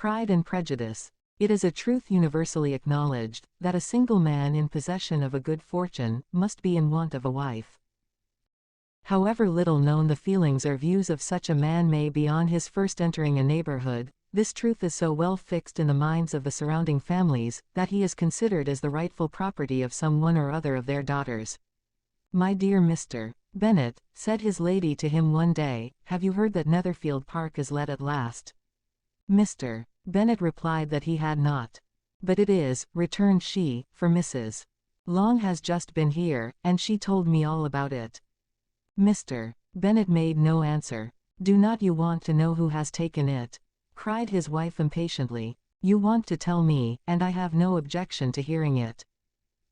Pride and Prejudice. It is a truth universally acknowledged, that a single man in possession of a good fortune, must be in want of a wife. However little known the feelings or views of such a man may be on his first entering a neighborhood, this truth is so well fixed in the minds of the surrounding families, that he is considered as the rightful property of some one or other of their daughters. "My dear Mr. Bennet," said his lady to him one day, "have you heard that Netherfield Park is let at last?" Mr. Bennet replied that he had not. "But it is," returned she, "for Mrs. Long has just been here, and she told me all about it." Mr. Bennet made no answer. "Do not you want to know who has taken it?" cried his wife impatiently. "You want to tell me, and I have no objection to hearing it."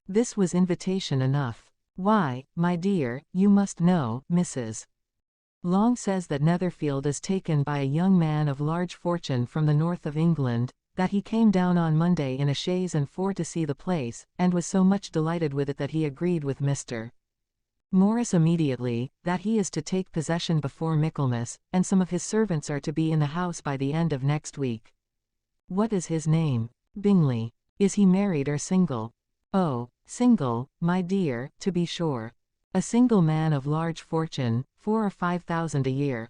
This was invitation enough. "Why, my dear, you must know, Mrs. Long says that Netherfield is taken by a young man of large fortune from the north of England, that he came down on Monday in a chaise and four to see the place, and was so much delighted with it that he agreed with Mr. Morris immediately, that he is to take possession before Michaelmas, and some of his servants are to be in the house by the end of next week. What is his name? Bingley. Is he married or single? Oh, single, my dear, to be sure. A single man of large fortune, 4,000 or 5,000 a year.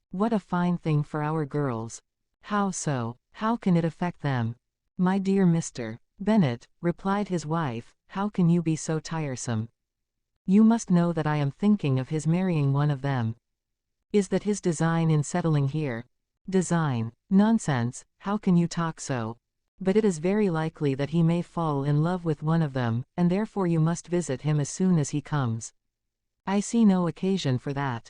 What a fine thing for our girls. How so? How can it affect them? My dear Mr. Bennet, replied his wife, how can you be so tiresome? You must know that I am thinking of his marrying one of them. Is that his design in settling here? Design? Nonsense, how can you talk so? But it is very likely that he may fall in love with one of them, and therefore you must visit him as soon as he comes. I see no occasion for that.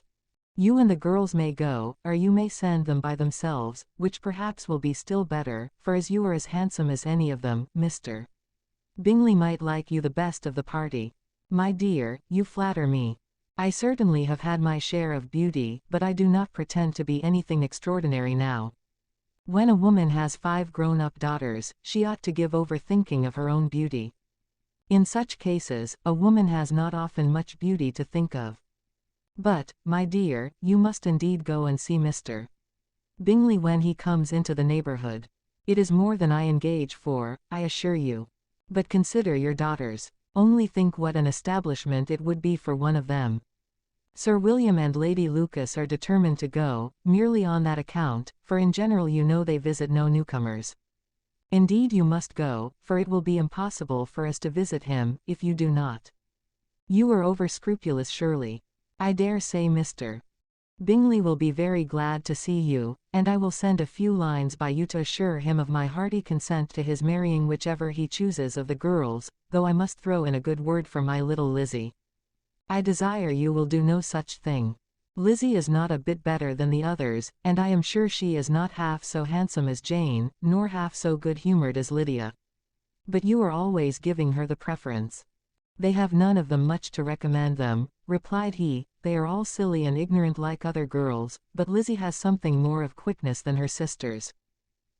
You and the girls may go, or you may send them by themselves, which perhaps will be still better, for as you are as handsome as any of them, Mr. Bingley might like you the best of the party. My dear, you flatter me. I certainly have had my share of beauty, but I do not pretend to be anything extraordinary now. When a woman has 5 grown-up daughters, she ought to give over thinking of her own beauty. In such cases, a woman has not often much beauty to think of. But, my dear, you must indeed go and see Mr. Bingley when he comes into the neighborhood. It is more than I engage for, I assure you. But consider your daughters. Only think what an establishment it would be for one of them. Sir William and Lady Lucas are determined to go, merely on that account, for in general you know they visit no newcomers. Indeed you must go, for it will be impossible for us to visit him, if you do not. You are over-scrupulous surely. I dare say Mr. Bingley will be very glad to see you, and I will send a few lines by you to assure him of my hearty consent to his marrying whichever he chooses of the girls, though I must throw in a good word for my little Lizzie. I desire you will do no such thing. Lizzie is not a bit better than the others, and I am sure she is not half so handsome as Jane, nor half so good-humored as Lydia. But you are always giving her the preference. They have none of them much to recommend them, replied he. They are all silly and ignorant like other girls, but Lizzie has something more of quickness than her sisters.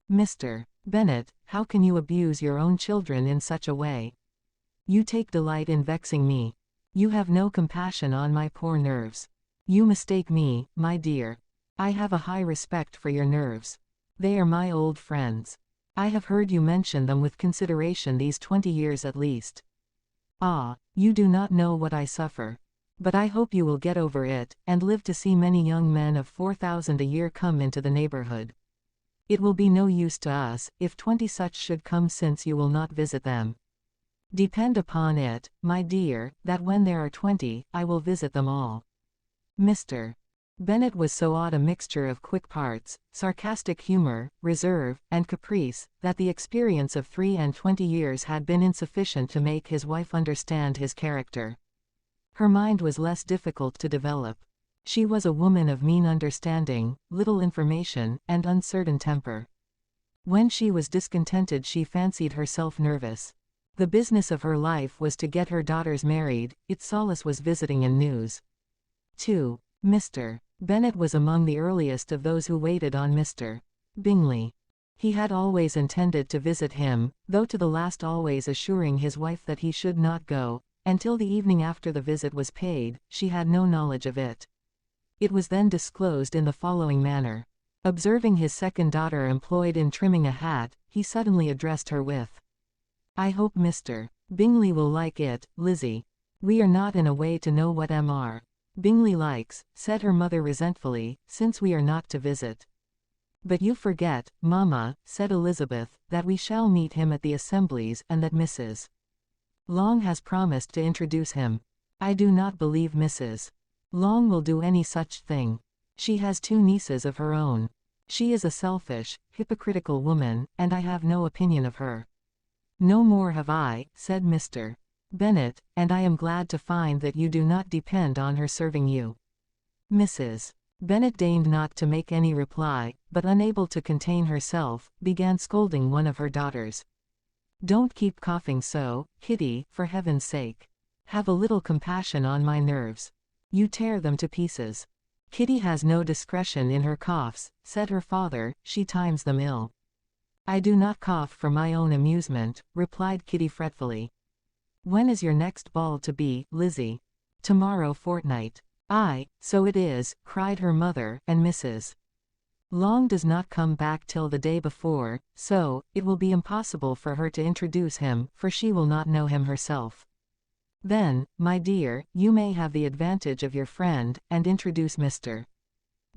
Mr. Bennet, how can you abuse your own children in such a way? You take delight in vexing me. You have no compassion on my poor nerves. You mistake me, my dear. I have a high respect for your nerves. They are my old friends. I have heard you mention them with consideration these 20 years at least. Ah, you do not know what I suffer. But I hope you will get over it, and live to see many young men of 4,000 a year come into the neighborhood. It will be no use to us, if 20 such should come, since you will not visit them. Depend upon it, my dear, that when there are 20, I will visit them all. Mr. Bennet was so odd a mixture of quick parts, sarcastic humor, reserve, and caprice, that the experience of 23 years had been insufficient to make his wife understand his character. Her mind was less difficult to develop. She was a woman of mean understanding, little information, and uncertain temper. When she was discontented she fancied herself nervous. The business of her life was to get her daughters married, its solace was visiting and news. 2. Mr. Bennet was among the earliest of those who waited on Mr. Bingley. He had always intended to visit him, though to the last always assuring his wife that he should not go. Until the evening after the visit was paid, she had no knowledge of it. It was then disclosed in the following manner. Observing his second daughter employed in trimming a hat, he suddenly addressed her with, "I hope Mr. Bingley will like it, Lizzie. We are not in a way to know what Mr. Bingley likes," said her mother resentfully, "since we are not to visit." "But you forget, mamma," said Elizabeth, "that we shall meet him at the assemblies and that Mrs. Long has promised to introduce him. I do not believe Mrs. Long will do any such thing. She has 2 nieces of her own. She is a selfish, hypocritical woman, and I have no opinion of her." "No more have I," said Mr. Bennet, "and I am glad to find that you do not depend on her serving you." Mrs. Bennet deigned not to make any reply, but unable to contain herself, began scolding one of her daughters. "Don't keep coughing so, Kitty, for heaven's sake. Have a little compassion on my nerves. You tear them to pieces." "Kitty has no discretion in her coughs," said her father, "she times them ill." "I do not cough for my own amusement," replied Kitty fretfully. "When is your next ball to be, Lizzie?" "Tomorrow fortnight." "Aye, so it is," cried her mother, "and Mrs. Long does not come back till the day before, so it will be impossible for her to introduce him, for she will not know him herself." "Then, my dear, you may have the advantage of your friend, and introduce Mr.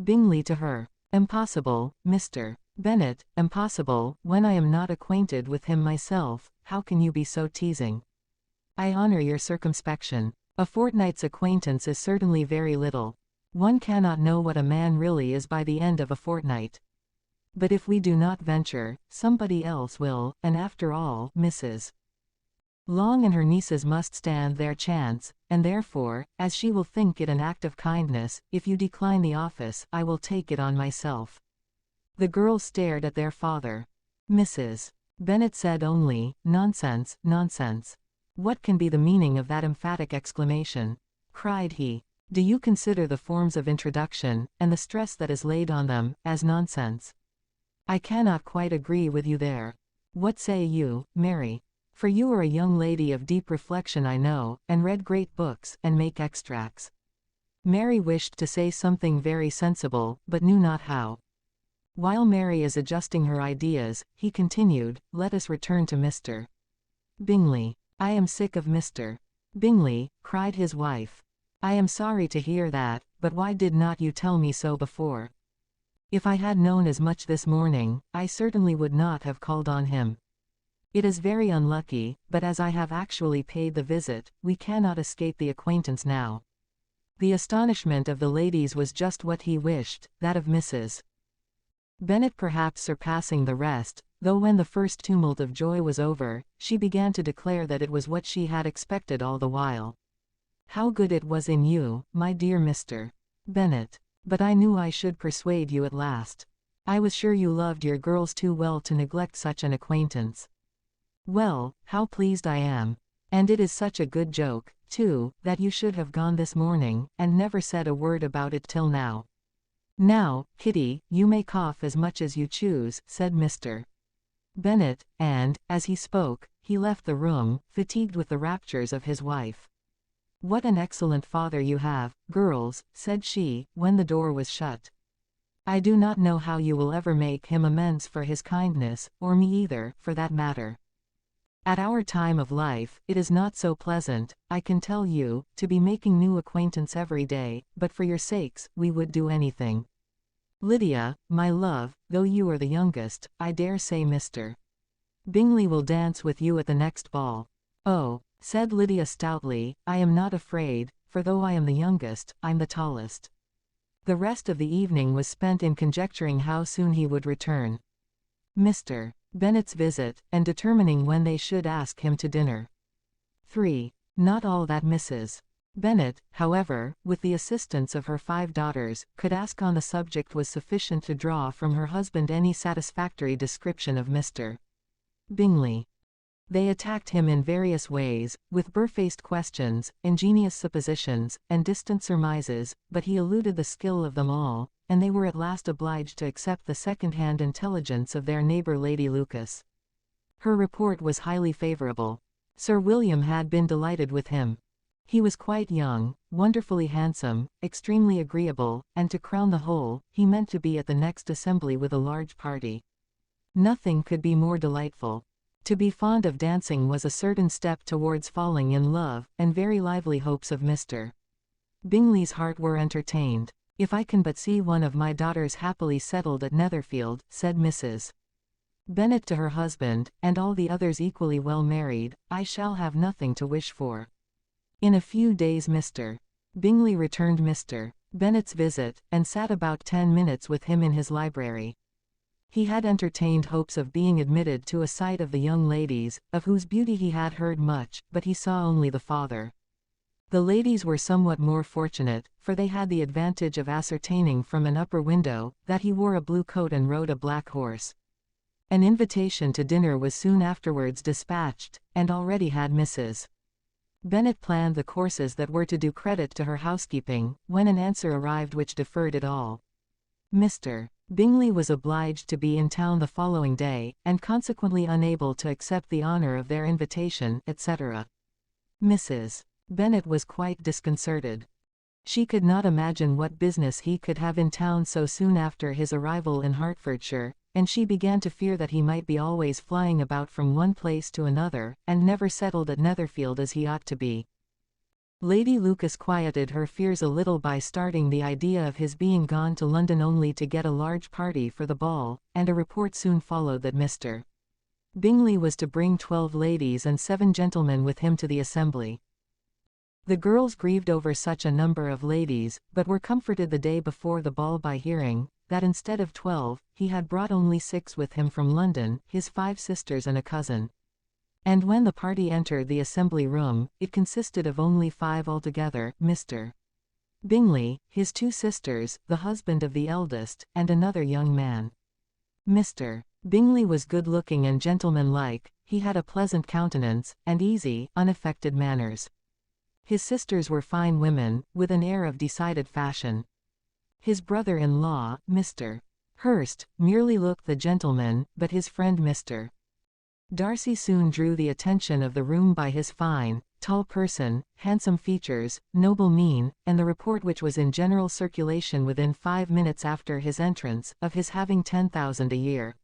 Bingley to her." "Impossible, Mr. Bennet, impossible, when I am not acquainted with him myself. How can you be so teasing?" "I honor your circumspection. A fortnight's acquaintance is certainly very little. One cannot know what a man really is by the end of a fortnight. But if we do not venture, somebody else will, and after all, Mrs. Long and her nieces must stand their chance, and therefore, as she will think it an act of kindness, if you decline the office, I will take it on myself." The girls stared at their father. Mrs. Bennet said only, "Nonsense, nonsense. What can be the meaning of that emphatic exclamation?" cried he. "Do you consider the forms of introduction, and the stress that is laid on them, as nonsense?" "I cannot quite agree with you there. What say you, Mary? For you are a young lady of deep reflection, I know, and read great books, and make extracts." Mary wished to say something very sensible, but knew not how. While Mary is adjusting her ideas, he continued, "Let us return to Mr. Bingley." "I am sick of Mr. Bingley," cried his wife. "I am sorry to hear that, but why did not you tell me so before? If I had known as much this morning, I certainly would not have called on him. It is very unlucky, but as I have actually paid the visit, we cannot escape the acquaintance now." The astonishment of the ladies was just what he wished, that of Mrs. Bennet perhaps surpassing the rest, though when the first tumult of joy was over, she began to declare that it was what she had expected all the while. "How good it was in you, my dear Mr. Bennet. But I knew I should persuade you at last. I was sure you loved your girls too well to neglect such an acquaintance. Well, how pleased I am. And it is such a good joke, too, that you should have gone this morning, and never said a word about it till now." "Now, Kitty, you may cough as much as you choose," said Mr. Bennet, and, as he spoke, he left the room, fatigued with the raptures of his wife. "What an excellent father you have, girls," said she, when the door was shut. "I do not know how you will ever make him amends for his kindness, or me either, for that matter. At our time of life, it is not so pleasant, I can tell you, to be making new acquaintance every day, but for your sakes, we would do anything. Lydia, my love, though you are the youngest, I dare say Mr. Bingley will dance with you at the next ball." "Oh," said Lydia stoutly, "I am not afraid, for though I am the youngest, I'm the tallest." The rest of the evening was spent in conjecturing how soon he would return. Mr. Bennet's visit, and determining when they should ask him to dinner. 3. Not all that Mrs. Bennet, however, with the assistance of her 5 daughters, could ask on the subject was sufficient to draw from her husband any satisfactory description of Mr. Bingley. They attacked him in various ways, with barefaced questions, ingenious suppositions, and distant surmises, but he eluded the skill of them all, and they were at last obliged to accept the second-hand intelligence of their neighbour Lady Lucas. Her report was highly favourable. Sir William had been delighted with him. He was quite young, wonderfully handsome, extremely agreeable, and to crown the whole, he meant to be at the next assembly with a large party. Nothing could be more delightful. To be fond of dancing was a certain step towards falling in love, and very lively hopes of Mr. Bingley's heart were entertained. "If I can but see one of my daughters happily settled at Netherfield," said Mrs. Bennet to her husband, "and all the others equally well married, I shall have nothing to wish for." In a few days Mr. Bingley returned Mr. Bennet's visit, and sat about 10 minutes with him in his library. He had entertained hopes of being admitted to a sight of the young ladies, of whose beauty he had heard much, but he saw only the father. The ladies were somewhat more fortunate, for they had the advantage of ascertaining from an upper window that he wore a blue coat and rode a black horse. An invitation to dinner was soon afterwards dispatched, and already had Mrs. Bennet planned the courses that were to do credit to her housekeeping, when an answer arrived which deferred it all. Mr. Bingley was obliged to be in town the following day, and consequently unable to accept the honor of their invitation, etc. Mrs. Bennet was quite disconcerted. She could not imagine what business he could have in town so soon after his arrival in Hertfordshire, and she began to fear that he might be always flying about from one place to another, and never settled at Netherfield as he ought to be. Lady Lucas quieted her fears a little by starting the idea of his being gone to London only to get a large party for the ball, and a report soon followed that Mr. Bingley was to bring 12 ladies and 7 gentlemen with him to the assembly. The girls grieved over such a number of ladies, but were comforted the day before the ball by hearing that instead of 12, he had brought only 6 with him from London, his 5 sisters and a cousin. And when the party entered the assembly room, it consisted of only 5 altogether: Mr. Bingley, his 2 sisters, the husband of the eldest, and another young man. Mr. Bingley was good-looking and gentlemanlike, he had a pleasant countenance, and easy, unaffected manners. His sisters were fine women, with an air of decided fashion. His brother-in-law, Mr. Hurst, merely looked the gentleman, but his friend Mr. Darcy soon drew the attention of the room by his fine, tall person, handsome features, noble mien, and the report which was in general circulation within 5 minutes after his entrance, of his having 10,000 a year.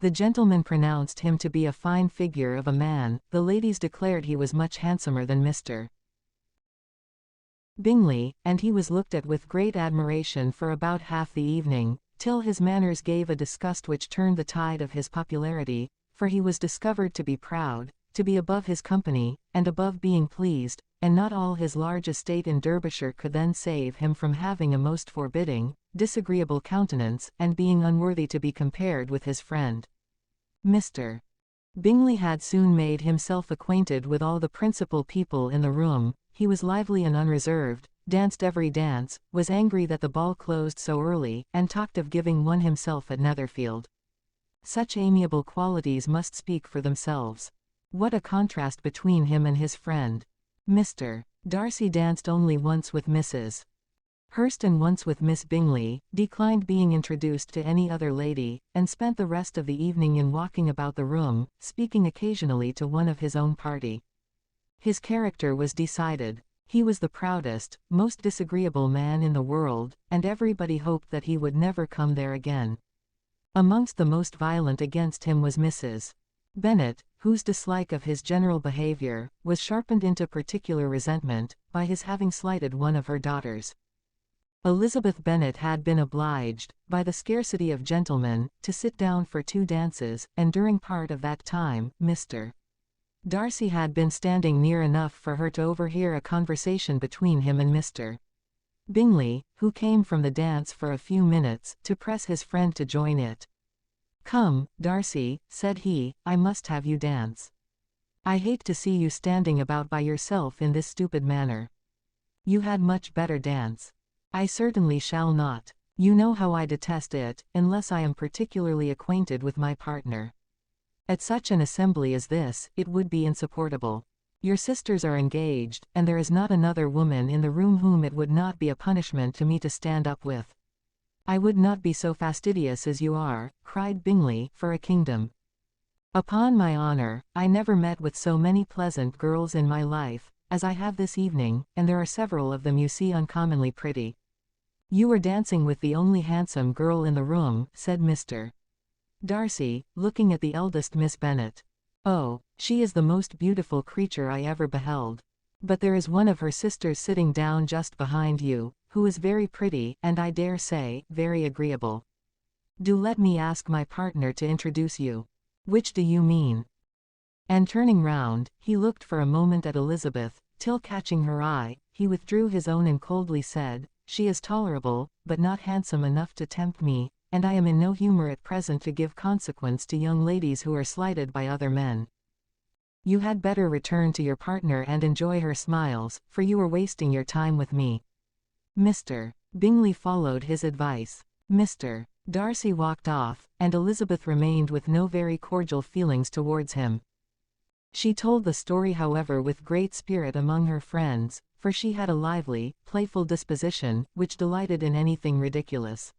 The gentlemen pronounced him to be a fine figure of a man, the ladies declared he was much handsomer than Mr. Bingley, and he was looked at with great admiration for about half the evening, till his manners gave a disgust which turned the tide of his popularity, for he was discovered to be proud, to be above his company, and above being pleased, and not all his large estate in Derbyshire could then save him from having a most forbidding, disagreeable countenance, and being unworthy to be compared with his friend. Mr. Bingley had soon made himself acquainted with all the principal people in the room. He was lively and unreserved, danced every dance, was angry that the ball closed so early, and talked of giving one himself at Netherfield. Such amiable qualities must speak for themselves. What a contrast between him and his friend. Mr. Darcy danced only once with Mrs. Hurst and once with Miss Bingley, declined being introduced to any other lady, and spent the rest of the evening in walking about the room, speaking occasionally to one of his own party. His character was decided. He was the proudest, most disagreeable man in the world, and everybody hoped that he would never come there again. Amongst the most violent against him was Mrs. Bennet, whose dislike of his general behavior was sharpened into particular resentment by his having slighted one of her daughters. Elizabeth Bennet had been obliged, by the scarcity of gentlemen, to sit down for 2 dances, and during part of that time, Mr. Darcy had been standing near enough for her to overhear a conversation between him and Mr. Bingley, who came from the dance for a few minutes, to press his friend to join it. "Come, Darcy," said he, "I must have you dance. I hate to see you standing about by yourself in this stupid manner. You had much better dance." "I certainly shall not. You know how I detest it, unless I am particularly acquainted with my partner. At such an assembly as this, it would be insupportable. Your sisters are engaged, and there is not another woman in the room whom it would not be a punishment to me to stand up with." "I would not be so fastidious as you are," cried Bingley, "for a kingdom. Upon my honor, I never met with so many pleasant girls in my life, as I have this evening, and there are several of them you see uncommonly pretty. You were dancing with the only handsome girl in the room, said Mr. Darcy, looking at the eldest Miss Bennet. Oh, she is the most beautiful creature I ever beheld. But there is one of her sisters sitting down just behind you, who is very pretty, and I dare say, very agreeable. Do let me ask my partner to introduce you. Which do you mean? And turning round, he looked for a moment at Elizabeth, till catching her eye, he withdrew his own and coldly said, she is tolerable, but not handsome enough to tempt me, and I am in no humour at present to give consequence to young ladies who are slighted by other men. You had better return to your partner and enjoy her smiles, for you are wasting your time with me. Mr. Bingley followed his advice. Mr. Darcy walked off, and Elizabeth remained with no very cordial feelings towards him. She told the story however with great spirit among her friends, for she had a lively, playful disposition, which delighted in anything ridiculous.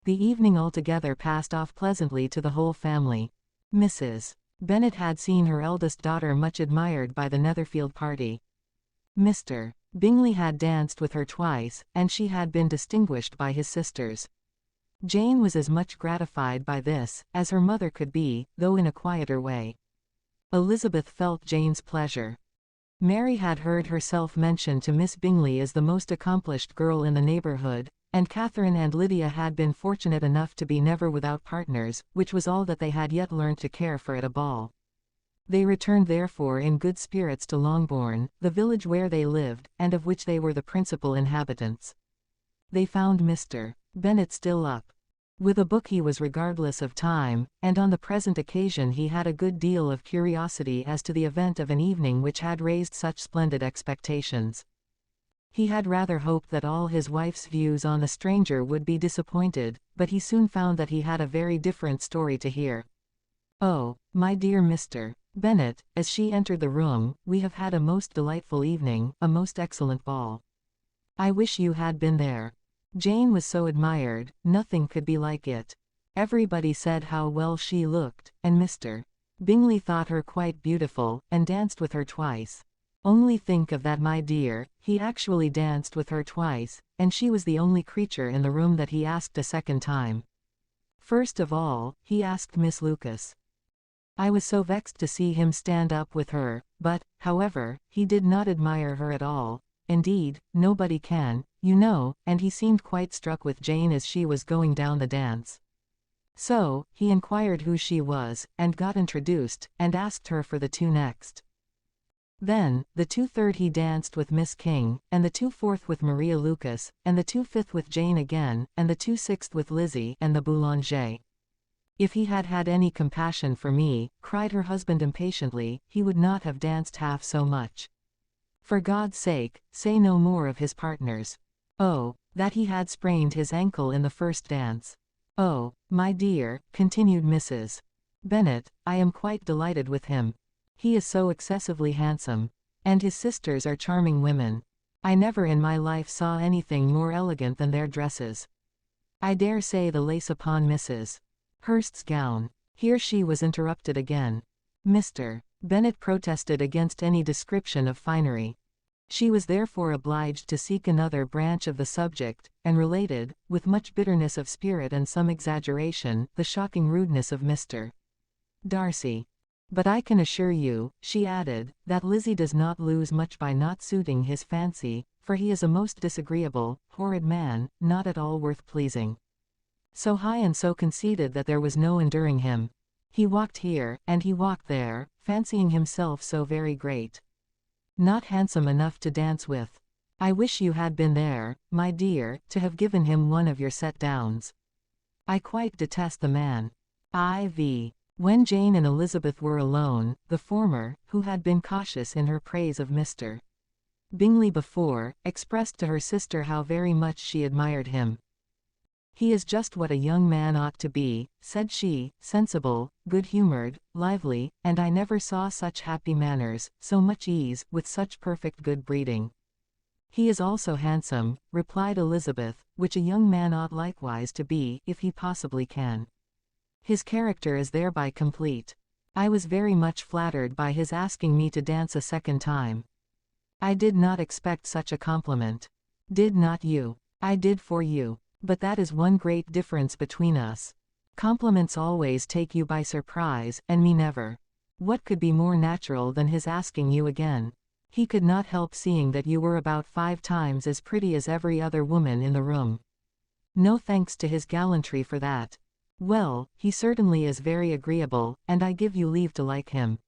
The evening altogether passed off pleasantly to the whole family. Mrs. Bennet had seen her eldest daughter much admired by the Netherfield party. Mr. Bingley had danced with her twice, and she had been distinguished by his sisters. Jane was as much gratified by this, as her mother could be, though in a quieter way. Elizabeth felt Jane's pleasure. Mary had heard herself mentioned to Miss Bingley as the most accomplished girl in the neighbourhood, and Catherine and Lydia had been fortunate enough to be never without partners, which was all that they had yet learnt to care for at a ball. They returned therefore in good spirits to Longbourn, the village where they lived, and of which they were the principal inhabitants. They found Mr. Bennet still up. With a book he was regardless of time, and on the present occasion he had a good deal of curiosity as to the event of an evening which had raised such splendid expectations. He had rather hoped that all his wife's views on the stranger would be disappointed, but he soon found that he had a very different story to hear. Oh, my dear Mr. Bennet, as she entered the room, we have had a most delightful evening, a most excellent ball. I wish you had been there. Jane was so admired, nothing could be like it. Everybody said how well she looked, and Mr. Bingley thought her quite beautiful, and danced with her twice. Only think of that, my dear, he actually danced with her twice, and she was the only creature in the room that he asked a second time. First of all, he asked Miss Lucas. I was so vexed to see him stand up with her, but, however, he did not admire her at all. Indeed, nobody can, you know, and he seemed quite struck with Jane as she was going down the dance. So, he inquired who she was, and got introduced, and asked her for the two next. Then, the 2/3 he danced with Miss King, and the 2/4 with Maria Lucas, and the 2/5 with Jane again, and the 2/6 with Lizzie and the Boulanger. If he had had any compassion for me, cried her husband impatiently, he would not have danced half so much. For God's sake, say no more of his partners. Oh, that he had sprained his ankle in the first dance. Oh, my dear, continued Mrs. Bennet, I am quite delighted with him. He is so excessively handsome. And his sisters are charming women. I never in my life saw anything more elegant than their dresses. I dare say the lace upon Mrs. Hurst's gown. Here she was interrupted again. Mr. Bennet protested against any description of finery. She was therefore obliged to seek another branch of the subject, and related, with much bitterness of spirit and some exaggeration, the shocking rudeness of Mr. Darcy. But I can assure you, she added, that Lizzie does not lose much by not suiting his fancy, for he is a most disagreeable, horrid man, not at all worth pleasing. So high and so conceited that there was no enduring him. He walked here, and he walked there, fancying himself so very great. Not handsome enough to dance with. I wish you had been there, my dear, to have given him one of your set-downs. I quite detest the man. IV. When Jane and Elizabeth were alone, the former, who had been cautious in her praise of Mr. Bingley before, expressed to her sister how very much she admired him. He is just what a young man ought to be, said she, sensible, good-humoured, lively, and I never saw such happy manners, so much ease, with such perfect good breeding. He is also handsome, replied Elizabeth, which a young man ought likewise to be, if he possibly can. His character is thereby complete. I was very much flattered by his asking me to dance a second time. I did not expect such a compliment. Did not you? I did for you. But that is one great difference between us. Compliments always take you by surprise, and me never. What could be more natural than his asking you again? He could not help seeing that you were about 5 times as pretty as every other woman in the room. No thanks to his gallantry for that. Well, he certainly is very agreeable, and I give you leave to like him.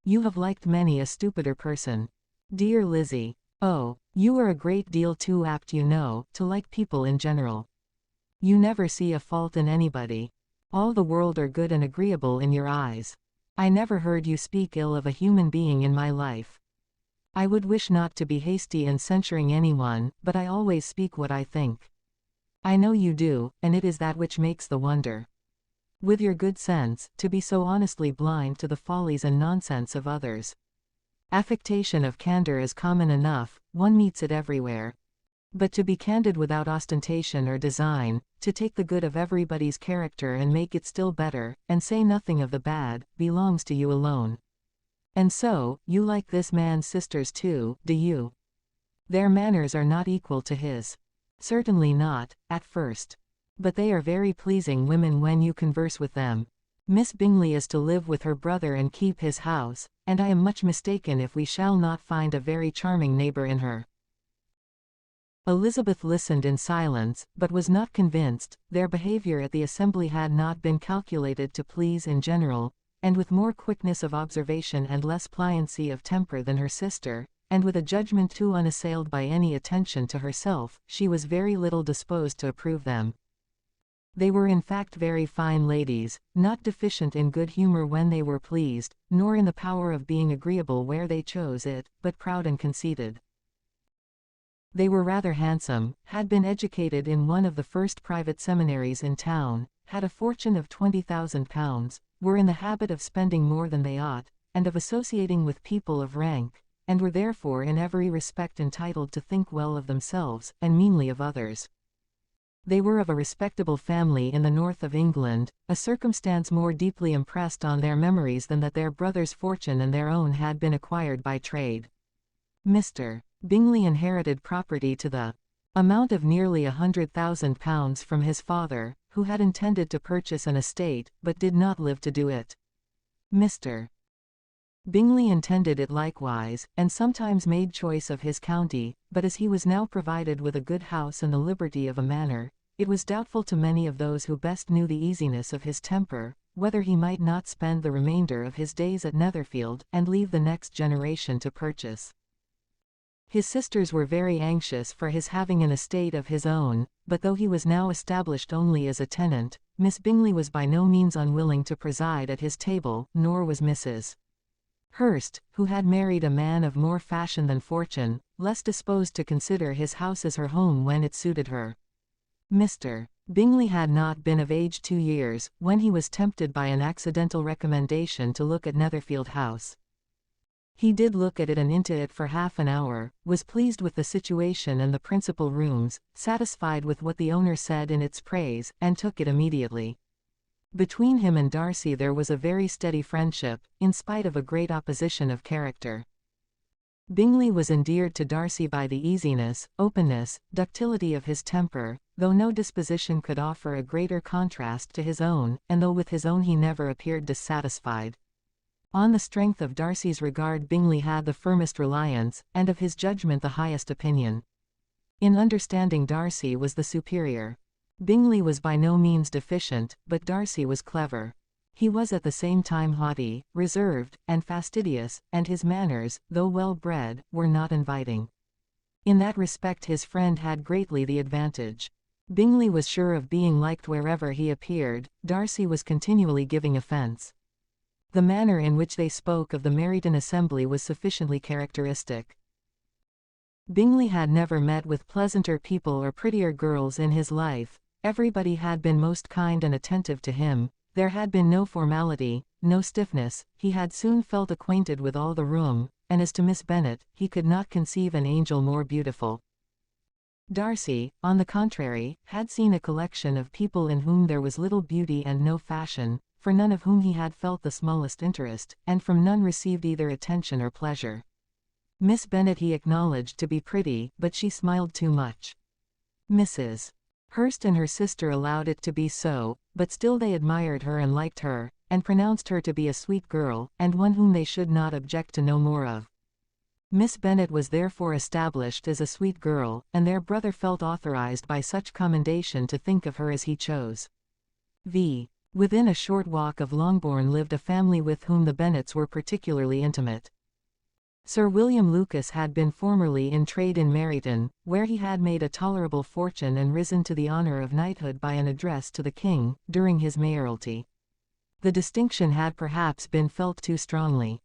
You have liked many a stupider person. Dear Lizzie. Oh, you are a great deal too apt, you know, to like people in general. You never see a fault in anybody. All the world are good and agreeable in your eyes. I never heard you speak ill of a human being in my life. I would wish not to be hasty in censuring anyone, but I always speak what I think. I know you do, and it is that which makes the wonder. With your good sense, to be so honestly blind to the follies and nonsense of others. Affectation of candor is common enough, one meets it everywhere. But to be candid without ostentation or design, to take the good of everybody's character and make it still better, and say nothing of the bad, belongs to you alone. And so, you like this man's sisters too, do you? Their manners are not equal to his. Certainly not, at first. But they are very pleasing women when you converse with them. Miss Bingley is to live with her brother and keep his house, and I am much mistaken if we shall not find a very charming neighbour in her. Elizabeth listened in silence, but was not convinced. Their behaviour at the assembly had not been calculated to please in general, and with more quickness of observation and less pliancy of temper than her sister, and with a judgment too unassailed by any attention to herself, she was very little disposed to approve them. They were in fact very fine ladies, not deficient in good humour when they were pleased, nor in the power of being agreeable where they chose it, but proud and conceited. They were rather handsome, had been educated in one of the first private seminaries in town, had a fortune of £20,000, were in the habit of spending more than they ought, and of associating with people of rank, and were therefore in every respect entitled to think well of themselves, and meanly of others. They were of a respectable family in the north of England, a circumstance more deeply impressed on their memories than that their brother's fortune and their own had been acquired by trade. Mr. Bingley inherited property to the amount of nearly £100,000 from his father, who had intended to purchase an estate, but did not live to do it. Mr. Bingley intended it likewise, and sometimes made choice of his county, but as he was now provided with a good house and the liberty of a manor, it was doubtful to many of those who best knew the easiness of his temper, whether he might not spend the remainder of his days at Netherfield, and leave the next generation to purchase. His sisters were very anxious for his having an estate of his own, but though he was now established only as a tenant, Miss Bingley was by no means unwilling to preside at his table, nor was Mrs. Hurst, who had married a man of more fashion than fortune, less disposed to consider his house as her home when it suited her. Mr. Bingley had not been of age 2 years, when he was tempted by an accidental recommendation to look at Netherfield House. He did look at it and into it for half an hour, was pleased with the situation and the principal rooms, satisfied with what the owner said in its praise, and took it immediately. Between him and Darcy there was a very steady friendship, in spite of a great opposition of character. Bingley was endeared to Darcy by the easiness, openness, ductility of his temper, though no disposition could offer a greater contrast to his own, and though with his own he never appeared dissatisfied. On the strength of Darcy's regard Bingley had the firmest reliance, and of his judgment the highest opinion. In understanding Darcy was the superior. Bingley was by no means deficient, but Darcy was clever. He was at the same time haughty, reserved, and fastidious, and his manners, though well bred, were not inviting. In that respect his friend had greatly the advantage. Bingley was sure of being liked wherever he appeared, Darcy was continually giving offence. The manner in which they spoke of the Meryton assembly was sufficiently characteristic. Bingley had never met with pleasanter people or prettier girls in his life, everybody had been most kind and attentive to him, there had been no formality, no stiffness, he had soon felt acquainted with all the room, and as to Miss Bennet, he could not conceive an angel more beautiful. Darcy, on the contrary, had seen a collection of people in whom there was little beauty and no fashion, for none of whom he had felt the smallest interest, and from none received either attention or pleasure. Miss Bennet he acknowledged to be pretty, but she smiled too much. Mrs. Hurst and her sister allowed it to be so, but still they admired her and liked her, and pronounced her to be a sweet girl, and one whom they should not object to know more of. Miss Bennet was therefore established as a sweet girl, and their brother felt authorized by such commendation to think of her as he chose. Within a short walk of Longbourn lived a family with whom the Bennets were particularly intimate. Sir William Lucas had been formerly in trade in Meryton, where he had made a tolerable fortune and risen to the honour of knighthood by an address to the king, during his mayoralty. The distinction had perhaps been felt too strongly.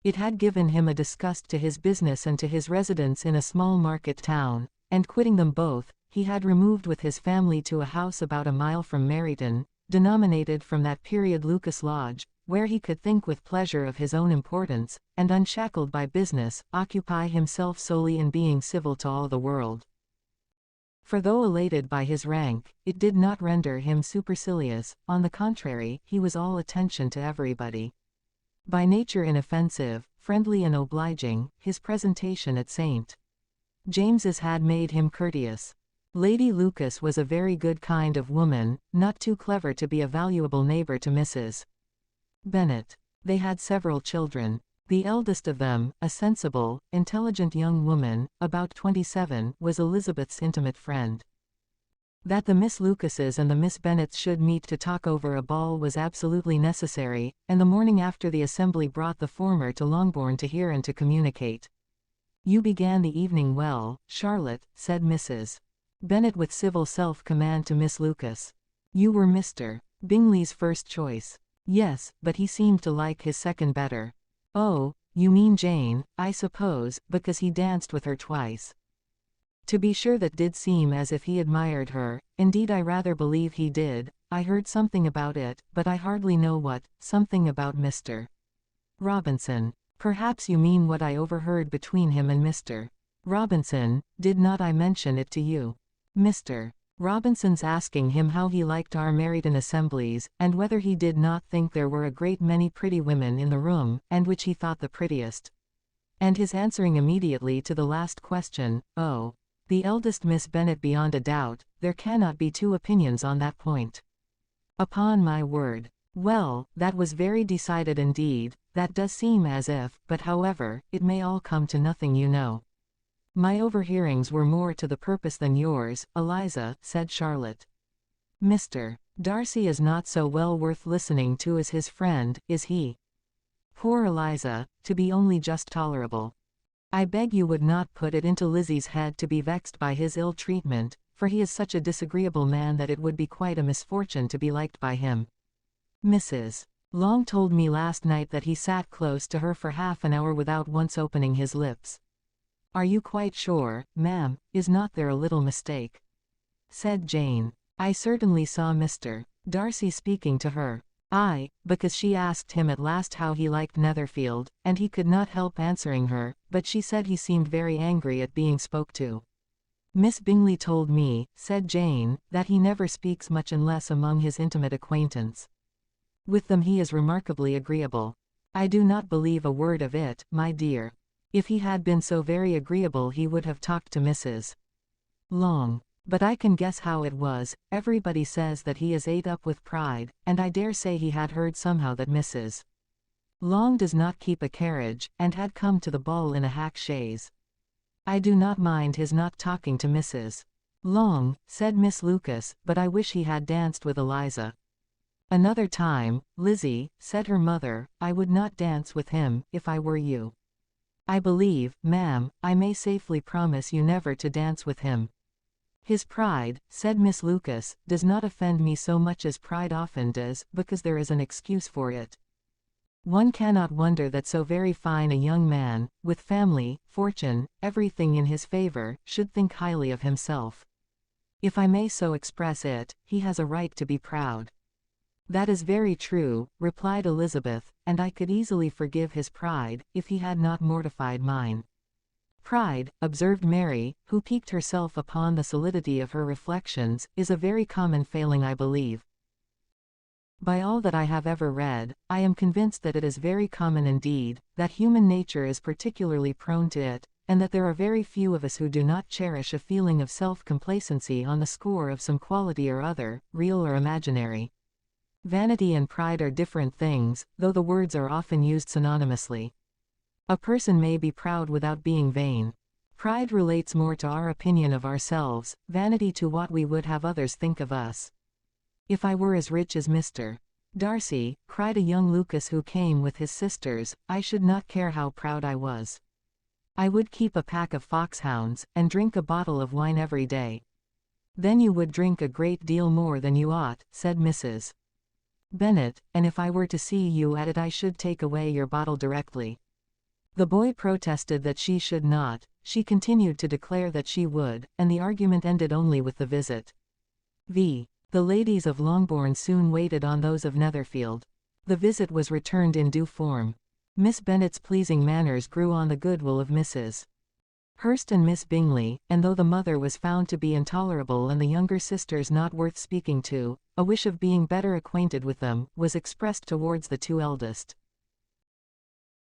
It had given him a disgust to his business and to his residence in a small market town, and quitting them both, he had removed with his family to a house about a mile from Meryton, denominated from that period Lucas Lodge, where he could think with pleasure of his own importance, and unshackled by business, occupy himself solely in being civil to all the world. For though elated by his rank, it did not render him supercilious, on the contrary, he was all attention to everybody. By nature inoffensive, friendly and obliging, his presentation at St. James's had made him courteous. Lady Lucas was a very good kind of woman, not too clever to be a valuable neighbour to Mrs. Bennet. They had several children. The eldest of them, a sensible, intelligent young woman, about 27, was Elizabeth's intimate friend. That the Miss Lucases and the Miss Bennets should meet to talk over a ball was absolutely necessary, and the morning after the assembly brought the former to Longbourn to hear and to communicate. "You began the evening well, Charlotte," said Mrs. Bennet with civil self-command to Miss Lucas. "You were Mr. Bingley's first choice." "Yes, but he seemed to like his second better." "Oh, you mean Jane, I suppose, because he danced with her twice." "To be sure that did seem as if he admired her, indeed I rather believe he did. I heard something about it, but I hardly know what, something about Mr. Robinson. Perhaps you mean what I overheard between him and Mr. Robinson, did not I mention it to you? Mr. Robinson's asking him how he liked our Meryton assemblies, and whether he did not think there were a great many pretty women in the room, and which he thought the prettiest. And his answering immediately to the last question, 'Oh, the eldest Miss Bennet beyond a doubt, there cannot be two opinions on that point.' Upon my word. Well, that was very decided indeed. That does seem as if, but however, it may all come to nothing, you know." "My overhearings were more to the purpose than yours, Eliza," said Charlotte. "Mr. Darcy is not so well worth listening to as his friend, is he?" "Poor Eliza, to be only just tolerable. I beg you would not put it into Lizzie's head to be vexed by his ill treatment, for he is such a disagreeable man that it would be quite a misfortune to be liked by him. Mrs. Long told me last night that he sat close to her for half an hour without once opening his lips." "Are you quite sure, ma'am? Is not there a little mistake?" said Jane. "I certainly saw Mr. Darcy speaking to her." "Aye, because she asked him at last how he liked Netherfield, and he could not help answering her, but she said he seemed very angry at being spoke to." "Miss Bingley told me," said Jane, "that he never speaks much unless among his intimate acquaintance. With them he is remarkably agreeable." "I do not believe a word of it, my dear. If he had been so very agreeable he would have talked to Mrs. Long. But I can guess how it was. Everybody says that he is ate up with pride, and I dare say he had heard somehow that Mrs. Long does not keep a carriage, and had come to the ball in a hack chaise. I do not mind his not talking to Mrs. Long," said Miss Lucas, "but I wish he had danced with Eliza." "Another time, Lizzie," said her mother, "I would not dance with him, if I were you." "I believe, ma'am, I may safely promise you never to dance with him." "His pride," said Miss Lucas, "does not offend me so much as pride often does, because there is an excuse for it. One cannot wonder that so very fine a young man, with family, fortune, everything in his favour, should think highly of himself. If I may so express it, he has a right to be proud." "That is very true," replied Elizabeth, "and I could easily forgive his pride, if he had not mortified mine." "Pride," observed Mary, who piqued herself upon the solidity of her reflections, "is a very common failing I believe. By all that I have ever read, I am convinced that it is very common indeed, that human nature is particularly prone to it, and that there are very few of us who do not cherish a feeling of self-complacency on the score of some quality or other, real or imaginary. Vanity and pride are different things, though the words are often used synonymously. A person may be proud without being vain. Pride relates more to our opinion of ourselves, vanity to what we would have others think of us. "If I were as rich as Mr. Darcy," cried a young Lucas who came with his sisters, "I should not care how proud I was. I would keep a pack of foxhounds, and drink a bottle of wine every day." "Then you would drink a great deal more than you ought," said Mrs. Bennet, "and if I were to see you at it I should take away your bottle directly." The boy protested that she should not, she continued to declare that she would, and the argument ended only with the visit. The ladies of Longbourn soon waited on those of Netherfield. The visit was returned in due form. Miss Bennet's pleasing manners grew on the goodwill of Mrs. Hurst and Miss Bingley, and though the mother was found to be intolerable and the younger sisters not worth speaking to, a wish of being better acquainted with them was expressed towards the two eldest.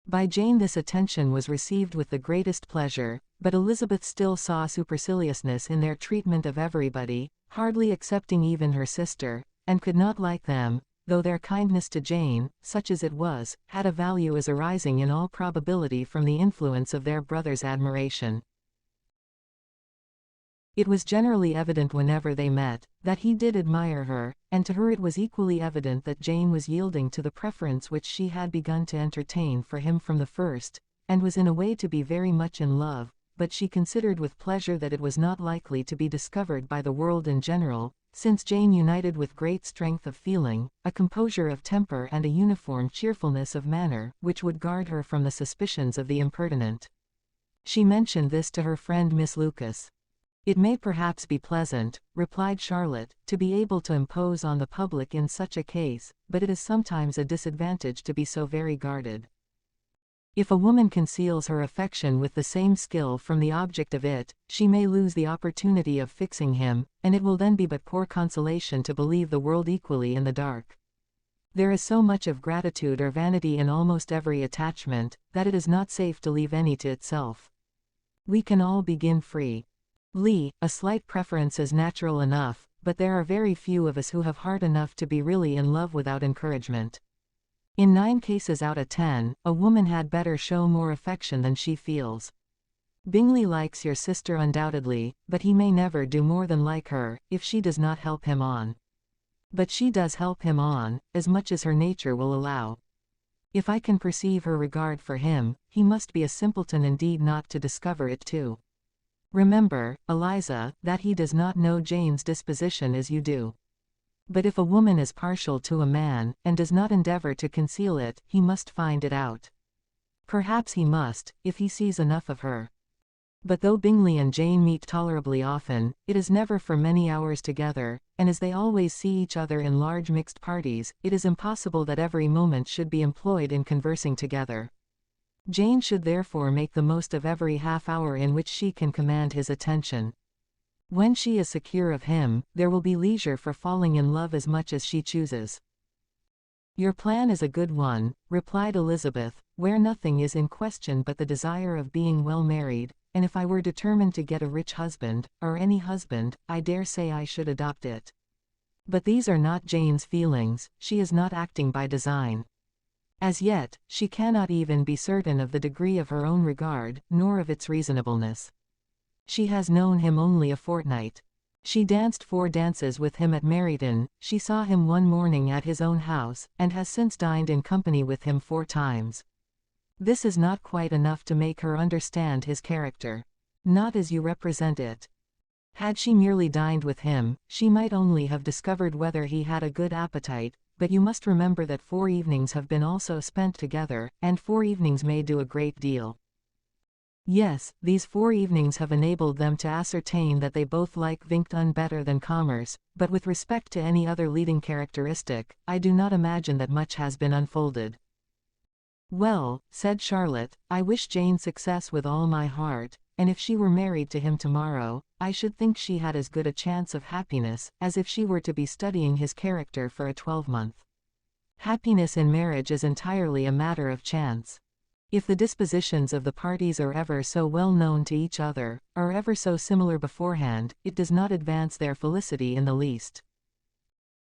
By Jane this attention was received with the greatest pleasure, but Elizabeth still saw superciliousness in their treatment of everybody, hardly excepting even her sister, and could not like them, though their kindness to Jane, such as it was, had a value as arising in all probability from the influence of their brother's admiration. It was generally evident whenever they met, that he did admire her, and to her it was equally evident that Jane was yielding to the preference which she had begun to entertain for him from the first, and was in a way to be very much in love, but she considered with pleasure that it was not likely to be discovered by the world in general, since Jane united with great strength of feeling, a composure of temper and a uniform cheerfulness of manner, which would guard her from the suspicions of the impertinent. She mentioned this to her friend Miss Lucas. "It may perhaps be pleasant," replied Charlotte, "to be able to impose on the public in such a case, but it is sometimes a disadvantage to be so very guarded. If a woman conceals her affection with the same skill from the object of it, she may lose the opportunity of fixing him, and it will then be but poor consolation to believe the world equally in the dark. There is so much of gratitude or vanity in almost every attachment, that it is not safe to leave any to itself. We can all begin free. A slight preference is natural enough, but there are very few of us who have heart enough to be really in love without encouragement. In 9 cases out of 10, a woman had better show more affection than she feels. Bingley likes your sister undoubtedly, but he may never do more than like her, if she does not help him on. But she does help him on, as much as her nature will allow. If I can perceive her regard for him, he must be a simpleton indeed not to discover it too. Remember, Eliza, that he does not know Jane's disposition as you do. But if a woman is partial to a man, and does not endeavor to conceal it, he must find it out. Perhaps he must, if he sees enough of her. But though Bingley and Jane meet tolerably often, it is never for many hours together, and as they always see each other in large mixed parties, it is impossible that every moment should be employed in conversing together. Jane should therefore make the most of every half-hour in which she can command his attention. When she is secure of him, there will be leisure for falling in love as much as she chooses. "Your plan is a good one," replied Elizabeth, "where nothing is in question but the desire of being well married, and if I were determined to get a rich husband, or any husband, I dare say I should adopt it. But these are not Jane's feelings, she is not acting by design. As yet, she cannot even be certain of the degree of her own regard, nor of its reasonableness. She has known him only a fortnight. She danced 4 dances with him at Meryton, she saw him one morning at his own house, and has since dined in company with him 4 times. This is not quite enough to make her understand his character. Not as you represent it. Had she merely dined with him, she might only have discovered whether he had a good appetite, but you must remember that 4 evenings have been also spent together, and 4 evenings may do a great deal. Yes, these 4 evenings have enabled them to ascertain that they both like Vingt better than commerce, but with respect to any other leading characteristic, I do not imagine that much has been unfolded. "Well," said Charlotte, "I wish Jane success with all my heart, and if she were married to him tomorrow, I should think she had as good a chance of happiness, as if she were to be studying his character for a 12-month. Happiness in marriage is entirely a matter of chance. If the dispositions of the parties are ever so well known to each other, are ever so similar beforehand, it does not advance their felicity in the least.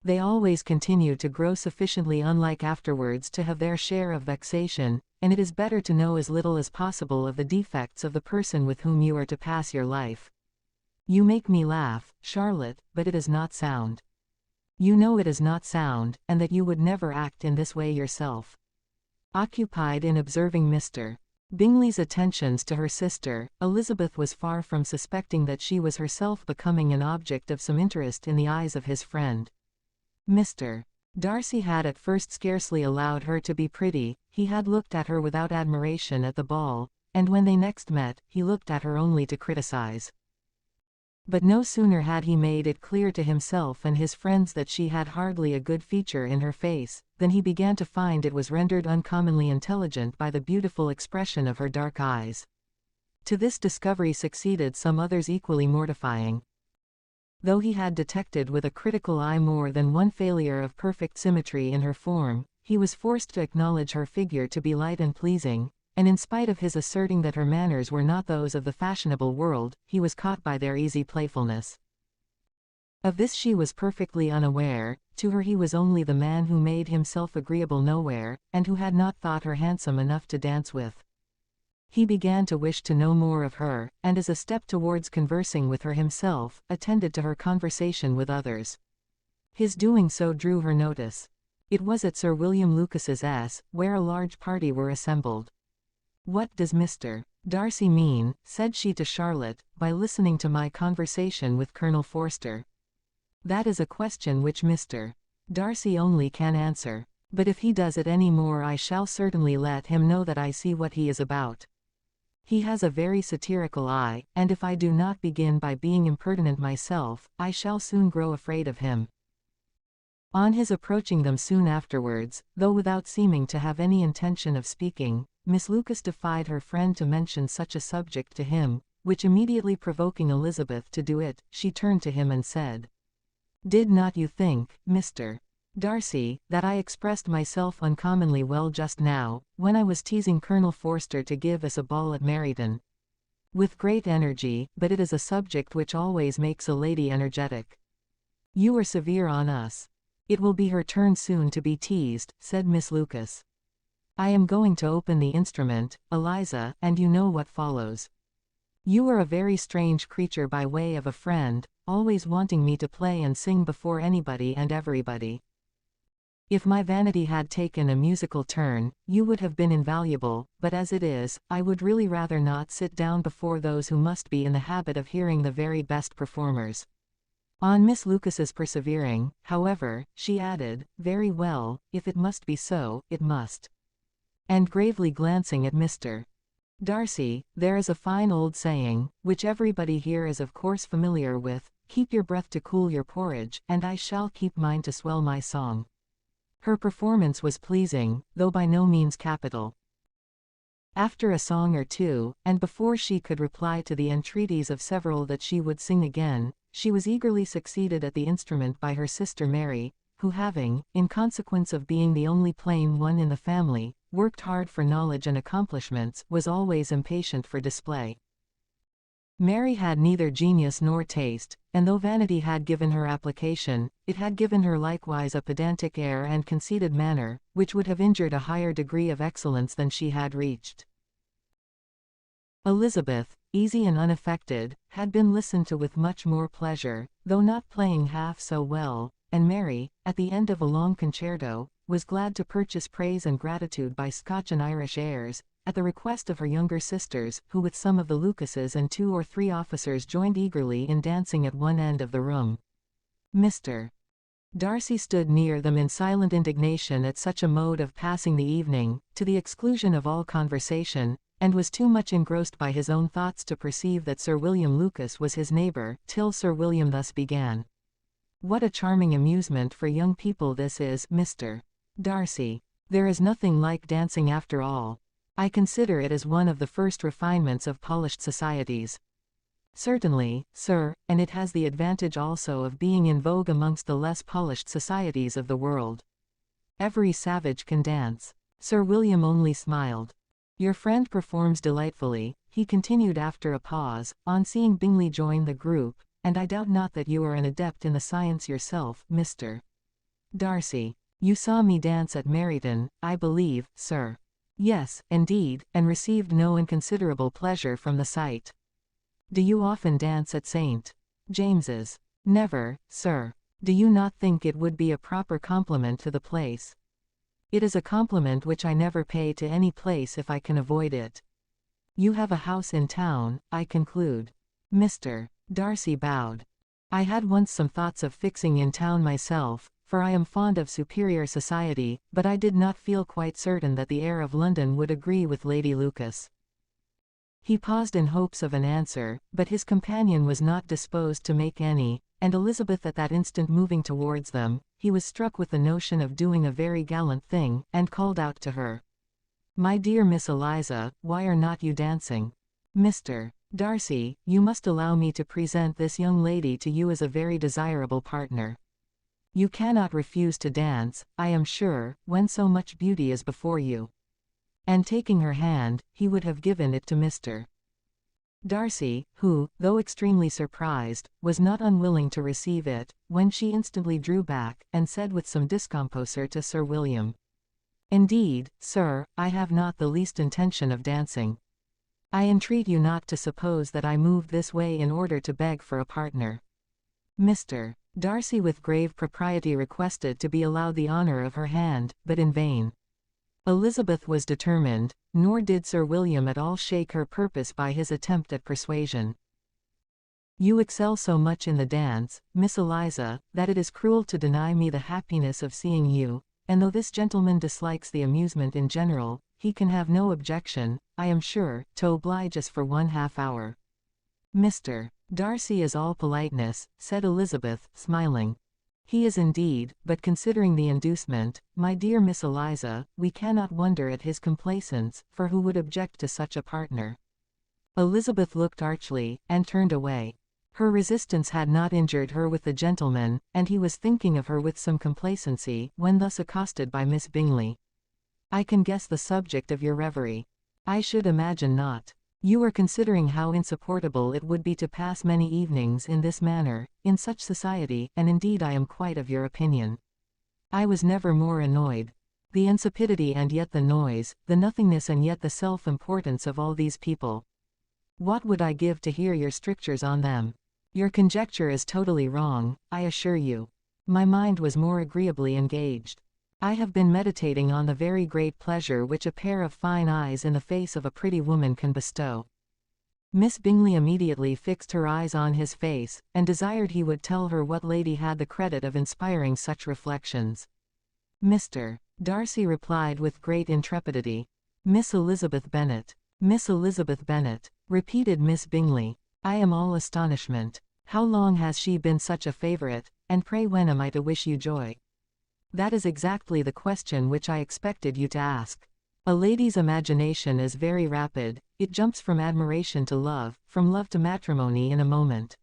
They always continue to grow sufficiently unlike afterwards to have their share of vexation, and it is better to know as little as possible of the defects of the person with whom you are to pass your life. You make me laugh, Charlotte, but it is not sound. You know it is not sound, and that you would never act in this way yourself. Occupied in observing Mr. Bingley's attentions to her sister, Elizabeth was far from suspecting that she was herself becoming an object of some interest in the eyes of his friend. Mr. Darcy had at first scarcely allowed her to be pretty, he had looked at her without admiration at the ball, and when they next met, he looked at her only to criticize. But no sooner had he made it clear to himself and his friends that she had hardly a good feature in her face, than he began to find it was rendered uncommonly intelligent by the beautiful expression of her dark eyes. To this discovery succeeded some others equally mortifying. Though he had detected with a critical eye more than one failure of perfect symmetry in her form, he was forced to acknowledge her figure to be light and pleasing, and in spite of his asserting that her manners were not those of the fashionable world, he was caught by their easy playfulness. Of this she was perfectly unaware. To her he was only the man who made himself agreeable nowhere, and who had not thought her handsome enough to dance with. He began to wish to know more of her, and as a step towards conversing with her himself, attended to her conversation with others. His doing so drew her notice. It was at Sir William Lucas's where a large party were assembled. "What does Mr. Darcy mean," said she to Charlotte, "by listening to my conversation with Colonel Forster? That is a question which Mr. Darcy only can answer. But if he does it any more I shall certainly let him know that I see what he is about. He has a very satirical eye, and if I do not begin by being impertinent myself, I shall soon grow afraid of him." On his approaching them soon afterwards, though without seeming to have any intention of speaking, Miss Lucas defied her friend to mention such a subject to him, which immediately provoking Elizabeth to do it, she turned to him and said, "Did not you think, Mr. Darcy, that I expressed myself uncommonly well just now, when I was teasing Colonel Forster to give us a ball at Meryton?" "With great energy, but it is a subject which always makes a lady energetic. You are severe on us." "It will be her turn soon to be teased," said Miss Lucas. "I am going to open the instrument, Eliza, and you know what follows. You are a very strange creature by way of a friend, always wanting me to play and sing before anybody and everybody. If my vanity had taken a musical turn, you would have been invaluable, but as it is, I would really rather not sit down before those who must be in the habit of hearing the very best performers." On Miss Lucas's persevering, however, she added, "Very well, if it must be so, it must." And gravely glancing at Mr. Darcy, "There is a fine old saying, which everybody here is of course familiar with, 'Keep your breath to cool your porridge,' and I shall keep mine to swell my song." Her performance was pleasing, though by no means capital. After a song or two, and before she could reply to the entreaties of several that she would sing again, she was eagerly succeeded at the instrument by her sister Mary, who having, in consequence of being the only plain one in the family, worked hard for knowledge and accomplishments, was always impatient for display. Mary had neither genius nor taste, and though vanity had given her application, it had given her likewise a pedantic air and conceited manner, which would have injured a higher degree of excellence than she had reached. Elizabeth, easy and unaffected, had been listened to with much more pleasure, though not playing half so well, and Mary, at the end of a long concerto, was glad to purchase praise and gratitude by Scotch and Irish airs, at the request of her younger sisters, who with some of the Lucases and 2 or 3 officers joined eagerly in dancing at one end of the room. Mr. Darcy stood near them in silent indignation at such a mode of passing the evening, to the exclusion of all conversation, and was too much engrossed by his own thoughts to perceive that Sir William Lucas was his neighbour, till Sir William thus began. "What a charming amusement for young people this is, Mr. Darcy. There is nothing like dancing after all. I consider it as one of the first refinements of polished societies." "Certainly, sir, and it has the advantage also of being in vogue amongst the less polished societies of the world. Every savage can dance. Sir William only smiled. Your friend performs delightfully, he continued after a pause, on seeing Bingley join the group, and I doubt not that you are an adept in the science yourself, Mr. Darcy. You saw me dance at Meryton, I believe, sir. Yes, indeed, and received no inconsiderable pleasure from the sight. Do you often dance at St. James's? Never, sir. Do you not think it would be a proper compliment to the place? It is a compliment which I never pay to any place if I can avoid it. You have a house in town, I conclude. Mr. Darcy bowed. I had once some thoughts of fixing in town myself, for I am fond of superior society, but I did not feel quite certain that the air of London would agree with Lady Lucas. He paused in hopes of an answer, but his companion was not disposed to make any, and Elizabeth at that instant moving towards them, he was struck with the notion of doing a very gallant thing, and called out to her. My dear Miss Eliza, why are not you dancing? Mr. Darcy, you must allow me to present this young lady to you as a very desirable partner. You cannot refuse to dance, I am sure, when so much beauty is before you. And taking her hand, he would have given it to Mr. Darcy, who, though extremely surprised, was not unwilling to receive it, when she instantly drew back, and said with some discomposure to Sir William. Indeed, sir, I have not the least intention of dancing. I entreat you not to suppose that I moved this way in order to beg for a partner. Mr. Darcy with grave propriety requested to be allowed the honor of her hand, but in vain. Elizabeth was determined, nor did Sir William at all shake her purpose by his attempt at persuasion. You excel so much in the dance, Miss Eliza, that it is cruel to deny me the happiness of seeing you, and though this gentleman dislikes the amusement in general, he can have no objection, I am sure, to oblige us for 1/2 hour. Mr. Darcy is all politeness, said Elizabeth, smiling. He is indeed, but considering the inducement, my dear Miss Eliza, we cannot wonder at his complaisance, for who would object to such a partner? Elizabeth looked archly, and turned away. Her resistance had not injured her with the gentleman, and he was thinking of her with some complacency, when thus accosted by Miss Bingley. I can guess the subject of your reverie. I should imagine not. You are considering how insupportable it would be to pass many evenings in this manner, in such society, and indeed I am quite of your opinion. I was never more annoyed. The insipidity and yet the noise, the nothingness and yet the self-importance of all these people. What would I give to hear your strictures on them? Your conjecture is totally wrong, I assure you. My mind was more agreeably engaged. I have been meditating on the very great pleasure which a pair of fine eyes in the face of a pretty woman can bestow. Miss Bingley immediately fixed her eyes on his face, and desired he would tell her what lady had the credit of inspiring such reflections. Mr. Darcy replied with great intrepidity. Miss Elizabeth Bennet. Miss Elizabeth Bennet, repeated Miss Bingley. I am all astonishment. How long has she been such a favourite, and pray when am I to wish you joy? That is exactly the question which I expected you to ask. A lady's imagination is very rapid, it jumps from admiration to love, from love to matrimony in a moment.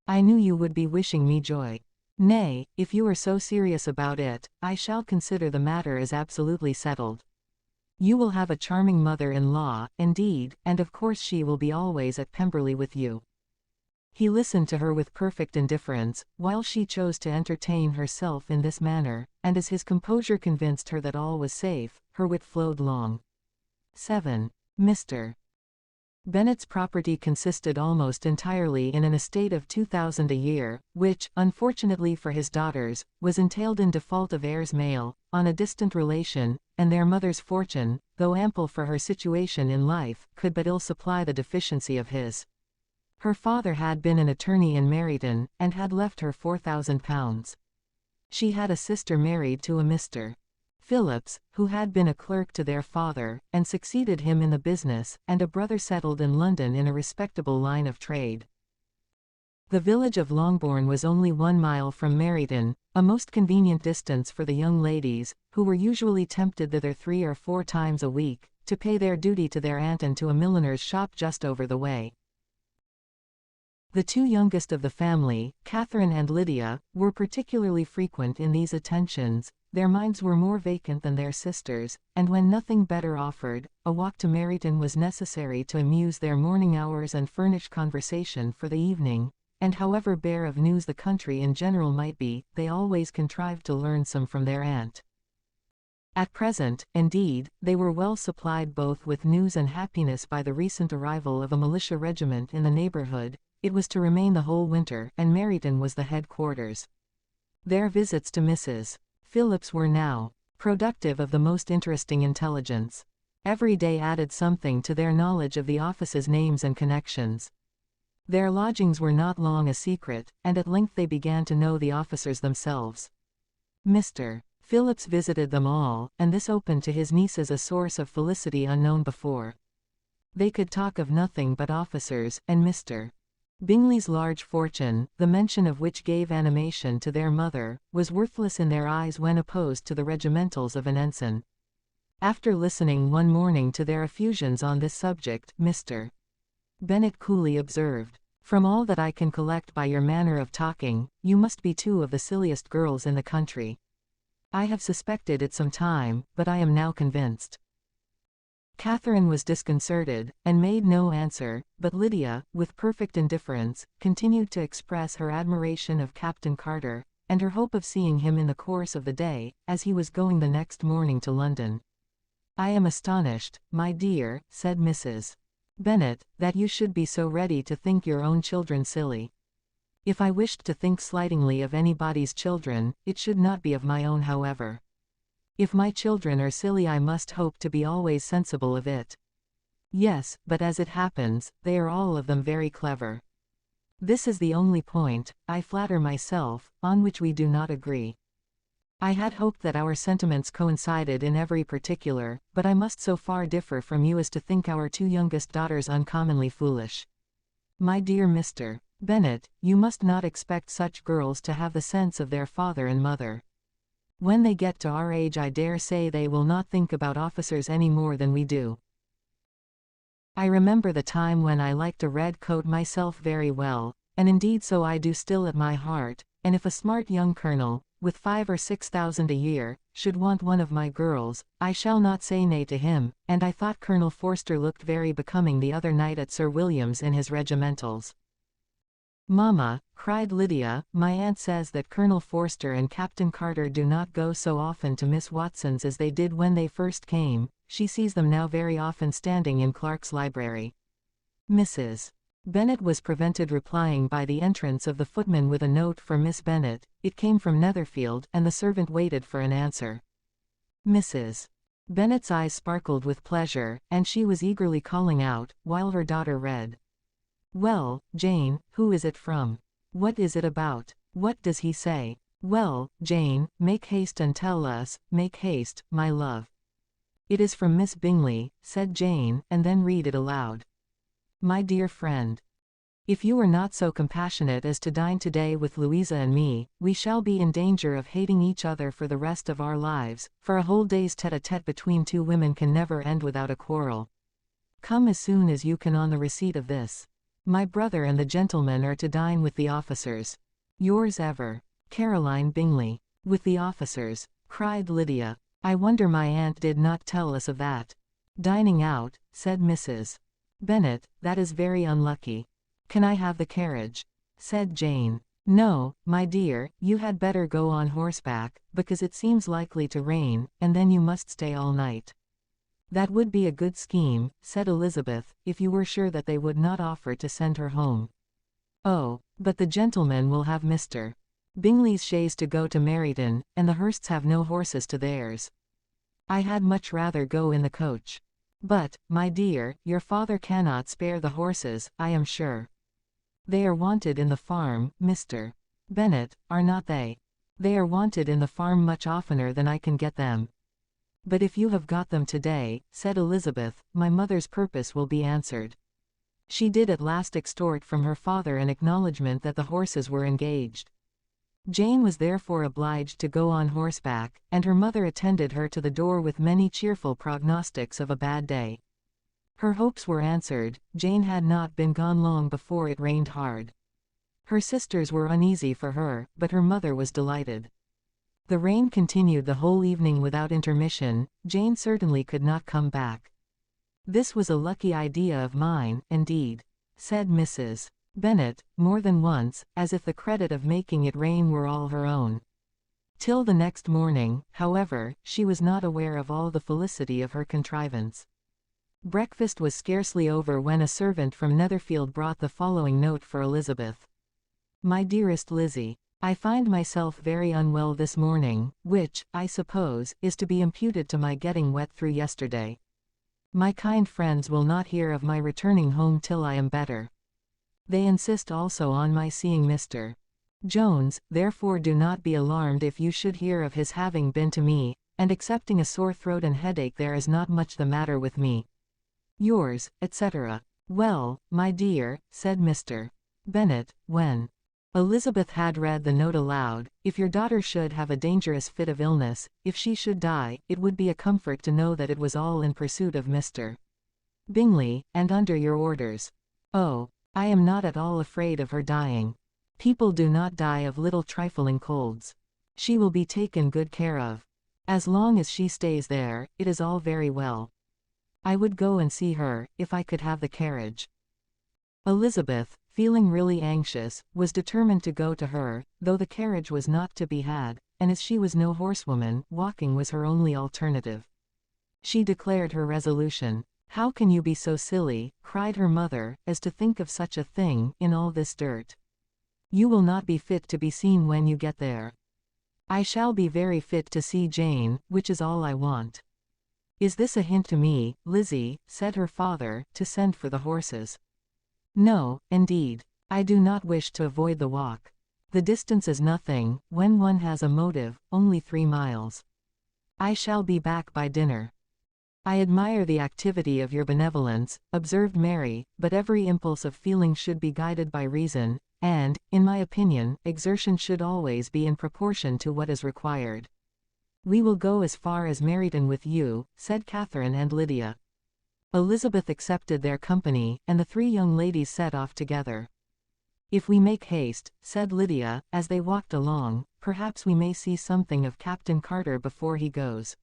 I knew you would be wishing me joy. Nay, if you are so serious about it, I shall consider the matter as absolutely settled. You will have a charming mother-in-law, indeed, and of course she will be always at Pemberley with you. He listened to her with perfect indifference, while she chose to entertain herself in this manner, and as his composure convinced her that all was safe, her wit flowed long. 7. Mr. Bennet's property consisted almost entirely in an estate of 2,000 a year, which, unfortunately for his daughters, was entailed in default of heirs male, on a distant relation, and their mother's fortune, though ample for her situation in life, could but ill supply the deficiency of his. Her father had been an attorney in Meryton, and had left her £4,000. She had a sister married to a Mr. Phillips, who had been a clerk to their father, and succeeded him in the business, and a brother settled in London in a respectable line of trade. The village of Longbourn was only 1 mile from Meryton, a most convenient distance for the young ladies, who were usually tempted thither 3 or 4 times a week, to pay their duty to their aunt and to a milliner's shop just over the way. The two youngest of the family, Catherine and Lydia, were particularly frequent in these attentions. Their minds were more vacant than their sisters, and when nothing better offered, a walk to Meryton was necessary to amuse their morning hours and furnish conversation for the evening, and however bare of news the country in general might be, they always contrived to learn some from their aunt. At present, indeed, they were well supplied both with news and happiness by the recent arrival of a militia regiment in the neighbourhood. It was to remain the whole winter, and Meryton was the headquarters. Their visits to Mrs. Phillips were now productive of the most interesting intelligence. Every day added something to their knowledge of the office's names and connections. Their lodgings were not long a secret, and at length they began to know the officers themselves. Mr. Phillips visited them all, and this opened to his nieces a source of felicity unknown before. They could talk of nothing but officers, and Mr. Bingley's large fortune, the mention of which gave animation to their mother, was worthless in their eyes when opposed to the regimentals of an ensign. After listening one morning to their effusions on this subject, Mr. Bennet coolly observed, "From all that I can collect by your manner of talking, you must be two of the silliest girls in the country. I have suspected it some time, but I am now convinced." Catherine was disconcerted, and made no answer, but Lydia, with perfect indifference, continued to express her admiration of Captain Carter, and her hope of seeing him in the course of the day, as he was going the next morning to London. "I am astonished, my dear," said Mrs. Bennet, "that you should be so ready to think your own children silly. If I wished to think slightingly of anybody's children, it should not be of my own however. If my children are silly I must hope to be always sensible of it. Yes, but as it happens, they are all of them very clever. This is the only point, I flatter myself, on which we do not agree. I had hoped that our sentiments coincided in every particular, but I must so far differ from you as to think our two youngest daughters uncommonly foolish. My dear Mr. Bennet, you must not expect such girls to have the sense of their father and mother. When they get to our age I dare say they will not think about officers any more than we do. I remember the time when I liked a red coat myself very well, and indeed so I do still at my heart, and if a smart young colonel, with 5,000 or 6,000 a year, should want one of my girls, I shall not say nay to him, and I thought Colonel Forster looked very becoming the other night at Sir William's in his regimentals." "Mamma," cried Lydia, "my aunt says that Colonel Forster and Captain Carter do not go so often to Miss Watson's as they did when they first came. She sees them now very often standing in Clark's library." Mrs. Bennet was prevented replying by the entrance of the footman with a note for Miss Bennet. It came from Netherfield, and the servant waited for an answer. Mrs. Bennet's eyes sparkled with pleasure, and she was eagerly calling out, while her daughter read. "Well, Jane, who is it from? What is it about? What does he say? Well, Jane, make haste and tell us, make haste, my love." "It is from Miss Bingley," said Jane, and then read it aloud. "My dear friend, if you are not so compassionate as to dine today with Louisa and me, we shall be in danger of hating each other for the rest of our lives, for a whole day's tete-a-tete between two women can never end without a quarrel. Come as soon as you can on the receipt of this. My brother and the gentlemen are to dine with the officers. Yours ever, Caroline Bingley." "With the officers," cried Lydia. "I wonder my aunt did not tell us of that." "Dining out," said Mrs. Bennet, "that is very unlucky." "Can I have the carriage?" said Jane. "No, my dear, you had better go on horseback, because it seems likely to rain, and then you must stay all night." "That would be a good scheme," said Elizabeth, "if you were sure that they would not offer to send her home." "Oh, but the gentlemen will have Mr. Bingley's chaise to go to Meryton, and the Hursts have no horses to theirs. I had much rather go in the coach. But, my dear, your father cannot spare the horses, I am sure. They are wanted in the farm, Mr. Bennet, are not they? They are wanted in the farm much oftener than I can get them." "But if you have got them today," said Elizabeth, "my mother's purpose will be answered." She did at last extort from her father an acknowledgment that the horses were engaged. Jane was therefore obliged to go on horseback, and her mother attended her to the door with many cheerful prognostics of a bad day. Her hopes were answered. Jane had not been gone long before it rained hard. Her sisters were uneasy for her, but her mother was delighted. The rain continued the whole evening without intermission. Jane certainly could not come back. "This was a lucky idea of mine, indeed," said Mrs. Bennet, more than once, as if the credit of making it rain were all her own. Till the next morning, however, she was not aware of all the felicity of her contrivance. Breakfast was scarcely over when a servant from Netherfield brought the following note for Elizabeth. "My dearest Lizzie, I find myself very unwell this morning, which, I suppose, is to be imputed to my getting wet through yesterday. My kind friends will not hear of my returning home till I am better. They insist also on my seeing Mr. Jones, therefore do not be alarmed if you should hear of his having been to me, and excepting a sore throat and headache there is not much the matter with me. Yours, etc." "Well, my dear," said Mr. Bennet, when Elizabeth had read the note aloud, "if your daughter should have a dangerous fit of illness, if she should die, it would be a comfort to know that it was all in pursuit of Mr. Bingley, and under your orders. Oh, I am not at all afraid of her dying. People do not die of little trifling colds. She will be taken good care of. As long as she stays there, it is all very well. I would go and see her, if I could have the carriage." Elizabeth, feeling really anxious, was determined to go to her, though the carriage was not to be had, and as she was no horsewoman, walking was her only alternative. She declared her resolution. "How can you be so silly," cried her mother, "as to think of such a thing, in all this dirt? You will not be fit to be seen when you get there. I shall be very fit to see Jane, which is all I want." "Is this a hint to me, Lizzie," said her father, "to send for the horses?" "No, indeed. I do not wish to avoid the walk. The distance is nothing, when one has a motive, only 3 miles. I shall be back by dinner." "I admire the activity of your benevolence," observed Mary, "but every impulse of feeling should be guided by reason, and, in my opinion, exertion should always be in proportion to what is required." "We will go as far as Meryton with you," said Catherine and Lydia. Elizabeth accepted their company, and the 3 young ladies set off together. "If we make haste," said Lydia, as they walked along, "perhaps we may see something of Captain Carter before he goes."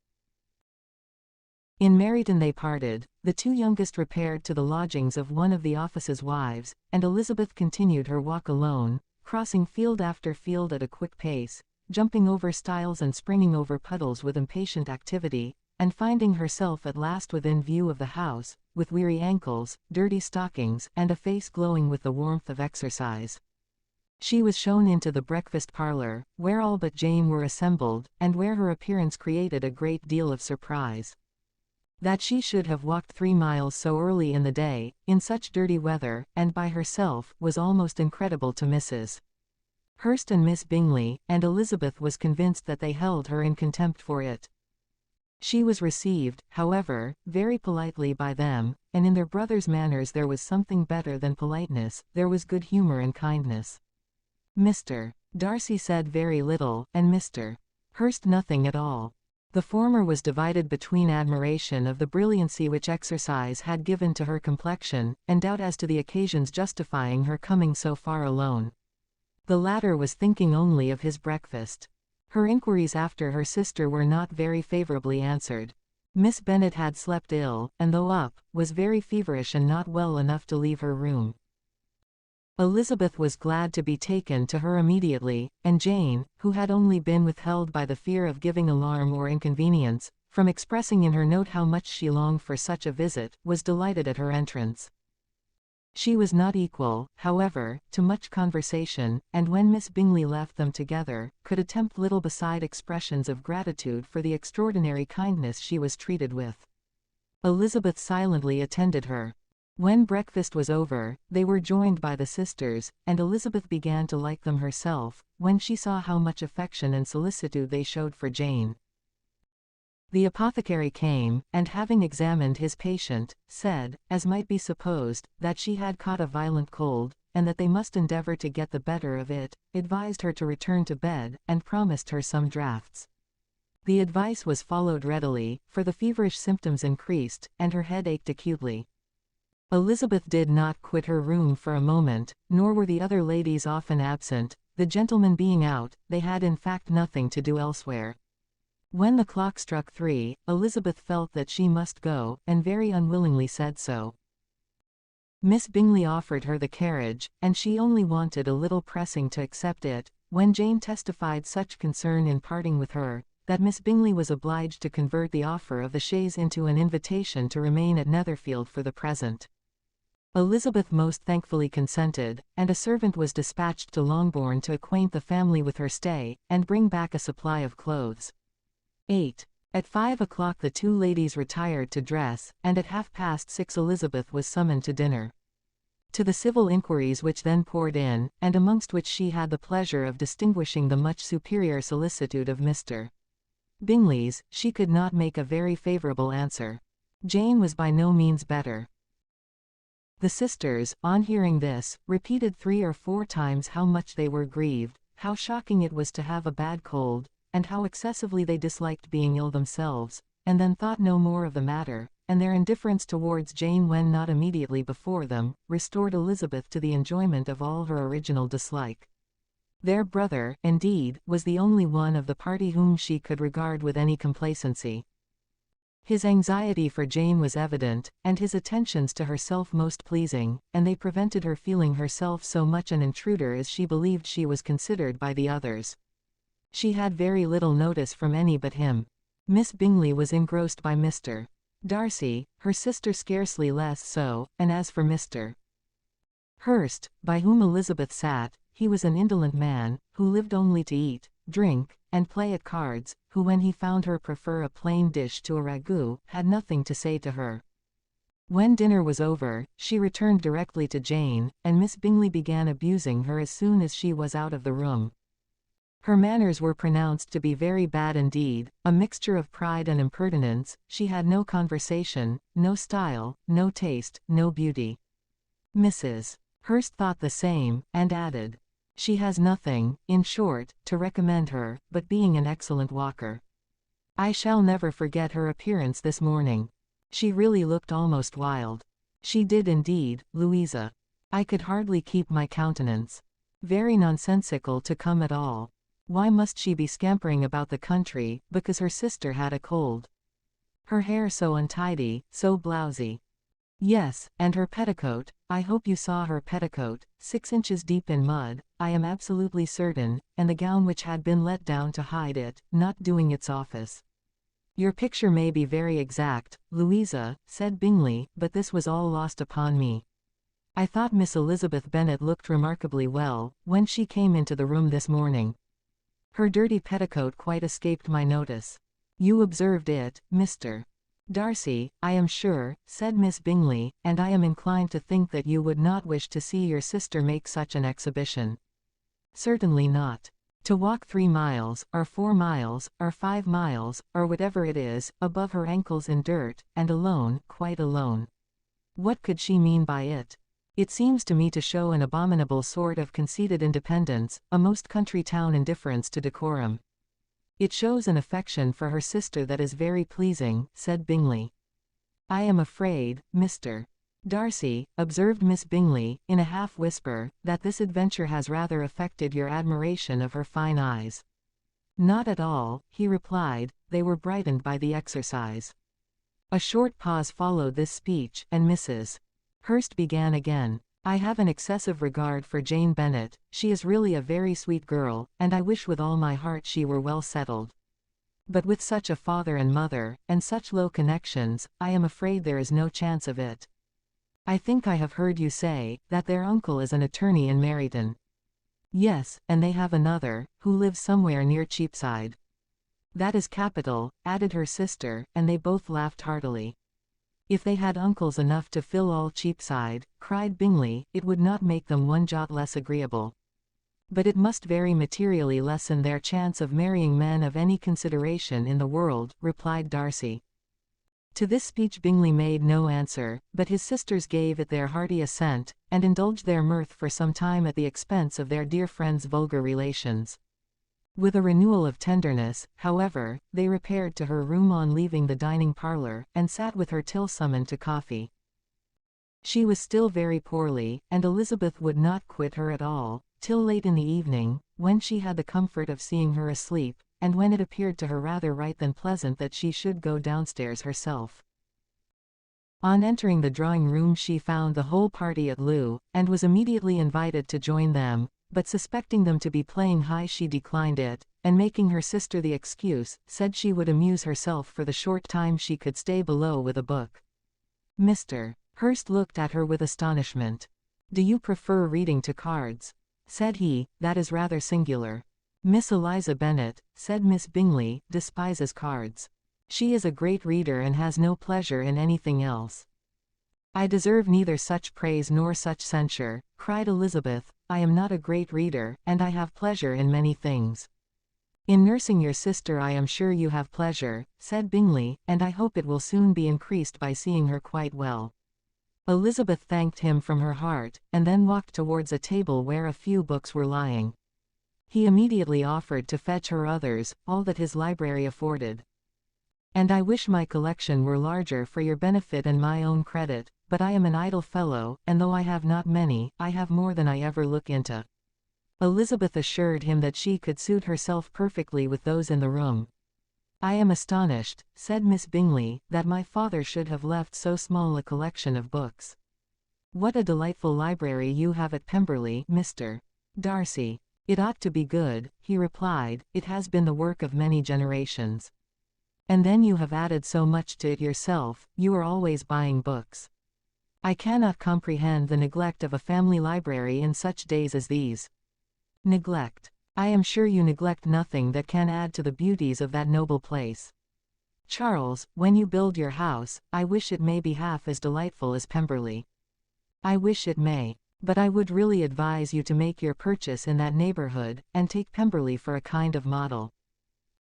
In Meryton they parted. The 2 youngest repaired to the lodgings of one of the officer's wives, and Elizabeth continued her walk alone, crossing field after field at a quick pace, jumping over stiles and springing over puddles with impatient activity, and finding herself at last within view of the house, with weary ankles, dirty stockings, and a face glowing with the warmth of exercise. She was shown into the breakfast parlour, where all but Jane were assembled, and where her appearance created a great deal of surprise. That she should have walked 3 miles so early in the day, in such dirty weather, and by herself, was almost incredible to Mrs. Hurst and Miss Bingley, and Elizabeth was convinced that they held her in contempt for it. She was received, however, very politely by them, and in their brother's manners there was something better than politeness, there was good humour and kindness. Mr. Darcy said very little, and Mr. Hurst nothing at all. The former was divided between admiration of the brilliancy which exercise had given to her complexion, and doubt as to the occasions justifying her coming so far alone. The latter was thinking only of his breakfast. Her inquiries after her sister were not very favourably answered. Miss Bennet had slept ill, and though up, was very feverish and not well enough to leave her room. Elizabeth was glad to be taken to her immediately, and Jane, who had only been withheld by the fear of giving alarm or inconvenience, from expressing in her note how much she longed for such a visit, was delighted at her entrance. She was not equal, however, to much conversation, and when Miss Bingley left them together, could attempt little beside expressions of gratitude for the extraordinary kindness she was treated with. Elizabeth silently attended her. When breakfast was over, they were joined by the sisters, and Elizabeth began to like them herself, when she saw how much affection and solicitude they showed for Jane. The apothecary came, and having examined his patient, said, as might be supposed, that she had caught a violent cold, and that they must endeavour to get the better of it, advised her to return to bed, and promised her some draughts. The advice was followed readily, for the feverish symptoms increased, and her head ached acutely. Elizabeth did not quit her room for a moment, nor were the other ladies often absent, the gentlemen being out, they had in fact nothing to do elsewhere. When the clock struck 3, Elizabeth felt that she must go, and very unwillingly said so. Miss Bingley offered her the carriage, and she only wanted a little pressing to accept it, when Jane testified such concern in parting with her, that Miss Bingley was obliged to convert the offer of the chaise into an invitation to remain at Netherfield for the present. Elizabeth most thankfully consented, and a servant was dispatched to Longbourn to acquaint the family with her stay, and bring back a supply of clothes. 8. At 5 o'clock the two ladies retired to dress, and at 6:30 Elizabeth was summoned to dinner. To the civil inquiries which then poured in, and amongst which she had the pleasure of distinguishing the much superior solicitude of Mr. Bingley's, she could not make a very favourable answer. Jane was by no means better. The sisters, on hearing this, repeated 3 or 4 times how much they were grieved, how shocking it was to have a bad cold, and how excessively they disliked being ill themselves, and then thought no more of the matter, and their indifference towards Jane when not immediately before them, restored Elizabeth to the enjoyment of all her original dislike. Their brother, indeed, was the only one of the party whom she could regard with any complacency. His anxiety for Jane was evident, and his attentions to herself most pleasing, and they prevented her feeling herself so much an intruder as she believed she was considered by the others. She had very little notice from any but him. Miss Bingley was engrossed by Mr. Darcy, her sister scarcely less so, and as for Mr. Hurst, by whom Elizabeth sat, he was an indolent man, who lived only to eat, drink, and play at cards, who when he found her prefer a plain dish to a ragout, had nothing to say to her. When dinner was over, she returned directly to Jane, and Miss Bingley began abusing her as soon as she was out of the room. Her manners were pronounced to be very bad indeed, a mixture of pride and impertinence. She had no conversation, no style, no taste, no beauty. Mrs. Hurst thought the same, and added, "She has nothing, in short, to recommend her, but being an excellent walker. I shall never forget her appearance this morning. She really looked almost wild. She did indeed, Louisa. I could hardly keep my countenance. Very nonsensical to come at all. Why must she be scampering about the country, because her sister had a cold? Her hair so untidy, so blousy. Yes, and her petticoat, I hope you saw her petticoat, 6 inches deep in mud, I am absolutely certain, and the gown which had been let down to hide it, not doing its office." "Your picture may be very exact, Louisa," said Bingley, "but this was all lost upon me. I thought Miss Elizabeth Bennet looked remarkably well, when she came into the room this morning. Her dirty petticoat quite escaped my notice. You observed it, Mr. Darcy, I am sure," said Miss Bingley, "and I am inclined to think that you would not wish to see your sister make such an exhibition." "Certainly not. To walk 3 miles, or 4 miles, or 5 miles, or whatever it is, above her ankles in dirt, and alone, quite alone. What could she mean by it? It seems to me to show an abominable sort of conceited independence, a most country town indifference to decorum." "It shows an affection for her sister that is very pleasing," said Bingley. "I am afraid, Mr. Darcy," observed Miss Bingley, in a half-whisper, "that this adventure has rather affected your admiration of her fine eyes." "Not at all," he replied, "they were brightened by the exercise." A short pause followed this speech, and Mrs. Hurst began again. "I have an excessive regard for Jane Bennet. She is really a very sweet girl, and I wish with all my heart she were well settled. But with such a father and mother, and such low connections, I am afraid there is no chance of it. I think I have heard you say, that their uncle is an attorney in Meryton." "Yes, and they have another, who lives somewhere near Cheapside." "That is capital," added her sister, and they both laughed heartily. "If they had uncles enough to fill all Cheapside," cried Bingley, "it would not make them one jot less agreeable." "But it must very materially lessen their chance of marrying men of any consideration in the world," replied Darcy. To this speech Bingley made no answer, but his sisters gave it their hearty assent, and indulged their mirth for some time at the expense of their dear friend's vulgar relations. With a renewal of tenderness, however, they repaired to her room on leaving the dining parlour, and sat with her till summoned to coffee. She was still very poorly, and Elizabeth would not quit her at all, till late in the evening, when she had the comfort of seeing her asleep, and when it appeared to her rather right than pleasant that she should go downstairs herself. On entering the drawing-room she found the whole party at loo, and was immediately invited to join them, but suspecting them to be playing high she declined it, and making her sister the excuse, said she would amuse herself for the short time she could stay below with a book. Mr. Hurst looked at her with astonishment. "Do you prefer reading to cards?" said he. "That is rather singular." "Miss Eliza Bennet," said Miss Bingley, "despises cards. She is a great reader and has no pleasure in anything else." "I deserve neither such praise nor such censure," cried Elizabeth. "I am not a great reader, and I have pleasure in many things." "In nursing your sister I am sure you have pleasure," said Bingley, "and I hope it will soon be increased by seeing her quite well." Elizabeth thanked him from her heart, and then walked towards a table where a few books were lying. He immediately offered to fetch her others, all that his library afforded. "And I wish my collection were larger for your benefit and my own credit, but I am an idle fellow, and though I have not many, I have more than I ever look into." Elizabeth assured him that she could suit herself perfectly with those in the room. "I am astonished," said Miss Bingley, "that my father should have left so small a collection of books. What a delightful library you have at Pemberley, Mr. Darcy." "It ought to be good," he replied. "It has been the work of many generations. And then you have added so much to it yourself, you are always buying books. I cannot comprehend the neglect of a family library in such days as these." "Neglect? I am sure you neglect nothing that can add to the beauties of that noble place. Charles, when you build your house, I wish it may be half as delightful as Pemberley." "I wish it may. But I would really advise you to make your purchase in that neighbourhood, and take Pemberley for a kind of model.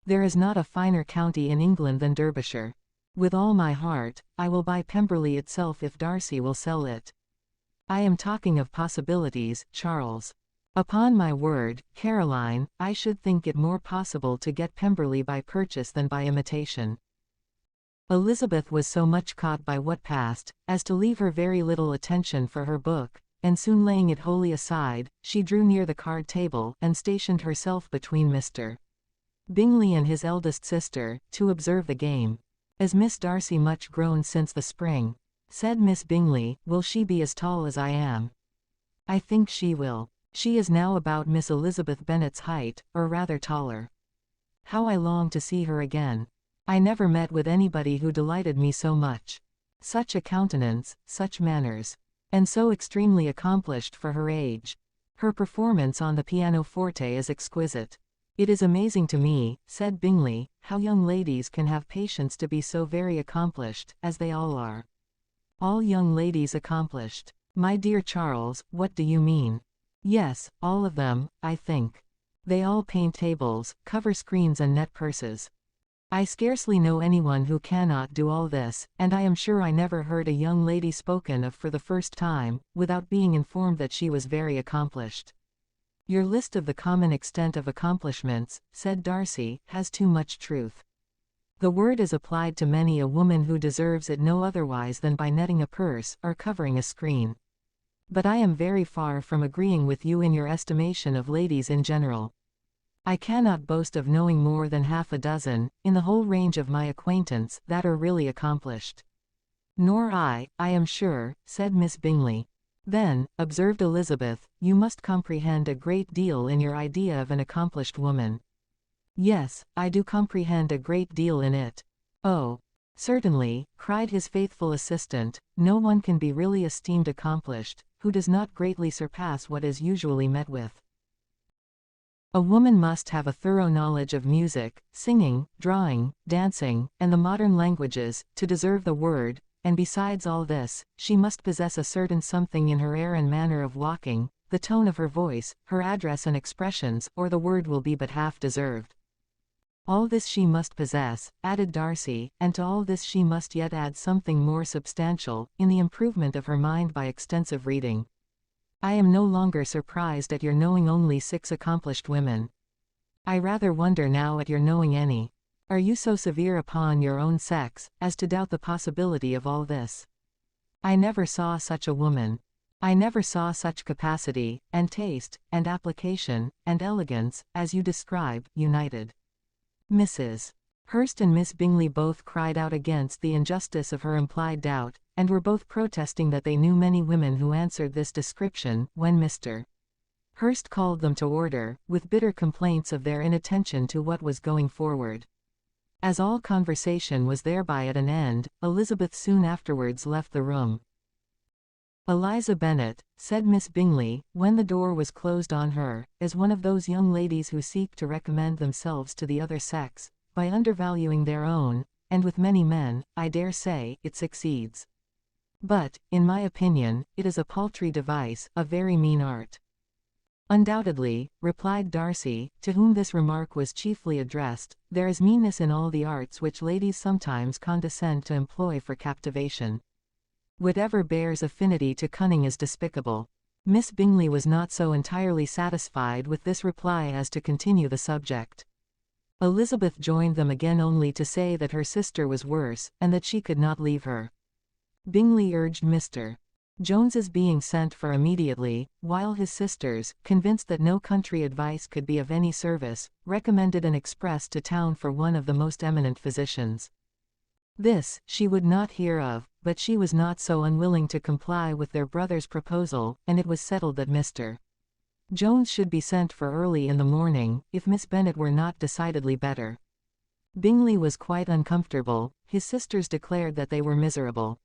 There is not a finer county in England than Derbyshire. With all my heart, I will buy Pemberley itself if Darcy will sell it." "I am talking of possibilities, Charles. Upon my word, Caroline, I should think it more possible to get Pemberley by purchase than by imitation." Elizabeth was so much caught by what passed, as to leave her very little attention for her book, and soon laying it wholly aside, she drew near the card table, and stationed herself between Mr. Bingley and his eldest sister, to observe the game. "Is Miss Darcy much grown since the spring?" said Miss Bingley. "Will she be as tall as I am?" "I think she will. She is now about Miss Elizabeth Bennet's height, or rather taller. How I long to see her again. I never met with anybody who delighted me so much. Such a countenance, such manners. And so extremely accomplished for her age. Her performance on the pianoforte is exquisite. It is amazing to me," said Bingley, "how young ladies can have patience to be so very accomplished, as they all are." "All young ladies accomplished? My dear Charles, what do you mean?" "Yes, all of them, I think. They all paint tables, cover screens and net purses. I scarcely know anyone who cannot do all this, and I am sure I never heard a young lady spoken of for the first time, without being informed that she was very accomplished." "Your list of the common extent of accomplishments," said Darcy, "has too much truth. The word is applied to many a woman who deserves it no otherwise than by netting a purse, or covering a screen. But I am very far from agreeing with you in your estimation of ladies in general. I cannot boast of knowing more than half a dozen, in the whole range of my acquaintance, that are really accomplished." "Nor I am sure," said Miss Bingley. "Then," observed Elizabeth, "you must comprehend a great deal in your idea of an accomplished woman." "Yes, I do comprehend a great deal in it." "Oh, certainly," cried his faithful assistant, "no one can be really esteemed accomplished, who does not greatly surpass what is usually met with. A woman must have a thorough knowledge of music, singing, drawing, dancing, and the modern languages, to deserve the word, and besides all this, she must possess a certain something in her air and manner of walking, the tone of her voice, her address and expressions, or the word will be but half deserved. All this she must possess," added Darcy, "and to all this she must yet add something more substantial, in the improvement of her mind by extensive reading. I am no longer surprised at your knowing only 6 accomplished women. I rather wonder now at your knowing any. Are you so severe upon your own sex, as to doubt the possibility of all this?" I never saw such a woman. I never saw such capacity, and taste, and application, and elegance, as you describe, united. Mrs. Hurst and Miss Bingley both cried out against the injustice of her implied doubt, and were both protesting that they knew many women who answered this description, when Mr. Hurst called them to order, with bitter complaints of their inattention to what was going forward. As all conversation was thereby at an end, Elizabeth soon afterwards left the room. Eliza Bennet, said Miss Bingley, when the door was closed on her, is one of those young ladies who seek to recommend themselves to the other sex, by undervaluing their own, and with many men, I dare say, it succeeds. But, in my opinion, it is a paltry device, a very mean art. Undoubtedly, replied Darcy, to whom this remark was chiefly addressed, there is meanness in all the arts which ladies sometimes condescend to employ for captivation. Whatever bears affinity to cunning is despicable. Miss Bingley was not so entirely satisfied with this reply as to continue the subject. Elizabeth joined them again only to say that her sister was worse, and that she could not leave her. Bingley urged Mr. Jones's being sent for immediately, while his sisters, convinced that no country advice could be of any service, recommended an express to town for one of the most eminent physicians. This she would not hear of, but she was not so unwilling to comply with their brother's proposal, and it was settled that Mr. Jones should be sent for early in the morning, if Miss Bennet were not decidedly better. Bingley was quite uncomfortable, his sisters declared that they were miserable.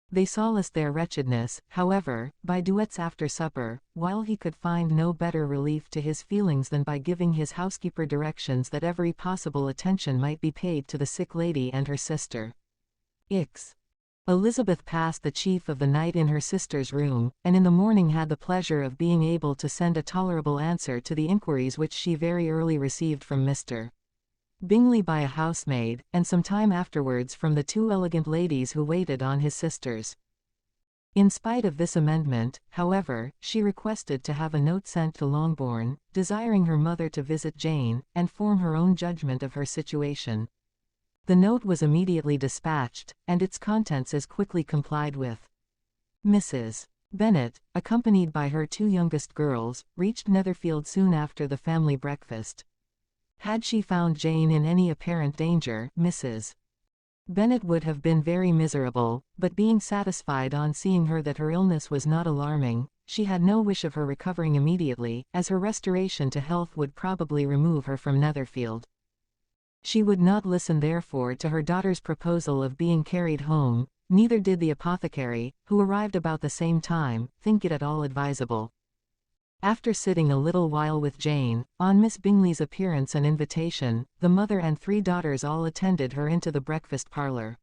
They solaced their wretchedness, however, by duets after supper, while he could find no better relief to his feelings than by giving his housekeeper directions that every possible attention might be paid to the sick lady and her sister. Elizabeth passed the chief of the night in her sister's room, and in the morning had the pleasure of being able to send a tolerable answer to the inquiries which she very early received from Mr. Bingley by a housemaid, and some time afterwards from the two elegant ladies who waited on his sisters. In spite of this amendment, however, she requested to have a note sent to Longbourn, desiring her mother to visit Jane, and form her own judgment of her situation. The note was immediately dispatched, and its contents as quickly complied with. Mrs. Bennet, accompanied by her two youngest girls, reached Netherfield soon after the family breakfast. Had she found Jane in any apparent danger, Mrs. Bennet would have been very miserable, but being satisfied on seeing her that her illness was not alarming, she had no wish of her recovering immediately, as her restoration to health would probably remove her from Netherfield. She would not listen therefore to her daughter's proposal of being carried home, neither did the apothecary, who arrived about the same time, think it at all advisable. After sitting a little while with Jane, on Miss Bingley's appearance and invitation, the mother and three daughters all attended her into the breakfast parlour.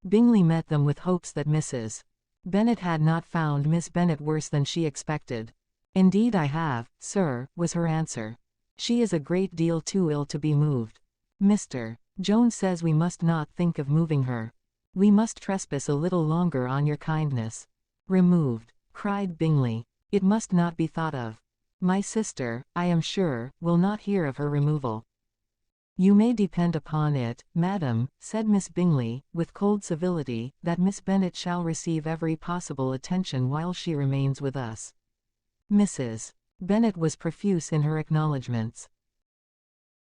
Bingley met them with hopes that Mrs. Bennet had not found Miss Bennet worse than she expected. "Indeed I have, sir," was her answer. "She is a great deal too ill to be moved. Mr. Jones says we must not think of moving her. We must trespass a little longer on your kindness." "Removed," cried Bingley. "It must not be thought of. My sister, I am sure, will not hear of her removal." "You may depend upon it, madam," said Miss Bingley, with cold civility, "that Miss Bennet shall receive every possible attention while she remains with us." Mrs. Bennet was profuse in her acknowledgments.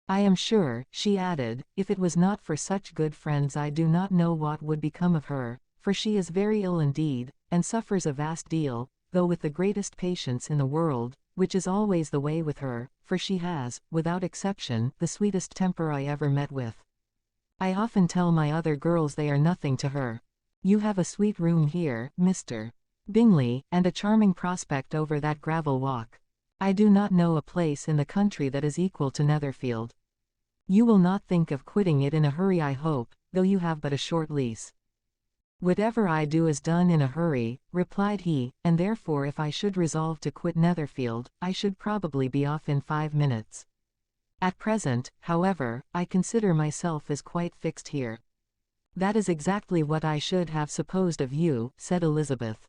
"I am sure," she added, "if it was not for such good friends I do not know what would become of her, for she is very ill indeed, and suffers a vast deal, though with the greatest patience in the world, which is always the way with her, for she has, without exception, the sweetest temper I ever met with. I often tell my other girls they are nothing to her. You have a sweet room here, Mr. Bingley, and a charming prospect over that gravel walk. I do not know a place in the country that is equal to Netherfield. You will not think of quitting it in a hurry I hope, though you have but a short lease." "Whatever I do is done in a hurry," replied he, "and therefore if I should resolve to quit Netherfield, I should probably be off in 5 minutes. At present, however, I consider myself as quite fixed here." "That is exactly what I should have supposed of you," said Elizabeth.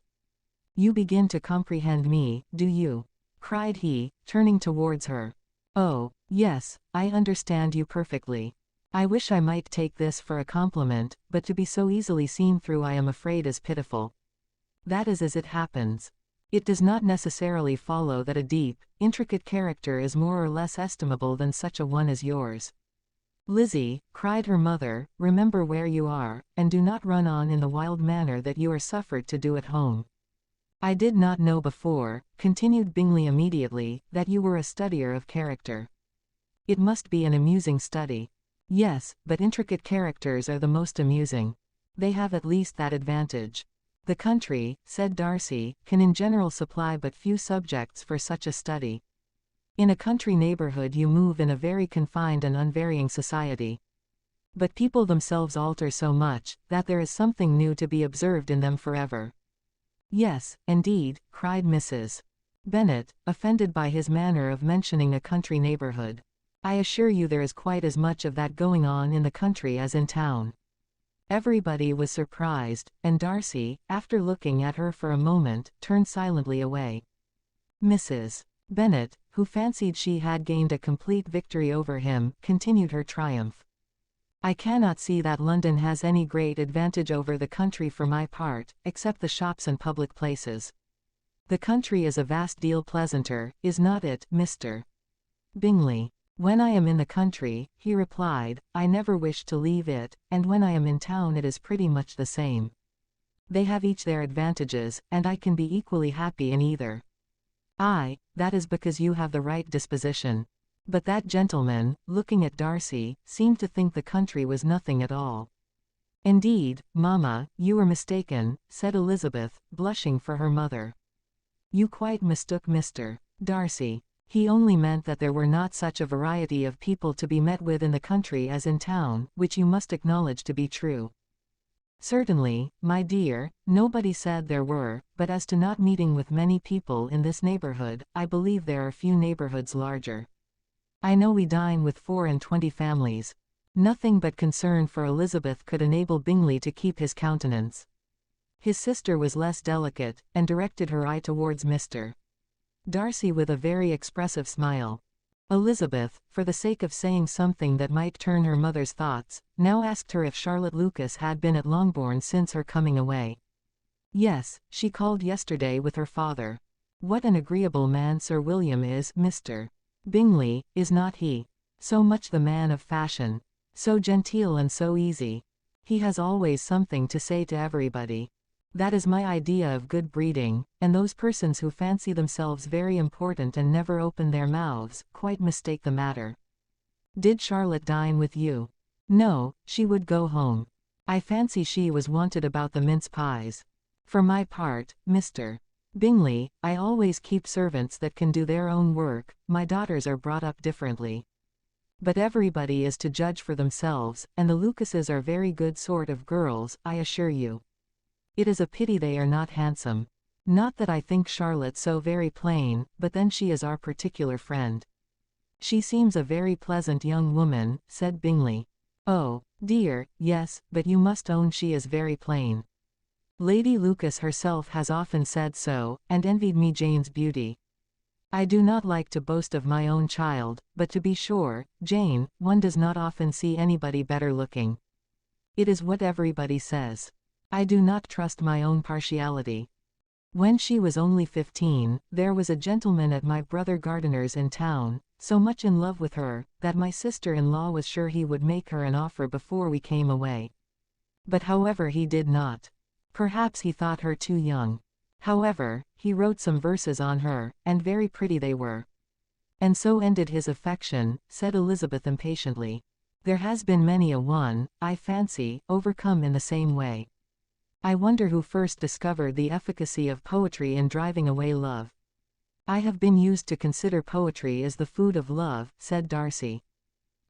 "You begin to comprehend me, do you?" cried he, turning towards her. "Oh, yes, I understand you perfectly. I wish I might take this for a compliment, but to be so easily seen through I am afraid is pitiful. That is as it happens. It does not necessarily follow that a deep, intricate character is more or less estimable than such a one as yours. Lizzie, cried her mother, remember where you are, and do not run on in the wild manner that you are suffered to do at home. I did not know before, continued Bingley immediately, that you were a studier of character. It must be an amusing study. Yes, but intricate characters are the most amusing. They have at least that advantage. The country, said Darcy, can in general supply but few subjects for such a study. In a country neighbourhood you move in a very confined and unvarying society. But people themselves alter so much, that there is something new to be observed in them forever. Yes, indeed, cried Mrs. Bennet, offended by his manner of mentioning a country neighbourhood. I assure you there is quite as much of that going on in the country as in town. Everybody was surprised, and Darcy, after looking at her for a moment, turned silently away. Mrs. Bennet, who fancied she had gained a complete victory over him, continued her triumph. I cannot see that London has any great advantage over the country for my part, except the shops and public places. The country is a vast deal pleasanter, is not it, Mr. Bingley? When I am in the country, he replied, I never wish to leave it, and when I am in town it is pretty much the same. They have each their advantages, and I can be equally happy in either. Aye, that is because you have the right disposition. But that gentleman, looking at Darcy, seemed to think the country was nothing at all. Indeed, mamma, you were mistaken, said Elizabeth, blushing for her mother. You quite mistook Mr. Darcy. He only meant that there were not such a variety of people to be met with in the country as in town, which you must acknowledge to be true. Certainly, my dear, nobody said there were, but as to not meeting with many people in this neighbourhood, I believe there are few neighbourhoods larger. I know we dine with 24 families. Nothing but concern for Elizabeth could enable Bingley to keep his countenance. His sister was less delicate, and directed her eye towards Mr. Darcy with a very expressive smile. Elizabeth, for the sake of saying something that might turn her mother's thoughts, now asked her if Charlotte Lucas had been at Longbourn since her coming away. Yes, she called yesterday with her father. What an agreeable man Sir William is, Mr. Bingley, is not he? So much the man of fashion. So genteel and so easy. He has always something to say to everybody. That is my idea of good breeding, and those persons who fancy themselves very important and never open their mouths, quite mistake the matter. Did Charlotte dine with you? No, she would go home. I fancy she was wanted about the mince pies. For my part, Mr. Bingley, I always keep servants that can do their own work. My daughters are brought up differently. But everybody is to judge for themselves, and the Lucases are very good sort of girls, I assure you. It is a pity they are not handsome. Not that I think Charlotte so very plain, but then she is our particular friend. She seems a very pleasant young woman, said Bingley. Oh, dear, yes, but you must own she is very plain. Lady Lucas herself has often said so, and envied me Jane's beauty. I do not like to boast of my own child, but to be sure, Jane, one does not often see anybody better looking. It is what everybody says. I do not trust my own partiality. When she was only 15, there was a gentleman at my brother Gardiner's in town, so much in love with her, that my sister-in-law was sure he would make her an offer before we came away. But however he did not. Perhaps he thought her too young. However, he wrote some verses on her, and very pretty they were. And so ended his affection, said Elizabeth impatiently. There has been many a one, I fancy, overcome in the same way. I wonder who first discovered the efficacy of poetry in driving away love. I have been used to consider poetry as the food of love, said Darcy.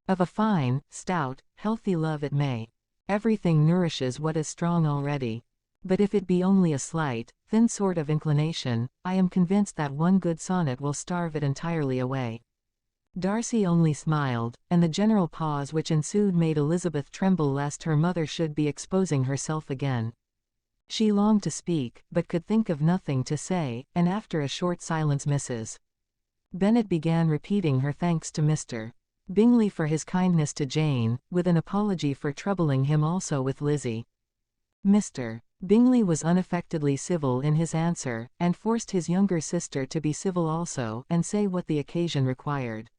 Of a fine, stout, healthy love it may. Everything nourishes what is strong already. But if it be only a slight, thin sort of inclination, I am convinced that one good sonnet will starve it entirely away. Darcy only smiled, and the general pause which ensued made Elizabeth tremble lest her mother should be exposing herself again. She longed to speak, but could think of nothing to say, and after a short silence Mrs. Bennet began repeating her thanks to Mr. Bingley for his kindness to Jane, with an apology for troubling him also with Lizzie. Mr. Bingley was unaffectedly civil in his answer, and forced his younger sister to be civil also and say what the occasion required.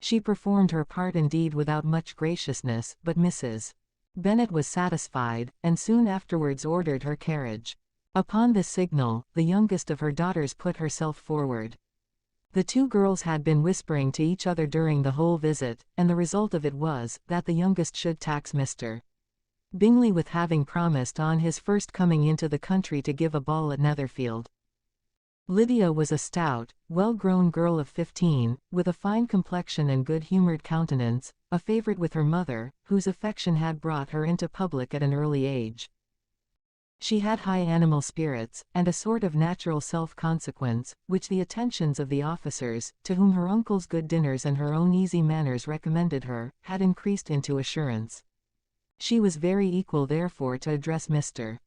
She performed her part indeed without much graciousness, but Mrs. Bennet was satisfied, and soon afterwards ordered her carriage. Upon this signal, the youngest of her daughters put herself forward. The two girls had been whispering to each other during the whole visit, and the result of it was, that the youngest should tax Mr. Bingley with having promised on his first coming into the country to give a ball at Netherfield. Lydia was a stout, well-grown girl of 15, with a fine complexion and good-humoured countenance, a favourite with her mother, whose affection had brought her into public at an early age. She had high animal spirits, and a sort of natural self-consequence, which the attentions of the officers, to whom her uncle's good dinners and her own easy manners recommended her, had increased into assurance. She was very equal therefore to address Mr.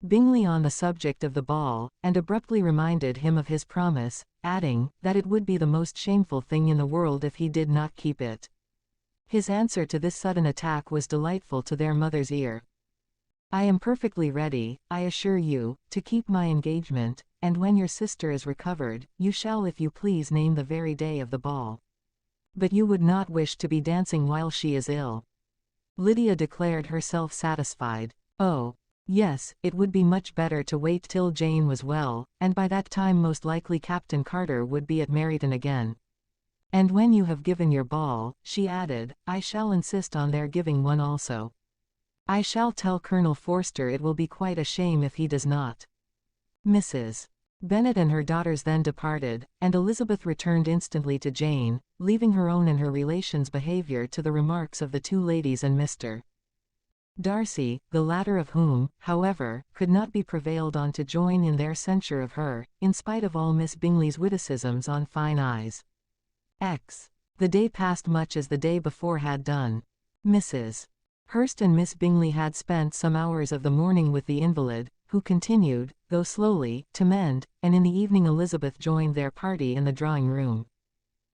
Bingley on the subject of the ball, and abruptly reminded him of his promise, adding, that it would be the most shameful thing in the world if he did not keep it. His answer to this sudden attack was delightful to their mother's ear. "I am perfectly ready, I assure you, to keep my engagement, and when your sister is recovered, you shall if you please name the very day of the ball. But you would not wish to be dancing while she is ill." Lydia declared herself satisfied. "Oh, yes, it would be much better to wait till Jane was well, and by that time most likely Captain Carter would be at Meryton again. And when you have given your ball," she added, "I shall insist on their giving one also. I shall tell Colonel Forster it will be quite a shame if he does not." Mrs. Bennet and her daughters then departed, and Elizabeth returned instantly to Jane, leaving her own and her relations' behaviour to the remarks of the two ladies and Mr. Darcy, the latter of whom, however, could not be prevailed on to join in their censure of her, in spite of all Miss Bingley's witticisms on fine eyes. The day passed much as the day before had done. Mrs. Hurst and Miss Bingley had spent some hours of the morning with the invalid, who continued, though slowly, to mend, and in the evening Elizabeth joined their party in the drawing-room.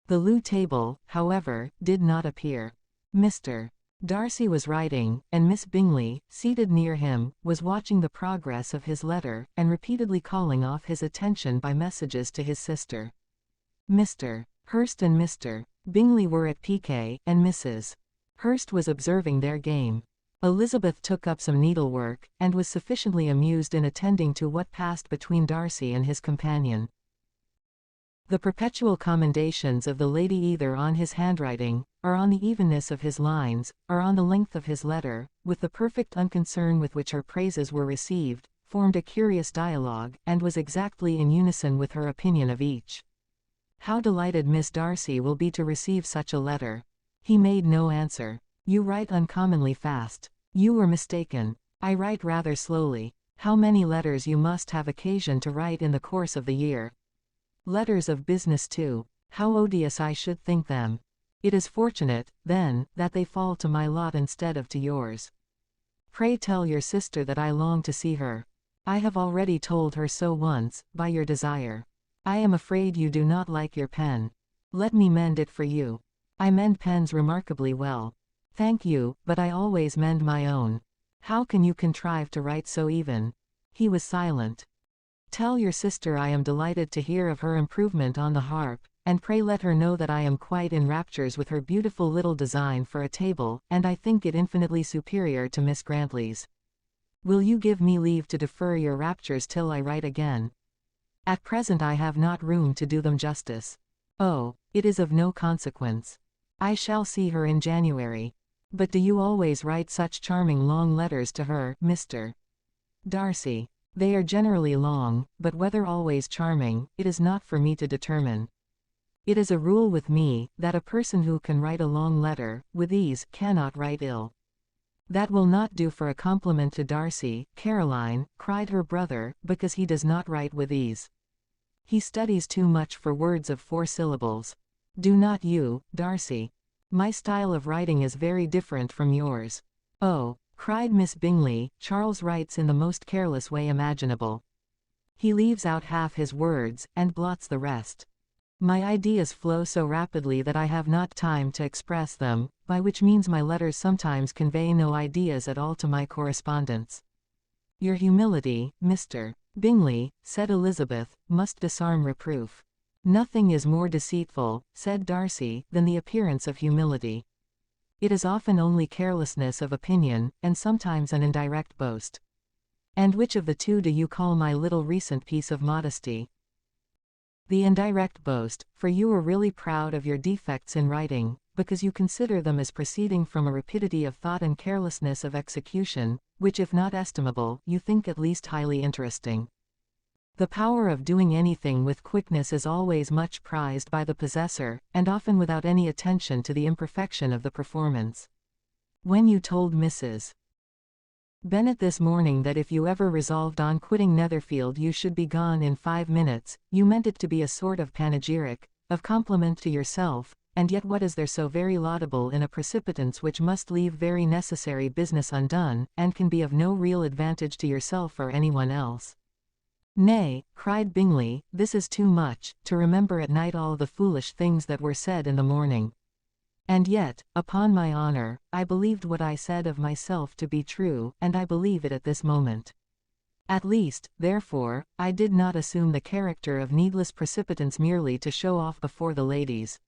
The loo table, however, did not appear. Mr. Darcy was writing, and Miss Bingley, seated near him, was watching the progress of his letter, and repeatedly calling off his attention by messages to his sister. Mr. Hurst and Mr. Bingley were at piquet, and Mrs. Hurst was observing their game. Elizabeth took up some needlework, and was sufficiently amused in attending to what passed between Darcy and his companion. The perpetual commendations of the lady either on his handwriting, or on the evenness of his lines, or on the length of his letter, with the perfect unconcern with which her praises were received, formed a curious dialogue, and was exactly in unison with her opinion of each. "How delighted Miss Darcy will be to receive such a letter." He made no answer. "You write uncommonly fast." "You were mistaken. I write rather slowly." "How many letters you must have occasion to write in the course of the year." "Letters of business too. How odious I should think them." "It is fortunate, then, that they fall to my lot instead of to yours. Pray tell your sister that I long to see her." "I have already told her so once, by your desire. I am afraid you do not like your pen. Let me mend it for you. I mend pens remarkably well." "Thank you, but I always mend my own. How can you contrive to write so even?" He was silent. "Tell your sister I am delighted to hear of her improvement on the harp, and pray let her know that I am quite in raptures with her beautiful little design for a table, and I think it infinitely superior to Miss Grantley's. Will you give me leave to defer your raptures till I write again? At present I have not room to do them justice." "Oh, it is of no consequence. I shall see her in January. But do you always write such charming long letters to her, Mr. Darcy?" "They are generally long, but whether always charming, it is not for me to determine. It is a rule with me, that a person who can write a long letter, with ease, cannot write ill." "That will not do for a compliment to Darcy, Caroline," cried her brother, "because he does not write with ease. He studies too much for words of 4 syllables. Do not you, Darcy? My style of writing is very different from yours." "Oh," cried Miss Bingley, "Charles writes in the most careless way imaginable. He leaves out half his words, and blots the rest." My ideas flow so rapidly that I have not time to express them, by which means my letters sometimes convey no ideas at all to my correspondents. Your humility, Mr. Bingley, said Elizabeth, must disarm reproof. Nothing is more deceitful, said Darcy, than the appearance of humility. It is often only carelessness of opinion, and sometimes an indirect boast. And which of the two do you call my little recent piece of modesty? The indirect boast, for you are really proud of your defects in writing, because you consider them as proceeding from a rapidity of thought and carelessness of execution, which if not estimable, you think at least highly interesting. The power of doing anything with quickness is always much prized by the possessor, and often without any attention to the imperfection of the performance. When you told Mrs. Bennet this morning that if you ever resolved on quitting Netherfield you should be gone in 5 minutes, you meant it to be a sort of panegyric, of compliment to yourself, and yet what is there so very laudable in a precipitance which must leave very necessary business undone, and can be of no real advantage to yourself or anyone else? Nay, cried Bingley, this is too much, to remember at night all the foolish things that were said in the morning. And yet, upon my honor, I believed what I said of myself to be true, and I believe it at this moment. At least, therefore, I did not assume the character of needless precipitance merely to show off before the ladies.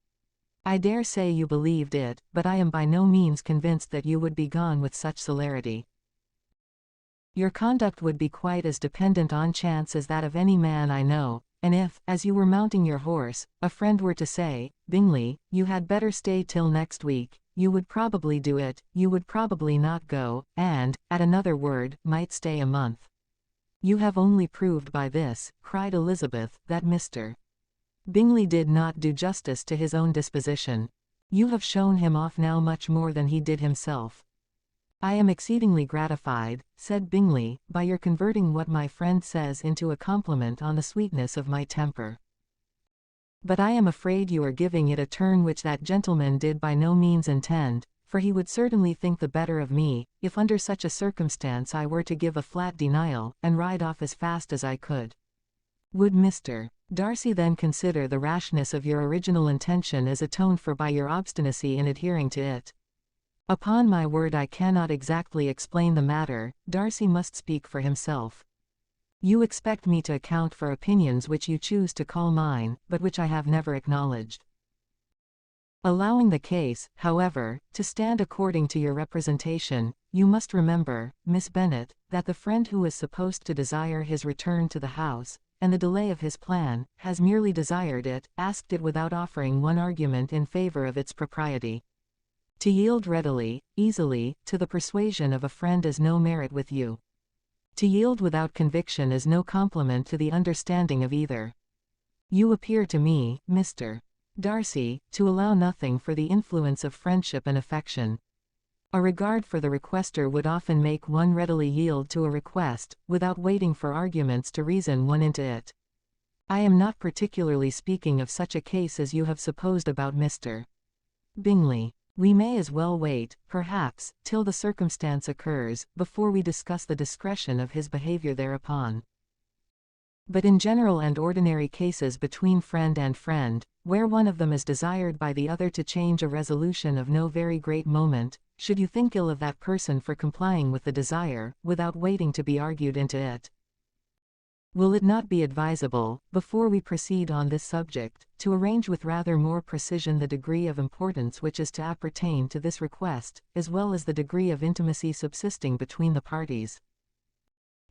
I dare say you believed it, but I am by no means convinced that you would be gone with such celerity. Your conduct would be quite as dependent on chance as that of any man I know, and if, as you were mounting your horse, a friend were to say, Bingley, you had better stay till next week, you would probably do it, you would probably not go, and, at another word, might stay a month. You have only proved by this, cried Elizabeth, that Mr. Bingley did not do justice to his own disposition. You have shown him off now much more than he did himself. I am exceedingly gratified, said Bingley, by your converting what my friend says into a compliment on the sweetness of my temper. But I am afraid you are giving it a turn which that gentleman did by no means intend, for he would certainly think the better of me, if under such a circumstance I were to give a flat denial, and ride off as fast as I could. Would Mr. Darcy then consider the rashness of your original intention as atoned for by your obstinacy in adhering to it? Upon my word I cannot exactly explain the matter, Darcy must speak for himself. You expect me to account for opinions which you choose to call mine, but which I have never acknowledged. Allowing the case, however, to stand according to your representation, you must remember, Miss Bennet, that the friend who is supposed to desire his return to the house, and the delay of his plan, has merely desired it, asked it without offering one argument in favor of its propriety. To yield readily, easily, to the persuasion of a friend is no merit with you. To yield without conviction is no compliment to the understanding of either. You appear to me, Mr. Darcy, to allow nothing for the influence of friendship and affection. A regard for the requester would often make one readily yield to a request, without waiting for arguments to reason one into it. I am not particularly speaking of such a case as you have supposed about Mr. Bingley. We may as well wait, perhaps, till the circumstance occurs, before we discuss the discretion of his behavior thereupon. But in general and ordinary cases between friend and friend, where one of them is desired by the other to change a resolution of no very great moment, should you think ill of that person for complying with the desire, without waiting to be argued into it? Will it not be advisable, before we proceed on this subject, to arrange with rather more precision the degree of importance which is to appertain to this request, as well as the degree of intimacy subsisting between the parties?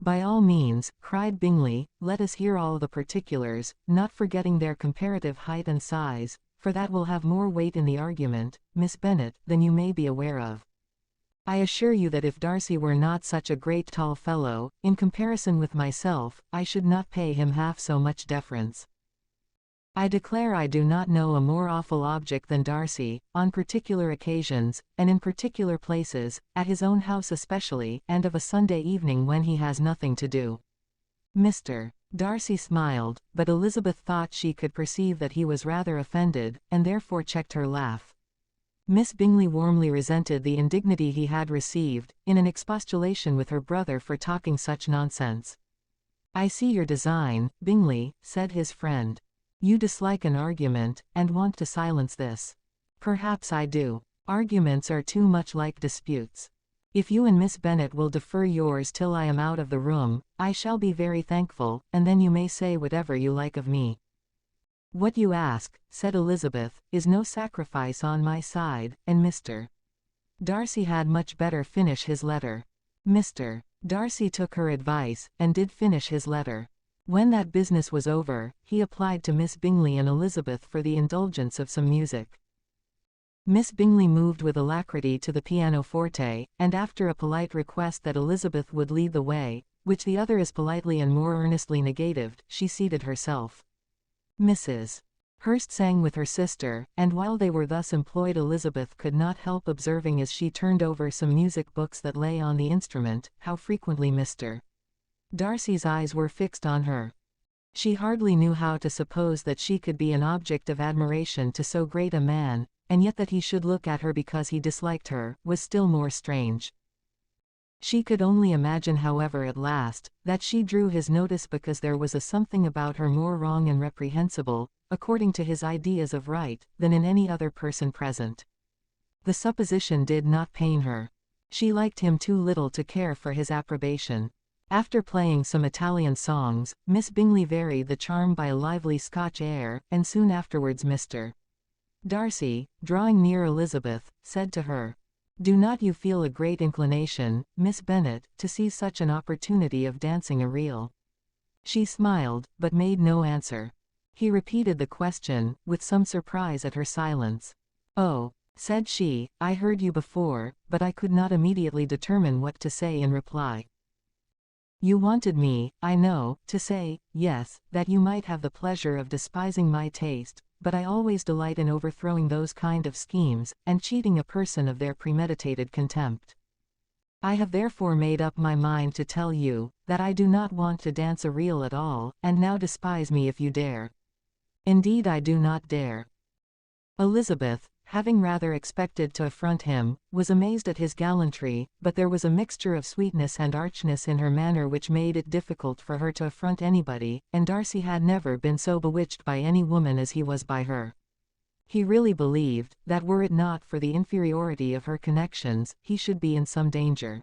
By all means, cried Bingley, let us hear all the particulars, not forgetting their comparative height and size, for that will have more weight in the argument, Miss Bennet, than you may be aware of. I assure you that if Darcy were not such a great tall fellow, in comparison with myself, I should not pay him half so much deference. I declare I do not know a more awful object than Darcy, on particular occasions, and in particular places, at his own house especially, and of a Sunday evening when he has nothing to do. Mr. Darcy smiled, but Elizabeth thought she could perceive that he was rather offended, and therefore checked her laugh. Miss Bingley warmly resented the indignity he had received, in an expostulation with her brother for talking such nonsense. I see your design, Bingley, said his friend. You dislike an argument, and want to silence this. Perhaps I do. Arguments are too much like disputes. If you and Miss Bennet will defer yours till I am out of the room, I shall be very thankful, and then you may say whatever you like of me. What you ask, said Elizabeth, is no sacrifice on my side, and Mr. Darcy had much better finish his letter. Mr. Darcy took her advice, and did finish his letter. When that business was over, he applied to Miss Bingley and Elizabeth for the indulgence of some music. Miss Bingley moved with alacrity to the pianoforte, and after a polite request that Elizabeth would lead the way, which the other as politely and more earnestly negatived, she seated herself. Mrs. Hurst sang with her sister, and while they were thus employed Elizabeth could not help observing as she turned over some music books that lay on the instrument, how frequently Mr. Darcy's eyes were fixed on her. She hardly knew how to suppose that she could be an object of admiration to so great a man, and yet that he should look at her because he disliked her, was still more strange. She could only imagine however at last, that she drew his notice because there was a something about her more wrong and reprehensible, according to his ideas of right, than in any other person present. The supposition did not pain her. She liked him too little to care for his approbation. After playing some Italian songs, Miss Bingley varied the charm by a lively Scotch air, and soon afterwards Mr. Darcy, drawing near Elizabeth, said to her, "Do not you feel a great inclination, Miss Bennet, to seize such an opportunity of dancing a reel?" She smiled, but made no answer. He repeated the question, with some surprise at her silence. "Oh," said she, "I heard you before, but I could not immediately determine what to say in reply. You wanted me, I know, to say, yes, that you might have the pleasure of despising my taste, but I always delight in overthrowing those kind of schemes, and cheating a person of their premeditated contempt. I have therefore made up my mind to tell you, that I do not want to dance a reel at all, and now despise me if you dare." "Indeed I do not dare." Elizabeth, having rather expected to affront him, was amazed at his gallantry, but there was a mixture of sweetness and archness in her manner which made it difficult for her to affront anybody, and Darcy had never been so bewitched by any woman as he was by her. He really believed, that were it not for the inferiority of her connections, he should be in some danger.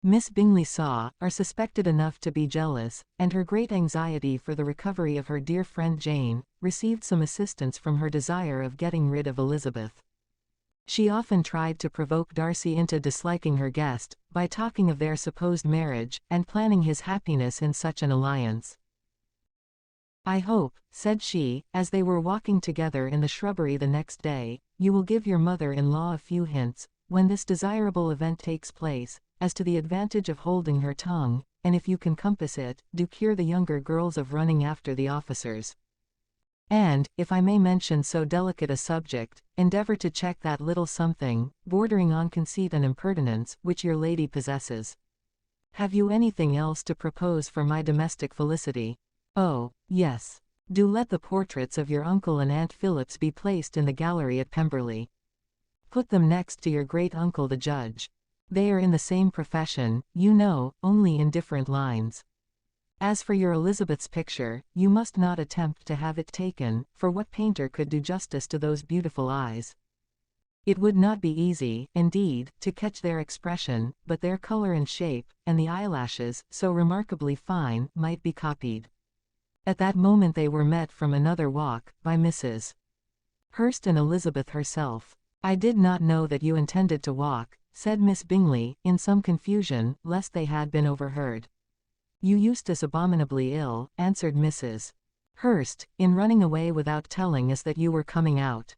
Miss Bingley saw, or suspected enough to be jealous, and her great anxiety for the recovery of her dear friend Jane, received some assistance from her desire of getting rid of Elizabeth. She often tried to provoke Darcy into disliking her guest, by talking of their supposed marriage, and planning his happiness in such an alliance. "I hope," said she, as they were walking together in the shrubbery the next day, "you will give your mother-in-law a few hints, when this desirable event takes place, as to the advantage of holding her tongue, and if you can compass it, do cure the younger girls of running after the officers. And, if I may mention so delicate a subject, endeavor to check that little something, bordering on conceit and impertinence, which your lady possesses. Have you anything else to propose for my domestic felicity? Oh, yes. Do let the portraits of your uncle and Aunt Phillips be placed in the gallery at Pemberley. Put them next to your great-uncle the judge. They are in the same profession, you know, only in different lines. As for your Elizabeth's picture, you must not attempt to have it taken, for what painter could do justice to those beautiful eyes? It would not be easy, indeed, to catch their expression, but their color and shape, and the eyelashes, so remarkably fine, might be copied." At that moment they were met from another walk, by Mrs. Hurst and Elizabeth herself. "I did not know that you intended to walk," said Miss Bingley, in some confusion, lest they had been overheard. "You used us abominably ill," answered Mrs. Hurst, "in running away without telling us that you were coming out."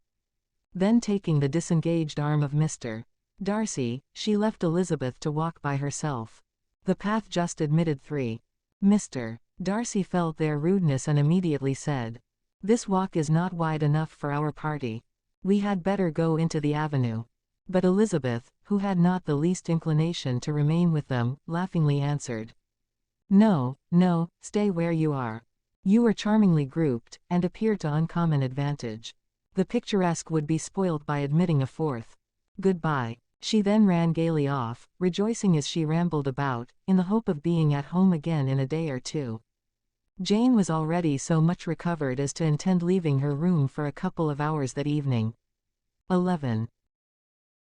Then taking the disengaged arm of Mr. Darcy, she left Elizabeth to walk by herself. The path just admitted 3. Mr. Darcy felt their rudeness and immediately said, "This walk is not wide enough for our party. We had better go into the avenue." But Elizabeth, who had not the least inclination to remain with them, laughingly answered, "No, no, stay where you are. You are charmingly grouped, and appear to uncommon advantage. The picturesque would be spoilt by admitting a 4th. Goodbye." She then ran gaily off, rejoicing as she rambled about, in the hope of being at home again in a day or 2. Jane was already so much recovered as to intend leaving her room for a couple of hours that evening. 11.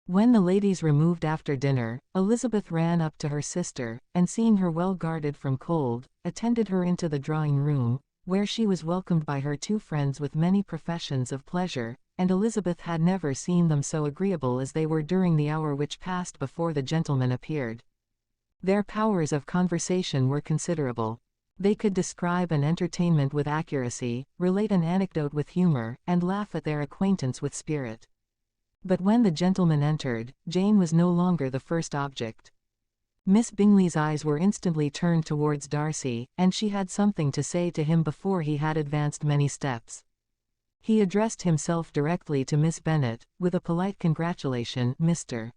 When the ladies removed after dinner, Elizabeth ran up to her sister, and seeing her well guarded from cold, attended her into the drawing-room, where she was welcomed by her two friends with many professions of pleasure, and Elizabeth had never seen them so agreeable as they were during the hour which passed before the gentlemen appeared. Their powers of conversation were considerable. They could describe an entertainment with accuracy, relate an anecdote with humor, and laugh at their acquaintance with spirit. But when the gentlemen entered, Jane was no longer the first object. Miss Bingley's eyes were instantly turned towards Darcy, and she had something to say to him before he had advanced many steps. He addressed himself directly to Miss Bennet, with a polite congratulation, Mr.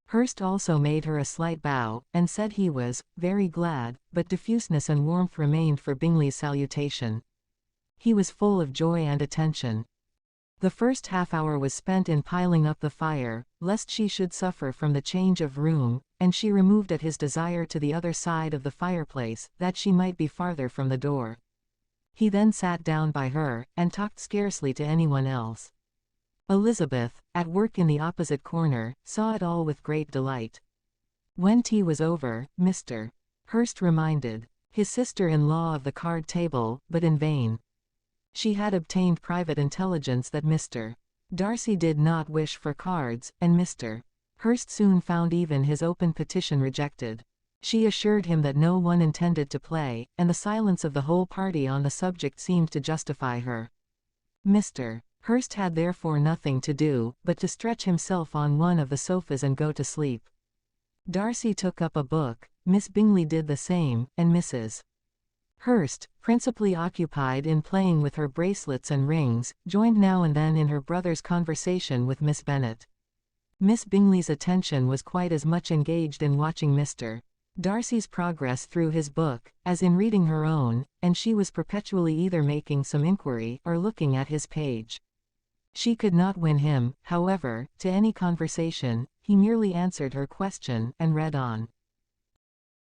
Hurst also made her a slight bow, and said he was very glad, but diffuseness and warmth remained for Bingley's salutation. He was full of joy and attention. The first half-hour was spent in piling up the fire, lest she should suffer from the change of room, and she removed at his desire to the other side of the fireplace, that she might be farther from the door. He then sat down by her, and talked scarcely to anyone else. Elizabeth, at work in the opposite corner, saw it all with great delight. When tea was over, Mr. Hurst reminded his sister-in-law of the card table, but in vain. She had obtained private intelligence that Mr. Darcy did not wish for cards, and Mr. Hurst soon found even his open petition rejected. She assured him that no one intended to play, and the silence of the whole party on the subject seemed to justify her. Mr. Hurst had therefore nothing to do, but to stretch himself on one of the sofas and go to sleep. Darcy took up a book, Miss Bingley did the same, and Mrs. Hurst, principally occupied in playing with her bracelets and rings, joined now and then in her brother's conversation with Miss Bennet. Miss Bingley's attention was quite as much engaged in watching Mr. Darcy's progress through his book, as in reading her own, and she was perpetually either making some inquiry or looking at his page. She could not win him, however, to any conversation. He merely answered her question, and read on.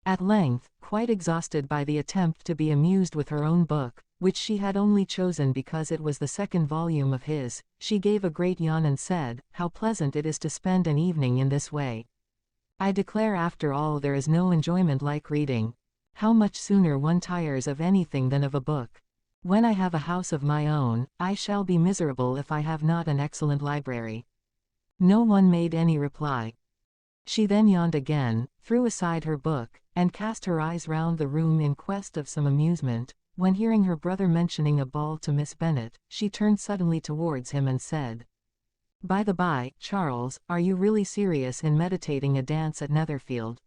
At length, quite exhausted by the attempt to be amused with her own book, which she had only chosen because it was the second volume of his, she gave a great yawn and said, "How pleasant it is to spend an evening in this way. I declare after all there is no enjoyment like reading. How much sooner one tires of anything than of a book. When I have a house of my own, I shall be miserable if I have not an excellent library." No one made any reply. She then yawned again, threw aside her book, and cast her eyes round the room in quest of some amusement, when hearing her brother mentioning a ball to Miss Bennet, she turned suddenly towards him and said, "By the by, Charles, are you really serious in meditating a dance at Netherfield?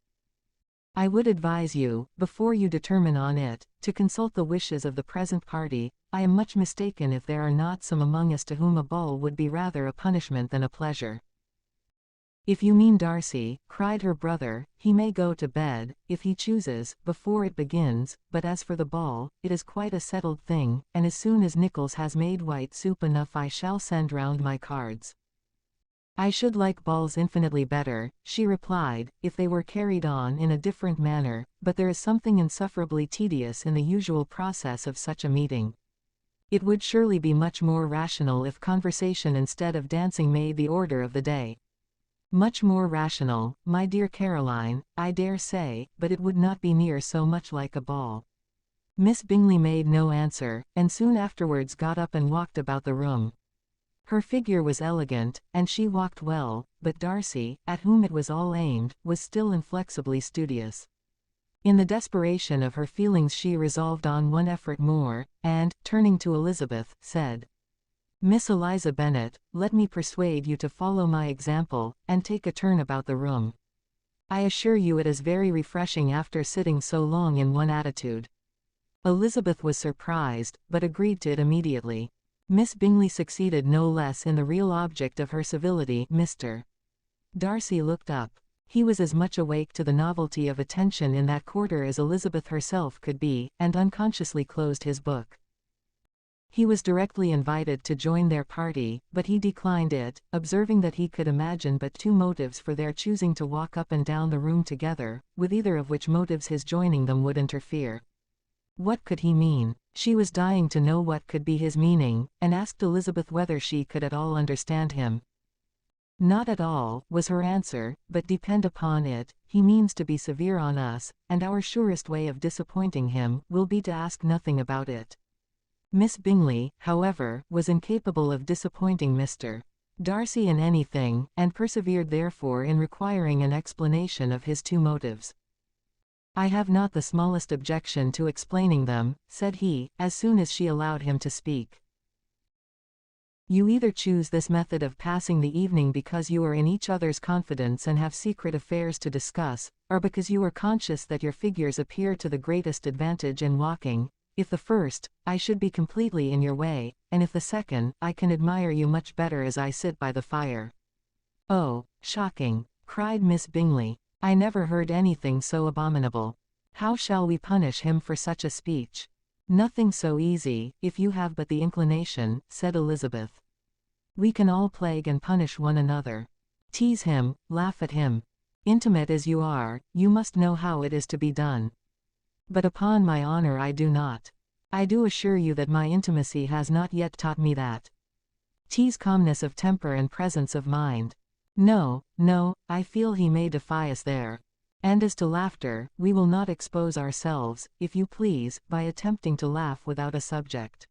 I would advise you, before you determine on it, to consult the wishes of the present party. I am much mistaken if there are not some among us to whom a ball would be rather a punishment than a pleasure." "If you mean Darcy," cried her brother, "he may go to bed, if he chooses, before it begins, but as for the ball, it is quite a settled thing, and as soon as Nicholas has made white soup enough I shall send round my cards." "I should like balls infinitely better," she replied, "if they were carried on in a different manner, but there is something insufferably tedious in the usual process of such a meeting. It would surely be much more rational if conversation instead of dancing made the order of the day." "Much more rational, my dear Caroline, I dare say, but it would not be near so much like a ball." Miss Bingley made no answer, and soon afterwards got up and walked about the room. Her figure was elegant, and she walked well, but Darcy, at whom it was all aimed, was still inflexibly studious. In the desperation of her feelings she resolved on one effort more, and, turning to Elizabeth, said, "Miss Eliza Bennet, let me persuade you to follow my example, and take a turn about the room. I assure you it is very refreshing after sitting so long in one attitude." Elizabeth was surprised, but agreed to it immediately. Miss Bingley succeeded no less in the real object of her civility. Mr. Darcy looked up. He was as much awake to the novelty of attention in that quarter as Elizabeth herself could be, and unconsciously closed his book. He was directly invited to join their party, but he declined it, observing that he could imagine but two motives for their choosing to walk up and down the room together, with either of which motives his joining them would interfere. What could he mean? She was dying to know what could be his meaning, and asked Elizabeth whether she could at all understand him. Not at all, was her answer, but depend upon it, he means to be severe on us, and our surest way of disappointing him will be to ask nothing about it. Miss Bingley, however, was incapable of disappointing Mr. Darcy in anything, and persevered therefore in requiring an explanation of his two motives. "I have not the smallest objection to explaining them," said he, as soon as she allowed him to speak. "You either choose this method of passing the evening because you are in each other's confidence and have secret affairs to discuss, or because you are conscious that your figures appear to the greatest advantage in walking. If the first, I should be completely in your way, and if the second, I can admire you much better as I sit by the fire." "Oh, shocking!" cried Miss Bingley. "I never heard anything so abominable. How shall we punish him for such a speech?" "Nothing so easy, if you have but the inclination," said Elizabeth. "We can all plague and punish one another. Tease him, laugh at him. Intimate as you are, you must know how it is to be done. But upon my honor I do not. I do assure you that my intimacy has not yet taught me that. Tease calmness of temper and presence of mind. No, no, I feel he may defy us there. And as to laughter, we will not expose ourselves, if you please, by attempting to laugh without a subject.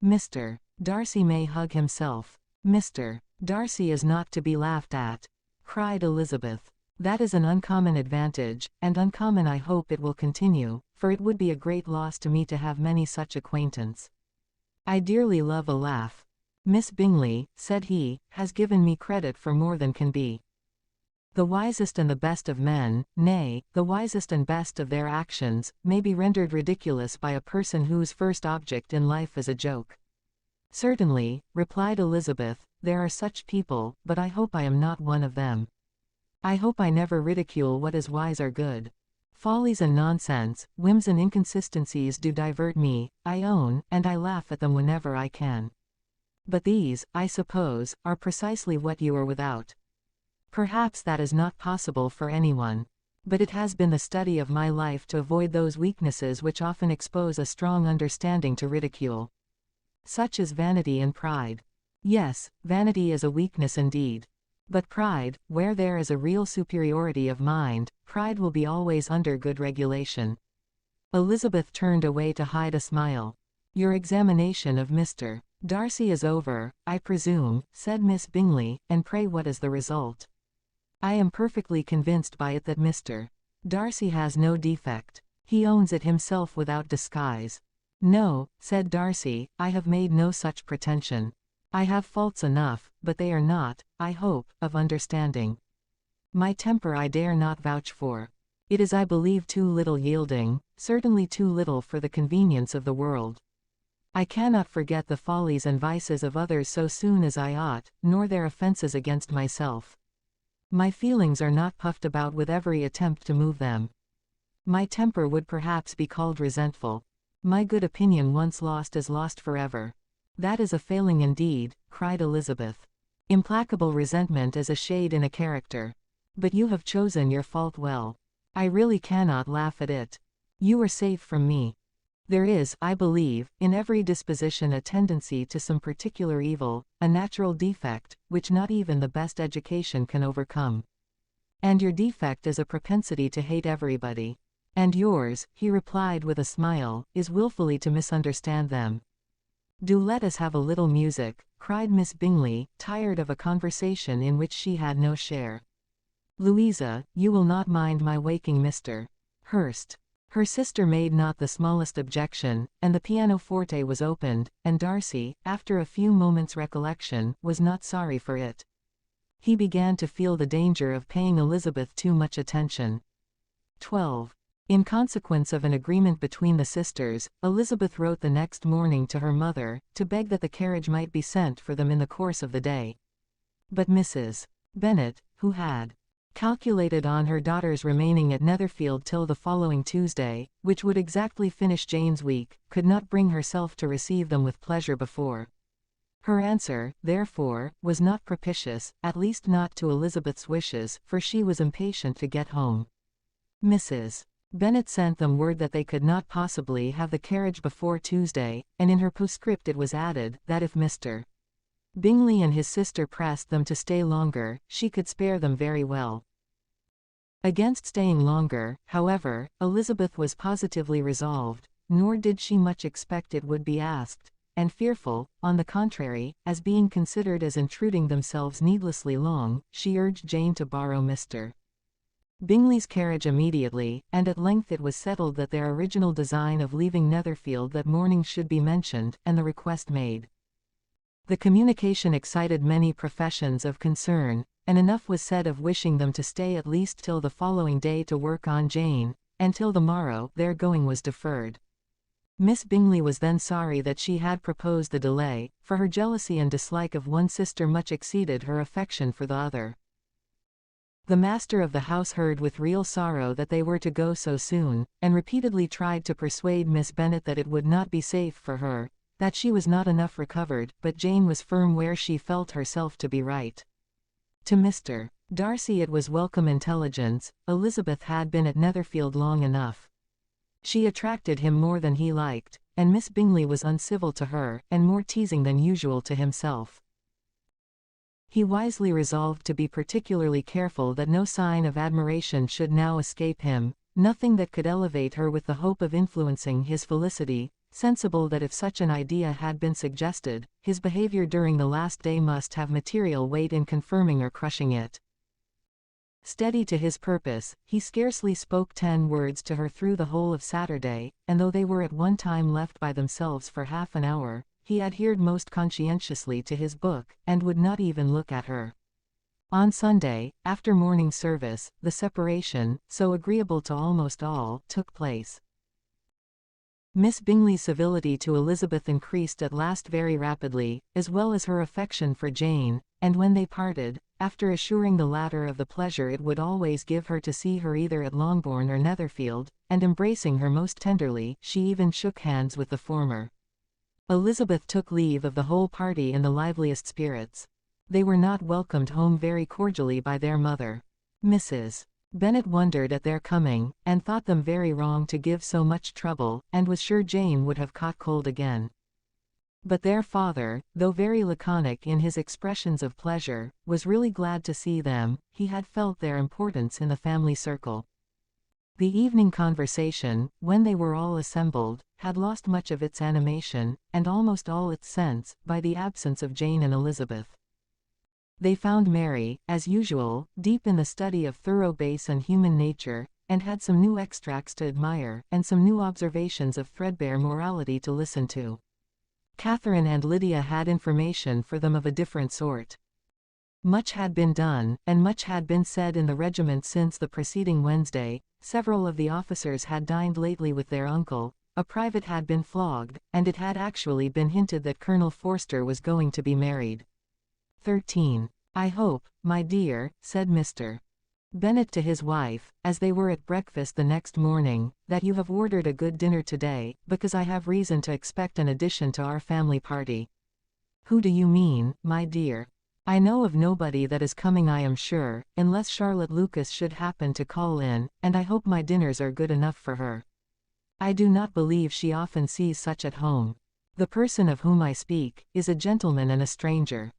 Mr. Darcy may hug himself. Mr. Darcy is not to be laughed at," cried Elizabeth. "That is an uncommon advantage, and uncommon I hope it will continue, for it would be a great loss to me to have many such acquaintance. I dearly love a laugh. Miss Bingley," said he, "has given me credit for more than can be. The wisest and the best of men, nay, the wisest and best of their actions, may be rendered ridiculous by a person whose first object in life is a joke." "Certainly," replied Elizabeth, "there are such people, but I hope I am not one of them. I hope I never ridicule what is wise or good. Follies and nonsense, whims and inconsistencies do divert me, I own, and I laugh at them whenever I can. But these, I suppose, are precisely what you are without. Perhaps that is not possible for anyone. But it has been the study of my life to avoid those weaknesses which often expose a strong understanding to ridicule. Such as vanity and pride. Yes, vanity is a weakness indeed. But pride, where there is a real superiority of mind, pride will be always under good regulation." Elizabeth turned away to hide a smile. "Your examination of Mr. Darcy is over, I presume," said Miss Bingley, "and pray what is the result?" "I am perfectly convinced by it that Mr. Darcy has no defect. He owns it himself without disguise." "No," said Darcy, "I have made no such pretension. I have faults enough, but they are not, I hope, of understanding. My temper I dare not vouch for. It is I believe too little yielding, certainly too little for the convenience of the world. I cannot forget the follies and vices of others so soon as I ought, nor their offences against myself. My feelings are not puffed about with every attempt to move them. My temper would perhaps be called resentful. My good opinion once lost is lost forever." "That is a failing indeed," cried Elizabeth. "Implacable resentment is a shade in a character. But you have chosen your fault well. I really cannot laugh at it. You are safe from me. There is, I believe, in every disposition a tendency to some particular evil, a natural defect, which not even the best education can overcome. And your defect is a propensity to hate everybody. And yours," he replied with a smile, "is wilfully to misunderstand them." "Do let us have a little music," cried Miss Bingley, tired of a conversation in which she had no share. "Louisa, you will not mind my waking Mr. Hurst." Her sister made not the smallest objection, and the pianoforte was opened, and Darcy, after a few moments' recollection, was not sorry for it. He began to feel the danger of paying Elizabeth too much attention. 12. In consequence of an agreement between the sisters, Elizabeth wrote the next morning to her mother, to beg that the carriage might be sent for them in the course of the day. But Mrs. Bennet, who had calculated on her daughters remaining at Netherfield till the following Tuesday, which would exactly finish Jane's week, could not bring herself to receive them with pleasure before. Her answer, therefore, was not propitious, at least not to Elizabeth's wishes, for she was impatient to get home. Mrs. Bennet sent them word that they could not possibly have the carriage before Tuesday, and in her postscript it was added, that if Mr. Bingley and his sister pressed them to stay longer, she could spare them very well. Against staying longer, however, Elizabeth was positively resolved, nor did she much expect it would be asked, and fearful, on the contrary, as being considered as intruding themselves needlessly long, she urged Jane to borrow Mr. Bingley's carriage immediately, and at length it was settled that their original design of leaving Netherfield that morning should be mentioned, and the request made. The communication excited many professions of concern, and enough was said of wishing them to stay at least till the following day to work on Jane, and till the morrow their going was deferred. Miss Bingley was then sorry that she had proposed the delay, for her jealousy and dislike of one sister much exceeded her affection for the other. The master of the house heard with real sorrow that they were to go so soon, and repeatedly tried to persuade Miss Bennet that it would not be safe for her, that she was not enough recovered, but Jane was firm where she felt herself to be right. To Mr. Darcy it was welcome intelligence. Elizabeth had been at Netherfield long enough. She attracted him more than he liked, and Miss Bingley was uncivil to her, and more teasing than usual to himself. He wisely resolved to be particularly careful that no sign of admiration should now escape him, nothing that could elevate her with the hope of influencing his felicity, sensible that if such an idea had been suggested, his behavior during the last day must have material weight in confirming or crushing it. Steady to his purpose, he scarcely spoke 10 words to her through the whole of Saturday, and though they were at one time left by themselves for half an hour, he adhered most conscientiously to his book, and would not even look at her. On Sunday, after morning service, the separation, so agreeable to almost all, took place. Miss Bingley's civility to Elizabeth increased at last very rapidly, as well as her affection for Jane, and when they parted, after assuring the latter of the pleasure it would always give her to see her either at Longbourn or Netherfield, and embracing her most tenderly, she even shook hands with the former. Elizabeth took leave of the whole party in the liveliest spirits. They were not welcomed home very cordially by their mother. Mrs. Bennet wondered at their coming, and thought them very wrong to give so much trouble, and was sure Jane would have caught cold again. But their father, though very laconic in his expressions of pleasure, was really glad to see them. He had felt their importance in the family circle. The evening conversation, when they were all assembled, had lost much of its animation, and almost all its sense, by the absence of Jane and Elizabeth. They found Mary, as usual, deep in the study of thorough base and human nature, and had some new extracts to admire, and some new observations of threadbare morality to listen to. Catherine and Lydia had information for them of a different sort. Much had been done, and much had been said in the regiment since the preceding Wednesday. Several of the officers had dined lately with their uncle, a private had been flogged, and it had actually been hinted that Colonel Forster was going to be married. 13. I hope, my dear, said Mr. Bennet to his wife, as they were at breakfast the next morning, that you have ordered a good dinner today, because I have reason to expect an addition to our family party. Who do you mean, my dear? I know of nobody that is coming, I am sure, unless Charlotte Lucas should happen to call in, and I hope my dinners are good enough for her. I do not believe she often sees such at home. The person of whom I speak is a gentleman and a stranger.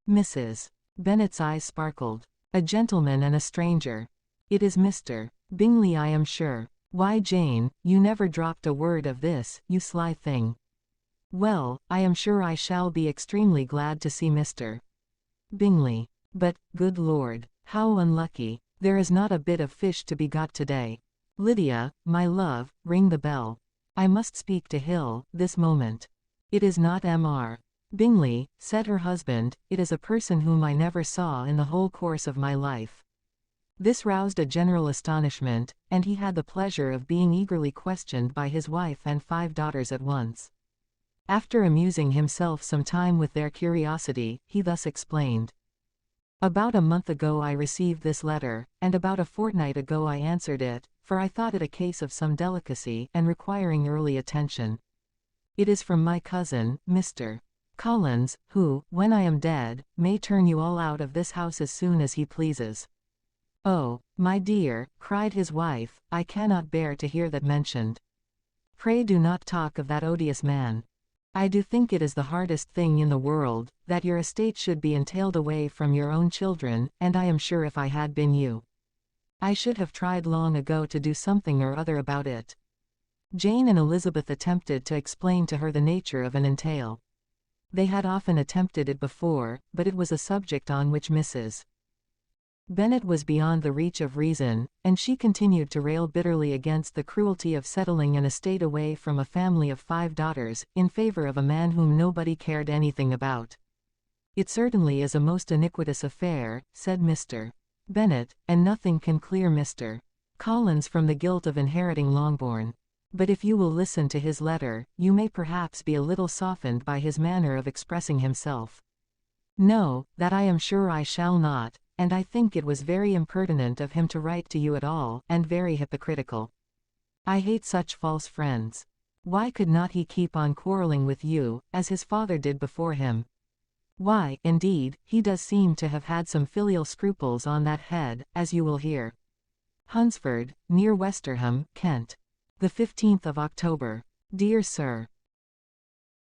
Mrs. Bennet's eyes sparkled. A gentleman and a stranger. It is Mr. Bingley, I am sure. Why, Jane, you never dropped a word of this, you sly thing. Well, I am sure I shall be extremely glad to see Mr. Bingley. But, good Lord, how unlucky, there is not a bit of fish to be got today. Lydia, my love, ring the bell. I must speak to Hill, this moment. It is not Mr. Bingley, said her husband, it is a person whom I never saw in the whole course of my life. This roused a general astonishment, and he had the pleasure of being eagerly questioned by his wife and 5 daughters at once. After amusing himself some time with their curiosity, he thus explained. About a month ago I received this letter, and about a fortnight ago I answered it, for I thought it a case of some delicacy and requiring early attention. It is from my cousin, Mr. Collins, who, when I am dead, may turn you all out of this house as soon as he pleases. "Oh, my dear," cried his wife, "I cannot bear to hear that mentioned. Pray do not talk of that odious man. I do think it is the hardest thing in the world, that your estate should be entailed away from your own children, and I am sure if I had been you, I should have tried long ago to do something or other about it." Jane and Elizabeth attempted to explain to her the nature of an entail. They had often attempted it before, but it was a subject on which Mrs. Bennet was beyond the reach of reason, and she continued to rail bitterly against the cruelty of settling an estate away from a family of 5 daughters, in favor of a man whom nobody cared anything about. "It certainly is a most iniquitous affair," said Mr. Bennet, "and nothing can clear Mr. Collins from the guilt of inheriting Longbourn. But if you will listen to his letter, you may perhaps be a little softened by his manner of expressing himself." "No, that I am sure I shall not, and I think it was very impertinent of him to write to you at all, and very hypocritical. I hate such false friends. Why could not he keep on quarreling with you, as his father did before him? Why, indeed, he does seem to have had some filial scruples on that head, as you will hear." Hunsford, near Westerham, Kent. The 15th of October. Dear Sir,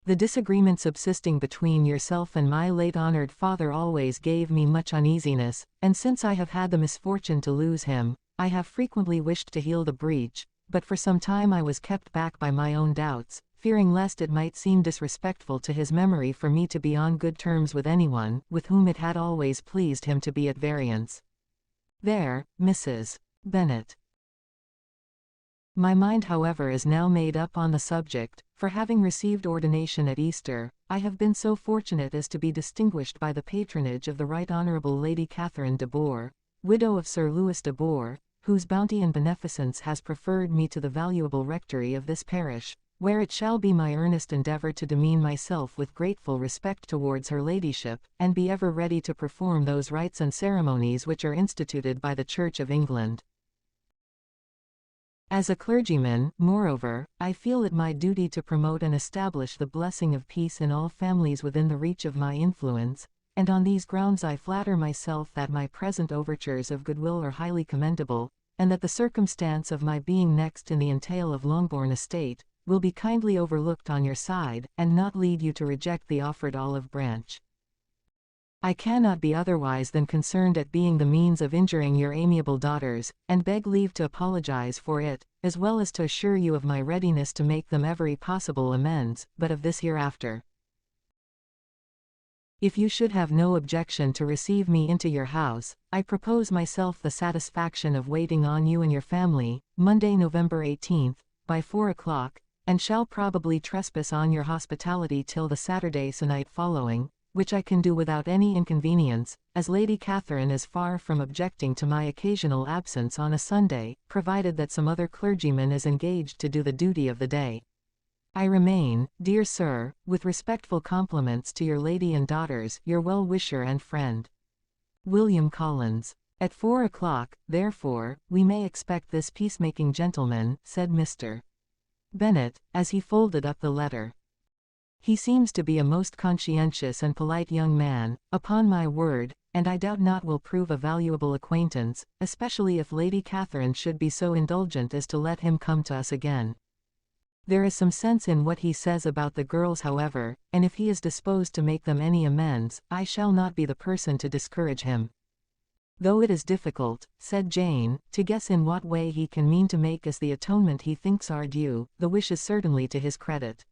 the disagreement subsisting between yourself and my late honored father always gave me much uneasiness, and since I have had the misfortune to lose him, I have frequently wished to heal the breach, but for some time I was kept back by my own doubts, fearing lest it might seem disrespectful to his memory for me to be on good terms with anyone, with whom it had always pleased him to be at variance. There, Mrs. Bennet. My mind however is now made up on the subject, for having received ordination at Easter, I have been so fortunate as to be distinguished by the patronage of the Right Honourable Lady Catherine de Bourgh, widow of Sir Louis de Bourgh, whose bounty and beneficence has preferred me to the valuable rectory of this parish, where it shall be my earnest endeavour to demean myself with grateful respect towards her ladyship, and be ever ready to perform those rites and ceremonies which are instituted by the Church of England. As a clergyman, moreover, I feel it my duty to promote and establish the blessing of peace in all families within the reach of my influence, and on these grounds I flatter myself that my present overtures of goodwill are highly commendable, and that the circumstance of my being next in the entail of Longbourn estate, will be kindly overlooked on your side, and not lead you to reject the offered olive branch. I cannot be otherwise than concerned at being the means of injuring your amiable daughters, and beg leave to apologize for it, as well as to assure you of my readiness to make them every possible amends, but of this hereafter. If you should have no objection to receive me into your house, I propose myself the satisfaction of waiting on you and your family, Monday, November 18th, by 4 o'clock, and shall probably trespass on your hospitality till the Saturday se'nnight following, which I can do without any inconvenience, as Lady Catherine is far from objecting to my occasional absence on a Sunday, provided that some other clergyman is engaged to do the duty of the day. I remain, dear sir, with respectful compliments to your lady and daughters, your well-wisher and friend, William Collins. At 4 o'clock, therefore, we may expect this peacemaking gentleman, said Mr. Bennet, as he folded up the letter. He seems to be a most conscientious and polite young man, upon my word, and I doubt not will prove a valuable acquaintance, especially if Lady Catherine should be so indulgent as to let him come to us again. There is some sense in what he says about the girls however, and if he is disposed to make them any amends, I shall not be the person to discourage him. Though it is difficult, said Jane, to guess in what way he can mean to make us the atonement he thinks our due, the wish is certainly to his credit.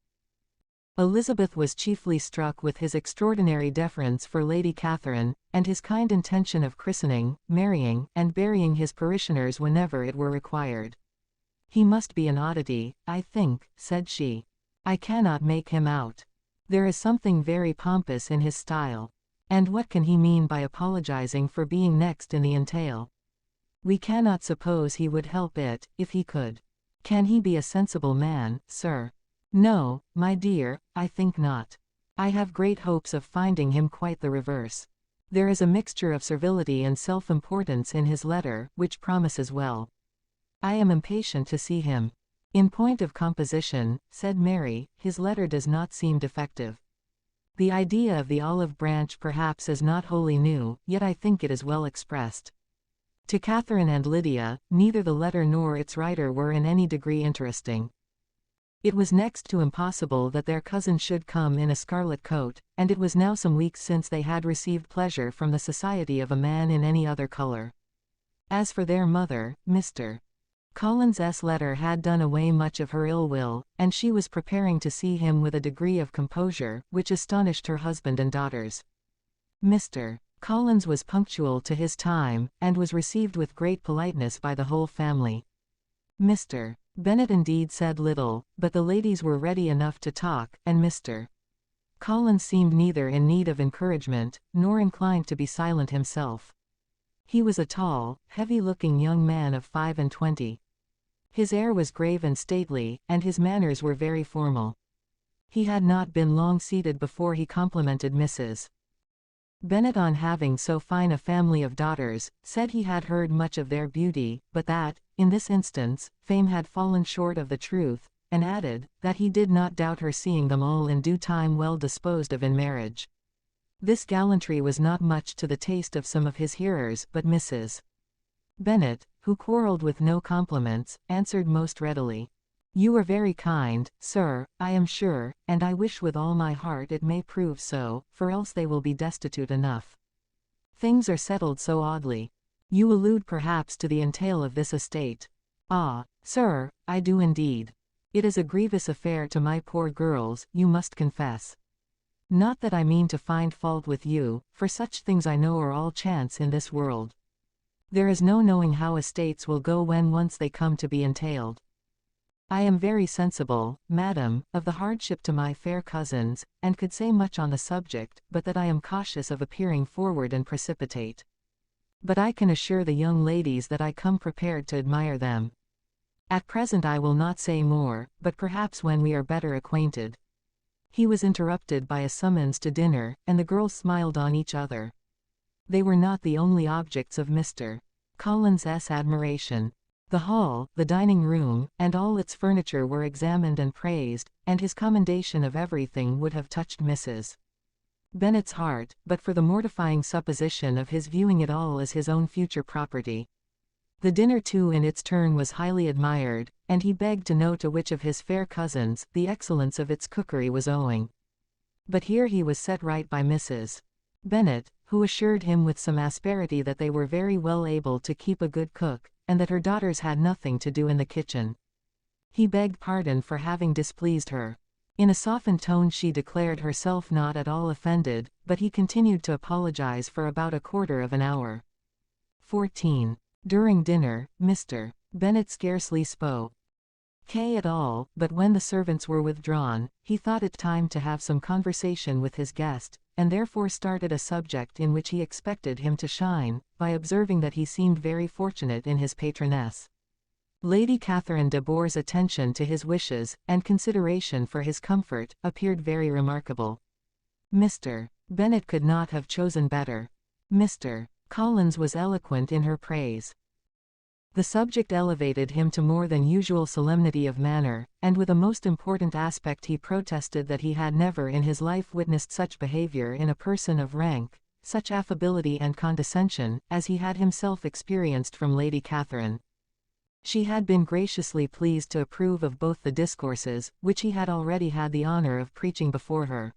Elizabeth was chiefly struck with his extraordinary deference for Lady Catherine, and his kind intention of christening, marrying, and burying his parishioners whenever it were required. He must be an oddity, I think, said she. I cannot make him out. There is something very pompous in his style. And what can he mean by apologizing for being next in the entail? We cannot suppose he would help it, if he could. Can he be a sensible man, sir? No, my dear, I think not. I have great hopes of finding him quite the reverse. There is a mixture of servility and self-importance in his letter, which promises well. I am impatient to see him. In point of composition, said Mary, his letter does not seem defective. The idea of the olive branch perhaps is not wholly new, yet I think it is well expressed. To Catherine and Lydia, neither the letter nor its writer were in any degree interesting. It was next to impossible that their cousin should come in a scarlet coat, and it was now some weeks since they had received pleasure from the society of a man in any other color. As for their mother, Mr. Collins's letter had done away much of her ill will, and she was preparing to see him with a degree of composure which astonished her husband and daughters. Mr. Collins was punctual to his time, and was received with great politeness by the whole family. Mr. Bennet indeed said little, but the ladies were ready enough to talk, and Mr. Collins seemed neither in need of encouragement, nor inclined to be silent himself. He was a tall, heavy-looking young man of 25. His air was grave and stately, and his manners were very formal. He had not been long seated before he complimented Mrs. Bennet on having so fine a family of daughters, said he had heard much of their beauty, but that, in this instance, fame had fallen short of the truth, and added, that he did not doubt her seeing them all in due time well disposed of in marriage. This gallantry was not much to the taste of some of his hearers, but Mrs. Bennet, who quarrelled with no compliments, answered most readily, "You are very kind, sir, I am sure, and I wish with all my heart it may prove so, for else they will be destitute enough. Things are settled so oddly. You allude perhaps to the entail of this estate." "Ah, sir, I do indeed. It is a grievous affair to my poor girls, you must confess. Not that I mean to find fault with you, for such things I know are all chance in this world. There is no knowing how estates will go when once they come to be entailed. I am very sensible, madam, of the hardship to my fair cousins, and could say much on the subject, but that I am cautious of appearing forward and precipitate. But I can assure the young ladies that I come prepared to admire them. At present I will not say more, but perhaps when we are better acquainted." He was interrupted by a summons to dinner, and the girls smiled on each other. They were not the only objects of Mr. Collins's admiration. The hall, the dining room, and all its furniture were examined and praised, and his commendation of everything would have touched Mrs. Bennet's heart, but for the mortifying supposition of his viewing it all as his own future property. The dinner too in its turn was highly admired, and he begged to know to which of his fair cousins the excellence of its cookery was owing. But here he was set right by Mrs. Bennet, who assured him with some asperity that they were very well able to keep a good cook, and that her daughters had nothing to do in the kitchen. He begged pardon for having displeased her. In a softened tone she declared herself not at all offended, but he continued to apologize for about a quarter of an hour. 14. During dinner, Mr. Bennet scarcely spoke at all, but when the servants were withdrawn, he thought it time to have some conversation with his guest, and therefore started a subject in which he expected him to shine, by observing that he seemed very fortunate in his patroness. Lady Catherine de Bourgh's attention to his wishes, and consideration for his comfort, appeared very remarkable. Mr. Bennet could not have chosen better. Mr. Collins was eloquent in her praise. The subject elevated him to more than usual solemnity of manner, and with a most important aspect he protested that he had never in his life witnessed such behavior in a person of rank, such affability and condescension, as he had himself experienced from Lady Catherine. She had been graciously pleased to approve of both the discourses, which he had already had the honor of preaching before her.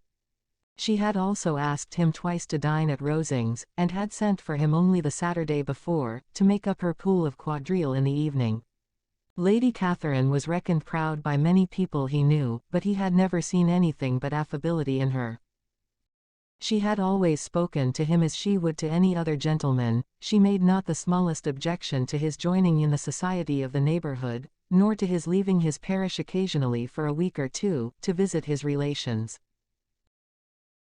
She had also asked him twice to dine at Rosings, and had sent for him only the Saturday before, to make up her pool of quadrille in the evening. Lady Catherine was reckoned proud by many people he knew, but he had never seen anything but affability in her. She had always spoken to him as she would to any other gentleman. She made not the smallest objection to his joining in the society of the neighbourhood, nor to his leaving his parish occasionally for a week or two, to visit his relations.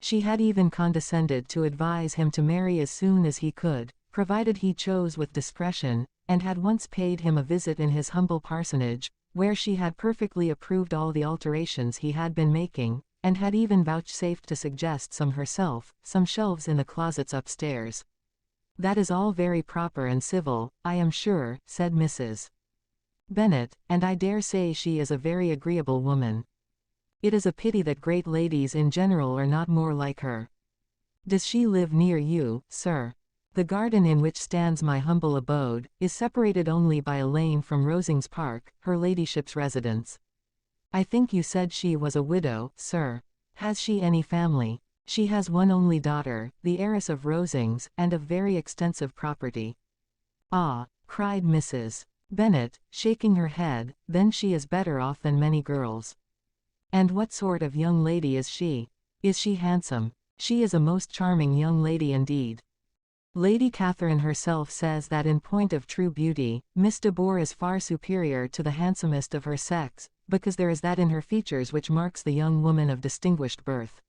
She had even condescended to advise him to marry as soon as he could, provided he chose with discretion, and had once paid him a visit in his humble parsonage, where she had perfectly approved all the alterations he had been making, and had even vouchsafed to suggest some herself, some shelves in the closets upstairs. "That is all very proper and civil, I am sure," said Mrs. Bennet, "and I dare say she is a very agreeable woman. It is a pity that great ladies in general are not more like her. Does she live near you, sir?" The garden in which stands my humble abode, is separated only by a lane from Rosings Park, her ladyship's residence. I think you said she was a widow, sir. Has she any family? She has one only daughter, the heiress of Rosings, and of very extensive property. Ah, cried Mrs. Bennet, shaking her head, then she is better off than many girls. And what sort of young lady is she? Is she handsome? She is a most charming young lady indeed. Lady Catherine herself says that in point of true beauty, Miss de Bourgh is far superior to the handsomest of her sex, because there is that in her features which marks the young woman of distinguished birth.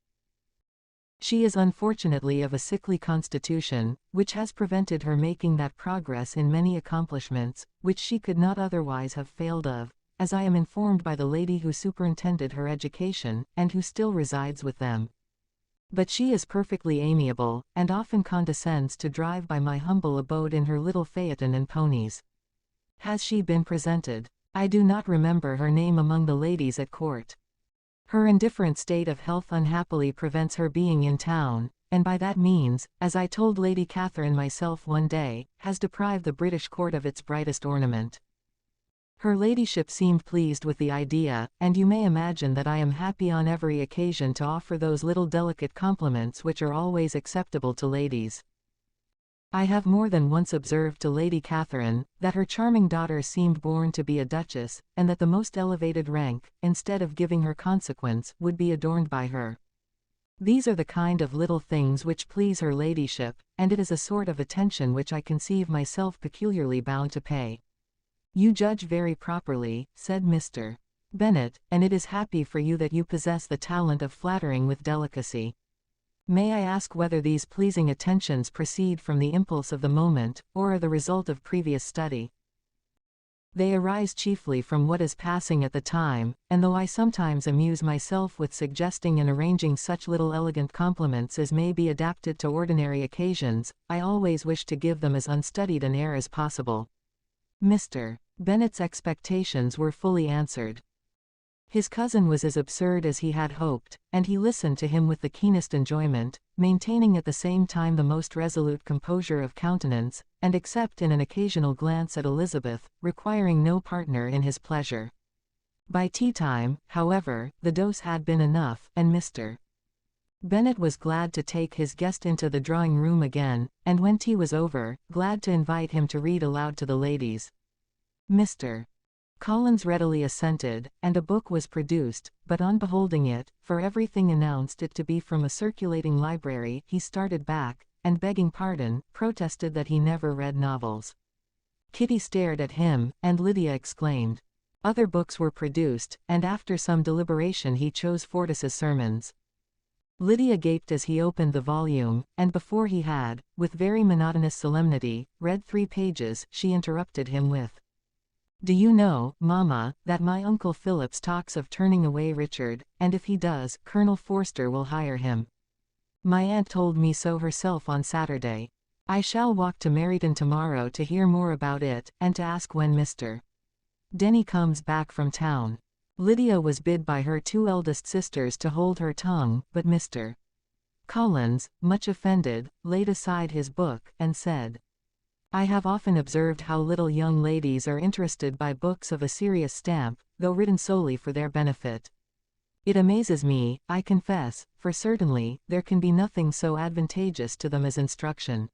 She is unfortunately of a sickly constitution, which has prevented her making that progress in many accomplishments, which she could not otherwise have failed of, as I am informed by the lady who superintended her education, and who still resides with them. But she is perfectly amiable, and often condescends to drive by my humble abode in her little phaeton and ponies. Has she been presented? I do not remember her name among the ladies at court. Her indifferent state of health unhappily prevents her being in town, and by that means, as I told Lady Catherine myself one day, has deprived the British court of its brightest ornament. Her ladyship seemed pleased with the idea, and you may imagine that I am happy on every occasion to offer those little delicate compliments which are always acceptable to ladies. I have more than once observed to Lady Catherine, that her charming daughter seemed born to be a duchess, and that the most elevated rank, instead of giving her consequence, would be adorned by her. These are the kind of little things which please her ladyship, and it is a sort of attention which I conceive myself peculiarly bound to pay. You judge very properly, said Mr. Bennet, and it is happy for you that you possess the talent of flattering with delicacy. May I ask whether these pleasing attentions proceed from the impulse of the moment, or are the result of previous study? They arise chiefly from what is passing at the time, and though I sometimes amuse myself with suggesting and arranging such little elegant compliments as may be adapted to ordinary occasions, I always wish to give them as unstudied an air as possible. Mr. Bennet's expectations were fully answered. His cousin was as absurd as he had hoped, and he listened to him with the keenest enjoyment, maintaining at the same time the most resolute composure of countenance, and except in an occasional glance at Elizabeth, requiring no partner in his pleasure. By tea-time, however, the dose had been enough, and Mr. Bennet was glad to take his guest into the drawing-room again, and when tea was over, glad to invite him to read aloud to the ladies. Mr. Collins readily assented, and a book was produced, but on beholding it, for everything announced it to be from a circulating library, he started back, and begging pardon, protested that he never read novels. Kitty stared at him, and Lydia exclaimed. Other books were produced, and after some deliberation he chose Fortis's Sermons. Lydia gaped as he opened the volume, and before he had, with very monotonous solemnity, read 3 pages, she interrupted him with, "Do you know, Mamma, that my Uncle Phillips talks of turning away Richard, and if he does, Colonel Forster will hire him. My aunt told me so herself on Saturday. I shall walk to Meryton tomorrow to hear more about it, and to ask when Mr. Denny comes back from town." Lydia was bid by her 2 eldest sisters to hold her tongue, but Mr. Collins, much offended, laid aside his book, and said, "I have often observed how little young ladies are interested by books of a serious stamp, though written solely for their benefit. It amazes me, I confess, for certainly, there can be nothing so advantageous to them as instruction.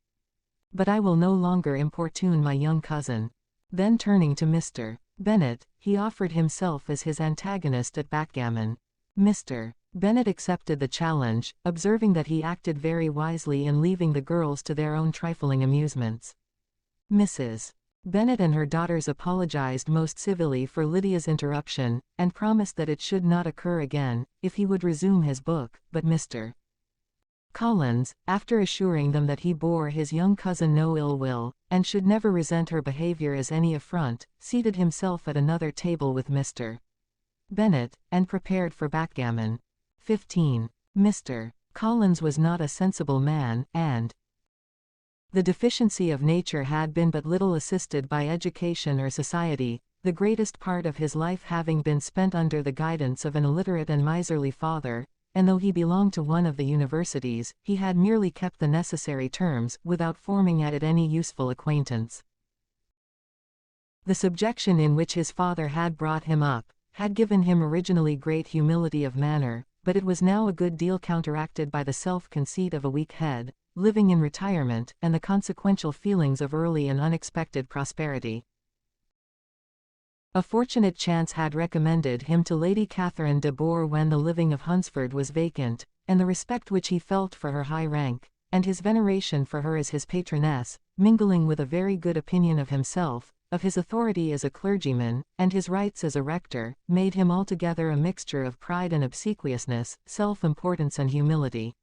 But I will no longer importune my young cousin." Then turning to Mr. Bennet, he offered himself as his antagonist at backgammon. Mr. Bennet accepted the challenge, observing that he acted very wisely in leaving the girls to their own trifling amusements. Mrs. Bennet and her daughters apologized most civilly for Lydia's interruption, and promised that it should not occur again, if he would resume his book, but Mr. Collins, after assuring them that he bore his young cousin no ill will, and should never resent her behavior as any affront, seated himself at another table with Mr. Bennet, and prepared for backgammon. 15. Mr. Collins was not a sensible man, and the deficiency of nature had been but little assisted by education or society, the greatest part of his life having been spent under the guidance of an illiterate and miserly father, and though he belonged to one of the universities, he had merely kept the necessary terms, without forming at it any useful acquaintance. The subjection in which his father had brought him up, had given him originally great humility of manner, but it was now a good deal counteracted by the self-conceit of a weak head, living in retirement, and the consequential feelings of early and unexpected prosperity. A fortunate chance had recommended him to Lady Catherine de Bourgh when the living of Hunsford was vacant, and the respect which he felt for her high rank, and his veneration for her as his patroness, mingling with a very good opinion of himself, of his authority as a clergyman, and his rights as a rector, made him altogether a mixture of pride and obsequiousness, self-importance and humility.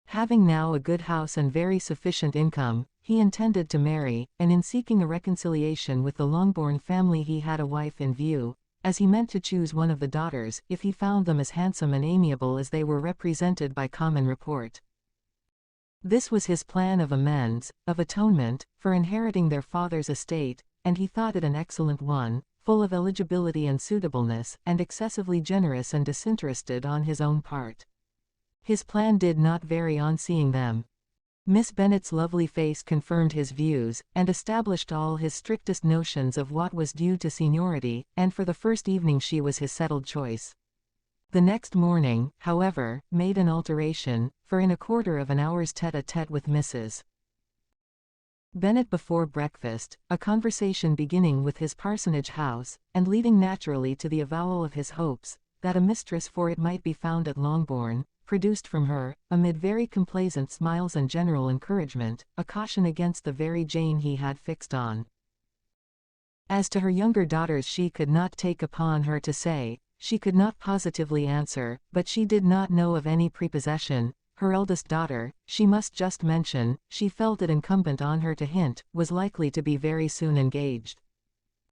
Having now a good house and very sufficient income, he intended to marry, and in seeking a reconciliation with the Longbourn family he had a wife in view, as he meant to choose one of the daughters, if he found them as handsome and amiable as they were represented by common report. This was his plan of amends, of atonement, for inheriting their father's estate, and he thought it an excellent one, full of eligibility and suitableness, and excessively generous and disinterested on his own part. His plan did not vary on seeing them. Miss Bennet's lovely face confirmed his views, and established all his strictest notions of what was due to seniority, and for the first evening she was his settled choice. The next morning, however, made an alteration, for in a quarter of an hour's tête-à-tête with Mrs. Bennet before breakfast, a conversation beginning with his parsonage house, and leading naturally to the avowal of his hopes, that a mistress for it might be found at Longbourn, produced from her, amid very complaisant smiles and general encouragement, a caution against the very Jane he had fixed on. As to her younger daughters she could not take upon her to say, she could not positively answer, but she did not know of any prepossession. Her eldest daughter, she must just mention, she felt it incumbent on her to hint, was likely to be very soon engaged.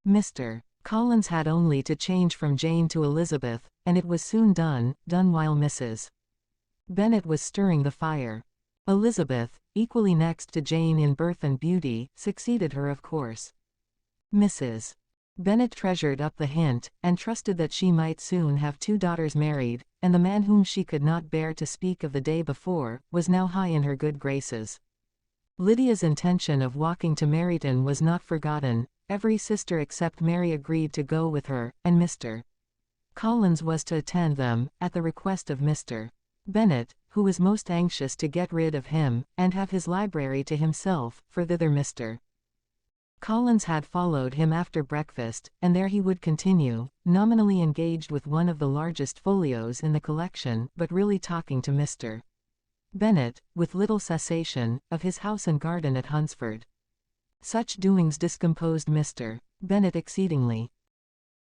Mr. Collins had only to change from Jane to Elizabeth, and it was soon done while Mrs. Bennet was stirring the fire. Elizabeth, equally next to Jane in birth and beauty, succeeded her of course. Mrs. Bennet treasured up the hint, and trusted that she might soon have 2 daughters married, and the man whom she could not bear to speak of the day before, was now high in her good graces. Lydia's intention of walking to Meryton was not forgotten. Every sister except Mary agreed to go with her, and Mr. Collins was to attend them, at the request of Mr. Bennet, who was most anxious to get rid of him, and have his library to himself, for thither Mr. Collins had followed him after breakfast, and there he would continue, nominally engaged with one of the largest folios in the collection, but really talking to Mr. Bennet, with little cessation, of his house and garden at Hunsford. Such doings discomposed Mr. Bennet exceedingly.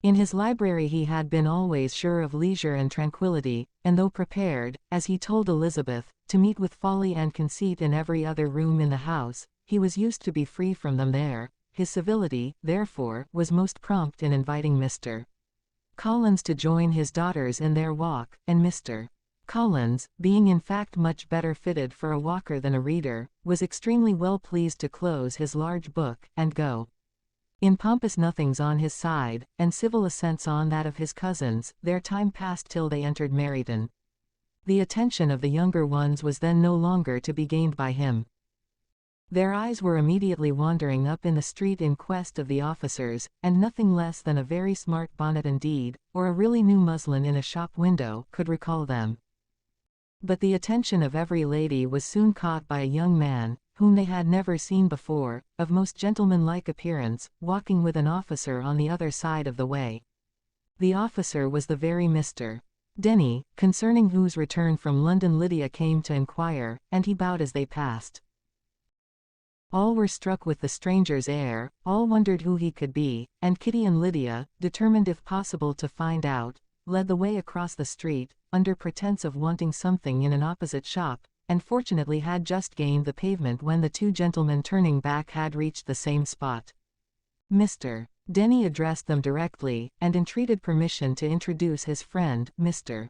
In his library he had been always sure of leisure and tranquillity, and though prepared, as he told Elizabeth, to meet with folly and conceit in every other room in the house, he was used to be free from them there. His civility, therefore, was most prompt in inviting Mr. Collins to join his daughters in their walk, and Mr. Collins, being in fact much better fitted for a walker than a reader, was extremely well pleased to close his large book, and go. In pompous nothings on his side, and civil assents on that of his cousins, their time passed till they entered Meryton. The attention of the younger ones was then no longer to be gained by him. Their eyes were immediately wandering up in the street in quest of the officers, and nothing less than a very smart bonnet indeed, or a really new muslin in a shop window, could recall them. But the attention of every lady was soon caught by a young man, whom they had never seen before, of most gentlemanlike appearance, walking with an officer on the other side of the way. The officer was the very Mr. Denny, concerning whose return from London Lydia came to inquire, and he bowed as they passed. All were struck with the stranger's air, all wondered who he could be, and Kitty and Lydia, determined if possible to find out, led the way across the street, under pretence of wanting something in an opposite shop, and fortunately had just gained the pavement when the 2 gentlemen turning back had reached the same spot. Mr. Denny addressed them directly, and entreated permission to introduce his friend, Mr.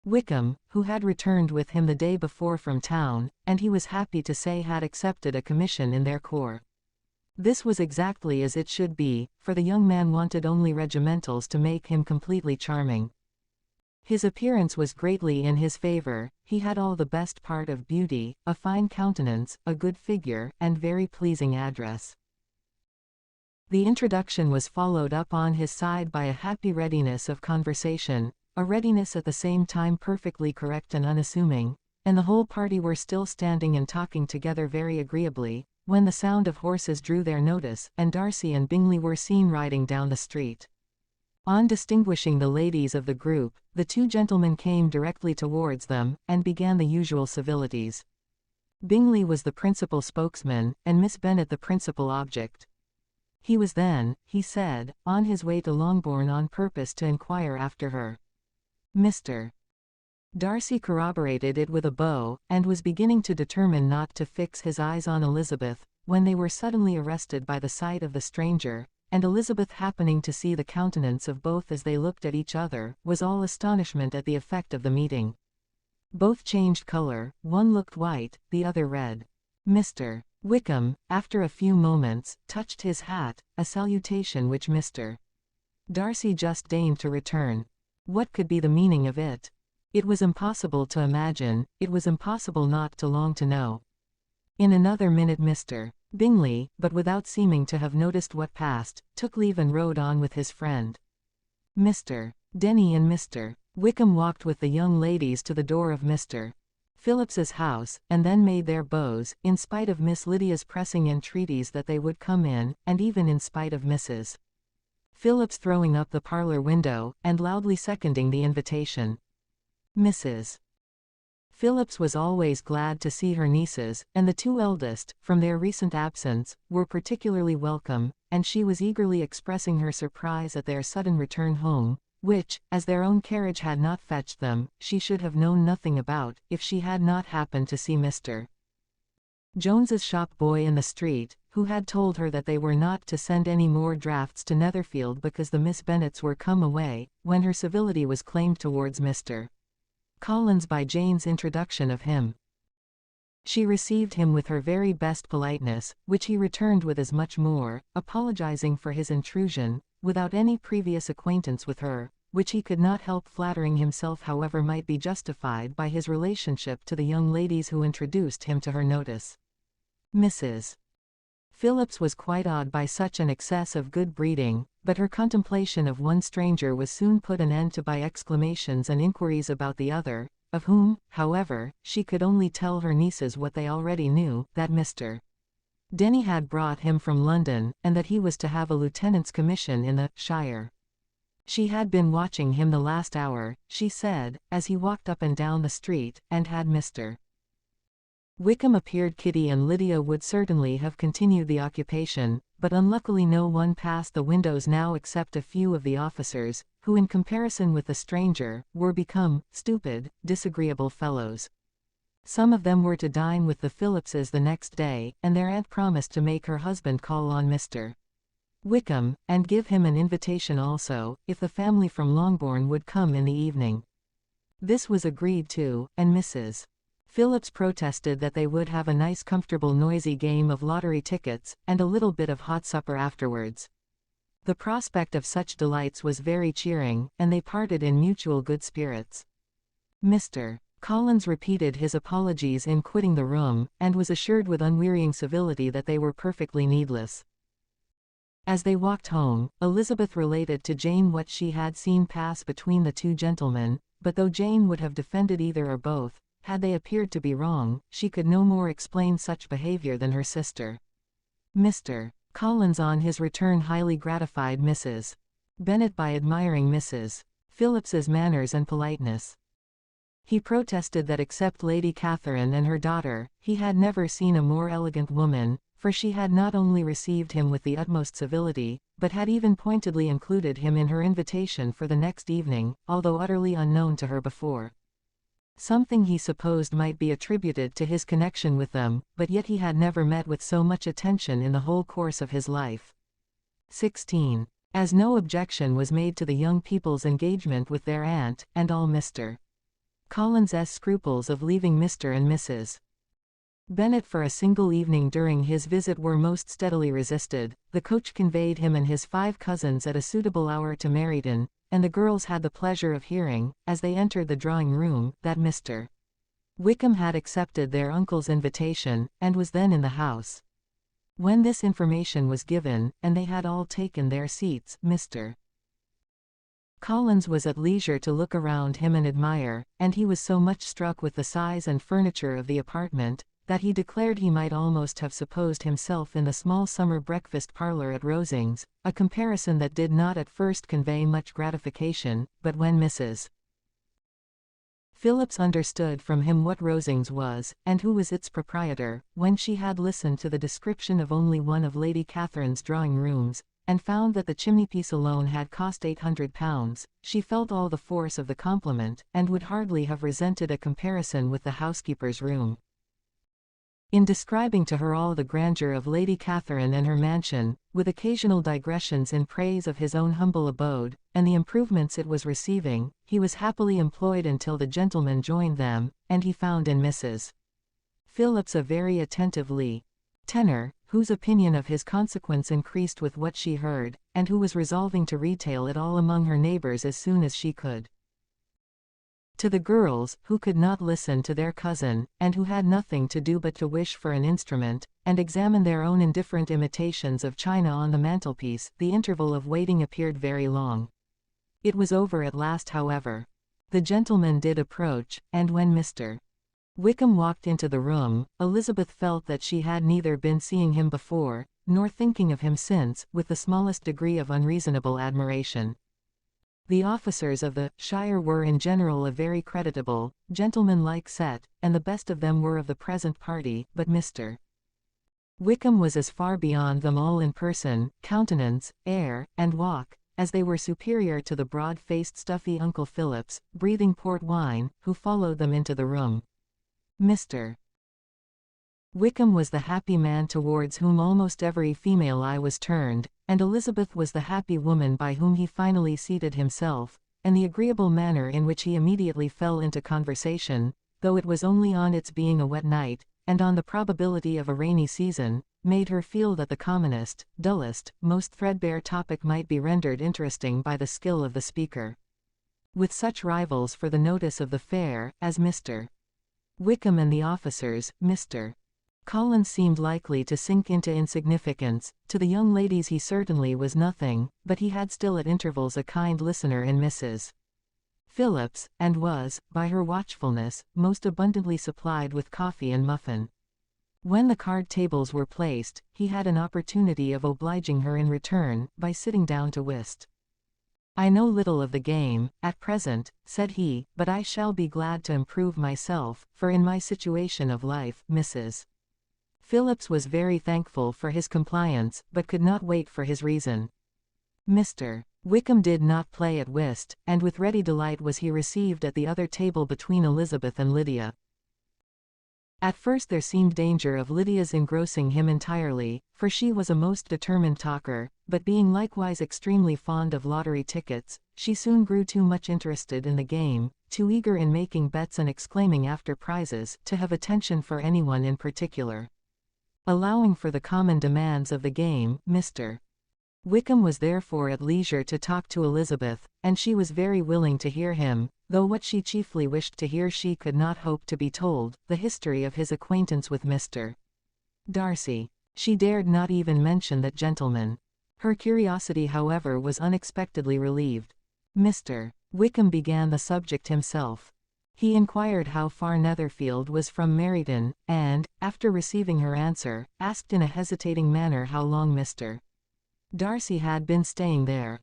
Wickham, who had returned with him the day before from town, and he was happy to say had accepted a commission in their corps. This was exactly as it should be, for the young man wanted only regimentals to make him completely charming. His appearance was greatly in his favour, he had all the best part of beauty, a fine countenance, a good figure, and very pleasing address. The introduction was followed up on his side by a happy readiness of conversation, a readiness at the same time perfectly correct and unassuming, and the whole party were still standing and talking together very agreeably, when the sound of horses drew their notice, and Darcy and Bingley were seen riding down the street. On distinguishing the ladies of the group, the two gentlemen came directly towards them, and began the usual civilities. Bingley was the principal spokesman, and Miss Bennet the principal object. He was then, he said, on his way to Longbourn on purpose to inquire after her. Mr. Darcy corroborated it with a bow, and was beginning to determine not to fix his eyes on Elizabeth, when they were suddenly arrested by the sight of the stranger, and Elizabeth happening to see the countenance of both as they looked at each other, was all astonishment at the effect of the meeting. Both changed colour, one looked white, the other red. Mr. Wickham, after a few moments, touched his hat, a salutation which Mr. Darcy just deigned to return. What could be the meaning of it? It was impossible to imagine, it was impossible not to long to know. In another minute Mr. Bingley, but without seeming to have noticed what passed, took leave and rode on with his friend. Mr. Denny and Mr. Wickham walked with the young ladies to the door of Mr. Phillips's house, and then made their bows, in spite of Miss Lydia's pressing entreaties that they would come in, and even in spite of Mrs. Phillips throwing up the parlour window, and loudly seconding the invitation. Mrs. Phillips was always glad to see her nieces, and the two eldest, from their recent absence, were particularly welcome, and she was eagerly expressing her surprise at their sudden return home, which, as their own carriage had not fetched them, she should have known nothing about, if she had not happened to see Mr. Jones's shop boy in the street, who had told her that they were not to send any more drafts to Netherfield because the Miss Bennets were come away, when her civility was claimed towards Mr. Collins by Jane's introduction of him. She received him with her very best politeness, which he returned with as much more, apologizing for his intrusion, without any previous acquaintance with her, which he could not help flattering himself however might be justified by his relationship to the young ladies who introduced him to her notice. Mrs. Phillips was quite awed by such an excess of good breeding, but her contemplation of one stranger was soon put an end to by exclamations and inquiries about the other, of whom, however, she could only tell her nieces what they already knew, that Mr. Denny had brought him from London, and that he was to have a lieutenant's commission in the shire. She had been watching him the last hour, she said, as he walked up and down the street, and had Mr. Wickham appeared Kitty and Lydia would certainly have continued the occupation, but unluckily no one passed the windows now except a few of the officers, who in comparison with the stranger, were become stupid, disagreeable fellows. Some of them were to dine with the Phillipses the next day, and their aunt promised to make her husband call on Mr. Wickham, and give him an invitation also, if the family from Longbourn would come in the evening. This was agreed to, and Mrs. Phillips protested that they would have a nice comfortable noisy game of lottery tickets, and a little bit of hot supper afterwards. The prospect of such delights was very cheering, and they parted in mutual good spirits. Mr. Collins repeated his apologies in quitting the room, and was assured with unwearying civility that they were perfectly needless. As they walked home, Elizabeth related to Jane what she had seen pass between the two gentlemen, but though Jane would have defended either or both, had they appeared to be wrong, she could no more explain such behavior than her sister. Mr. Collins on his return highly gratified Mrs. Bennet by admiring Mrs. Phillips's manners and politeness. He protested that except Lady Catherine and her daughter, he had never seen a more elegant woman, for she had not only received him with the utmost civility, but had even pointedly included him in her invitation for the next evening, although utterly unknown to her before. Something he supposed might be attributed to his connection with them, but yet he had never met with so much attention in the whole course of his life. 16. As no objection was made to the young people's engagement with their aunt, and all Mr. Collins's scruples of leaving Mr. and Mrs. Bennet for a single evening during his visit were most steadily resisted. The coach conveyed him and his 5 cousins at a suitable hour to Meryton, and the girls had the pleasure of hearing, as they entered the drawing-room, that Mr. Wickham had accepted their uncle's invitation, and was then in the house. When this information was given, and they had all taken their seats, Mr. Collins was at leisure to look around him and admire, and he was so much struck with the size and furniture of the apartment, that he declared he might almost have supposed himself in the small summer breakfast parlour at Rosings, a comparison that did not at first convey much gratification, but when Mrs. Phillips understood from him what Rosings was, and who was its proprietor, when she had listened to the description of only one of Lady Catherine's drawing-rooms, and found that the chimney-piece alone had cost £800, she felt all the force of the compliment, and would hardly have resented a comparison with the housekeeper's room. In describing to her all the grandeur of Lady Catherine and her mansion, with occasional digressions in praise of his own humble abode, and the improvements it was receiving, he was happily employed until the gentlemen joined them, and he found in Mrs. Phillips a very attentive tenor, whose opinion of his consequence increased with what she heard, and who was resolving to retail it all among her neighbours as soon as she could. To the girls, who could not listen to their cousin, and who had nothing to do but to wish for an instrument, and examine their own indifferent imitations of china on the mantelpiece, the interval of waiting appeared very long. It was over at last, however. The gentleman did approach, and when Mr. Wickham walked into the room, Elizabeth felt that she had neither been seeing him before, nor thinking of him since, with the smallest degree of unreasonable admiration. The officers of the shire were in general a very creditable, gentlemanlike set, and the best of them were of the present party, but Mr. Wickham was as far beyond them all in person, countenance, air, and walk, as they were superior to the broad-faced stuffy Uncle Phillips, breathing port wine, who followed them into the room. Mr. Wickham was the happy man towards whom almost every female eye was turned, and Elizabeth was the happy woman by whom he finally seated himself, and the agreeable manner in which he immediately fell into conversation, though it was only on its being a wet night, and on the probability of a rainy season, made her feel that the commonest, dullest, most threadbare topic might be rendered interesting by the skill of the speaker. With such rivals for the notice of the fair, as Mr. Wickham and the officers, Mr. Collins seemed likely to sink into insignificance. To the young ladies he certainly was nothing, but he had still at intervals a kind listener in Mrs. Phillips, and was, by her watchfulness, most abundantly supplied with coffee and muffin. When the card tables were placed, he had an opportunity of obliging her in return, by sitting down to whist. "I know little of the game, at present," said he, "but I shall be glad to improve myself, for in my situation of life, Mrs. Phillips was very thankful for his compliance, but could not wait for his reason. Mr. Wickham did not play at whist, and with ready delight was he received at the other table between Elizabeth and Lydia. At first there seemed danger of Lydia's engrossing him entirely, for she was a most determined talker, but being likewise extremely fond of lottery tickets, she soon grew too much interested in the game, too eager in making bets and exclaiming after prizes, to have attention for anyone in particular. Allowing for the common demands of the game, Mr. Wickham was therefore at leisure to talk to Elizabeth, and she was very willing to hear him, though what she chiefly wished to hear she could not hope to be told, the history of his acquaintance with Mr. Darcy. She dared not even mention that gentleman. Her curiosity, however, was unexpectedly relieved. Mr. Wickham began the subject himself. He inquired how far Netherfield was from Meryton, and, after receiving her answer, asked in a hesitating manner how long Mr. Darcy had been staying there.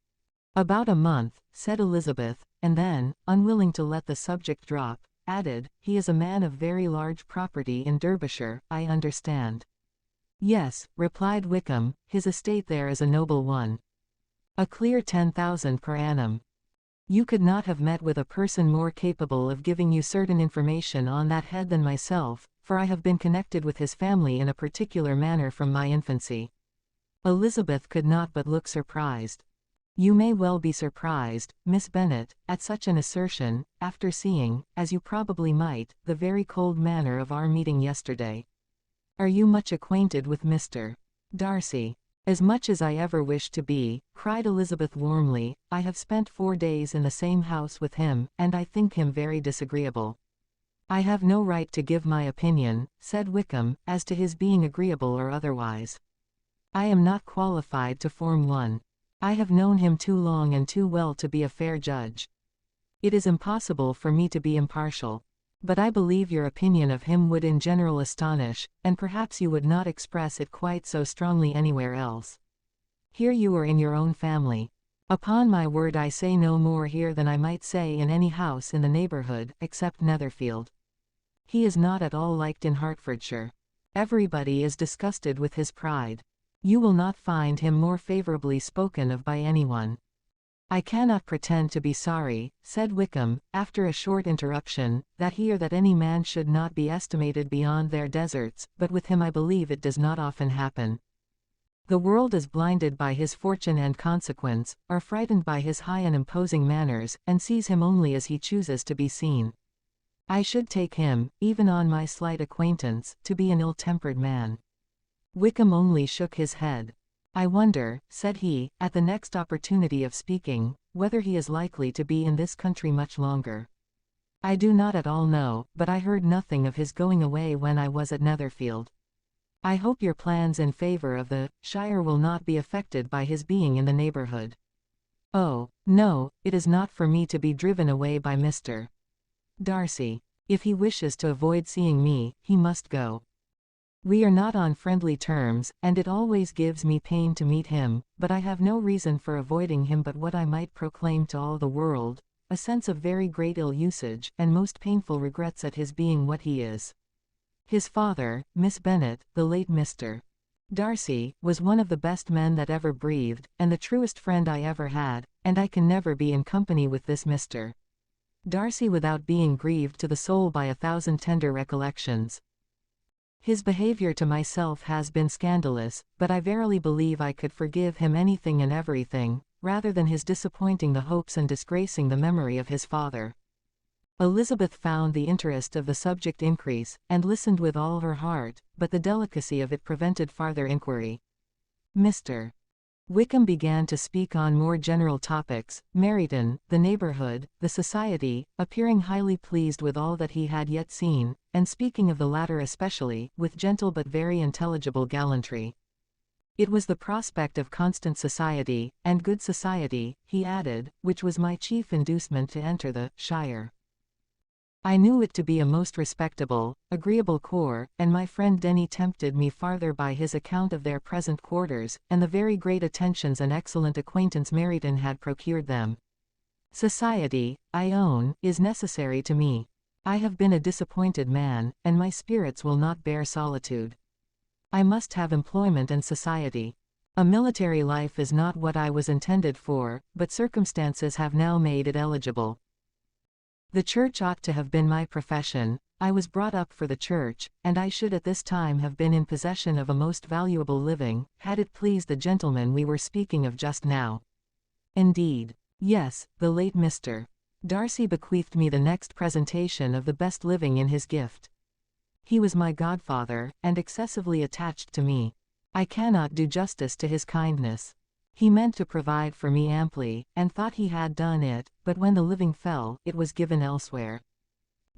"About a month," said Elizabeth, and then, unwilling to let the subject drop, added, "He is a man of very large property in Derbyshire, I understand." "Yes," replied Wickham, "his estate there is a noble one. A clear 10,000 per annum. You could not have met with a person more capable of giving you certain information on that head than myself, for I have been connected with his family in a particular manner from my infancy." Elizabeth could not but look surprised. "You may well be surprised, Miss Bennet, at such an assertion, after seeing, as you probably might, the very cold manner of our meeting yesterday. Are you much acquainted with Mr. Darcy? As much as I ever wish to be, cried Elizabeth warmly. I have spent 4 days in the same house with him, and I think him very disagreeable. I have no right to give my opinion, said Wickham, as to his being agreeable or otherwise. I am not qualified to form one. I have known him too long and too well to be a fair judge. It is impossible for me to be impartial. But I believe your opinion of him would in general astonish, and perhaps you would not express it quite so strongly anywhere else. Here you are in your own family. Upon my word, I say no more here than I might say in any house in the neighbourhood, except Netherfield. He is not at all liked in Hertfordshire. Everybody is disgusted with his pride. You will not find him more favourably spoken of by anyone. I cannot pretend to be sorry, said Wickham, after a short interruption, that he or that any man should not be estimated beyond their deserts, but with him I believe it does not often happen. The world is blinded by his fortune and consequence, or frightened by his high and imposing manners, and sees him only as he chooses to be seen. I should take him, even on my slight acquaintance, to be an ill-tempered man. Wickham only shook his head. I wonder, said he, at the next opportunity of speaking, whether he is likely to be in this country much longer. I do not at all know, but I heard nothing of his going away when I was at Netherfield. I hope your plans in favour of the shire will not be affected by his being in the neighbourhood. Oh, no, it is not for me to be driven away by Mr. Darcy. If he wishes to avoid seeing me, he must go. We are not on friendly terms, and it always gives me pain to meet him, but I have no reason for avoiding him but what I might proclaim to all the world, a sense of very great ill-usage, and most painful regrets at his being what he is. His father, Miss Bennet, the late Mr. Darcy, was one of the best men that ever breathed, and the truest friend I ever had, and I can never be in company with this Mr. Darcy without being grieved to the soul by 1,000 tender recollections. His behavior to myself has been scandalous, but I verily believe I could forgive him anything and everything, rather than his disappointing the hopes and disgracing the memory of his father. Elizabeth found the interest of the subject increase, and listened with all her heart, but the delicacy of it prevented farther inquiry. Mr. Wickham began to speak on more general topics, Meryton, the neighbourhood, the society, appearing highly pleased with all that he had yet seen, and speaking of the latter especially, with gentle but very intelligible gallantry. It was the prospect of constant society, and good society, he added, which was my chief inducement to enter the shire. I knew it to be a most respectable, agreeable corps, and my friend Denny tempted me farther by his account of their present quarters, and the very great attentions and excellent acquaintance Meryton had procured them. Society, I own, is necessary to me. I have been a disappointed man, and my spirits will not bear solitude. I must have employment and society. A military life is not what I was intended for, but circumstances have now made it eligible. The church ought to have been my profession. I was brought up for the church, and I should at this time have been in possession of a most valuable living, had it pleased the gentleman we were speaking of just now. Indeed, yes, the late Mr. Darcy bequeathed me the next presentation of the best living in his gift. He was my godfather, and excessively attached to me. I cannot do justice to his kindness. He meant to provide for me amply, and thought he had done it, but when the living fell, it was given elsewhere.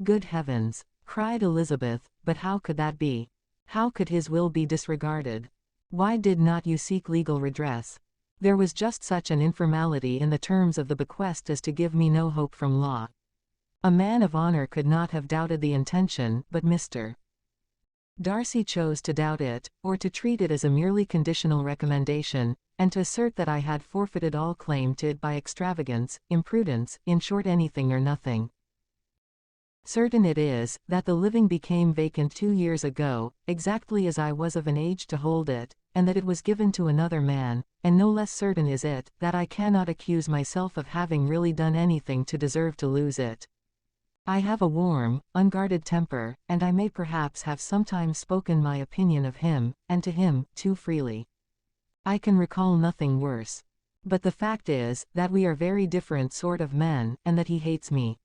Good heavens! Cried Elizabeth, but how could that be? How could his will be disregarded? Why did not you seek legal redress? There was just such an informality in the terms of the bequest as to give me no hope from law. A man of honor could not have doubted the intention, but Mr. Darcy chose to doubt it, or to treat it as a merely conditional recommendation, and to assert that I had forfeited all claim to it by extravagance, imprudence, in short anything or nothing. Certain it is, that the living became vacant 2 years ago, exactly as I was of an age to hold it, and that it was given to another man, and no less certain is it, that I cannot accuse myself of having really done anything to deserve to lose it. I have a warm, unguarded temper, and I may perhaps have sometimes spoken my opinion of him, and to him, too freely. I can recall nothing worse. But the fact is, that we are very different sort of men, and that he hates me.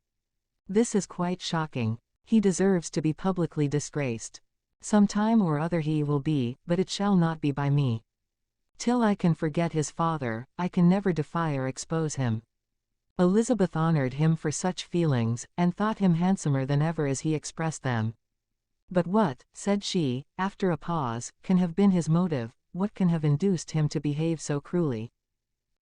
This is quite shocking. He deserves to be publicly disgraced. Some time or other he will be, but it shall not be by me. Till I can forget his father, I can never defy or expose him." Elizabeth honored him for such feelings, and thought him handsomer than ever as he expressed them. "But what," said she, after a pause, "can have been his motive, what can have induced him to behave so cruelly?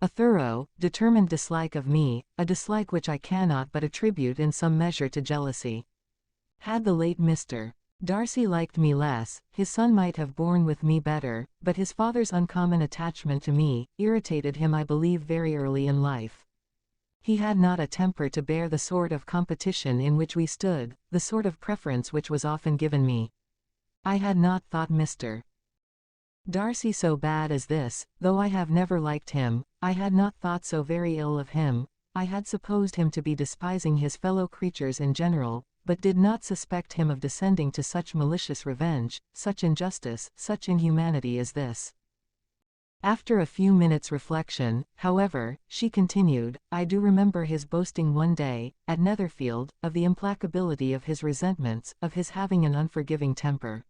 A thorough, determined dislike of me, a dislike which I cannot but attribute in some measure to jealousy. Had the late Mr. Darcy liked me less, his son might have borne with me better, but his father's uncommon attachment to me irritated him, I believe, very early in life. He had not a temper to bear the sort of competition in which we stood, the sort of preference which was often given me. I had not thought Mr. Darcy so bad as this, though I have never liked him. I had not thought so very ill of him. I had supposed him to be despising his fellow creatures in general, but did not suspect him of descending to such malicious revenge, such injustice, such inhumanity as this." After a few minutes' reflection, however, she continued, "I do remember his boasting one day, at Netherfield, of the implacability of his resentments, of his having an unforgiving temper.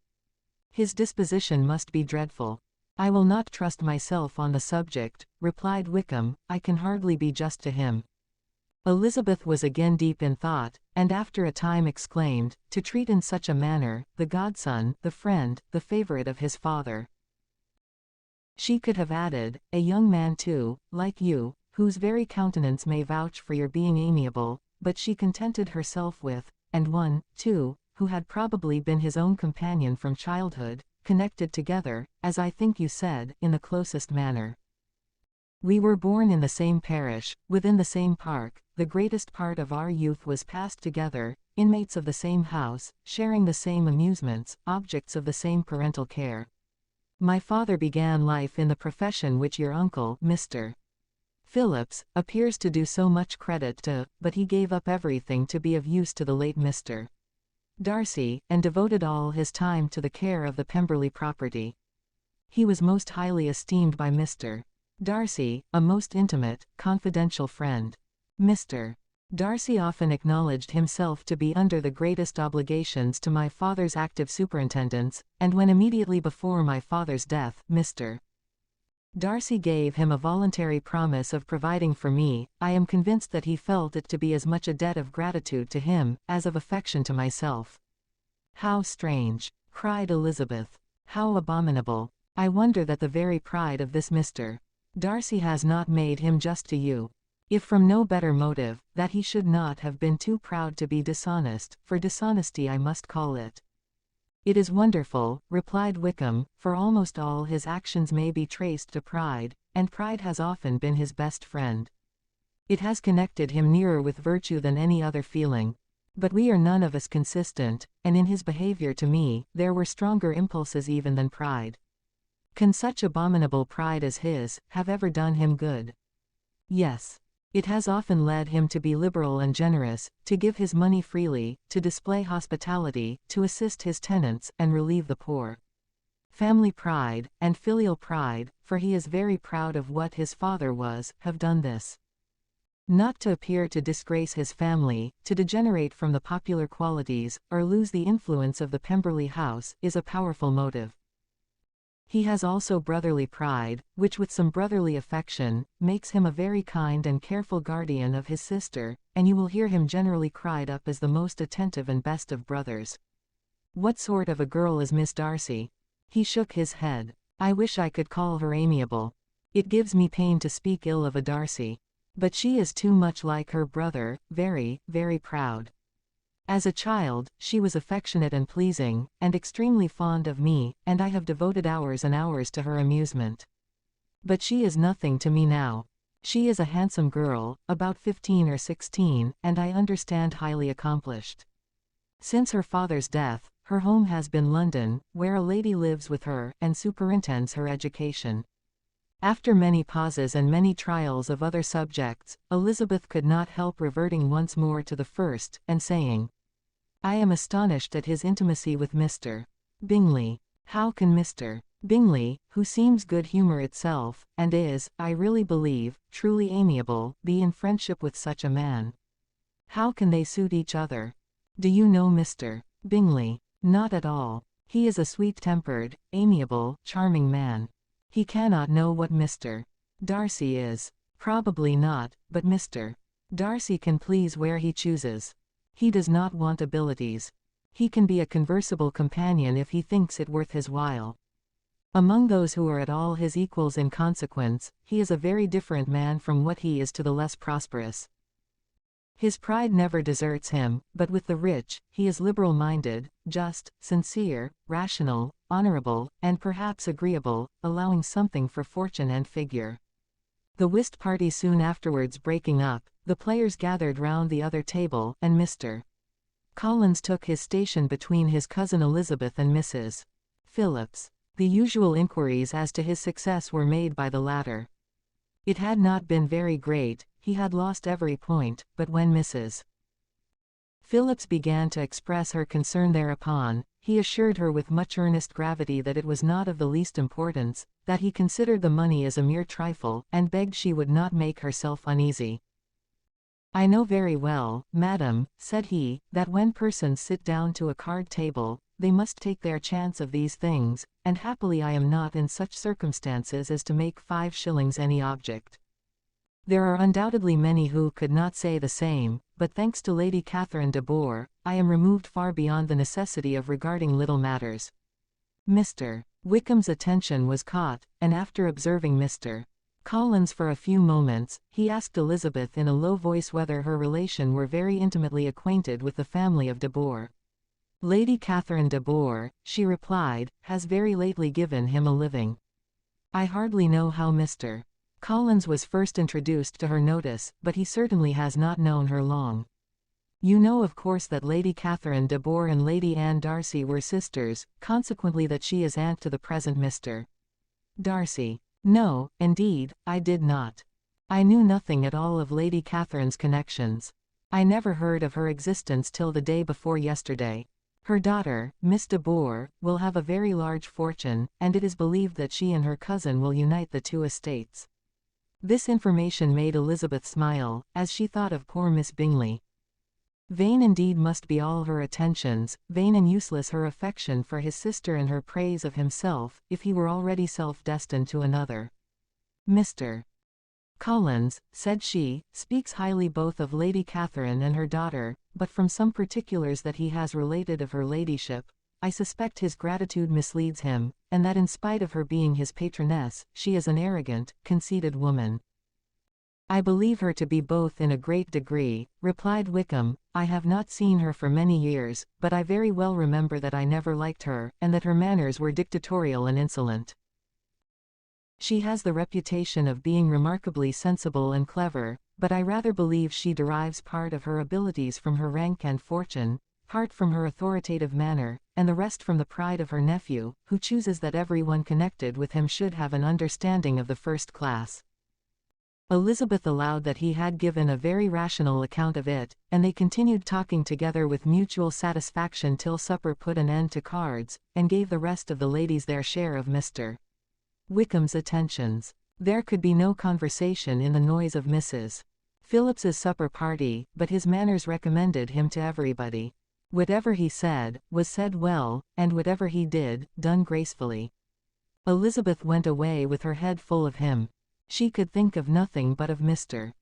His disposition must be dreadful." "I will not trust myself on the subject," replied Wickham. "I can hardly be just to him." Elizabeth was again deep in thought, and after a time exclaimed, "To treat in such a manner, the godson, the friend, the favourite of his father." She could have added, "A young man too, like you, whose very countenance may vouch for your being amiable," but she contented herself with, "and one, too, who had probably been his own companion from childhood, connected together, as I think you said, in the closest manner. We were born in the same parish, within the same park, the greatest part of our youth was passed together, inmates of the same house, sharing the same amusements, objects of the same parental care. My father began life in the profession which your uncle, Mr. Phillips, appears to do so much credit to, but he gave up everything to be of use to the late Mr. Darcy, and devoted all his time to the care of the Pemberley property. He was most highly esteemed by Mr. Darcy, a most intimate, confidential friend. Mr. Darcy often acknowledged himself to be under the greatest obligations to my father's active superintendence, and when immediately before my father's death, Mr. Darcy gave him a voluntary promise of providing for me, I am convinced that he felt it to be as much a debt of gratitude to him, as of affection to myself." "How strange!" cried Elizabeth. "How abominable! I wonder that the very pride of this Mr. Darcy has not made him just to you. If from no better motive, that he should not have been too proud to be dishonest, for dishonesty I must call it." "It is wonderful," replied Wickham, "for almost all his actions may be traced to pride, and pride has often been his best friend. It has connected him nearer with virtue than any other feeling. But we are none of us consistent, and in his behavior to me, there were stronger impulses even than pride. Can such abominable pride as his, have ever done him good? Yes. It has often led him to be liberal and generous, to give his money freely, to display hospitality, to assist his tenants, and relieve the poor. Family pride, and filial pride, for he is very proud of what his father was, have done this. Not to appear to disgrace his family, to degenerate from the popular qualities, or lose the influence of the Pemberley house, is a powerful motive. He has also brotherly pride, which with some brotherly affection, makes him a very kind and careful guardian of his sister, and you will hear him generally cried up as the most attentive and best of brothers. What sort of a girl is Miss Darcy?" He shook his head. "I wish I could call her amiable. It gives me pain to speak ill of a Darcy. But she is too much like her brother, very, very proud. As a child, she was affectionate and pleasing, and extremely fond of me, and I have devoted hours and hours to her amusement. But she is nothing to me now. She is a handsome girl, about 15 or 16, and I understand highly accomplished. Since her father's death, her home has been London, where a lady lives with her, and superintends her education." After many pauses and many trials of other subjects, Elizabeth could not help reverting once more to the first, and saying, "I am astonished at his intimacy with Mr. Bingley. How can Mr. Bingley, who seems good humor itself, and is, I really believe, truly amiable, be in friendship with such a man? How can they suit each other? Do you know Mr. Bingley?" "Not at all. He is a sweet-tempered, amiable, charming man. He cannot know what Mr. Darcy is. Probably not, but Mr. Darcy can please where he chooses. He does not want abilities. He can be a conversable companion if he thinks it worth his while. Among those who are at all his equals in consequence, he is a very different man from what he is to the less prosperous. His pride never deserts him, but with the rich, he is liberal-minded, just, sincere, rational, honorable, and perhaps agreeable, allowing something for fortune and figure. The whist party soon afterwards breaking up, the players gathered round the other table, and Mr. Collins took his station between his cousin Elizabeth and Mrs. Phillips. The usual inquiries as to his success were made by the latter. It had not been very great, he had lost every point, but when Mrs. Phillips began to express her concern thereupon, he assured her with much earnest gravity that it was not of the least importance, that he considered the money as a mere trifle, and begged she would not make herself uneasy. "I know very well, madam," said he, "that when persons sit down to a card table, they must take their chance of these things, and happily I am not in such circumstances as to make 5 shillings any object. There are undoubtedly many who could not say the same, but thanks to Lady Catherine de Bourgh, I am removed far beyond the necessity of regarding little matters." Mr. Wickham's attention was caught, and after observing Mr. Collins for a few moments, he asked Elizabeth in a low voice whether her relation were very intimately acquainted with the family of de Bourgh. "Lady Catherine de Bourgh," she replied, "has very lately given him a living. I hardly know how Mr. Collins was first introduced to her notice, but he certainly has not known her long. You know of course that Lady Catherine de Bourgh and Lady Anne Darcy were sisters, consequently that she is aunt to the present Mr. Darcy." "No, indeed, I did not. I knew nothing at all of Lady Catherine's connections. I never heard of her existence till the day before yesterday. Her daughter, Miss de Bourgh, will have a very large fortune, and it is believed that she and her cousin will unite the 2 estates." This information made Elizabeth smile, as she thought of poor Miss Bingley. Vain indeed must be all her attentions, vain and useless her affection for his sister and her praise of himself, if he were already self-destined to another. "Mr. Collins," said she, "speaks highly both of Lady Catherine and her daughter, but from some particulars that he has related of her ladyship, I suspect his gratitude misleads him, and that in spite of her being his patroness, she is an arrogant, conceited woman." "I believe her to be both in a great degree," replied Wickham. "I have not seen her for many years, but I very well remember that I never liked her, and that her manners were dictatorial and insolent. She has the reputation of being remarkably sensible and clever, but I rather believe she derives part of her abilities from her rank and fortune, part from her authoritative manner, and the rest from the pride of her nephew, who chooses that every one connected with him should have an understanding of the first class." Elizabeth allowed that he had given a very rational account of it, and they continued talking together with mutual satisfaction till supper put an end to cards, and gave the rest of the ladies their share of Mr. Wickham's attentions. There could be no conversation in the noise of Mrs. Phillips's supper party, but his manners recommended him to everybody. Whatever he said, was said well, and whatever he did, done gracefully. Elizabeth went away with her head full of him. She could think of nothing but of Mr.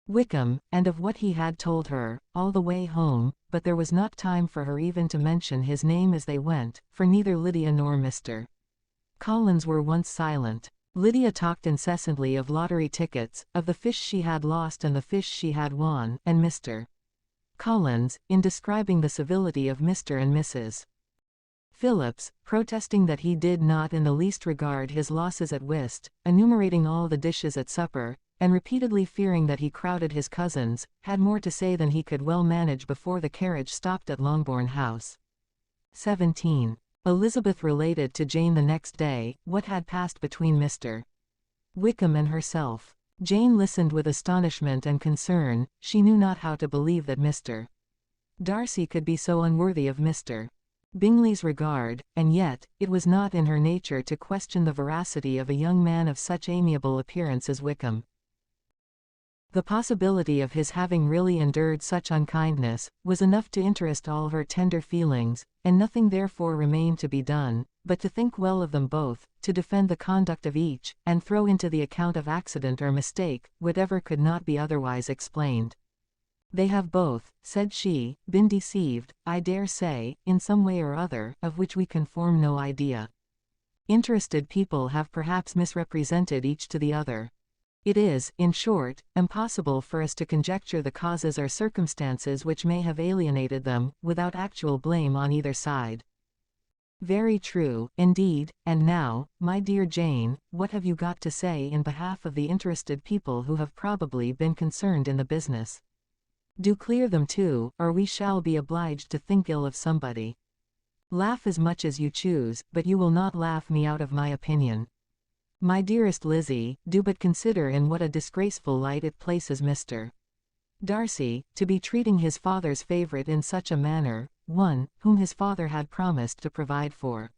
Wickham, and of what he had told her, all the way home, but there was not time for her even to mention his name as they went, for neither Lydia nor Mr. Collins were once silent. Lydia talked incessantly of lottery tickets, of the fish she had lost and the fish she had won, and Mr. Collins, in describing the civility of Mr. and Mrs. Phillips, protesting that he did not in the least regard his losses at whist, enumerating all the dishes at supper, and repeatedly fearing that he crowded his cousins, had more to say than he could well manage before the carriage stopped at Longbourn House. 17. Elizabeth related to Jane the next day what had passed between Mr. Wickham and herself. Jane listened with astonishment and concern. She knew not how to believe that Mr. Darcy could be so unworthy of Mr. Bingley's regard, and yet, it was not in her nature to question the veracity of a young man of such amiable appearance as Wickham. The possibility of his having really endured such unkindness was enough to interest all her tender feelings, and nothing therefore remained to be done, but to think well of them both, to defend the conduct of each, and throw into the account of accident or mistake whatever could not be otherwise explained. They have both, said she, been deceived, I dare say, in some way or other, of which we can form no idea. Interested people have perhaps misrepresented each to the other. It is, in short, impossible for us to conjecture the causes or circumstances which may have alienated them, without actual blame on either side. Very true, indeed, and now, my dear Jane, what have you got to say in behalf of the interested people who have probably been concerned in the business? Do clear them too, or we shall be obliged to think ill of somebody. Laugh as much as you choose, but you will not laugh me out of my opinion. My dearest Lizzie, do but consider in what a disgraceful light it places Mr. Darcy, to be treating his father's favourite in such a manner, one, whom his father had promised to provide for.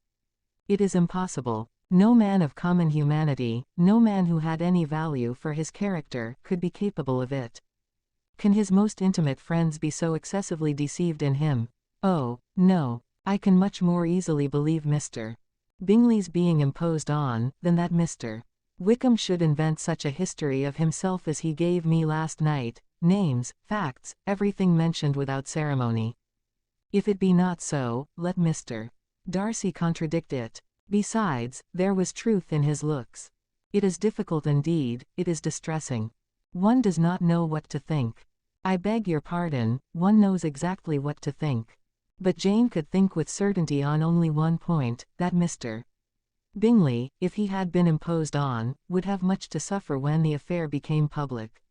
It is impossible. No man of common humanity, no man who had any value for his character, could be capable of it. Can his most intimate friends be so excessively deceived in him? Oh, no. I can much more easily believe Mr. Bingley's being imposed on, than that Mr. Wickham should invent such a history of himself as he gave me last night, names, facts, everything mentioned without ceremony. If it be not so, let Mr. Darcy contradict it. Besides, there was truth in his looks. It is difficult indeed, it is distressing. One does not know what to think. I beg your pardon, one knows exactly what to think. But Jane could think with certainty on only one point, that Mr. Bingley, if he had been imposed on, would have much to suffer when the affair became public.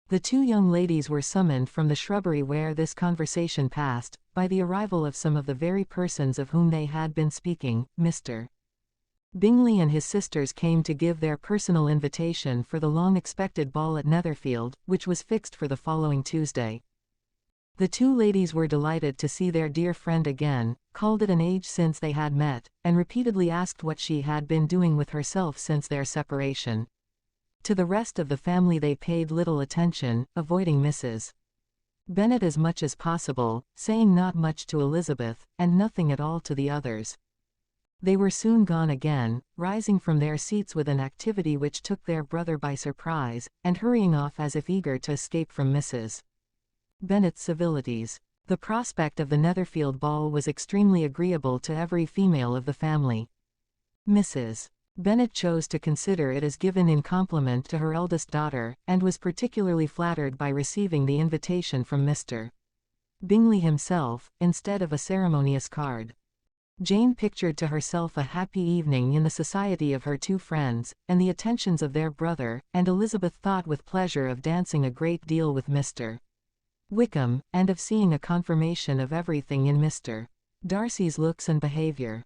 The two young ladies were summoned from the shrubbery where this conversation passed, by the arrival of some of the very persons of whom they had been speaking. Mr. Bingley and his sisters came to give their personal invitation for the long-expected ball at Netherfield, which was fixed for the following Tuesday. The two ladies were delighted to see their dear friend again, called it an age since they had met, and repeatedly asked what she had been doing with herself since their separation. To the rest of the family they paid little attention, avoiding Mrs. Bennet as much as possible, saying not much to Elizabeth, and nothing at all to the others. They were soon gone again, rising from their seats with an activity which took their brother by surprise, and hurrying off as if eager to escape from Mrs. Bennet's civilities. The prospect of the Netherfield ball was extremely agreeable to every female of the family. Mrs. Bennet chose to consider it as given in compliment to her eldest daughter, and was particularly flattered by receiving the invitation from Mr. Bingley himself, instead of a ceremonious card. Jane pictured to herself a happy evening in the society of her two friends, and the attentions of their brother, and Elizabeth thought with pleasure of dancing a great deal with Mr. Wickham, and of seeing a confirmation of everything in Mr. Darcy's looks and behaviour.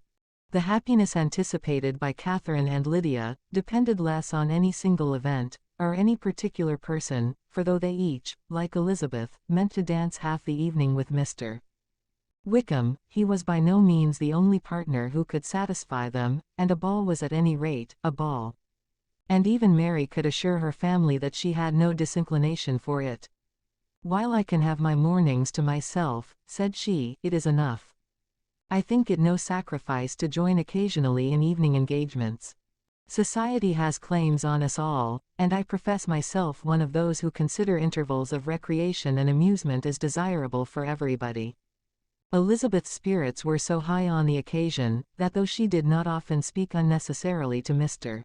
The happiness anticipated by Catherine and Lydia depended less on any single event, or any particular person, for though they each, like Elizabeth, meant to dance half the evening with Mr. Wickham, he was by no means the only partner who could satisfy them, and a ball was at any rate, a ball. And even Mary could assure her family that she had no disinclination for it. While I can have my mornings to myself, said she, it is enough. I think it no sacrifice to join occasionally in evening engagements. Society has claims on us all, and I profess myself one of those who consider intervals of recreation and amusement as desirable for everybody. Elizabeth's spirits were so high on the occasion, that though she did not often speak unnecessarily to Mr.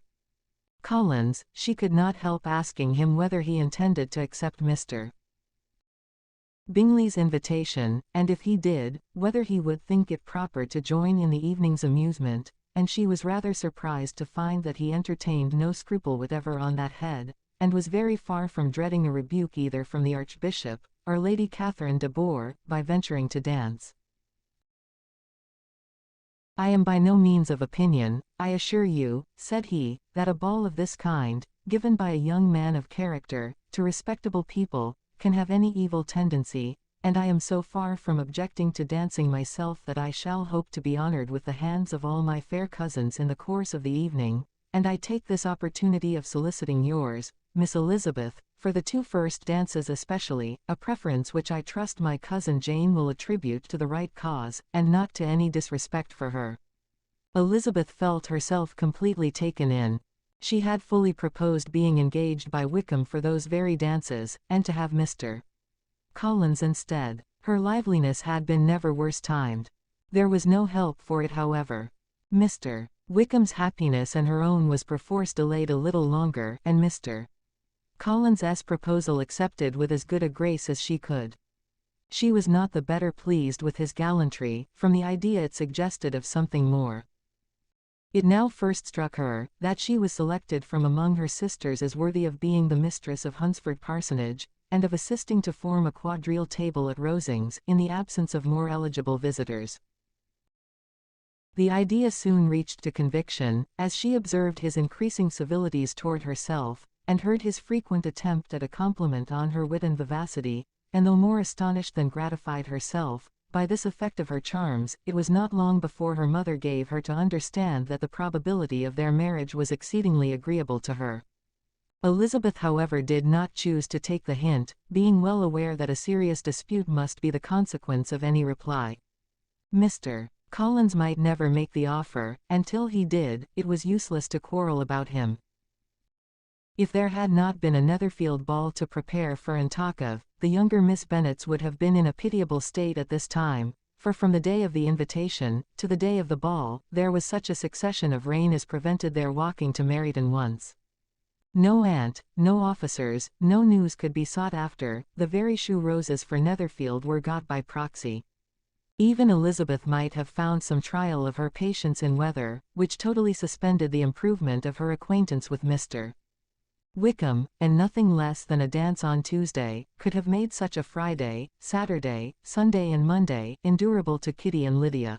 Collins, she could not help asking him whether he intended to accept Mr. Bingley's invitation, and if he did, whether he would think it proper to join in the evening's amusement, and she was rather surprised to find that he entertained no scruple whatever on that head, and was very far from dreading a rebuke either from the Archbishop, or Lady Catherine de Bourgh, by venturing to dance. I am by no means of opinion, I assure you, said he, that a ball of this kind, given by a young man of character, to respectable people, can have any evil tendency, and I am so far from objecting to dancing myself that I shall hope to be honored with the hands of all my fair cousins in the course of the evening, and I take this opportunity of soliciting yours, Miss Elizabeth, for the 2 first dances especially, a preference which I trust my cousin Jane will attribute to the right cause, and not to any disrespect for her." Elizabeth felt herself completely taken in. She had fully proposed being engaged by Wickham for those very dances, and to have Mr. Collins instead. Her liveliness had been never worse timed. There was no help for it however. Mr. Wickham's happiness and her own was perforce delayed a little longer, and Mr. Collins's proposal accepted with as good a grace as she could. She was not the better pleased with his gallantry, from the idea it suggested of something more. It now first struck her, that she was selected from among her sisters as worthy of being the mistress of Hunsford Parsonage, and of assisting to form a quadrille table at Rosings, in the absence of more eligible visitors. The idea soon reached to conviction, as she observed his increasing civilities toward herself, and heard his frequent attempt at a compliment on her wit and vivacity, and though more astonished than gratified herself, by this effect of her charms, it was not long before her mother gave her to understand that the probability of their marriage was exceedingly agreeable to her. Elizabeth however did not choose to take the hint, being well aware that a serious dispute must be the consequence of any reply. Mr. Collins might never make the offer, and till he did, it was useless to quarrel about him. If there had not been a Netherfield ball to prepare for and talk of, the younger Miss Bennets would have been in a pitiable state at this time, for from the day of the invitation, to the day of the ball, there was such a succession of rain as prevented their walking to Meryton once. No aunt, no officers, no news could be sought after, the very shoe roses for Netherfield were got by proxy. Even Elizabeth might have found some trial of her patience in weather, which totally suspended the improvement of her acquaintance with Mr. Wickham, and nothing less than a dance on Tuesday, could have made such a Friday, Saturday, Sunday and Monday, endurable to Kitty and Lydia.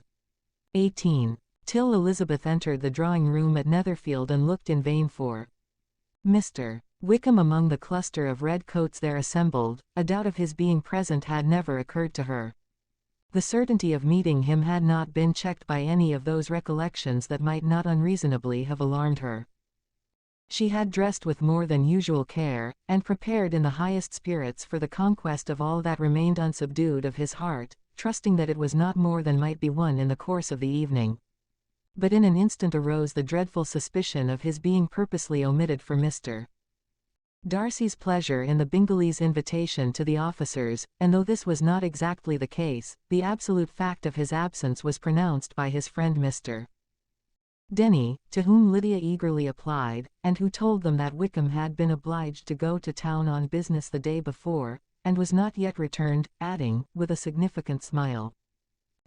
18. Till Elizabeth entered the drawing-room at Netherfield and looked in vain for Mr. Wickham among the cluster of red coats there assembled. A doubt of his being present had never occurred to her. The certainty of meeting him had not been checked by any of those recollections that might not unreasonably have alarmed her. She had dressed with more than usual care, and prepared in the highest spirits for the conquest of all that remained unsubdued of his heart, trusting that it was not more than might be won in the course of the evening. But in an instant arose the dreadful suspicion of his being purposely omitted for Mr. Darcy's pleasure in the Bingaleys' invitation to the officers, and though this was not exactly the case, the absolute fact of his absence was pronounced by his friend Mr. Denny, to whom Lydia eagerly applied, and who told them that Wickham had been obliged to go to town on business the day before, and was not yet returned, adding, with a significant smile,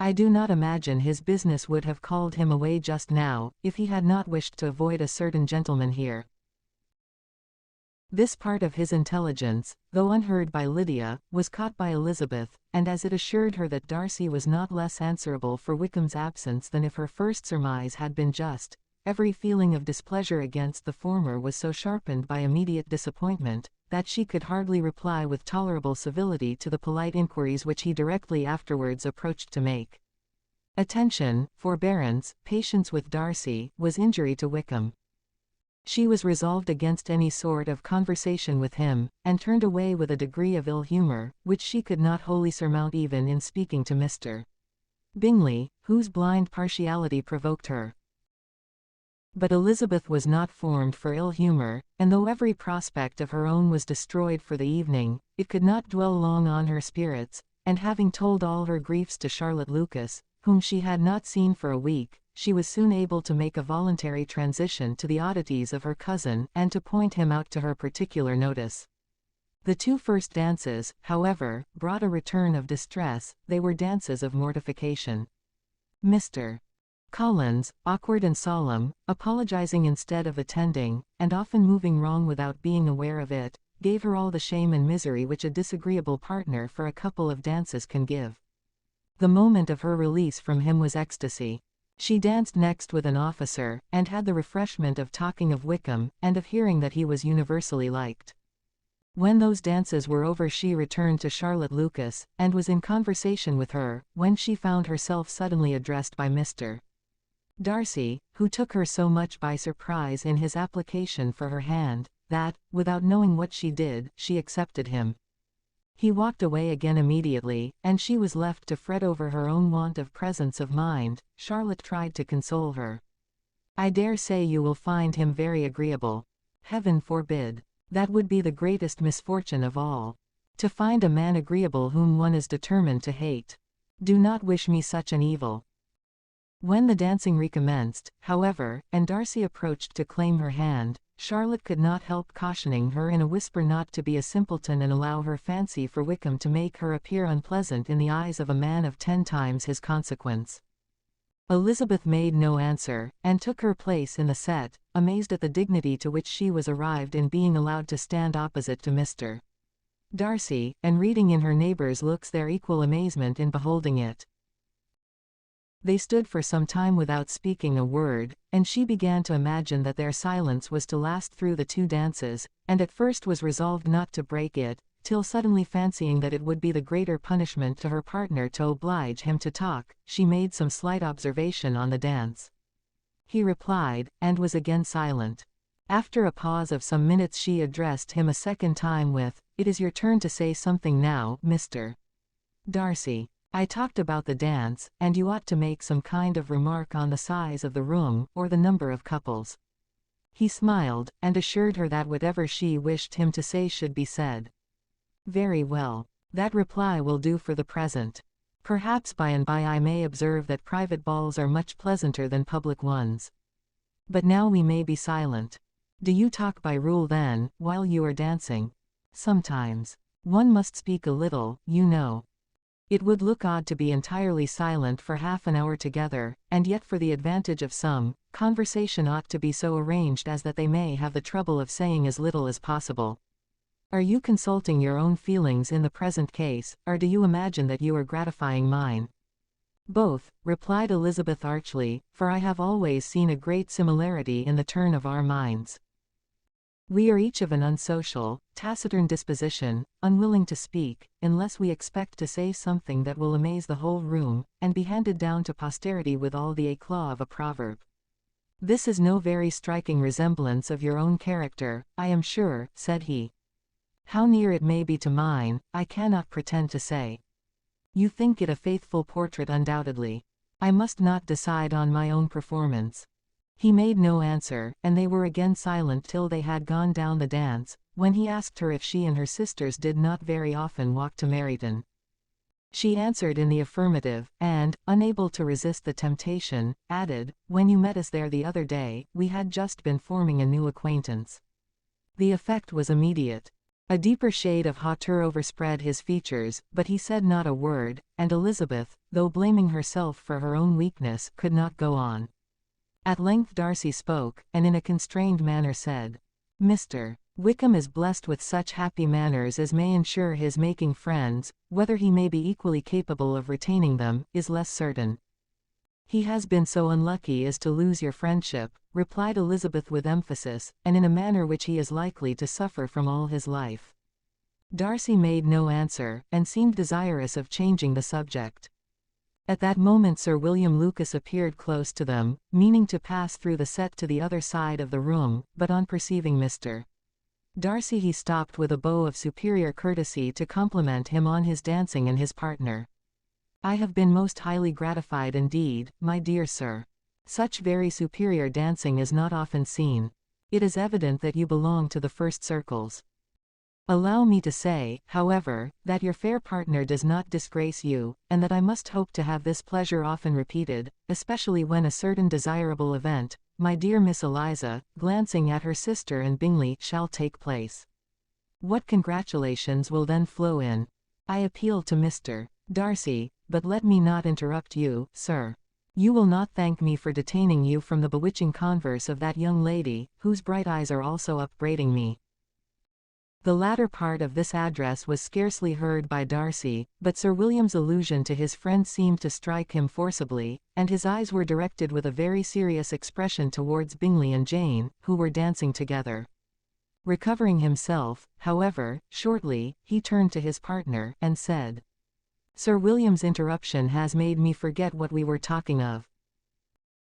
"I do not imagine his business would have called him away just now, if he had not wished to avoid a certain gentleman here." This part of his intelligence, though unheard by Lydia, was caught by Elizabeth, and as it assured her that Darcy was not less answerable for Wickham's absence than if her first surmise had been just, every feeling of displeasure against the former was so sharpened by immediate disappointment, that she could hardly reply with tolerable civility to the polite inquiries which he directly afterwards approached to make. Attention, forbearance, patience with Darcy, was injury to Wickham. She was resolved against any sort of conversation with him, and turned away with a degree of ill humor, which she could not wholly surmount even in speaking to Mr. Bingley, whose blind partiality provoked her. But Elizabeth was not formed for ill humor, and though every prospect of her own was destroyed for the evening, it could not dwell long on her spirits, and having told all her griefs to Charlotte Lucas, whom she had not seen for a week, she was soon able to make a voluntary transition to the oddities of her cousin, and to point him out to her particular notice. The 2 first dances, however, brought a return of distress. They were dances of mortification. Mr. Collins, awkward and solemn, apologizing instead of attending, and often moving wrong without being aware of it, gave her all the shame and misery which a disagreeable partner for a couple of dances can give. The moment of her release from him was ecstasy. She danced next with an officer, and had the refreshment of talking of Wickham, and of hearing that he was universally liked. When those dances were over she returned to Charlotte Lucas, and was in conversation with her, when she found herself suddenly addressed by Mr. Darcy, who took her so much by surprise in his application for her hand, that, without knowing what she did, she accepted him. He walked away again immediately, and she was left to fret over her own want of presence of mind. Charlotte tried to console her. "I dare say you will find him very agreeable." "Heaven forbid. That would be the greatest misfortune of all. To find a man agreeable whom one is determined to hate. Do not wish me such an evil." When the dancing recommenced, however, and Darcy approached to claim her hand, Charlotte could not help cautioning her in a whisper not to be a simpleton and allow her fancy for Wickham to make her appear unpleasant in the eyes of a man of 10 times his consequence. Elizabeth made no answer, and took her place in the set, amazed at the dignity to which she was arrived in being allowed to stand opposite to Mr. Darcy, and reading in her neighbours' looks their equal amazement in beholding it. They stood for some time without speaking a word, and she began to imagine that their silence was to last through the 2 dances, and at first was resolved not to break it, till suddenly fancying that it would be the greater punishment to her partner to oblige him to talk, she made some slight observation on the dance. He replied, and was again silent. After a pause of some minutes she addressed him a second time with, "It is your turn to say something now, Mr. Darcy. I talked about the dance, and you ought to make some kind of remark on the size of the room, or the number of couples." He smiled, and assured her that whatever she wished him to say should be said. "Very well. That reply will do for the present. Perhaps by and by I may observe that private balls are much pleasanter than public ones. But now we may be silent. Do you talk by rule then, while you are dancing?" "Sometimes. One must speak a little, you know. It would look odd to be entirely silent for half an hour together, and yet for the advantage of some, conversation ought to be so arranged as that they may have the trouble of saying as little as possible. Are you consulting your own feelings in the present case, or do you imagine that you are gratifying mine?" "Both," replied Elizabeth archly, "for I have always seen a great similarity in the turn of our minds. We are each of an unsocial, taciturn disposition, unwilling to speak, unless we expect to say something that will amaze the whole room, and be handed down to posterity with all the éclat of a proverb. This is no very striking resemblance of your own character, I am sure," said he. "How near it may be to mine, I cannot pretend to say. You think it a faithful portrait undoubtedly. I must not decide on my own performance." He made no answer, and they were again silent till they had gone down the dance, when he asked her if she and her sisters did not very often walk to Meryton. She answered in the affirmative, and, unable to resist the temptation, added, "When you met us there the other day, we had just been forming a new acquaintance." The effect was immediate. A deeper shade of hauteur overspread his features, but he said not a word, and Elizabeth, though blaming herself for her own weakness, could not go on. At length Darcy spoke, and in a constrained manner said, "Mr. Wickham is blessed with such happy manners as may ensure his making friends. Whether he may be equally capable of retaining them, is less certain." "He has been so unlucky as to lose your friendship," replied Elizabeth with emphasis, "and in a manner which he is likely to suffer from all his life." Darcy made no answer, and seemed desirous of changing the subject. At that moment Sir William Lucas appeared close to them, meaning to pass through the set to the other side of the room, but on perceiving Mr. Darcy he stopped with a bow of superior courtesy to compliment him on his dancing and his partner. "I have been most highly gratified indeed, my dear sir. Such very superior dancing is not often seen. It is evident that you belong to the first circles. Allow me to say, however, that your fair partner does not disgrace you, and that I must hope to have this pleasure often repeated, especially when a certain desirable event, my dear Miss Eliza," glancing at her sister and Bingley, "shall take place. What congratulations will then flow in. I appeal to Mr. Darcy, but let me not interrupt you, sir. You will not thank me for detaining you from the bewitching converse of that young lady, whose bright eyes are also upbraiding me." The latter part of this address was scarcely heard by Darcy, but Sir William's allusion to his friend seemed to strike him forcibly, and his eyes were directed with a very serious expression towards Bingley and Jane, who were dancing together. Recovering himself, however, shortly, he turned to his partner, and said, "Sir William's interruption has made me forget what we were talking of.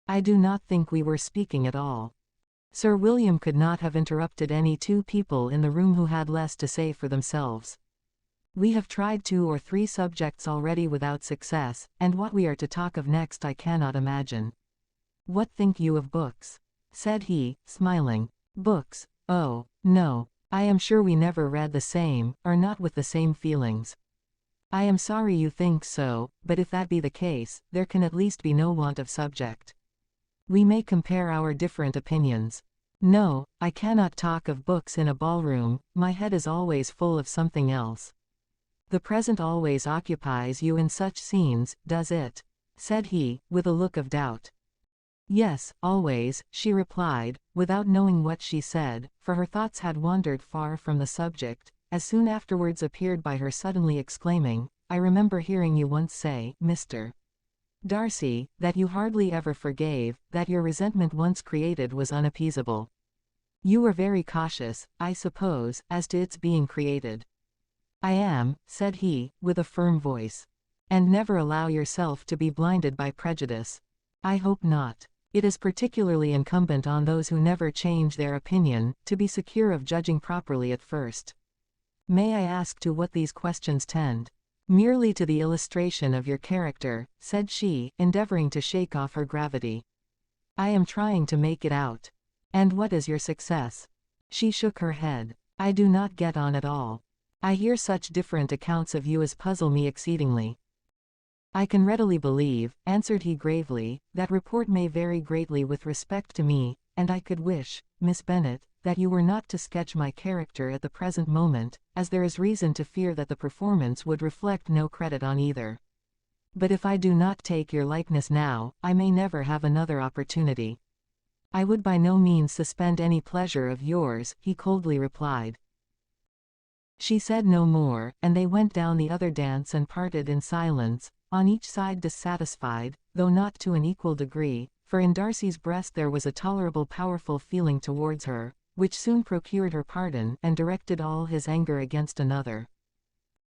I do not think we were speaking at all." Sir William could not have interrupted any two people in the room who had less to say for themselves. We have tried 2 or 3 subjects already without success, and what we are to talk of next I cannot imagine. What think you of books? Said he, smiling. Books? Oh, no. I am sure we never read the same, or not with the same feelings. I am sorry you think so, but if that be the case, there can at least be no want of subject. We may compare our different opinions. No, I cannot talk of books in a ballroom, my head is always full of something else. The present always occupies you in such scenes, does it? Said he, with a look of doubt. Yes, always, she replied, without knowing what she said, for her thoughts had wandered far from the subject, as soon afterwards appeared by her suddenly exclaiming, I remember hearing you once say, Mr. Darcy, that you hardly ever forgave, that your resentment once created was unappeasable. You were very cautious, I suppose, as to its being created. I am, said he, with a firm voice. And never allow yourself to be blinded by prejudice. I hope not. It is particularly incumbent on those who never change their opinion, to be secure of judging properly at first. May I ask to what these questions tend? Merely to the illustration of your character, said she, endeavoring to shake off her gravity. I am trying to make it out. And what is your success? She shook her head. I do not get on at all. I hear such different accounts of you as puzzle me exceedingly. I can readily believe, answered he gravely, that report may vary greatly with respect to me, and I could wish, Miss Bennet, that you were not to sketch my character at the present moment, as there is reason to fear that the performance would reflect no credit on either. But if I do not take your likeness now, I may never have another opportunity. I would by no means suspend any pleasure of yours, he coldly replied. She said no more, and they went down the other dance and parted in silence, on each side dissatisfied, though not to an equal degree, for in Darcy's breast there was a tolerable powerful feeling towards her, which soon procured her pardon and directed all his anger against another.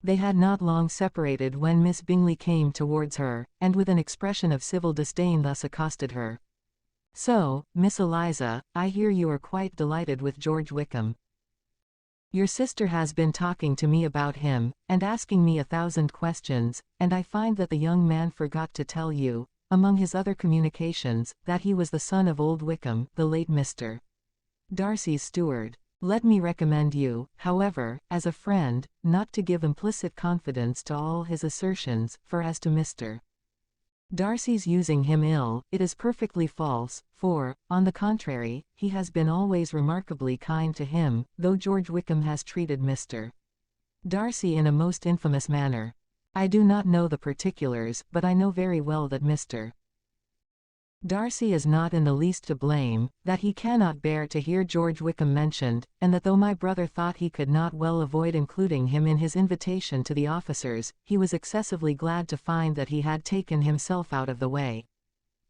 They had not long separated when Miss Bingley came towards her, and with an expression of civil disdain thus accosted her. So, Miss Eliza, I hear you are quite delighted with George Wickham. Your sister has been talking to me about him, and asking me 1,000 questions, and I find that the young man forgot to tell you, among his other communications, that he was the son of old Wickham, the late Mr. Darcy's steward. Let me recommend you, however, as a friend, not to give implicit confidence to all his assertions, for as to Mr. Darcy's using him ill, it is perfectly false, for, on the contrary, he has been always remarkably kind to him, though George Wickham has treated Mr. Darcy in a most infamous manner. I do not know the particulars, but I know very well that Mr. Darcy is not in the least to blame, that he cannot bear to hear George Wickham mentioned, and that though my brother thought he could not well avoid including him in his invitation to the officers, he was excessively glad to find that he had taken himself out of the way.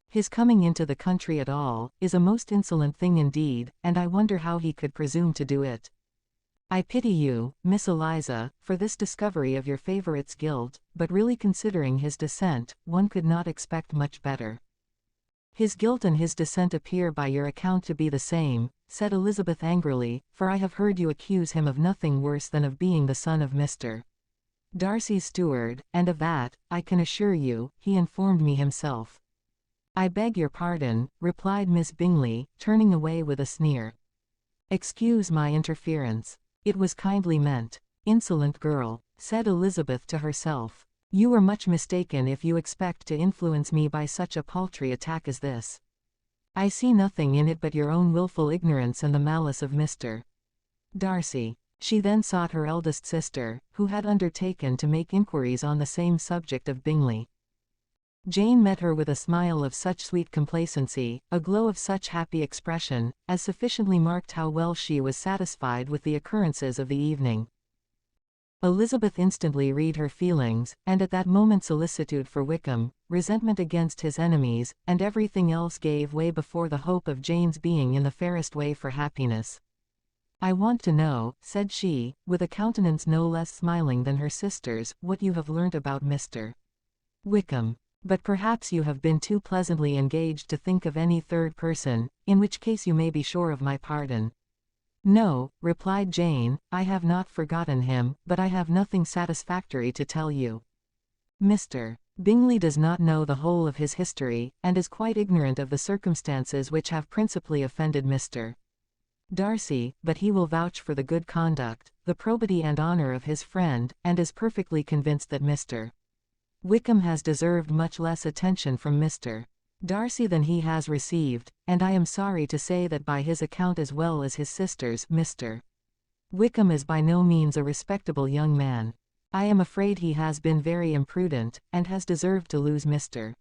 His coming into the country at all, is a most insolent thing indeed, and I wonder how he could presume to do it. I pity you, Miss Eliza, for this discovery of your favourite's guilt, but really considering his descent, one could not expect much better. His guilt and his descent appear by your account to be the same, said Elizabeth angrily, for I have heard you accuse him of nothing worse than of being the son of Mr. Darcy's steward, and of that, I can assure you, he informed me himself. I beg your pardon, replied Miss Bingley, turning away with a sneer. Excuse my interference. It was kindly meant. Insolent girl, said Elizabeth to herself. You are much mistaken if you expect to influence me by such a paltry attack as this. I see nothing in it but your own wilful ignorance and the malice of Mr. Darcy. She then sought her eldest sister, who had undertaken to make inquiries on the same subject of Bingley. Jane met her with a smile of such sweet complacency, a glow of such happy expression, as sufficiently marked how well she was satisfied with the occurrences of the evening. Elizabeth instantly read her feelings, and at that moment solicitude for Wickham, resentment against his enemies, and everything else gave way before the hope of Jane's being in the fairest way for happiness. I want to know, said she, with a countenance no less smiling than her sister's, what you have learnt about Mr. Wickham. But perhaps you have been too pleasantly engaged to think of any third person, in which case you may be sure of my pardon." "No," replied Jane, "I have not forgotten him, but I have nothing satisfactory to tell you. Mr. Bingley does not know the whole of his history, and is quite ignorant of the circumstances which have principally offended Mr. Darcy, but he will vouch for the good conduct, the probity and honour of his friend, and is perfectly convinced that Mr. Wickham has deserved much less attention from Mr. Darcy than he has received, and I am sorry to say that by his account as well as his sister's, Mr. Wickham is by no means a respectable young man. I am afraid he has been very imprudent, and has deserved to lose Mr.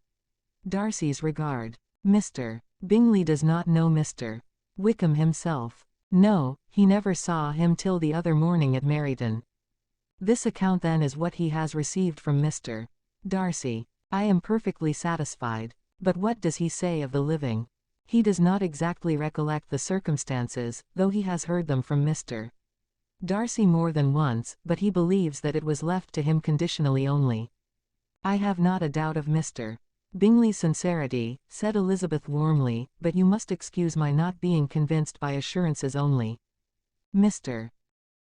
Darcy's regard. Mr. Bingley does not know Mr. Wickham himself. No, he never saw him till the other morning at Meryton. This account then is what he has received from Mr. Darcy. I am perfectly satisfied. But what does he say of the living? He does not exactly recollect the circumstances, though he has heard them from Mr. Darcy more than once, but he believes that it was left to him conditionally only. "I have not a doubt of Mr. Bingley's sincerity," said Elizabeth warmly, "but you must excuse my not being convinced by assurances only. Mr.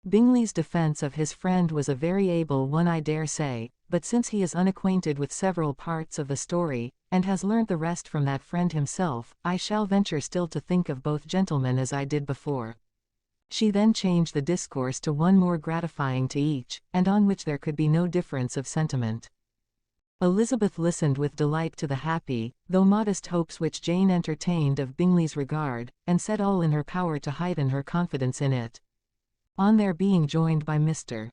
Bingley's defence of his friend was a very able one, I dare say, but since he is unacquainted with several parts of the story, and has learnt the rest from that friend himself, I shall venture still to think of both gentlemen as I did before." She then changed the discourse to one more gratifying to each, and on which there could be no difference of sentiment. Elizabeth listened with delight to the happy, though modest hopes which Jane entertained of Bingley's regard, and set all in her power to heighten her confidence in it. On their being joined by Mr.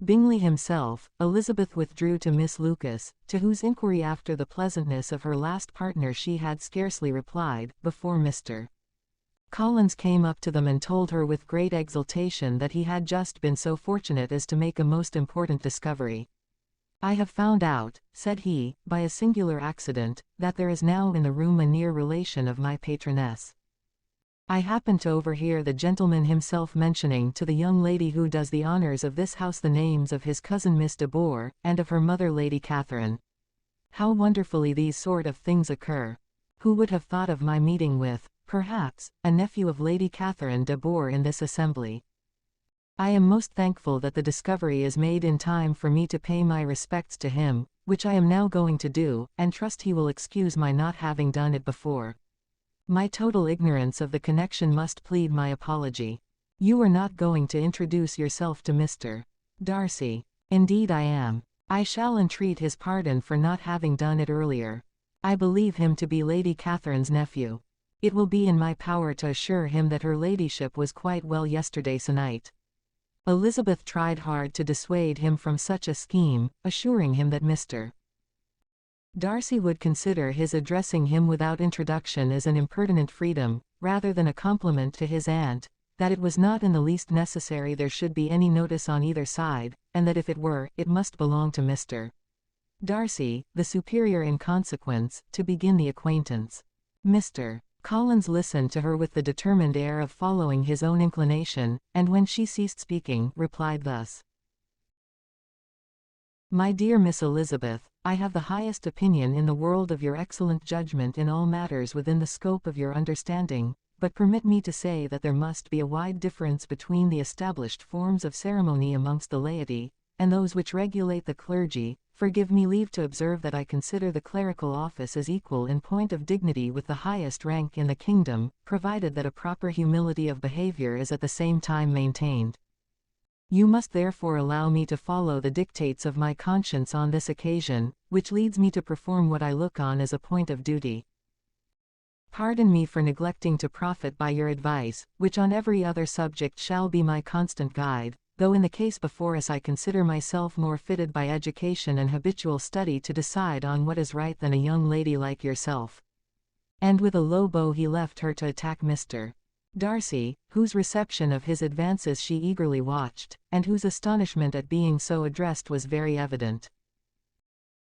Bingley himself, Elizabeth withdrew to Miss Lucas, to whose inquiry after the pleasantness of her last partner she had scarcely replied, before Mr. Collins came up to them and told her with great exultation that he had just been so fortunate as to make a most important discovery. "I have found out," said he, "by a singular accident, that there is now in the room a near relation of my patroness. I happened to overhear the gentleman himself mentioning to the young lady who does the honours of this house the names of his cousin Miss de Bourgh, and of her mother Lady Catherine. How wonderfully these sort of things occur! Who would have thought of my meeting with, perhaps, a nephew of Lady Catherine de Bourgh in this assembly? I am most thankful that the discovery is made in time for me to pay my respects to him, which I am now going to do, and trust he will excuse my not having done it before. My total ignorance of the connection must plead my apology. You are not going to introduce yourself to Mr. Darcy. Indeed I am. I shall entreat his pardon for not having done it earlier. I believe him to be Lady Catherine's nephew. It will be in my power to assure him that her ladyship was quite well yesterday se'night." Elizabeth tried hard to dissuade him from such a scheme, assuring him that Mr. Darcy would consider his addressing him without introduction as an impertinent freedom, rather than a compliment to his aunt, that it was not in the least necessary there should be any notice on either side, and that if it were, it must belong to Mr. Darcy, the superior in consequence, to begin the acquaintance. Mr. Collins listened to her with the determined air of following his own inclination, and when she ceased speaking, replied thus: "My dear Miss Elizabeth, I have the highest opinion in the world of your excellent judgment in all matters within the scope of your understanding, but permit me to say that there must be a wide difference between the established forms of ceremony amongst the laity, and those which regulate the clergy. Forgive me leave to observe that I consider the clerical office as equal in point of dignity with the highest rank in the kingdom, provided that a proper humility of behavior is at the same time maintained. You must therefore allow me to follow the dictates of my conscience on this occasion, which leads me to perform what I look on as a point of duty. Pardon me for neglecting to profit by your advice, which on every other subject shall be my constant guide, though in the case before us I consider myself more fitted by education and habitual study to decide on what is right than a young lady like yourself." And with a low bow he left her to attack Mr. Darcy, whose reception of his advances she eagerly watched, and whose astonishment at being so addressed was very evident.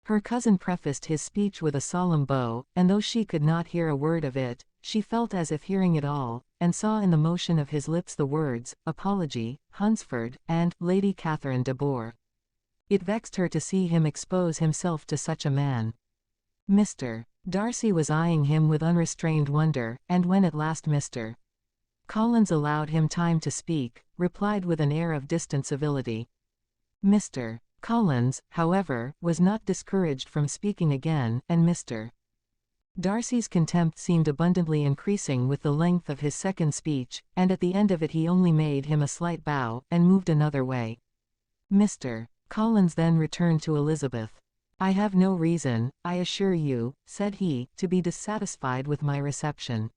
Her cousin prefaced his speech with a solemn bow, and though she could not hear a word of it, she felt as if hearing it all, and saw in the motion of his lips the words, apology, Hunsford, and Lady Catherine de Bourgh. It vexed her to see him expose himself to such a man. Mr. Darcy was eyeing him with unrestrained wonder, and when at last Mr. Collins allowed him time to speak, replied with an air of distant civility. Mr. Collins, however, was not discouraged from speaking again, and Mr. Darcy's contempt seemed abundantly increasing with the length of his second speech, and at the end of it he only made him a slight bow, and moved another way. Mr. Collins then returned to Elizabeth. "I have no reason, I assure you," said he, "to be dissatisfied with my reception."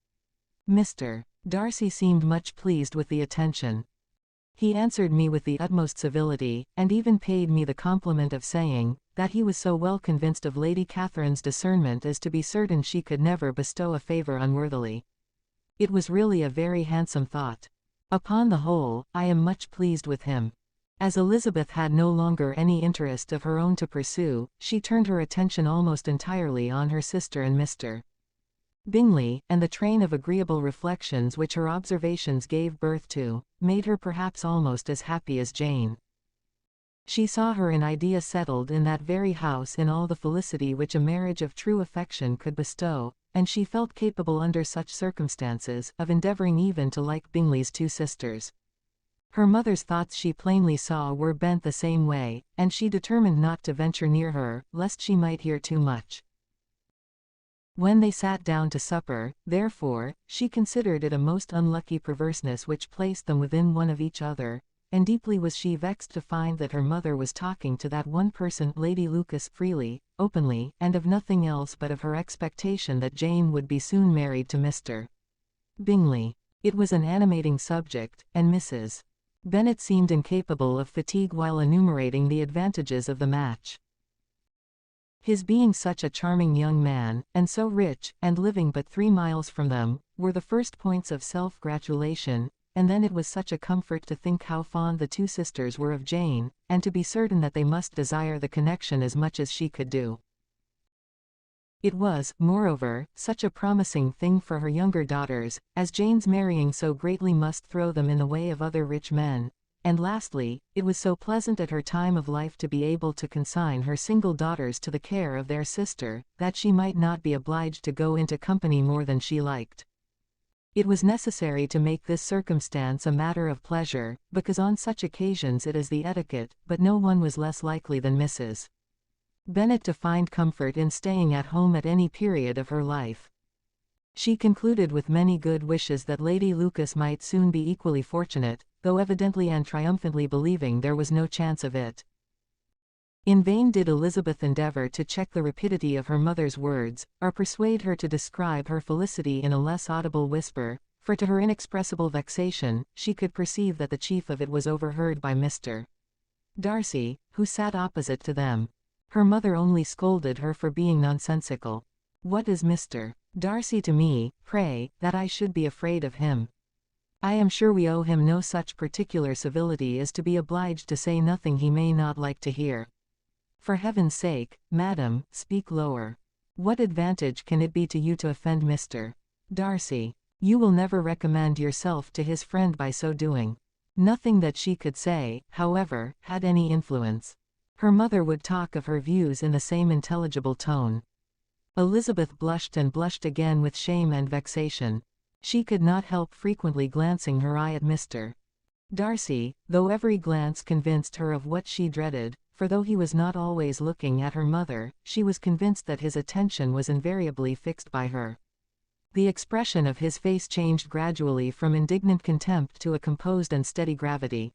Mr. Darcy seemed much pleased with the attention. He answered me with the utmost civility, and even paid me the compliment of saying, that he was so well convinced of Lady Catherine's discernment as to be certain she could never bestow a favour unworthily. It was really a very handsome thought. Upon the whole, I am much pleased with him. As Elizabeth had no longer any interest of her own to pursue, she turned her attention almost entirely on her sister and Mr. Bingley, and the train of agreeable reflections which her observations gave birth to, made her perhaps almost as happy as Jane. She saw her in idea settled in that very house in all the felicity which a marriage of true affection could bestow, and she felt capable under such circumstances, of endeavouring even to like Bingley's two sisters. Her mother's thoughts she plainly saw were bent the same way, and she determined not to venture near her, lest she might hear too much. When they sat down to supper, therefore, she considered it a most unlucky perverseness which placed them within one of each other, and deeply was she vexed to find that her mother was talking to that one person, Lady Lucas, freely, openly, and of nothing else but of her expectation that Jane would be soon married to Mr. Bingley. It was an animating subject, and Mrs. Bennet seemed incapable of fatigue while enumerating the advantages of the match. His being such a charming young man, and so rich, and living but 3 miles from them, were the first points of self-gratulation, and then it was such a comfort to think how fond the two sisters were of Jane, and to be certain that they must desire the connection as much as she could do. It was, moreover, such a promising thing for her younger daughters, as Jane's marrying so greatly must throw them in the way of other rich men. And lastly, it was so pleasant at her time of life to be able to consign her single daughters to the care of their sister, that she might not be obliged to go into company more than she liked. It was necessary to make this circumstance a matter of pleasure, because on such occasions it is the etiquette, but no one was less likely than Mrs. Bennet to find comfort in staying at home at any period of her life. She concluded with many good wishes that Lady Lucas might soon be equally fortunate, though evidently and triumphantly believing there was no chance of it. In vain did Elizabeth endeavour to check the rapidity of her mother's words, or persuade her to describe her felicity in a less audible whisper, for to her inexpressible vexation, she could perceive that the chief of it was overheard by Mr. Darcy, who sat opposite to them. Her mother only scolded her for being nonsensical. "What is Mr. Darcy to me, pray, that I should be afraid of him? I am sure we owe him no such particular civility as to be obliged to say nothing he may not like to hear. For heaven's sake, madam, speak lower. What advantage can it be to you to offend Mr. Darcy? You will never recommend yourself to his friend by so doing." Nothing that she could say, however, had any influence. Her mother would talk of her views in the same intelligible tone. Elizabeth blushed and blushed again with shame and vexation. She could not help frequently glancing her eye at Mr. Darcy, though every glance convinced her of what she dreaded, for though he was not always looking at her mother, she was convinced that his attention was invariably fixed by her. The expression of his face changed gradually from indignant contempt to a composed and steady gravity.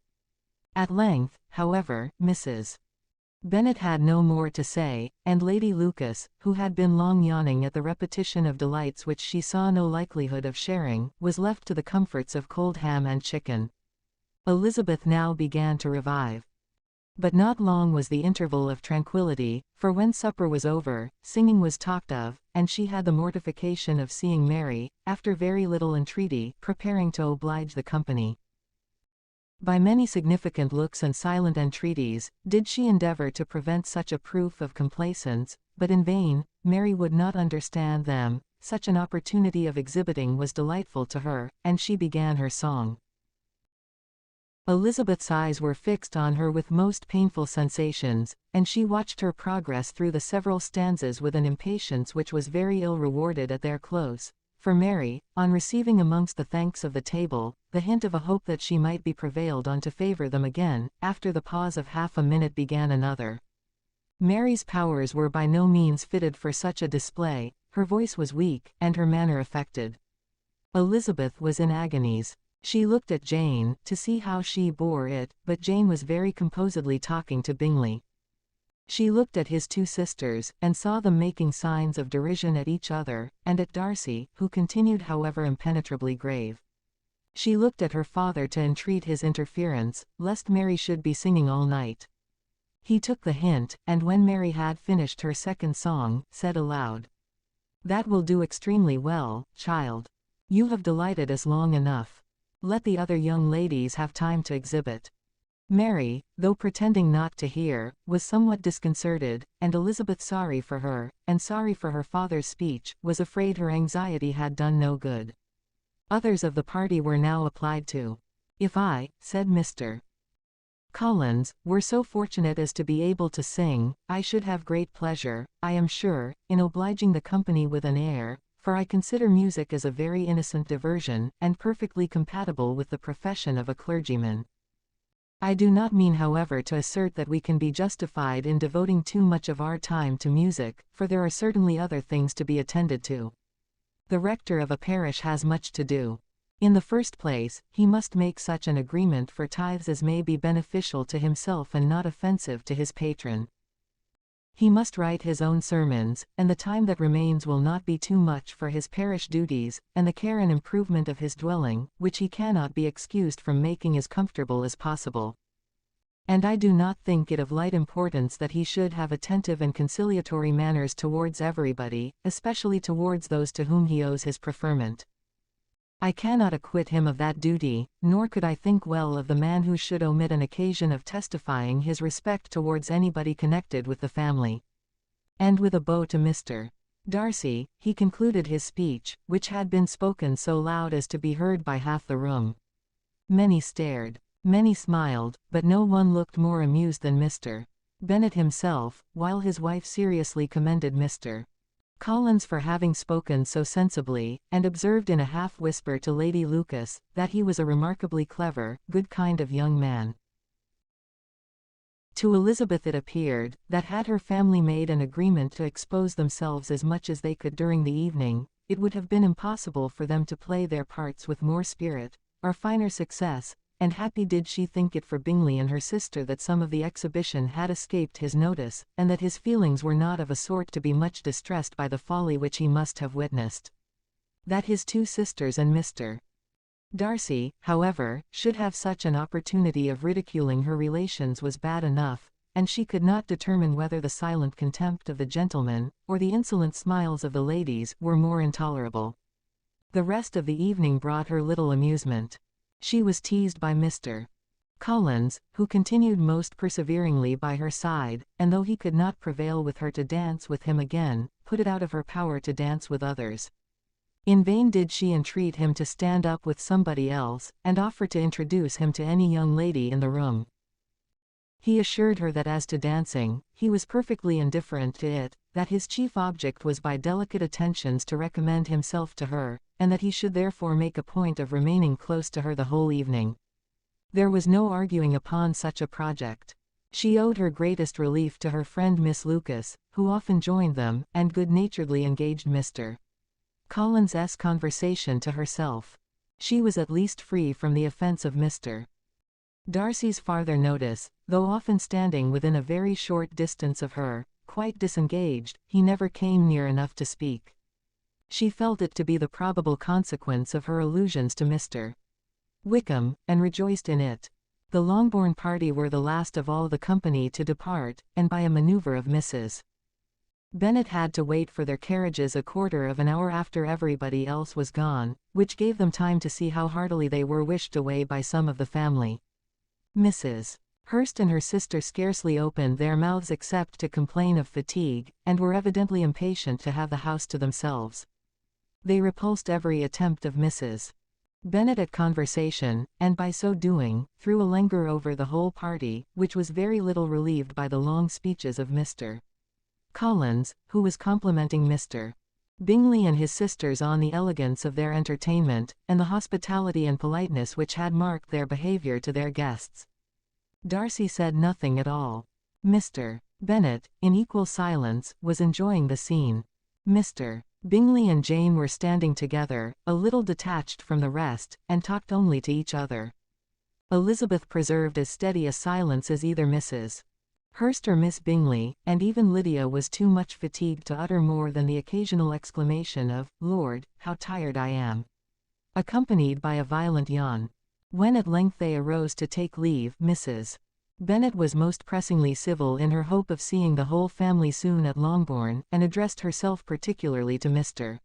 At length, however, Mrs. Bennet had no more to say, and Lady Lucas, who had been long yawning at the repetition of delights which she saw no likelihood of sharing, was left to the comforts of cold ham and chicken. Elizabeth now began to revive. But not long was the interval of tranquillity, for when supper was over, singing was talked of, and she had the mortification of seeing Mary, after very little entreaty, preparing to oblige the company. By many significant looks and silent entreaties, did she endeavour to prevent such a proof of complaisance, but in vain. Mary would not understand them. Such an opportunity of exhibiting was delightful to her, and she began her song. Elizabeth's eyes were fixed on her with most painful sensations, and she watched her progress through the several stanzas with an impatience which was very ill rewarded at their close. For Mary, on receiving amongst the thanks of the table, the hint of a hope that she might be prevailed on to favour them again, after the pause of half a minute began another. Mary's powers were by no means fitted for such a display, her voice was weak, and her manner affected. Elizabeth was in agonies. She looked at Jane, to see how she bore it, but Jane was very composedly talking to Bingley. She looked at his two sisters, and saw them making signs of derision at each other, and at Darcy, who continued however impenetrably grave. She looked at her father to entreat his interference, lest Mary should be singing all night. He took the hint, and when Mary had finished her second song, said aloud, "That will do extremely well, child. You have delighted us long enough. Let the other young ladies have time to exhibit." Mary, though pretending not to hear, was somewhat disconcerted, and Elizabeth, sorry for her, and sorry for her father's speech, was afraid her anxiety had done no good. Others of the party were now applied to. "If I," said Mr. Collins, "were so fortunate as to be able to sing, I should have great pleasure, I am sure, in obliging the company with an air, for I consider music as a very innocent diversion, and perfectly compatible with the profession of a clergyman. I do not mean however to assert that we can be justified in devoting too much of our time to music, for there are certainly other things to be attended to. The rector of a parish has much to do. In the first place, he must make such an agreement for tithes as may be beneficial to himself and not offensive to his patron. He must write his own sermons, and the time that remains will not be too much for his parish duties, and the care and improvement of his dwelling, which he cannot be excused from making as comfortable as possible. And I do not think it of light importance that he should have attentive and conciliatory manners towards everybody, especially towards those to whom he owes his preferment. I cannot acquit him of that duty, nor could I think well of the man who should omit an occasion of testifying his respect towards anybody connected with the family." And with a bow to Mr. Darcy, he concluded his speech, which had been spoken so loud as to be heard by half the room. Many stared, many smiled, but no one looked more amused than Mr. Bennet himself, while his wife seriously commended Mr. Collins for having spoken so sensibly, and observed in a half-whisper to Lady Lucas, that he was a remarkably clever, good kind of young man. To Elizabeth it appeared, that had her family made an agreement to expose themselves as much as they could during the evening, it would have been impossible for them to play their parts with more spirit, or finer success, and happy did she think it for Bingley and her sister that some of the exhibition had escaped his notice, and that his feelings were not of a sort to be much distressed by the folly which he must have witnessed. That his two sisters and Mr. Darcy, however, should have such an opportunity of ridiculing her relations was bad enough, and she could not determine whether the silent contempt of the gentlemen, or the insolent smiles of the ladies, were more intolerable. The rest of the evening brought her little amusement. She was teased by Mr. Collins, who continued most perseveringly by her side, and though he could not prevail with her to dance with him again, put it out of her power to dance with others. In vain did she entreat him to stand up with somebody else, and offer to introduce him to any young lady in the room. He assured her that as to dancing, he was perfectly indifferent to it, that his chief object was by delicate attentions to recommend himself to her, and that he should therefore make a point of remaining close to her the whole evening. There was no arguing upon such a project. She owed her greatest relief to her friend Miss Lucas, who often joined them, and good-naturedly engaged Mr. Collins's conversation to herself. She was at least free from the offence of Mr. Darcy's farther notice, though often standing within a very short distance of her, quite disengaged, he never came near enough to speak. She felt it to be the probable consequence of her allusions to Mr. Wickham, and rejoiced in it. The Longbourn party were the last of all the company to depart, and by a manoeuvre of Mrs. Bennet had to wait for their carriages a quarter of an hour after everybody else was gone, which gave them time to see how heartily they were wished away by some of the family. Mrs. Hurst and her sister scarcely opened their mouths except to complain of fatigue, and were evidently impatient to have the house to themselves. They repulsed every attempt of Mrs. Bennet at conversation, and by so doing, threw a languor over the whole party, which was very little relieved by the long speeches of Mr. Collins, who was complimenting Mr. Bingley and his sisters on the elegance of their entertainment, and the hospitality and politeness which had marked their behaviour to their guests. Darcy said nothing at all. Mr. Bennet, in equal silence, was enjoying the scene. Mr. Bingley and Jane were standing together, a little detached from the rest, and talked only to each other. Elizabeth preserved as steady a silence as either Mrs. Hurst or Miss Bingley, and even Lydia was too much fatigued to utter more than the occasional exclamation of, "Lord, how tired I am!" accompanied by a violent yawn. When at length they arose to take leave, Mrs. Bennet was most pressingly civil in her hope of seeing the whole family soon at Longbourn, and addressed herself particularly to Mr.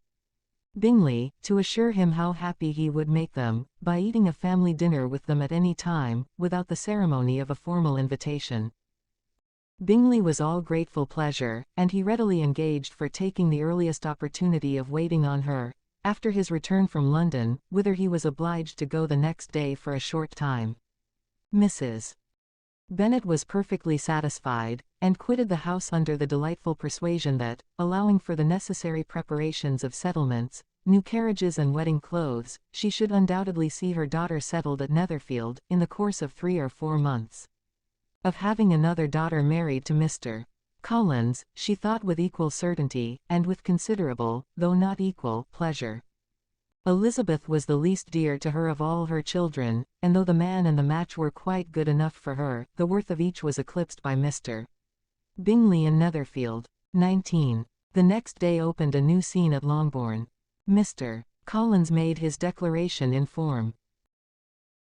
Bingley, to assure him how happy he would make them, by eating a family dinner with them at any time, without the ceremony of a formal invitation. Bingley was all grateful pleasure, and he readily engaged for taking the earliest opportunity of waiting on her, after his return from London, whither he was obliged to go the next day for a short time. Mrs. Bennet was perfectly satisfied, and quitted the house under the delightful persuasion that, allowing for the necessary preparations of settlements, new carriages and wedding clothes, she should undoubtedly see her daughter settled at Netherfield, in the course of 3 or 4 months. Of having another daughter married to Mr. Collins, she thought with equal certainty, and with considerable, though not equal, pleasure. Elizabeth was the least dear to her of all her children, and though the man and the match were quite good enough for her, the worth of each was eclipsed by Mr. Bingley in Netherfield. 19. The next day opened a new scene at Longbourn. Mr. Collins made his declaration in form.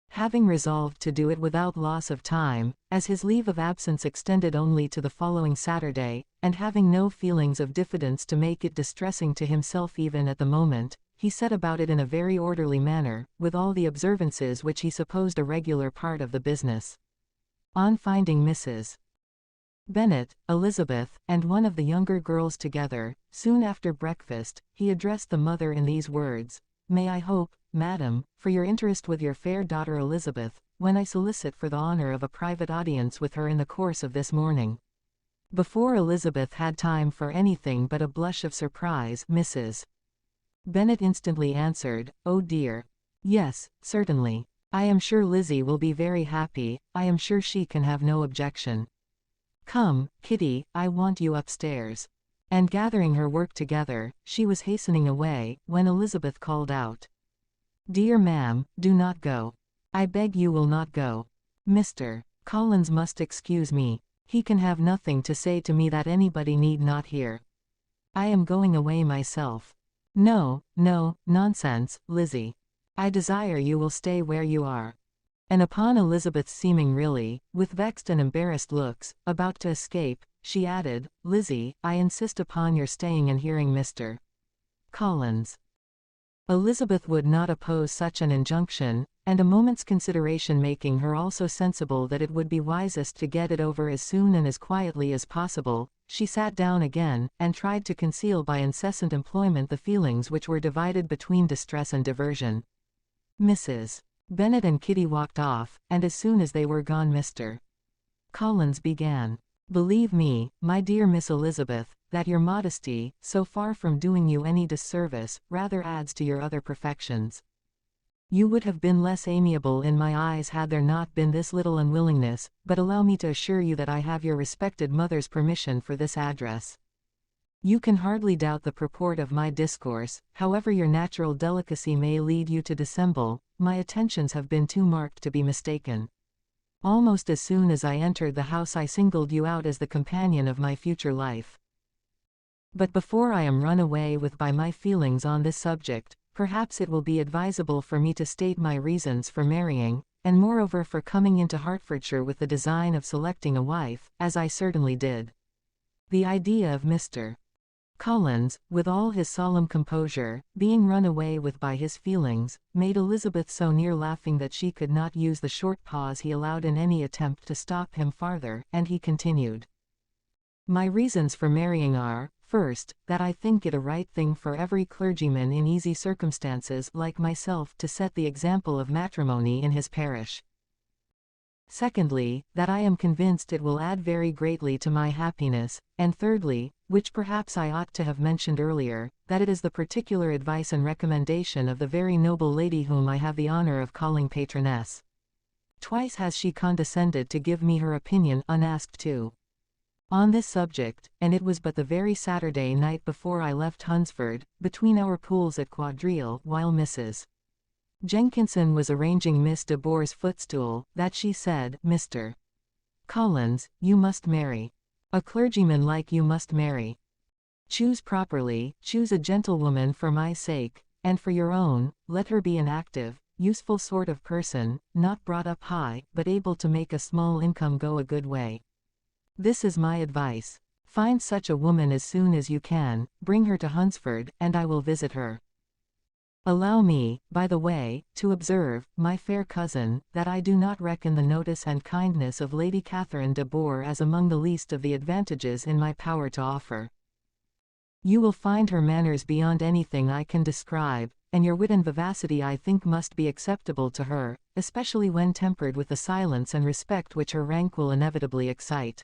Having resolved to do it without loss of time, as his leave of absence extended only to the following Saturday, and having no feelings of diffidence to make it distressing to himself even at the moment, he set about it in a very orderly manner, with all the observances which he supposed a regular part of the business. On finding Mrs. Bennet, Elizabeth, and one of the younger girls together, soon after breakfast, he addressed the mother in these words: "May I hope, Madam, for your interest with your fair daughter Elizabeth, when I solicit for the honour of a private audience with her in the course of this morning." Before Elizabeth had time for anything but a blush of surprise, Mrs. Bennet instantly answered, "Oh dear. Yes, certainly. I am sure Lizzie will be very happy, I am sure she can have no objection. Come, Kitty, I want you upstairs." And gathering her work together, she was hastening away, when Elizabeth called out, "Dear ma'am, do not go. I beg you will not go. Mr. Collins must excuse me. He can have nothing to say to me that anybody need not hear. I am going away myself." "No, no, nonsense, Lizzie. I desire you will stay where you are." And upon Elizabeth seeming really, with vexed and embarrassed looks, about to escape, she added, "Lizzie, I insist upon your staying and hearing Mr. Collins." Elizabeth would not oppose such an injunction, and a moment's consideration making her also sensible that it would be wisest to get it over as soon and as quietly as possible, she sat down again, and tried to conceal by incessant employment the feelings which were divided between distress and diversion. Mrs. Bennet and Kitty walked off, and as soon as they were gone Mr. Collins began, "Believe me, my dear Miss Elizabeth, that your modesty, so far from doing you any disservice, rather adds to your other perfections. You would have been less amiable in my eyes had there not been this little unwillingness, but allow me to assure you that I have your respected mother's permission for this address. You can hardly doubt the purport of my discourse, however your natural delicacy may lead you to dissemble, my attentions have been too marked to be mistaken. Almost as soon as I entered the house I singled you out as the companion of my future life. But before I am run away with by my feelings on this subject, perhaps it will be advisable for me to state my reasons for marrying, and moreover for coming into Hertfordshire with the design of selecting a wife, as I certainly did." The idea of Mr. Collins, with all his solemn composure, being run away with by his feelings, made Elizabeth so near laughing that she could not use the short pause he allowed in any attempt to stop him farther, and he continued, "My reasons for marrying are, First, that I think it a right thing for every clergyman in easy circumstances like myself to set the example of matrimony in his parish. Secondly, that I am convinced it will add very greatly to my happiness, and thirdly, which perhaps I ought to have mentioned earlier, that it is the particular advice and recommendation of the very noble lady whom I have the honor of calling patroness. Twice has she condescended to give me her opinion unasked too. On this subject, and it was but the very Saturday night before I left Hunsford, between our pools at quadrille, while Mrs. Jenkinson was arranging Miss de Bour's footstool, that she said, "Mr. Collins, you must marry. A clergyman like you must marry. Choose properly, choose a gentlewoman for my sake, and for your own. Let her be an active, useful sort of person, not brought up high, but able to make a small income go a good way. This is my advice. Find such a woman as soon as you can, bring her to Hunsford, and I will visit her. Allow me, by the way, to observe, my fair cousin, that I do not reckon the notice and kindness of Lady Catherine de Bourgh as among the least of the advantages in my power to offer. You will find her manners beyond anything I can describe, and your wit and vivacity I think must be acceptable to her, especially when tempered with the silence and respect which her rank will inevitably excite.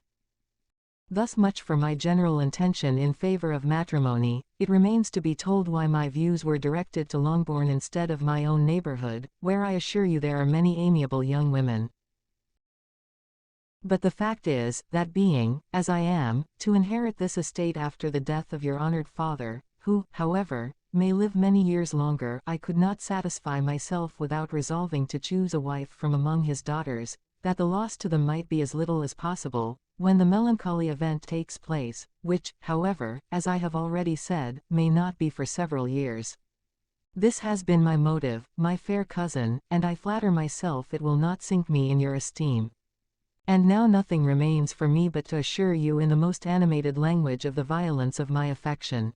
Thus much for my general intention in favor of matrimony. It remains to be told why my views were directed to Longbourn instead of my own neighborhood, where I assure you there are many amiable young women. But the fact is, that being, as I am, to inherit this estate after the death of your honored father, who, however, may live many years longer, I could not satisfy myself without resolving to choose a wife from among his daughters, that the loss to them might be as little as possible, when the melancholy event takes place, which, however, as I have already said, may not be for several years. This has been my motive, my fair cousin, and I flatter myself it will not sink me in your esteem. And now nothing remains for me but to assure you in the most animated language of the violence of my affection.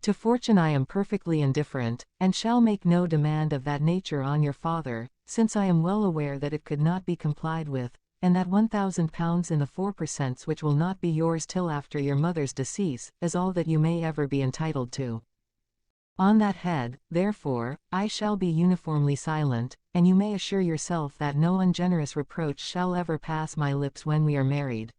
To fortune I am perfectly indifferent, and shall make no demand of that nature on your father, since I am well aware that it could not be complied with, and that £1,000 in the 4% which will not be yours till after your mother's decease, is all that you may ever be entitled to. On that head, therefore, I shall be uniformly silent, and you may assure yourself that no ungenerous reproach shall ever pass my lips when we are married."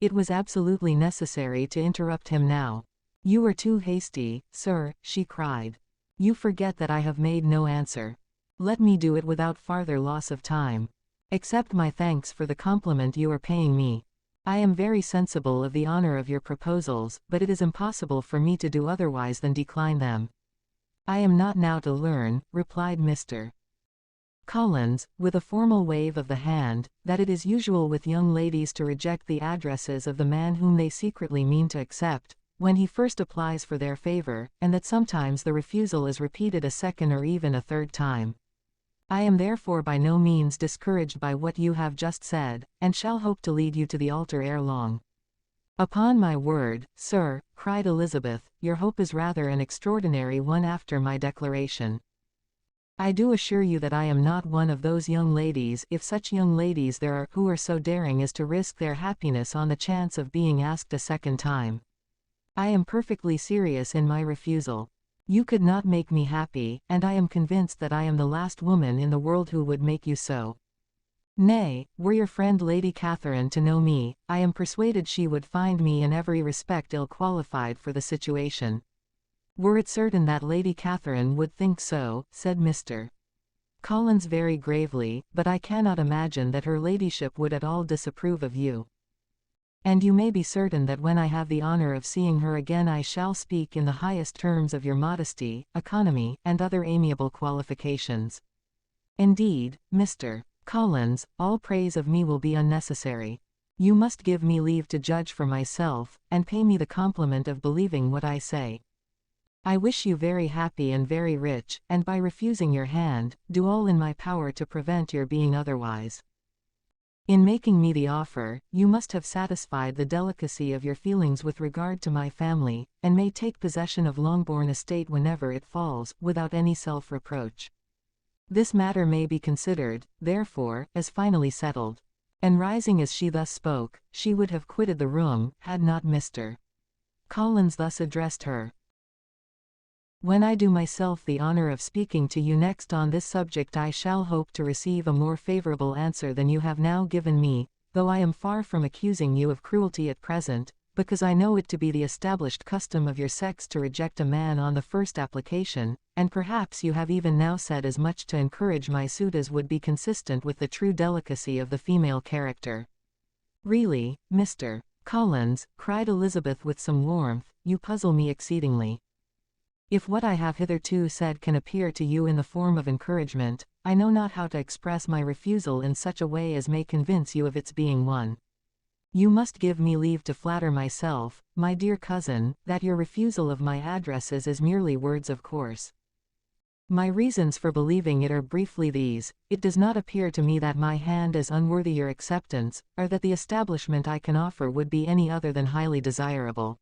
It was absolutely necessary to interrupt him now. "You are too hasty, sir," she cried. "You forget that I have made no answer. Let me do it without farther loss of time. Accept my thanks for the compliment you are paying me. I am very sensible of the honor of your proposals, but it is impossible for me to do otherwise than decline them." "I am not now to learn," replied Mr. Collins, with a formal wave of the hand, that it is usual with young ladies to reject the addresses of the man whom they secretly mean to accept, when he first applies for their favor, and that sometimes the refusal is repeated a second or even a third time. I am therefore by no means discouraged by what you have just said, and shall hope to lead you to the altar ere long." "Upon my word, sir," cried Elizabeth, "your hope is rather an extraordinary one after my declaration. I do assure you that I am not one of those young ladies, if such young ladies there are, who are so daring as to risk their happiness on the chance of being asked a second time. I am perfectly serious in my refusal. You could not make me happy, and I am convinced that I am the last woman in the world who would make you so. Nay, were your friend Lady Catherine to know me, I am persuaded she would find me in every respect ill qualified for the situation." "Were it certain that Lady Catherine would think so," said Mr. Collins very gravely, "but I cannot imagine that her ladyship would at all disapprove of you. And you may be certain that when I have the honor of seeing her again I shall speak in the highest terms of your modesty, economy, and other amiable qualifications. Indeed, Mr. Collins, all praise of me will be unnecessary. You must give me leave to judge for myself, and pay me the compliment of believing what I say. I wish you very happy and very rich, and by refusing your hand, do all in my power to prevent your being otherwise. In making me the offer, you must have satisfied the delicacy of your feelings with regard to my family, and may take possession of Longbourn estate whenever it falls, without any self-reproach. This matter may be considered, therefore, as finally settled." And rising as she thus spoke, she would have quitted the room, had not Mr. Collins thus addressed her. When I do myself the honor of speaking to you next on this subject, I shall hope to receive a more favorable answer than you have now given me, though I am far from accusing you of cruelty at present, because I know it to be the established custom of your sex to reject a man on the first application, and perhaps you have even now said as much to encourage my suit as would be consistent with the true delicacy of the female character. Really, Mr. Collins, cried Elizabeth with some warmth, you puzzle me exceedingly. If what I have hitherto said can appear to you in the form of encouragement, I know not how to express my refusal in such a way as may convince you of its being one. You must give me leave to flatter myself, my dear cousin, that your refusal of my addresses is merely words of course. My reasons for believing it are briefly these: it does not appear to me that my hand is unworthy your acceptance, or that the establishment I can offer would be any other than highly desirable.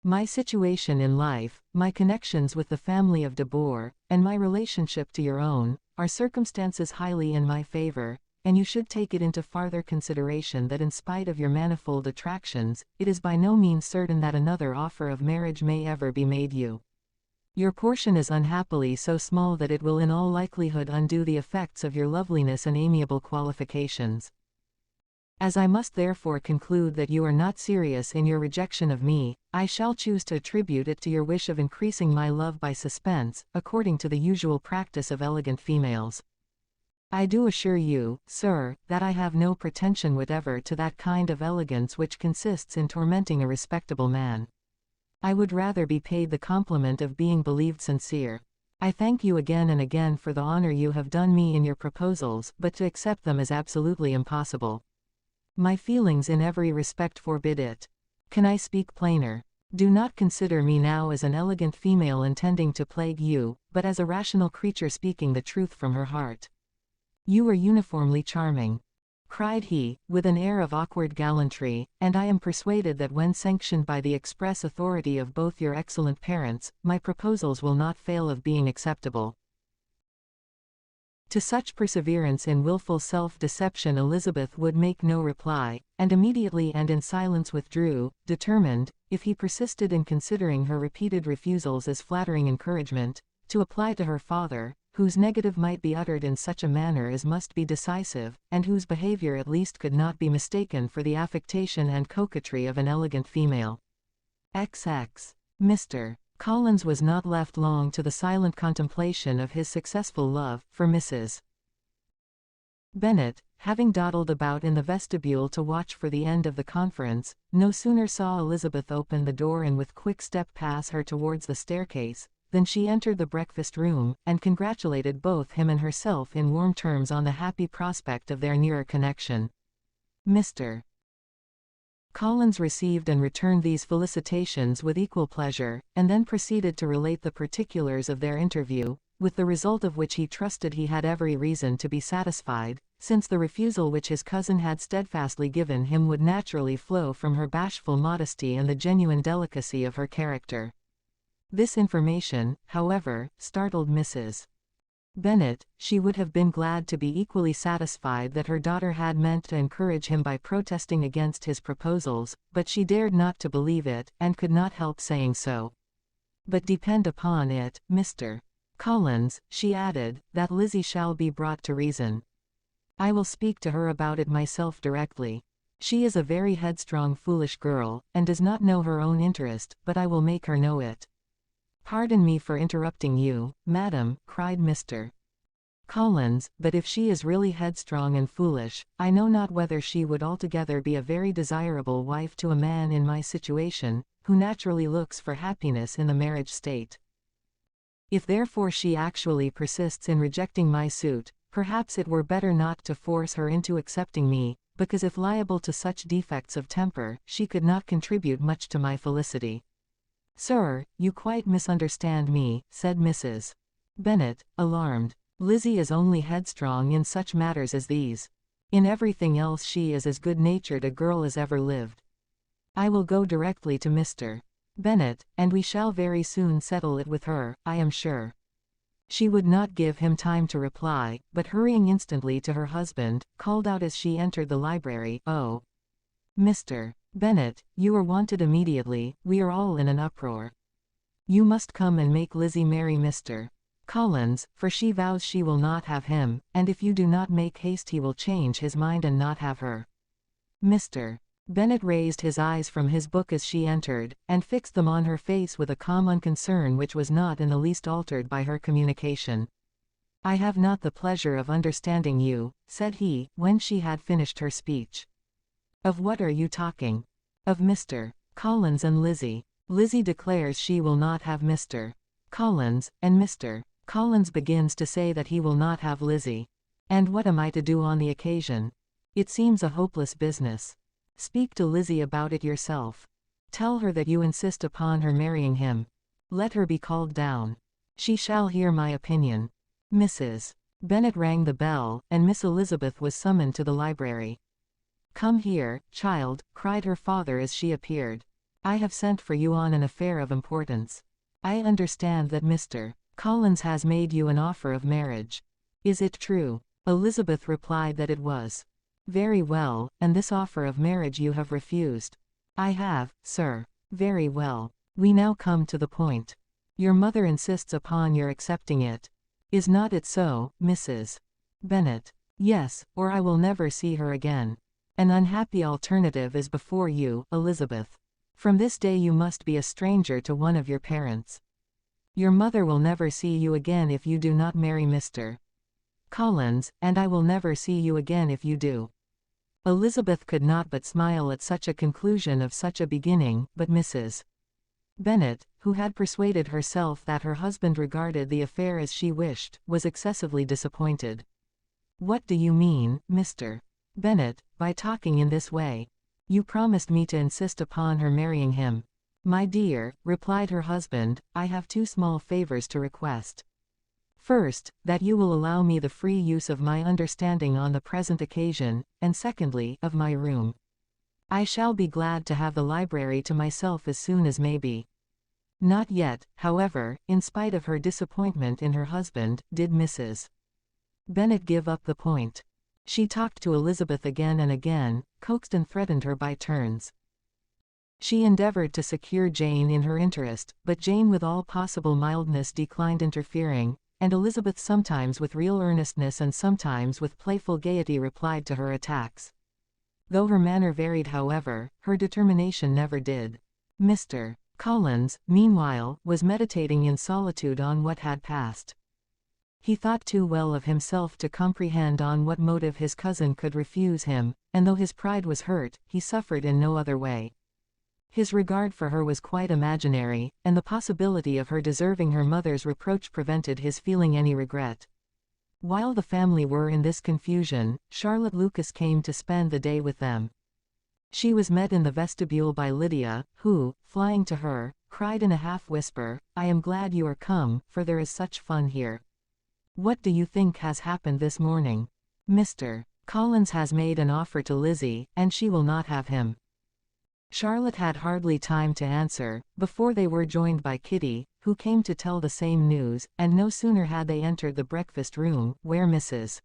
My situation in life, my connections with the family of de Boer, and my relationship to your own, are circumstances highly in my favor, and you should take it into farther consideration that in spite of your manifold attractions, it is by no means certain that another offer of marriage may ever be made you. Your portion is unhappily so small that it will in all likelihood undo the effects of your loveliness and amiable qualifications. As I must therefore conclude that you are not serious in your rejection of me, I shall choose to attribute it to your wish of increasing my love by suspense, according to the usual practice of elegant females. I do assure you, sir, that I have no pretension whatever to that kind of elegance which consists in tormenting a respectable man. I would rather be paid the compliment of being believed sincere. I thank you again and again for the honor you have done me in your proposals, but to accept them is absolutely impossible. My feelings in every respect forbid it. Can I speak plainer? Do not consider me now as an elegant female intending to plague you, but as a rational creature speaking the truth from her heart. You are uniformly charming, cried he, with an air of awkward gallantry, and I am persuaded that when sanctioned by the express authority of both your excellent parents, my proposals will not fail of being acceptable. To such perseverance in wilful self-deception Elizabeth would make no reply, and immediately and in silence withdrew, determined, if he persisted in considering her repeated refusals as flattering encouragement, to apply to her father, whose negative might be uttered in such a manner as must be decisive, and whose behavior at least could not be mistaken for the affectation and coquetry of an elegant female. XX. Mr. Collins was not left long to the silent contemplation of his successful love, for Mrs. Bennet, having dawdled about in the vestibule to watch for the end of the conference, no sooner saw Elizabeth open the door and with quick step pass her towards the staircase, than she entered the breakfast-room, and congratulated both him and herself in warm terms on the happy prospect of their nearer connection. Mr. Collins received and returned these felicitations with equal pleasure, and then proceeded to relate the particulars of their interview, with the result of which he trusted he had every reason to be satisfied, since the refusal which his cousin had steadfastly given him would naturally flow from her bashful modesty and the genuine delicacy of her character. This information, however, startled Mrs. Bennet. She would have been glad to be equally satisfied that her daughter had meant to encourage him by protesting against his proposals, but she dared not to believe it, and could not help saying so. But depend upon it, Mr. Collins, she added, that Lizzie shall be brought to reason. I will speak to her about it myself directly. She is a very headstrong foolish girl, and does not know her own interest, but I will make her know it. Pardon me for interrupting you, madam, cried Mr. Collins, but if she is really headstrong and foolish, I know not whether she would altogether be a very desirable wife to a man in my situation, who naturally looks for happiness in the marriage state. If therefore she actually persists in rejecting my suit, perhaps it were better not to force her into accepting me, because if liable to such defects of temper, she could not contribute much to my felicity. Sir, you quite misunderstand me, said Mrs. Bennet, alarmed. Lizzie is only headstrong in such matters as these. In everything else she is as good-natured a girl as ever lived. I will go directly to Mr. Bennet, and we shall very soon settle it with her, I am sure. She would not give him time to reply, but hurrying instantly to her husband, called out as she entered the library, "Oh, Mr. Bennet, you are wanted immediately, we are all in an uproar. You must come and make Lizzie marry Mr. Collins, for she vows she will not have him, and if you do not make haste he will change his mind and not have her. Mr. Bennet raised his eyes from his book as she entered, and fixed them on her face with a calm unconcern which was not in the least altered by her communication. I have not the pleasure of understanding you, said he, when she had finished her speech. Of what are you talking? Of Mr. Collins and Lizzie. Lizzie declares she will not have Mr. Collins, and Mr. Collins begins to say that he will not have Lizzie. And what am I to do on the occasion? It seems a hopeless business. Speak to Lizzie about it yourself. Tell her that you insist upon her marrying him. Let her be called down. She shall hear my opinion. Mrs. Bennet rang the bell, and Miss Elizabeth was summoned to the library. Come here, child, cried her father as she appeared. I have sent for you on an affair of importance. I understand that Mr. Collins has made you an offer of marriage. Is it true? Elizabeth replied that it was. Very well, and this offer of marriage you have refused. I have, sir. Very well. We now come to the point. Your mother insists upon your accepting it. Is not it so, Mrs. Bennet? Yes, or I will never see her again. An unhappy alternative is before you, Elizabeth. From this day you must be a stranger to one of your parents. Your mother will never see you again if you do not marry Mr. Collins, and I will never see you again if you do. Elizabeth could not but smile at such a conclusion of such a beginning, but Mrs. Bennet, who had persuaded herself that her husband regarded the affair as she wished, was excessively disappointed. What do you mean, Mr. Bennet, by talking in this way? You promised me to insist upon her marrying him. My dear, replied her husband, I have two small favors to request. First, that you will allow me the free use of my understanding on the present occasion, and secondly, of my room. I shall be glad to have the library to myself as soon as may be. Not yet, however, in spite of her disappointment in her husband, did Mrs. Bennet give up the point. She talked to Elizabeth again and again, coaxed and threatened her by turns. She endeavored to secure Jane in her interest, but Jane with all possible mildness declined interfering, and Elizabeth sometimes with real earnestness and sometimes with playful gaiety replied to her attacks. Though her manner varied however, her determination never did. Mr. Collins, meanwhile, was meditating in solitude on what had passed. He thought too well of himself to comprehend on what motive his cousin could refuse him, and though his pride was hurt, he suffered in no other way. His regard for her was quite imaginary, and the possibility of her deserving her mother's reproach prevented his feeling any regret. While the family were in this confusion, Charlotte Lucas came to spend the day with them. She was met in the vestibule by Lydia, who, flying to her, cried in a half-whisper, I am glad you are come, for there is such fun here. What do you think has happened this morning? Mr. Collins has made an offer to Lizzie, and she will not have him. Charlotte had hardly time to answer, before they were joined by Kitty, who came to tell the same news, and no sooner had they entered the breakfast-room, where Mrs.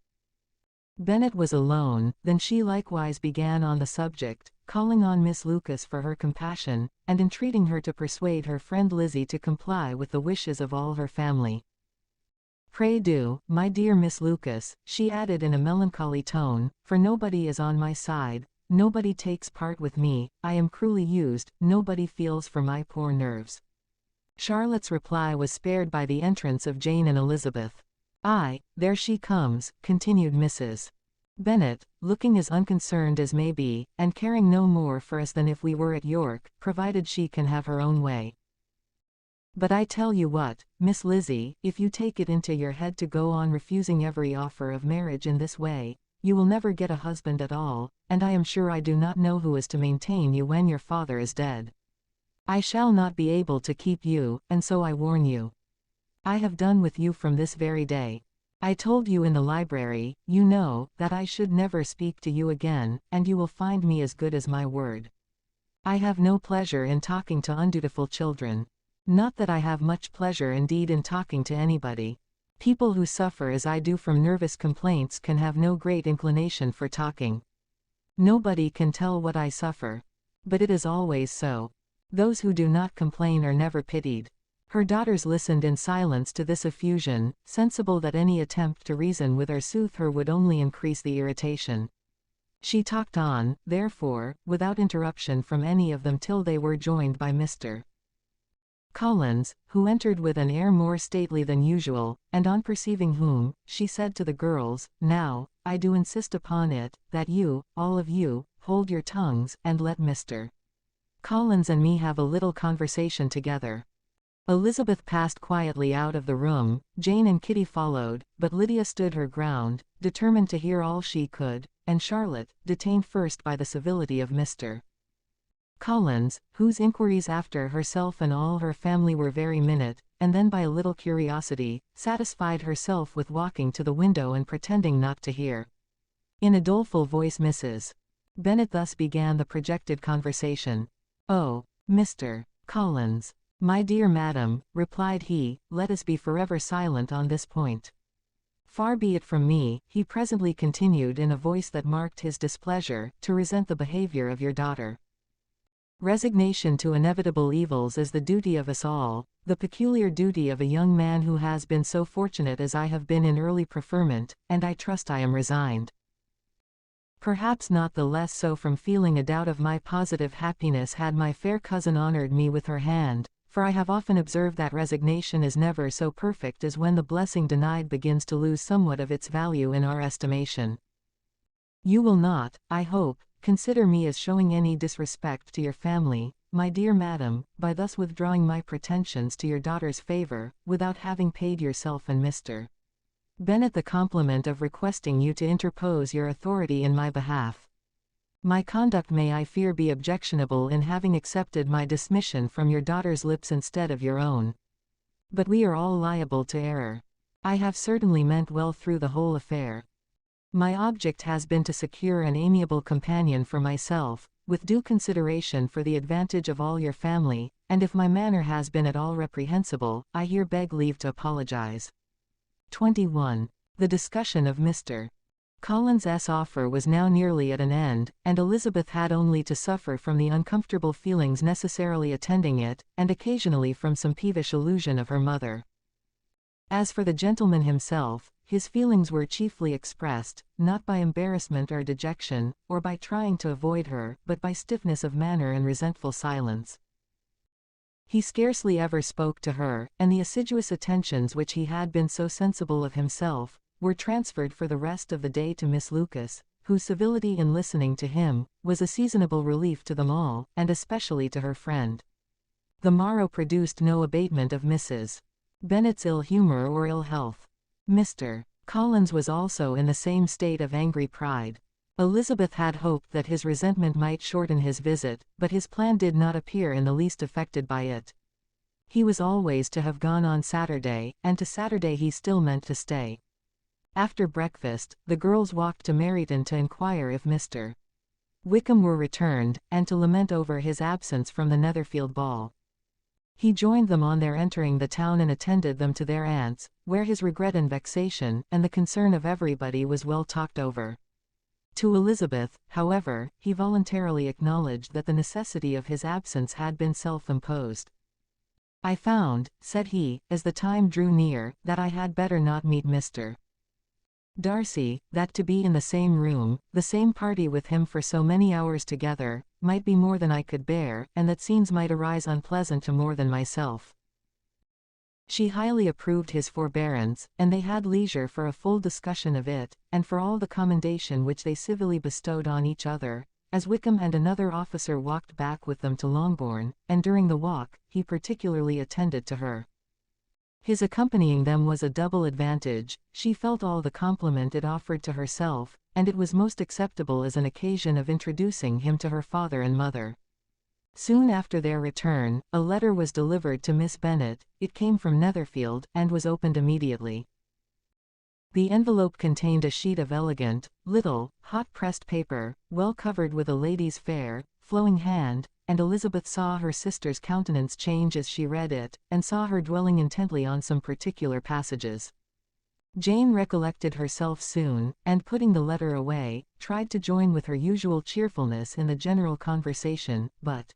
Bennet was alone, than she likewise began on the subject, calling on Miss Lucas for her compassion, and entreating her to persuade her friend Lizzie to comply with the wishes of all her family. Pray do, my dear Miss Lucas, she added in a melancholy tone, for nobody is on my side, nobody takes part with me, I am cruelly used, nobody feels for my poor nerves. Charlotte's reply was spared by the entrance of Jane and Elizabeth. Aye, there she comes, continued Mrs. Bennet, looking as unconcerned as may be, and caring no more for us than if we were at York, provided she can have her own way. But I tell you what, Miss Lizzie, if you take it into your head to go on refusing every offer of marriage in this way, you will never get a husband at all, and I am sure I do not know who is to maintain you when your father is dead. I shall not be able to keep you, and so I warn you. I have done with you from this very day. I told you in the library, you know, that I should never speak to you again, and you will find me as good as my word. I have no pleasure in talking to undutiful children. Not that I have much pleasure indeed in talking to anybody. People who suffer as I do from nervous complaints can have no great inclination for talking. Nobody can tell what I suffer. But it is always so. Those who do not complain are never pitied. Her daughters listened in silence to this effusion, sensible that any attempt to reason with or soothe her would only increase the irritation. She talked on, therefore, without interruption from any of them till they were joined by Mr. Collins, who entered with an air more stately than usual, and on perceiving whom, she said to the girls, "Now, I do insist upon it, that you, all of you, hold your tongues, and let Mr. Collins and me have a little conversation together." Elizabeth passed quietly out of the room, Jane and Kitty followed, but Lydia stood her ground, determined to hear all she could, and Charlotte, detained first by the civility of Mr. Collins, whose inquiries after herself and all her family were very minute, and then by a little curiosity, satisfied herself with walking to the window and pretending not to hear. In a doleful voice Mrs. Bennet thus began the projected conversation. "Oh, Mr. Collins, my dear madam," replied he, "let us be forever silent on this point. Far be it from me," he presently continued in a voice that marked his displeasure, "to resent the behavior of your daughter. Resignation to inevitable evils is the duty of us all, the peculiar duty of a young man who has been so fortunate as I have been in early preferment, and I trust I am resigned. Perhaps not the less so from feeling a doubt of my positive happiness had my fair cousin honored me with her hand, for I have often observed that resignation is never so perfect as when the blessing denied begins to lose somewhat of its value in our estimation. You will not, I hope, consider me as showing any disrespect to your family, my dear madam, by thus withdrawing my pretensions to your daughter's favor, without having paid yourself and Mr. Bennet the compliment of requesting you to interpose your authority in my behalf. My conduct may I fear be objectionable in having accepted my dismission from your daughter's lips instead of your own. But we are all liable to error. I have certainly meant well through the whole affair. My object has been to secure an amiable companion for myself, with due consideration for the advantage of all your family, and if my manner has been at all reprehensible, I here beg leave to apologize. 21. The discussion of Mr. Collins's offer was now nearly at an end, and Elizabeth had only to suffer from the uncomfortable feelings necessarily attending it, and occasionally from some peevish allusion of her mother. As for the gentleman himself, his feelings were chiefly expressed, not by embarrassment or dejection, or by trying to avoid her, but by stiffness of manner and resentful silence. He scarcely ever spoke to her, and the assiduous attentions which he had been so sensible of himself, were transferred for the rest of the day to Miss Lucas, whose civility in listening to him, was a seasonable relief to them all, and especially to her friend. The morrow produced no abatement of Mrs. Bennet's ill humor or ill health. Mr. Collins was also in the same state of angry pride. Elizabeth had hoped that his resentment might shorten his visit, but his plan did not appear in the least affected by it. He was always to have gone on Saturday, and to Saturday he still meant to stay. After breakfast, the girls walked to Meryton to inquire if Mr. Wickham were returned, and to lament over his absence from the Netherfield ball. He joined them on their entering the town and attended them to their aunt's, where his regret and vexation, and the concern of everybody was well talked over. To Elizabeth, however, he voluntarily acknowledged that the necessity of his absence had been self-imposed. "I found," said he, as the time drew near, "that I had better not meet Mr. Darcy, that to be in the same room, the same party with him for so many hours together, might be more than I could bear, and that scenes might arise unpleasant to more than myself." She highly approved his forbearance, and they had leisure for a full discussion of it, and for all the commendation which they civilly bestowed on each other, as Wickham and another officer walked back with them to Longbourn, and during the walk, he particularly attended to her. His accompanying them was a double advantage. She felt all the compliment it offered to herself, and it was most acceptable as an occasion of introducing him to her father and mother. Soon after their return, a letter was delivered to Miss Bennet. It came from Netherfield, and was opened immediately. The envelope contained a sheet of elegant, little, hot-pressed paper, well covered with a lady's fair, flowing hand, and Elizabeth saw her sister's countenance change as she read it, and saw her dwelling intently on some particular passages. Jane recollected herself soon, and putting the letter away, tried to join with her usual cheerfulness in the general conversation, but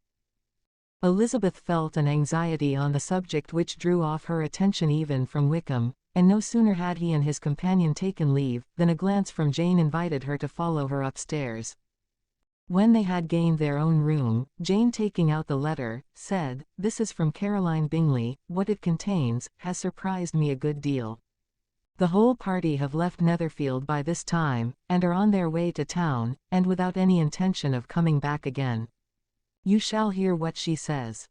Elizabeth felt an anxiety on the subject which drew off her attention even from Wickham, and no sooner had he and his companion taken leave, than a glance from Jane invited her to follow her upstairs. When they had gained their own room, Jane, taking out the letter, said, "This is from Caroline Bingley. What it contains has surprised me a good deal. The whole party have left Netherfield by this time, and are on their way to town, and without any intention of coming back again. You shall hear what she says."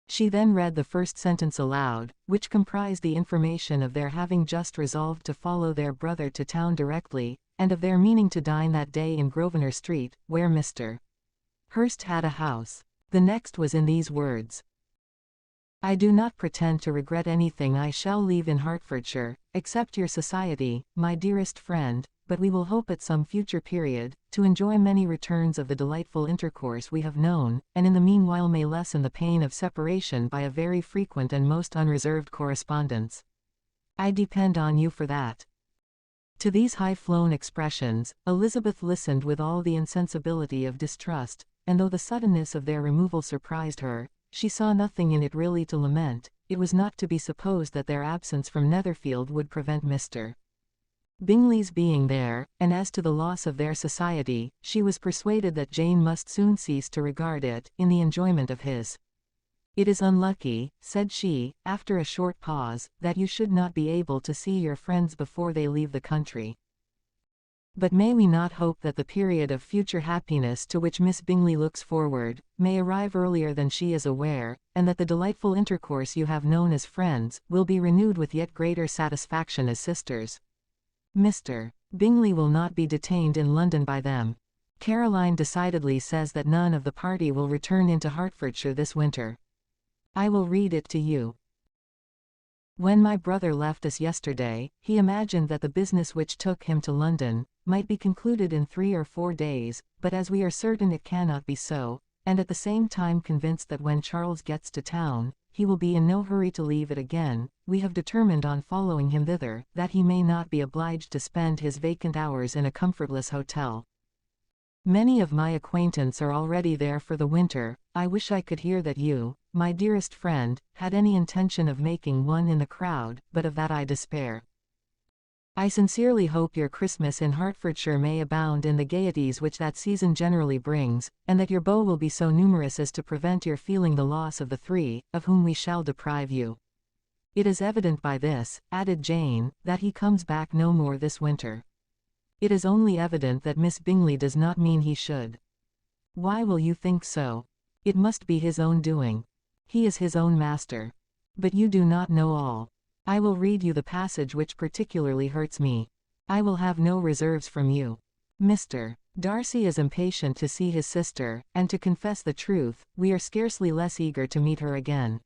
She then read the first sentence aloud, which comprised the information of their having just resolved to follow their brother to town directly, and of their meaning to dine that day in Grosvenor Street, where Mr. Hurst had a house. The next was in these words: "I do not pretend to regret anything I shall leave in Hertfordshire, except your society, my dearest friend, but we will hope at some future period, to enjoy many returns of the delightful intercourse we have known, and in the meanwhile may lessen the pain of separation by a very frequent and most unreserved correspondence. I depend on you for that." To these high-flown expressions, Elizabeth listened with all the insensibility of distrust, and though the suddenness of their removal surprised her, she saw nothing in it really to lament. It was not to be supposed that their absence from Netherfield would prevent Mr. Bingley's being there, and as to the loss of their society, she was persuaded that Jane must soon cease to regard it, in the enjoyment of his. "It is unlucky," said she, after a short pause, "that you should not be able to see your friends before they leave the country. But may we not hope that the period of future happiness to which Miss Bingley looks forward, may arrive earlier than she is aware, and that the delightful intercourse you have known as friends, will be renewed with yet greater satisfaction as sisters. Mr. Bingley will not be detained in London by them. Caroline decidedly says that none of the party will return into Hertfordshire this winter. I will read it to you. When my brother left us yesterday, he imagined that the business which took him to London might be concluded in 3 or 4 days, but as we are certain it cannot be so, and at the same time convinced that when Charles gets to town, he will be in no hurry to leave it again, we have determined on following him thither, that he may not be obliged to spend his vacant hours in a comfortless hotel. Many of my acquaintance are already there for the winter. I wish I could hear that you, my dearest friend, had any intention of making one in the crowd, but of that I despair. I sincerely hope your Christmas in Hertfordshire may abound in the gaieties which that season generally brings, and that your beaux will be so numerous as to prevent your feeling the loss of the 3, of whom we shall deprive you. It is evident by this," added Jane, "that he comes back no more this winter. It is only evident that Miss Bingley does not mean he should." "Why will you think so? It must be his own doing. He is his own master. But you do not know all. I will read you the passage which particularly hurts me. I will have no reserves from you. Mr. Darcy is impatient to see his sister, and to confess the truth, we are scarcely less eager to meet her again.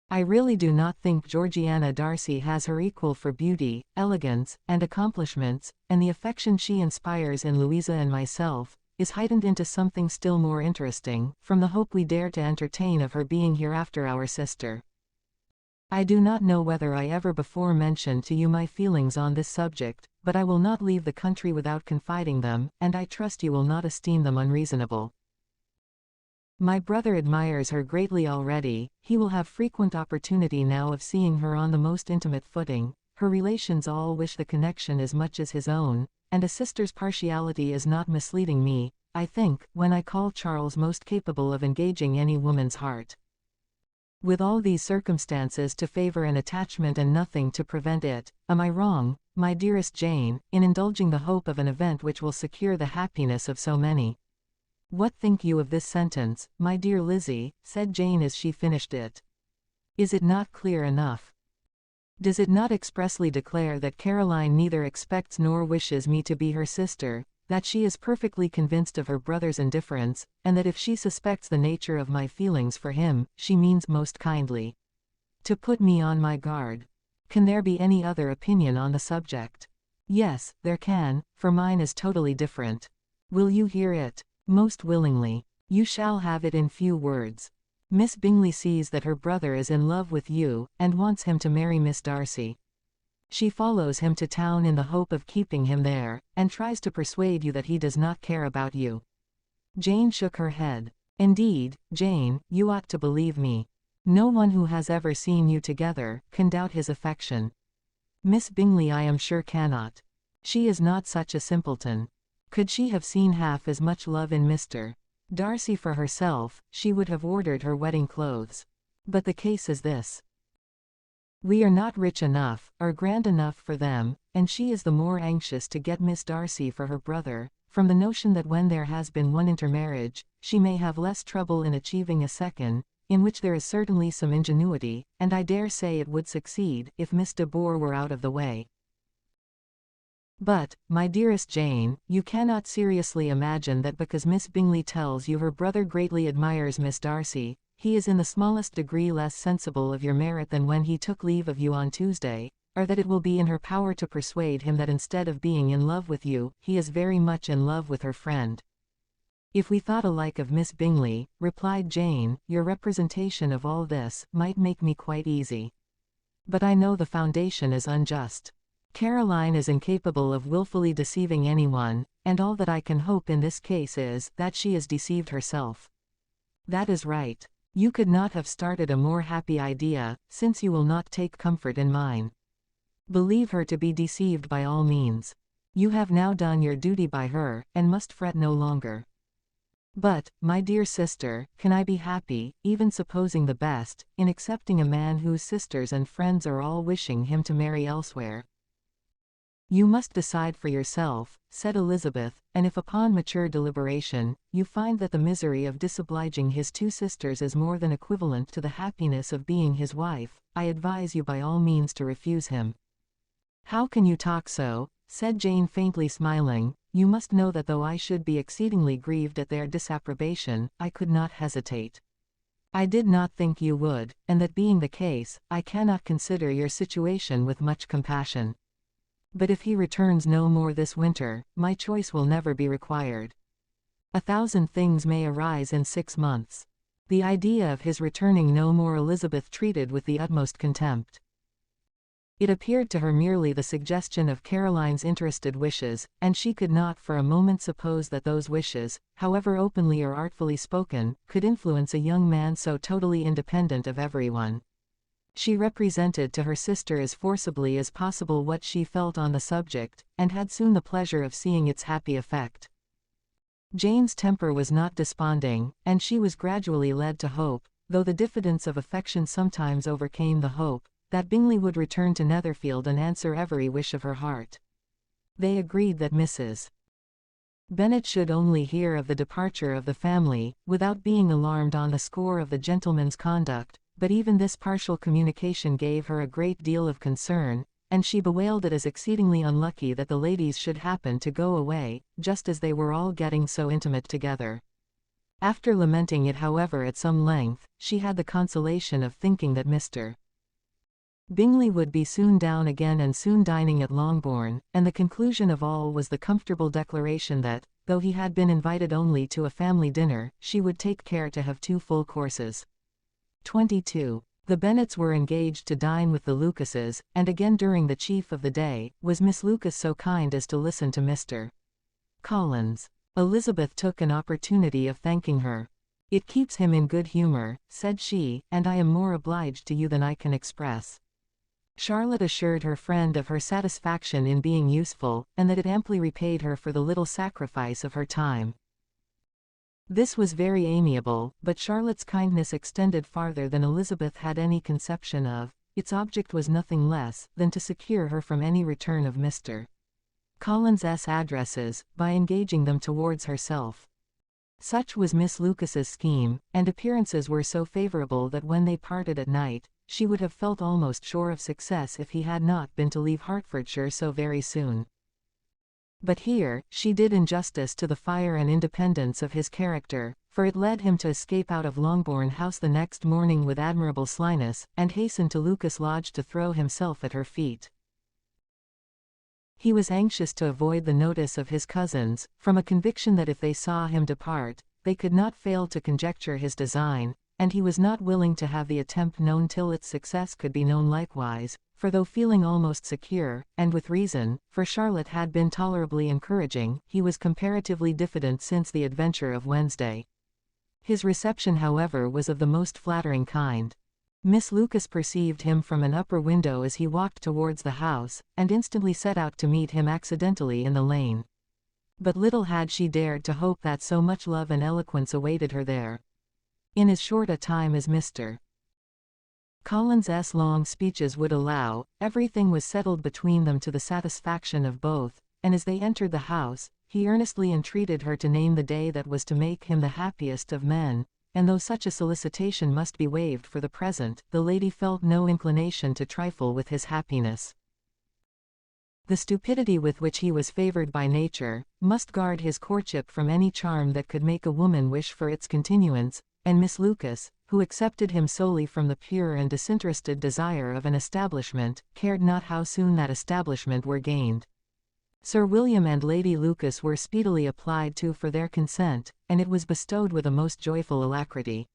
I really do not think Georgiana Darcy has her equal for beauty, elegance, and accomplishments, and the affection she inspires in Louisa and myself is heightened into something still more interesting, from the hope we dare to entertain of her being hereafter our sister. I do not know whether I ever before mentioned to you my feelings on this subject, but I will not leave the country without confiding them, and I trust you will not esteem them unreasonable. My brother admires her greatly already. He will have frequent opportunity now of seeing her on the most intimate footing. Her relations all wish the connection as much as his own, and a sister's partiality is not misleading me, I think, when I call Charles most capable of engaging any woman's heart. With all these circumstances to favor an attachment and nothing to prevent it, am I wrong, my dearest Jane, in indulging the hope of an event which will secure the happiness of so many? What think you of this sentence, my dear Lizzie?" said Jane as she finished it. "Is it not clear enough? Does it not expressly declare that Caroline neither expects nor wishes me to be her sister, that she is perfectly convinced of her brother's indifference, and that if she suspects the nature of my feelings for him, she means most kindly to put me on my guard? Can there be any other opinion on the subject? Yes, there can, for mine is totally different. Will you hear it? Most willingly. You shall have it in few words. Miss Bingley sees that her brother is in love with you, and wants him to marry Miss Darcy. She follows him to town in the hope of keeping him there, and tries to persuade you that he does not care about you." Jane shook her head. "Indeed, Jane, you ought to believe me. No one who has ever seen you together can doubt his affection. Miss Bingley I am sure cannot. She is not such a simpleton. Could she have seen half as much love in Mr. Darcy for herself, she would have ordered her wedding clothes. But the case is this. We are not rich enough, or grand enough for them, and she is the more anxious to get Miss Darcy for her brother, from the notion that when there has been one intermarriage, she may have less trouble in achieving a second, in which there is certainly some ingenuity, and I dare say it would succeed if Miss de Bourgh were out of the way. But, my dearest Jane, you cannot seriously imagine that because Miss Bingley tells you her brother greatly admires Miss Darcy, he is in the smallest degree less sensible of your merit than when he took leave of you on Tuesday, or that it will be in her power to persuade him that instead of being in love with you, he is very much in love with her friend. If we thought alike of Miss Bingley, replied Jane, your representation of all this might make me quite easy. But I know the foundation is unjust. Caroline is incapable of wilfully deceiving anyone, and all that I can hope in this case is that she is deceived herself. That is right. You could not have started a more happy idea, since you will not take comfort in mine. Believe her to be deceived by all means. You have now done your duty by her, and must fret no longer. But, my dear sister, can I be happy, even supposing the best, in accepting a man whose sisters and friends are all wishing him to marry elsewhere? You must decide for yourself, said Elizabeth, and if upon mature deliberation, you find that the misery of disobliging his two sisters is more than equivalent to the happiness of being his wife, I advise you by all means to refuse him. How can you talk so? Said Jane faintly smiling. You must know that though I should be exceedingly grieved at their disapprobation, I could not hesitate. I did not think you would, and that being the case, I cannot consider your situation with much compassion. But if he returns no more this winter, my choice will never be required. 1,000 things may arise in 6 months. The idea of his returning no more Elizabeth treated with the utmost contempt. It appeared to her merely the suggestion of Caroline's interested wishes, and she could not for a moment suppose that those wishes, however openly or artfully spoken, could influence a young man so totally independent of everyone. She represented to her sister as forcibly as possible what she felt on the subject, and had soon the pleasure of seeing its happy effect. Jane's temper was not desponding, and she was gradually led to hope, though the diffidence of affection sometimes overcame the hope, that Bingley would return to Netherfield and answer every wish of her heart. They agreed that Mrs. Bennet should only hear of the departure of the family, without being alarmed on the score of the gentleman's conduct, but even this partial communication gave her a great deal of concern, and she bewailed it as exceedingly unlucky that the ladies should happen to go away, just as they were all getting so intimate together. After lamenting it however at some length, she had the consolation of thinking that Mr. Bingley would be soon down again and soon dining at Longbourn, and the conclusion of all was the comfortable declaration that, though he had been invited only to a family dinner, she would take care to have 2 full courses. 22. The Bennets were engaged to dine with the Lucases, and again during the chief of the day, was Miss Lucas so kind as to listen to Mr. Collins. Elizabeth took an opportunity of thanking her. It keeps him in good humor, said she, and I am more obliged to you than I can express. Charlotte assured her friend of her satisfaction in being useful, and that it amply repaid her for the little sacrifice of her time. This was very amiable, but Charlotte's kindness extended farther than Elizabeth had any conception of. Its object was nothing less than to secure her from any return of Mr. Collins's addresses, by engaging them towards herself. Such was Miss Lucas's scheme, and appearances were so favorable that when they parted at night, she would have felt almost sure of success if he had not been to leave Hertfordshire so very soon. But here, she did injustice to the fire and independence of his character, for it led him to escape out of Longbourn House the next morning with admirable slyness, and hasten to Lucas Lodge to throw himself at her feet. He was anxious to avoid the notice of his cousins, from a conviction that if they saw him depart, they could not fail to conjecture his design, and he was not willing to have the attempt known till its success could be known likewise, for though feeling almost secure, and with reason, for Charlotte had been tolerably encouraging, he was comparatively diffident since the adventure of Wednesday. His reception, however, was of the most flattering kind. Miss Lucas perceived him from an upper window as he walked towards the house, and instantly set out to meet him accidentally in the lane. But little had she dared to hope that so much love and eloquence awaited her there. In as short a time as Mr. Collins's long speeches would allow, everything was settled between them to the satisfaction of both, and as they entered the house, he earnestly entreated her to name the day that was to make him the happiest of men, and though such a solicitation must be waived for the present, the lady felt no inclination to trifle with his happiness. The stupidity with which he was favored by nature, must guard his courtship from any charm that could make a woman wish for its continuance, and Miss Lucas, who accepted him solely from the pure and disinterested desire of an establishment, cared not how soon that establishment were gained. Sir William and Lady Lucas were speedily applied to for their consent, and it was bestowed with a most joyful alacrity.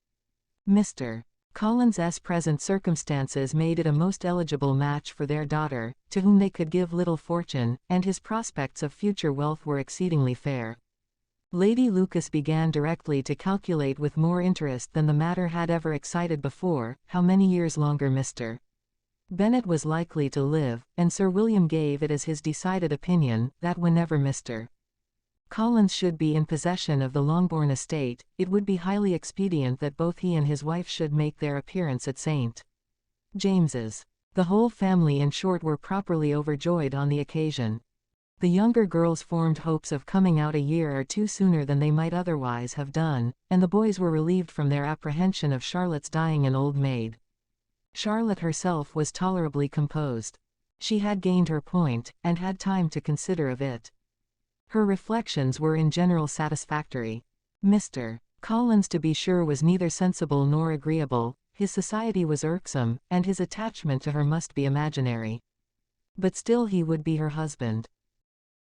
Mr. Collins's present circumstances made it a most eligible match for their daughter, to whom they could give little fortune, and his prospects of future wealth were exceedingly fair. Lady Lucas began directly to calculate with more interest than the matter had ever excited before, how many years longer Mr. Bennet was likely to live, and Sir William gave it as his decided opinion, that whenever Mr. Collins should be in possession of the Longbourn estate, it would be highly expedient that both he and his wife should make their appearance at St. James's. The whole family in short were properly overjoyed on the occasion. The younger girls formed hopes of coming out a year or two sooner than they might otherwise have done, and the boys were relieved from their apprehension of Charlotte's dying an old maid. Charlotte herself was tolerably composed. She had gained her point, and had time to consider of it. Her reflections were in general satisfactory. Mr. Collins, to be sure, was neither sensible nor agreeable, his society was irksome, and his attachment to her must be imaginary. But still he would be her husband.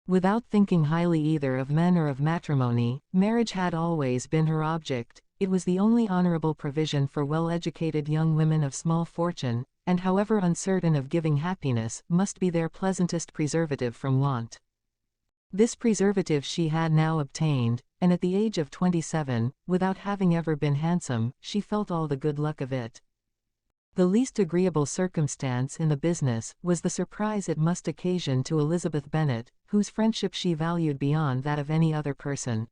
Without thinking highly either of men or of matrimony, marriage had always been her object. It was the only honorable provision for well-educated young women of small fortune, and however uncertain of giving happiness, must be their pleasantest preservative from want. This preservative she had now obtained, and at the age of 27, without having ever been handsome, she felt all the good luck of it. The least agreeable circumstance in the business was the surprise it must occasion to Elizabeth Bennet, whose friendship she valued beyond that of any other person.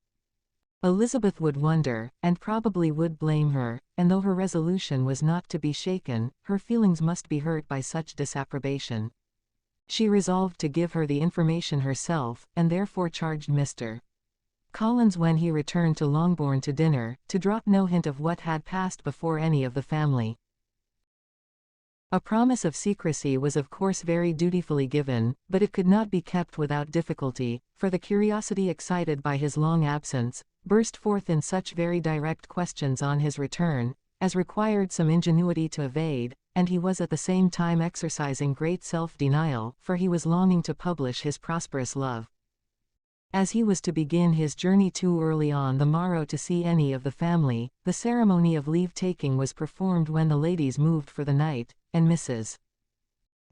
Elizabeth would wonder, and probably would blame her, and though her resolution was not to be shaken, her feelings must be hurt by such disapprobation. She resolved to give her the information herself, and therefore charged Mr. Collins, when he returned to Longbourn to dinner, to drop no hint of what had passed before any of the family. A promise of secrecy was of course very dutifully given, but it could not be kept without difficulty, for the curiosity excited by his long absence burst forth in such very direct questions on his return, as required some ingenuity to evade, and he was at the same time exercising great self-denial, for he was longing to publish his prosperous love. As he was to begin his journey too early on the morrow to see any of the family, the ceremony of leave-taking was performed when the ladies moved for the night, and Mrs.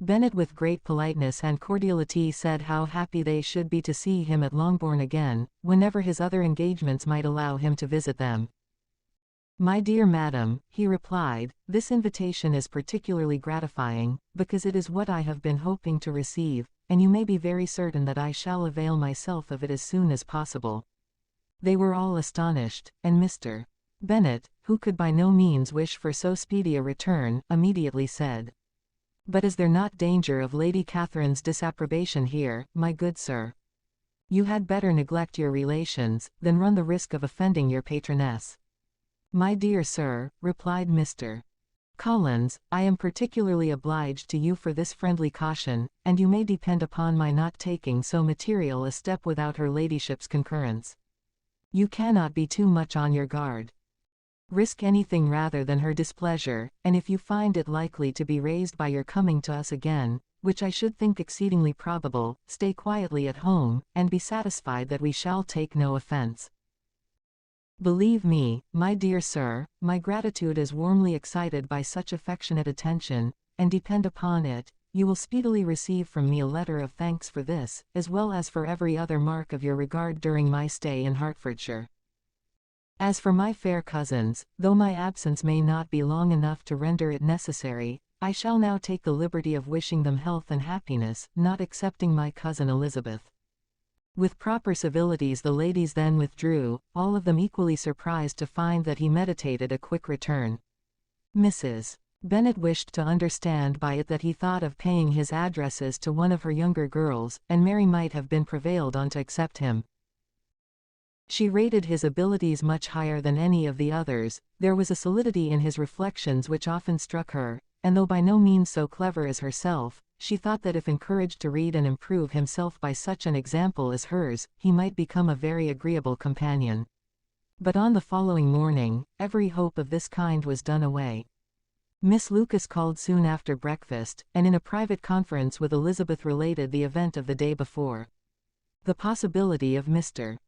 Bennet with great politeness and cordiality said how happy they should be to see him at Longbourn again, whenever his other engagements might allow him to visit them. "My dear madam," he replied, "this invitation is particularly gratifying, because it is what I have been hoping to receive, and you may be very certain that I shall avail myself of it as soon as possible." They were all astonished, and Mr. Bennet, who could by no means wish for so speedy a return, immediately said, "But is there not danger of Lady Catherine's disapprobation here, my good sir? You had better neglect your relations, than run the risk of offending your patroness." "My dear sir," replied Mr. Collins, "I am particularly obliged to you for this friendly caution, and you may depend upon my not taking so material a step without her ladyship's concurrence. You cannot be too much on your guard. Risk anything rather than her displeasure, and if you find it likely to be raised by your coming to us again, which I should think exceedingly probable, stay quietly at home, and be satisfied that we shall take no offense. Believe me, my dear sir, my gratitude is warmly excited by such affectionate attention, and depend upon it, you will speedily receive from me a letter of thanks for this, as well as for every other mark of your regard during my stay in Hertfordshire. As for my fair cousins, though my absence may not be long enough to render it necessary, I shall now take the liberty of wishing them health and happiness, not excepting my cousin Elizabeth." With proper civilities the ladies then withdrew, all of them equally surprised to find that he meditated a quick return. Mrs. Bennet wished to understand by it that he thought of paying his addresses to one of her younger girls, and Mary might have been prevailed on to accept him. She rated his abilities much higher than any of the others. There was a solidity in his reflections which often struck her, and though by no means so clever as herself, she thought that if encouraged to read and improve himself by such an example as hers, he might become a very agreeable companion. But on the following morning, every hope of this kind was done away. Miss Lucas called soon after breakfast, and in a private conference with Elizabeth related the event of the day before. The possibility of Mr.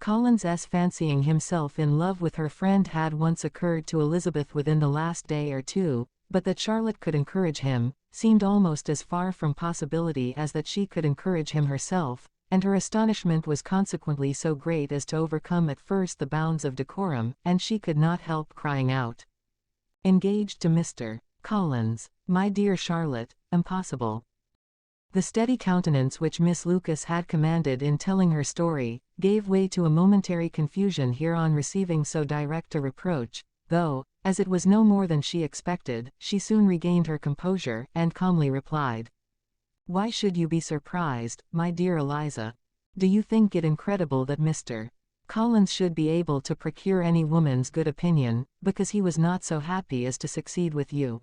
Collins's fancying himself in love with her friend had once occurred to Elizabeth within the last day or two, but that Charlotte could encourage him seemed almost as far from possibility as that she could encourage him herself, and her astonishment was consequently so great as to overcome at first the bounds of decorum, and she could not help crying out, "Engaged to Mr. Collins, my dear Charlotte, impossible." The steady countenance which Miss Lucas had commanded in telling her story, gave way to a momentary confusion here on receiving so direct a reproach, though, as it was no more than she expected, she soon regained her composure, and calmly replied, "Why should you be surprised, my dear Eliza? Do you think it incredible that Mr. Collins should be able to procure any woman's good opinion, because he was not so happy as to succeed with you?"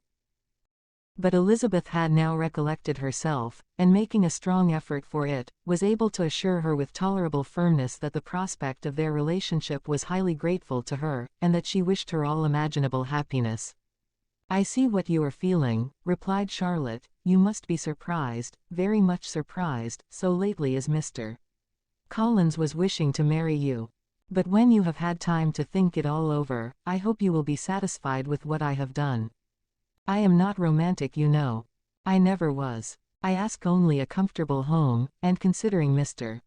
But Elizabeth had now recollected herself, and making a strong effort for it, was able to assure her with tolerable firmness that the prospect of their relationship was highly grateful to her, and that she wished her all imaginable happiness. "I see what you are feeling," replied Charlotte. "You must be surprised, very much surprised, so lately as Mr. Collins was wishing to marry you. But when you have had time to think it all over, I hope you will be satisfied with what I have done. I am not romantic, you know. I never was. I ask only a comfortable home, and considering Mr.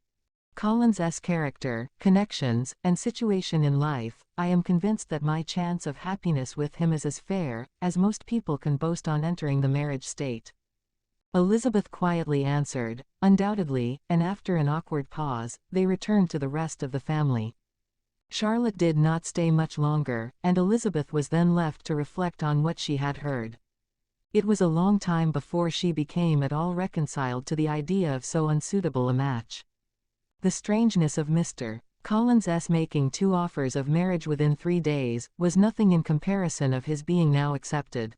Collins's character, connections, and situation in life, I am convinced that my chance of happiness with him is as fair as most people can boast on entering the marriage state." Elizabeth quietly answered, "Undoubtedly," and after an awkward pause, they returned to the rest of the family. Charlotte did not stay much longer, and Elizabeth was then left to reflect on what she had heard. It was a long time before she became at all reconciled to the idea of so unsuitable a match. The strangeness of Mr. Collins's making 2 offers of marriage within 3 days was nothing in comparison of his being now accepted.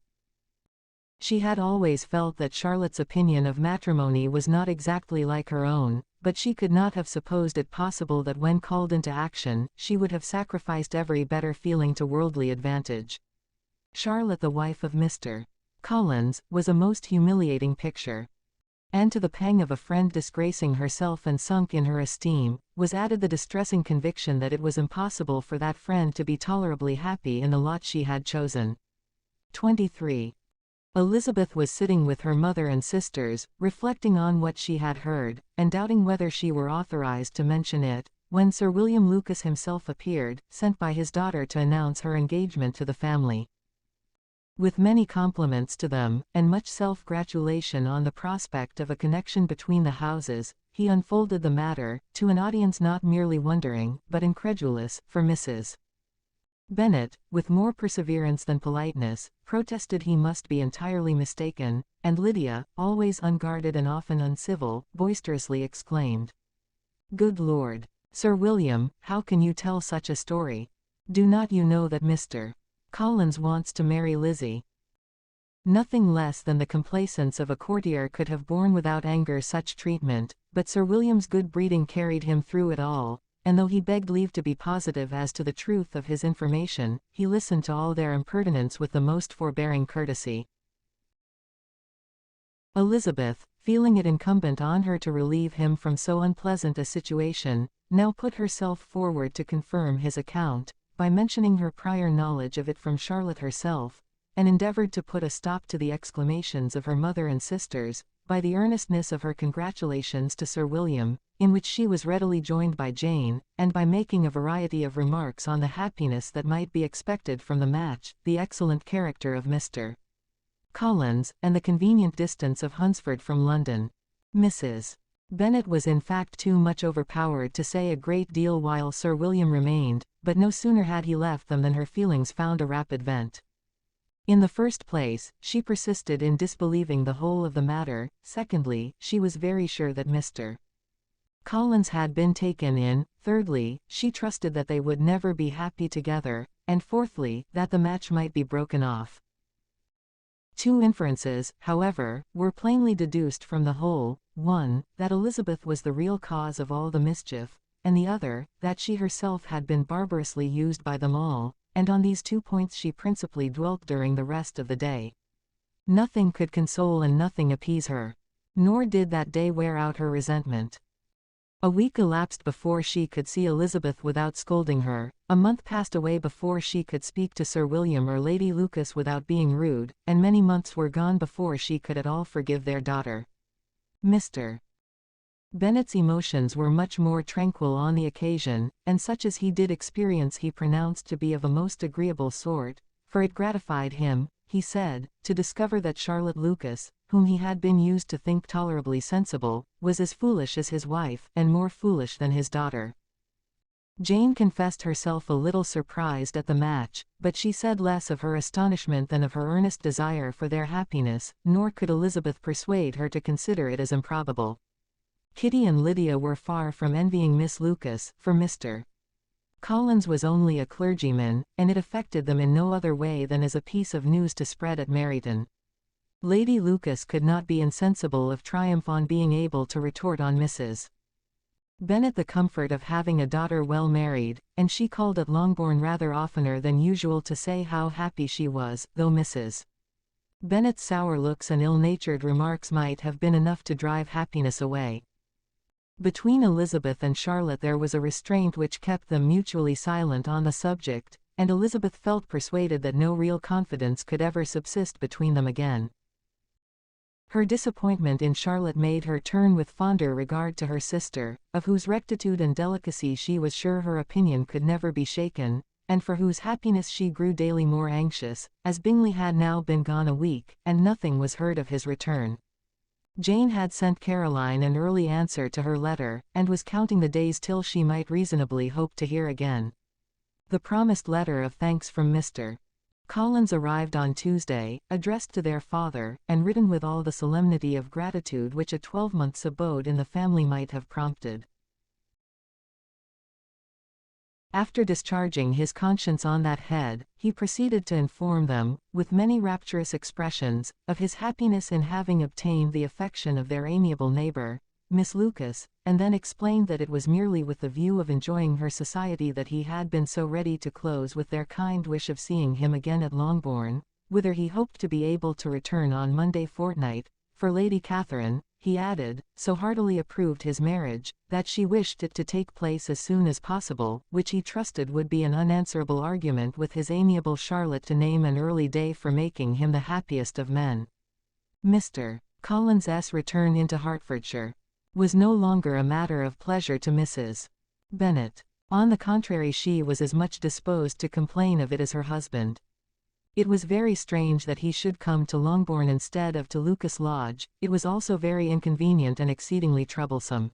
She had always felt that Charlotte's opinion of matrimony was not exactly like her own, but she could not have supposed it possible that when called into action, she would have sacrificed every better feeling to worldly advantage. Charlotte, the wife of Mr. Collins, was a most humiliating picture. And to the pang of a friend disgracing herself and sunk in her esteem, was added the distressing conviction that it was impossible for that friend to be tolerably happy in the lot she had chosen. 23. Elizabeth was sitting with her mother and sisters, reflecting on what she had heard, and doubting whether she were authorized to mention it, when Sir William Lucas himself appeared, sent by his daughter to announce her engagement to the family. With many compliments to them, and much self-gratulation on the prospect of a connection between the houses, he unfolded the matter, to an audience not merely wondering, but incredulous, for Mrs. Bennet, with more perseverance than politeness, protested he must be entirely mistaken, and Lydia, always unguarded and often uncivil, boisterously exclaimed, "Good Lord! Sir William, how can you tell such a story? Do not you know that Mr. Collins wants to marry Lizzie?" Nothing less than the complaisance of a courtier could have borne without anger such treatment, but Sir William's good breeding carried him through it all, and though he begged leave to be positive as to the truth of his information, he listened to all their impertinence with the most forbearing courtesy. Elizabeth, feeling it incumbent on her to relieve him from so unpleasant a situation, now put herself forward to confirm his account, by mentioning her prior knowledge of it from Charlotte herself, and endeavoured to put a stop to the exclamations of her mother and sisters, by the earnestness of her congratulations to Sir William, in which she was readily joined by Jane, and by making a variety of remarks on the happiness that might be expected from the match, the excellent character of Mr. Collins, and the convenient distance of Hunsford from London. Mrs. Bennet was in fact too much overpowered to say a great deal while Sir William remained, but no sooner had he left them than her feelings found a rapid vent. In the first place, she persisted in disbelieving the whole of the matter. Secondly, she was very sure that Mr. Collins had been taken in. Thirdly, she trusted that they would never be happy together, and fourthly, that the match might be broken off. Two inferences, however, were plainly deduced from the whole: one, that Elizabeth was the real cause of all the mischief, and the other, that she herself had been barbarously used by them all, and on these 2 points she principally dwelt during the rest of the day. Nothing could console and nothing appease her. Nor did that day wear out her resentment. A week elapsed before she could see Elizabeth without scolding her, a month passed away before she could speak to Sir William or Lady Lucas without being rude, and many months were gone before she could at all forgive their daughter. Mr. Bennet's emotions were much more tranquil on the occasion, and such as he did experience he pronounced to be of a most agreeable sort, for it gratified him, he said, to discover that Charlotte Lucas, whom he had been used to think tolerably sensible, was as foolish as his wife, and more foolish than his daughter. Jane confessed herself a little surprised at the match, but she said less of her astonishment than of her earnest desire for their happiness, nor could Elizabeth persuade her to consider it as improbable. Kitty and Lydia were far from envying Miss Lucas, for Mr. Collins was only a clergyman, and it affected them in no other way than as a piece of news to spread at Meryton. Lady Lucas could not be insensible of triumph on being able to retort on Mrs. Bennet the comfort of having a daughter well married, and she called at Longbourn rather oftener than usual to say how happy she was, though Mrs. Bennet's sour looks and ill-natured remarks might have been enough to drive happiness away. Between Elizabeth and Charlotte there was a restraint which kept them mutually silent on the subject, and Elizabeth felt persuaded that no real confidence could ever subsist between them again. Her disappointment in Charlotte made her turn with fonder regard to her sister, of whose rectitude and delicacy she was sure her opinion could never be shaken, and for whose happiness she grew daily more anxious, as Bingley had now been gone a week, and nothing was heard of his return. Jane had sent Caroline an early answer to her letter, and was counting the days till she might reasonably hope to hear again. The promised letter of thanks from Mr. Collins arrived on Tuesday, addressed to their father, and written with all the solemnity of gratitude which a 12-month's abode in the family might have prompted. After discharging his conscience on that head, he proceeded to inform them, with many rapturous expressions, of his happiness in having obtained the affection of their amiable neighbour, Miss Lucas, and then explained that it was merely with the view of enjoying her society that he had been so ready to close with their kind wish of seeing him again at Longbourn, whither he hoped to be able to return on Monday fortnight. For Lady Catherine, he added, so heartily approved his marriage, that she wished it to take place as soon as possible, which he trusted would be an unanswerable argument with his amiable Charlotte to name an early day for making him the happiest of men. Mr. Collins's return into Hertfordshire was no longer a matter of pleasure to Mrs. Bennet. On the contrary, she was as much disposed to complain of it as her husband. It was very strange that he should come to Longbourn instead of to Lucas Lodge. It was also very inconvenient and exceedingly troublesome.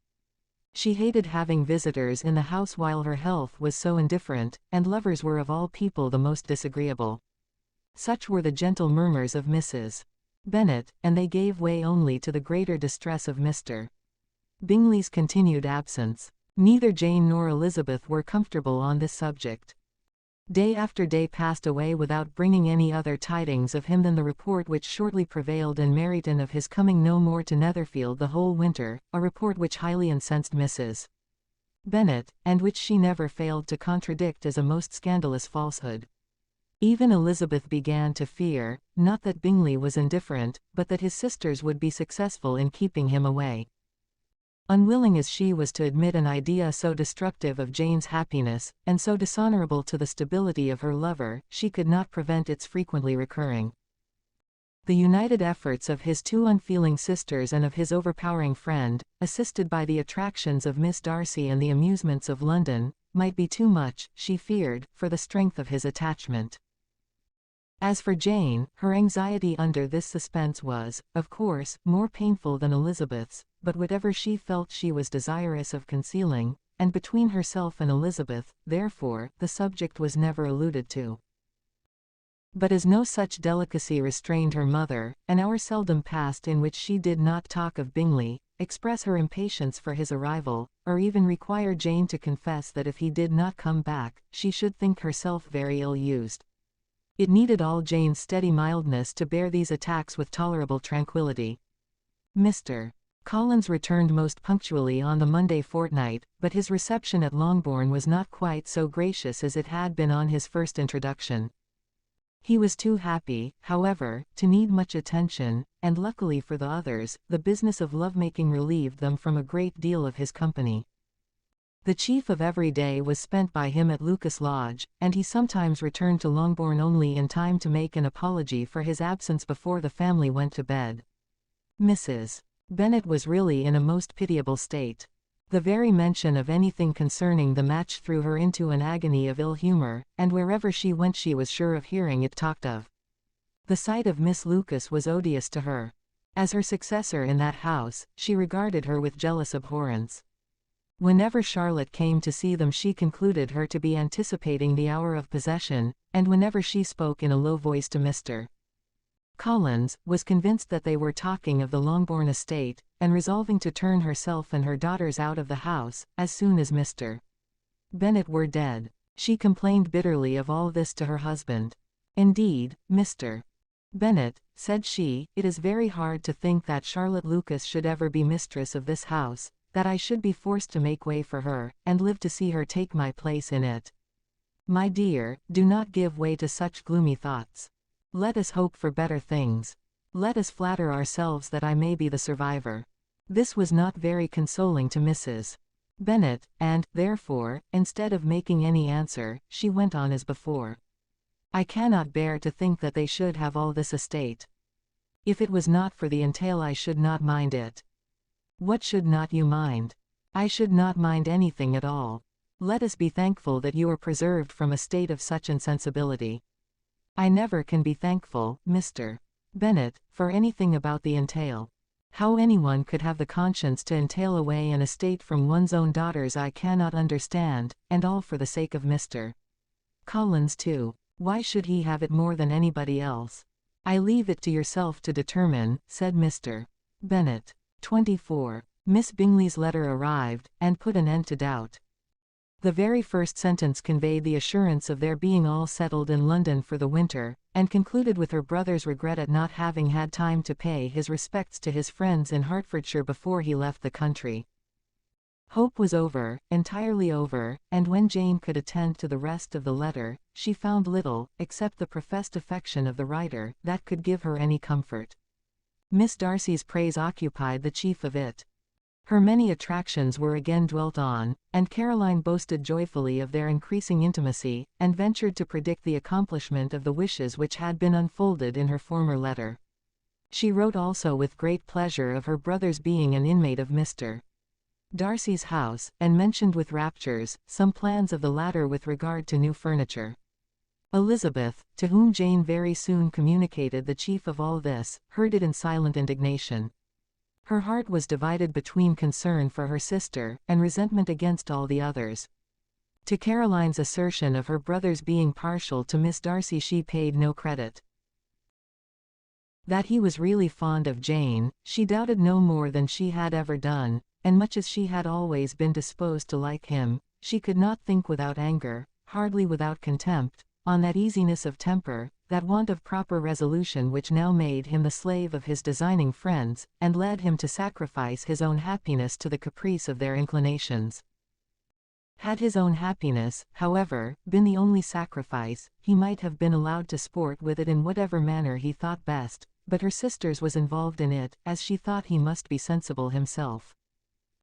She hated having visitors in the house while her health was so indifferent, and lovers were of all people the most disagreeable. Such were the gentle murmurs of Mrs. Bennet, and they gave way only to the greater distress of Mr. Bingley's continued absence. Neither Jane nor Elizabeth were comfortable on this subject. Day after day passed away without bringing any other tidings of him than the report which shortly prevailed in Meryton of his coming no more to Netherfield the whole winter, a report which highly incensed Mrs. Bennet, and which she never failed to contradict as a most scandalous falsehood. Even Elizabeth began to fear, not that Bingley was indifferent, but that his sisters would be successful in keeping him away. Unwilling as she was to admit an idea so destructive of Jane's happiness, and so dishonorable to the stability of her lover, she could not prevent its frequently recurring. The united efforts of his two unfeeling sisters and of his overpowering friend, assisted by the attractions of Miss Darcy and the amusements of London, might be too much, she feared, for the strength of his attachment. As for Jane, her anxiety under this suspense was, of course, more painful than Elizabeth's, but whatever she felt she was desirous of concealing, and between herself and Elizabeth, therefore, the subject was never alluded to. But as no such delicacy restrained her mother, an hour seldom passed in which she did not talk of Bingley, express her impatience for his arrival, or even require Jane to confess that if he did not come back, she should think herself very ill-used. It needed all Jane's steady mildness to bear these attacks with tolerable tranquillity. Mr. Collins returned most punctually on the Monday fortnight, but his reception at Longbourn was not quite so gracious as it had been on his first introduction. He was too happy, however, to need much attention, and luckily for the others, the business of lovemaking relieved them from a great deal of his company. The chief of every day was spent by him at Lucas Lodge, and he sometimes returned to Longbourn only in time to make an apology for his absence before the family went to bed. Mrs. Bennet was really in a most pitiable state. The very mention of anything concerning the match threw her into an agony of ill humor, and wherever she went she was sure of hearing it talked of. The sight of Miss Lucas was odious to her. As her successor in that house, she regarded her with jealous abhorrence. Whenever Charlotte came to see them she concluded her to be anticipating the hour of possession, and whenever she spoke in a low voice to Mr. Collins, was convinced that they were talking of the Longbourn estate, and resolving to turn herself and her daughters out of the house, as soon as Mr. Bennet were dead. She complained bitterly of all this to her husband. "Indeed, Mr. Bennet," said she, "it is very hard to think that Charlotte Lucas should ever be mistress of this house, that I should be forced to make way for her, and live to see her take my place in it. My dear, do not give way to such gloomy thoughts. Let us hope for better things. Let us flatter ourselves that I may be the survivor." This was not very consoling to Mrs. Bennet, and, therefore, instead of making any answer, she went on as before. "I cannot bear to think that they should have all this estate. If it was not for the entail I should not mind it." "What should not you mind?" "I should not mind anything at all. Let us be thankful that you are preserved from a state of such insensibility." "I never can be thankful, Mr. Bennet, for anything about the entail. How anyone could have the conscience to entail away an estate from one's own daughters I cannot understand, and all for the sake of Mr. Collins too. Why should he have it more than anybody else?" "I leave it to yourself to determine," said Mr. Bennet. 24. Miss Bingley's letter arrived, and put an end to doubt. The very first sentence conveyed the assurance of their being all settled in London for the winter, and concluded with her brother's regret at not having had time to pay his respects to his friends in Hertfordshire before he left the country. Hope was over, entirely over, and when Jane could attend to the rest of the letter, she found little, except the professed affection of the writer, that could give her any comfort. Miss Darcy's praise occupied the chief of it. Her many attractions were again dwelt on, and Caroline boasted joyfully of their increasing intimacy, and ventured to predict the accomplishment of the wishes which had been unfolded in her former letter. She wrote also with great pleasure of her brother's being an inmate of Mr. Darcy's house, and mentioned with raptures some plans of the latter with regard to new furniture. Elizabeth, to whom Jane very soon communicated the chief of all this, heard it in silent indignation. Her heart was divided between concern for her sister, and resentment against all the others. To Caroline's assertion of her brother's being partial to Miss Darcy she paid no credit. That he was really fond of Jane, she doubted no more than she had ever done, and much as she had always been disposed to like him, she could not think without anger, hardly without contempt, on that easiness of temper, that want of proper resolution which now made him the slave of his designing friends, and led him to sacrifice his own happiness to the caprice of their inclinations. Had his own happiness, however, been the only sacrifice, he might have been allowed to sport with it in whatever manner he thought best, but her sister's was involved in it, as she thought he must be sensible himself.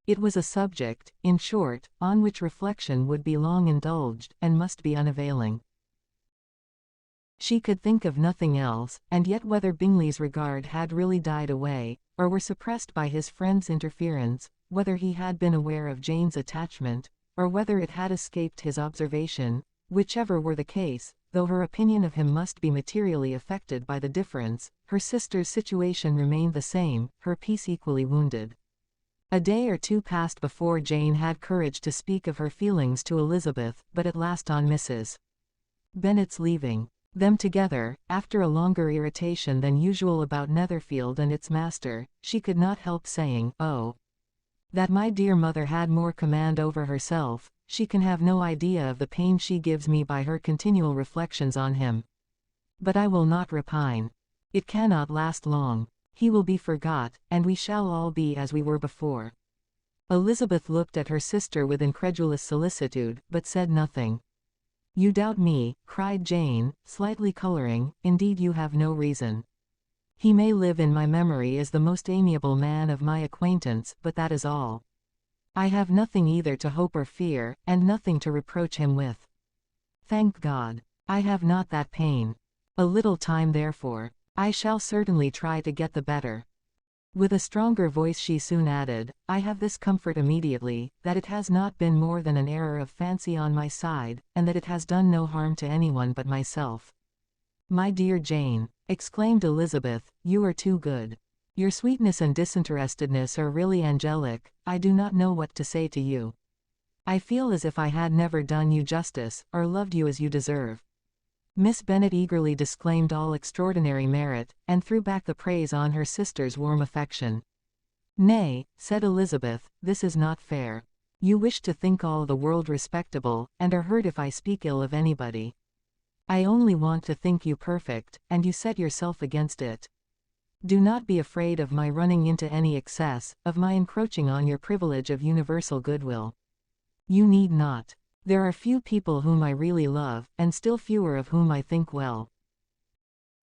It was a subject, in short, on which reflection would be long indulged, and must be unavailing. She could think of nothing else, and yet whether Bingley's regard had really died away, or were suppressed by his friend's interference, whether he had been aware of Jane's attachment, or whether it had escaped his observation, whichever were the case, though her opinion of him must be materially affected by the difference, her sister's situation remained the same, her peace equally wounded. A day or two passed before Jane had courage to speak of her feelings to Elizabeth, but at last on Mrs. Bennet's leaving them together, after a longer irritation than usual about Netherfield and its master, she could not help saying, "Oh, that my dear mother had more command over herself, she can have no idea of the pain she gives me by her continual reflections on him. But I will not repine. It cannot last long. He will be forgot, and we shall all be as we were before." Elizabeth looked at her sister with incredulous solicitude, but said nothing. "You doubt me," cried Jane, slightly coloring. "Indeed you have no reason. He may live in my memory as the most amiable man of my acquaintance, but that is all. I have nothing either to hope or fear, and nothing to reproach him with. Thank God, I have not that pain. A little time therefore. I shall certainly try to get the better." With a stronger voice she soon added, "I have this comfort immediately, that it has not been more than an error of fancy on my side, and that it has done no harm to anyone but myself." "My dear Jane," exclaimed Elizabeth, "you are too good. Your sweetness and disinterestedness are really angelic. I do not know what to say to you. I feel as if I had never done you justice, or loved you as you deserve." Miss Bennet eagerly disclaimed all extraordinary merit, and threw back the praise on her sister's warm affection. "Nay," said Elizabeth, "this is not fair. You wish to think all the world respectable, and are hurt if I speak ill of anybody. I only want to think you perfect, and you set yourself against it. Do not be afraid of my running into any excess, of my encroaching on your privilege of universal goodwill. You need not. There are few people whom I really love, and still fewer of whom I think well.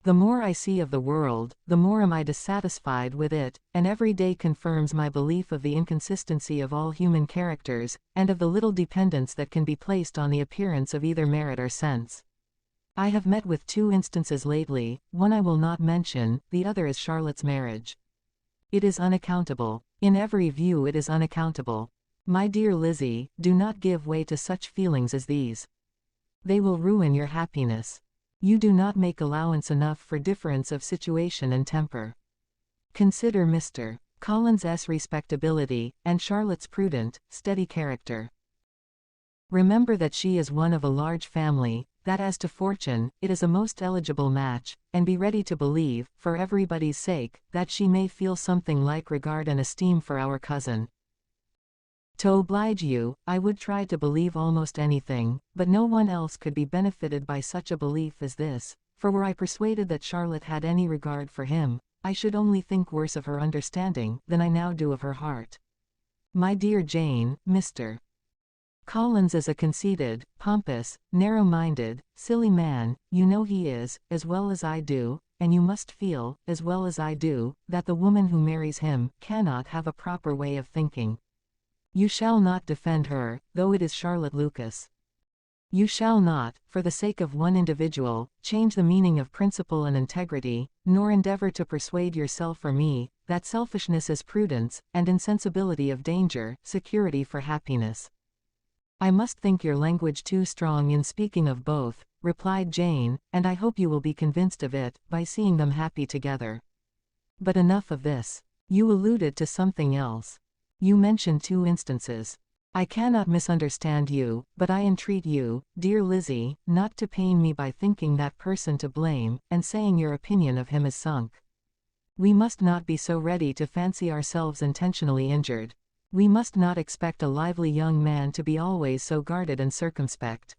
The more I see of the world, the more am I dissatisfied with it, and every day confirms my belief of the inconsistency of all human characters, and of the little dependence that can be placed on the appearance of either merit or sense. I have met with 2 instances lately, one I will not mention, the other is Charlotte's marriage. It is unaccountable. In every view it is unaccountable. My dear Lizzie, do not give way to such feelings as these. They will ruin your happiness. You do not make allowance enough for difference of situation and temper. Consider Mr. Collins's respectability, and Charlotte's prudent, steady character. Remember that she is one of a large family, that as to fortune, it is a most eligible match, and be ready to believe, for everybody's sake, that she may feel something like regard and esteem for our cousin. To oblige you, I would try to believe almost anything, but no one else could be benefited by such a belief as this, for were I persuaded that Charlotte had any regard for him, I should only think worse of her understanding than I now do of her heart. My dear Jane, Mr. Collins is a conceited, pompous, narrow-minded, silly man. You know he is, as well as I do, and you must feel, as well as I do, that the woman who marries him cannot have a proper way of thinking. You shall not defend her, though it is Charlotte Lucas. You shall not, for the sake of one individual, change the meaning of principle and integrity, nor endeavor to persuade yourself or me, that selfishness is prudence, and insensibility of danger, security for happiness. I must think your language too strong in speaking of both, replied Jane, and I hope you will be convinced of it, by seeing them happy together. But enough of this. You alluded to something else. You mentioned 2 instances. I cannot misunderstand you, but I entreat you, dear Lizzie, not to pain me by thinking that person to blame, and saying your opinion of him is sunk. We must not be so ready to fancy ourselves intentionally injured. We must not expect a lively young man to be always so guarded and circumspect.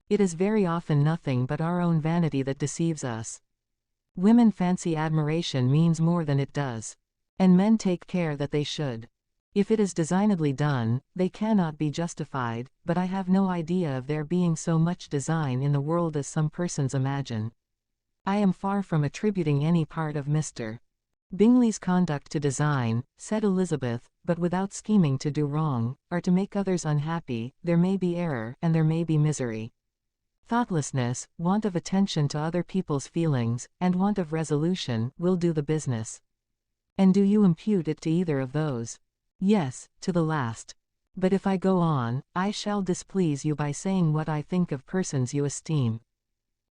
It is very often nothing but our own vanity that deceives us. Women fancy admiration means more than it does. And men take care that they should. If it is designedly done, they cannot be justified, but I have no idea of there being so much design in the world as some persons imagine. I am far from attributing any part of Mr. Bingley's conduct to design, said Elizabeth, but without scheming to do wrong, or to make others unhappy, there may be error, and there may be misery. Thoughtlessness, want of attention to other people's feelings, and want of resolution, will do the business. And do you impute it to either of those? Yes, to the last. But if I go on, I shall displease you by saying what I think of persons you esteem.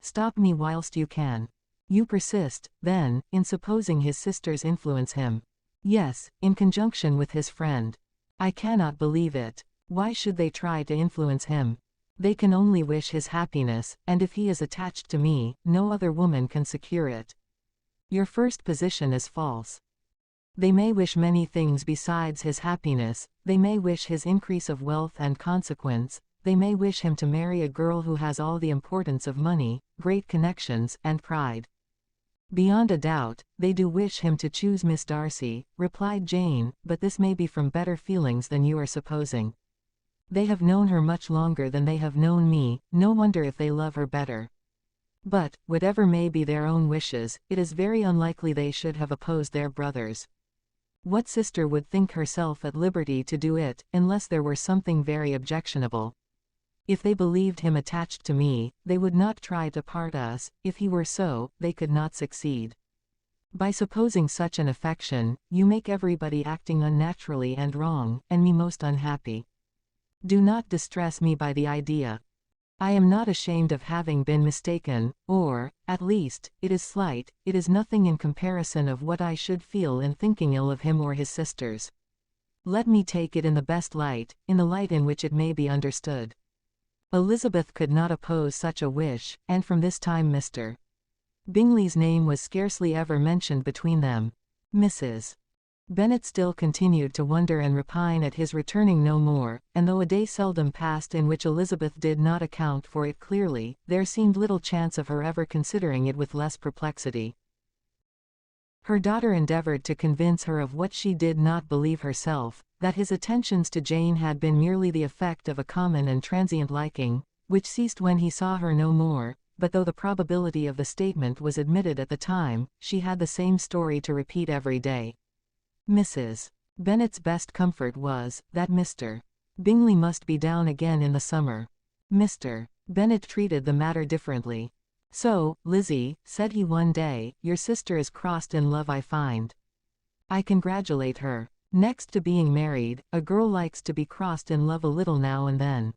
Stop me whilst you can. You persist, then, in supposing his sisters influence him. Yes, in conjunction with his friend. I cannot believe it. Why should they try to influence him? They can only wish his happiness, and if he is attached to me, no other woman can secure it. Your first position is false. They may wish many things besides his happiness, they may wish his increase of wealth and consequence, they may wish him to marry a girl who has all the importance of money, great connections, and pride. Beyond a doubt, they do wish him to choose Miss Darcy, replied Jane, but this may be from better feelings than you are supposing. They have known her much longer than they have known me, no wonder if they love her better. But, whatever may be their own wishes, it is very unlikely they should have opposed their brothers. What sister would think herself at liberty to do it, unless there were something very objectionable? If they believed him attached to me, they would not try to part us, if he were so, they could not succeed. By supposing such an affection, you make everybody acting unnaturally and wrong, and me most unhappy. Do not distress me by the idea. I am not ashamed of having been mistaken, or, at least, it is slight, it is nothing in comparison of what I should feel in thinking ill of him or his sisters. Let me take it in the best light, in the light in which it may be understood. Elizabeth could not oppose such a wish, and from this time Mr. Bingley's name was scarcely ever mentioned between them. Mrs. Bennet still continued to wonder and repine at his returning no more, and though a day seldom passed in which Elizabeth did not account for it clearly, there seemed little chance of her ever considering it with less perplexity. Her daughter endeavoured to convince her of what she did not believe herself, that his attentions to Jane had been merely the effect of a common and transient liking, which ceased when he saw her no more, but though the probability of the statement was admitted at the time, she had the same story to repeat every day. Mrs. Bennet's best comfort was, that Mr. Bingley must be down again in the summer. Mr. Bennet treated the matter differently. So, Lizzie, said he one day, your sister is crossed in love I find. I congratulate her. Next to being married, a girl likes to be crossed in love a little now and then.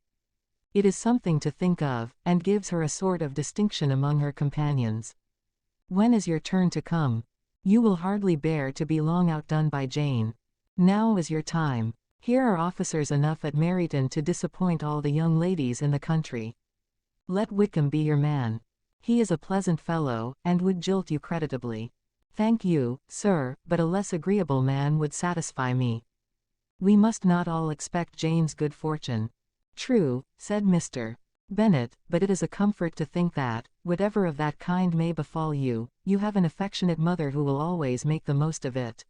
It is something to think of, and gives her a sort of distinction among her companions. When is your turn to come? You will hardly bear to be long outdone by Jane. Now is your time. Here are officers enough at Meryton to disappoint all the young ladies in the country. Let Wickham be your man. He is a pleasant fellow, and would jilt you creditably. Thank you, sir, but a less agreeable man would satisfy me. We must not all expect Jane's good fortune. True, said Mr. Bennet, but it is a comfort to think that, whatever of that kind may befall you, you have an affectionate mother who will always make the most of it.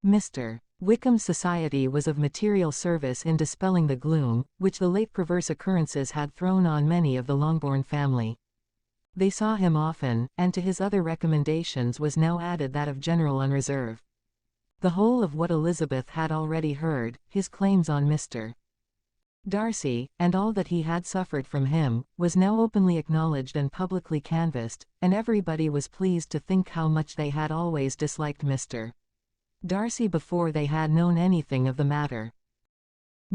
Mr. Wickham's society was of material service in dispelling the gloom, which the late perverse occurrences had thrown on many of the Longbourn family. They saw him often, and to his other recommendations was now added that of general unreserve. The whole of what Elizabeth had already heard, his claims on Mr. Darcy, and all that he had suffered from him, was now openly acknowledged and publicly canvassed, and everybody was pleased to think how much they had always disliked Mr. Darcy before they had known anything of the matter.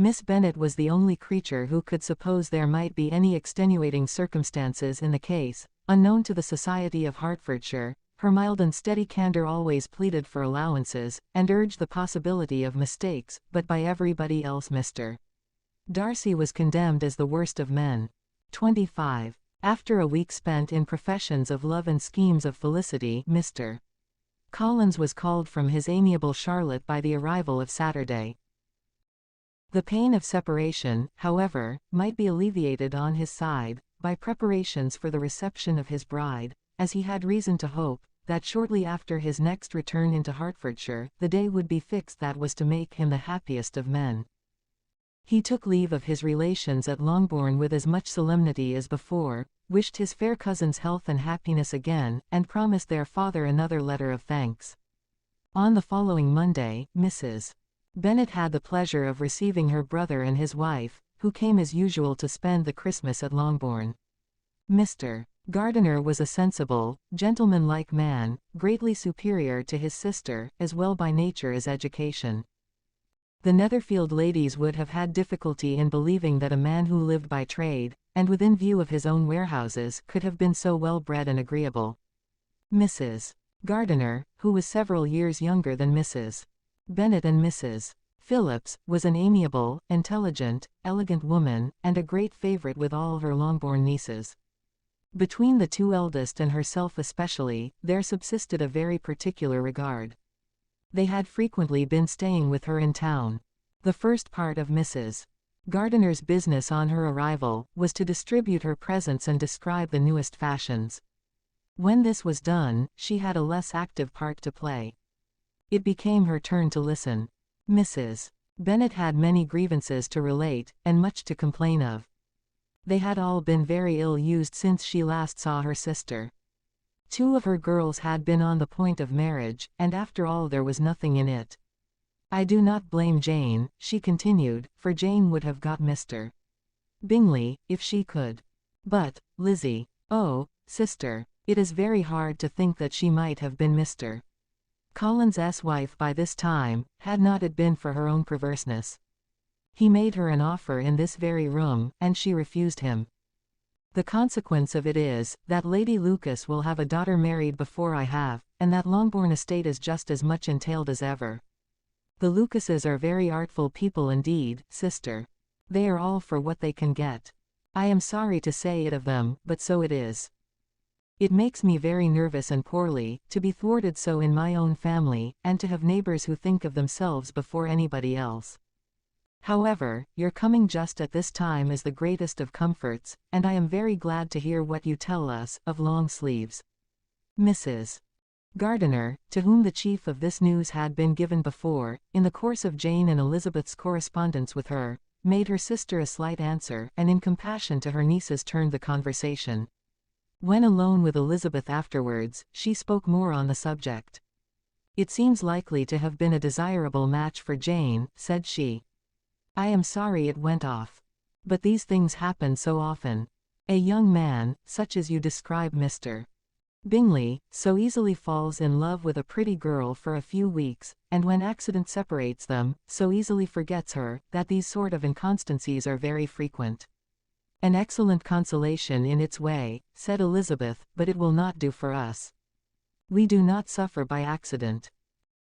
Miss Bennet was the only creature who could suppose there might be any extenuating circumstances in the case, unknown to the society of Hertfordshire. Her mild and steady candour always pleaded for allowances, and urged the possibility of mistakes, but by everybody else Mr. Darcy was condemned as the worst of men. 25. After a week spent in professions of love and schemes of felicity, Mr. Collins was called from his amiable Charlotte by the arrival of Saturday. The pain of separation, however, might be alleviated on his side, by preparations for the reception of his bride, as he had reason to hope, that shortly after his next return into Hertfordshire, the day would be fixed that was to make him the happiest of men. He took leave of his relations at Longbourn with as much solemnity as before, wished his fair cousins health and happiness again, and promised their father another letter of thanks. On the following Monday, Mrs. Bennet had the pleasure of receiving her brother and his wife, who came as usual to spend the Christmas at Longbourn. Mr. Gardiner was a sensible, gentlemanlike man, greatly superior to his sister, as well by nature as education. The Netherfield ladies would have had difficulty in believing that a man who lived by trade, and within view of his own warehouses, could have been so well bred and agreeable. Mrs. Gardiner, who was several years younger than Mrs. Bennet and Mrs. Phillips, was an amiable, intelligent, elegant woman, and a great favourite with all her Longbourn nieces. Between the two eldest and herself especially, there subsisted a very particular regard. They had frequently been staying with her in town. The first part of Mrs. Gardiner's business on her arrival was to distribute her presents and describe the newest fashions. When this was done, she had a less active part to play. It became her turn to listen. Mrs. Bennet had many grievances to relate, and much to complain of. They had all been very ill used since she last saw her sister. 2 of her girls had been on the point of marriage, and after all there was nothing in it. I do not blame Jane, she continued, for Jane would have got Mr. Bingley, if she could. But, Lizzie, oh, sister, it is very hard to think that she might have been Mr. Collins's wife by this time, had not it been for her own perverseness. He made her an offer in this very room, and she refused him. The consequence of it is, that Lady Lucas will have a daughter married before I have, and that Longbourn estate is just as much entailed as ever. The Lucases are very artful people indeed, sister. They are all for what they can get. I am sorry to say it of them, but so it is. It makes me very nervous and poorly, to be thwarted so in my own family, and to have neighbours who think of themselves before anybody else. However, your coming just at this time is the greatest of comforts, and I am very glad to hear what you tell us, of long sleeves. Mrs. Gardiner, to whom the chief of this news had been given before, in the course of Jane and Elizabeth's correspondence with her, made her sister a slight answer, and in compassion to her nieces turned the conversation. When alone with Elizabeth afterwards, she spoke more on the subject. "It seems likely to have been a desirable match for Jane," said she. "I am sorry it went off. But these things happen so often. A young man, such as you describe Mr. Bingley, so easily falls in love with a pretty girl for a few weeks, and when accident separates them, so easily forgets her, that these sort of inconstancies are very frequent." "An excellent consolation in its way," said Elizabeth, "but it will not do for us. We do not suffer by accident.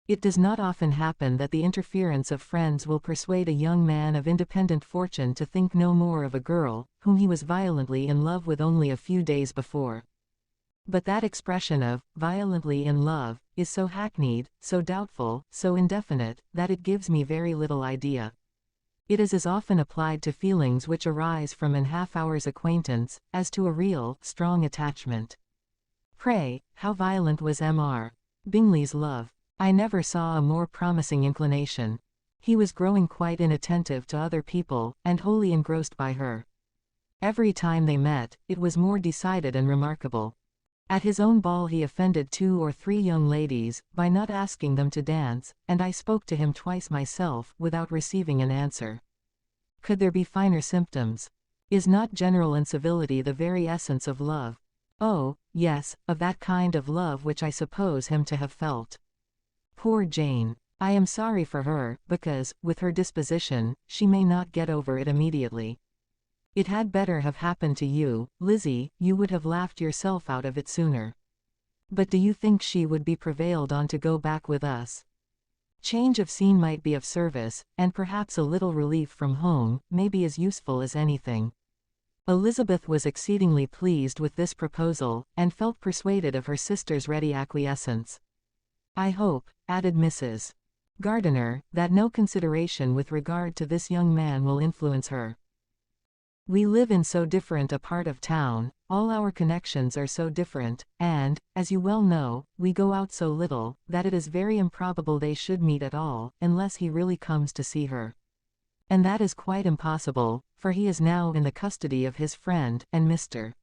It does not often happen that the interference of friends will persuade a young man of independent fortune to think no more of a girl, whom he was violently in love with only a few days before. But that expression of violently in love is so hackneyed, so doubtful, so indefinite, that it gives me very little idea. It is as often applied to feelings which arise from an half-hour's acquaintance, as to a real, strong attachment. Pray, how violent was Mr. Bingley's love? I never saw a more promising inclination. He was growing quite inattentive to other people, and wholly engrossed by her. Every time they met, it was more decided and remarkable. At his own ball he offended 2 or 3 young ladies, by not asking them to dance, and I spoke to him twice myself, without receiving an answer. Could there be finer symptoms? Is not general incivility the very essence of love? Oh, yes, of that kind of love which I suppose him to have felt. Poor Jane! I am sorry for her, because, with her disposition, she may not get over it immediately. It had better have happened to you, Lizzie, you would have laughed yourself out of it sooner. But do you think she would be prevailed on to go back with us? Change of scene might be of service, and perhaps a little relief from home may be as useful as anything." Elizabeth was exceedingly pleased with this proposal, and felt persuaded of her sister's ready acquiescence. "I hope," added Mrs. Gardiner, "that no consideration with regard to this young man will influence her. We live in so different a part of town, all our connections are so different, and, as you well know, we go out so little, that it is very improbable they should meet at all, unless he really comes to see her. And that is quite impossible, for he is now in the custody of his friend, and Mr.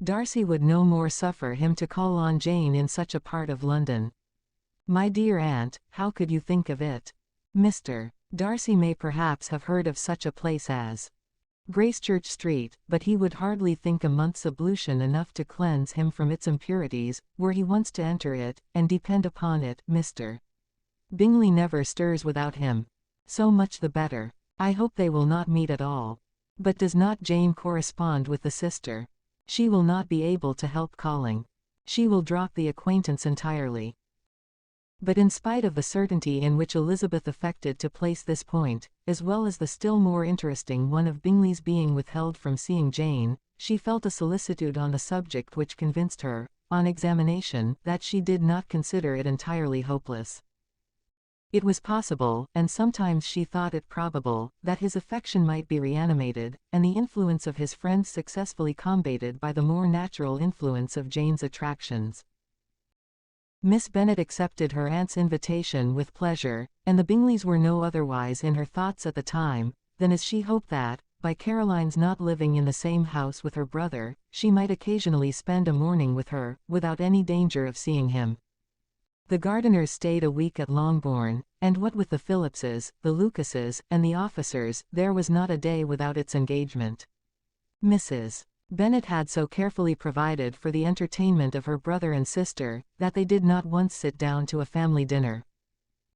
Darcy would no more suffer him to call on Jane in such a part of London. My dear aunt, how could you think of it? Mr. Darcy may perhaps have heard of such a place as Gracechurch Street, but he would hardly think a month's ablution enough to cleanse him from its impurities, were he once to enter it, and depend upon it, Mr. Bingley never stirs without him. So much the better. I hope they will not meet at all. But does not Jane correspond with the sister? She will not be able to help calling. She will drop the acquaintance entirely. But in spite of the certainty in which Elizabeth affected to place this point, as well as the still more interesting one of Bingley's being withheld from seeing Jane, she felt a solicitude on the subject which convinced her, on examination, that she did not consider it entirely hopeless. It was possible, and sometimes she thought it probable, that his affection might be reanimated, and the influence of his friends successfully combated by the more natural influence of Jane's attractions. Miss Bennet accepted her aunt's invitation with pleasure, and the Bingleys were no otherwise in her thoughts at the time, than as she hoped that, by Caroline's not living in the same house with her brother, she might occasionally spend a morning with her, without any danger of seeing him. The Gardiners stayed a week at Longbourn, and what with the Phillipses, the Lucases, and the officers, there was not a day without its engagement. Mrs. Bennet had so carefully provided for the entertainment of her brother and sister, that they did not once sit down to a family dinner.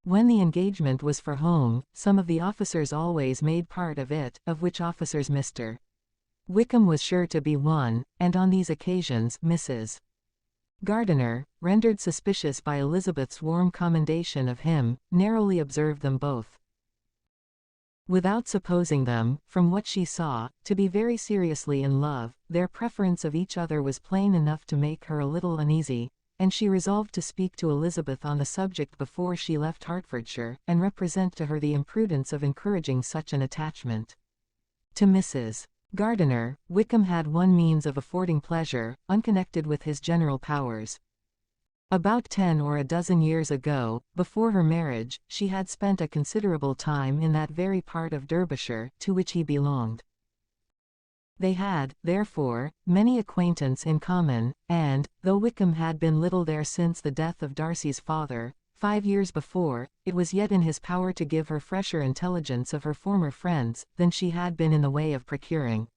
When the engagement was for home, some of the officers always made part of it, of which officers Mr. Wickham was sure to be one, and on these occasions Mrs. Gardiner, rendered suspicious by Elizabeth's warm commendation of him, narrowly observed them both. Without supposing them, from what she saw, to be very seriously in love, their preference of each other was plain enough to make her a little uneasy, and she resolved to speak to Elizabeth on the subject before she left Hertfordshire, and represent to her the imprudence of encouraging such an attachment. To Mrs. Gardiner, Wickham had one means of affording pleasure, unconnected with his general powers. About 10 or a dozen years ago, before her marriage, she had spent a considerable time in that very part of Derbyshire to which he belonged. They had, therefore, many acquaintance in common, and, though Wickham had been little there since the death of Darcy's father, 5 years before, it was yet in his power to give her fresher intelligence of her former friends, than she had been in the way of procuring.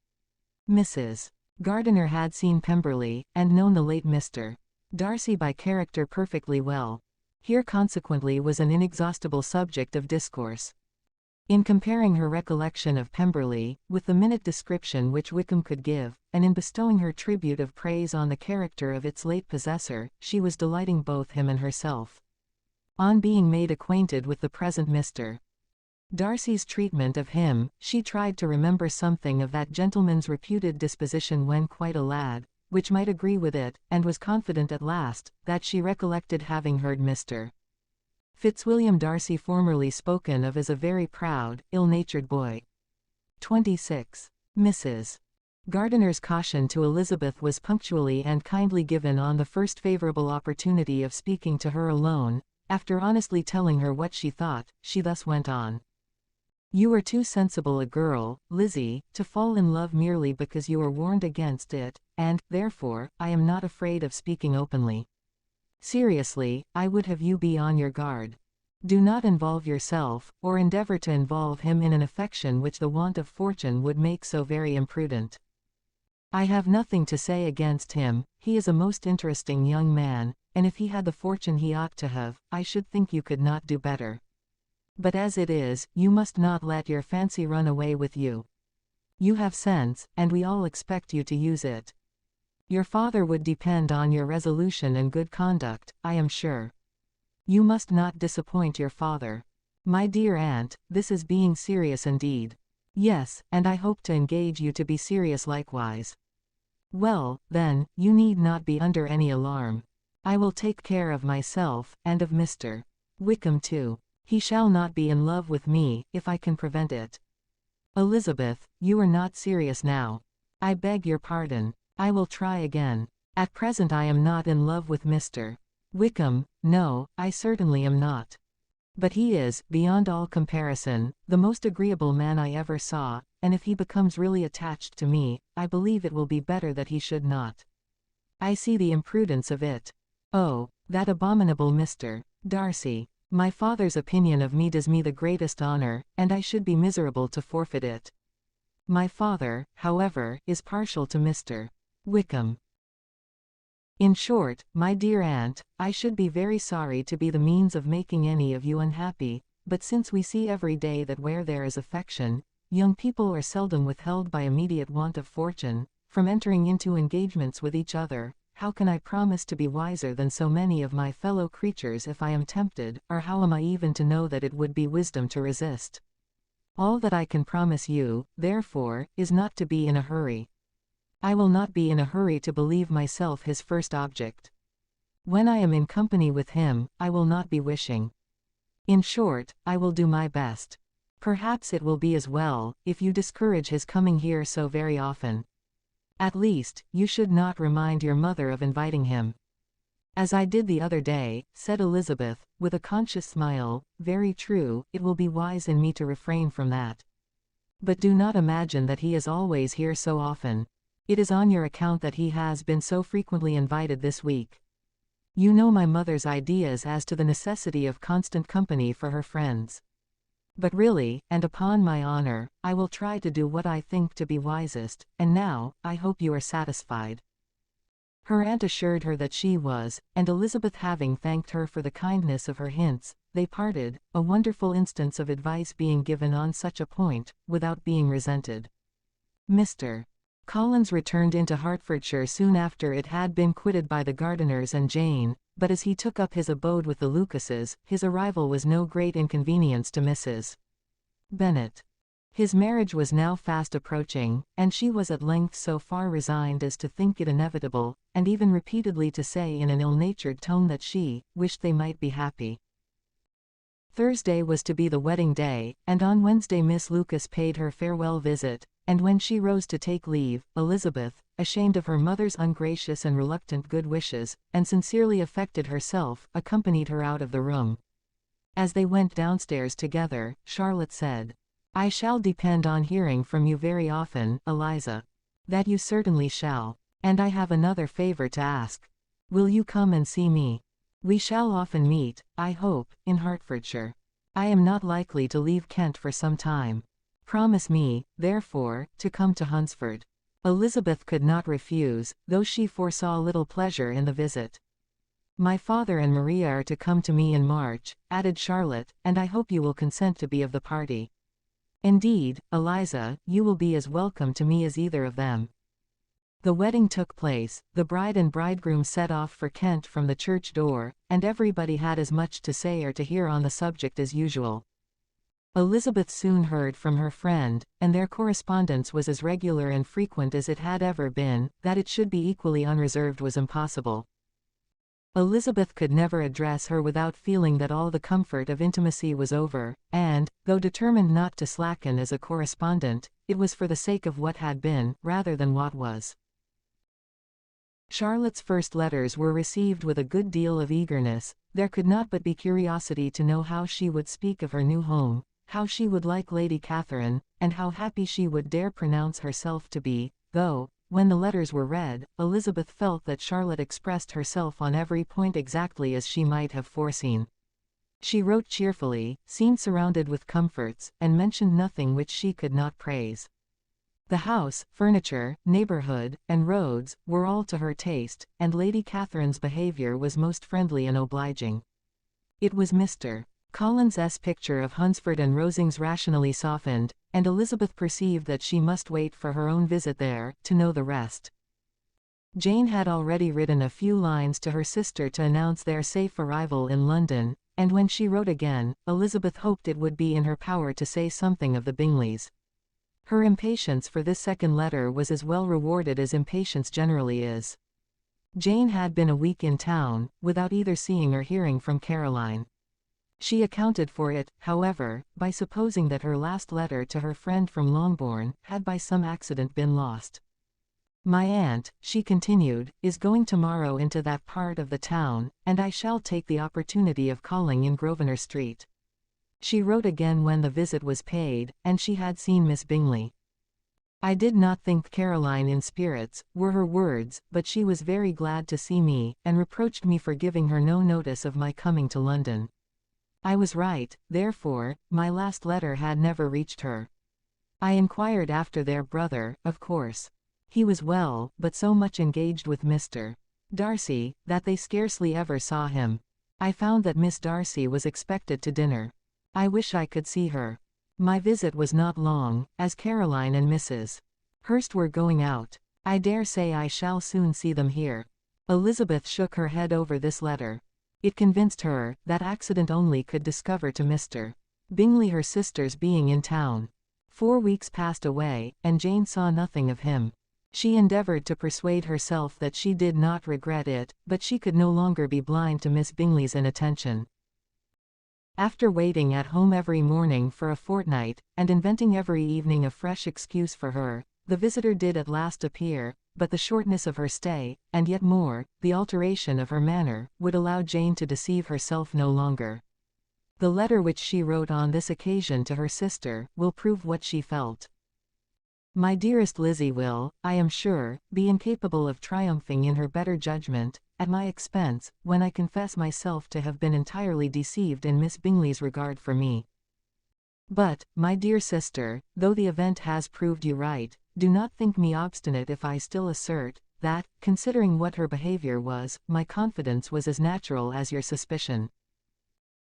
Mrs. Gardiner had seen Pemberley, and known the late Mr. Darcy by character perfectly well. Here consequently was an inexhaustible subject of discourse. In comparing her recollection of Pemberley, with the minute description which Wickham could give, and in bestowing her tribute of praise on the character of its late possessor, she was delighting both him and herself. On being made acquainted with the present Mr. Darcy's treatment of him, she tried to remember something of that gentleman's reputed disposition when quite a lad, which might agree with it, and was confident at last, that she recollected having heard Mr. Fitzwilliam Darcy formerly spoken of as a very proud, ill-natured boy. 26. Mrs. Gardiner's caution to Elizabeth was punctually and kindly given on the first favourable opportunity of speaking to her alone. After honestly telling her what she thought, she thus went on. You are too sensible a girl, Lizzie, to fall in love merely because you are warned against it, and, therefore, I am not afraid of speaking openly. Seriously, I would have you be on your guard. Do not involve yourself, or endeavour to involve him in an affection which the want of fortune would make so very imprudent. I have nothing to say against him, he is a most interesting young man, and if he had the fortune he ought to have, I should think you could not do better. But as it is, you must not let your fancy run away with you. You have sense, and we all expect you to use it. Your father would depend on your resolution and good conduct, I am sure. You must not disappoint your father. My dear aunt, this is being serious indeed. Yes, and I hope to engage you to be serious likewise. Well, then, you need not be under any alarm. I will take care of myself, and of Mr. Wickham too. He shall not be in love with me, if I can prevent it. Elizabeth, you are not serious now. I beg your pardon. I will try again. At present I am not in love with Mr. Wickham, no, I certainly am not. But he is, beyond all comparison, the most agreeable man I ever saw, and if he becomes really attached to me, I believe it will be better that he should not. I see the imprudence of it. Oh, that abominable Mr. Darcy, my father's opinion of me does me the greatest honor, and I should be miserable to forfeit it. My father, however, is partial to Mr. Wickham. In short, my dear aunt, I should be very sorry to be the means of making any of you unhappy, but since we see every day that where there is affection, young people are seldom withheld by immediate want of fortune, from entering into engagements with each other, how can I promise to be wiser than so many of my fellow creatures if I am tempted, or how am I even to know that it would be wisdom to resist? All that I can promise you, therefore, is not to be in a hurry. I will not be in a hurry to believe myself his first object. When I am in company with him, I will not be wishing. In short, I will do my best. Perhaps it will be as well, if you discourage his coming here so very often. At least, you should not remind your mother of inviting him. As I did the other day, said Elizabeth, with a conscious smile, very true, it will be wise in me to refrain from that. But do not imagine that he is always here so often. It is on your account that he has been so frequently invited this week. You know my mother's ideas as to the necessity of constant company for her friends. But really, and upon my honor, I will try to do what I think to be wisest, and now, I hope you are satisfied. Her aunt assured her that she was, and Elizabeth having thanked her for the kindness of her hints, they parted, a wonderful instance of advice being given on such a point, without being resented. Mr. Collins returned into Hertfordshire soon after it had been quitted by the Gardiners and Jane, but as he took up his abode with the Lucases, his arrival was no great inconvenience to Mrs. Bennet. His marriage was now fast approaching, and she was at length so far resigned as to think it inevitable, and even repeatedly to say in an ill-natured tone that she wished they might be happy. Thursday was to be the wedding day, and on Wednesday Miss Lucas paid her farewell visit, and when she rose to take leave, Elizabeth, ashamed of her mother's ungracious and reluctant good wishes, and sincerely affected herself, accompanied her out of the room. As they went downstairs together, Charlotte said, "I shall depend on hearing from you very often, Eliza." "That you certainly shall. And I have another favor to ask. Will you come and see me? We shall often meet, I hope, in Hertfordshire. I am not likely to leave Kent for some time. Promise me, therefore, to come to Hunsford." Elizabeth could not refuse, though she foresaw little pleasure in the visit. "My father and Maria are to come to me in March," added Charlotte, "and I hope you will consent to be of the party. Indeed, Eliza, you will be as welcome to me as either of them." The wedding took place, the bride and bridegroom set off for Kent from the church door, and everybody had as much to say or to hear on the subject as usual. Elizabeth soon heard from her friend, and their correspondence was as regular and frequent as it had ever been. That it should be equally unreserved was impossible. Elizabeth could never address her without feeling that all the comfort of intimacy was over, and, though determined not to slacken as a correspondent, it was for the sake of what had been, rather than what was. Charlotte's first letters were received with a good deal of eagerness. There could not but be curiosity to know how she would speak of her new home, how she would like Lady Catherine, and how happy she would dare pronounce herself to be, though, when the letters were read, Elizabeth felt that Charlotte expressed herself on every point exactly as she might have foreseen. She wrote cheerfully, seemed surrounded with comforts, and mentioned nothing which she could not praise. The house, furniture, neighbourhood, and roads, were all to her taste, and Lady Catherine's behaviour was most friendly and obliging. It was Mr. Collins's picture of Hunsford and Rosings rationally softened, and Elizabeth perceived that she must wait for her own visit there, to know the rest. Jane had already written a few lines to her sister to announce their safe arrival in London, and when she wrote again, Elizabeth hoped it would be in her power to say something of the Bingleys. Her impatience for this second letter was as well rewarded as impatience generally is. Jane had been a week in town, without either seeing or hearing from Caroline. She accounted for it, however, by supposing that her last letter to her friend from Longbourn had by some accident been lost. "My aunt," she continued, "is going tomorrow into that part of the town, and I shall take the opportunity of calling in Grosvenor Street." She wrote again when the visit was paid, and she had seen Miss Bingley. I did not think Caroline in spirits, were her words, but she was very glad to see me, and reproached me for giving her no notice of my coming to London. I was right, therefore, my last letter had never reached her. I inquired after their brother, of course. He was well, but so much engaged with Mr. Darcy, that they scarcely ever saw him. I found that Miss Darcy was expected to dinner. I wish I could see her. My visit was not long, as Caroline and Mrs. Hurst were going out. I dare say I shall soon see them here. Elizabeth shook her head over this letter. It convinced her that accident only could discover to Mr. Bingley her sister's being in town. 4 weeks passed away, and Jane saw nothing of him. She endeavoured to persuade herself that she did not regret it, but she could no longer be blind to Miss Bingley's inattention. After waiting at home every morning for a fortnight, and inventing every evening a fresh excuse for her, the visitor did at last appear, but the shortness of her stay, and yet more, the alteration of her manner, would allow Jane to deceive herself no longer. The letter which she wrote on this occasion to her sister, will prove what she felt. My dearest Lizzie will, I am sure, be incapable of triumphing in her better judgment, at my expense, when I confess myself to have been entirely deceived in Miss Bingley's regard for me. But, my dear sister, though the event has proved you right, do not think me obstinate if I still assert, that, considering what her behaviour was, my confidence was as natural as your suspicion.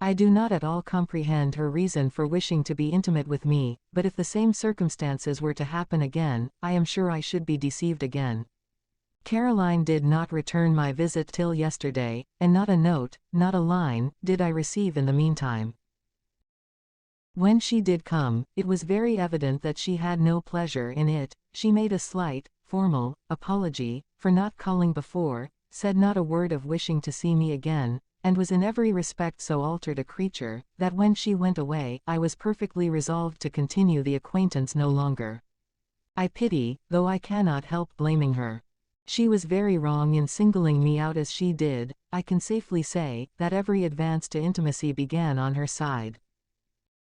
I do not at all comprehend her reason for wishing to be intimate with me, but if the same circumstances were to happen again, I am sure I should be deceived again. Caroline did not return my visit till yesterday, and not a note, not a line, did I receive in the meantime. When she did come, it was very evident that she had no pleasure in it. She made a slight, formal, apology, for not calling before, said not a word of wishing to see me again, and was in every respect so altered a creature, that when she went away, I was perfectly resolved to continue the acquaintance no longer. I pity, though I cannot help blaming her. She was very wrong in singling me out as she did. I can safely say, that every advance to intimacy began on her side.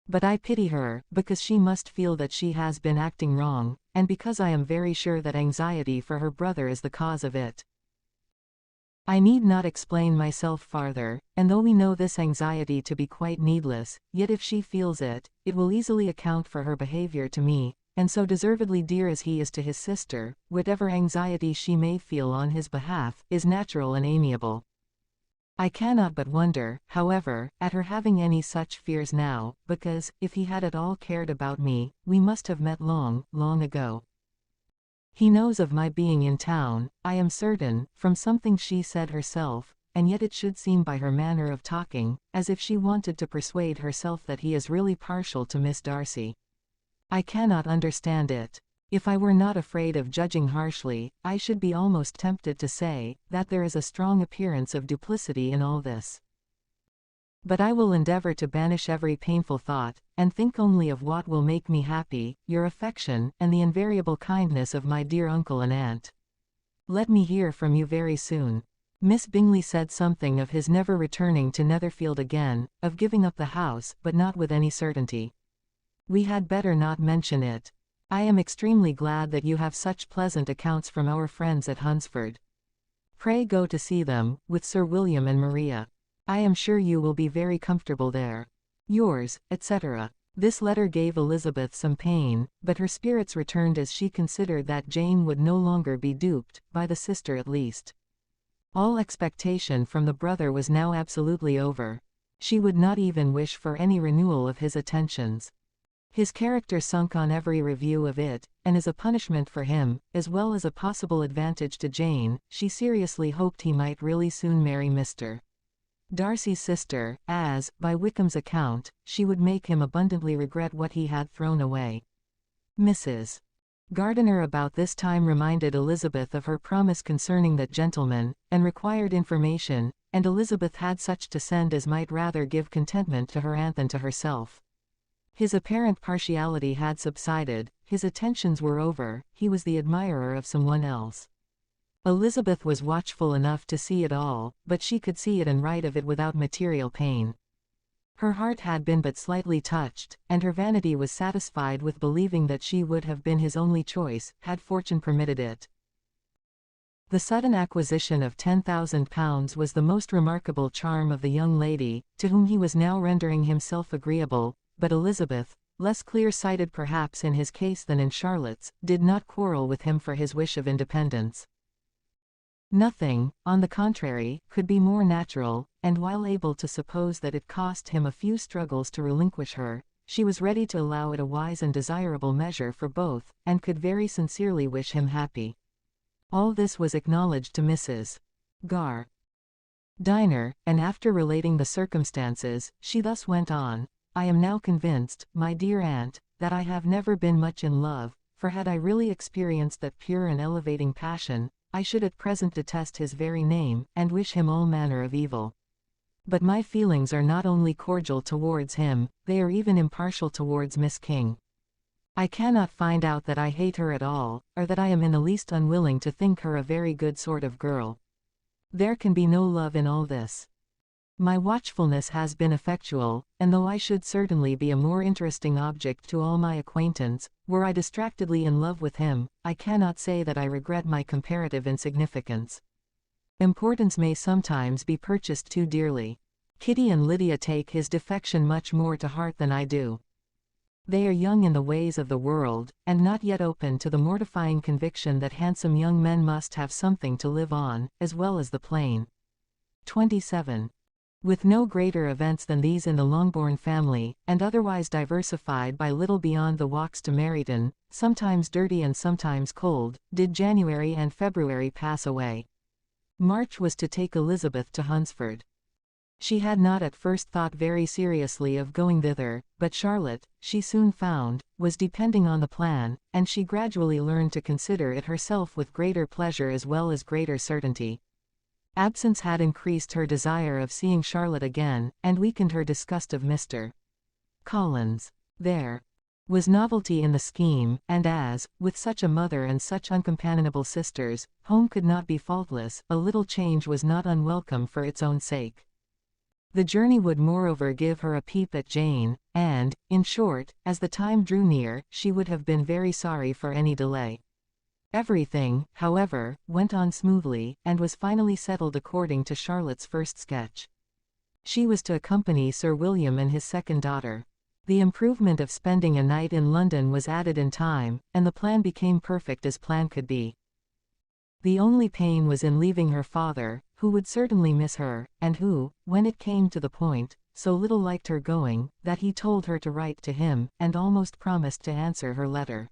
But I pity her, because she must feel that she has been acting wrong, and because I am very sure that anxiety for her brother is the cause of it. I need not explain myself farther, and though we know this anxiety to be quite needless, yet if she feels it, it will easily account for her behaviour to me, and so deservedly dear as he is to his sister, whatever anxiety she may feel on his behalf, is natural and amiable. I cannot but wonder, however, at her having any such fears now, because, if he had at all cared about me, we must have met long, long ago. He knows of my being in town, I am certain, from something she said herself, and yet it should seem by her manner of talking, as if she wanted to persuade herself that he is really partial to Miss Darcy. I cannot understand it. If I were not afraid of judging harshly, I should be almost tempted to say, that there is a strong appearance of duplicity in all this. But I will endeavour to banish every painful thought, and think only of what will make me happy, your affection, and the invariable kindness of my dear uncle and aunt. Let me hear from you very soon. Miss Bingley said something of his never returning to Netherfield again, of giving up the house, but not with any certainty. We had better not mention it. I am extremely glad that you have such pleasant accounts from our friends at Hunsford. Pray go to see them, with Sir William and Maria. I am sure you will be very comfortable there. Yours, etc. This letter gave Elizabeth some pain, but her spirits returned as she considered that Jane would no longer be duped, by the sister at least. All expectation from the brother was now absolutely over. She would not even wish for any renewal of his attentions. His character sunk on every review of it, and as a punishment for him, as well as a possible advantage to Jane, she seriously hoped he might really soon marry Mr. Darcy's sister, as, by Wickham's account, she would make him abundantly regret what he had thrown away. Mrs. Gardiner about this time reminded Elizabeth of her promise concerning that gentleman, and required information, and Elizabeth had such to send as might rather give contentment to her aunt than to herself. His apparent partiality had subsided, his attentions were over, he was the admirer of someone else. Elizabeth was watchful enough to see it all, but she could see it and write of it without material pain. Her heart had been but slightly touched, and her vanity was satisfied with believing that she would have been his only choice, had fortune permitted it. The sudden acquisition of £10,000 was the most remarkable charm of the young lady, to whom he was now rendering himself agreeable, but Elizabeth, less clear-sighted perhaps in his case than in Charlotte's, did not quarrel with him for his wish of independence. Nothing, on the contrary, could be more natural, and while able to suppose that it cost him a few struggles to relinquish her, she was ready to allow it a wise and desirable measure for both, and could very sincerely wish him happy. All this was acknowledged to Mrs. Gardiner, and after relating the circumstances, she thus went on: "I am now convinced, my dear aunt, that I have never been much in love, for had I really experienced that pure and elevating passion, I should at present detest his very name, and wish him all manner of evil. But my feelings are not only cordial towards him, they are even impartial towards Miss King. I cannot find out that I hate her at all, or that I am in the least unwilling to think her a very good sort of girl. There can be no love in all this. My watchfulness has been effectual, and though I should certainly be a more interesting object to all my acquaintance, were I distractedly in love with him, I cannot say that I regret my comparative insignificance. Importance may sometimes be purchased too dearly. Kitty and Lydia take his defection much more to heart than I do. They are young in the ways of the world, and not yet open to the mortifying conviction that handsome young men must have something to live on, as well as the plain. 27. With no greater events than these in the Longbourn family, and otherwise diversified by little beyond the walks to Meryton, sometimes dirty and sometimes cold, did January and February pass away. March was to take Elizabeth to Hunsford. She had not at first thought very seriously of going thither, but Charlotte, she soon found, was depending on the plan, and she gradually learned to consider it herself with greater pleasure as well as greater certainty. Absence had increased her desire of seeing Charlotte again, and weakened her disgust of Mr. Collins. There was novelty in the scheme, and as, with such a mother and such uncompanionable sisters, home could not be faultless, a little change was not unwelcome for its own sake. The journey would moreover give her a peep at Jane, and, in short, as the time drew near, she would have been very sorry for any delay. Everything, however, went on smoothly, and was finally settled according to Charlotte's first sketch. She was to accompany Sir William and his second daughter. The improvement of spending a night in London was added in time, and the plan became perfect as plan could be. The only pain was in leaving her father, who would certainly miss her, and who, when it came to the point, so little liked her going, that he told her to write to him, and almost promised to answer her letter.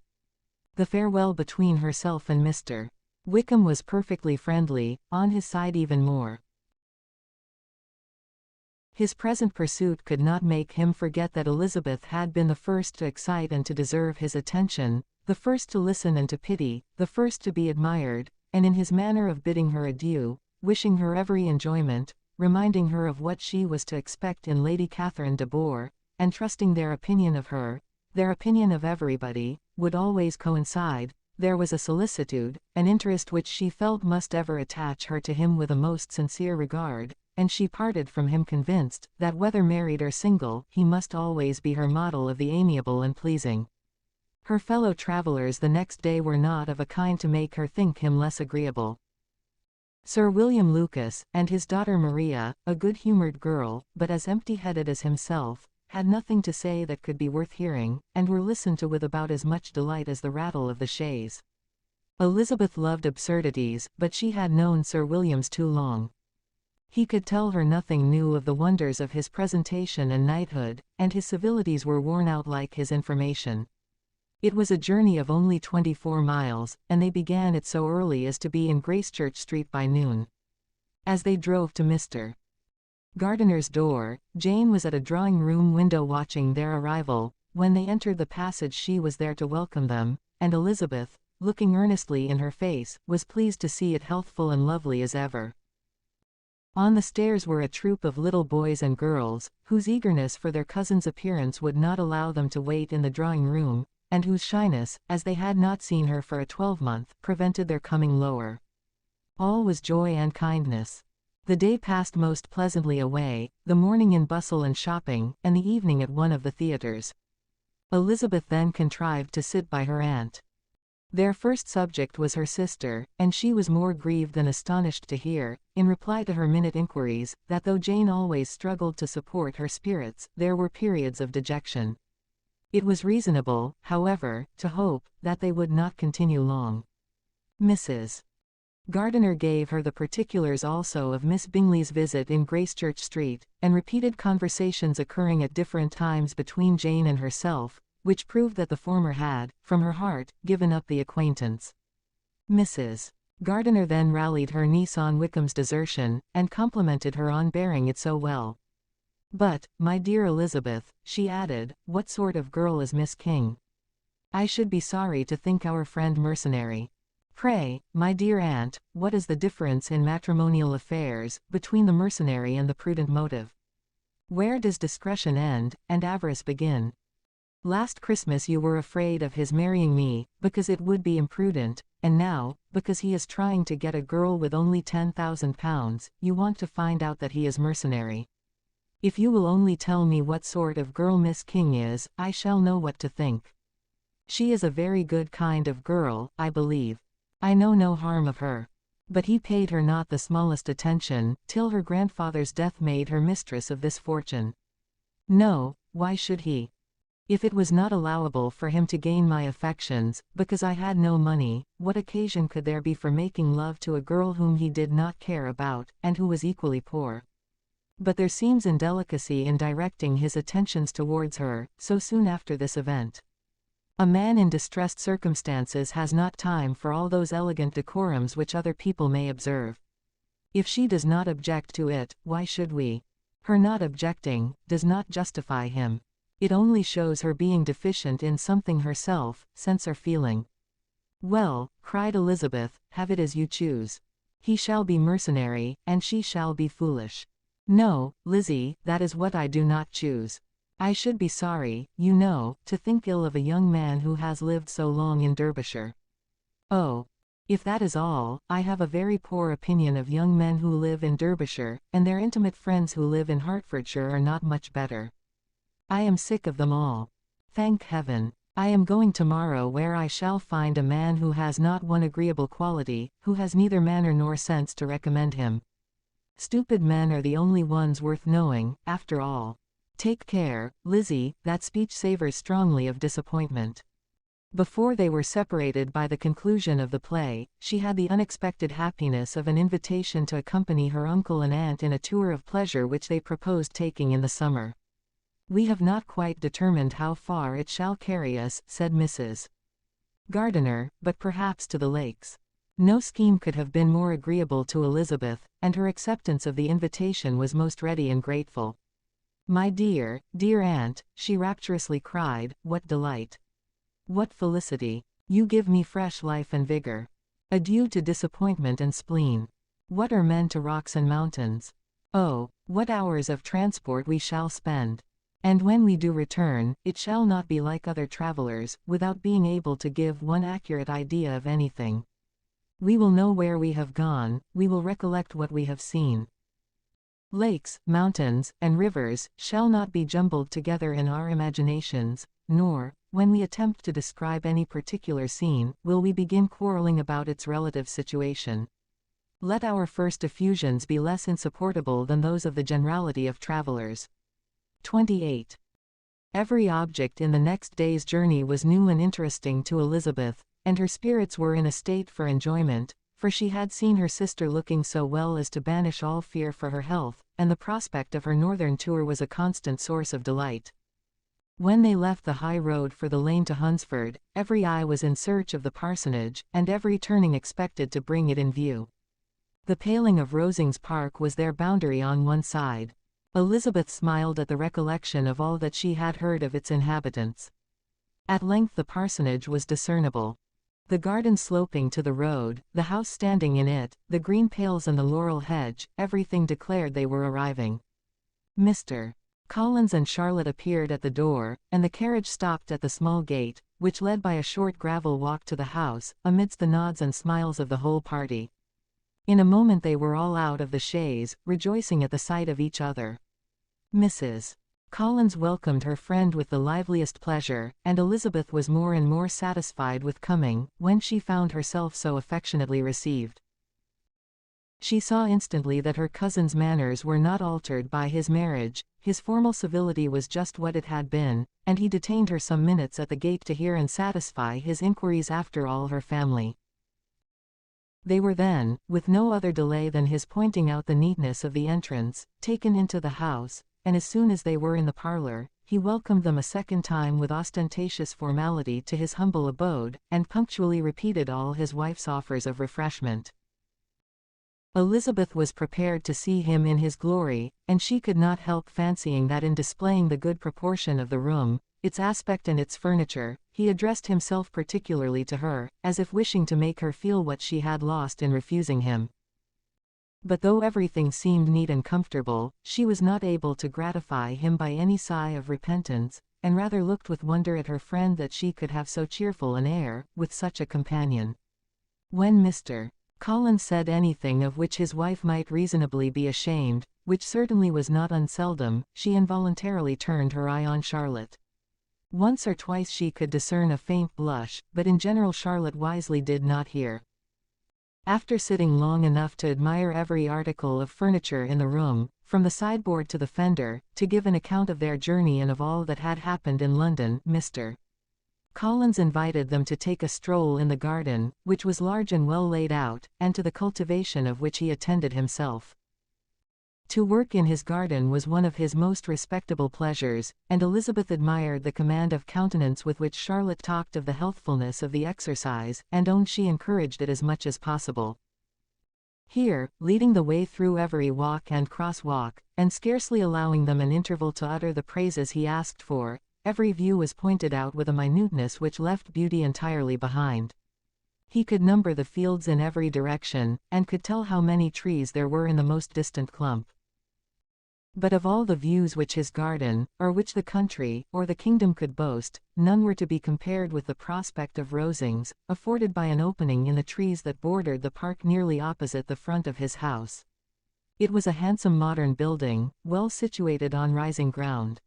The farewell between herself and Mr. Wickham was perfectly friendly, on his side even more. His present pursuit could not make him forget that Elizabeth had been the first to excite and to deserve his attention, the first to listen and to pity, the first to be admired, and in his manner of bidding her adieu, wishing her every enjoyment, reminding her of what she was to expect in Lady Catherine de Bourgh, and trusting their opinion of her, their opinion of everybody, would always coincide, there was a solicitude, an interest which she felt must ever attach her to him with a most sincere regard, and she parted from him convinced, that whether married or single, he must always be her model of the amiable and pleasing. Her fellow travellers the next day were not of a kind to make her think him less agreeable. Sir William Lucas, and his daughter Maria, a good-humoured girl, but as empty-headed as himself, had nothing to say that could be worth hearing, and were listened to with about as much delight as the rattle of the chaise. Elizabeth loved absurdities, but she had known Sir William's too long. He could tell her nothing new of the wonders of his presentation and knighthood, and his civilities were worn out like his information. It was a journey of only 24 miles, and they began it so early as to be in Gracechurch Street by noon. As they drove to Mr. Gardiner's door, Jane was at a drawing-room window watching their arrival. When they entered the passage she was there to welcome them, and Elizabeth, looking earnestly in her face, was pleased to see it healthful and lovely as ever. On the stairs were a troop of little boys and girls, whose eagerness for their cousin's appearance would not allow them to wait in the drawing-room, and whose shyness, as they had not seen her for a 12-month, prevented their coming lower. All was joy and kindness. The day passed most pleasantly away, the morning in bustle and shopping, and the evening at one of the theatres. Elizabeth then contrived to sit by her aunt. Their first subject was her sister, and she was more grieved than astonished to hear, in reply to her minute inquiries, that though Jane always struggled to support her spirits, there were periods of dejection. It was reasonable, however, to hope that they would not continue long. Mrs. Gardiner gave her the particulars also of Miss Bingley's visit in Gracechurch Street, and repeated conversations occurring at different times between Jane and herself, which proved that the former had, from her heart, given up the acquaintance. Mrs. Gardiner then rallied her niece on Wickham's desertion, and complimented her on bearing it so well. "But, my dear Elizabeth," she added, "what sort of girl is Miss King? I should be sorry to think our friend mercenary. Pray, my dear aunt, what is the difference in matrimonial affairs, between the mercenary and the prudent motive? Where does discretion end, and avarice begin? Last Christmas you were afraid of his marrying me, because it would be imprudent, and now, because he is trying to get a girl with only £10,000, you want to find out that he is mercenary. If you will only tell me what sort of girl Miss King is, I shall know what to think. She is a very good kind of girl, I believe. I know no harm of her. But he paid her not the smallest attention, till her grandfather's death made her mistress of this fortune. No, why should he? If it was not allowable for him to gain my affections, because I had no money, what occasion could there be for making love to a girl whom he did not care about, and who was equally poor? But there seems indelicacy in directing his attentions towards her, so soon after this event. A man in distressed circumstances has not time for all those elegant decorums which other people may observe. If she does not object to it, why should we? Her not objecting, does not justify him. It only shows her being deficient in something herself, sense or feeling. Well, cried Elizabeth, have it as you choose. He shall be mercenary, and she shall be foolish. No, Lizzie, that is what I do not choose. I should be sorry, you know, to think ill of a young man who has lived so long in Derbyshire. Oh, if that is all, I have a very poor opinion of young men who live in Derbyshire, and their intimate friends who live in Hertfordshire are not much better. I am sick of them all. Thank heaven. I am going tomorrow where I shall find a man who has not one agreeable quality, who has neither manner nor sense to recommend him. Stupid men are the only ones worth knowing, after all. Take care, Lizzie, that speech savors strongly of disappointment. Before they were separated by the conclusion of the play, she had the unexpected happiness of an invitation to accompany her uncle and aunt in a tour of pleasure which they proposed taking in the summer. We have not quite determined how far it shall carry us, said Mrs. Gardiner, but perhaps to the lakes. No scheme could have been more agreeable to Elizabeth, and her acceptance of the invitation was most ready and grateful. My dear, dear aunt, she rapturously cried, what delight! What felicity! You give me fresh life and vigor. Adieu to disappointment and spleen. What are men to rocks and mountains? Oh, what hours of transport we shall spend! And when we do return, it shall not be like other travelers, without being able to give one accurate idea of anything. We will know where we have gone, we will recollect what we have seen. Lakes, mountains, and rivers shall not be jumbled together in our imaginations, nor, when we attempt to describe any particular scene, will we begin quarreling about its relative situation. Let our first effusions be less insupportable than those of the generality of travelers. 28. Every object in the next day's journey was new and interesting to Elizabeth, and her spirits were in a state for enjoyment, for she had seen her sister looking so well as to banish all fear for her health, and the prospect of her northern tour was a constant source of delight. When they left the high road for the lane to Hunsford, every eye was in search of the parsonage, and every turning expected to bring it in view. The paling of Rosings Park was their boundary on one side. Elizabeth smiled at the recollection of all that she had heard of its inhabitants. At length the parsonage was discernible. The garden sloping to the road, the house standing in it, the green pales and the laurel hedge, everything declared they were arriving. Mr. Collins and Charlotte appeared at the door, and the carriage stopped at the small gate, which led by a short gravel walk to the house, amidst the nods and smiles of the whole party. In a moment they were all out of the chaise, rejoicing at the sight of each other. Mrs. Collins welcomed her friend with the liveliest pleasure, and Elizabeth was more and more satisfied with coming, when she found herself so affectionately received. She saw instantly that her cousin's manners were not altered by his marriage, his formal civility was just what it had been, and he detained her some minutes at the gate to hear and satisfy his inquiries after all her family. They were then, with no other delay than his pointing out the neatness of the entrance, taken into the house, and as soon as they were in the parlour, he welcomed them a second time with ostentatious formality to his humble abode, and punctually repeated all his wife's offers of refreshment. Elizabeth was prepared to see him in his glory, and she could not help fancying that in displaying the good proportion of the room, its aspect and its furniture, he addressed himself particularly to her, as if wishing to make her feel what she had lost in refusing him. But though everything seemed neat and comfortable, she was not able to gratify him by any sigh of repentance, and rather looked with wonder at her friend that she could have so cheerful an air, with such a companion. When Mr. Collins said anything of which his wife might reasonably be ashamed, which certainly was not unseldom, she involuntarily turned her eye on Charlotte. Once or twice she could discern a faint blush, but in general Charlotte wisely did not hear. After sitting long enough to admire every article of furniture in the room, from the sideboard to the fender, to give an account of their journey and of all that had happened in London, Mr. Collins invited them to take a stroll in the garden, which was large and well laid out, and to the cultivation of which he attended himself. To work in his garden was one of his most respectable pleasures, and Elizabeth admired the command of countenance with which Charlotte talked of the healthfulness of the exercise, and owned she encouraged it as much as possible. Here, leading the way through every walk and cross-walk, and scarcely allowing them an interval to utter the praises he asked for, every view was pointed out with a minuteness which left beauty entirely behind. He could number the fields in every direction, and could tell how many trees there were in the most distant clump. But of all the views which his garden, or which the country, or the kingdom could boast, none were to be compared with the prospect of Rosings, afforded by an opening in the trees that bordered the park nearly opposite the front of his house. It was a handsome modern building, well situated on rising ground.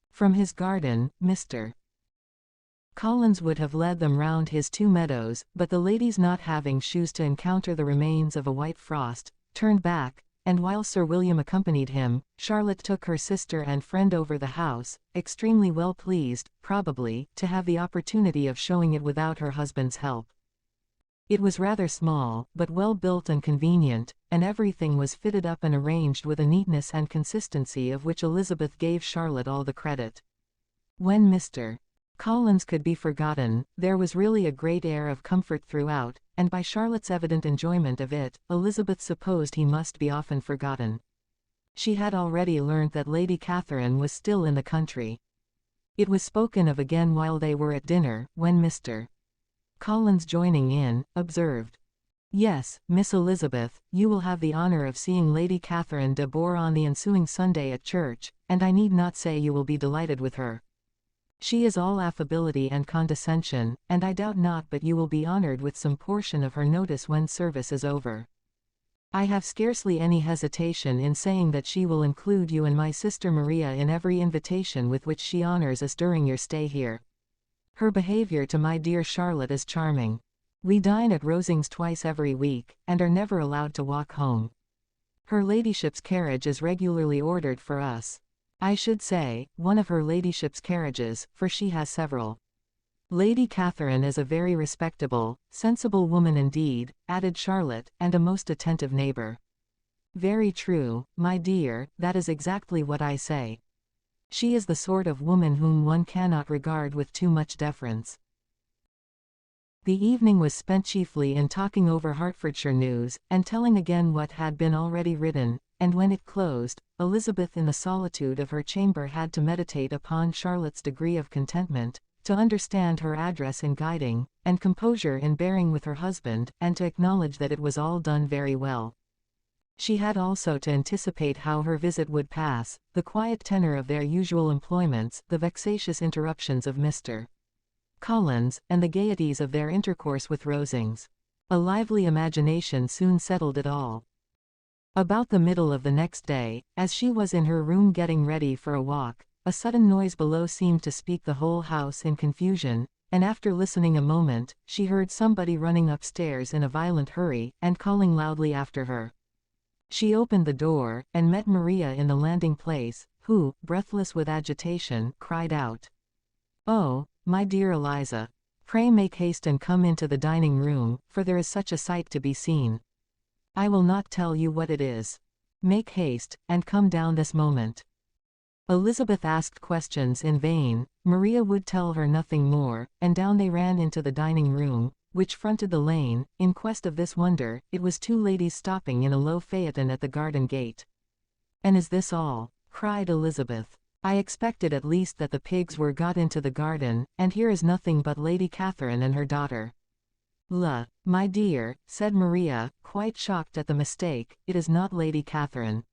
From his garden, Mr. Collins would have led them round his 2 meadows, but the ladies not having shoes to encounter the remains of a white frost, turned back, and while Sir William accompanied him, Charlotte took her sister and friend over the house, extremely well pleased, probably, to have the opportunity of showing it without her husband's help. It was rather small, but well built and convenient, and everything was fitted up and arranged with a neatness and consistency of which Elizabeth gave Charlotte all the credit. When Mr. Collins could be forgotten, there was really a great air of comfort throughout, and by Charlotte's evident enjoyment of it, Elizabeth supposed he must be often forgotten. She had already learnt that Lady Catherine was still in the country. It was spoken of again while they were at dinner, when Mr. Collins, joining in, observed, "Yes, Miss Elizabeth, you will have the honour of seeing Lady Catherine de Bourgh on the ensuing Sunday at church, and I need not say you will be delighted with her. She is all affability and condescension, and I doubt not but you will be honoured with some portion of her notice when service is over. I have scarcely any hesitation in saying that she will include you and my sister Maria in every invitation with which she honours us during your stay here. Her behaviour to my dear Charlotte is charming. We dine at Rosings twice every week, and are never allowed to walk home. Her ladyship's carriage is regularly ordered for us. I should say, one of her ladyship's carriages, for she has several. Lady Catherine is a very respectable, sensible woman indeed," added Charlotte, "and a most attentive neighbour." "Very true, my dear, that is exactly what I say. She is the sort of woman whom one cannot regard with too much deference." The evening was spent chiefly in talking over Hertfordshire news, and telling again what had been already written, and when it closed, Elizabeth in the solitude of her chamber had to meditate upon Charlotte's degree of contentment, to understand her address in guiding, and composure in bearing with her husband, and to acknowledge that it was all done very well. She had also to anticipate how her visit would pass, the quiet tenor of their usual employments, the vexatious interruptions of Mr. Collins, and the gaieties of their intercourse with Rosings. A lively imagination soon settled it all. About the middle of the next day, as she was in her room getting ready for a walk, a sudden noise below seemed to speak the whole house in confusion, and after listening a moment, she heard somebody running upstairs in a violent hurry, and calling loudly after her. She opened the door, and met Maria in the landing place, who, breathless with agitation, cried out, "Oh, my dear Eliza! Pray make haste and come into the dining room, for there is such a sight to be seen. I will not tell you what it is. Make haste, and come down this moment." Elizabeth asked questions in vain. Maria would tell her nothing more, and down they ran into the dining room, which fronted the lane. In quest of this wonder, it was two ladies stopping in a low phaeton at the garden gate. "And is this all?" cried Elizabeth. "I expected at least that the pigs were got into the garden, and here is nothing but Lady Catherine and her daughter." "La, my dear," said Maria, quite shocked at the mistake, "it is not Lady Catherine.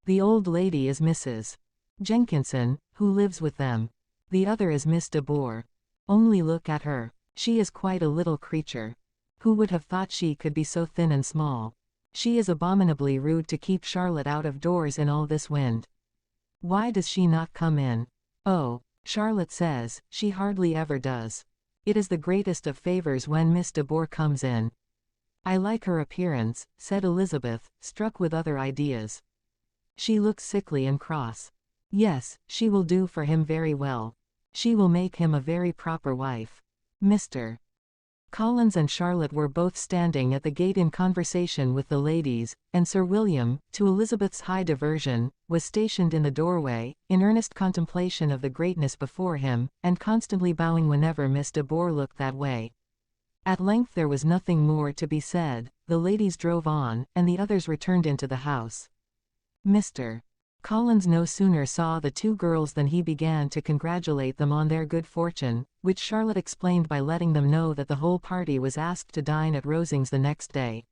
The old lady is Mrs. Jenkinson, who lives with them. The other is Miss de Bourgh. Only look at her. She is quite a little creature. Who would have thought she could be so thin and small? She is abominably rude to keep Charlotte out of doors in all this wind. Why does she not come in? Oh, Charlotte says, she hardly ever does. It is the greatest of favors when Miss de Bourgh comes in." "I like her appearance," said Elizabeth, struck with other ideas. "She looks sickly and cross. Yes, she will do for him very well. She will make him a very proper wife." Mr. Collins and Charlotte were both standing at the gate in conversation with the ladies, and Sir William, to Elizabeth's high diversion, was stationed in the doorway, in earnest contemplation of the greatness before him, and constantly bowing whenever Miss de Bourgh looked that way. At length there was nothing more to be said. The ladies drove on, and the others returned into the house. Mr. Collins no sooner saw the two girls than he began to congratulate them on their good fortune, which Charlotte explained by letting them know that the whole party was asked to dine at Rosings the next day.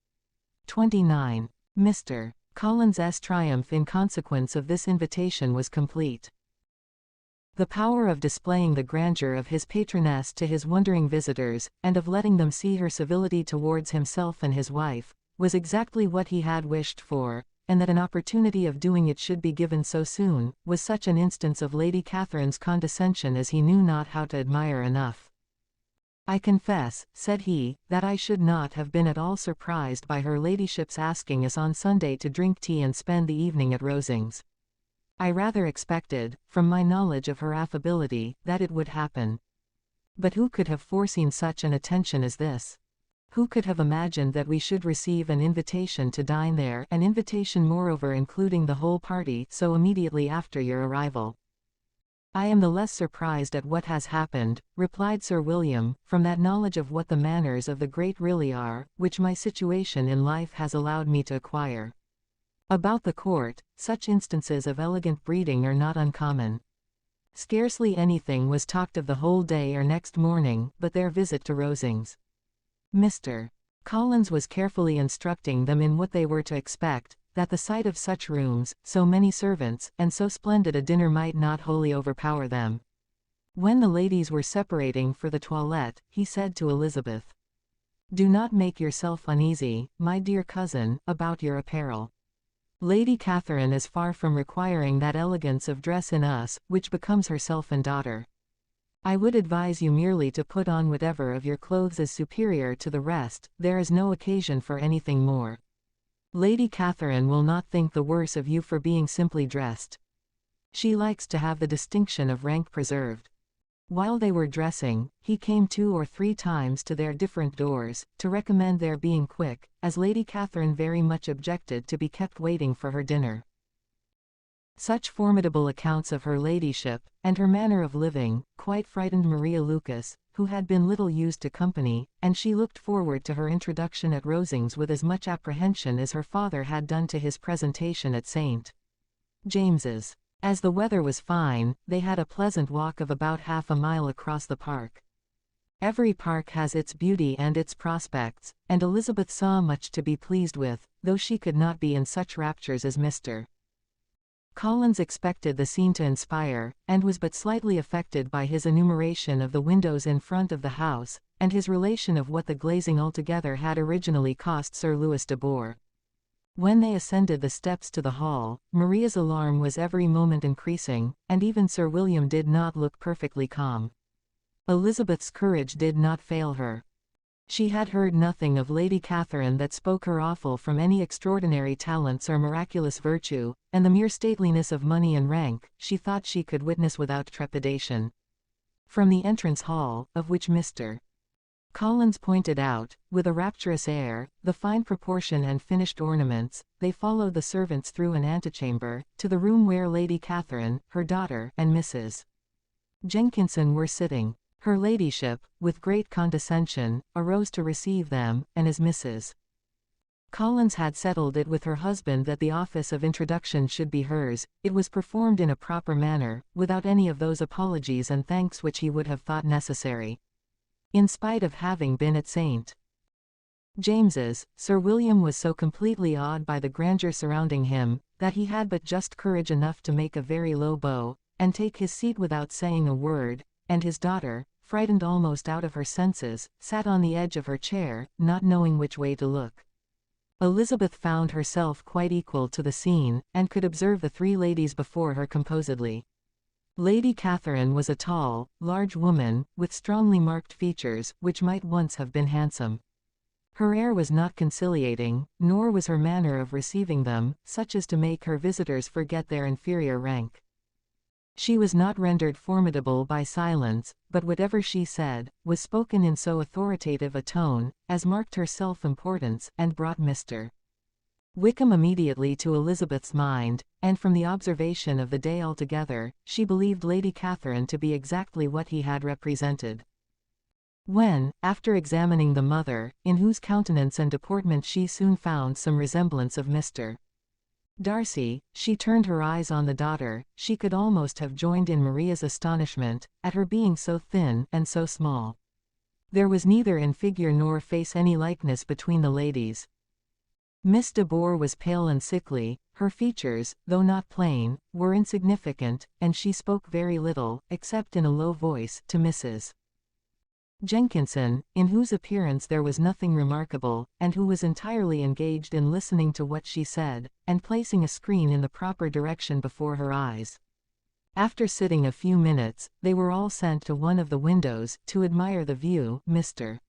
29. Mr. Collins's triumph in consequence of this invitation was complete. The power of displaying the grandeur of his patroness to his wondering visitors, and of letting them see her civility towards himself and his wife, was exactly what he had wished for, and that an opportunity of doing it should be given so soon, was such an instance of Lady Catherine's condescension as he knew not how to admire enough. "I confess," said he, "that I should not have been at all surprised by her ladyship's asking us on Sunday to drink tea and spend the evening at Rosings. I rather expected, from my knowledge of her affability, that it would happen. But who could have foreseen such an attention as this? Who could have imagined that we should receive an invitation to dine there, an invitation moreover including the whole party, so immediately after your arrival?" "I am the less surprised at what has happened," replied Sir William, "from that knowledge of what the manners of the great really are, which my situation in life has allowed me to acquire. About the court, such instances of elegant breeding are not uncommon. Scarcely anything was talked of the whole day or next morning, but their visit to Rosings." Mr. Collins was carefully instructing them in what they were to expect, that the sight of such rooms, so many servants, and so splendid a dinner might not wholly overpower them. When the ladies were separating for the toilette, he said to Elizabeth, "Do not make yourself uneasy, my dear cousin, about your apparel. Lady Catherine is far from requiring that elegance of dress in us, which becomes herself and daughter. I would advise you merely to put on whatever of your clothes is superior to the rest. There is no occasion for anything more. Lady Catherine will not think the worse of you for being simply dressed. She likes to have the distinction of rank preserved." While they were dressing, he came 2 or 3 times to their different doors, to recommend their being quick, as Lady Catherine very much objected to be kept waiting for her dinner. Such formidable accounts of her ladyship, and her manner of living, quite frightened Maria Lucas, who had been little used to company, and she looked forward to her introduction at Rosings with as much apprehension as her father had done to his presentation at St. James's. As the weather was fine, they had a pleasant walk of about half a mile across the park. Every park has its beauty and its prospects, and Elizabeth saw much to be pleased with, though she could not be in such raptures as Mr. Collins expected the scene to inspire, and was but slightly affected by his enumeration of the windows in front of the house, and his relation of what the glazing altogether had originally cost Sir Louis de Bourgh. When they ascended the steps to the hall, Maria's alarm was every moment increasing, and even Sir William did not look perfectly calm. Elizabeth's courage did not fail her. She had heard nothing of Lady Catherine that spoke her awful from any extraordinary talents or miraculous virtue, and the mere stateliness of money and rank, she thought she could witness without trepidation. From the entrance hall, of which Mr. Collins pointed out, with a rapturous air, the fine proportion and finished ornaments, they followed the servants through an antechamber, to the room where Lady Catherine, her daughter, and Mrs. Jenkinson were sitting. Her ladyship, with great condescension, arose to receive them, and as Mrs. Collins had settled it with her husband that the office of introduction should be hers, it was performed in a proper manner, without any of those apologies and thanks which he would have thought necessary. In spite of having been at St. James's, Sir William was so completely awed by the grandeur surrounding him, that he had but just courage enough to make a very low bow, and take his seat without saying a word, and his daughter, frightened almost out of her senses, sat on the edge of her chair, not knowing which way to look. Elizabeth found herself quite equal to the scene, and could observe the three ladies before her composedly. Lady Catherine was a tall, large woman, with strongly marked features, which might once have been handsome. Her air was not conciliating, nor was her manner of receiving them, such as to make her visitors forget their inferior rank. She was not rendered formidable by silence, but whatever she said, was spoken in so authoritative a tone, as marked her self-importance, and brought Mr. Wickham immediately to Elizabeth's mind, and from the observation of the day altogether, she believed Lady Catherine to be exactly what he had represented. When, after examining the mother, in whose countenance and deportment she soon found some resemblance of Mr. Darcy, she turned her eyes on the daughter, she could almost have joined in Maria's astonishment, at her being so thin and so small. There was neither in figure nor face any likeness between the ladies. Miss de Bourgh was pale and sickly, her features, though not plain, were insignificant, and she spoke very little, except in a low voice, to Mrs. Jenkinson, in whose appearance there was nothing remarkable, and who was entirely engaged in listening to what she said, and placing a screen in the proper direction before her eyes. After sitting a few minutes, they were all sent to one of the windows, to admire the view, Mr.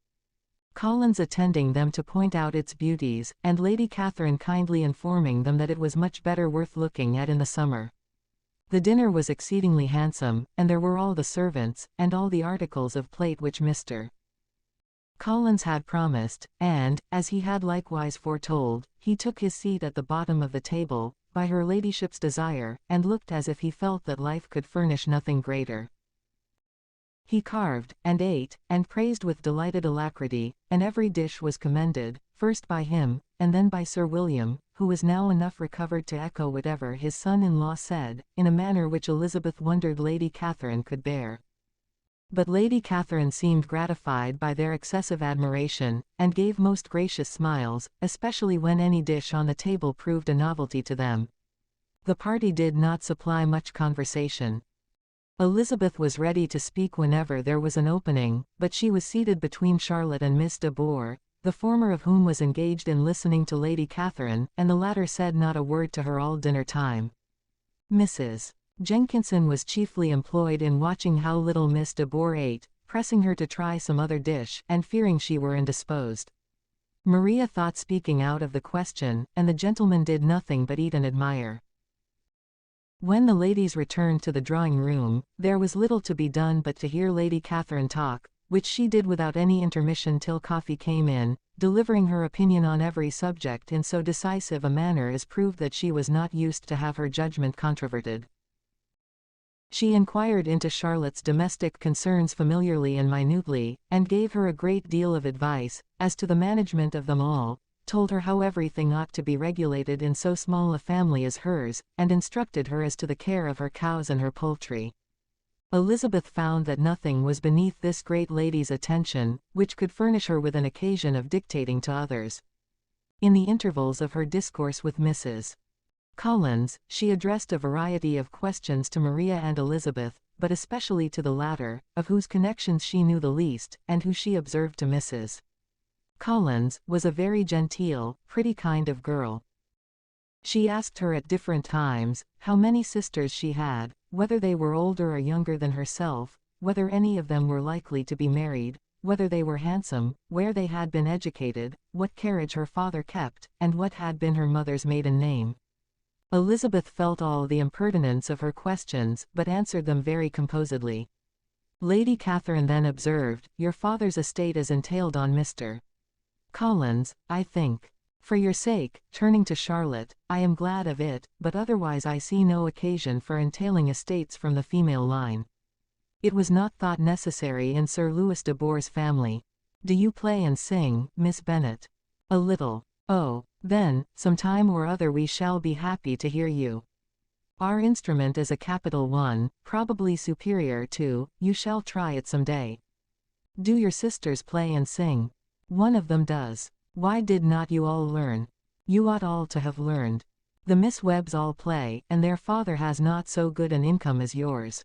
Collins attending them to point out its beauties, and Lady Catherine kindly informing them that it was much better worth looking at in the summer. The dinner was exceedingly handsome, and there were all the servants, and all the articles of plate which Mr. Collins had promised, and, as he had likewise foretold, he took his seat at the bottom of the table, by her ladyship's desire, and looked as if he felt that life could furnish nothing greater. He carved, and ate, and praised with delighted alacrity, and every dish was commended, first by him, and then by Sir William, who was now enough recovered to echo whatever his son-in-law said, in a manner which Elizabeth wondered Lady Catherine could bear. But Lady Catherine seemed gratified by their excessive admiration, and gave most gracious smiles, especially when any dish on the table proved a novelty to them. The party did not supply much conversation. Elizabeth was ready to speak whenever there was an opening, but she was seated between Charlotte and Miss de Bourgh, the former of whom was engaged in listening to Lady Catherine, and the latter said not a word to her all dinner time. Mrs. Jenkinson was chiefly employed in watching how little Miss de Bourgh ate, pressing her to try some other dish, and fearing she were indisposed. Maria thought speaking out of the question, and the gentlemen did nothing but eat and admire. When the ladies returned to the drawing-room, there was little to be done but to hear Lady Catherine talk, which she did without any intermission till coffee came in, delivering her opinion on every subject in so decisive a manner as proved that she was not used to have her judgment controverted. She inquired into Charlotte's domestic concerns familiarly and minutely, and gave her a great deal of advice, as to the management of them all, told her how everything ought to be regulated in so small a family as hers, and instructed her as to the care of her cows and her poultry. Elizabeth found that nothing was beneath this great lady's attention, which could furnish her with an occasion of dictating to others. In the intervals of her discourse with Mrs. Collins, she addressed a variety of questions to Maria and Elizabeth, but especially to the latter, of whose connections she knew the least, and who she observed to Mrs. Collins, was a very genteel, pretty kind of girl. She asked her at different times, how many sisters she had, whether they were older or younger than herself, whether any of them were likely to be married, whether they were handsome, where they had been educated, what carriage her father kept, and what had been her mother's maiden name. Elizabeth felt all the impertinence of her questions, but answered them very composedly. Lady Catherine then observed, "Your father's estate is entailed on Mr. Collins, I think. For your sake," turning to Charlotte, "I am glad of it, but otherwise I see no occasion for entailing estates from the female line. It was not thought necessary in Sir Louis de Bour's family. Do you play and sing, Miss Bennet?" "A little." "Oh, then, some time or other we shall be happy to hear you. Our instrument is a capital one, probably superior to, you shall try it some day." "Do your sisters play and sing?" "One of them does." "Why did not you all learn?" "You ought all to have learned. The Miss Webbs all play, and their father has not so good an income as yours."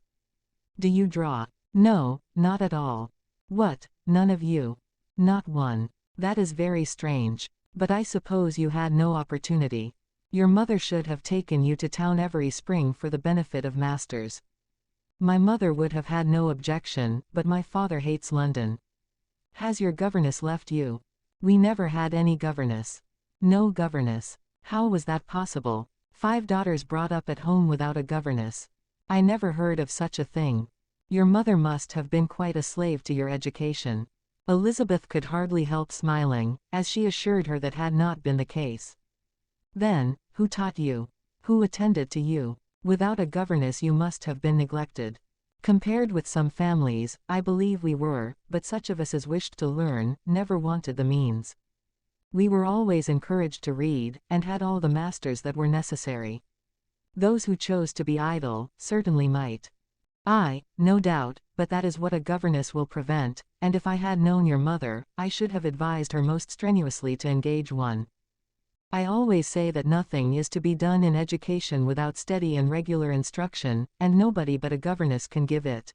"Do you draw?" "No, not at all." "What, none of you?" "Not one." "That is very strange. But I suppose you had no opportunity. Your mother should have taken you to town every spring for the benefit of masters." "My mother would have had no objection, but my father hates London." "Has your governess left you?" "We never had any governess." "No governess? How was that possible? 5 daughters brought up at home without a governess? I never heard of such a thing. Your mother must have been quite a slave to your education." Elizabeth could hardly help smiling, as she assured her that had not been the case. "Then, who taught you? Who attended to you? Without a governess you must have been neglected." "Compared with some families, I believe we were, but such of us as wished to learn, never wanted the means. We were always encouraged to read, and had all the masters that were necessary. Those who chose to be idle, certainly might." "Aye, no doubt, but that is what a governess will prevent, and if I had known your mother, I should have advised her most strenuously to engage one. I always say that nothing is to be done in education without steady and regular instruction, and nobody but a governess can give it.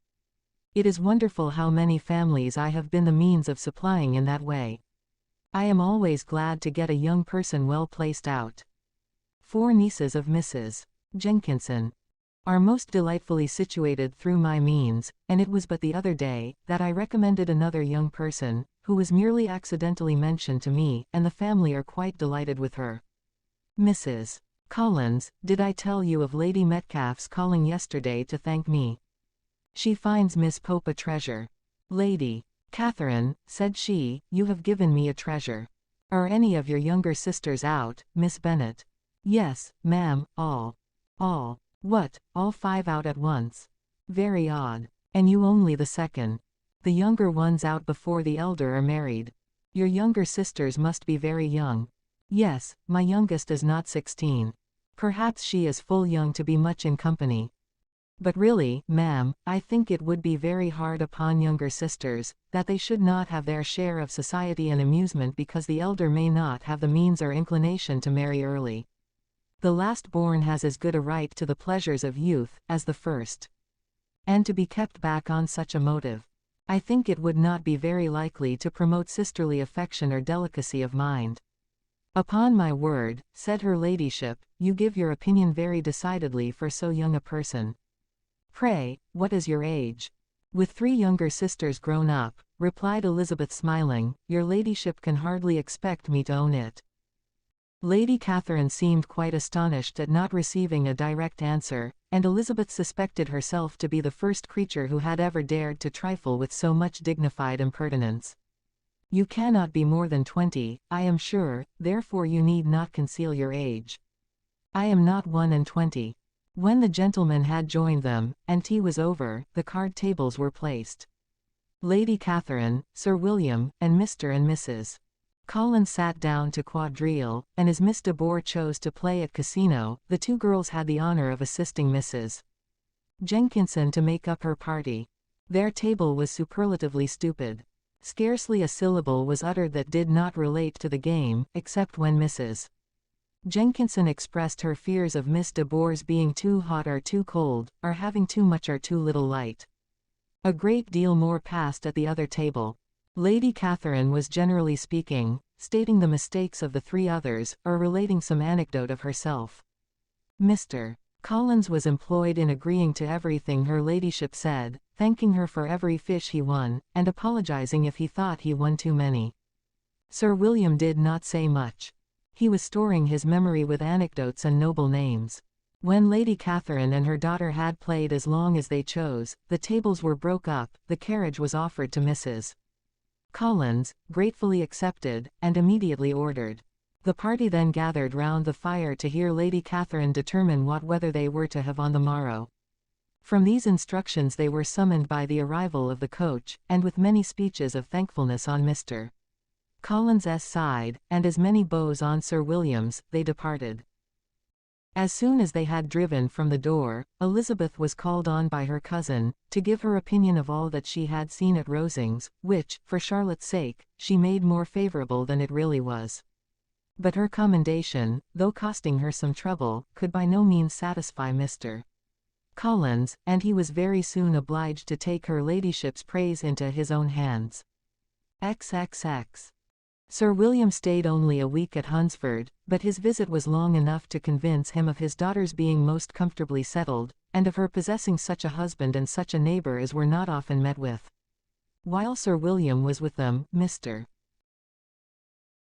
It is wonderful how many families I have been the means of supplying in that way. I am always glad to get a young person well placed out. 4 nieces of Mrs. Jenkinson are most delightfully situated through my means, and it was but the other day that I recommended another young person, who was merely accidentally mentioned to me, and the family are quite delighted with her. Mrs. Collins, did I tell you of Lady Metcalfe's calling yesterday to thank me? She finds Miss Pope a treasure. Lady Catherine, said she, you have given me a treasure. Are any of your younger sisters out, Miss Bennet?" "Yes, ma'am, all." "All? What, all 5 out at once? Very odd. And you only the second. The younger ones out before the elder are married. Your younger sisters must be very young." "Yes, my youngest is not 16. Perhaps she is full young to be much in company. But really, ma'am, I think it would be very hard upon younger sisters, that they should not have their share of society and amusement because the elder may not have the means or inclination to marry early. The last born has as good a right to the pleasures of youth as the first. And to be kept back on such a motive, I think it would not be very likely to promote sisterly affection or delicacy of mind." "Upon my word," said her ladyship, "you give your opinion very decidedly for so young a person. Pray, what is your age?" "With 3 younger sisters grown up," replied Elizabeth smiling, "your ladyship can hardly expect me to own it." Lady Catherine seemed quite astonished at not receiving a direct answer, and Elizabeth suspected herself to be the first creature who had ever dared to trifle with so much dignified impertinence. "You cannot be more than 20, I am sure, therefore you need not conceal your age." "I am not 21." When the gentlemen had joined them, and tea was over, the card tables were placed. Lady Catherine, Sir William, and Mr. and Mrs. Collins sat down to quadrille, and as Miss de Bour chose to play at casino, the 2 girls had the honor of assisting Mrs. Jenkinson to make up her party. Their table was superlatively stupid. Scarcely a syllable was uttered that did not relate to the game, except when Mrs. Jenkinson expressed her fears of Miss de Bour's being too hot or too cold, or having too much or too little light. A great deal more passed at the other table. Lady Catherine was generally speaking, stating the mistakes of the three others, or relating some anecdote of herself. Mr. Collins was employed in agreeing to everything her ladyship said, thanking her for every fish he won, and apologizing if he thought he won too many. Sir William did not say much. He was storing his memory with anecdotes and noble names. When Lady Catherine and her daughter had played as long as they chose, the tables were broke up, the carriage was offered to Mrs. Collins, gratefully accepted, and immediately ordered. The party then gathered round the fire to hear Lady Catherine determine what weather they were to have on the morrow. From these instructions they were summoned by the arrival of the coach, and with many speeches of thankfulness on Mr. Collins's side, and as many bows on Sir William's, they departed. As soon as they had driven from the door, Elizabeth was called on by her cousin, to give her opinion of all that she had seen at Rosings, which, for Charlotte's sake, she made more favourable than it really was. But her commendation, though costing her some trouble, could by no means satisfy Mr. Collins, and he was very soon obliged to take her ladyship's praise into his own hands. XXX. Sir William stayed only a week at Hunsford, but his visit was long enough to convince him of his daughter's being most comfortably settled, and of her possessing such a husband and such a neighbour as were not often met with. While Sir William was with them, Mr.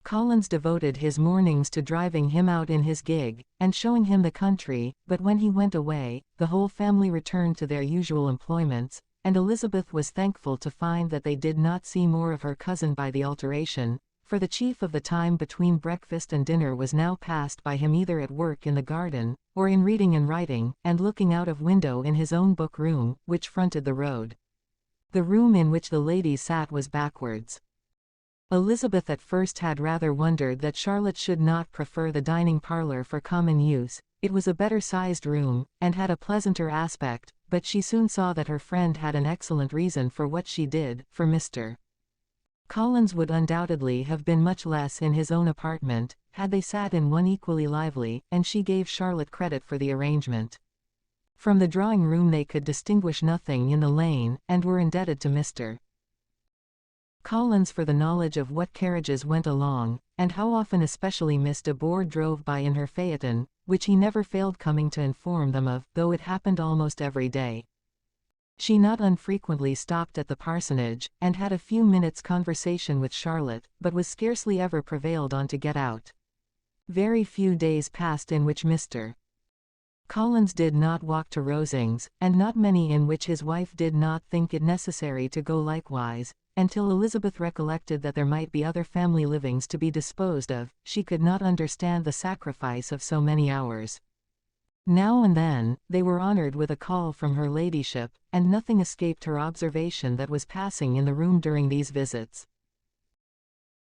Collins devoted his mornings to driving him out in his gig, and showing him the country, but when he went away, the whole family returned to their usual employments, and Elizabeth was thankful to find that they did not see more of her cousin by the alteration, for the chief of the time between breakfast and dinner was now passed by him either at work in the garden, or in reading and writing, and looking out of window in his own book-room, which fronted the road. The room in which the ladies sat was backwards. Elizabeth at first had rather wondered that Charlotte should not prefer the dining parlour for common use. It was a better-sized room, and had a pleasanter aspect, but she soon saw that her friend had an excellent reason for what she did, for Mr. Collins would undoubtedly have been much less in his own apartment, had they sat in one equally lively, and she gave Charlotte credit for the arrangement. From the drawing-room they could distinguish nothing in the lane, and were indebted to Mr. Collins for the knowledge of what carriages went along, and how often especially Miss de Bour drove by in her phaeton, which he never failed coming to inform them of, though it happened almost every day. She not unfrequently stopped at the parsonage, and had a few minutes' conversation with Charlotte, but was scarcely ever prevailed on to get out. Very few days passed in which Mr. Collins did not walk to Rosings, and not many in which his wife did not think it necessary to go likewise, until Elizabeth recollected that there might be other family livings to be disposed of. She could not understand the sacrifice of so many hours. Now and then, they were honoured with a call from her ladyship, and nothing escaped her observation that was passing in the room during these visits.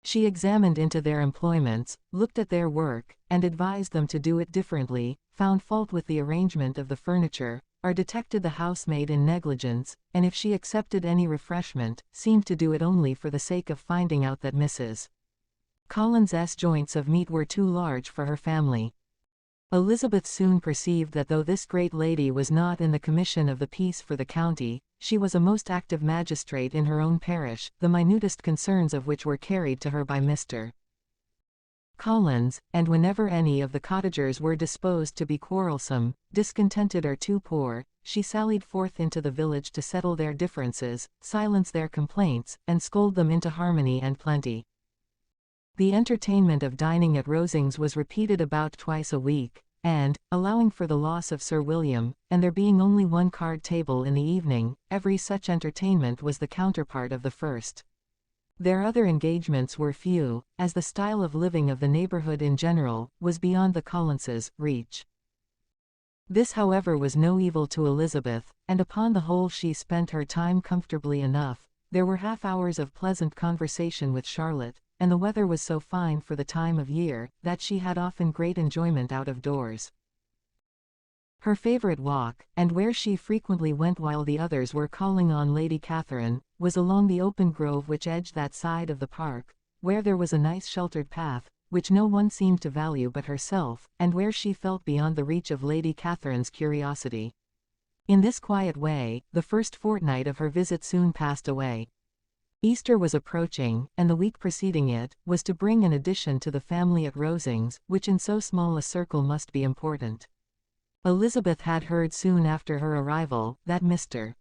She examined into their employments, looked at their work, and advised them to do it differently, found fault with the arrangement of the furniture, or detected the housemaid in negligence, and if she accepted any refreshment, seemed to do it only for the sake of finding out that Mrs. Collins's joints of meat were too large for her family. Elizabeth soon perceived that though this great lady was not in the commission of the peace for the county, she was a most active magistrate in her own parish, the minutest concerns of which were carried to her by Mr. Collins, and whenever any of the cottagers were disposed to be quarrelsome, discontented or too poor, she sallied forth into the village to settle their differences, silence their complaints, and scold them into harmony and plenty. The entertainment of dining at Rosings was repeated about twice a week, and, allowing for the loss of Sir William, and there being only one card table in the evening, every such entertainment was the counterpart of the first. Their other engagements were few, as the style of living of the neighbourhood in general was beyond the Collinses' reach. This however was no evil to Elizabeth, and upon the whole she spent her time comfortably enough. There were half hours of pleasant conversation with Charlotte, and the weather was so fine for the time of year, that she had often great enjoyment out of doors. Her favourite walk, and where she frequently went while the others were calling on Lady Catherine, was along the open grove which edged that side of the park, where there was a nice sheltered path, which no one seemed to value but herself, and where she felt beyond the reach of Lady Catherine's curiosity. In this quiet way, the first fortnight of her visit soon passed away. Easter was approaching, and the week preceding it was to bring an addition to the family at Rosings, which in so small a circle must be important. Elizabeth had heard soon after her arrival that Mr.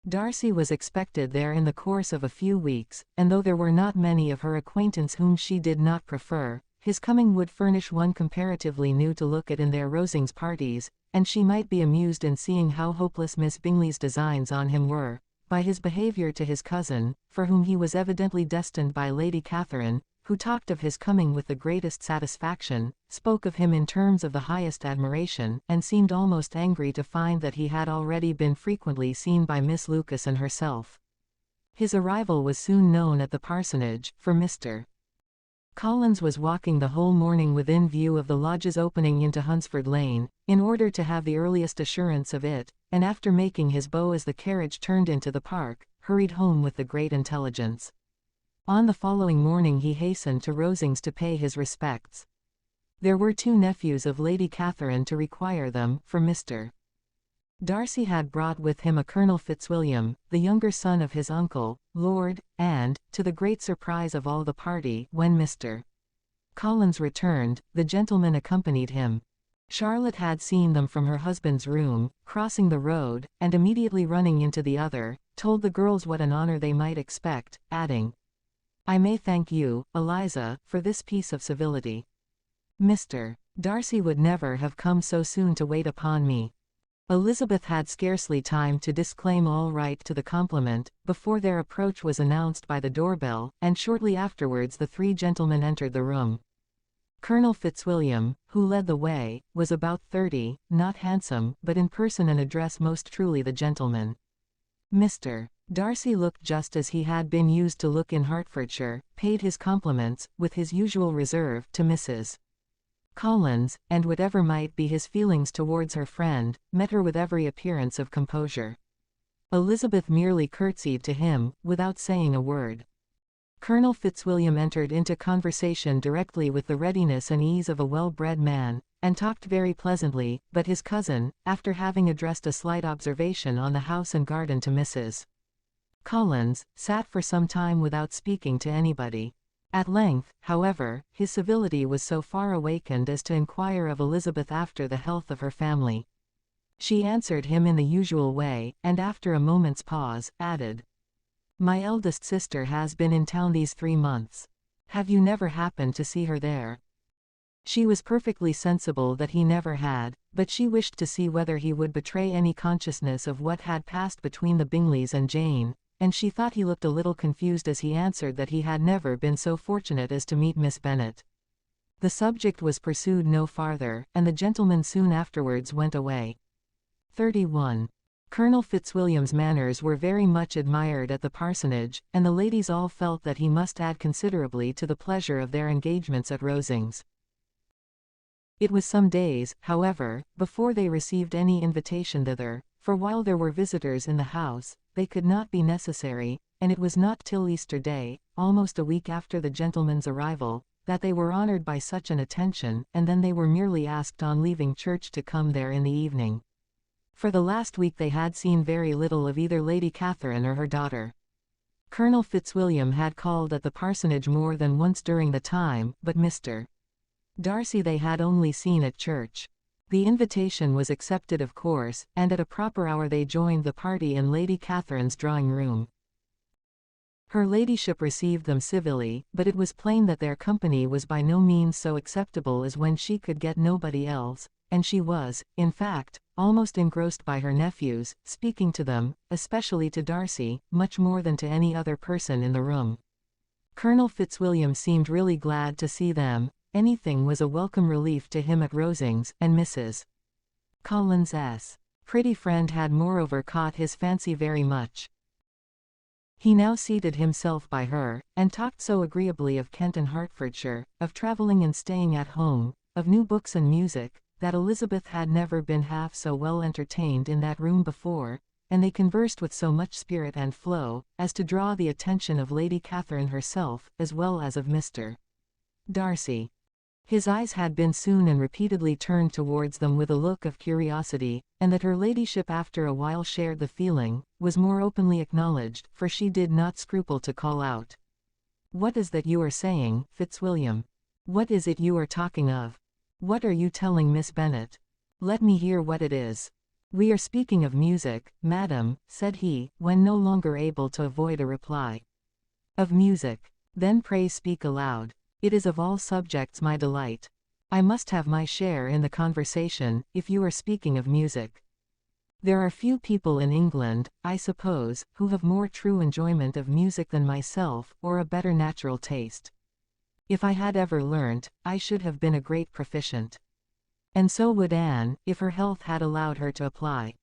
Darcy was expected there in the course of a few weeks, and though there were not many of her acquaintance whom she did not prefer, his coming would furnish one comparatively new to look at in their Rosings parties, and she might be amused in seeing how hopeless Miss Bingley's designs on him were, by his behaviour to his cousin, for whom he was evidently destined by Lady Catherine, who talked of his coming with the greatest satisfaction, spoke of him in terms of the highest admiration, and seemed almost angry to find that he had already been frequently seen by Miss Lucas and herself. His arrival was soon known at the parsonage, for Mr. Collins was walking the whole morning within view of the lodges opening into Hunsford Lane, in order to have the earliest assurance of it, and after making his bow as the carriage turned into the park, hurried home with the great intelligence. On the following morning he hastened to Rosings to pay his respects. There were 2 nephews of Lady Catherine to require them, for Mr. Darcy had brought with him a Colonel Fitzwilliam, the younger son of his uncle, Lord, and, to the great surprise of all the party, when Mr. Collins returned, the gentlemen accompanied him. Charlotte had seen them from her husband's room, crossing the road, and immediately running into the other, told the girls what an honor they might expect, adding, "I may thank you, Eliza, for this piece of civility. Mr. Darcy would never have come so soon to wait upon me." Elizabeth had scarcely time to disclaim all right to the compliment, before their approach was announced by the doorbell, and shortly afterwards the 3 gentlemen entered the room. Colonel Fitzwilliam, who led the way, was about 30, not handsome, but in person and address most truly the gentleman. Mr. Darcy looked just as he had been used to look in Hertfordshire, paid his compliments, with his usual reserve, to Mrs. Collins, and whatever might be his feelings towards her friend, met her with every appearance of composure. Elizabeth merely curtsied to him, without saying a word. Colonel Fitzwilliam entered into conversation directly with the readiness and ease of a well-bred man, and talked very pleasantly, but his cousin, after having addressed a slight observation on the house and garden to Mrs. Collins, sat for some time without speaking to anybody. At length, however, his civility was so far awakened as to inquire of Elizabeth after the health of her family. She answered him in the usual way, and after a moment's pause, added, "My eldest sister has been in town these 3 months. Have you never happened to see her there?" She was perfectly sensible that he never had, but she wished to see whether he would betray any consciousness of what had passed between the Bingleys and Jane, and she thought he looked a little confused as he answered that he had never been so fortunate as to meet Miss Bennet. The subject was pursued no farther, and the gentlemen soon afterwards went away. 31. Colonel Fitzwilliam's manners were very much admired at the parsonage, and the ladies all felt that he must add considerably to the pleasure of their engagements at Rosings. It was some days, however, before they received any invitation thither, for while there were visitors in the house, they could not be necessary, and it was not till Easter Day, almost a week after the gentlemen's arrival, that they were honoured by such an attention, and then they were merely asked on leaving church to come there in the evening. For the last week they had seen very little of either Lady Catherine or her daughter. Colonel Fitzwilliam had called at the parsonage more than once during the time, but Mr. Darcy they had only seen at church. The invitation was accepted of course, and at a proper hour they joined the party in Lady Catherine's drawing-room. Her ladyship received them civilly, but it was plain that their company was by no means so acceptable as when she could get nobody else, and she was, in fact, almost engrossed by her nephews, speaking to them, especially to Darcy, much more than to any other person in the room. Colonel Fitzwilliam seemed really glad to see them. Anything was a welcome relief to him at Rosings, and Mrs. Collins's pretty friend had moreover caught his fancy very much. He now seated himself by her, and talked so agreeably of Kent and Hertfordshire, of travelling and staying at home, of new books and music, that Elizabeth had never been half so well entertained in that room before, and they conversed with so much spirit and flow, as to draw the attention of Lady Catherine herself, as well as of Mr. Darcy. His eyes had been soon and repeatedly turned towards them with a look of curiosity, and that her ladyship after a while shared the feeling, was more openly acknowledged, for she did not scruple to call out. "What is that you are saying, Fitzwilliam? What is it you are talking of? What are you telling Miss Bennet? Let me hear what it is." "We are speaking of music, madam," said he, when no longer able to avoid a reply. "Of music? Then pray speak aloud. It is of all subjects my delight. I must have my share in the conversation, if you are speaking of music. There are few people in England, I suppose, who have more true enjoyment of music than myself, or a better natural taste. If I had ever learnt, I should have been a great proficient. And so would Anne, if her health had allowed her to apply.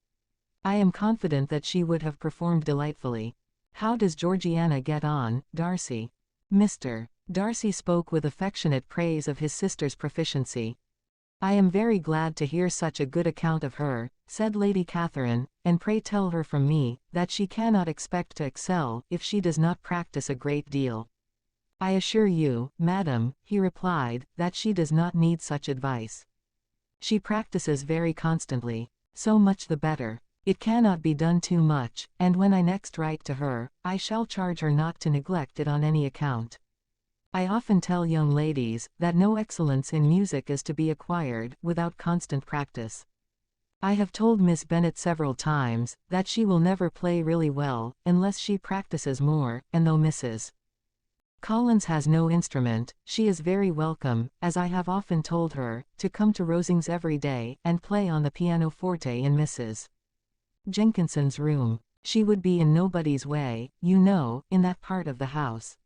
I am confident that she would have performed delightfully. How does Georgiana get on, Darcy?" Mr. Darcy spoke with affectionate praise of his sister's proficiency. "I am very glad to hear such a good account of her," said Lady Catherine, "and pray tell her from me, that she cannot expect to excel, if she does not practice a great deal." "I assure you, madam," he replied, "that she does not need such advice. She practices very constantly. So much the better. It cannot be done too much, and when I next write to her, I shall charge her not to neglect it on any account. I often tell young ladies, that no excellence in music is to be acquired, without constant practice. I have told Miss Bennet several times, that she will never play really well, unless she practices more, and though Mrs. Collins has no instrument, she is very welcome, as I have often told her, to come to Rosings every day, and play on the pianoforte in Mrs. Jenkinson's room. She would be in nobody's way, you know, in that part of the house."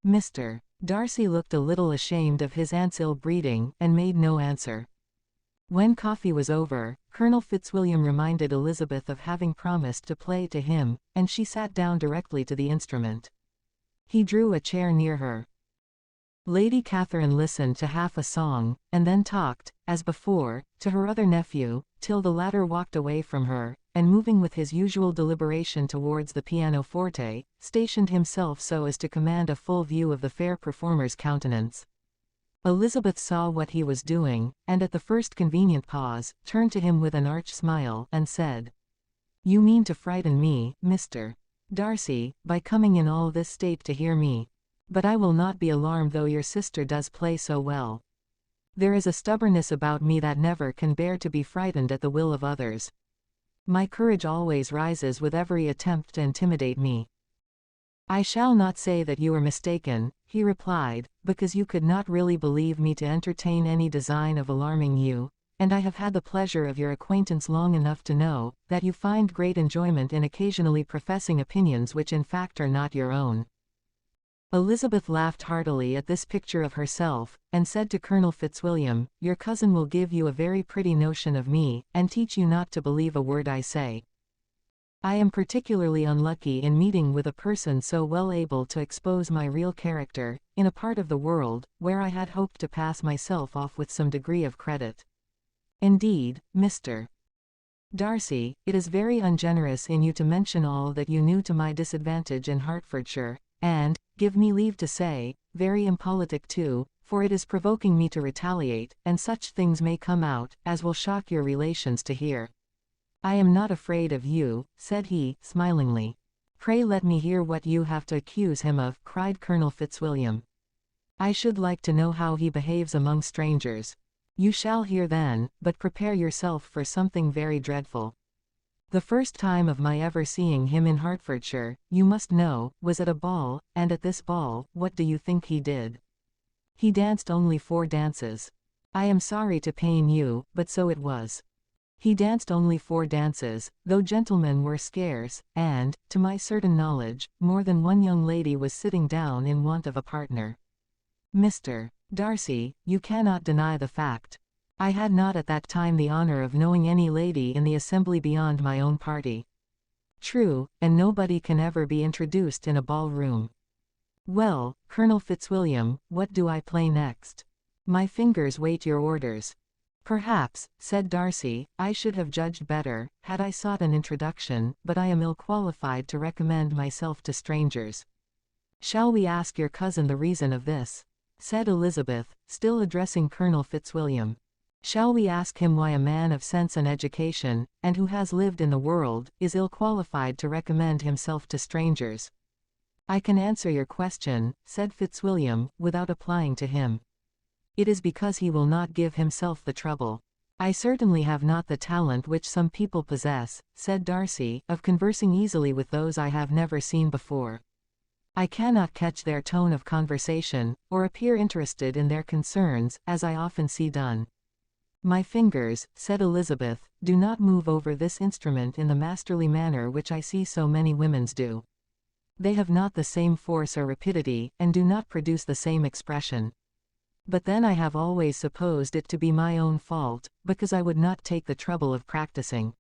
Mr. Darcy looked a little ashamed of his aunt's ill-breeding, and made no answer. When coffee was over, Colonel Fitzwilliam reminded Elizabeth of having promised to play to him, and she sat down directly to the instrument. He drew a chair near her. Lady Catherine listened to half a song, and then talked, as before, to her other nephew, till the latter walked away from her, and moving with his usual deliberation towards the pianoforte, stationed himself so as to command a full view of the fair performer's countenance. Elizabeth saw what he was doing, and at the first convenient pause, turned to him with an arch smile, and said, "You mean to frighten me, Mr. Darcy, by coming in all this state to hear me. But I will not be alarmed though your sister does play so well. There is a stubbornness about me that never can bear to be frightened at the will of others. My courage always rises with every attempt to intimidate me." "I shall not say that you are mistaken," he replied, "because you could not really believe me to entertain any design of alarming you, and I have had the pleasure of your acquaintance long enough to know, that you find great enjoyment in occasionally professing opinions which in fact are not your own." Elizabeth laughed heartily at this picture of herself, and said to Colonel Fitzwilliam, "Your cousin will give you a very pretty notion of me, and teach you not to believe a word I say. I am particularly unlucky in meeting with a person so well able to expose my real character, in a part of the world, where I had hoped to pass myself off with some degree of credit. Indeed, Mr. Darcy, it is very ungenerous in you to mention all that you knew to my disadvantage in Hertfordshire, and, give me leave to say, very impolitic too, for it is provoking me to retaliate, and such things may come out, as will shock your relations to hear." "I am not afraid of you," said he, smilingly. "Pray let me hear what you have to accuse him of," cried Colonel Fitzwilliam. "I should like to know how he behaves among strangers." "You shall hear then, but prepare yourself for something very dreadful. The first time of my ever seeing him in Hertfordshire, you must know, was at a ball, and at this ball, what do you think he did? He danced only 4 dances. I am sorry to pain you, but so it was. He danced only 4 dances, though gentlemen were scarce, and, to my certain knowledge, more than one young lady was sitting down in want of a partner. Mr. Darcy, you cannot deny the fact. I had not at that time the honor of knowing any lady in the assembly beyond my own party." "True, and nobody can ever be introduced in a ball-room. Well, Colonel Fitzwilliam, what do I play next? My fingers wait your orders." Perhaps, said Darcy, I should have judged better, had I sought an introduction, but I am ill qualified to recommend myself to strangers. Shall we ask your cousin the reason of this? Said Elizabeth, still addressing Colonel Fitzwilliam. Shall we ask him why a man of sense and education, and who has lived in the world, is ill qualified to recommend himself to strangers? I can answer your question, said Fitzwilliam, without applying to him. It is because he will not give himself the trouble. I certainly have not the talent which some people possess, said Darcy, of conversing easily with those I have never seen before. I cannot catch their tone of conversation, or appear interested in their concerns, as I often see done. My fingers, said Elizabeth, do not move over this instrument in the masterly manner which I see so many women's do. They have not the same force or rapidity, and do not produce the same expression. But then I have always supposed it to be my own fault, because I would not take the trouble of practicing.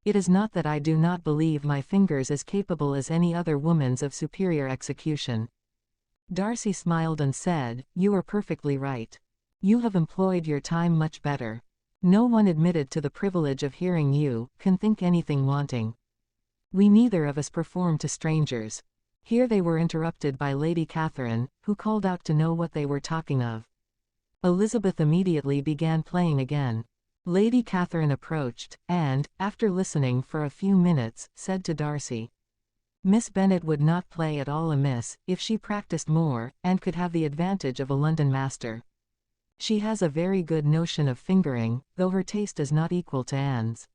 It is not that I do not believe my fingers as capable as any other woman's of superior execution. Darcy smiled and said, You are perfectly right. You have employed your time much better. No one admitted to the privilege of hearing you can think anything wanting. We neither of us perform to strangers. Here they were interrupted by Lady Catherine, who called out to know what they were talking of. Elizabeth immediately began playing again. Lady Catherine approached, and, after listening for a few minutes, said to Darcy, Miss Bennet would not play at all amiss, if she practiced more, and could have the advantage of a London master. She has a very good notion of fingering, though her taste is not equal to Anne's.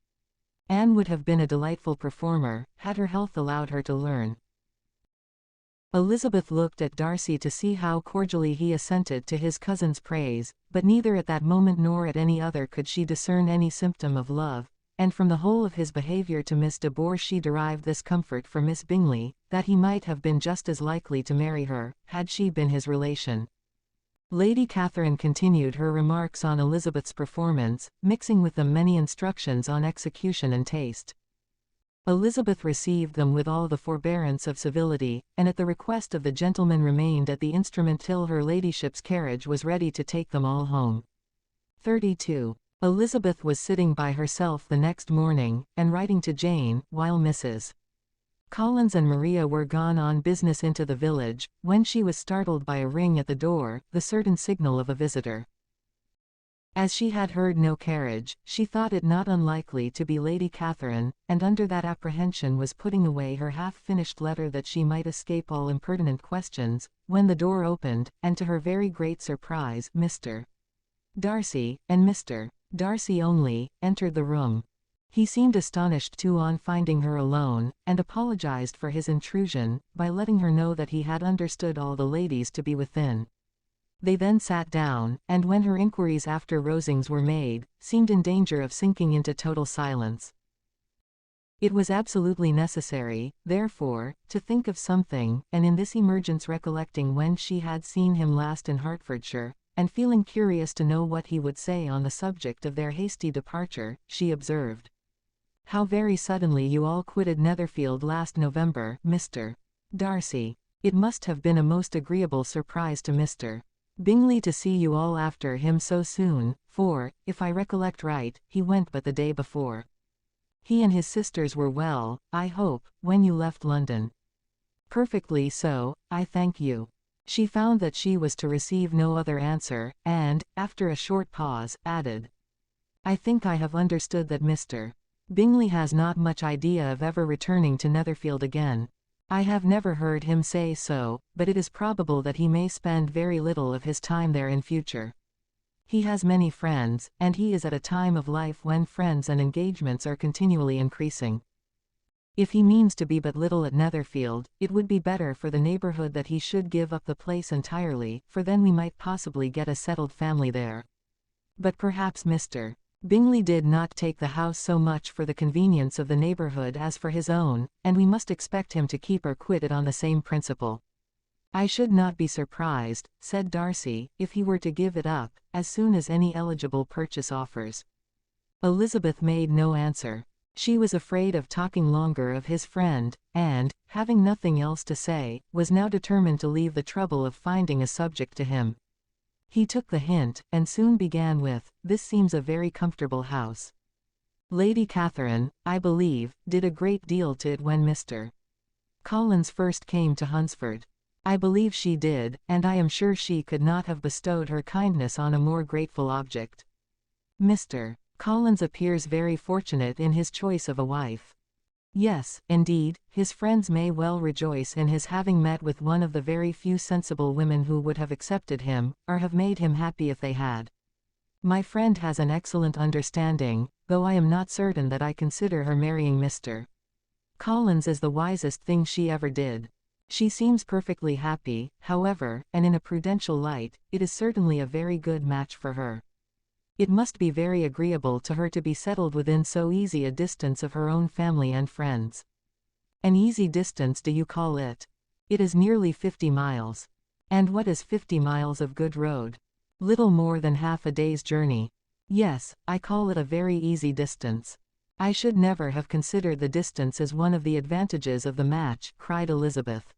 Anne would have been a delightful performer, had her health allowed her to learn. Elizabeth looked at Darcy to see how cordially he assented to his cousin's praise, but neither at that moment nor at any other could she discern any symptom of love, and from the whole of his behaviour to Miss de Bourgh she derived this comfort for Miss Bingley, that he might have been just as likely to marry her, had she been his relation. Lady Catherine continued her remarks on Elizabeth's performance, mixing with them many instructions on execution and taste. Elizabeth received them with all the forbearance of civility, and at the request of the gentleman remained at the instrument till her ladyship's carriage was ready to take them all home. 32. Elizabeth was sitting by herself the next morning, and writing to Jane, while Mrs. Collins and Maria were gone on business into the village, when she was startled by a ring at the door, the certain signal of a visitor. As she had heard no carriage, she thought it not unlikely to be Lady Catherine, and under that apprehension was putting away her half-finished letter that she might escape all impertinent questions, when the door opened, and to her very great surprise, Mr. Darcy, and Mr. Darcy only, entered the room. He seemed astonished too on finding her alone, and apologized for his intrusion, by letting her know that he had understood all the ladies to be within. They then sat down, and when her inquiries after Rosings were made, seemed in danger of sinking into total silence. It was absolutely necessary, therefore, to think of something, and in this emergence recollecting when she had seen him last in Hertfordshire, and feeling curious to know what he would say on the subject of their hasty departure, she observed, "How very suddenly you all quitted Netherfield last November, Mr. Darcy. It must have been a most agreeable surprise to Mr. Bingley to see you all after him so soon, for, if I recollect right, he went but the day before. He and his sisters were well, I hope, when you left London?" "Perfectly so, I thank you." She found that she was to receive no other answer, and, after a short pause, added, "I think I have understood that Mr. Bingley has not much idea of ever returning to Netherfield again. I have never heard him say so, but it is probable that he may spend very little of his time there in future. He has many friends, and he is at a time of life when friends and engagements are continually increasing. If he means to be but little at Netherfield, it would be better for the neighbourhood that he should give up the place entirely, for then we might possibly get a settled family there. But perhaps Mr. Bingley did not take the house so much for the convenience of the neighbourhood as for his own, and we must expect him to keep or quit it on the same principle." "I should not be surprised," said Darcy, "if he were to give it up, as soon as any eligible purchase offers." Elizabeth made no answer. She was afraid of talking longer of his friend, and, having nothing else to say, was now determined to leave the trouble of finding a subject to him. He took the hint, and soon began with, "This seems a very comfortable house. Lady Catherine, I believe, did a great deal to it when Mr. Collins first came to Hunsford. I believe she did, and I am sure she could not have bestowed her kindness on a more grateful object. Mr. Collins appears very fortunate in his choice of a wife. Yes, indeed, his friends may well rejoice in his having met with one of the very few sensible women who would have accepted him, or have made him happy if they had. My friend has an excellent understanding, though I am not certain that I consider her marrying Mr. Collins as the wisest thing she ever did. She seems perfectly happy, however, and in a prudential light, it is certainly a very good match for her. It must be very agreeable to her to be settled within so easy a distance of her own family and friends. An easy distance, do you call it? It is nearly 50 miles. And what is 50 miles of good road? Little more than half a day's journey. Yes, I call it a very easy distance. I should never have considered the distance as one of the advantages of the match," cried Elizabeth.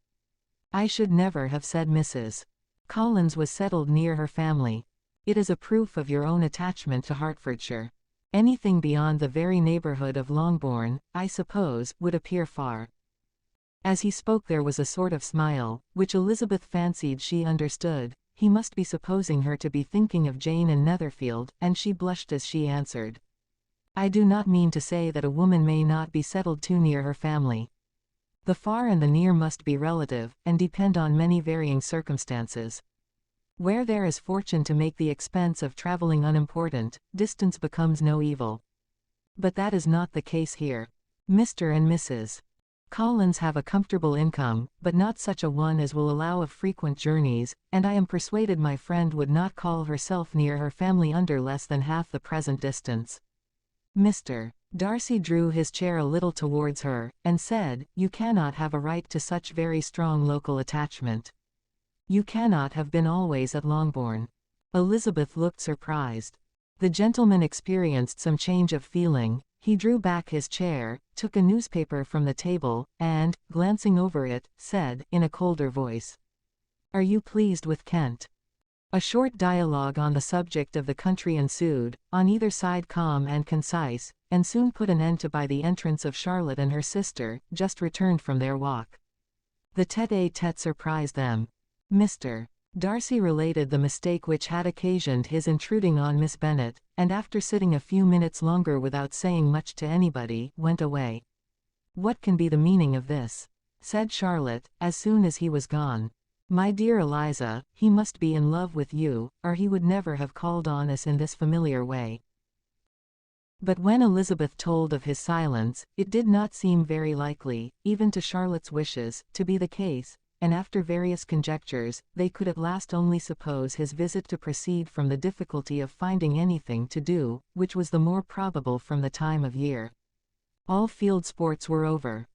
"I should never have said Mrs. Collins was settled near her family. It is a proof of your own attachment to Hertfordshire. Anything beyond the very neighbourhood of Longbourn, I suppose, would appear far." As he spoke there was a sort of smile, which Elizabeth fancied she understood. He must be supposing her to be thinking of Jane and Netherfield, and she blushed as she answered, "I do not mean to say that a woman may not be settled too near her family. The far and the near must be relative, and depend on many varying circumstances. Where there is fortune to make the expense of traveling unimportant, distance becomes no evil. But that is not the case here. Mr. and Mrs. Collins have a comfortable income, but not such a one as will allow of frequent journeys, and I am persuaded my friend would not call herself near her family under less than half the present distance." Mr. Darcy drew his chair a little towards her, and said, "You cannot have a right to such very strong local attachment. You cannot have been always at Longbourn." Elizabeth looked surprised. The gentleman experienced some change of feeling. He drew back his chair, took a newspaper from the table, and, glancing over it, said, in a colder voice, "Are you pleased with Kent?" A short dialogue on the subject of the country ensued, on either side calm and concise, and soon put an end to by the entrance of Charlotte and her sister, just returned from their walk. The tête-à-tête surprised them. Mr. Darcy related the mistake which had occasioned his intruding on Miss Bennet, and after sitting a few minutes longer without saying much to anybody, went away. "What can be the meaning of this?" said Charlotte, as soon as he was gone. "My dear Eliza, he must be in love with you, or he would never have called on us in this familiar way." But when Elizabeth told of his silence, it did not seem very likely, even to Charlotte's wishes, to be the case, and after various conjectures, they could at last only suppose his visit to proceed from the difficulty of finding anything to do, which was the more probable from the time of year. All field sports were over.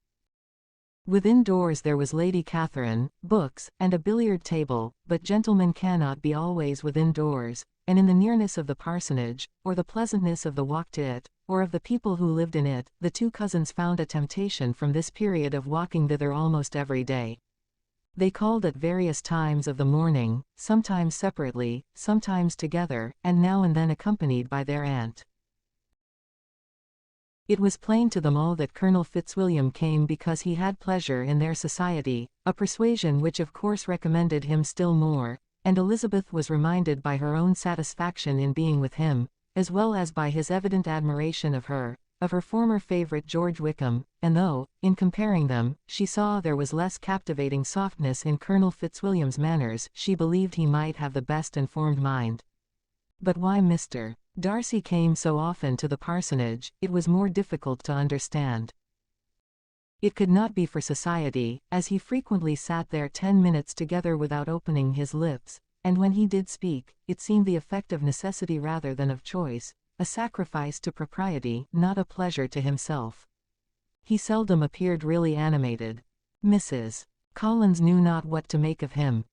Within doors there was Lady Catherine, books, and a billiard table, but gentlemen cannot be always within doors, and in the nearness of the parsonage, or the pleasantness of the walk to it, or of the people who lived in it, the two cousins found a temptation from this period of walking thither almost every day. They called at various times of the morning, sometimes separately, sometimes together, and now and then accompanied by their aunt. It was plain to them all that Colonel Fitzwilliam came because he had pleasure in their society, a persuasion which of course recommended him still more, and Elizabeth was reminded by her own satisfaction in being with him, as well as by his evident admiration of her former favourite George Wickham, and though, in comparing them, she saw there was less captivating softness in Colonel Fitzwilliam's manners, she believed he might have the best informed mind. But why Mr. Darcy came so often to the parsonage, it was more difficult to understand. It could not be for society, as he frequently sat there 10 minutes together without opening his lips, and when he did speak, it seemed the effect of necessity rather than of choice, a sacrifice to propriety, not a pleasure to himself. He seldom appeared really animated. Mrs. Collins knew not what to make of him.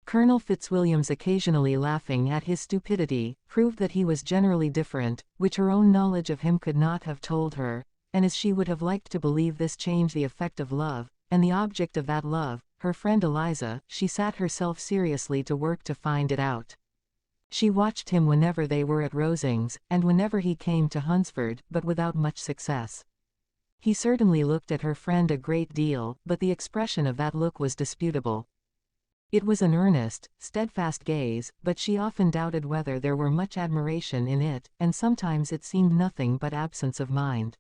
Colonel Fitzwilliam's occasionally laughing at his stupidity proved that he was generally different, which her own knowledge of him could not have told her, and as she would have liked to believe this changed the effect of love, and the object of that love, her friend Eliza, she sat herself seriously to work to find it out. She watched him whenever they were at Rosings, and whenever he came to Hunsford, but without much success. He certainly looked at her friend a great deal, but the expression of that look was disputable. It was an earnest, steadfast gaze, but she often doubted whether there were much admiration in it, and sometimes it seemed nothing but absence of mind.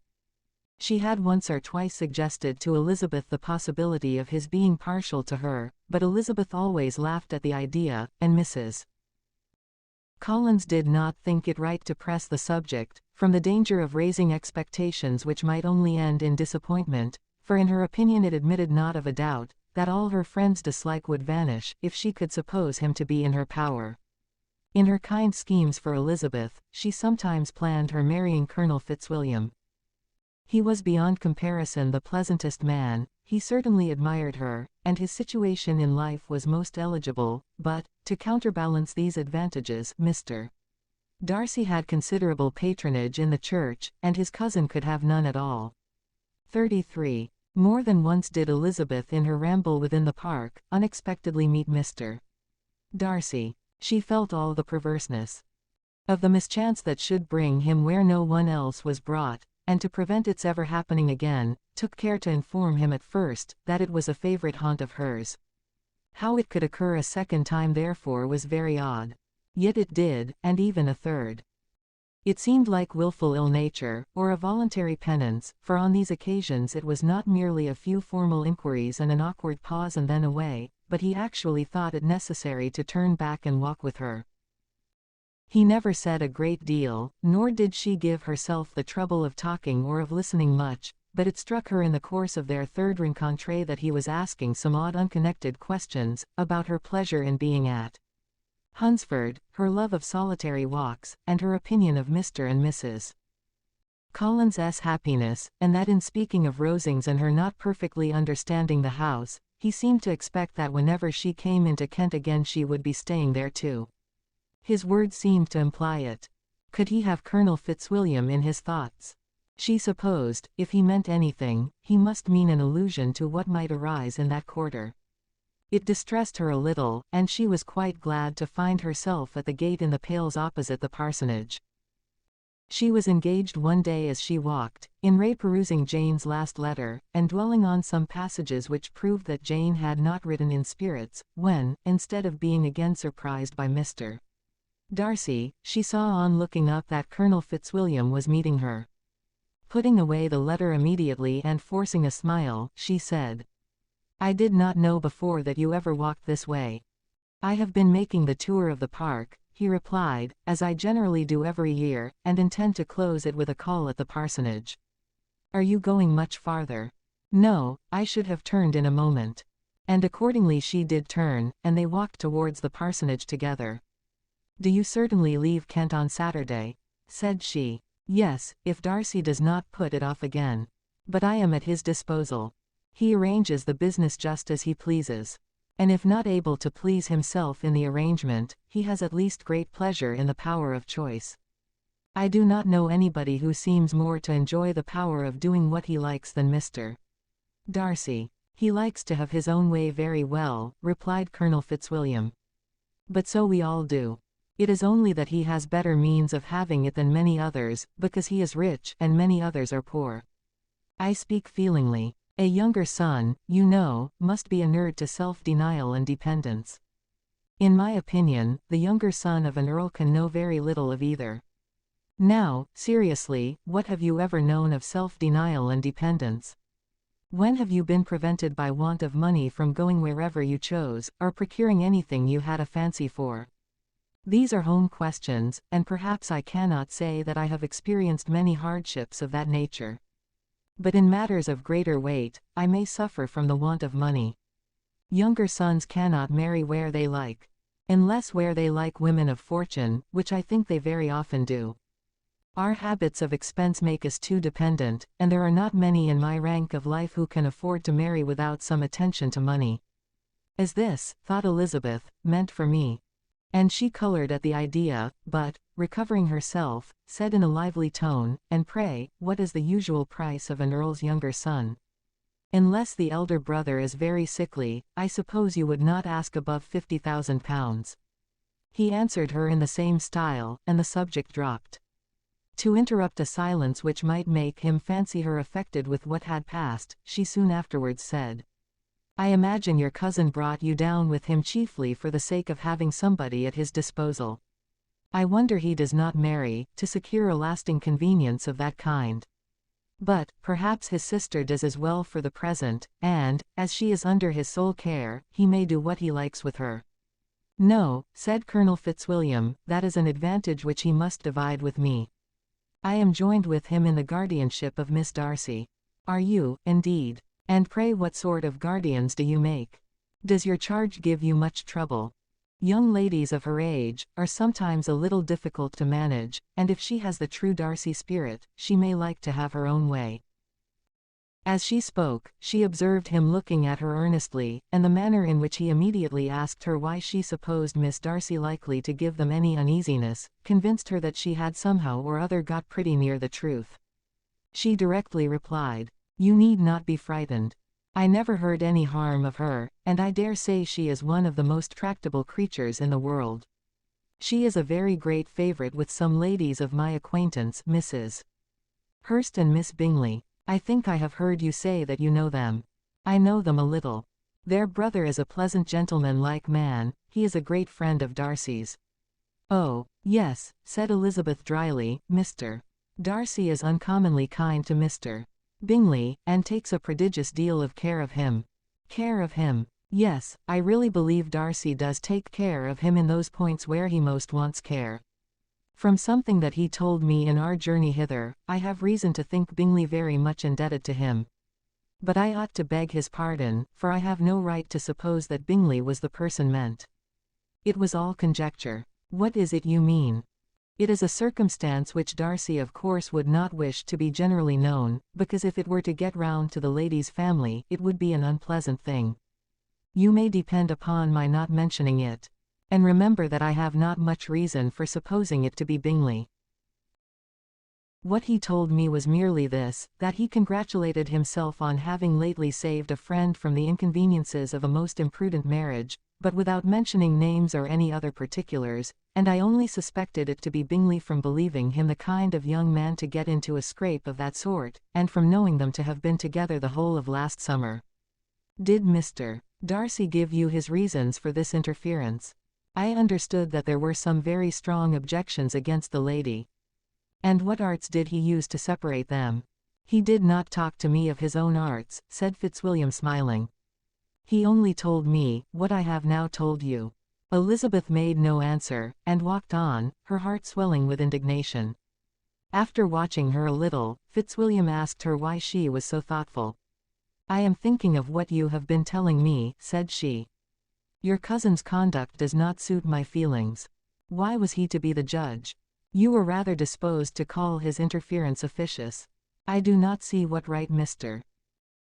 She had once or twice suggested to Elizabeth the possibility of his being partial to her, but Elizabeth always laughed at the idea, and Mrs. Collins did not think it right to press the subject, from the danger of raising expectations which might only end in disappointment, for in her opinion it admitted not of a doubt that all her friend's dislike would vanish if she could suppose him to be in her power. In her kind schemes for Elizabeth, she sometimes planned her marrying Colonel Fitzwilliam. He was beyond comparison the pleasantest man, he certainly admired her, and his situation in life was most eligible, but, to counterbalance these advantages, Mr. Darcy had considerable patronage in the church, and his cousin could have none at all. 33. More than once did Elizabeth in her ramble within the park, unexpectedly meet Mr. Darcy. She felt all the perverseness of the mischance that should bring him where no one else was brought, and to prevent its ever happening again, took care to inform him at first that it was a favorite haunt of hers. How it could occur a second time therefore was very odd. Yet it did, and even a third. It seemed like wilful ill-nature, or a voluntary penance, for on these occasions it was not merely a few formal inquiries and an awkward pause and then away, but he actually thought it necessary to turn back and walk with her. He never said a great deal, nor did she give herself the trouble of talking or of listening much, but it struck her in the course of their third rencontre that he was asking some odd unconnected questions, about her pleasure in being at Hunsford, her love of solitary walks, and her opinion of Mr. and Mrs. Collins's happiness, and that in speaking of Rosings and her not perfectly understanding the house, he seemed to expect that whenever she came into Kent again she would be staying there too. His words seemed to imply it. Could he have Colonel Fitzwilliam in his thoughts? She supposed, if he meant anything, he must mean an allusion to what might arise in that quarter. It distressed her a little, and she was quite glad to find herself at the gate in the Pales opposite the parsonage. She was engaged one day as she walked, in perusing Jane's last letter, and dwelling on some passages which proved that Jane had not written in spirits, when, instead of being again surprised by Mr. Darcy, she saw on looking up that Colonel Fitzwilliam was meeting her. Putting away the letter immediately and forcing a smile, she said, "I did not know before that you ever walked this way." "I have been making the tour of the park," he replied, "as I generally do every year, and intend to close it with a call at the parsonage." "Are you going much farther?" "No, I should have turned in a moment." And accordingly she did turn, and they walked towards the parsonage together. "Do you certainly leave Kent on Saturday?" said she. "Yes, if Darcy does not put it off again. But I am at his disposal. He arranges the business just as he pleases. And if not able to please himself in the arrangement, he has at least great pleasure in the power of choice. I do not know anybody who seems more to enjoy the power of doing what he likes than Mr. Darcy." "He likes to have his own way very well," replied Colonel Fitzwilliam. "But so we all do. It is only that he has better means of having it than many others, because he is rich, and many others are poor. I speak feelingly. A younger son, you know, must be inured to self-denial and dependence. In my opinion, the younger son of an earl can know very little of either. Now, seriously, what have you ever known of self-denial and dependence? When have you been prevented by want of money from going wherever you chose, or procuring anything you had a fancy for? These are home questions, and perhaps I cannot say that I have experienced many hardships of that nature. But in matters of greater weight, I may suffer from the want of money. Younger sons cannot marry where they like, unless where they like women of fortune, which I think they very often do. Our habits of expense make us too dependent, and there are not many in my rank of life who can afford to marry without some attention to money. As this, thought Elizabeth, meant for me. And she colored at the idea, but, recovering herself, said in a lively tone, "And pray, what is the usual price of an earl's younger son?" Unless the elder brother is very sickly, I suppose you would not ask above £50,000. He answered her in the same style, and the subject dropped. To interrupt a silence which might make him fancy her affected with what had passed, she soon afterwards said, "I imagine your cousin brought you down with him chiefly for the sake of having somebody at his disposal. I wonder he does not marry, to secure a lasting convenience of that kind. But, perhaps his sister does as well for the present, and, as she is under his sole care, he may do what he likes with her." "No," said Colonel Fitzwilliam, "that is an advantage which he must divide with me. I am joined with him in the guardianship of Miss Darcy." "Are you, indeed? And pray what sort of guardians do you make? Does your charge give you much trouble? Young ladies of her age are sometimes a little difficult to manage, and if she has the true Darcy spirit, she may like to have her own way." As she spoke, she observed him looking at her earnestly, and the manner in which he immediately asked her why she supposed Miss Darcy likely to give them any uneasiness, convinced her that she had somehow or other got pretty near the truth. She directly replied, "You need not be frightened. I never heard any harm of her, and I dare say she is one of the most tractable creatures in the world. She is a very great favourite with some ladies of my acquaintance, Mrs. Hurst and Miss Bingley. I think I have heard you say that you know them." "I know them a little. Their brother is a pleasant gentleman-like man, he is a great friend of Darcy's." "Oh, yes," said Elizabeth dryly, "Mr. Darcy is uncommonly kind to Mr. Bingley, and takes a prodigious deal of care of him." "Care of him? Yes, I really believe Darcy does take care of him in those points where he most wants care. From something that he told me in our journey hither, I have reason to think Bingley very much indebted to him. But I ought to beg his pardon, for I have no right to suppose that Bingley was the person meant. It was all conjecture." "What is it you mean?" "It is a circumstance which Darcy of course would not wish to be generally known, because if it were to get round to the lady's family, it would be an unpleasant thing. You may depend upon my not mentioning it. And remember that I have not much reason for supposing it to be Bingley. What he told me was merely this, that he congratulated himself on having lately saved a friend from the inconveniences of a most imprudent marriage, but without mentioning names or any other particulars, and I only suspected it to be Bingley from believing him the kind of young man to get into a scrape of that sort, and from knowing them to have been together the whole of last summer." "Did Mr. Darcy give you his reasons for this interference?" "I understood that there were some very strong objections against the lady." "And what arts did he use to separate them?" "He did not talk to me of his own arts," said Fitzwilliam smiling. "He only told me what I have now told you." Elizabeth made no answer, and walked on, her heart swelling with indignation. After watching her a little, Fitzwilliam asked her why she was so thoughtful. "I am thinking of what you have been telling me," said she. "Your cousin's conduct does not suit my feelings. Why was he to be the judge? You were rather disposed to call his interference officious. I do not see what right Mr.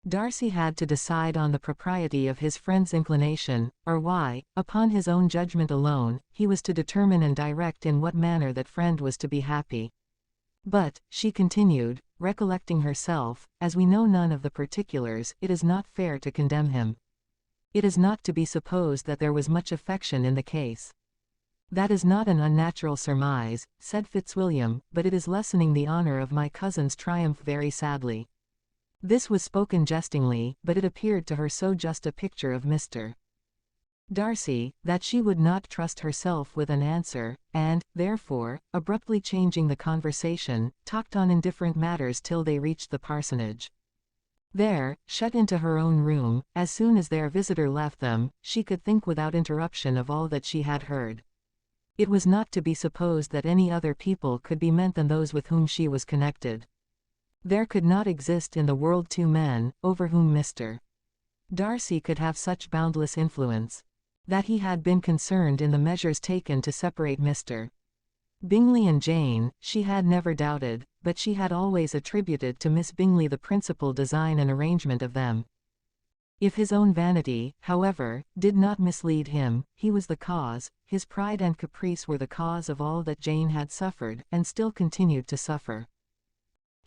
Darcy had to decide on the propriety of his friend's inclination, or why, upon his own judgment alone, he was to determine and direct in what manner that friend was to be happy. But," she continued, recollecting herself, "as we know none of the particulars, it is not fair to condemn him. It is not to be supposed that there was much affection in the case." "That is not an unnatural surmise," said Fitzwilliam, "but it is lessening the honor of my cousin's triumph very sadly." This was spoken jestingly, but it appeared to her so just a picture of Mr. Darcy, that she would not trust herself with an answer, and, therefore, abruptly changing the conversation, talked on indifferent matters till they reached the parsonage. There, shut into her own room, as soon as their visitor left them, she could think without interruption of all that she had heard. It was not to be supposed that any other people could be meant than those with whom she was connected. There could not exist in the world two men, over whom Mr. Darcy could have such boundless influence. That he had been concerned in the measures taken to separate Mr. Bingley and Jane, she had never doubted, but she had always attributed to Miss Bingley the principal design and arrangement of them. If his own vanity, however, did not mislead him, he was the cause, his pride and caprice were the cause of all that Jane had suffered, and still continued to suffer.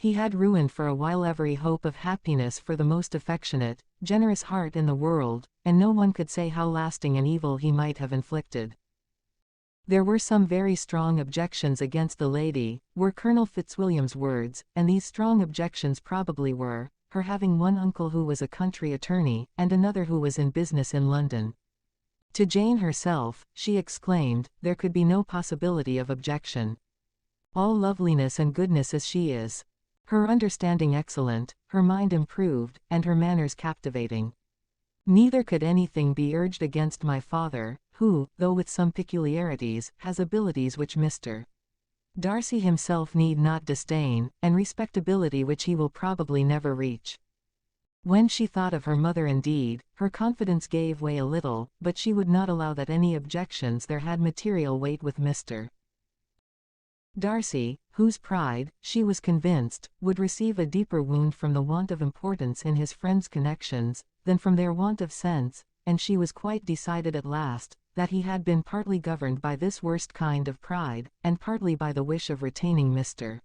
He had ruined for a while every hope of happiness for the most affectionate, generous heart in the world, and no one could say how lasting an evil he might have inflicted. There were some very strong objections against the lady, were Colonel Fitzwilliam's words, and these strong objections probably were, her having one uncle who was a country attorney, and another who was in business in London. To Jane herself, she exclaimed, there could be no possibility of objection. All loveliness and goodness as she is. Her understanding excellent, her mind improved, and her manners captivating. Neither could anything be urged against my father, who, though with some peculiarities, has abilities which Mr. Darcy himself need not disdain, and respectability which he will probably never reach. When she thought of her mother indeed, her confidence gave way a little, but she would not allow that any objections there had material weight with Mr. Darcy, whose pride, she was convinced, would receive a deeper wound from the want of importance in his friends' connections, than from their want of sense, and she was quite decided at last, that he had been partly governed by this worst kind of pride, and partly by the wish of retaining Mr.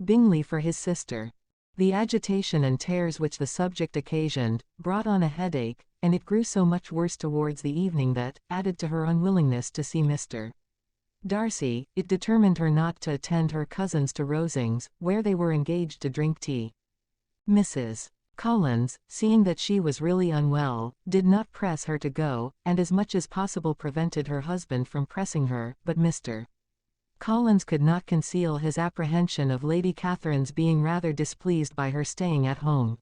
Bingley for his sister. The agitation and tears which the subject occasioned, brought on a headache, and it grew so much worse towards the evening that, added to her unwillingness to see Mr. Darcy, it determined her not to attend her cousins to Rosings, where they were engaged to drink tea. Mrs. Collins, seeing that she was really unwell, did not press her to go, and as much as possible prevented her husband from pressing her, but Mr. Collins could not conceal his apprehension of Lady Catherine's being rather displeased by her staying at home.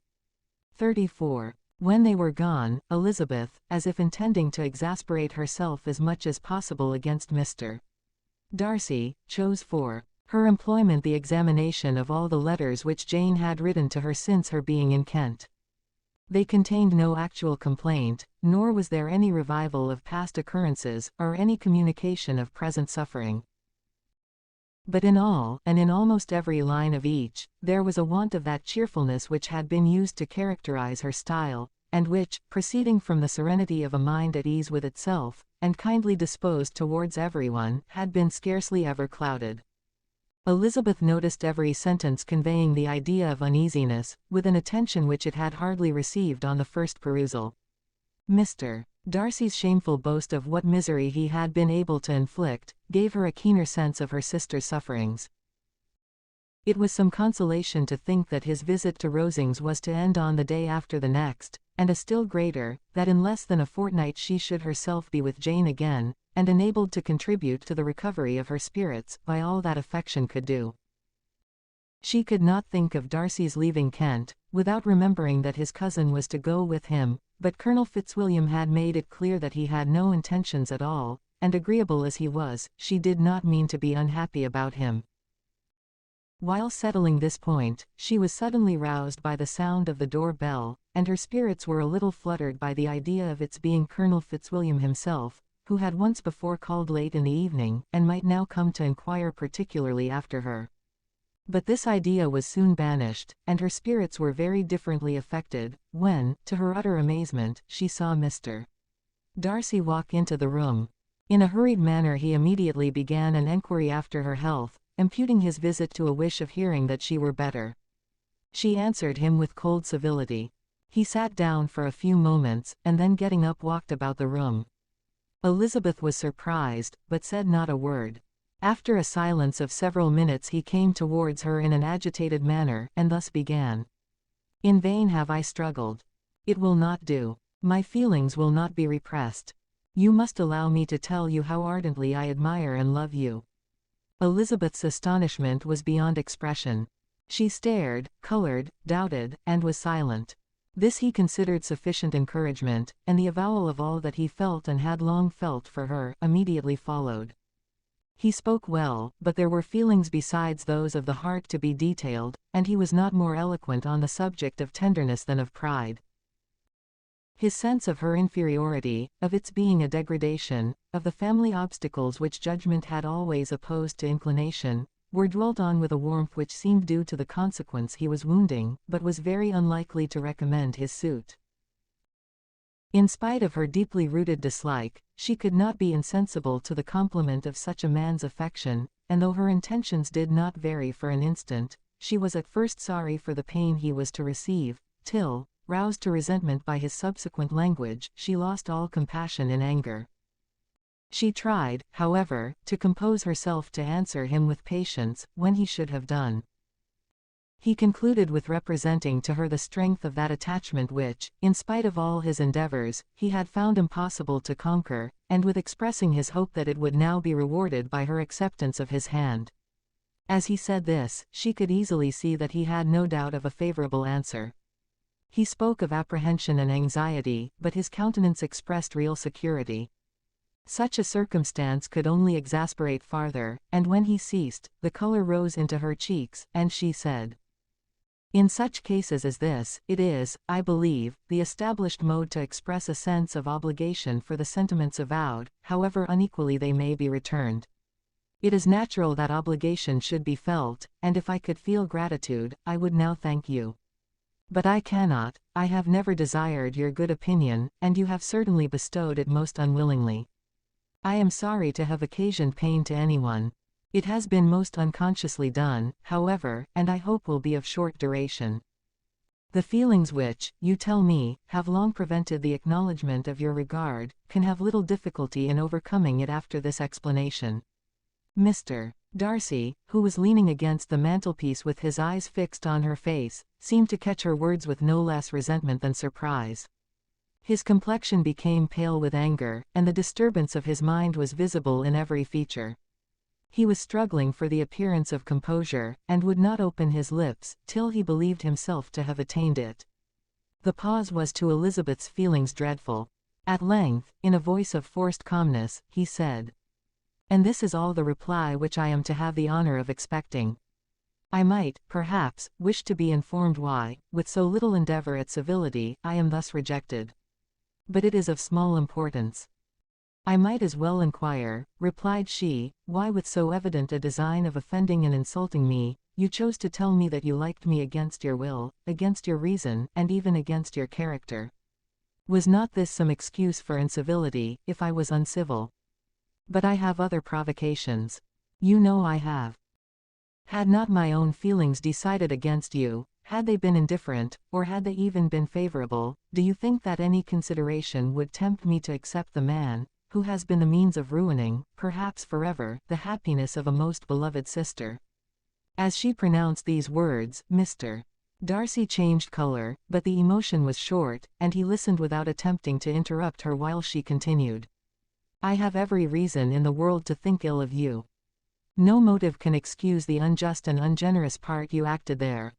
34. When they were gone, Elizabeth, as if intending to exasperate herself as much as possible against Mr. Darcy, chose for her employment the examination of all the letters which Jane had written to her since her being in Kent. They contained no actual complaint, nor was there any revival of past occurrences, or any communication of present suffering. But in all, and in almost every line of each, there was a want of that cheerfulness which had been used to characterize her style, and which, proceeding from the serenity of a mind at ease with itself, and kindly disposed towards everyone, had been scarcely ever clouded. Elizabeth noticed every sentence conveying the idea of uneasiness, with an attention which it had hardly received on the first perusal. Mr. Darcy's shameful boast of what misery he had been able to inflict, gave her a keener sense of her sister's sufferings. It was some consolation to think that his visit to Rosings was to end on the day after the next, and a still greater, that in less than a fortnight she should herself be with Jane again, and enabled to contribute to the recovery of her spirits by all that affection could do. She could not think of Darcy's leaving Kent, without remembering that his cousin was to go with him, but Colonel Fitzwilliam had made it clear that he had no intentions at all, and agreeable as he was, she did not mean to be unhappy about him. While settling this point, she was suddenly roused by the sound of the door-bell, and her spirits were a little fluttered by the idea of its being Colonel Fitzwilliam himself, who had once before called late in the evening, and might now come to inquire particularly after her. But this idea was soon banished, and her spirits were very differently affected, when, to her utter amazement, she saw Mr. Darcy walk into the room. In a hurried manner he immediately began an enquiry after her health, imputing his visit to a wish of hearing that she were better. She answered him with cold civility. He sat down for a few moments, and then getting up walked about the room. Elizabeth was surprised, but said not a word. After a silence of several minutes he came towards her in an agitated manner, and thus began. In vain have I struggled. It will not do. My feelings will not be repressed. You must allow me to tell you how ardently I admire and love you. Elizabeth's astonishment was beyond expression. She stared, colored, doubted, and was silent. This he considered sufficient encouragement, and the avowal of all that he felt and had long felt for her, immediately followed. He spoke well, but there were feelings besides those of the heart to be detailed, and he was not more eloquent on the subject of tenderness than of pride. His sense of her inferiority, of its being a degradation, of the family obstacles which judgment had always opposed to inclination, were dwelt on with a warmth which seemed due to the consequence he was wounding, but was very unlikely to recommend his suit. In spite of her deeply rooted dislike, she could not be insensible to the compliment of such a man's affection, and though her intentions did not vary for an instant, she was at first sorry for the pain he was to receive, till, roused to resentment by his subsequent language, she lost all compassion in anger. She tried, however, to compose herself to answer him with patience, when he should have done. He concluded with representing to her the strength of that attachment which, in spite of all his endeavors, he had found impossible to conquer, and with expressing his hope that it would now be rewarded by her acceptance of his hand. As he said this, she could easily see that he had no doubt of a favorable answer. He spoke of apprehension and anxiety, but his countenance expressed real security. Such a circumstance could only exasperate farther, and when he ceased, the color rose into her cheeks, and she said, "In such cases as this, it is, I believe, the established mode to express a sense of obligation for the sentiments avowed, however unequally they may be returned. It is natural that obligation should be felt, and if I could feel gratitude, I would now thank you. But I cannot, I have never desired your good opinion, and you have certainly bestowed it most unwillingly. I am sorry to have occasioned pain to anyone. It has been most unconsciously done, however, and I hope will be of short duration. The feelings which, you tell me, have long prevented the acknowledgement of your regard, can have little difficulty in overcoming it after this explanation." Mr. Darcy, who was leaning against the mantelpiece with his eyes fixed on her face, seemed to catch her words with no less resentment than surprise. His complexion became pale with anger, and the disturbance of his mind was visible in every feature. He was struggling for the appearance of composure, and would not open his lips, till he believed himself to have attained it. The pause was to Elizabeth's feelings dreadful. At length, in a voice of forced calmness, he said, "And this is all the reply which I am to have the honor of expecting. I might, perhaps, wish to be informed why, with so little endeavor at civility, I am thus rejected. But it is of small importance." "I might as well inquire," replied she, "why with so evident a design of offending and insulting me, you chose to tell me that you liked me against your will, against your reason, and even against your character. Was not this some excuse for incivility, if I was uncivil? But I have other provocations. You know I have. Had not my own feelings decided against you, had they been indifferent, or had they even been favorable, do you think that any consideration would tempt me to accept the man, who has been the means of ruining, perhaps forever, the happiness of a most beloved sister?" As she pronounced these words, Mr. Darcy changed color, but the emotion was short, and he listened without attempting to interrupt her while she continued, "I have every reason in the world to think ill of you. No motive can excuse the unjust and ungenerous part you acted there.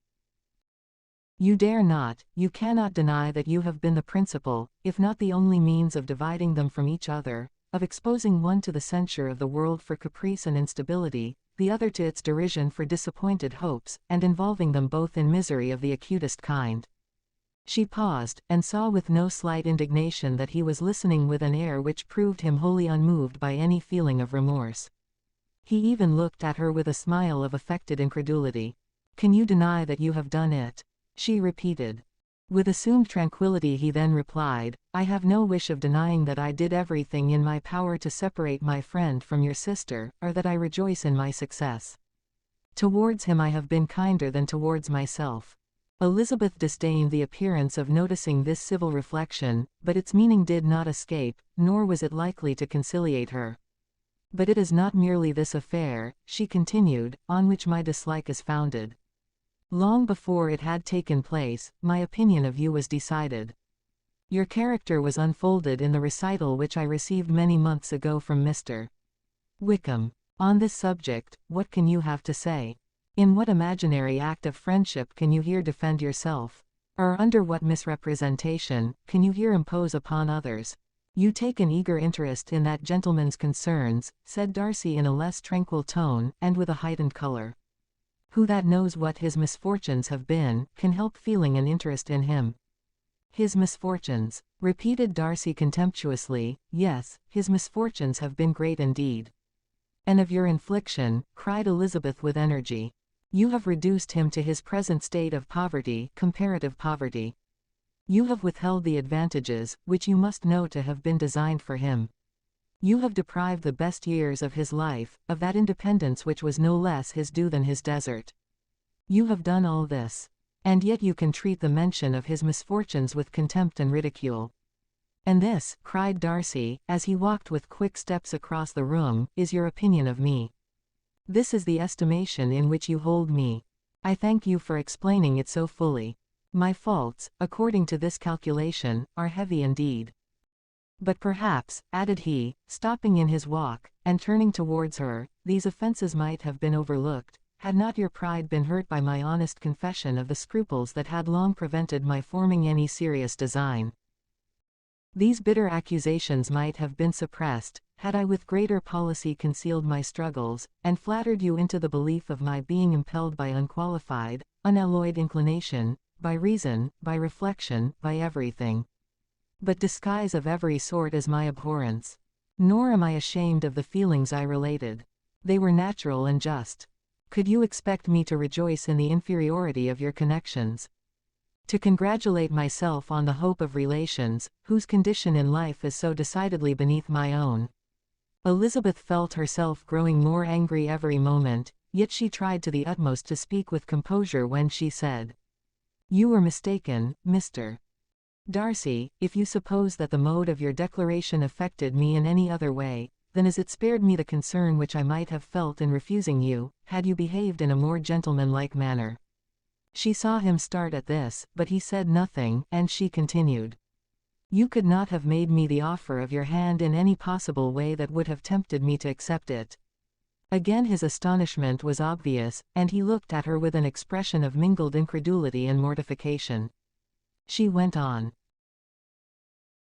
You dare not, you cannot deny that you have been the principal, if not the only means of dividing them from each other, of exposing one to the censure of the world for caprice and instability, the other to its derision for disappointed hopes, and involving them both in misery of the acutest kind." She paused, and saw with no slight indignation that he was listening with an air which proved him wholly unmoved by any feeling of remorse. He even looked at her with a smile of affected incredulity. "Can you deny that you have done it?" she repeated. With assumed tranquillity he then replied, "I have no wish of denying that I did everything in my power to separate my friend from your sister, or that I rejoice in my success. Towards him I have been kinder than towards myself." Elizabeth disdained the appearance of noticing this civil reflection, but its meaning did not escape, nor was it likely to conciliate her. "But it is not merely this affair," she continued, "on which my dislike is founded. Long before it had taken place, my opinion of you was decided. Your character was unfolded in the recital which I received many months ago from Mr. Wickham. On this subject, what can you have to say? In what imaginary act of friendship can you here defend yourself? Or under what misrepresentation can you here impose upon others? You take an eager interest in that gentleman's concerns," said Darcy in a less tranquil tone, and with a heightened color. "Who that knows what his misfortunes have been, can help feeling an interest in him?" "His misfortunes," repeated Darcy contemptuously, "yes, his misfortunes have been great indeed." "And of your infliction," cried Elizabeth with energy. "You have reduced him to his present state of poverty, comparative poverty. You have withheld the advantages, which you must know to have been designed for him. You have deprived the best years of his life, of that independence which was no less his due than his desert. You have done all this. And yet you can treat the mention of his misfortunes with contempt and ridicule. And this, cried Darcy, as he walked with quick steps across the room, is your opinion of me. This is the estimation in which you hold me. I thank you for explaining it so fully. My faults, according to this calculation, are heavy indeed. But perhaps, added he, stopping in his walk, and turning towards her, these offences might have been overlooked, had not your pride been hurt by my honest confession of the scruples that had long prevented my forming any serious design. These bitter accusations might have been suppressed, had I with greater policy concealed my struggles, and flattered you into the belief of my being impelled by unqualified, unalloyed inclination, by reason, by reflection, by everything. But disguise of every sort is my abhorrence. Nor am I ashamed of the feelings I related. They were natural and just. Could you expect me to rejoice in the inferiority of your connections? To congratulate myself on the hope of relations, whose condition in life is so decidedly beneath my own? Elizabeth felt herself growing more angry every moment, yet she tried to the utmost to speak with composure when she said, "You were mistaken, Mr. Darcy, if you suppose that the mode of your declaration affected me in any other way, then as it spared me the concern which I might have felt in refusing you, had you behaved in a more gentlemanlike manner." She saw him start at this, but he said nothing, and she continued, "You could not have made me the offer of your hand in any possible way that would have tempted me to accept it." Again his astonishment was obvious, and he looked at her with an expression of mingled incredulity and mortification. She went on.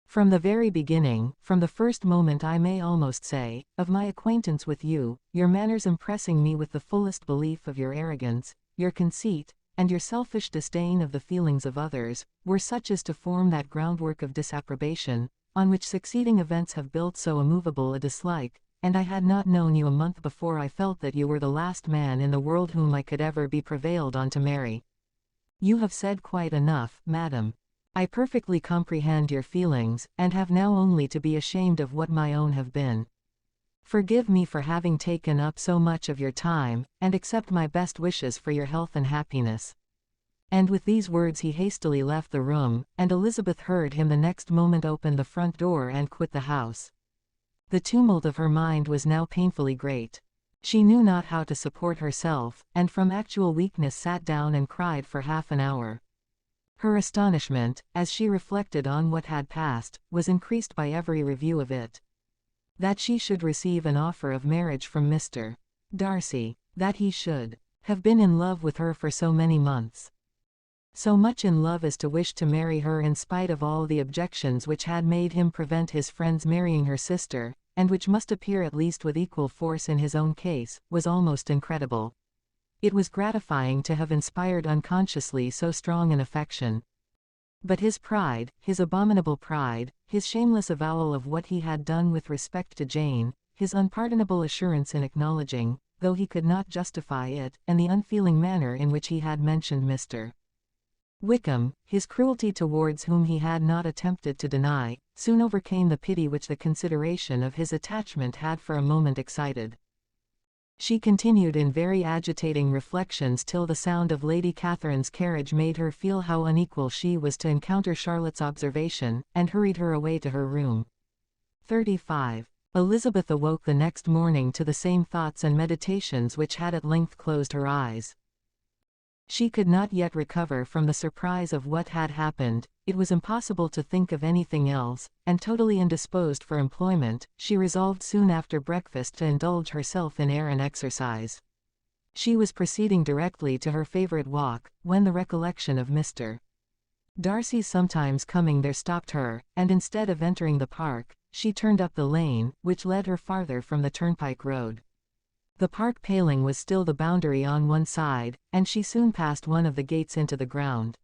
"From the very beginning, from the first moment I may almost say, of my acquaintance with you, your manners impressing me with the fullest belief of your arrogance, your conceit, and your selfish disdain of the feelings of others, were such as to form that groundwork of disapprobation, on which succeeding events have built so immovable a dislike, and I had not known you a month before I felt that you were the last man in the world whom I could ever be prevailed on to marry. You have said quite enough, madam. I perfectly comprehend your feelings, and have now only to be ashamed of what my own have been. Forgive me for having taken up so much of your time, and accept my best wishes for your health and happiness." And with these words he hastily left the room, and Elizabeth heard him the next moment open the front door and quit the house. The tumult of her mind was now painfully great. She knew not how to support herself, and from actual weakness sat down and cried for half an hour. Her astonishment, as she reflected on what had passed, was increased by every review of it. That she should receive an offer of marriage from Mr. Darcy, that he should have been in love with her for so many months. So much in love as to wish to marry her in spite of all the objections which had made him prevent his friends marrying her sister, and which must appear at least with equal force in his own case, was almost incredible. It was gratifying to have inspired unconsciously so strong an affection. But his pride, his abominable pride, his shameless avowal of what he had done with respect to Jane, his unpardonable assurance in acknowledging, though he could not justify it, and the unfeeling manner in which he had mentioned Mr. Wickham, his cruelty towards whom he had not attempted to deny, soon overcame the pity which the consideration of his attachment had for a moment excited. She continued in very agitating reflections till the sound of Lady Catherine's carriage made her feel how unequal she was to encounter Charlotte's observation, and hurried her away to her room. 35. Elizabeth awoke the next morning to the same thoughts and meditations which had at length closed her eyes. She could not yet recover from the surprise of what had happened. It was impossible to think of anything else, and totally indisposed for employment, she resolved soon after breakfast to indulge herself in air and exercise. She was proceeding directly to her favourite walk, when the recollection of Mr. Darcy's sometimes coming there stopped her, and instead of entering the park, she turned up the lane, which led her farther from the turnpike road. The park paling was still the boundary on one side, and she soon passed one of the gates into the ground.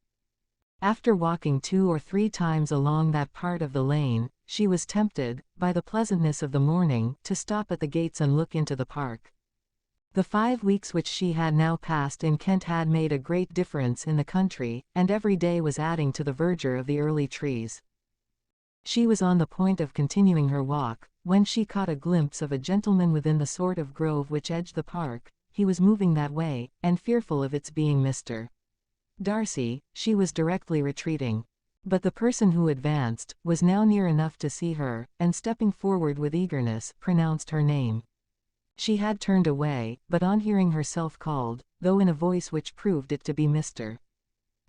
After walking 2 or 3 times along that part of the lane, she was tempted, by the pleasantness of the morning, to stop at the gates and look into the park. The 5 weeks which she had now passed in Kent had made a great difference in the country, and every day was adding to the verdure of the early trees. She was on the point of continuing her walk, when she caught a glimpse of a gentleman within the sort of grove which edged the park, he was moving that way, and fearful of its being Mr. Darcy, she was directly retreating. But the person who advanced, was now near enough to see her, and stepping forward with eagerness, pronounced her name. She had turned away, but on hearing herself called, though in a voice which proved it to be Mr.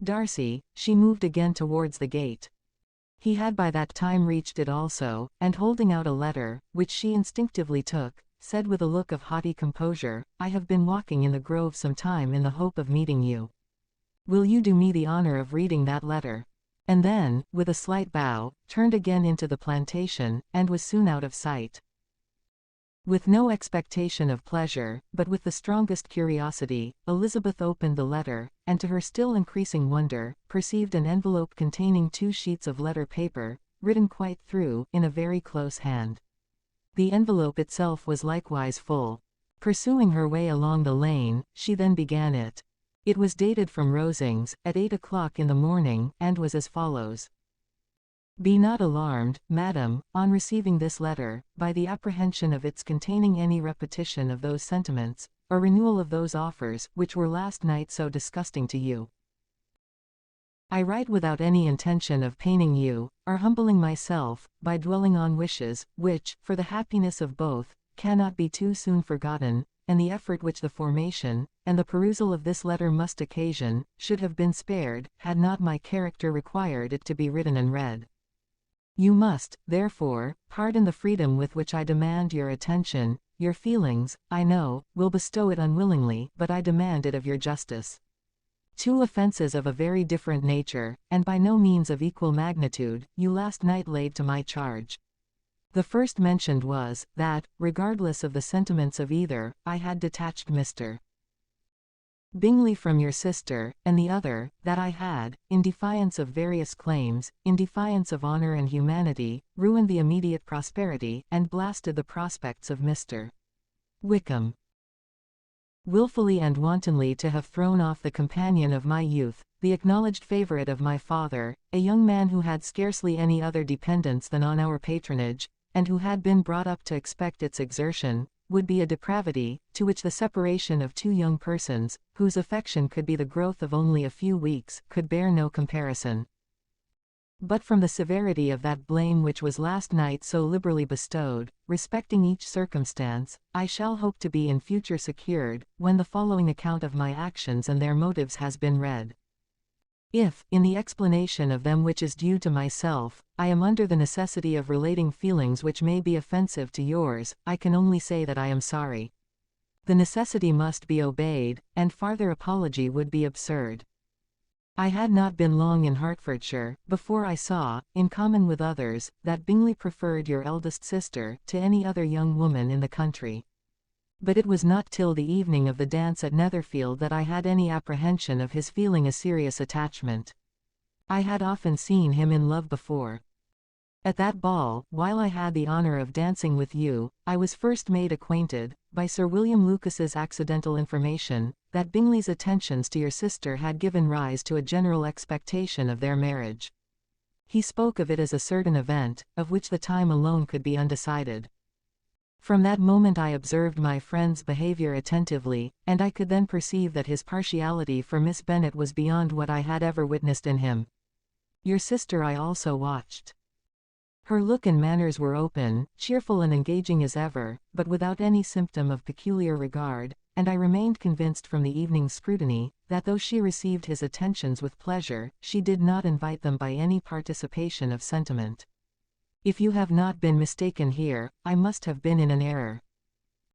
Darcy, she moved again towards the gate. He had by that time reached it also, and holding out a letter, which she instinctively took, said with a look of haughty composure, "I have been walking in the grove some time in the hope of meeting you. Will you do me the honor of reading that letter?" And then, with a slight bow, turned again into the plantation, and was soon out of sight. With no expectation of pleasure, but with the strongest curiosity, Elizabeth opened the letter, and to her still increasing wonder, perceived an envelope containing 2 sheets of letter paper, written quite through, in a very close hand. The envelope itself was likewise full. Pursuing her way along the lane, she then began it. It was dated from Rosings, at 8 o'clock in the morning, and was as follows. "Be not alarmed, madam, on receiving this letter, by the apprehension of its containing any repetition of those sentiments, or renewal of those offers, which were last night so disgusting to you. I write without any intention of paining you, or humbling myself, by dwelling on wishes, which, for the happiness of both, cannot be too soon forgotten, and the effort which the formation, and the perusal of this letter must occasion, should have been spared, had not my character required it to be written and read. You must, therefore, pardon the freedom with which I demand your attention. Your feelings, I know, will bestow it unwillingly, but I demand it of your justice. 2 offences of a very different nature, and by no means of equal magnitude, you last night laid to my charge. The first mentioned was, that, regardless of the sentiments of either, I had detached Mr. Bingley from your sister, and the other, that I had, in defiance of various claims, in defiance of honor and humanity, ruined the immediate prosperity, and blasted the prospects of Mr. Wickham. Wilfully and wantonly to have thrown off the companion of my youth, the acknowledged favorite of my father, a young man who had scarcely any other dependence than on our patronage, and who had been brought up to expect its exertion, would be a depravity, to which the separation of 2 young persons, whose affection could be the growth of only a few weeks, could bear no comparison. But from the severity of that blame which was last night so liberally bestowed, respecting each circumstance, I shall hope to be in future secured, when the following account of my actions and their motives has been read. If, in the explanation of them which is due to myself, I am under the necessity of relating feelings which may be offensive to yours, I can only say that I am sorry. The necessity must be obeyed, and farther apology would be absurd. I had not been long in Hertfordshire, before I saw, in common with others, that Bingley preferred your eldest sister to any other young woman in the country. But it was not till the evening of the dance at Netherfield that I had any apprehension of his feeling a serious attachment. I had often seen him in love before. At that ball, while I had the honor of dancing with you, I was first made acquainted, by Sir William Lucas's accidental information, that Bingley's attentions to your sister had given rise to a general expectation of their marriage. He spoke of it as a certain event, of which the time alone could be undecided. From that moment I observed my friend's behavior attentively, and I could then perceive that his partiality for Miss Bennet was beyond what I had ever witnessed in him. Your sister I also watched. Her look and manners were open, cheerful and engaging as ever, but without any symptom of peculiar regard, and I remained convinced from the evening's scrutiny, that though she received his attentions with pleasure, she did not invite them by any participation of sentiment. If you have not been mistaken here, I must have been in an error.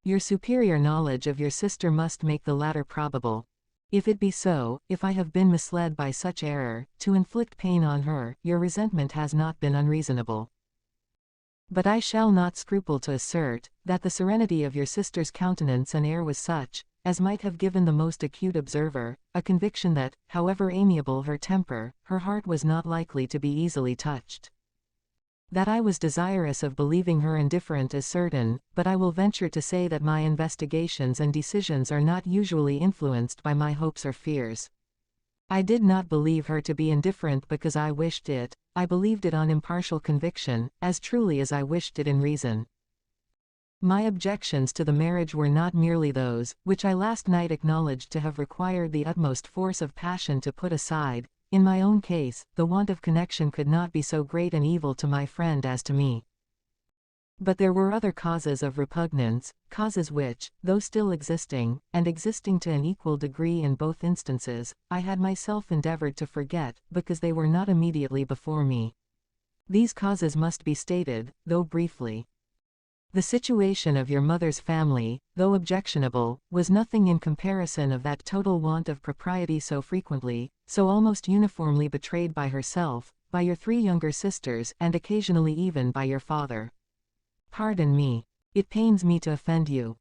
Your superior knowledge of your sister must make the latter probable. If it be so, if I have been misled by such error, to inflict pain on her, your resentment has not been unreasonable. But I shall not scruple to assert, that the serenity of your sister's countenance and air was such, as might have given the most acute observer, a conviction that, however amiable her temper, her heart was not likely to be easily touched. That I was desirous of believing her indifferent is certain, but I will venture to say that my investigations and decisions are not usually influenced by my hopes or fears. I did not believe her to be indifferent because I wished it, I believed it on impartial conviction, as truly as I wished it in reason. My objections to the marriage were not merely those, which I last night acknowledged to have required the utmost force of passion to put aside. In my own case, the want of connection could not be so great an evil to my friend as to me. But there were other causes of repugnance, causes which, though still existing, and existing to an equal degree in both instances, I had myself endeavored to forget, because they were not immediately before me. These causes must be stated, though briefly. The situation of your mother's family, though objectionable, was nothing in comparison of that total want of propriety so frequently, so almost uniformly betrayed by herself, by your 3 younger sisters, and occasionally even by your father. Pardon me. It pains me to offend you.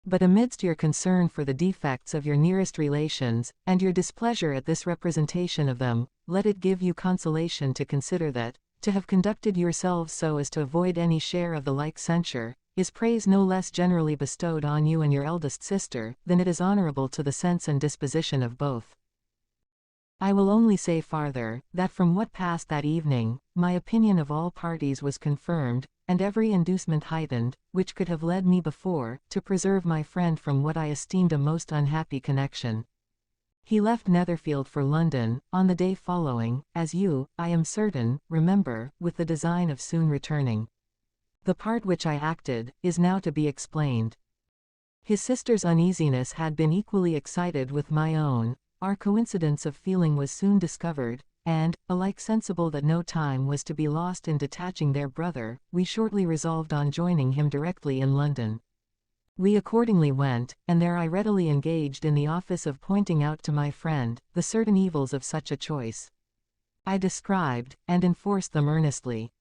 But amidst your concern for the defects of your nearest relations, and your displeasure at this representation of them, let it give you consolation to consider that, to have conducted yourselves so as to avoid any share of the like censure, is praise no less generally bestowed on you and your eldest sister, than it is honorable to the sense and disposition of both. I will only say farther, that from what passed that evening, my opinion of all parties was confirmed, and every inducement heightened, which could have led me before, to preserve my friend from what I esteemed a most unhappy connection. He left Netherfield for London, on the day following, as you, I am certain, remember, with the design of soon returning. The part which I acted, is now to be explained. His sister's uneasiness had been equally excited with my own. Our coincidence of feeling was soon discovered, and, alike sensible that no time was to be lost in detaching their brother, we shortly resolved on joining him directly in London. We accordingly went, and there I readily engaged in the office of pointing out to my friend the certain evils of such a choice. I described, and enforced them earnestly.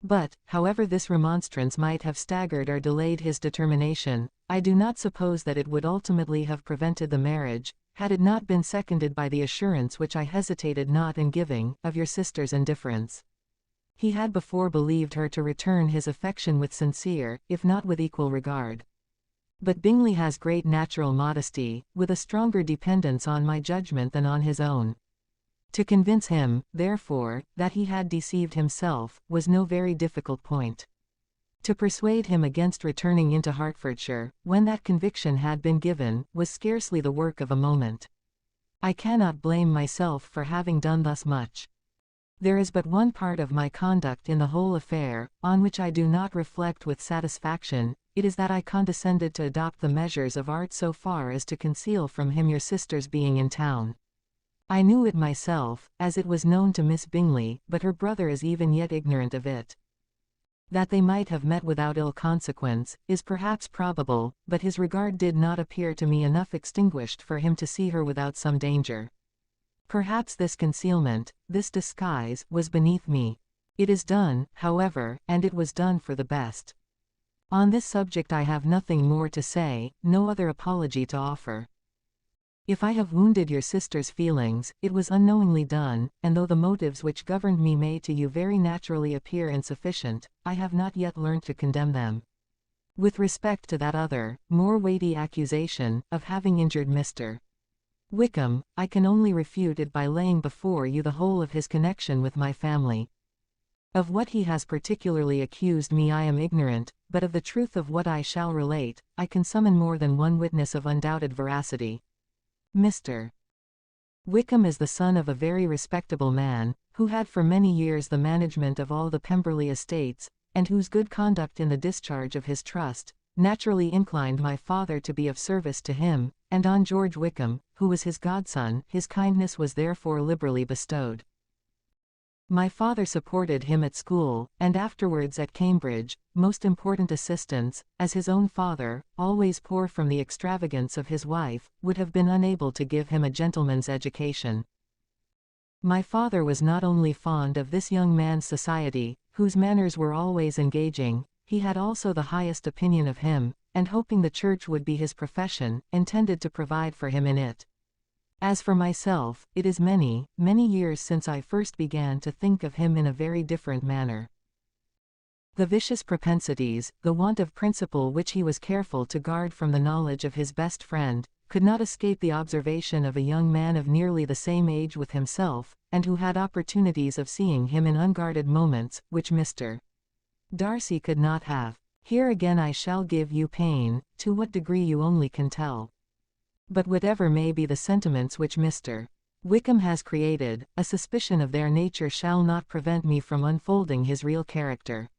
But, however this remonstrance might have staggered or delayed his determination, I do not suppose that it would ultimately have prevented the marriage, had it not been seconded by the assurance which I hesitated not in giving, of your sister's indifference. He had before believed her to return his affection with sincere, if not with equal regard. But Bingley has great natural modesty, with a stronger dependence on my judgment than on his own. To convince him, therefore, that he had deceived himself, was no very difficult point. To persuade him against returning into Hertfordshire, when that conviction had been given, was scarcely the work of a moment. I cannot blame myself for having done thus much. There is but one part of my conduct in the whole affair, on which I do not reflect with satisfaction. It is that I condescended to adopt the measures of art so far as to conceal from him your sister's being in town. I knew it myself, as it was known to Miss Bingley, but her brother is even yet ignorant of it. That they might have met without ill consequence, is perhaps probable, but his regard did not appear to me enough extinguished for him to see her without some danger. Perhaps this concealment, this disguise, was beneath me. It is done, however, and it was done for the best. On this subject I have nothing more to say, no other apology to offer. If I have wounded your sister's feelings, it was unknowingly done, and though the motives which governed me may to you very naturally appear insufficient, I have not yet learnt to condemn them. With respect to that other, more weighty accusation, of having injured Mr. Wickham, I can only refute it by laying before you the whole of his connection with my family. Of what he has particularly accused me I am ignorant, but of the truth of what I shall relate, I can summon more than one witness of undoubted veracity. Mr. Wickham is the son of a very respectable man, who had for many years the management of all the Pemberley estates, and whose good conduct in the discharge of his trust, naturally inclined my father to be of service to him, and on George Wickham, who was his godson, his kindness was therefore liberally bestowed. My father supported him at school, and afterwards at Cambridge, most important assistance, as his own father, always poor from the extravagance of his wife, would have been unable to give him a gentleman's education. My father was not only fond of this young man's society, whose manners were always engaging, he had also the highest opinion of him, and hoping the church would be his profession, intended to provide for him in it. As for myself, it is many, many years since I first began to think of him in a very different manner. The vicious propensities, the want of principle which he was careful to guard from the knowledge of his best friend, could not escape the observation of a young man of nearly the same age with himself, and who had opportunities of seeing him in unguarded moments, which Mr. Darcy could not have. Here again I shall give you pain, to what degree you only can tell. But whatever may be the sentiments which Mr. Wickham has created, a suspicion of their nature shall not prevent me from unfolding his real character.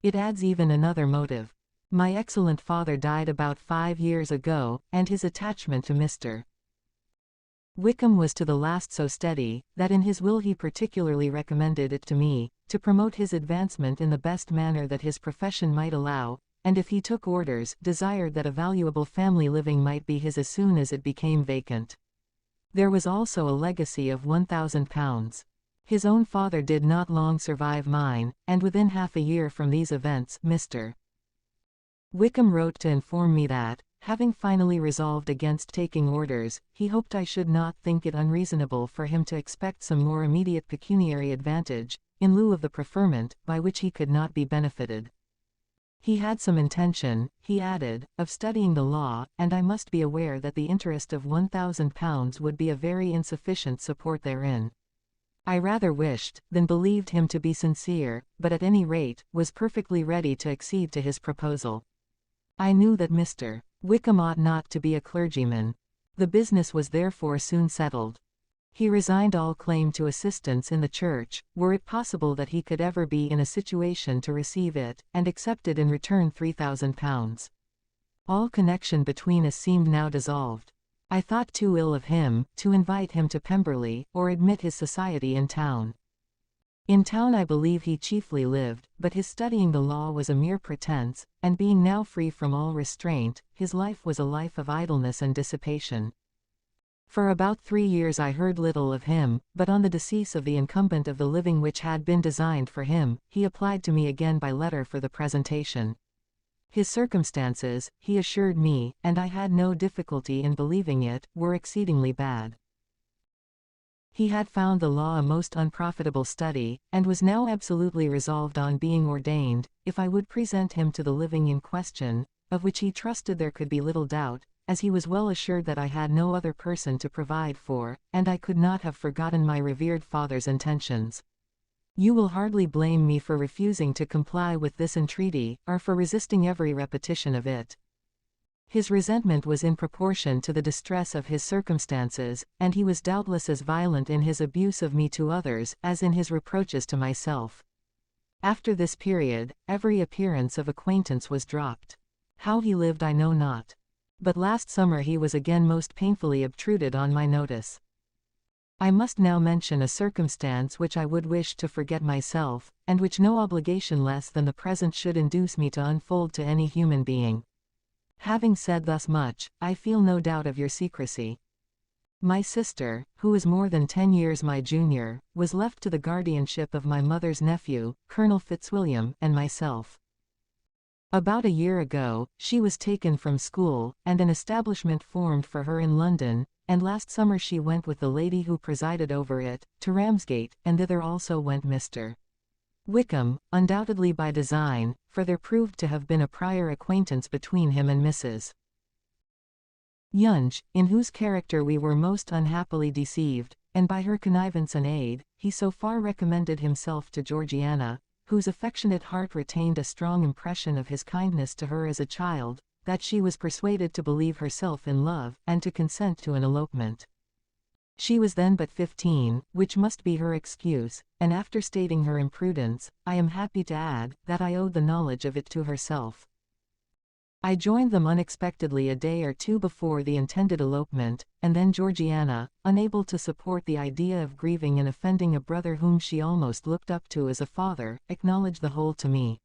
It adds even another motive. My excellent father died about 5 years ago, and his attachment to Mr. Wickham was to the last so steady, that in his will he particularly recommended it to me, to promote his advancement in the best manner that his profession might allow, and if he took orders, desired that a valuable family living might be his as soon as it became vacant. There was also a legacy of £1,000. His own father did not long survive mine, and within half a year from these events, Mr. Wickham wrote to inform me that, having finally resolved against taking orders, he hoped I should not think it unreasonable for him to expect some more immediate pecuniary advantage, in lieu of the preferment, by which he could not be benefited. He had some intention, he added, of studying the law, and I must be aware that the interest of £1,000 would be a very insufficient support therein. I rather wished, than believed him to be sincere, but at any rate, was perfectly ready to accede to his proposal. I knew that Mr. Wickham ought not to be a clergyman. The business was therefore soon settled. He resigned all claim to assistance in the church, were it possible that he could ever be in a situation to receive it, and accepted in return £3,000. All connection between us seemed now dissolved. I thought too ill of him, to invite him to Pemberley, or admit his society in town. In town I believe he chiefly lived, but his studying the law was a mere pretence, and being now free from all restraint, his life was a life of idleness and dissipation. For about 3 years I heard little of him, but on the decease of the incumbent of the living which had been designed for him, he applied to me again by letter for the presentation. His circumstances, he assured me, and I had no difficulty in believing it, were exceedingly bad. He had found the law a most unprofitable study, and was now absolutely resolved on being ordained, if I would present him to the living in question, of which he trusted there could be little doubt, as he was well assured that I had no other person to provide for, and I could not have forgotten my revered father's intentions. You will hardly blame me for refusing to comply with this entreaty, or for resisting every repetition of it. His resentment was in proportion to the distress of his circumstances, and he was doubtless as violent in his abuse of me to others, as in his reproaches to myself. After this period, every appearance of acquaintance was dropped. How he lived I know not. But last summer he was again most painfully obtruded on my notice. I must now mention a circumstance which I would wish to forget myself, and which no obligation less than the present should induce me to unfold to any human being. Having said thus much, I feel no doubt of your secrecy. My sister, who is more than 10 years my junior, was left to the guardianship of my mother's nephew, Colonel Fitzwilliam, and myself. About a year ago, she was taken from school, and an establishment formed for her in London, and last summer she went with the lady who presided over it, to Ramsgate, and thither also went Mr. Wickham, undoubtedly by design, for there proved to have been a prior acquaintance between him and Mrs. Yonge, in whose character we were most unhappily deceived, and by her connivance and aid, he so far recommended himself to Georgiana, whose affectionate heart retained a strong impression of his kindness to her as a child, that she was persuaded to believe herself in love, and to consent to an elopement. She was then but 15, which must be her excuse, and after stating her imprudence, I am happy to add, that I owed the knowledge of it to herself. I joined them unexpectedly a day or two before the intended elopement, and then Georgiana, unable to support the idea of grieving and offending a brother whom she almost looked up to as a father, acknowledged the whole to me.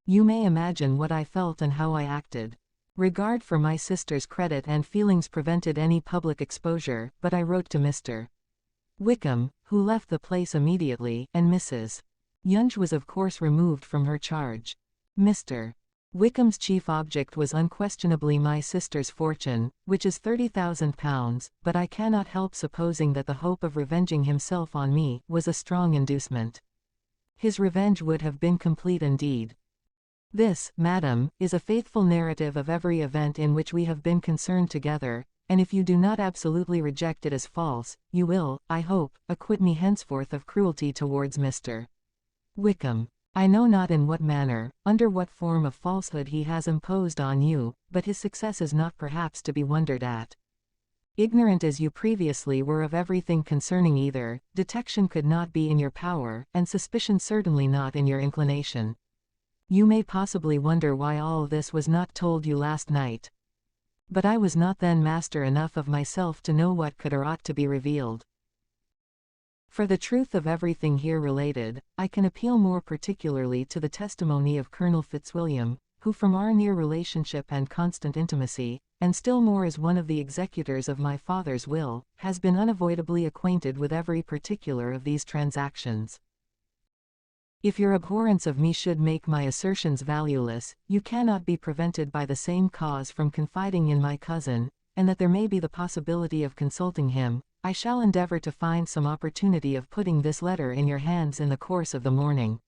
You may imagine what I felt and how I acted. Regard for my sister's credit and feelings prevented any public exposure, but I wrote to Mr. Wickham, who left the place immediately, and Mrs. Yonge was of course removed from her charge. Mr. Wickham's chief object was unquestionably my sister's fortune, which is £30,000, but I cannot help supposing that the hope of revenging himself on me was a strong inducement. His revenge would have been complete indeed. This, madam, is a faithful narrative of every event in which we have been concerned together, and if you do not absolutely reject it as false, you will, I hope, acquit me henceforth of cruelty towards Mr. Wickham. I know not in what manner, under what form of falsehood he has imposed on you, but his success is not perhaps to be wondered at. Ignorant as you previously were of everything concerning either, detection could not be in your power, and suspicion certainly not in your inclination. You may possibly wonder why all this was not told you last night. But I was not then master enough of myself to know what could or ought to be revealed. For the truth of everything here related, I can appeal more particularly to the testimony of Colonel Fitzwilliam, who from our near relationship and constant intimacy, and still more as one of the executors of my father's will, has been unavoidably acquainted with every particular of these transactions. If your abhorrence of me should make my assertions valueless, you cannot be prevented by the same cause from confiding in my cousin, and that there may be the possibility of consulting him, I shall endeavour to find some opportunity of putting this letter in your hands in the course of the morning.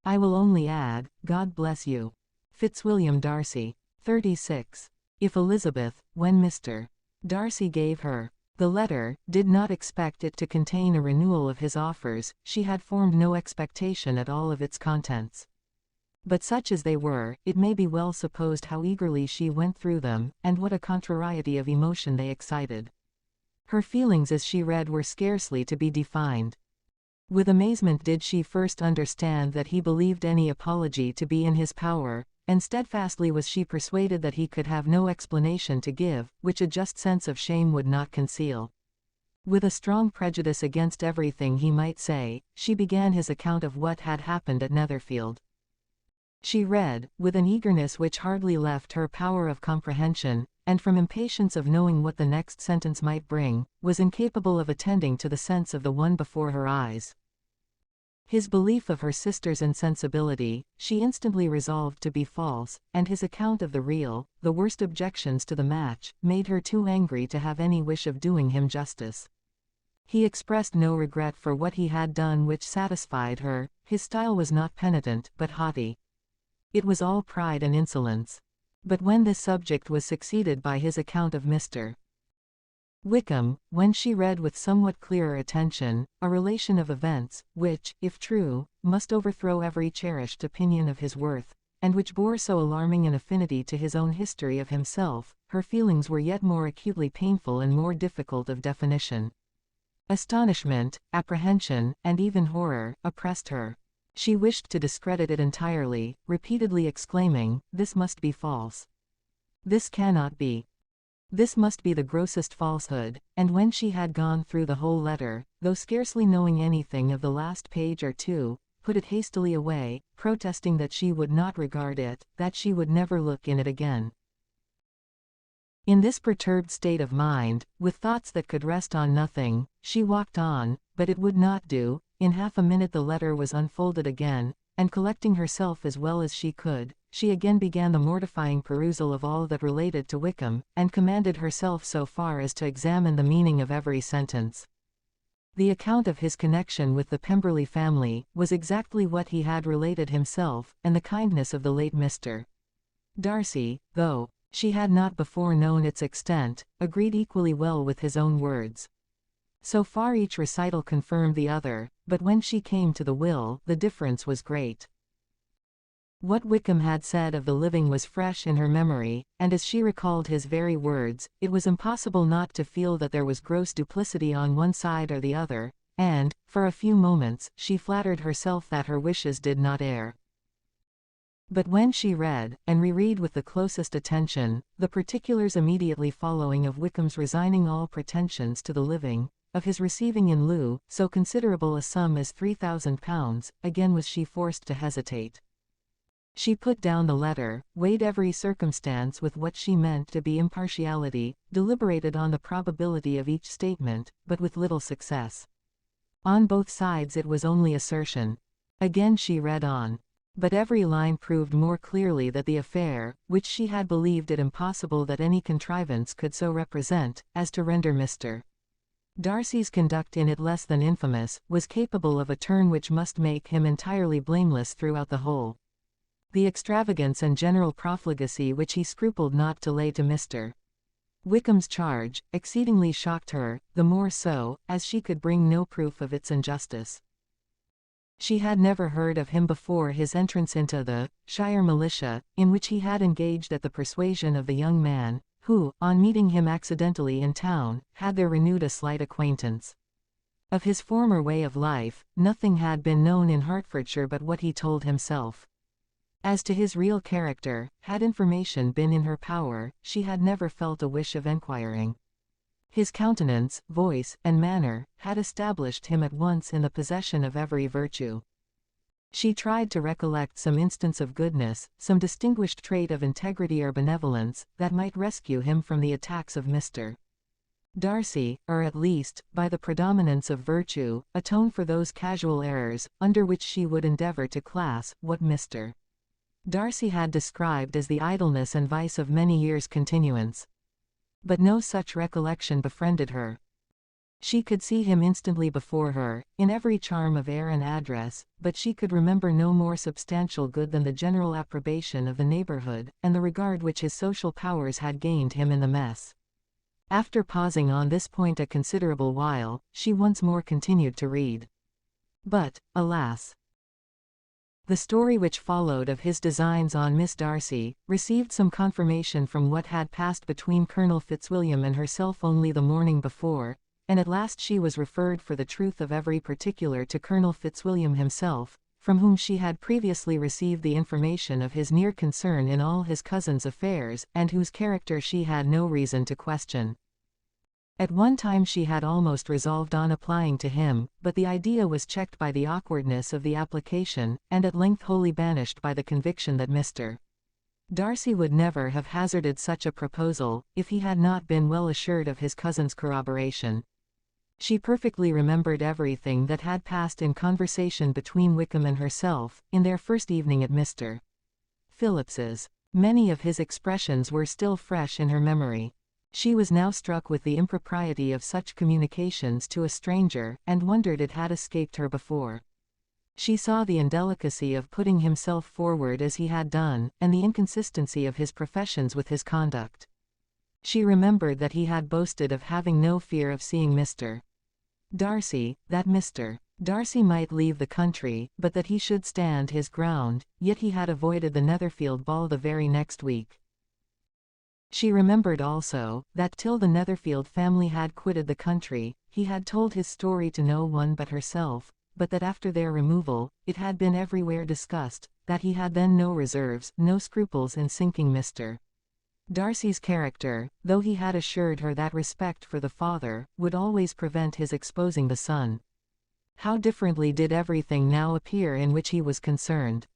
I will only add, God bless you. Fitzwilliam Darcy. 36. If Elizabeth, when Mr. Darcy gave her the letter, did not expect it to contain a renewal of his offers, she had formed no expectation at all of its contents. But such as they were, it may be well supposed how eagerly she went through them, and what a contrariety of emotion they excited. Her feelings as she read were scarcely to be defined. With amazement did she first understand that he believed any apology to be in his power, and steadfastly was she persuaded that he could have no explanation to give, which a just sense of shame would not conceal. With a strong prejudice against everything he might say, she began his account of what had happened at Netherfield. She read, with an eagerness which hardly left her power of comprehension, and from impatience of knowing what the next sentence might bring, was incapable of attending to the sense of the one before her eyes. His belief of her sister's insensibility, she instantly resolved to be false, and his account of the real, the worst objections to the match, made her too angry to have any wish of doing him justice. He expressed no regret for what he had done which satisfied her, his style was not penitent but haughty. It was all pride and insolence. But when this subject was succeeded by his account of Mr. Wickham, when she read with somewhat clearer attention, a relation of events, which, if true, must overthrow every cherished opinion of his worth, and which bore so alarming an affinity to his own history of himself, her feelings were yet more acutely painful and more difficult of definition. Astonishment, apprehension, and even horror, oppressed her. She wished to discredit it entirely, repeatedly exclaiming, "This must be false. This cannot be. This must be the grossest falsehood," and when she had gone through the whole letter, though scarcely knowing anything of the last page or two, put it hastily away, protesting that she would not regard it, that she would never look in it again. In this perturbed state of mind, with thoughts that could rest on nothing, she walked on, but it would not do. In half a minute the letter was unfolded again, and collecting herself as well as she could, she again began the mortifying perusal of all that related to Wickham, and commanded herself so far as to examine the meaning of every sentence. The account of his connection with the Pemberley family was exactly what he had related himself, and the kindness of the late Mr. Darcy, though she had not before known its extent, agreed equally well with his own words. So far each recital confirmed the other, but when she came to the will, the difference was great. What Wickham had said of the living was fresh in her memory, and as she recalled his very words, it was impossible not to feel that there was gross duplicity on one side or the other, and, for a few moments, she flattered herself that her wishes did not err. But when she read, and reread with the closest attention, the particulars immediately following of Wickham's resigning all pretensions to the living, of his receiving in lieu so considerable a sum as £3,000, again was she forced to hesitate. She put down the letter, weighed every circumstance with what she meant to be impartiality, deliberated on the probability of each statement, but with little success. On both sides it was only assertion. Again she read on. But every line proved more clearly that the affair, which she had believed it impossible that any contrivance could so represent, as to render Mr. Darcy's conduct in it less than infamous, was capable of a turn which must make him entirely blameless throughout the whole. The extravagance and general profligacy which he scrupled not to lay to Mr. Wickham's charge, exceedingly shocked her, the more so, as she could bring no proof of its injustice. She had never heard of him before his entrance into the Shire militia, in which he had engaged at the persuasion of the young man, who, on meeting him accidentally in town, had there renewed a slight acquaintance. Of his former way of life, nothing had been known in Hertfordshire but what he told himself. As to his real character, had information been in her power, she had never felt a wish of enquiring. His countenance, voice, and manner, had established him at once in the possession of every virtue. She tried to recollect some instance of goodness, some distinguished trait of integrity or benevolence, that might rescue him from the attacks of Mr. Darcy, or at least, by the predominance of virtue, atone for those casual errors, under which she would endeavour to class what Mr. Darcy had described as the idleness and vice of many years' continuance. But no such recollection befriended her. She could see him instantly before her, in every charm of air and address, but she could remember no more substantial good than the general approbation of the neighbourhood, and the regard which his social powers had gained him in the mess. After pausing on this point a considerable while, she once more continued to read. But, alas! The story which followed of his designs on Miss Darcy, received some confirmation from what had passed between Colonel Fitzwilliam and herself only the morning before, and at last she was referred for the truth of every particular to Colonel Fitzwilliam himself, from whom she had previously received the information of his near concern in all his cousin's affairs, and whose character she had no reason to question. At one time she had almost resolved on applying to him, but the idea was checked by the awkwardness of the application, and at length wholly banished by the conviction that Mr. Darcy would never have hazarded such a proposal, if he had not been well assured of his cousin's corroboration. She perfectly remembered everything that had passed in conversation between Wickham and herself, in their first evening at Mr. Phillips's. Many of his expressions were still fresh in her memory. She was now struck with the impropriety of such communications to a stranger, and wondered it had escaped her before. She saw the indelicacy of putting himself forward as he had done, and the inconsistency of his professions with his conduct. She remembered that he had boasted of having no fear of seeing Mr. Darcy, that Mr. Darcy might leave the country, but that he should stand his ground, yet he had avoided the Netherfield ball the very next week. She remembered also, that till the Netherfield family had quitted the country, he had told his story to no one but herself, but that after their removal, it had been everywhere discussed, that he had then no reserves, no scruples in sinking Mr. Darcy's character, though he had assured her that respect for the father would always prevent his exposing the son. How differently did everything now appear in which he was concerned.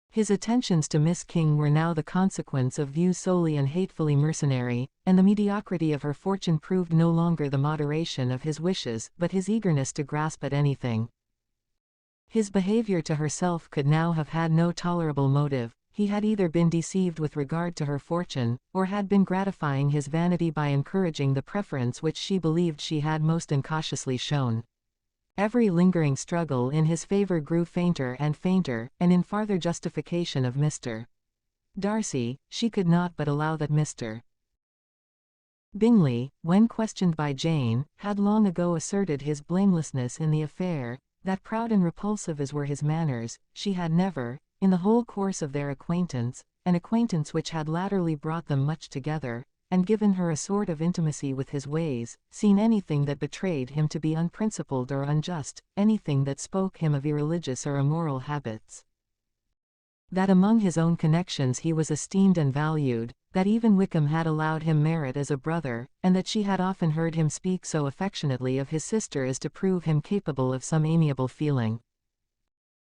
His attentions to Miss King were now the consequence of views solely and hatefully mercenary, and the mediocrity of her fortune proved no longer the moderation of his wishes but his eagerness to grasp at anything. His behaviour to herself could now have had no tolerable motive. He had either been deceived with regard to her fortune, or had been gratifying his vanity by encouraging the preference which she believed she had most incautiously shown. Every lingering struggle in his favour grew fainter and fainter, and in farther justification of Mr. Darcy, she could not but allow that Mr. Bingley, when questioned by Jane, had long ago asserted his blamelessness in the affair, that proud and repulsive as were his manners, she had never, in the whole course of their acquaintance, an acquaintance which had latterly brought them much together, and given her a sort of intimacy with his ways, seen anything that betrayed him to be unprincipled or unjust, anything that spoke him of irreligious or immoral habits. That among his own connections he was esteemed and valued, that even Wickham had allowed him merit as a brother, and that she had often heard him speak so affectionately of his sister as to prove him capable of some amiable feeling.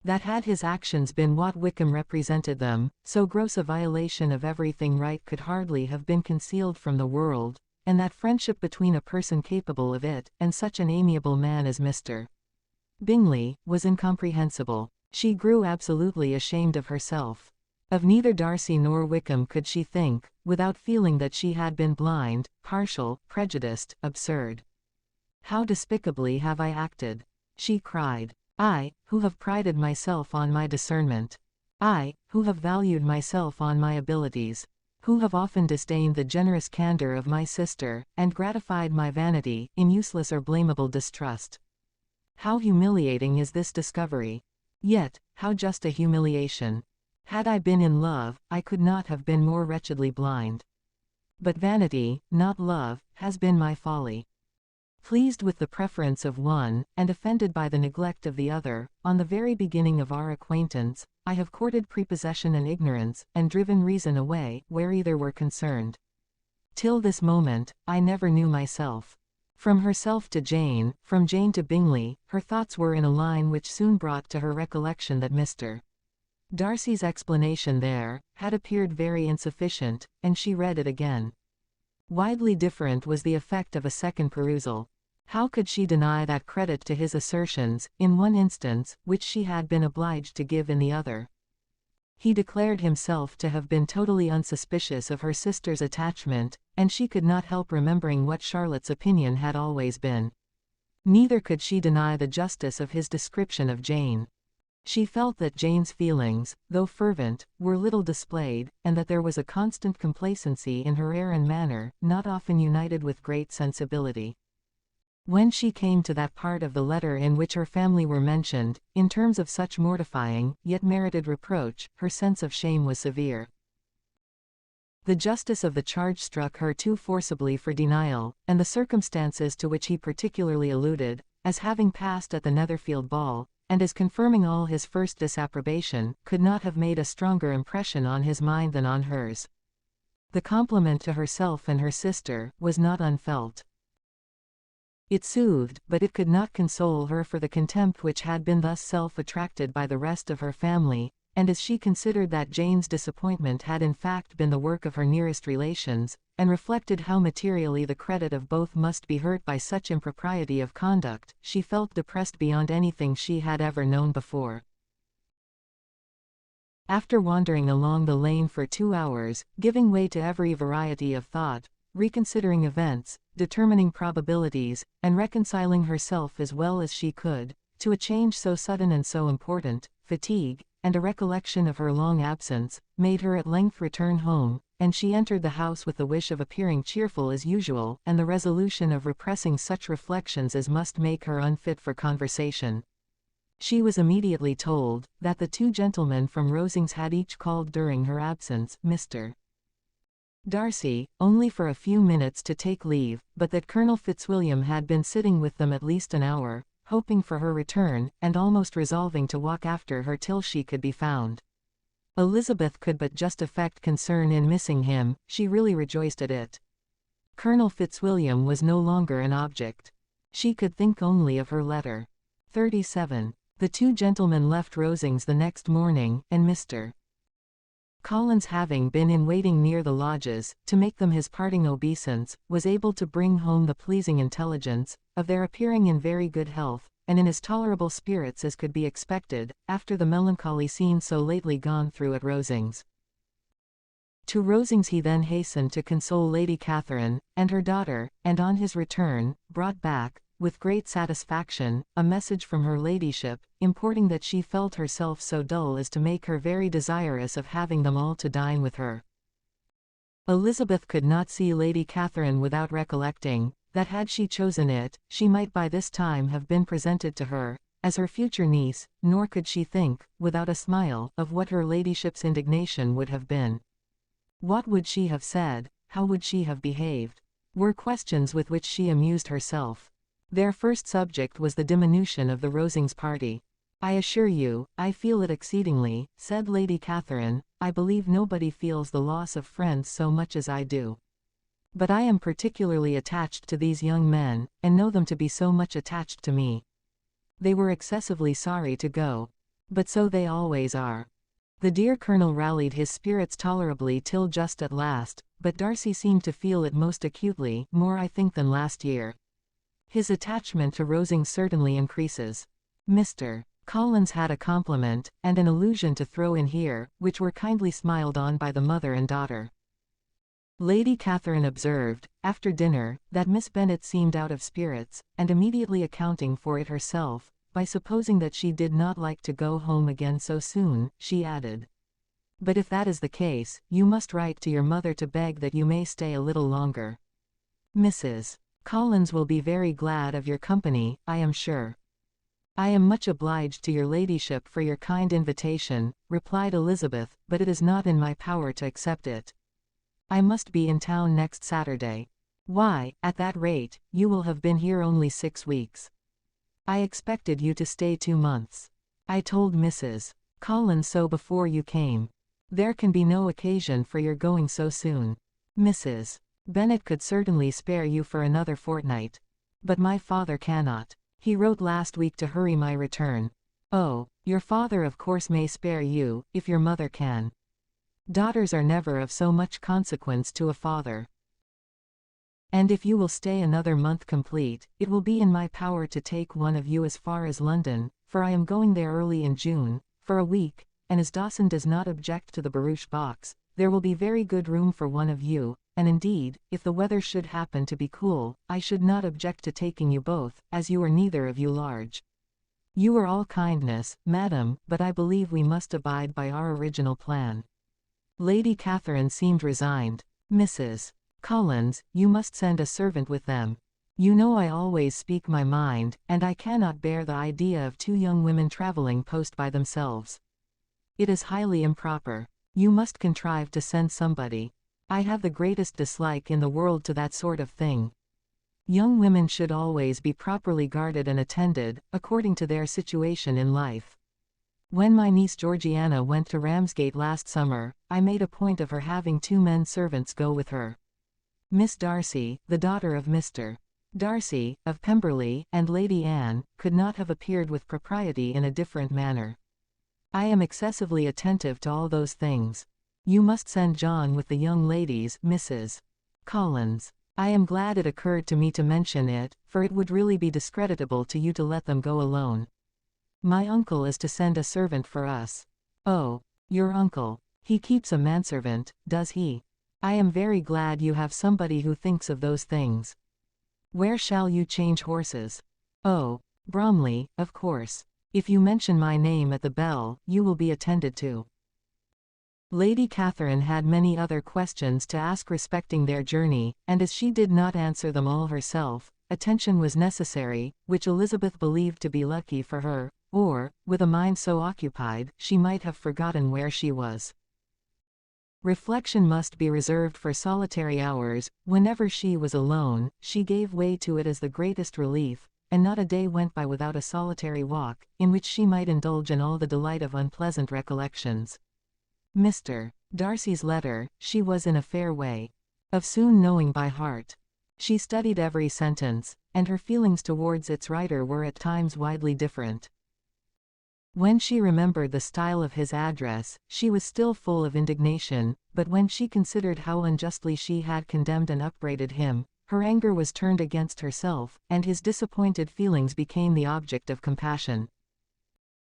That had his actions been what Wickham represented them, so gross a violation of everything right could hardly have been concealed from the world, and that friendship between a person capable of it, and such an amiable man as Mr. Bingley, was incomprehensible. She grew absolutely ashamed of herself. Of neither Darcy nor Wickham could she think, without feeling that she had been blind, partial, prejudiced, absurd. "How despicably have I acted!" she cried. "I, who have prided myself on my discernment. I, who have valued myself on my abilities. Who have often disdained the generous candor of my sister, and gratified my vanity in useless or blamable distrust. How humiliating is this discovery! Yet, how just a humiliation! Had I been in love, I could not have been more wretchedly blind. But vanity, not love, has been my folly. Pleased with the preference of one, and offended by the neglect of the other, on the very beginning of our acquaintance, I have courted prepossession and ignorance, and driven reason away, where either were concerned. Till this moment, I never knew myself. From herself to Jane, from Jane to Bingley, her thoughts were in a line which soon brought to her recollection that Mr. Darcy's explanation there had appeared very insufficient, and she read it again. Widely different was the effect of a second perusal. How could she deny that credit to his assertions, in one instance, which she had been obliged to give in the other? He declared himself to have been totally unsuspicious of her sister's attachment, and she could not help remembering what Charlotte's opinion had always been. Neither could she deny the justice of his description of Jane. She felt that Jane's feelings, though fervent, were little displayed, and that there was a constant complacency in her air and manner, not often united with great sensibility. When she came to that part of the letter in which her family were mentioned, in terms of such mortifying, yet merited reproach, her sense of shame was severe. The justice of the charge struck her too forcibly for denial, and the circumstances to which he particularly alluded, as having passed at the Netherfield ball, and as confirming all his first disapprobation, could not have made a stronger impression on his mind than on hers. The compliment to herself and her sister was not unfelt. It soothed, but it could not console her for the contempt which had been thus self-attracted by the rest of her family, and as she considered that Jane's disappointment had in fact been the work of her nearest relations, and reflected how materially the credit of both must be hurt by such impropriety of conduct, she felt depressed beyond anything she had ever known before. After wandering along the lane for 2 hours, giving way to every variety of thought, reconsidering events, determining probabilities, and reconciling herself as well as she could, to a change so sudden and so important, fatigue, and a recollection of her long absence, made her at length return home, and she entered the house with the wish of appearing cheerful as usual, and the resolution of repressing such reflections as must make her unfit for conversation. She was immediately told that the 2 gentlemen from Rosings had each called during her absence, Mr. Darcy, only for a few minutes to take leave, but that Colonel Fitzwilliam had been sitting with them at least an hour, hoping for her return, and almost resolving to walk after her till she could be found. Elizabeth could but just affect concern in missing him, she really rejoiced at it. Colonel Fitzwilliam was no longer an object. She could think only of her letter. 37. The 2 gentlemen left Rosings the next morning, and Mr. Collins, having been in waiting near the lodges, to make them his parting obeisance, was able to bring home the pleasing intelligence of their appearing in very good health, and in as tolerable spirits as could be expected, after the melancholy scene so lately gone through at Rosings. To Rosings he then hastened to console Lady Catherine, and her daughter, and on his return, brought back, with great satisfaction, a message from her ladyship, importing that she felt herself so dull as to make her very desirous of having them all to dine with her. Elizabeth could not see Lady Catherine without recollecting that had she chosen it, she might by this time have been presented to her, as her future niece, nor could she think, without a smile, of what her ladyship's indignation would have been. What would she have said, how would she have behaved, were questions with which she amused herself. Their first subject was the diminution of the Rosings party. "I assure you, I feel it exceedingly," said Lady Catherine. "I believe nobody feels the loss of friends so much as I do. But I am particularly attached to these young men, and know them to be so much attached to me." They were excessively sorry to go. But so they always are. The dear Colonel rallied his spirits tolerably till just at last, but Darcy seemed to feel it most acutely, more I think than last year. His attachment to Rosings certainly increases. Mr. Collins had a compliment, and an allusion to throw in here, which were kindly smiled on by the mother and daughter. Lady Catherine observed, after dinner, that Miss Bennet seemed out of spirits, and immediately accounting for it herself, by supposing that she did not like to go home again so soon, she added, "But if that is the case, you must write to your mother to beg that you may stay a little longer. Mrs. Collins will be very glad of your company, I am sure." "I am much obliged to your ladyship for your kind invitation," replied Elizabeth, "but it is not in my power to accept it. I must be in town next Saturday." "Why, at that rate, you will have been here only 6 weeks." "I expected you to stay 2 months. I told Mrs. Collins so before you came. There can be no occasion for your going so soon. Mrs. Bennet could certainly spare you for another fortnight. But my father cannot. He wrote last week to hurry my return." "Oh, your father of course may spare you, if your mother can. Daughters are never of so much consequence to a father. And if you will stay another month complete, it will be in my power to take one of you as far as London, for I am going there early in June, for a week, and as Dawson does not object to the barouche box, there will be very good room for one of you, and indeed, if the weather should happen to be cool, I should not object to taking you both, as you are neither of you large. You are all kindness, madam, but I believe we must abide by our original plan." Lady Catherine seemed resigned. "Mrs. Collins, you must send a servant with them. You know I always speak my mind, and I cannot bear the idea of 2 young women traveling post by themselves. It is highly improper. You must contrive to send somebody. I have the greatest dislike in the world to that sort of thing. Young women should always be properly guarded and attended, according to their situation in life. When my niece Georgiana went to Ramsgate last summer, I made a point of her having 2 men servants go with her. Miss Darcy, the daughter of Mr. Darcy, of Pemberley, and Lady Anne, could not have appeared with propriety in a different manner. I am excessively attentive to all those things. You must send John with the young ladies, Mrs. Collins. I am glad it occurred to me to mention it, for it would really be discreditable to you to let them go alone. My uncle is to send a servant for us." "Oh, your uncle. He keeps a manservant, does he? I am very glad you have somebody who thinks of those things. Where shall you change horses?" "Oh, Bromley, of course. If you mention my name at the bell, you will be attended to." Lady Catherine had many other questions to ask respecting their journey, and as she did not answer them all herself, attention was necessary, which Elizabeth believed to be lucky for her, or, with a mind so occupied, she might have forgotten where she was. Reflection must be reserved for solitary hours. Whenever she was alone, she gave way to it as the greatest relief, and not a day went by without a solitary walk, in which she might indulge in all the delight of unpleasant recollections. Mr. Darcy's letter, she was in a fair way of soon knowing by heart. She studied every sentence, and her feelings towards its writer were at times widely different. When she remembered the style of his address, she was still full of indignation, but when she considered how unjustly she had condemned and upbraided him, her anger was turned against herself, and his disappointed feelings became the object of compassion.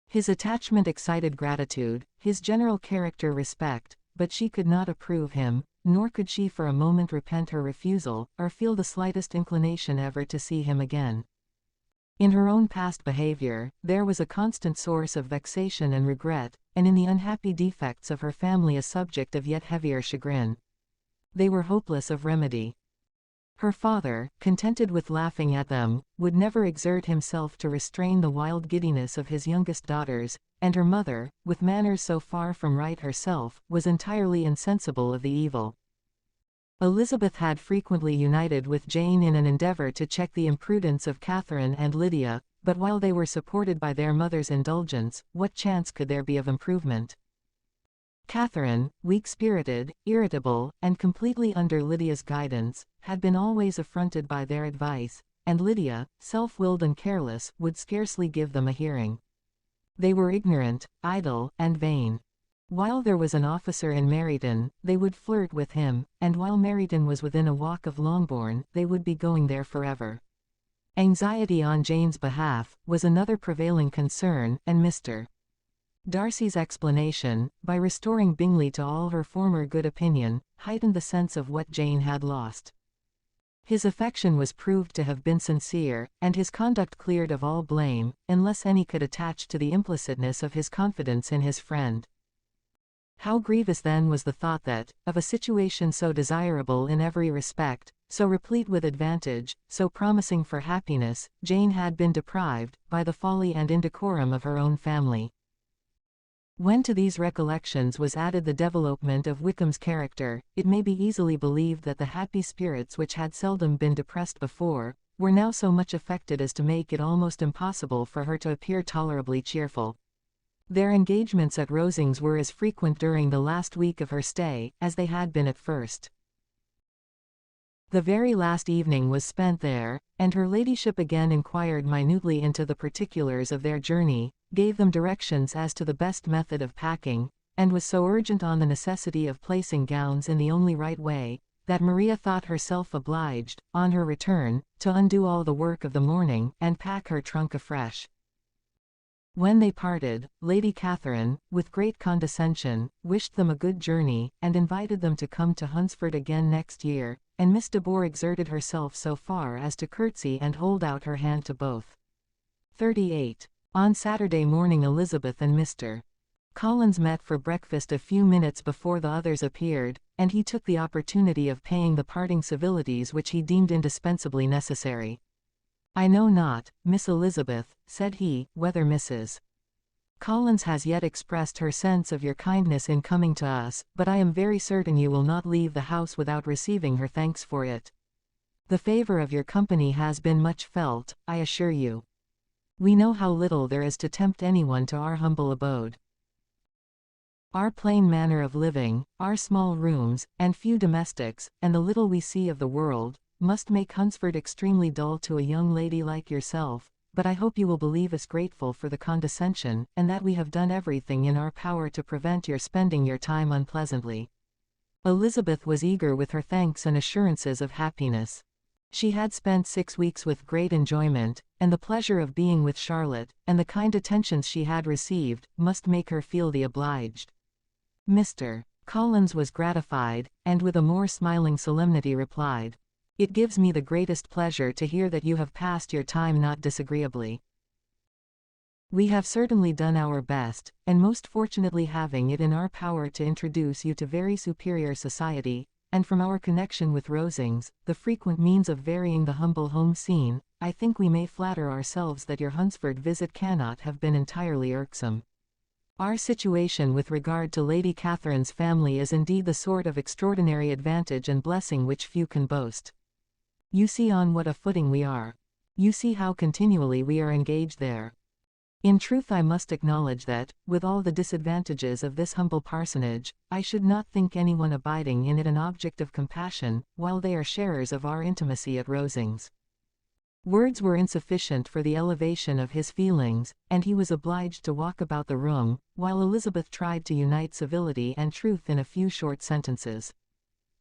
His attachment excited gratitude, his general character respect, but she could not approve him, nor could she for a moment repent her refusal, or feel the slightest inclination ever to see him again. In her own past behavior, there was a constant source of vexation and regret, and in the unhappy defects of her family a subject of yet heavier chagrin. They were hopeless of remedy. Her father, contented with laughing at them, would never exert himself to restrain the wild giddiness of his youngest daughters, and her mother, with manners so far from right herself, was entirely insensible of the evil. Elizabeth had frequently united with Jane in an endeavour to check the imprudence of Catherine and Lydia, but while they were supported by their mother's indulgence, what chance could there be of improvement? Catherine, weak-spirited, irritable, and completely under Lydia's guidance, had been always affronted by their advice, and Lydia, self-willed and careless, would scarcely give them a hearing. They were ignorant, idle, and vain. While there was an officer in Meryton, they would flirt with him, and while Meryton was within a walk of Longbourn, they would be going there forever. Anxiety on Jane's behalf was another prevailing concern, and Mr. Darcy's explanation, by restoring Bingley to all her former good opinion, heightened the sense of what Jane had lost. His affection was proved to have been sincere, and his conduct cleared of all blame, unless any could attach to the implicitness of his confidence in his friend. How grievous then was the thought that, of a situation so desirable in every respect, so replete with advantage, so promising for happiness, Jane had been deprived, by the folly and indecorum of her own family. When to these recollections was added the development of Wickham's character, it may be easily believed that the happy spirits which had seldom been depressed before, were now so much affected as to make it almost impossible for her to appear tolerably cheerful. Their engagements at Rosings were as frequent during the last week of her stay, as they had been at first. The very last evening was spent there, and her ladyship again inquired minutely into the particulars of their journey, gave them directions as to the best method of packing, and was so urgent on the necessity of placing gowns in the only right way, that Maria thought herself obliged, on her return, to undo all the work of the morning, and pack her trunk afresh. When they parted, Lady Catherine, with great condescension, wished them a good journey, and invited them to come to Hunsford again next year, and Miss de Bourgh exerted herself so far as to curtsy and hold out her hand to both. 38. On Saturday morning Elizabeth and Mr. Collins met for breakfast a few minutes before the others appeared, and he took the opportunity of paying the parting civilities which he deemed indispensably necessary. "I know not, Miss Elizabeth," said he, "whether Mrs. Collins has yet expressed her sense of your kindness in coming to us, but I am very certain you will not leave the house without receiving her thanks for it. The favor of your company has been much felt, I assure you. We know how little there is to tempt anyone to our humble abode. Our plain manner of living, our small rooms, and few domestics, and the little we see of the world, must make Hunsford extremely dull to a young lady like yourself, but I hope you will believe us grateful for the condescension, and that we have done everything in our power to prevent your spending your time unpleasantly." Elizabeth was eager with her thanks and assurances of happiness. She had spent 6 weeks with great enjoyment, and the pleasure of being with Charlotte, and the kind attentions she had received, must make her feel the obliged. Mr. Collins was gratified, and with a more smiling solemnity replied, "It gives me the greatest pleasure to hear that you have passed your time not disagreeably. We have certainly done our best, and most fortunately having it in our power to introduce you to very superior society, and from our connection with Rosings, the frequent means of varying the humble home scene, I think we may flatter ourselves that your Hunsford visit cannot have been entirely irksome. Our situation with regard to Lady Catherine's family is indeed the sort of extraordinary advantage and blessing which few can boast. You see on what a footing we are. You see how continually we are engaged there. In truth I must acknowledge that, with all the disadvantages of this humble parsonage, I should not think anyone abiding in it an object of compassion, while they are sharers of our intimacy at Rosings." Words were insufficient for the elevation of his feelings, and he was obliged to walk about the room, while Elizabeth tried to unite civility and truth in a few short sentences.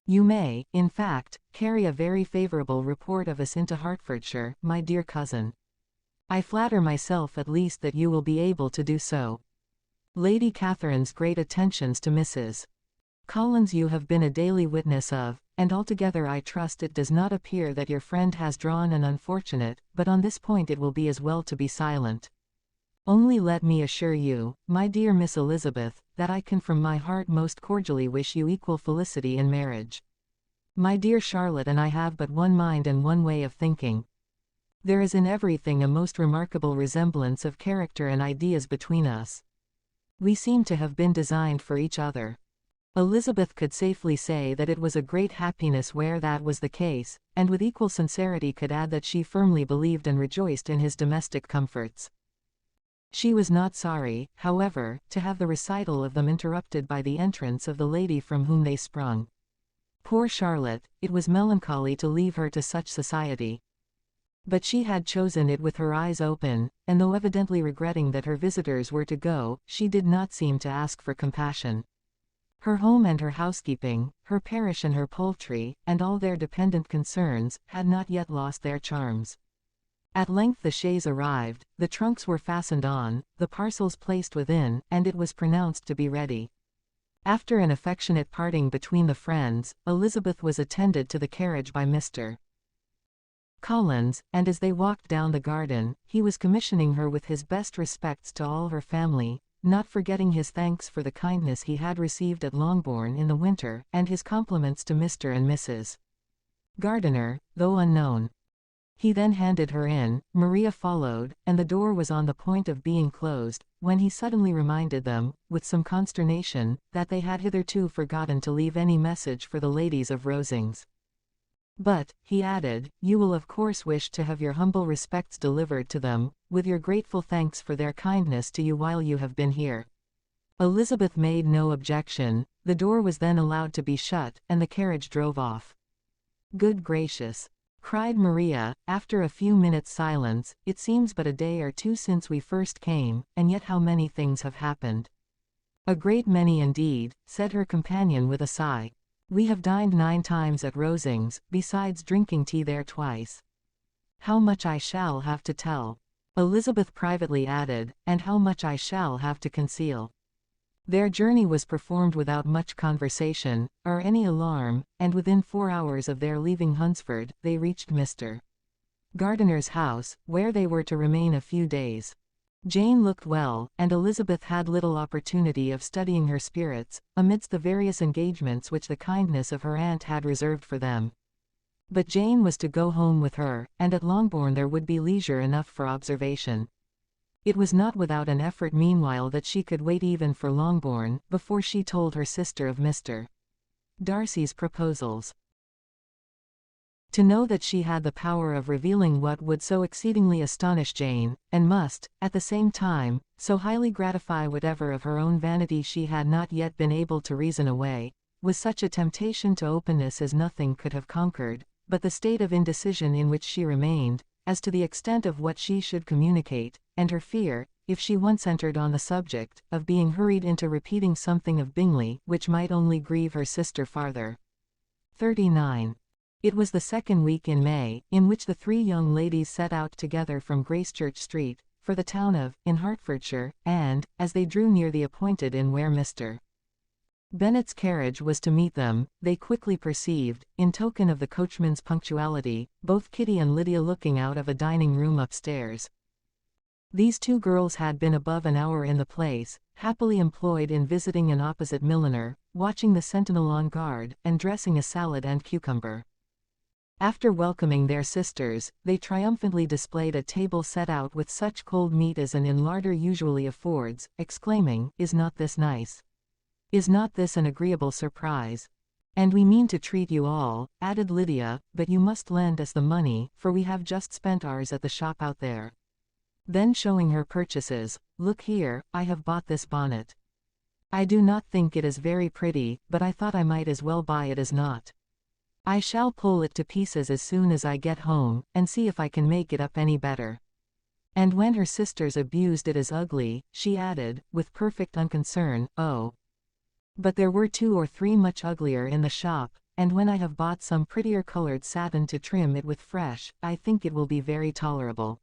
"You may, in fact, carry a very favorable report of us into Hertfordshire, my dear cousin. I flatter myself at least that you will be able to do so. Lady Catherine's great attentions to Mrs. Collins you have been a daily witness of, and altogether I trust it does not appear that your friend has drawn an unfortunate, but on this point it will be as well to be silent. Only let me assure you, my dear Miss Elizabeth, that I can from my heart most cordially wish you equal felicity in marriage. My dear Charlotte and I have but one mind and one way of thinking. There is in everything a most remarkable resemblance of character and ideas between us. We seem to have been designed for each other." Elizabeth could safely say that it was a great happiness where that was the case, and with equal sincerity could add that she firmly believed and rejoiced in his domestic comforts. She was not sorry, however, to have the recital of them interrupted by the entrance of the lady from whom they sprung. Poor Charlotte, it was melancholy to leave her to such society. But she had chosen it with her eyes open, and though evidently regretting that her visitors were to go, she did not seem to ask for compassion. Her home and her housekeeping, her parish and her poultry, and all their dependent concerns, had not yet lost their charms. At length the chaise arrived, the trunks were fastened on, the parcels placed within, and it was pronounced to be ready. After an affectionate parting between the friends, Elizabeth was attended to the carriage by Mr. Collins, and as they walked down the garden, he was commissioning her with his best respects to all her family, not forgetting his thanks for the kindness he had received at Longbourn in the winter, and his compliments to Mr. and Mrs. Gardener, though unknown. He then handed her in, Maria followed, and the door was on the point of being closed, when he suddenly reminded them, with some consternation, that they had hitherto forgotten to leave any message for the ladies of Rosings. But, he added, you will of course wish to have your humble respects delivered to them, with your grateful thanks for their kindness to you while you have been here. Elizabeth made no objection, the door was then allowed to be shut, and the carriage drove off. Good gracious! Cried Maria, after a few minutes' silence, it seems but a day or two since we first came, and yet how many things have happened. A great many indeed, said her companion with a sigh. We have dined 9 times at Rosings, besides drinking tea there twice. How much I shall have to tell, Elizabeth privately added, and how much I shall have to conceal. Their journey was performed without much conversation, or any alarm, and within 4 hours of their leaving Hunsford, they reached Mr. Gardiner's house, where they were to remain a few days. Jane looked well, and Elizabeth had little opportunity of studying her spirits, amidst the various engagements which the kindness of her aunt had reserved for them. But Jane was to go home with her, and at Longbourn there would be leisure enough for observation. It was not without an effort meanwhile that she could wait even for Longbourn, before she told her sister of Mr. Darcy's proposals. To know that she had the power of revealing what would so exceedingly astonish Jane, and must, at the same time, so highly gratify whatever of her own vanity she had not yet been able to reason away, was such a temptation to openness as nothing could have conquered, but the state of indecision in which she remained, as to the extent of what she should communicate, and her fear, if she once entered on the subject, of being hurried into repeating something of Bingley which might only grieve her sister farther. 39. It was the 2nd week in May, in which the 3 young ladies set out together from Gracechurch Street, for the town of, in Hertfordshire, and, as they drew near the appointed inn where Mr. Bennet's carriage was to meet them, they quickly perceived, in token of the coachman's punctuality, both Kitty and Lydia looking out of a dining-room upstairs. These 2 girls had been above an hour in the place, happily employed in visiting an opposite milliner, watching the sentinel on guard, and dressing a salad and cucumber. After welcoming their sisters, they triumphantly displayed a table set out with such cold meat as an inn larder usually affords, exclaiming, "Is not this nice? Is not this an agreeable surprise? And we mean to treat you all," added Lydia, "but you must lend us the money, for we have just spent ours at the shop out there." Then showing her purchases, "Look here, I have bought this bonnet. I do not think it is very pretty, but I thought I might as well buy it as not. I shall pull it to pieces as soon as I get home, and see if I can make it up any better." And when her sisters abused it as ugly, she added, with perfect unconcern, "Oh, but there were 2 or 3 much uglier in the shop, and when I have bought some prettier colored satin to trim it with fresh, I think it will be very tolerable.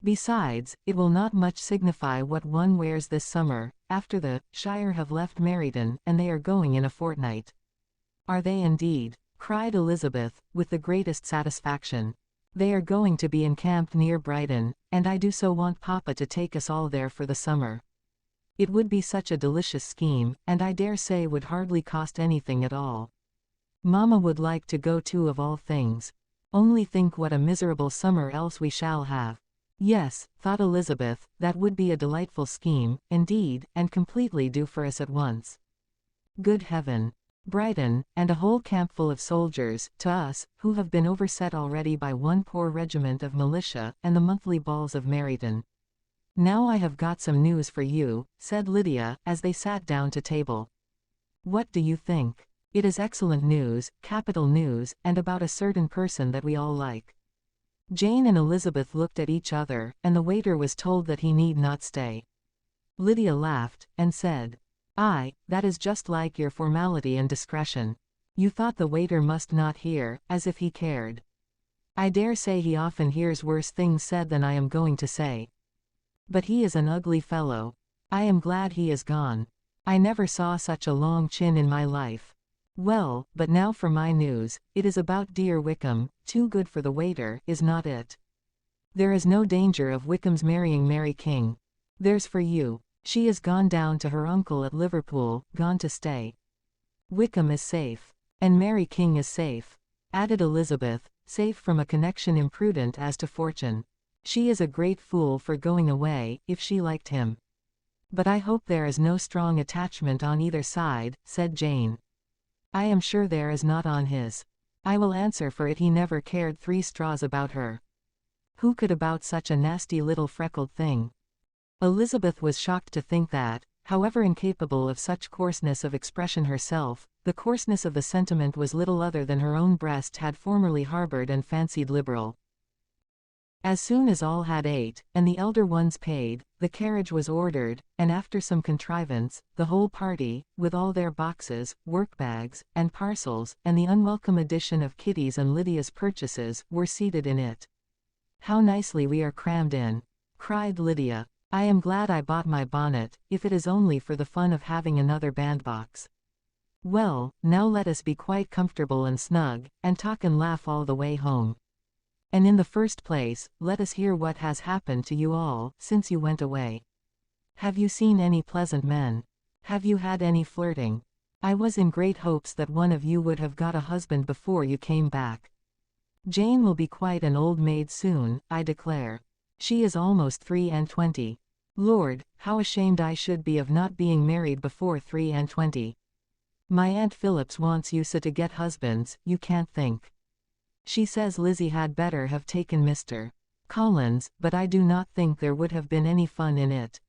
Besides, it will not much signify what one wears this summer, after the Shire have left Meryton, and they are going in a fortnight." "Are they indeed?" cried Elizabeth, with the greatest satisfaction. "They are going to be encamped near Brighton, and I do so want Papa to take us all there for the summer. It would be such a delicious scheme, and I dare say would hardly cost anything at all. Mamma would like to go too of all things. Only think what a miserable summer else we shall have." "Yes," thought Elizabeth, "that would be a delightful scheme, indeed, and completely do for us at once. Good heaven! Brighton, and a whole camp full of soldiers, to us, who have been overset already by one poor regiment of militia, and the monthly balls of Meryton. Now I have got some news for you," said Lydia, as they sat down to table. "What do you think? It is excellent news, capital news, and about a certain person that we all like." Jane and Elizabeth looked at each other, and the waiter was told that he need not stay. Lydia laughed, and said, "Aye, that is just like your formality and discretion. You thought the waiter must not hear, as if he cared. I dare say he often hears worse things said than I am going to say. But he is an ugly fellow. I am glad he is gone. I never saw such a long chin in my life. Well, but now for my news. It is about dear Wickham, too good for the waiter, is not it? There is no danger of Wickham's marrying Mary King. There's for you. She is gone down to her uncle at Liverpool, gone to stay. Wickham is safe. And Mary King is safe. added Elizabeth, safe from a connection imprudent as to fortune. She is a great fool for going away, if she liked him. But I hope there is no strong attachment on either side, said Jane. I am sure there is not on his. I will answer for it he never cared 3 straws about her. Who could about such a nasty little freckled thing? Elizabeth was shocked to think that, however incapable of such coarseness of expression herself, the coarseness of the sentiment was little other than her own breast had formerly harbored and fancied liberal. As soon as all had ate, and the elder ones paid, the carriage was ordered, and after some contrivance, the whole party, with all their boxes, work-bags, and parcels, and the unwelcome addition of Kitty's and Lydia's purchases, were seated in it. How nicely we are crammed in, cried Lydia. I am glad I bought my bonnet, if it is only for the fun of having another bandbox. Well, now let us be quite comfortable and snug, and talk and laugh all the way home. And in the first place, let us hear what has happened to you all, since you went away. Have you seen any pleasant men? Have you had any flirting? I was in great hopes that one of you would have got a husband before you came back. Jane will be quite an old maid soon, I declare. She is almost 23. Lord, how ashamed I should be of not being married before 23. My Aunt Phillips wants you so to get husbands, you can't think. She says Lizzie had better have taken Mr. Collins, but I do not think there would have been any fun in it.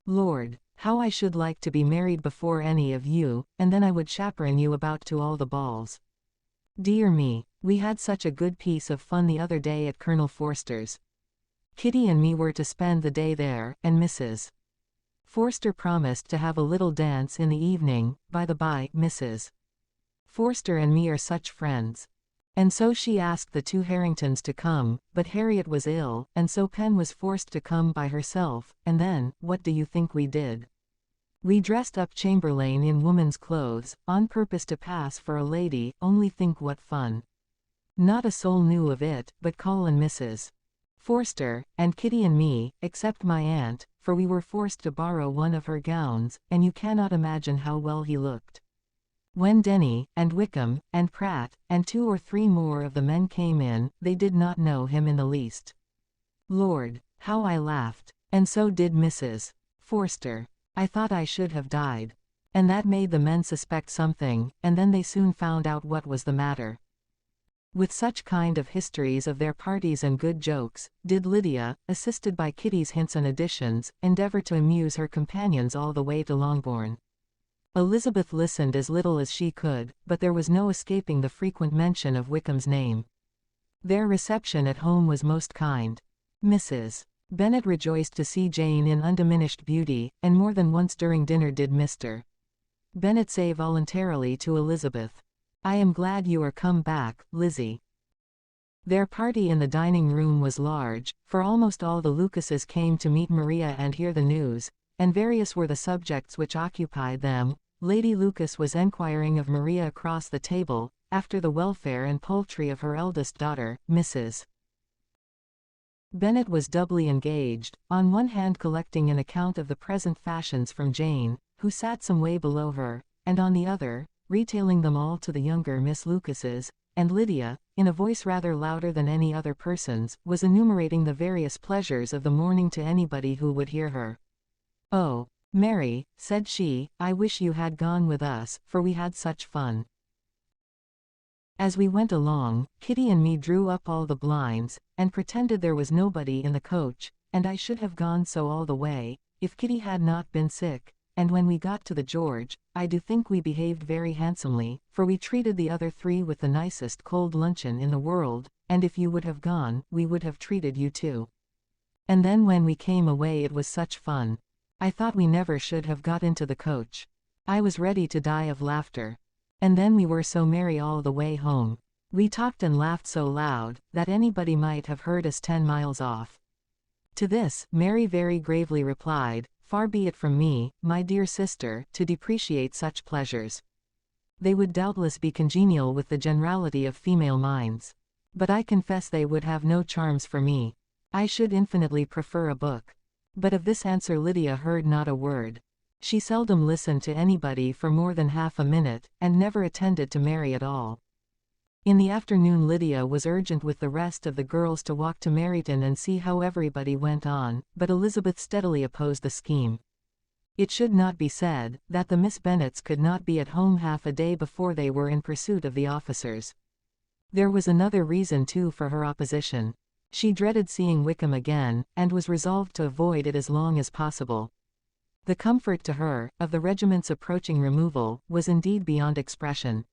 Lord, how I should like to be married before any of you, and then I would chaperon you about to all the balls. Dear me, we had such a good piece of fun the other day at Colonel Forster's. Kitty and me were to spend the day there, and Mrs. Forster promised to have a little dance in the evening. By the by, Mrs. Forster and me are such friends. And so she asked the 2 Harringtons to come, but Harriet was ill, and so Pen was forced to come by herself, and then, what do you think we did? We dressed up Chamberlain in woman's clothes, on purpose to pass for a lady. Only think what fun. Not a soul knew of it, but Colin, Mrs. Forster, and Kitty and me, except my aunt, for we were forced to borrow one of her gowns, and you cannot imagine how well he looked. When Denny, and Wickham, and Pratt, and 2 or 3 more of the men came in, they did not know him in the least. Lord, how I laughed, and so did Mrs. Forster. I thought I should have died. And that made the men suspect something, and then they soon found out what was the matter. With such kind of histories of their parties and good jokes, did Lydia, assisted by Kitty's hints and additions, endeavour to amuse her companions all the way to Longbourn. Elizabeth listened as little as she could, but there was no escaping the frequent mention of Wickham's name. Their reception at home was most kind. Mrs. Bennet rejoiced to see Jane in undiminished beauty, and more than once during dinner did Mr. Bennet say voluntarily to Elizabeth, I am glad you are come back, Lizzie. Their party in the dining room was large, for almost all the Lucases came to meet Maria and hear the news, and various were the subjects which occupied them. Lady Lucas was enquiring of Maria across the table, after the welfare and poultry of her eldest daughter, Mrs. Bennet was doubly engaged, on one hand collecting an account of the present fashions from Jane, who sat some way below her, and on the other, retailing them all to the younger Miss Lucases, and Lydia, in a voice rather louder than any other person's, was enumerating the various pleasures of the morning to anybody who would hear her. Oh, Mary, said she, I wish you had gone with us, for we had such fun. As we went along, Kitty and me drew up all the blinds, and pretended there was nobody in the coach, and I should have gone so all the way, if Kitty had not been sick, and when we got to the George, I do think we behaved very handsomely, for we treated the other 3 with the nicest cold luncheon in the world, and if you would have gone, we would have treated you too. And then when we came away it was such fun. I thought we never should have got into the coach. I was ready to die of laughter. And then we were so merry all the way home. We talked and laughed so loud, that anybody might have heard us 10 miles off. To this, Mary very gravely replied, Far be it from me, my dear sister, to depreciate such pleasures. They would doubtless be congenial with the generality of female minds. But I confess they would have no charms for me. I should infinitely prefer a book. But of this answer Lydia heard not a word. She seldom listened to anybody for more than half a minute, and never attended to Mary at all. In the afternoon Lydia was urgent with the rest of the girls to walk to Meryton and see how everybody went on, but Elizabeth steadily opposed the scheme. It should not be said that the Miss Bennets could not be at home half a day before they were in pursuit of the officers. There was another reason too for her opposition. She dreaded seeing Wickham again, and was resolved to avoid it as long as possible. The comfort to her, of the regiment's approaching removal, was indeed beyond expression.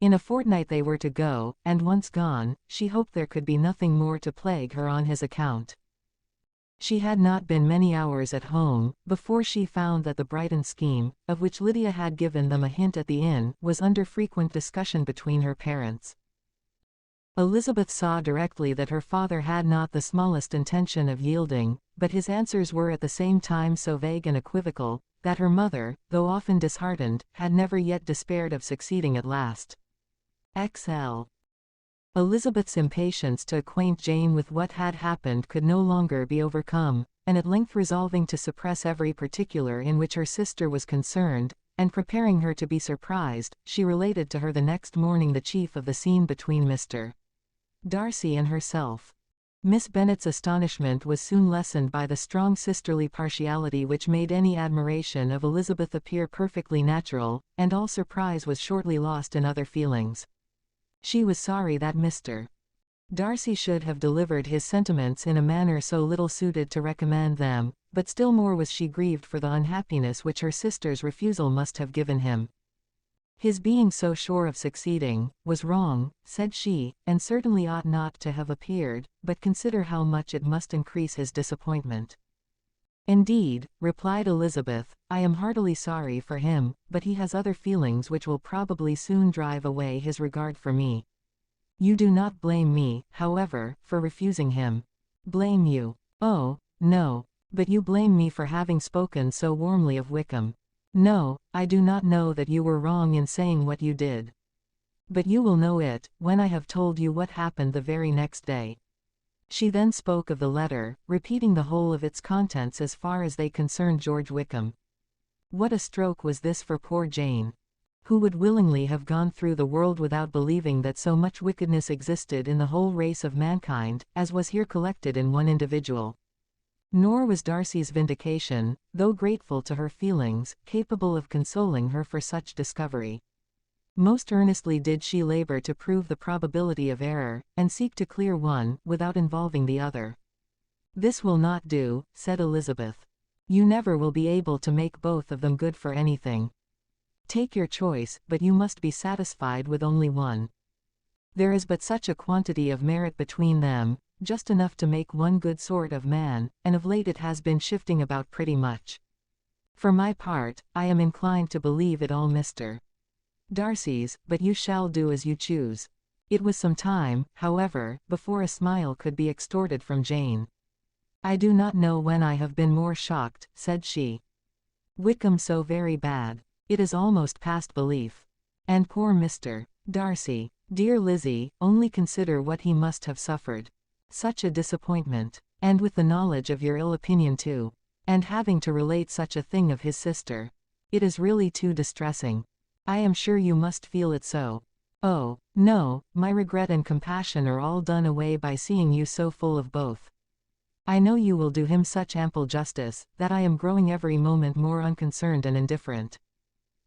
In a fortnight they were to go, and once gone, she hoped there could be nothing more to plague her on his account. She had not been many hours at home, before she found that the Brighton scheme, of which Lydia had given them a hint at the inn, was under frequent discussion between her parents. Elizabeth saw directly that her father had not the smallest intention of yielding, but his answers were at the same time so vague and equivocal, that her mother, though often disheartened, had never yet despaired of succeeding at last. XL. Elizabeth's impatience to acquaint Jane with what had happened could no longer be overcome, and at length resolving to suppress every particular in which her sister was concerned, and preparing her to be surprised, she related to her the next morning the chief of the scene between Mr. Darcy and herself. Miss Bennet's astonishment was soon lessened by the strong sisterly partiality which made any admiration of Elizabeth appear perfectly natural, and all surprise was shortly lost in other feelings. She was sorry that Mr. Darcy should have delivered his sentiments in a manner so little suited to recommend them, but still more was she grieved for the unhappiness which her sister's refusal must have given him. His being so sure of succeeding was wrong, said she, and certainly ought not to have appeared, but consider how much it must increase his disappointment. Indeed, replied Elizabeth, I am heartily sorry for him, but he has other feelings which will probably soon drive away his regard for me. You do not blame me, however, for refusing him. Blame you? Oh, no. But you blame me for having spoken so warmly of Wickham. No, I do not know that you were wrong in saying what you did. But you will know it, when I have told you what happened the very next day. She then spoke of the letter, repeating the whole of its contents as far as they concerned George Wickham. What a stroke was this for poor Jane, who would willingly have gone through the world without believing that so much wickedness existed in the whole race of mankind, as was here collected in one individual. Nor was Darcy's vindication, though grateful to her feelings, capable of consoling her for such discovery. Most earnestly did she labor to prove the probability of error, and seek to clear one, without involving the other. This will not do, said Elizabeth. You never will be able to make both of them good for anything. Take your choice, but you must be satisfied with only one. There is but such a quantity of merit between them, just enough to make one good sort of man, and of late it has been shifting about pretty much. For my part, I am inclined to believe it all Mr. Darcy's, but you shall do as you choose. It was some time, however, before a smile could be extorted from Jane. I do not know when I have been more shocked, said she. Wickham so very bad. It is almost past belief. And poor Mr. Darcy, dear Lizzie, only consider what he must have suffered. Such a disappointment, and with the knowledge of your ill opinion too, and having to relate such a thing of his sister. It is really too distressing. I am sure you must feel it so. Oh, no, my regret and compassion are all done away by seeing you so full of both. I know you will do him such ample justice, that I am growing every moment more unconcerned and indifferent.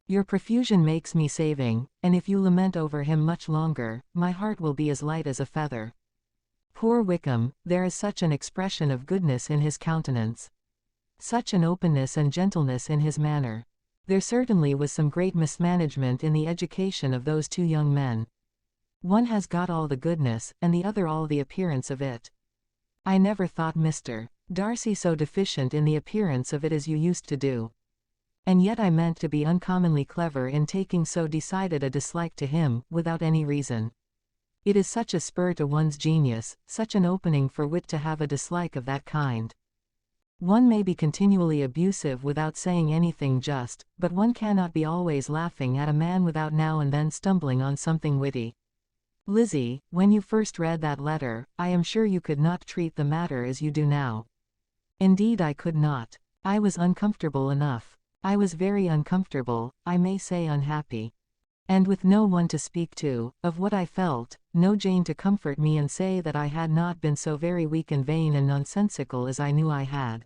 Your profusion makes me saving, and if you lament over him much longer, my heart will be as light as a feather. Poor Wickham, there is such an expression of goodness in his countenance, such an openness and gentleness in his manner. There certainly was some great mismanagement in the education of those two young men. One has got all the goodness, and the other all the appearance of it. I never thought Mr. Darcy so deficient in the appearance of it as you used to do. And yet I meant to be uncommonly clever in taking so decided a dislike to him, without any reason. It is such a spur to one's genius, such an opening for wit to have a dislike of that kind. One may be continually abusive without saying anything just, but one cannot be always laughing at a man without now and then stumbling on something witty. Lizzie, when you first read that letter, I am sure you could not treat the matter as you do now. Indeed I could not. I was uncomfortable enough. I was very uncomfortable, I may say unhappy. And with no one to speak to, of what I felt, no Jane to comfort me and say that I had not been so very weak and vain and nonsensical as I knew I had.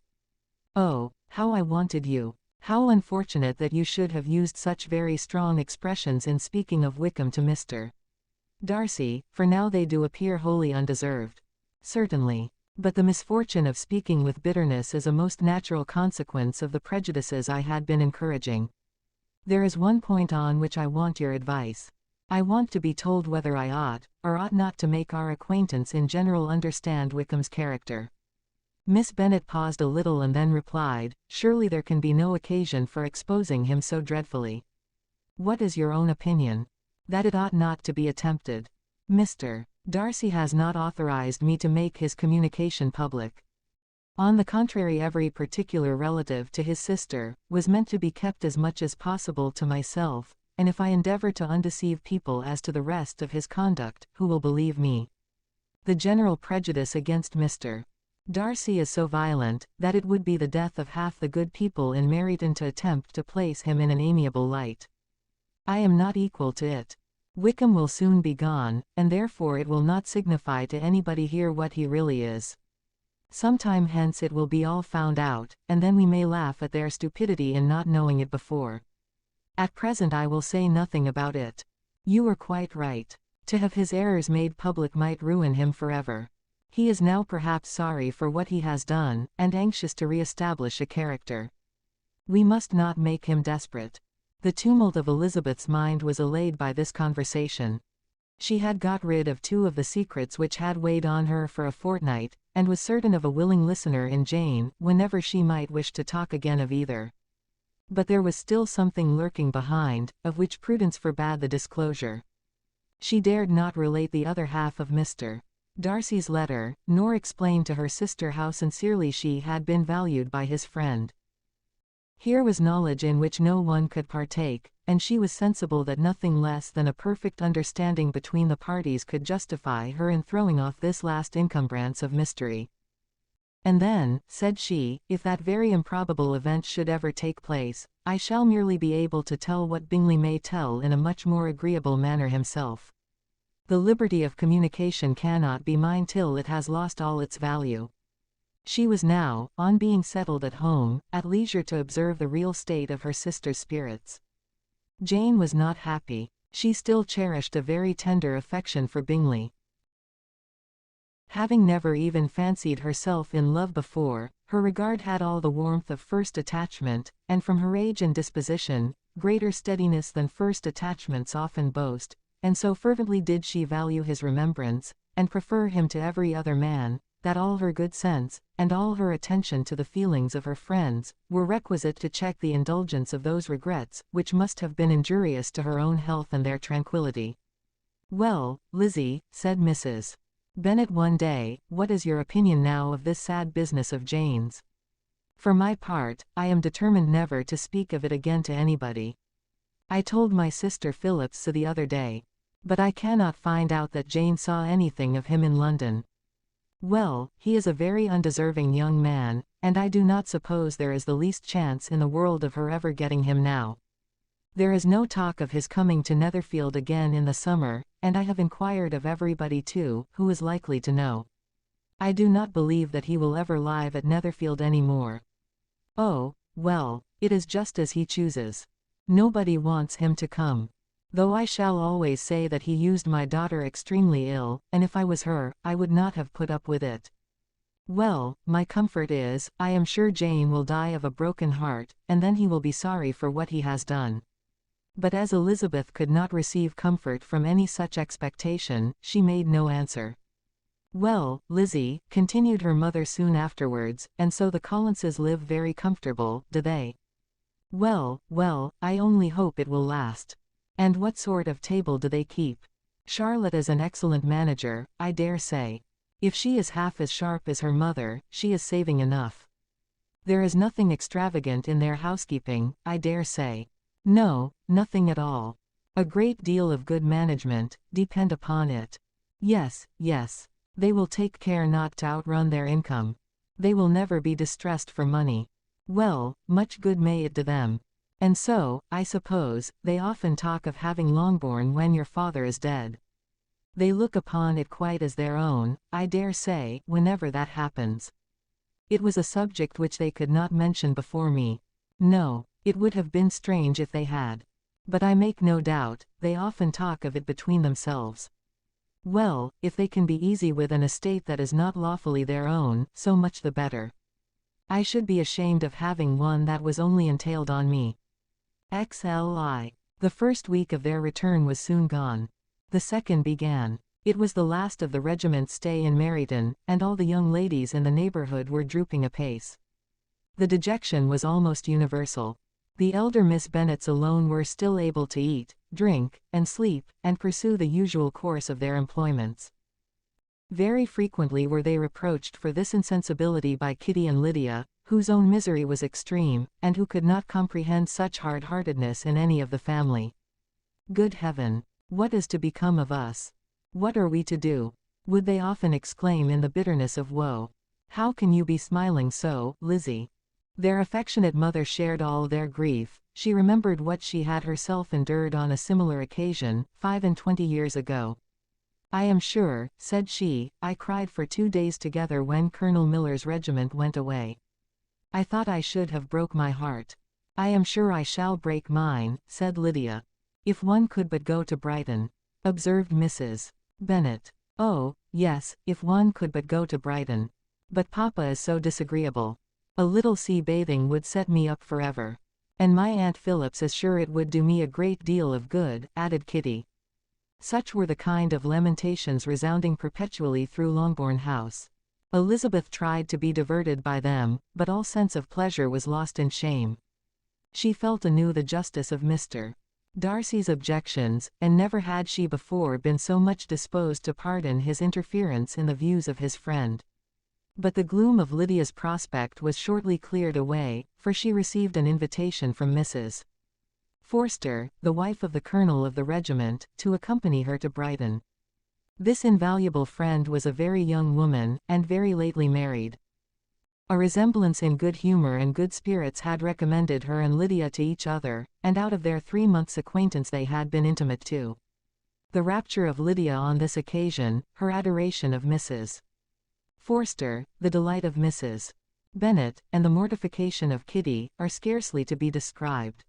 Oh, how I wanted you! How unfortunate that you should have used such very strong expressions in speaking of Wickham to Mr. Darcy, for now they do appear wholly undeserved. Certainly. But the misfortune of speaking with bitterness is a most natural consequence of the prejudices I had been encouraging. There is one point on which I want your advice. I want to be told whether I ought, or ought not to make our acquaintance in general understand Wickham's character. Miss Bennet paused a little and then replied, surely there can be no occasion for exposing him so dreadfully. What is your own opinion? That it ought not to be attempted. Mr. Darcy has not authorized me to make his communication public. On the contrary, every particular relative to his sister was meant to be kept as much as possible to myself, and if I endeavor to undeceive people as to the rest of his conduct, who will believe me? The general prejudice against Mr. Darcy is so violent, that it would be the death of half the good people in Meryton to attempt to place him in an amiable light. I am not equal to it. Wickham will soon be gone, and therefore it will not signify to anybody here what he really is. Some time hence it will be all found out, and then we may laugh at their stupidity in not knowing it before. At present I will say nothing about it. You were quite right. To have his errors made public might ruin him forever. He is now perhaps sorry for what he has done, and anxious to re-establish a character. We must not make him desperate. The tumult of Elizabeth's mind was allayed by this conversation. She had got rid of two of the secrets which had weighed on her for a fortnight, and was certain of a willing listener in Jane, whenever she might wish to talk again of either. But there was still something lurking behind, of which prudence forbade the disclosure. She dared not relate the other half of Mr. Darcy's letter, nor explain to her sister how sincerely she had been valued by his friend. Here was knowledge in which no one could partake, and she was sensible that nothing less than a perfect understanding between the parties could justify her in throwing off this last encumbrance of mystery. And then, said she, if that very improbable event should ever take place, I shall merely be able to tell what Bingley may tell in a much more agreeable manner himself. The liberty of communication cannot be mine till it has lost all its value. She was now, on being settled at home, at leisure to observe the real state of her sister's spirits. Jane was not happy. She still cherished a very tender affection for Bingley. Having never even fancied herself in love before, her regard had all the warmth of first attachment, and from her age and disposition, greater steadiness than first attachments often boast, and so fervently did she value his remembrance, and prefer him to every other man, that all her good sense, and all her attention to the feelings of her friends, were requisite to check the indulgence of those regrets, which must have been injurious to her own health and their tranquillity. Well, Lizzie, said Mrs. Bennet one day, what is your opinion now of this sad business of Jane's? For my part, I am determined never to speak of it again to anybody. I told my sister Phillips so the other day. But I cannot find out that Jane saw anything of him in London. Well, he is a very undeserving young man, and I do not suppose there is the least chance in the world of her ever getting him now. There is no talk of his coming to Netherfield again in the summer, and I have inquired of everybody too, who is likely to know. I do not believe that he will ever live at Netherfield any more. Oh, well, it is just as he chooses. Nobody wants him to come. Though I shall always say that he used my daughter extremely ill, and if I was her, I would not have put up with it. Well, my comfort is, I am sure Jane will die of a broken heart, and then he will be sorry for what he has done. But as Elizabeth could not receive comfort from any such expectation, she made no answer. Well, Lizzie, continued her mother soon afterwards, and so the Collinses live very comfortable, do they? Well, well, I only hope it will last. And what sort of table do they keep? Charlotte is an excellent manager, I dare say. If she is half as sharp as her mother, she is saving enough. There is nothing extravagant in their housekeeping, I dare say. No, nothing at all. A great deal of good management, depend upon it. Yes, yes. They will take care not to outrun their income. They will never be distressed for money. Well, much good may it do them. And so, I suppose, they often talk of having Longbourn when your father is dead. They look upon it quite as their own, I dare say, whenever that happens. It was a subject which they could not mention before me. No, it would have been strange if they had. But I make no doubt, they often talk of it between themselves. Well, if they can be easy with an estate that is not lawfully their own, so much the better. I should be ashamed of having one that was only entailed on me. XLI. The first week of their return was soon gone. The second began. It was the last of the regiment's stay in Meryton, and all the young ladies in the neighbourhood were drooping apace. The dejection was almost universal. The elder Miss Bennets alone were still able to eat, drink, and sleep, and pursue the usual course of their employments. Very frequently were they reproached for this insensibility by Kitty and Lydia, whose own misery was extreme, and who could not comprehend such hard-heartedness in any of the family. Good heaven! What is to become of us? What are we to do? Would they often exclaim in the bitterness of woe. How can you be smiling so, Lizzie? Their affectionate mother shared all their grief. She remembered what she had herself endured on a similar occasion, 25 years ago. I am sure, said she, I cried for 2 days together when Colonel Miller's regiment went away. I thought I should have broke my heart. I am sure I shall break mine, said Lydia. If one could but go to Brighton, observed Mrs. Bennet. Oh, yes, if one could but go to Brighton. But papa is so disagreeable. A little sea bathing would set me up forever. And my Aunt Phillips is sure it would do me a great deal of good, added Kitty. Such were the kind of lamentations resounding perpetually through Longbourn House. Elizabeth tried to be diverted by them, but all sense of pleasure was lost in shame. She felt anew the justice of Mr. Darcy's objections, and never had she before been so much disposed to pardon his interference in the views of his friend. But the gloom of Lydia's prospect was shortly cleared away, for she received an invitation from Mrs. Forster, the wife of the colonel of the regiment, to accompany her to Brighton. This invaluable friend was a very young woman, and very lately married. A resemblance in good humor and good spirits had recommended her and Lydia to each other, and out of their 3 months' acquaintance they had been intimate too. The rapture of Lydia on this occasion, her adoration of Mrs. Forster, the delight of Mrs. Bennet, and the mortification of Kitty, are scarcely to be described.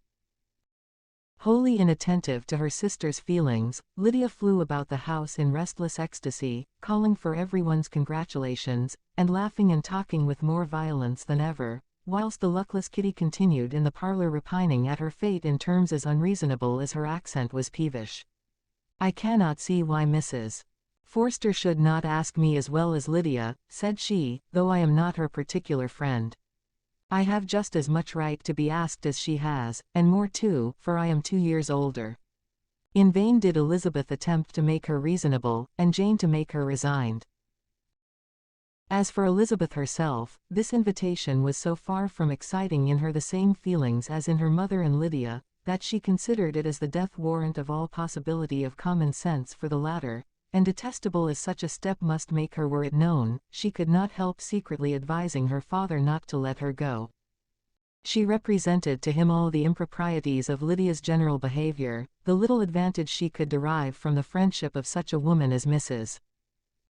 Wholly inattentive to her sister's feelings, Lydia flew about the house in restless ecstasy, calling for everyone's congratulations, and laughing and talking with more violence than ever, whilst the luckless Kitty continued in the parlour repining at her fate in terms as unreasonable as her accent was peevish. I cannot see why Mrs. Forster should not ask me as well as Lydia, said she, though I am not her particular friend. I have just as much right to be asked as she has, and more too, for I am 2 years older. In vain did Elizabeth attempt to make her reasonable, and Jane to make her resigned. As for Elizabeth herself, this invitation was so far from exciting in her the same feelings as in her mother and Lydia, that she considered it as the death warrant of all possibility of common sense for the latter, and detestable as such a step must make her were it known, she could not help secretly advising her father not to let her go. She represented to him all the improprieties of Lydia's general behavior, the little advantage she could derive from the friendship of such a woman as Mrs.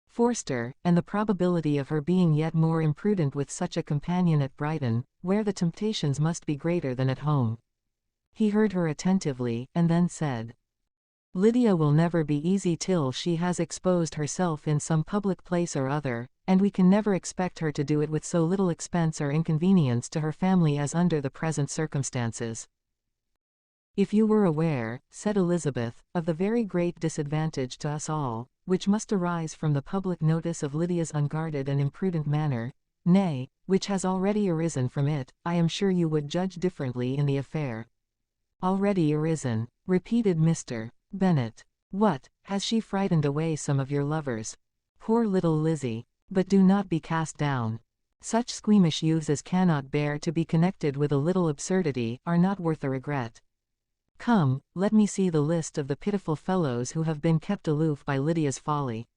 Forster, and the probability of her being yet more imprudent with such a companion at Brighton, where the temptations must be greater than at home. He heard her attentively, and then said, Lydia will never be easy till she has exposed herself in some public place or other, and we can never expect her to do it with so little expense or inconvenience to her family as under the present circumstances. If you were aware, said Elizabeth, of the very great disadvantage to us all, which must arise from the public notice of Lydia's unguarded and imprudent manner, nay, which has already arisen from it, I am sure you would judge differently in the affair. Already arisen, repeated Mr. Bennet. What, has she frightened away some of your lovers? Poor little Lizzie. But do not be cast down. Such squeamish youths as cannot bear to be connected with a little absurdity are not worth a regret. Come, let me see the list of the pitiful fellows who have been kept aloof by Lydia's folly.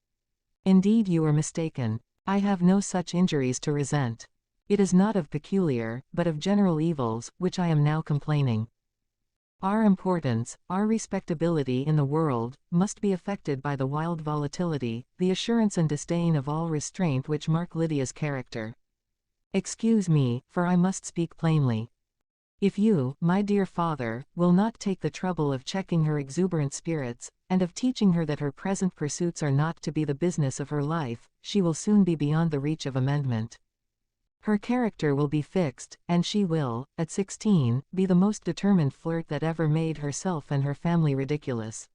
Indeed you are mistaken. I have no such injuries to resent. It is not of peculiar, but of general evils, which I am now complaining. Our importance, our respectability in the world, must be affected by the wild volatility, the assurance and disdain of all restraint which mark Lydia's character. Excuse me, for I must speak plainly. If you, my dear father, will not take the trouble of checking her exuberant spirits, and of teaching her that her present pursuits are not to be the business of her life, she will soon be beyond the reach of amendment. Her character will be fixed, and she will, at 16, be the most determined flirt that ever made herself and her family ridiculous.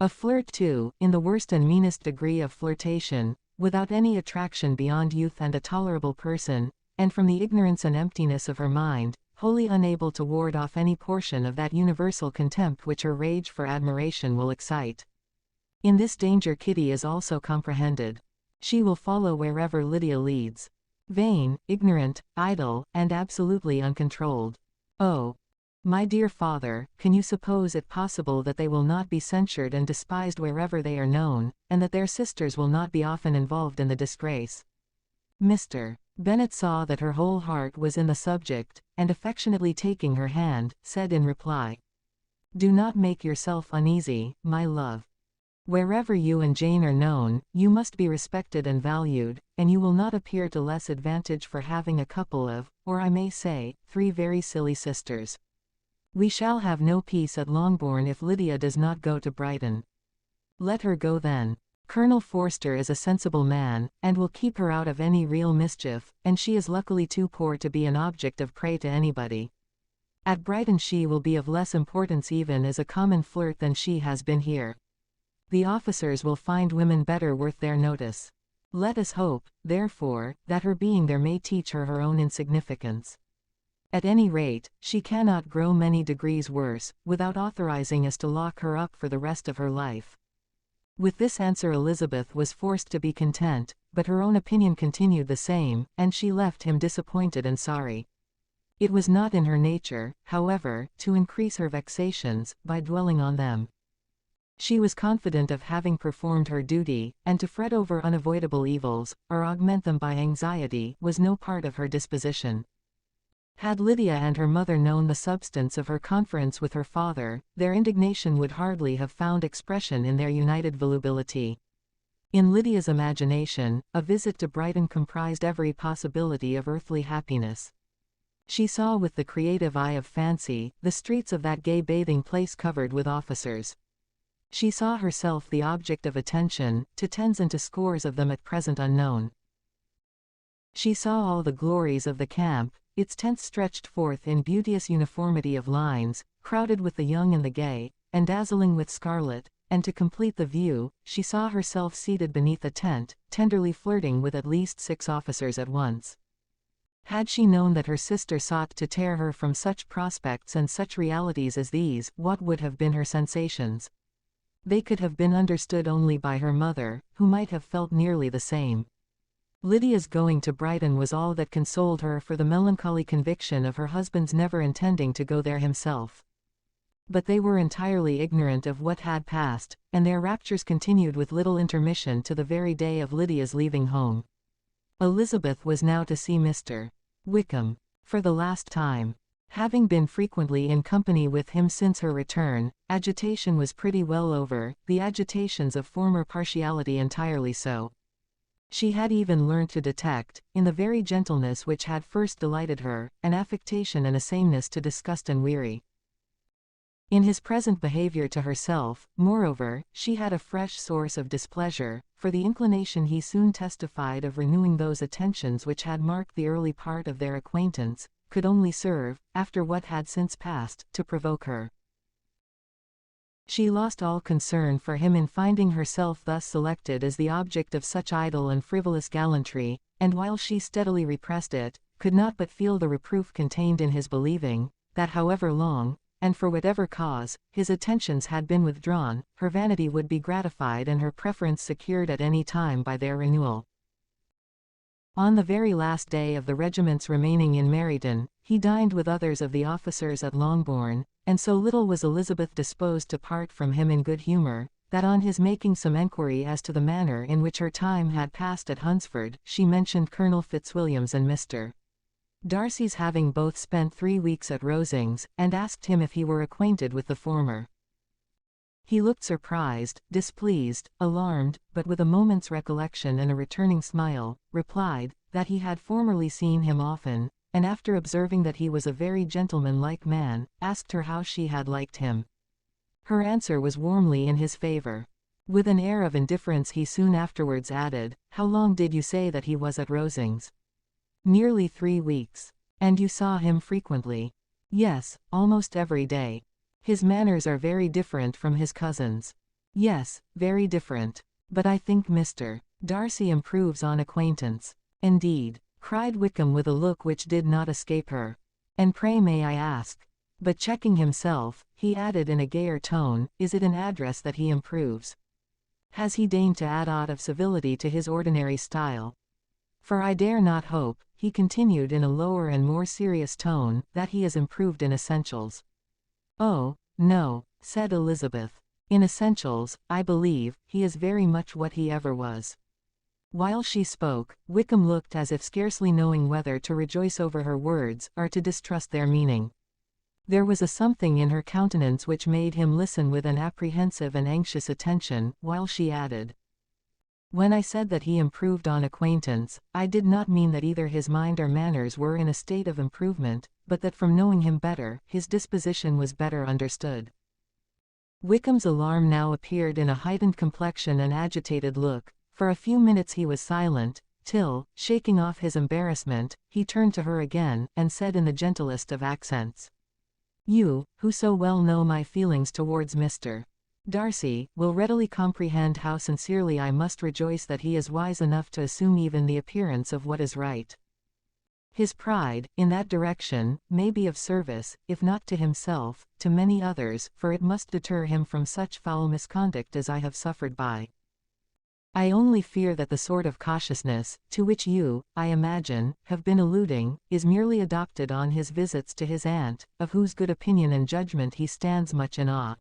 A flirt too, in the worst and meanest degree of flirtation, without any attraction beyond youth and a tolerable person, and from the ignorance and emptiness of her mind, wholly unable to ward off any portion of that universal contempt which her rage for admiration will excite. In this danger Kitty is also comprehended. She will follow wherever Lydia leads. Vain, ignorant, idle, and absolutely uncontrolled. Oh, my dear father, can you suppose it possible that they will not be censured and despised wherever they are known, and that their sisters will not be often involved in the disgrace? Mr. Bennet saw that her whole heart was in the subject, and affectionately taking her hand, said in reply, "Do not make yourself uneasy, my love. Wherever you and Jane are known, you must be respected and valued, and you will not appear to less advantage for having a couple of, or I may say, 3 very silly sisters. We shall have no peace at Longbourn if Lydia does not go to Brighton. Let her go then. Colonel Forster is a sensible man, and will keep her out of any real mischief, and she is luckily too poor to be an object of prey to anybody. At Brighton she will be of less importance even as a common flirt than she has been here. The officers will find women better worth their notice. Let us hope, therefore, that her being there may teach her her own insignificance. At any rate, she cannot grow many degrees worse, without authorizing us to lock her up for the rest of her life." With this answer Elizabeth was forced to be content, but her own opinion continued the same, and she left him disappointed and sorry. It was not in her nature, however, to increase her vexations, by dwelling on them. She was confident of having performed her duty, and to fret over unavoidable evils, or augment them by anxiety, was no part of her disposition. Had Lydia and her mother known the substance of her conference with her father, their indignation would hardly have found expression in their united volubility. In Lydia's imagination, a visit to Brighton comprised every possibility of earthly happiness. She saw with the creative eye of fancy, the streets of that gay bathing place covered with officers. She saw herself the object of attention, to tens and to scores of them at present unknown. She saw all the glories of the camp, its tents stretched forth in beauteous uniformity of lines, crowded with the young and the gay, and dazzling with scarlet, and to complete the view, she saw herself seated beneath a tent, tenderly flirting with at least 6 officers at once. Had she known that her sister sought to tear her from such prospects and such realities as these, what would have been her sensations? They could have been understood only by her mother, who might have felt nearly the same. Lydia's going to Brighton was all that consoled her for the melancholy conviction of her husband's never intending to go there himself. But they were entirely ignorant of what had passed, and their raptures continued with little intermission to the very day of Lydia's leaving home. Elizabeth was now to see Mr. Wickham for the last time. Having been frequently in company with him since her return, agitation was pretty well over, the agitations of former partiality entirely so. She had even learnt to detect, in the very gentleness which had first delighted her, an affectation and a sameness to disgust and weary. In his present behavior to herself, moreover, she had a fresh source of displeasure, for the inclination he soon testified of renewing those attentions which had marked the early part of their acquaintance, could only serve, after what had since passed, to provoke her. She lost all concern for him in finding herself thus selected as the object of such idle and frivolous gallantry, and while she steadily repressed it, could not but feel the reproof contained in his believing, that however long, and for whatever cause, his attentions had been withdrawn, her vanity would be gratified and her preference secured at any time by their renewal. On the very last day of the regiment's remaining in Meryton, he dined with others of the officers at Longbourn, and so little was Elizabeth disposed to part from him in good humour, that on his making some enquiry as to the manner in which her time had passed at Hunsford, she mentioned Colonel Fitzwilliams and Mr. Darcy's having both spent 3 weeks at Rosings, and asked him if he were acquainted with the former. He looked surprised, displeased, alarmed, but with a moment's recollection and a returning smile, replied, that he had formerly seen him often, and after observing that he was a very gentleman-like man, asked her how she had liked him. Her answer was warmly in his favour. With an air of indifference he soon afterwards added, "How long did you say that he was at Rosings?" "Nearly 3 weeks. And you saw him frequently?" "Yes, almost every day." "His manners are very different from his cousin's." "Yes, very different. But I think Mr. Darcy improves on acquaintance." "Indeed," cried Wickham with a look which did not escape her. "And pray may I ask—" But checking himself, he added in a gayer tone, "Is it an address that he improves? Has he deigned to add aught of civility to his ordinary style? For I dare not hope," he continued in a lower and more serious tone, "that he has improved in essentials." "Oh, no," said Elizabeth. "In essentials, I believe, he is very much what he ever was." While she spoke, Wickham looked as if scarcely knowing whether to rejoice over her words, or to distrust their meaning. There was a something in her countenance which made him listen with an apprehensive and anxious attention, while she added, "When I said that he improved on acquaintance, I did not mean that either his mind or manners were in a state of improvement, but that from knowing him better, his disposition was better understood." Wickham's alarm now appeared in a heightened complexion and agitated look. For a few minutes he was silent, till, shaking off his embarrassment, he turned to her again, and said in the gentlest of accents, "You, who so well know my feelings towards Mr. Darcy, will readily comprehend how sincerely I must rejoice that he is wise enough to assume even the appearance of what is right. His pride, in that direction, may be of service, if not to himself, to many others, for it must deter him from such foul misconduct as I have suffered by. I only fear that the sort of cautiousness, to which you, I imagine, have been alluding, is merely adopted on his visits to his aunt, of whose good opinion and judgment he stands much in awe.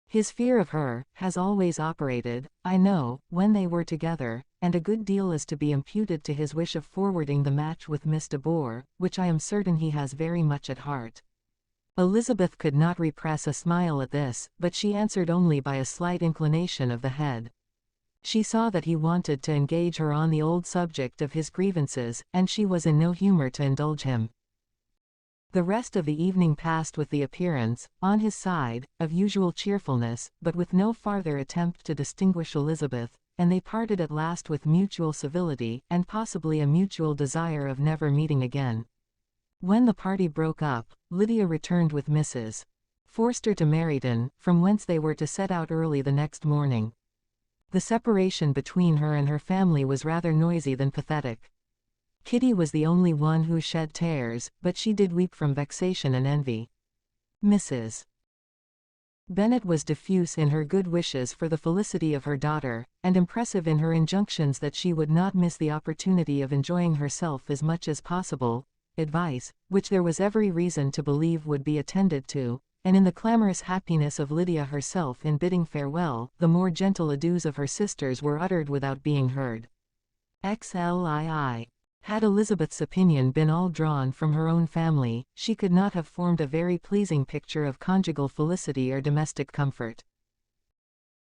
His fear of her has always operated, I know, when they were together, and a good deal is to be imputed to his wish of forwarding the match with Miss de Bourgh, which I am certain he has very much at heart." Elizabeth could not repress a smile at this, but she answered only by a slight inclination of the head. She saw that he wanted to engage her on the old subject of his grievances, and she was in no humor to indulge him. The rest of the evening passed with the appearance, on his side, of usual cheerfulness, but with no farther attempt to distinguish Elizabeth, and they parted at last with mutual civility, and possibly a mutual desire of never meeting again. When the party broke up, Lydia returned with Mrs. Forster to Meryton, from whence they were to set out early the next morning. The separation between her and her family was rather noisy than pathetic. Kitty was the only one who shed tears, but she did weep from vexation and envy. Mrs. Bennet was diffuse in her good wishes for the felicity of her daughter, and impressive in her injunctions that she would not miss the opportunity of enjoying herself as much as possible, advice, which there was every reason to believe would be attended to, and in the clamorous happiness of Lydia herself in bidding farewell, the more gentle adieus of her sisters were uttered without being heard. XLII. Had Elizabeth's opinion been all drawn from her own family, she could not have formed a very pleasing picture of conjugal felicity or domestic comfort.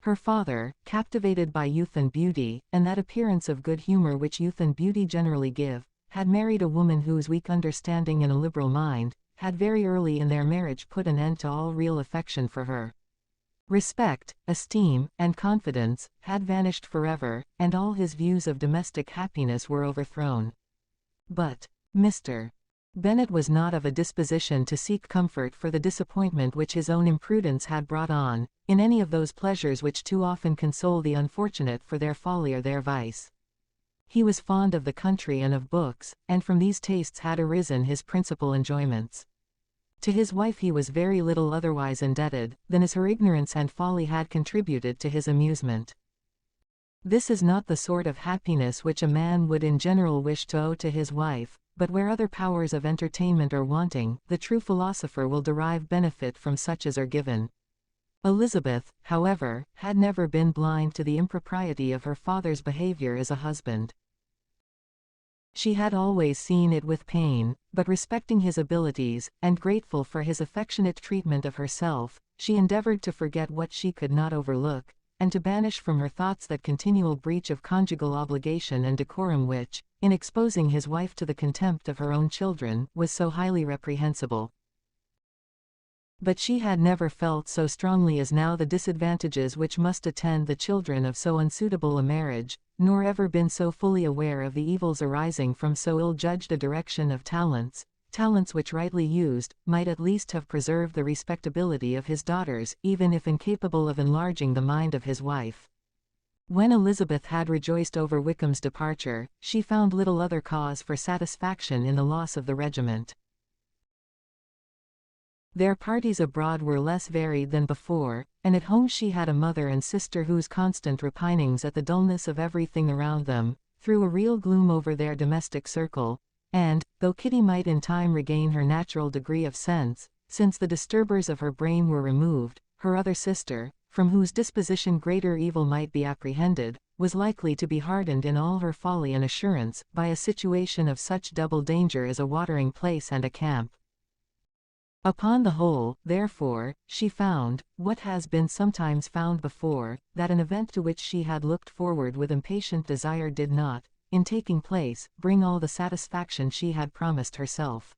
Her father, captivated by youth and beauty, and that appearance of good humor which youth and beauty generally give, had married a woman whose weak understanding and a liberal mind, had very early in their marriage put an end to all real affection for her. Respect, esteem, and confidence had vanished forever, and all his views of domestic happiness were overthrown. But Mr. Bennet was not of a disposition to seek comfort for the disappointment which his own imprudence had brought on, in any of those pleasures which too often console the unfortunate for their folly or their vice. He was fond of the country and of books, and from these tastes had arisen his principal enjoyments. To his wife he was very little otherwise indebted, than as her ignorance and folly had contributed to his amusement. This is not the sort of happiness which a man would in general wish to owe to his wife, but where other powers of entertainment are wanting, the true philosopher will derive benefit from such as are given. Elizabeth, however, had never been blind to the impropriety of her father's behavior as a husband. She had always seen it with pain, but respecting his abilities, and grateful for his affectionate treatment of herself, she endeavored to forget what she could not overlook, and to banish from her thoughts that continual breach of conjugal obligation and decorum which, in exposing his wife to the contempt of her own children, was so highly reprehensible. But she had never felt so strongly as now the disadvantages which must attend the children of so unsuitable a marriage, nor ever been so fully aware of the evils arising from so ill-judged a direction of talents which rightly used, might at least have preserved the respectability of his daughters, even if incapable of enlarging the mind of his wife. When Elizabeth had rejoiced over Wickham's departure, she found little other cause for satisfaction in the loss of the regiment. Their parties abroad were less varied than before, and at home she had a mother and sister whose constant repinings at the dullness of everything around them, threw a real gloom over their domestic circle, and, though Kitty might in time regain her natural degree of sense, since the disturbers of her brain were removed, her other sister, from whose disposition greater evil might be apprehended, was likely to be hardened in all her folly and assurance, by a situation of such double danger as a watering place and a camp. Upon the whole, therefore, she found, what has been sometimes found before, that an event to which she had looked forward with impatient desire did not, in taking place, bring all the satisfaction she had promised herself.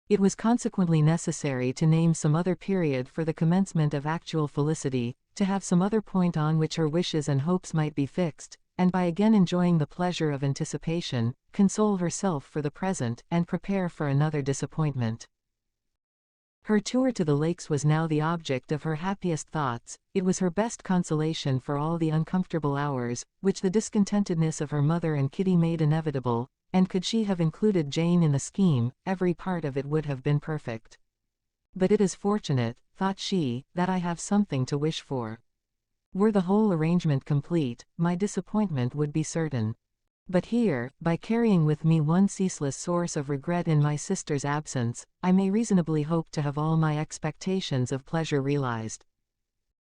It was consequently necessary to name some other period for the commencement of actual felicity, to have some other point on which her wishes and hopes might be fixed, and by again enjoying the pleasure of anticipation, console herself for the present, and prepare for another disappointment. Her tour to the lakes was now the object of her happiest thoughts. It was her best consolation for all the uncomfortable hours, which the discontentedness of her mother and Kitty made inevitable, and could she have included Jane in the scheme, every part of it would have been perfect. But it is fortunate, thought she, that I have something to wish for. Were the whole arrangement complete, my disappointment would be certain. But here, by carrying with me one ceaseless source of regret in my sister's absence, I may reasonably hope to have all my expectations of pleasure realized.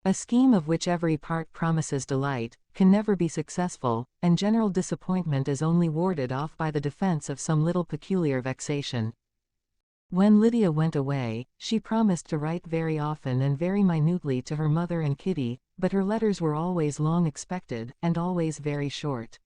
A scheme of which every part promises delight, can never be successful, and general disappointment is only warded off by the defense of some little peculiar vexation. When Lydia went away, she promised to write very often and very minutely to her mother and Kitty, but her letters were always long expected, and always very short.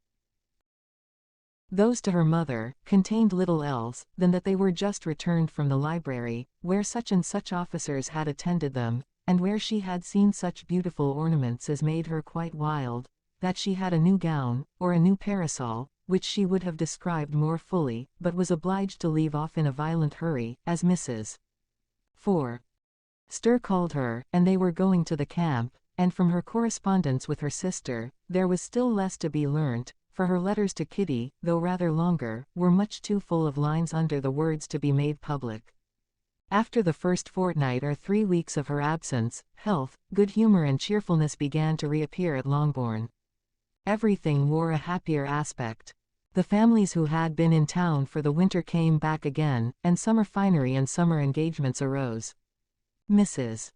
Those to her mother contained little else than that they were just returned from the library, where such and such officers had attended them, and where she had seen such beautiful ornaments as made her quite wild, that she had a new gown, or a new parasol, which she would have described more fully, but was obliged to leave off in a violent hurry, as Mrs. Forster called her, and they were going to the camp, and from her correspondence with her sister, there was still less to be learnt, for her letters to Kitty, though rather longer, were much too full of lines under the words to be made public. After the first fortnight or 3 weeks of her absence, health, good humor and cheerfulness began to reappear at Longbourn. Everything wore a happier aspect. The families who had been in town for the winter came back again, and summer finery and summer engagements arose. Mrs.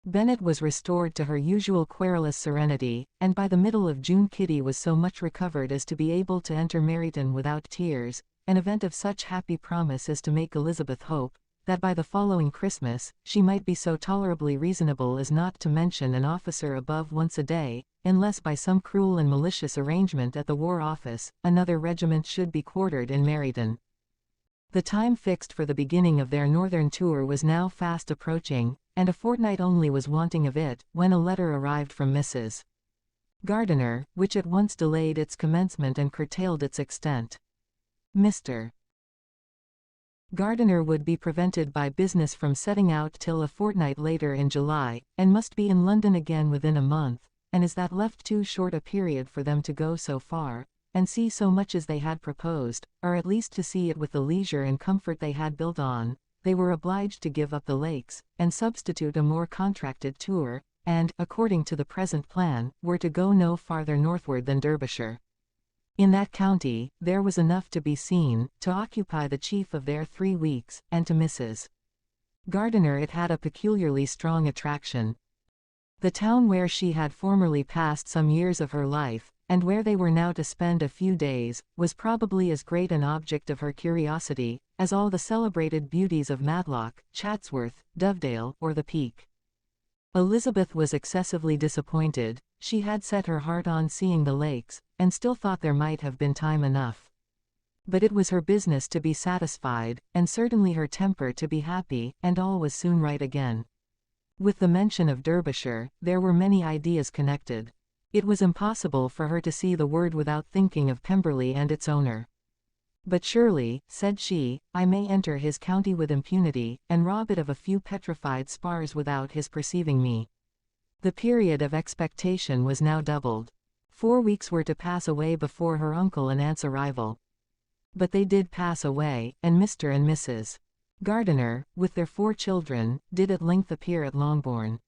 Bennet was restored to her usual querulous serenity, and by the middle of June Kitty was so much recovered as to be able to enter Meryton without tears, an event of such happy promise as to make Elizabeth hope, that by the following Christmas, she might be so tolerably reasonable as not to mention an officer above once a day, unless by some cruel and malicious arrangement at the War Office, another regiment should be quartered in Meryton. The time fixed for the beginning of their northern tour was now fast approaching, and a fortnight only was wanting of it, when a letter arrived from Mrs. Gardiner, which at once delayed its commencement and curtailed its extent. Mr. Gardiner would be prevented by business from setting out till a fortnight later in July, and must be in London again within a month, and is that left too short a period for them to go so far, and see so much as they had proposed, or at least to see it with the leisure and comfort they had built on, they were obliged to give up the lakes, and substitute a more contracted tour, and, according to the present plan, were to go no farther northward than Derbyshire. In that county, there was enough to be seen, to occupy the chief of their 3 weeks, and to Mrs. Gardiner it had a peculiarly strong attraction. The town where she had formerly passed some years of her life, and where they were now to spend a few days, was probably as great an object of her curiosity as all the celebrated beauties of Matlock, Chatsworth, Dovedale, or the Peak. Elizabeth was excessively disappointed. She had set her heart on seeing the lakes, and still thought there might have been time enough. But it was her business to be satisfied, and certainly her temper to be happy, and all was soon right again. With the mention of Derbyshire, there were many ideas connected. It was impossible for her to see the word without thinking of Pemberley and its owner. But surely, said she, I may enter his county with impunity, and rob it of a few petrified spars without his perceiving me. The period of expectation was now doubled. 4 weeks were to pass away before her uncle and aunt's arrival. But they did pass away, and Mr. and Mrs. Gardiner, with their 4 children, did at length appear at Longbourn.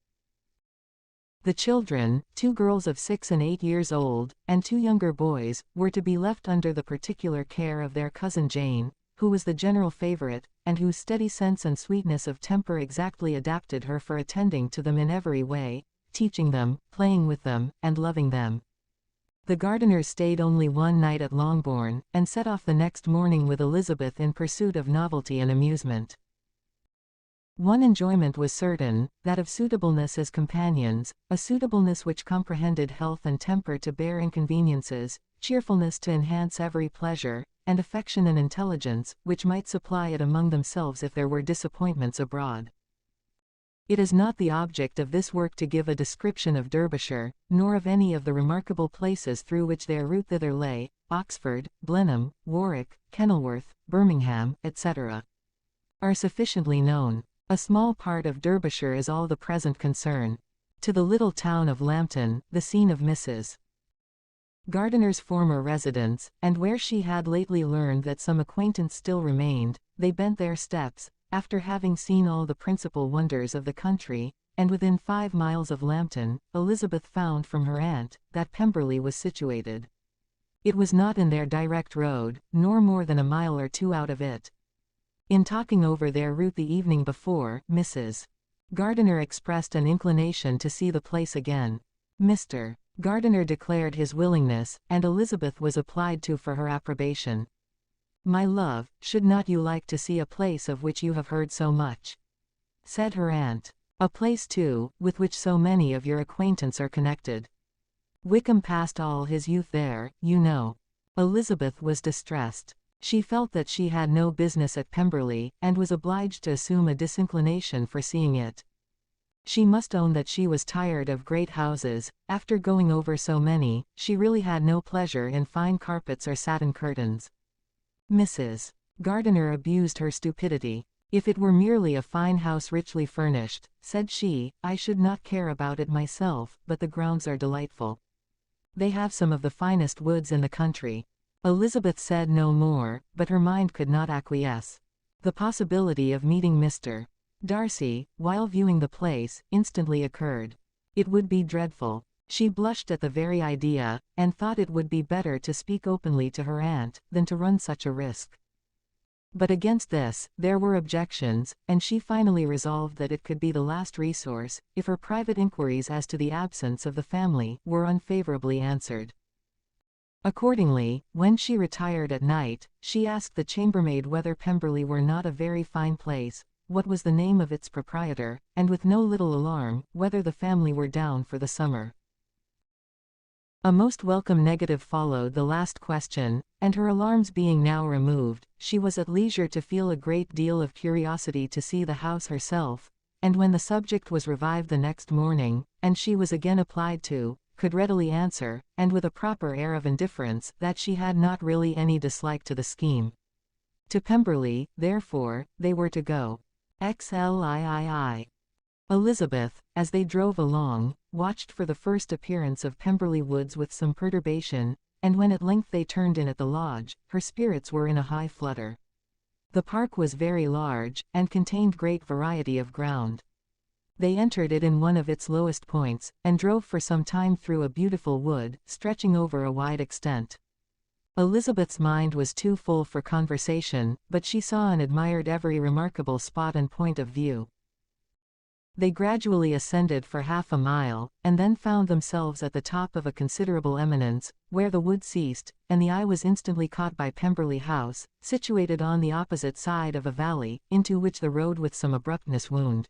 The children, 2 girls of 6 and 8 years old, and 2 younger boys, were to be left under the particular care of their cousin Jane, who was the general favorite, and whose steady sense and sweetness of temper exactly adapted her for attending to them in every way, teaching them, playing with them, and loving them. The Gardiners stayed only one night at Longbourn, and set off the next morning with Elizabeth in pursuit of novelty and amusement. One enjoyment was certain, that of suitableness as companions, a suitableness which comprehended health and temper to bear inconveniences, cheerfulness to enhance every pleasure, and affection and intelligence, which might supply it among themselves if there were disappointments abroad. It is not the object of this work to give a description of Derbyshire, nor of any of the remarkable places through which their route thither lay, Oxford, Blenheim, Warwick, Kenilworth, Birmingham, etc. are sufficiently known. A small part of Derbyshire is all the present concern. To the little town of Lambton, the scene of Mrs. Gardiner's former residence, and where she had lately learned that some acquaintance still remained, they bent their steps, after having seen all the principal wonders of the country, and within 5 miles of Lambton, Elizabeth found from her aunt, that Pemberley was situated. It was not in their direct road, nor more than a mile or 2 out of it. In talking over their route the evening before, Mrs. Gardiner expressed an inclination to see the place again. Mr. Gardiner declared his willingness, and Elizabeth was applied to for her approbation. "My love, should not you like to see a place of which you have heard so much?" said her aunt. "A place, too, with which so many of your acquaintance are connected. Wickham passed all his youth there, you know." Elizabeth was distressed. She felt that she had no business at Pemberley, and was obliged to assume a disinclination for seeing it. She must own that she was tired of great houses. After going over so many, she really had no pleasure in fine carpets or satin curtains. Mrs. Gardiner abused her stupidity. "If it were merely a fine house richly furnished," said she, "I should not care about it myself, but the grounds are delightful. They have some of the finest woods in the country." Elizabeth said no more, but her mind could not acquiesce. The possibility of meeting Mr. Darcy, while viewing the place, instantly occurred. It would be dreadful. She blushed at the very idea, and thought it would be better to speak openly to her aunt, than to run such a risk. But against this, there were objections, and she finally resolved that it could be the last resource, if her private inquiries as to the absence of the family were unfavorably answered. Accordingly, when she retired at night, she asked the chambermaid whether Pemberley were not a very fine place, what was the name of its proprietor, and with no little alarm, whether the family were down for the summer. A most welcome negative followed the last question, and her alarms being now removed, she was at leisure to feel a great deal of curiosity to see the house herself, and when the subject was revived the next morning, and she was again applied to, could readily answer, and with a proper air of indifference, that she had not really any dislike to the scheme. To Pemberley, therefore, they were to go. XLIII. Elizabeth, as they drove along, watched for the first appearance of Pemberley Woods with some perturbation, and when at length they turned in at the lodge, her spirits were in a high flutter. The park was very large, and contained great variety of ground. They entered it in one of its lowest points, and drove for some time through a beautiful wood, stretching over a wide extent. Elizabeth's mind was too full for conversation, but she saw and admired every remarkable spot and point of view. They gradually ascended for half a mile, and then found themselves at the top of a considerable eminence, where the wood ceased, and the eye was instantly caught by Pemberley House, situated on the opposite side of a valley, into which the road with some abruptness wound.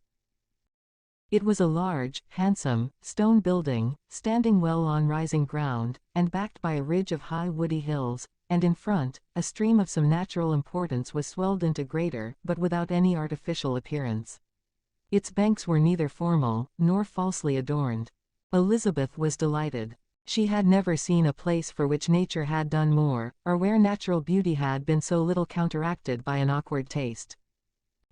It was a large, handsome, stone building, standing well on rising ground, and backed by a ridge of high woody hills, and in front, a stream of some natural importance was swelled into greater, but without any artificial appearance. Its banks were neither formal, nor falsely adorned. Elizabeth was delighted. She had never seen a place for which nature had done more, or where natural beauty had been so little counteracted by an awkward taste.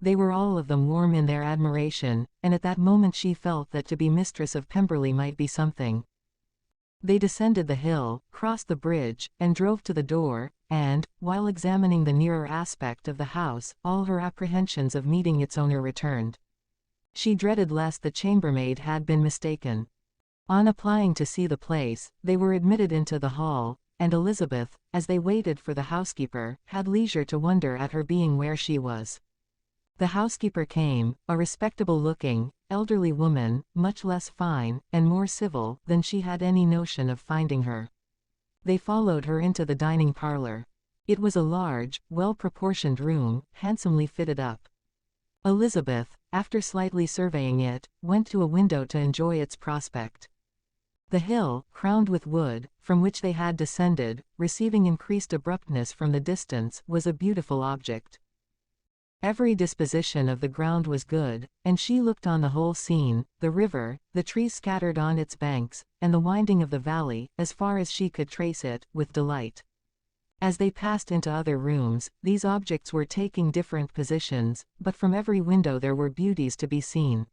They were all of them warm in their admiration, and at that moment she felt that to be mistress of Pemberley might be something. They descended the hill, crossed the bridge, and drove to the door, and, while examining the nearer aspect of the house, all her apprehensions of meeting its owner returned. She dreaded lest the chambermaid had been mistaken. On applying to see the place, they were admitted into the hall, and Elizabeth, as they waited for the housekeeper, had leisure to wonder at her being where she was. The housekeeper came, a respectable-looking, elderly woman, much less fine, and more civil, than she had any notion of finding her. They followed her into the dining parlour. It was a large, well-proportioned room, handsomely fitted up. Elizabeth, after slightly surveying it, went to a window to enjoy its prospect. The hill, crowned with wood, from which they had descended, receiving increased abruptness from the distance, was a beautiful object. Every disposition of the ground was good, and she looked on the whole scene, the river, the trees scattered on its banks, and the winding of the valley, as far as she could trace it, with delight. As they passed into other rooms, these objects were taking different positions, but from every window there were beauties to be seen.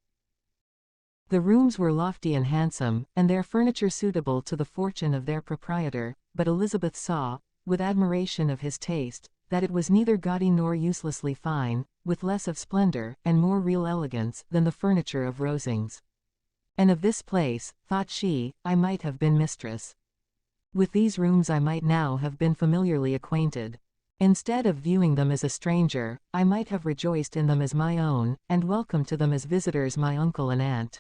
The rooms were lofty and handsome, and their furniture suitable to the fortune of their proprietor, but Elizabeth saw, with admiration of his taste, that it was neither gaudy nor uselessly fine, with less of splendor, and more real elegance, than the furniture of Rosings. And of this place, thought she, I might have been mistress. With these rooms I might now have been familiarly acquainted. Instead of viewing them as a stranger, I might have rejoiced in them as my own, and welcomed to them as visitors my uncle and aunt.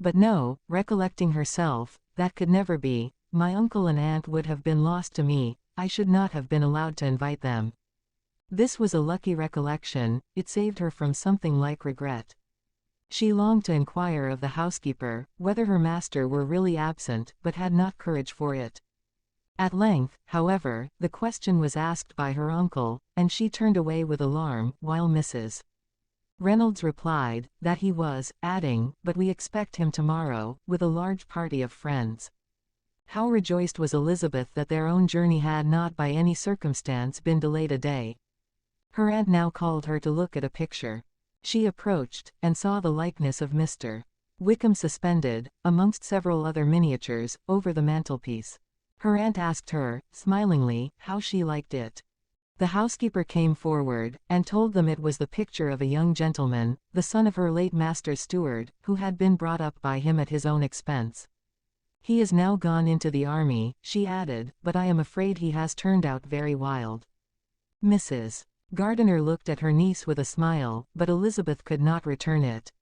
But no, recollecting herself, that could never be, my uncle and aunt would have been lost to me, I should not have been allowed to invite them. This was a lucky recollection, it saved her from something like regret. She longed to inquire of the housekeeper, whether her master were really absent, but had not courage for it. At length, however, the question was asked by her uncle, and she turned away with alarm, while Mrs. Reynolds replied, that he was, adding, but we expect him tomorrow, with a large party of friends. How rejoiced was Elizabeth that their own journey had not by any circumstance been delayed a day. Her aunt now called her to look at a picture. She approached, and saw the likeness of Mr. Wickham suspended, amongst several other miniatures, over the mantelpiece. Her aunt asked her, smilingly, how she liked it. The housekeeper came forward, and told them it was the picture of a young gentleman, the son of her late master's steward, who had been brought up by him at his own expense. He is now gone into the army, she added, but I am afraid he has turned out very wild. Mrs. Gardiner looked at her niece with a smile, but Elizabeth could not return it.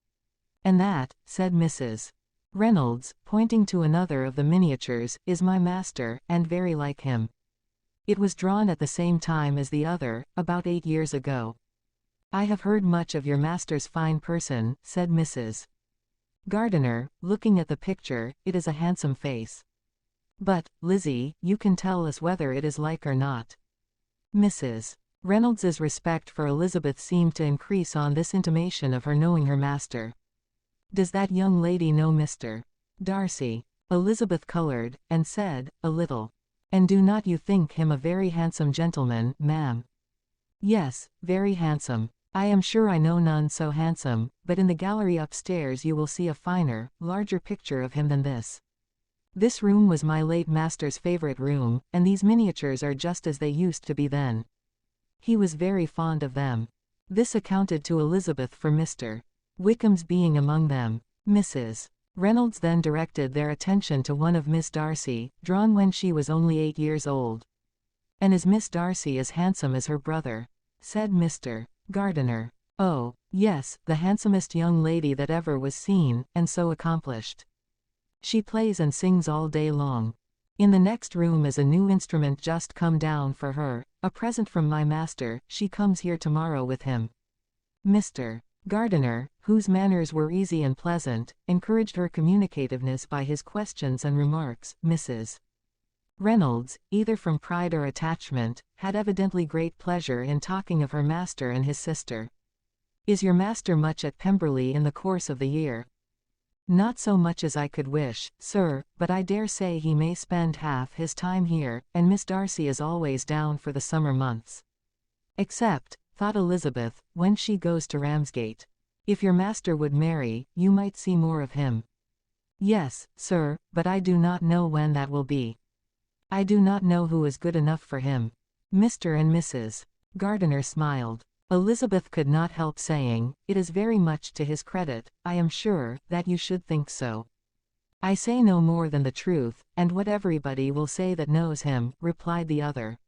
And that, said Mrs. Reynolds, pointing to another of the miniatures, is my master, and very like him. It was drawn at the same time as the other, about 8 years ago. I have heard much of your master's fine person, said Mrs. Gardiner, looking at the picture, it is a handsome face. But, Lizzie, you can tell us whether it is like or not. Mrs. Reynolds's respect for Elizabeth seemed to increase on this intimation of her knowing her master. Does that young lady know Mr. Darcy? Elizabeth colored, and said, a little. And do not you think him a very handsome gentleman, ma'am? Yes, very handsome. I am sure I know none so handsome, but in the gallery upstairs you will see a finer, larger picture of him than this. This room was my late master's favorite room, and these miniatures are just as they used to be then. He was very fond of them. This accounted to Elizabeth for Mr. Wickham's being among them. Mrs. Reynolds then directed their attention to one of Miss Darcy, drawn when she was only 8 years old. And is Miss Darcy as handsome as her brother? Said Mr. Gardiner. Oh, yes, the handsomest young lady that ever was seen, and so accomplished. She plays and sings all day long. In the next room is a new instrument just come down for her, a present from my master. She comes here tomorrow with him. Mr. Gardiner, whose manners were easy and pleasant, encouraged her communicativeness by his questions and remarks. Mrs. Reynolds, either from pride or attachment, had evidently great pleasure in talking of her master and his sister. "Is your master much at Pemberley in the course of the year?" "Not so much as I could wish, sir, but I dare say he may spend half his time here, and Miss Darcy is always down for the summer months. Except, thought Elizabeth, when she goes to Ramsgate. If your master would marry, you might see more of him." "Yes, sir, but I do not know when that will be. I do not know who is good enough for him." Mr. and Mrs. Gardiner smiled. Elizabeth could not help saying, "It is very much to his credit, I am sure, that you should think so." "I say no more than the truth, and what everybody will say that knows him," replied the other.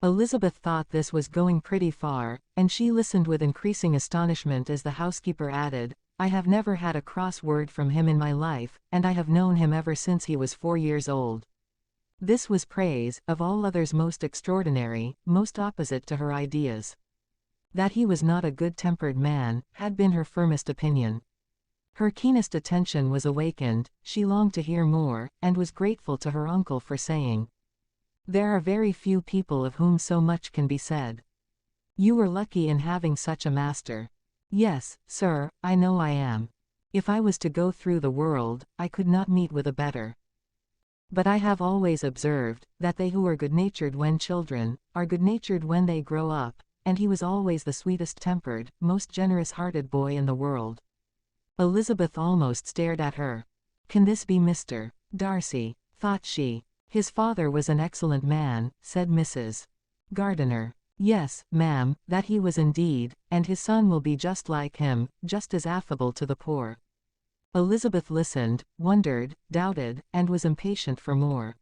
Elizabeth thought this was going pretty far, and she listened with increasing astonishment as the housekeeper added, "I have never had a cross word from him in my life, and I have known him ever since he was 4 years old." This was praise, of all others most extraordinary, most opposite to her ideas. That he was not a good-tempered man, had been her firmest opinion. Her keenest attention was awakened, she longed to hear more, and was grateful to her uncle for saying, "There are very few people of whom so much can be said. You were lucky in having such a master." "Yes, sir, I know I am. If I was to go through the world, I could not meet with a better. But I have always observed, that they who are good-natured when children, are good-natured when they grow up, and he was always the sweetest-tempered, most generous-hearted boy in the world." Elizabeth almost stared at her. "Can this be Mr. Darcy?" thought she. "His father was an excellent man," said Mrs. Gardiner. "Yes, ma'am, that he was indeed, and his son will be just like him, just as affable to the poor." Elizabeth listened, wondered, doubted, and was impatient for more.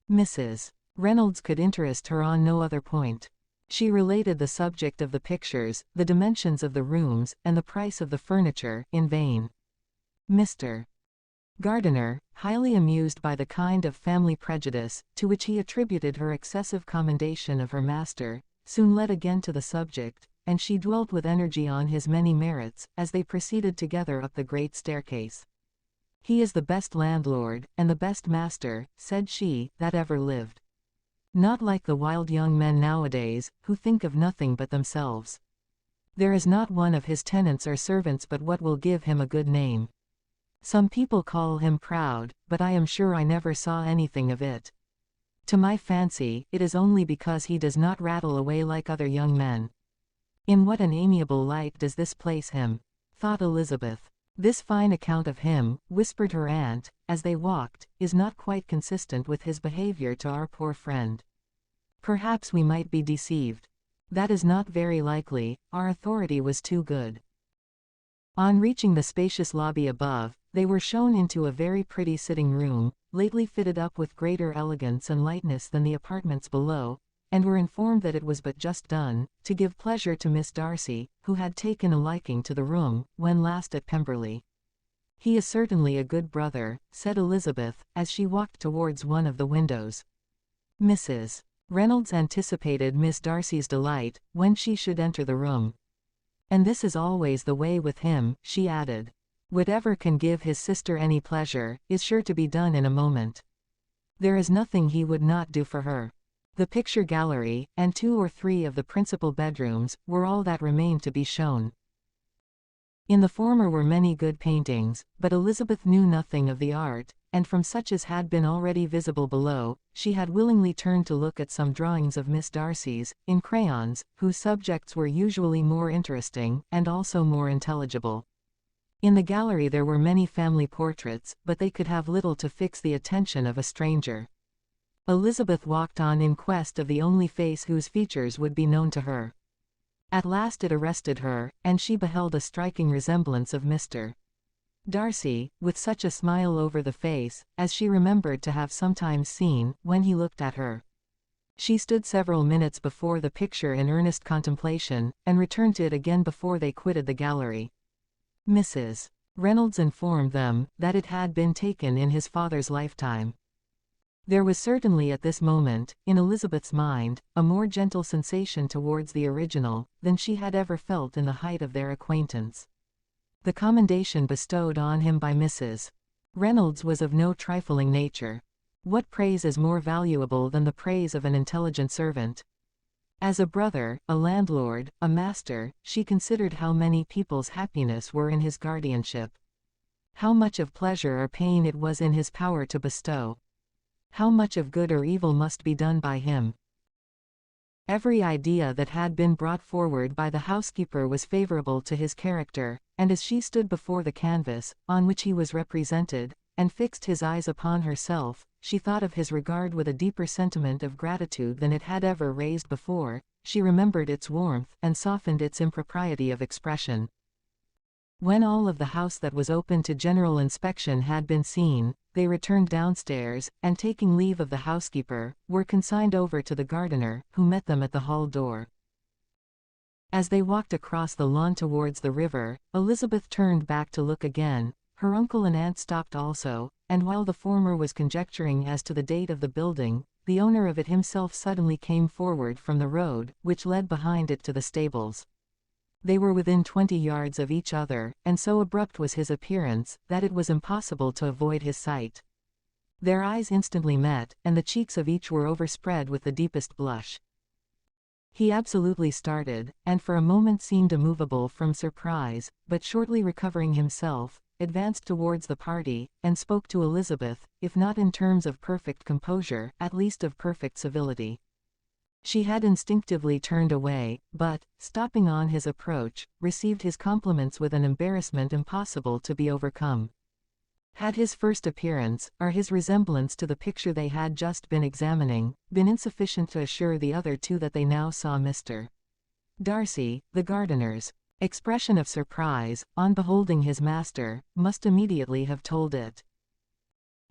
Mrs. Reynolds could interest her on no other point. She related the subject of the pictures, the dimensions of the rooms, and the price of the furniture, in vain. Mr. Gardiner, highly amused by the kind of family prejudice, to which he attributed her excessive commendation of her master, soon led again to the subject, and she dwelt with energy on his many merits, as they proceeded together up the great staircase. "He is the best landlord, and the best master," said she, "that ever lived. Not like the wild young men nowadays, who think of nothing but themselves. There is not one of his tenants or servants but what will give him a good name. Some people call him proud, but I am sure I never saw anything of it. To my fancy, it is only because he does not rattle away like other young men." "In what an amiable light does this place him," thought Elizabeth. "This fine account of him," whispered her aunt, as they walked, "is not quite consistent with his behavior to our poor friend. Perhaps we might be deceived. That is not very likely, our authority was too good." On reaching the spacious lobby above, they were shown into a very pretty sitting room, lately fitted up with greater elegance and lightness than the apartments below, and were informed that it was but just done, to give pleasure to Miss Darcy, who had taken a liking to the room, when last at Pemberley. "He is certainly a good brother," said Elizabeth, as she walked towards one of the windows. Mrs. Reynolds anticipated Miss Darcy's delight, when she should enter the room. "And this is always the way with him," she added. "Whatever can give his sister any pleasure, is sure to be done in a moment. There is nothing he would not do for her." The picture gallery, and 2 or 3 of the principal bedrooms, were all that remained to be shown. In the former were many good paintings, but Elizabeth knew nothing of the art, and from such as had been already visible below, she had willingly turned to look at some drawings of Miss Darcy's, in crayons, whose subjects were usually more interesting, and also more intelligible. In the gallery there were many family portraits, but they could have little to fix the attention of a stranger. Elizabeth walked on in quest of the only face whose features would be known to her. At last it arrested her, and she beheld a striking resemblance of Mr. Darcy, with such a smile over the face, as she remembered to have sometimes seen, when he looked at her. She stood several minutes before the picture in earnest contemplation, and returned to it again before they quitted the gallery. Mrs. Reynolds informed them that it had been taken in his father's lifetime. There was certainly at this moment, in Elizabeth's mind, a more gentle sensation towards the original than she had ever felt in the height of their acquaintance. The commendation bestowed on him by Mrs. Reynolds was of no trifling nature. What praise is more valuable than the praise of an intelligent servant? As a brother, a landlord, a master, she considered how many people's happiness were in his guardianship. How much of pleasure or pain it was in his power to bestow. How much of good or evil must be done by him. Every idea that had been brought forward by the housekeeper was favorable to his character, and as she stood before the canvas, on which he was represented, and fixed his eyes upon herself, she thought of his regard with a deeper sentiment of gratitude than it had ever raised before. She remembered its warmth, and softened its impropriety of expression. When all of the house that was open to general inspection had been seen, they returned downstairs, and taking leave of the housekeeper, were consigned over to the gardener, who met them at the hall door. As they walked across the lawn towards the river, Elizabeth turned back to look again. Her uncle and aunt stopped also, and while the former was conjecturing as to the date of the building, the owner of it himself suddenly came forward from the road, which led behind it to the stables. They were within 20 yards of each other, and so abrupt was his appearance, that it was impossible to avoid his sight. Their eyes instantly met, and the cheeks of each were overspread with the deepest blush. He absolutely started, and for a moment seemed immovable from surprise, but shortly recovering himself, advanced towards the party, and spoke to Elizabeth, if not in terms of perfect composure, at least of perfect civility. She had instinctively turned away, but, stopping on his approach, received his compliments with an embarrassment impossible to be overcome. Had his first appearance, or his resemblance to the picture they had just been examining, been insufficient to assure the other two that they now saw Mr. Darcy, the gardener's expression of surprise, on beholding his master, must immediately have told it.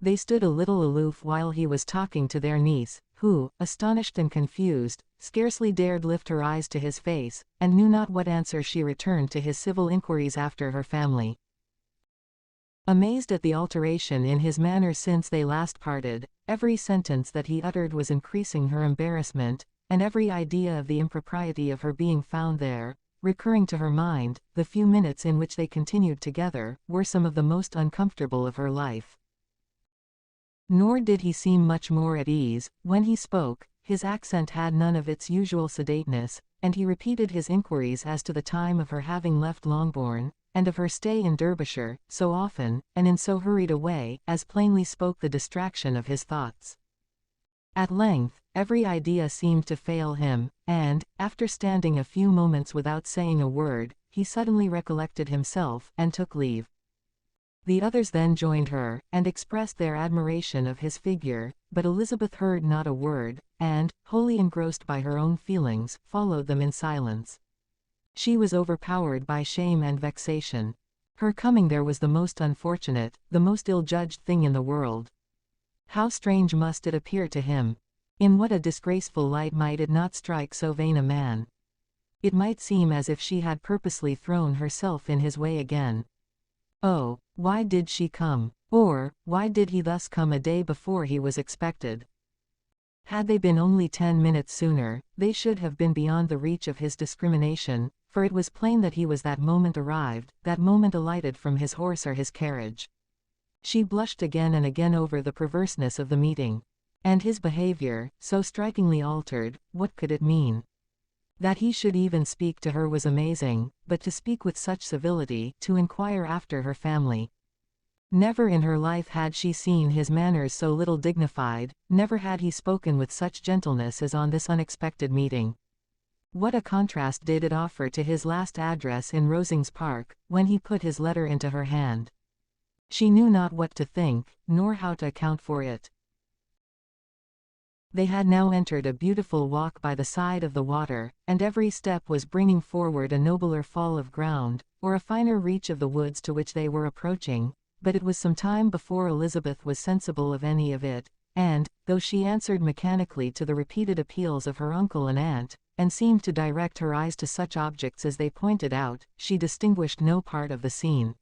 They stood a little aloof while he was talking to their niece, who, astonished and confused, scarcely dared lift her eyes to his face, and knew not what answer she returned to his civil inquiries after her family. Amazed at the alteration in his manner since they last parted, every sentence that he uttered was increasing her embarrassment, and every idea of the impropriety of her being found there, recurring to her mind. The few minutes in which they continued together, were some of the most uncomfortable of her life. Nor did he seem much more at ease. When he spoke, his accent had none of its usual sedateness, and he repeated his inquiries as to the time of her having left Longbourn, and of her stay in Derbyshire, so often, and in so hurried a way, as plainly spoke the distraction of his thoughts. At length, every idea seemed to fail him, and, after standing a few moments without saying a word, he suddenly recollected himself, and took leave. The others then joined her, and expressed their admiration of his figure, but Elizabeth heard not a word, and, wholly engrossed by her own feelings, followed them in silence. She was overpowered by shame and vexation. Her coming there was the most unfortunate, the most ill-judged thing in the world. How strange must it appear to him! In what a disgraceful light might it not strike so vain a man! It might seem as if she had purposely thrown herself in his way again. Oh, why did she come? Or, why did he thus come a day before he was expected? Had they been only 10 minutes sooner, they should have been beyond the reach of his discrimination, for it was plain that he was that moment arrived, that moment alighted from his horse or his carriage. She blushed again and again over the perverseness of the meeting. And his behavior, so strikingly altered, what could it mean? That he should even speak to her was amazing, but to speak with such civility, to inquire after her family. Never in her life had she seen his manners so little dignified, never had he spoken with such gentleness as on this unexpected meeting. What a contrast did it offer to his last address in Rosings Park, when he put his letter into her hand. She knew not what to think, nor how to account for it. They had now entered a beautiful walk by the side of the water, and every step was bringing forward a nobler fall of ground, or a finer reach of the woods to which they were approaching, but it was some time before Elizabeth was sensible of any of it, and, though she answered mechanically to the repeated appeals of her uncle and aunt, and seemed to direct her eyes to such objects as they pointed out, she distinguished no part of the scene.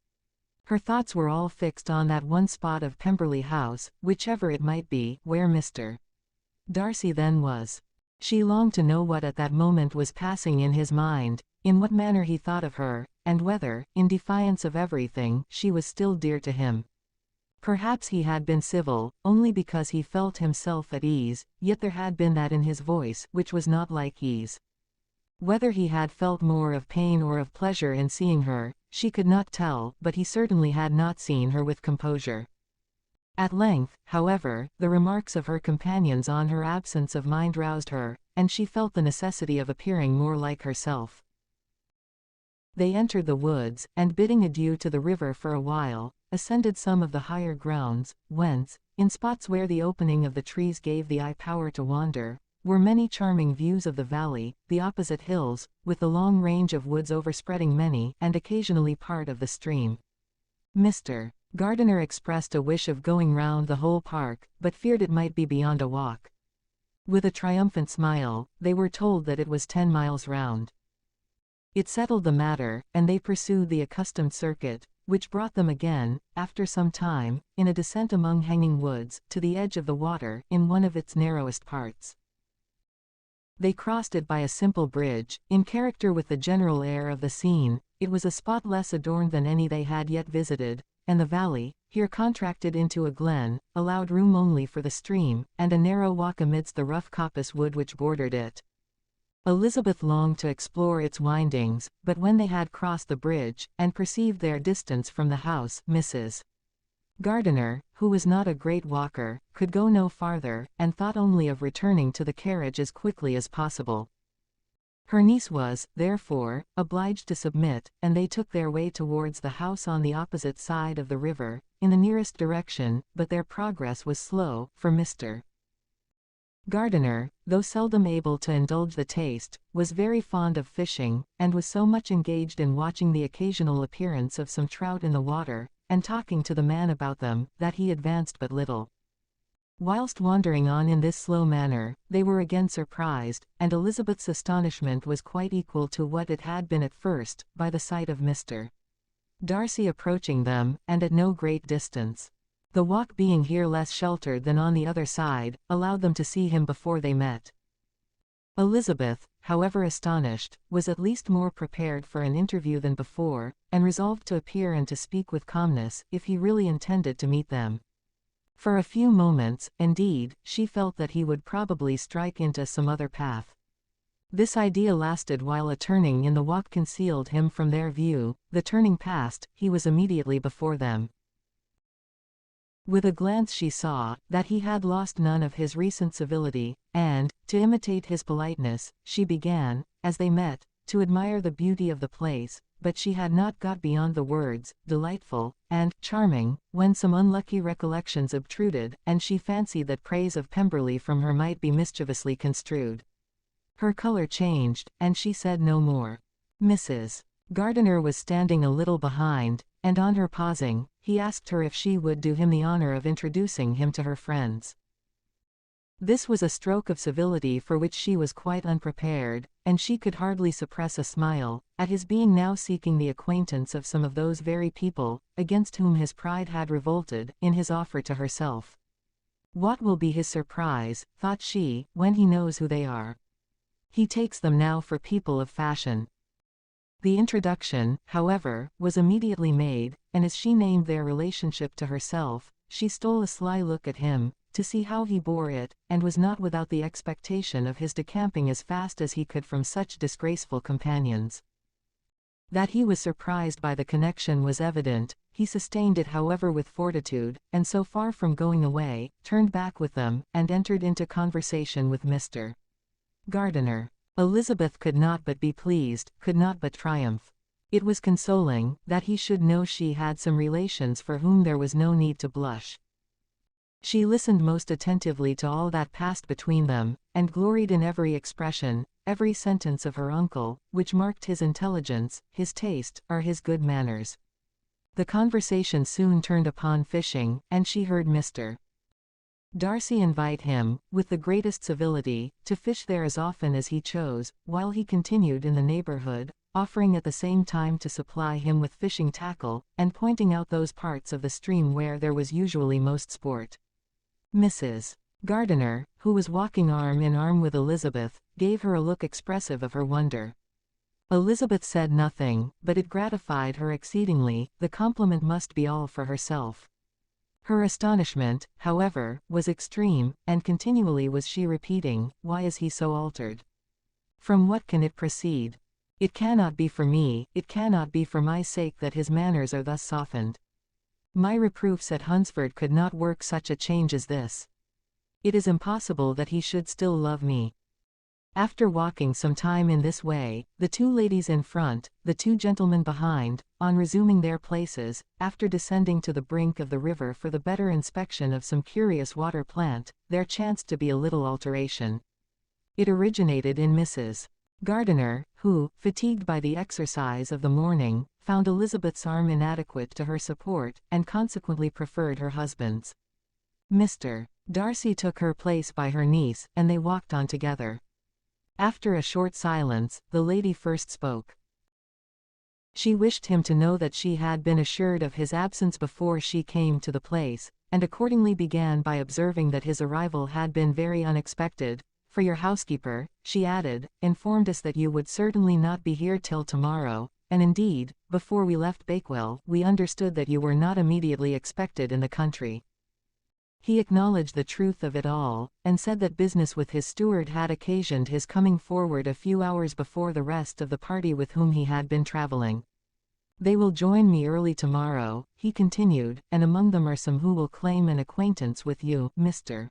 Her thoughts were all fixed on that one spot of Pemberley House, whichever it might be, where Mr. Darcy then was. She longed to know what at that moment was passing in his mind, in what manner he thought of her, and whether, in defiance of everything, she was still dear to him. Perhaps he had been civil, only because he felt himself at ease, yet there had been that in his voice which was not like ease. Whether he had felt more of pain or of pleasure in seeing her, she could not tell, but he certainly had not seen her with composure. At length, however, the remarks of her companions on her absence of mind roused her, and she felt the necessity of appearing more like herself. They entered the woods, and bidding adieu to the river for a while, ascended some of the higher grounds, whence, in spots where the opening of the trees gave the eye power to wander, were many charming views of the valley, the opposite hills, with the long range of woods overspreading many and occasionally part of the stream. Mr. Gardiner expressed a wish of going round the whole park, but feared it might be beyond a walk. With a triumphant smile, they were told that it was 10 miles round. It settled the matter, and they pursued the accustomed circuit, which brought them again, after some time, in a descent among hanging woods, to the edge of the water, in one of its narrowest parts. They crossed it by a simple bridge, in character with the general air of the scene. It was a spot less adorned than any they had yet visited, and the valley, here contracted into a glen, allowed room only for the stream, and a narrow walk amidst the rough coppice wood which bordered it. Elizabeth longed to explore its windings, but when they had crossed the bridge, and perceived their distance from the house, Mrs. Gardiner, who was not a great walker, could go no farther, and thought only of returning to the carriage as quickly as possible. Her niece was, therefore, obliged to submit, and they took their way towards the house on the opposite side of the river, in the nearest direction, but their progress was slow, for Mr. Gardiner, though seldom able to indulge the taste, was very fond of fishing, and was so much engaged in watching the occasional appearance of some trout in the water, and talking to the man about them, that he advanced but little. Whilst wandering on in this slow manner, they were again surprised, and Elizabeth's astonishment was quite equal to what it had been at first, by the sight of Mr. Darcy approaching them, and at no great distance. The walk being here less sheltered than on the other side, allowed them to see him before they met. Elizabeth, however astonished, was at least more prepared for an interview than before, and resolved to appear and to speak with calmness, if he really intended to meet them. For a few moments, indeed, she felt that he would probably strike into some other path. This idea lasted while a turning in the walk concealed him from their view. The turning past, he was immediately before them. With a glance she saw that he had lost none of his recent civility, and, to imitate his politeness, she began, as they met, to admire the beauty of the place, but she had not got beyond the words, delightful, and charming, when some unlucky recollections obtruded, and she fancied that praise of Pemberley from her might be mischievously construed. Her color changed, and she said no more. Mrs. Gardiner was standing a little behind, and on her pausing, he asked her if she would do him the honor of introducing him to her friends. This was a stroke of civility for which she was quite unprepared, and she could hardly suppress a smile, at his being now seeking the acquaintance of some of those very people, against whom his pride had revolted, in his offer to herself. What will be his surprise, thought she, when he knows who they are? He takes them now for people of fashion. The introduction, however, was immediately made, and as she named their relationship to herself, she stole a sly look at him, to see how he bore it, and was not without the expectation of his decamping as fast as he could from such disgraceful companions. That he was surprised by the connection was evident. He sustained it however with fortitude, and so far from going away, turned back with them, and entered into conversation with Mr. Gardiner. Elizabeth could not but be pleased, could not but triumph. It was consoling, that he should know she had some relations for whom there was no need to blush. She listened most attentively to all that passed between them, and gloried in every expression, every sentence of her uncle, which marked his intelligence, his taste, or his good manners. The conversation soon turned upon fishing, and she heard Mr. Darcy invite him, with the greatest civility, to fish there as often as he chose, while he continued in the neighbourhood, offering at the same time to supply him with fishing tackle, and pointing out those parts of the stream where there was usually most sport. Mrs. Gardiner, who was walking arm in arm with Elizabeth, gave her a look expressive of her wonder. Elizabeth said nothing, but it gratified her exceedingly. The compliment must be all for herself. Her astonishment, however, was extreme, and continually was she repeating, "Why is he so altered? From what can it proceed? It cannot be for me, it cannot be for my sake that his manners are thus softened. My reproofs at Hunsford could not work such a change as this. It is impossible that he should still love me." After walking some time in this way, the two ladies in front, the two gentlemen behind, on resuming their places, after descending to the brink of the river for the better inspection of some curious water plant, there chanced to be a little alteration. It originated in Mrs. Gardiner, who, fatigued by the exercise of the morning, found Elizabeth's arm inadequate to her support, and consequently preferred her husband's. Mr. Darcy took her place by her niece, and they walked on together. After a short silence, the lady first spoke. She wished him to know that she had been assured of his absence before she came to the place, and accordingly began by observing that his arrival had been very unexpected, for your housekeeper, she added, informed us that you would certainly not be here till tomorrow, and indeed, before we left Bakewell, we understood that you were not immediately expected in the country. He acknowledged the truth of it all, and said that business with his steward had occasioned his coming forward a few hours before the rest of the party with whom he had been traveling. They will join me early tomorrow, he continued, and among them are some who will claim an acquaintance with you, Mr.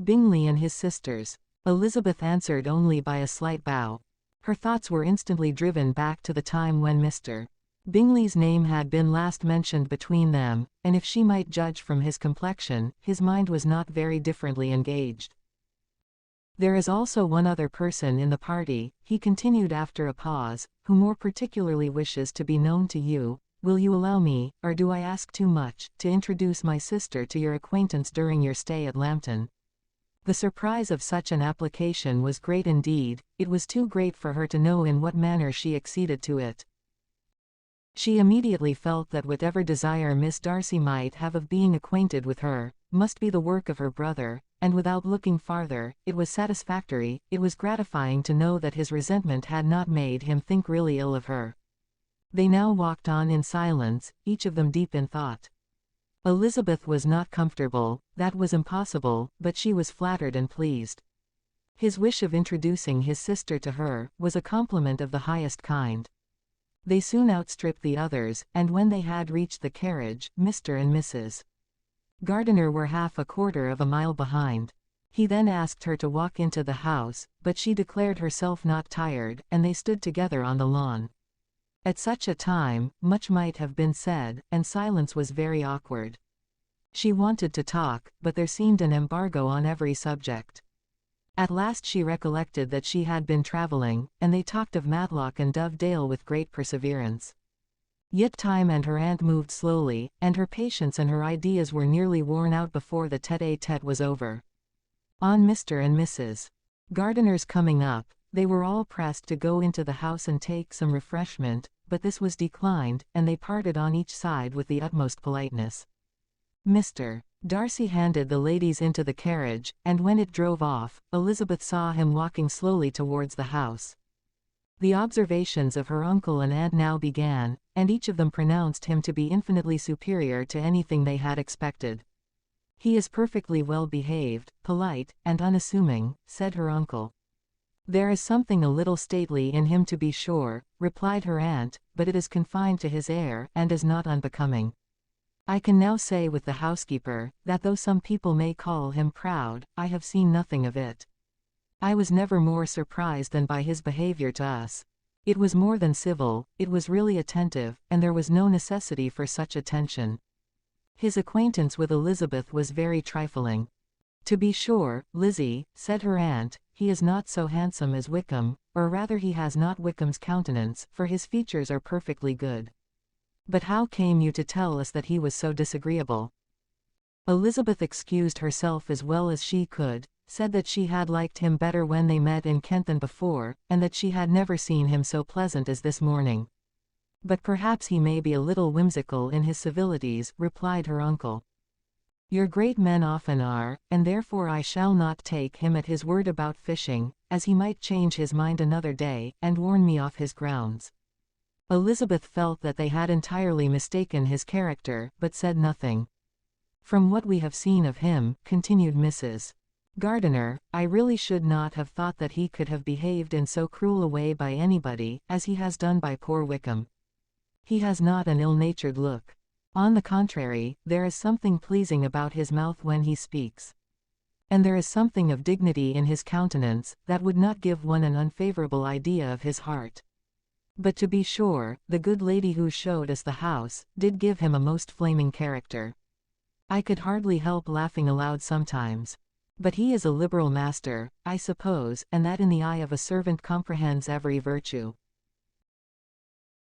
Bingley and his sisters. Elizabeth answered only by a slight bow. Her thoughts were instantly driven back to the time when Mr. Bingley's name had been last mentioned between them, and if she might judge from his complexion, his mind was not very differently engaged. There is also one other person in the party, he continued after a pause, who more particularly wishes to be known to you. Will you allow me, or do I ask too much, to introduce my sister to your acquaintance during your stay at Lambton? The surprise of such an application was great indeed. It was too great for her to know in what manner she acceded to it. She immediately felt that whatever desire Miss Darcy might have of being acquainted with her, must be the work of her brother, and without looking farther, it was satisfactory, it was gratifying to know that his resentment had not made him think really ill of her. They now walked on in silence, each of them deep in thought. Elizabeth was not comfortable, that was impossible, but she was flattered and pleased. His wish of introducing his sister to her was a compliment of the highest kind. They soon outstripped the others, and when they had reached the carriage, Mr. and Mrs. Gardiner were half a quarter of a mile behind. He then asked her to walk into the house, but she declared herself not tired, and they stood together on the lawn. At such a time, much might have been said, and silence was very awkward. She wanted to talk, but there seemed an embargo on every subject. At last she recollected that she had been travelling, and they talked of Matlock and Dovedale with great perseverance. Yet time and her aunt moved slowly, and her patience and her ideas were nearly worn out before the tete-a-tete was over. On Mr. and Mrs. Gardiner's coming up, they were all pressed to go into the house and take some refreshment, but this was declined, and they parted on each side with the utmost politeness. Mr. Darcy handed the ladies into the carriage, and when it drove off, Elizabeth saw him walking slowly towards the house. The observations of her uncle and aunt now began, and each of them pronounced him to be infinitely superior to anything they had expected. "He is perfectly well behaved, polite, and unassuming," said her uncle. "There is something a little stately in him to be sure," replied her aunt, "but it is confined to his air, and is not unbecoming. I can now say with the housekeeper, that though some people may call him proud, I have seen nothing of it. I was never more surprised than by his behavior to us. It was more than civil, it was really attentive, and there was no necessity for such attention. His acquaintance with Elizabeth was very trifling." "To be sure, Lizzie," said her aunt, "he is not so handsome as Wickham, or rather he has not Wickham's countenance, for his features are perfectly good. But how came you to tell us that he was so disagreeable?" Elizabeth excused herself as well as she could, said that she had liked him better when they met in Kent than before, and that she had never seen him so pleasant as this morning. But perhaps he may be a little whimsical in his civilities, replied her uncle. Your great men often are, and therefore I shall not take him at his word about fishing, as he might change his mind another day, and warn me off his grounds. Elizabeth felt that they had entirely mistaken his character, but said nothing. From what we have seen of him, continued Mrs. Gardiner, I really should not have thought that he could have behaved in so cruel a way by anybody, as he has done by poor Wickham. He has not an ill-natured look. On the contrary, there is something pleasing about his mouth when he speaks. And there is something of dignity in his countenance, that would not give one an unfavorable idea of his heart. But to be sure, the good lady who showed us the house, did give him a most flaming character. I could hardly help laughing aloud sometimes. But he is a liberal master, I suppose, and that in the eye of a servant comprehends every virtue.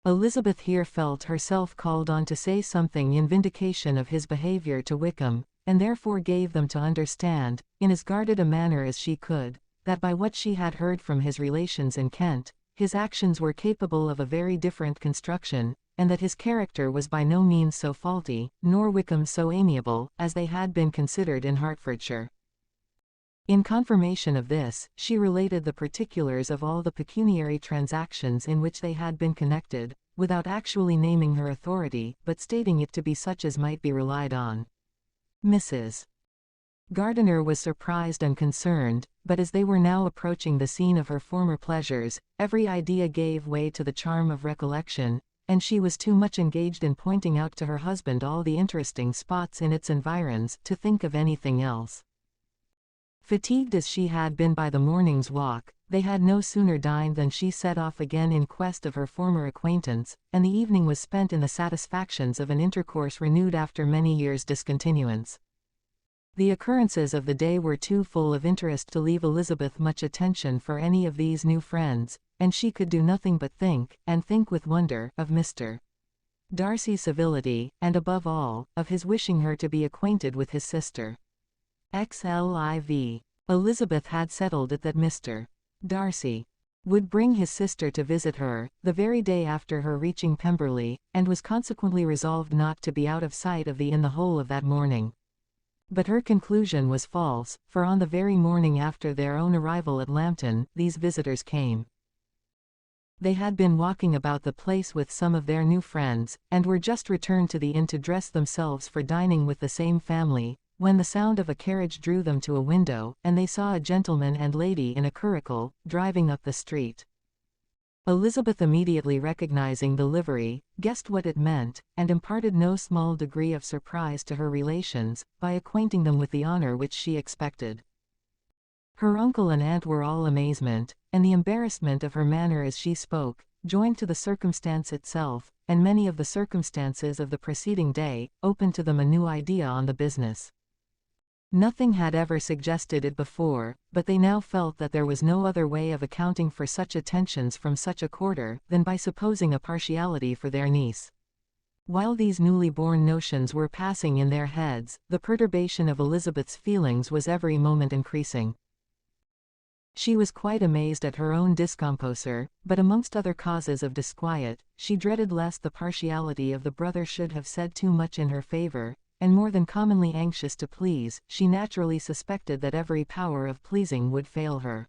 Elizabeth here felt herself called on to say something in vindication of his behavior to Wickham, and therefore gave them to understand, in as guarded a manner as she could, that by what she had heard from his relations in Kent, his actions were capable of a very different construction, and that his character was by no means so faulty, nor Wickham so amiable, as they had been considered in Hertfordshire. In confirmation of this, she related the particulars of all the pecuniary transactions in which they had been connected, without actually naming her authority, but stating it to be such as might be relied on. Mrs. Gardiner was surprised and concerned, but as they were now approaching the scene of her former pleasures, every idea gave way to the charm of recollection, and she was too much engaged in pointing out to her husband all the interesting spots in its environs, to think of anything else. Fatigued as she had been by the morning's walk, they had no sooner dined than she set off again in quest of her former acquaintance, and the evening was spent in the satisfactions of an intercourse renewed after many years' discontinuance. The occurrences of the day were too full of interest to leave Elizabeth much attention for any of these new friends, and she could do nothing but think, and think with wonder, of Mr. Darcy's civility, and above all, of his wishing her to be acquainted with his sister. XLIV. Elizabeth had settled it that Mr. Darcy would bring his sister to visit her, the very day after her reaching Pemberley, and was consequently resolved not to be out of sight of the inn the whole of that morning. But her conclusion was false, for on the very morning after their own arrival at Lambton, these visitors came. They had been walking about the place with some of their new friends, and were just returned to the inn to dress themselves for dining with the same family, when the sound of a carriage drew them to a window, and they saw a gentleman and lady in a curricle, driving up the street. Elizabeth, immediately recognizing the livery, guessed what it meant, and imparted no small degree of surprise to her relations, by acquainting them with the honor which she expected. Her uncle and aunt were all amazement, and the embarrassment of her manner as she spoke, joined to the circumstance itself, and many of the circumstances of the preceding day, opened to them a new idea on the business. Nothing had ever suggested it before, but they now felt that there was no other way of accounting for such attentions from such a quarter, than by supposing a partiality for their niece. While these newly born notions were passing in their heads, the perturbation of Elizabeth's feelings was every moment increasing. She was quite amazed at her own discomposure, but amongst other causes of disquiet, she dreaded lest the partiality of the brother should have said too much in her favor, and more than commonly anxious to please, she naturally suspected that every power of pleasing would fail her.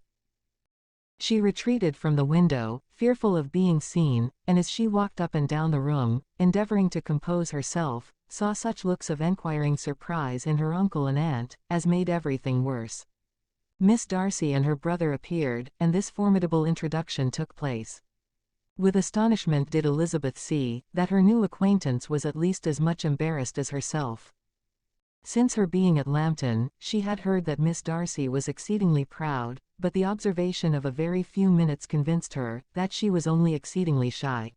She retreated from the window, fearful of being seen, and as she walked up and down the room, endeavoring to compose herself, saw such looks of enquiring surprise in her uncle and aunt, as made everything worse. Miss Darcy and her brother appeared, and this formidable introduction took place. With astonishment did Elizabeth see, that her new acquaintance was at least as much embarrassed as herself. Since her being at Lambton, she had heard that Miss Darcy was exceedingly proud, but the observation of a very few minutes convinced her, that she was only exceedingly shy.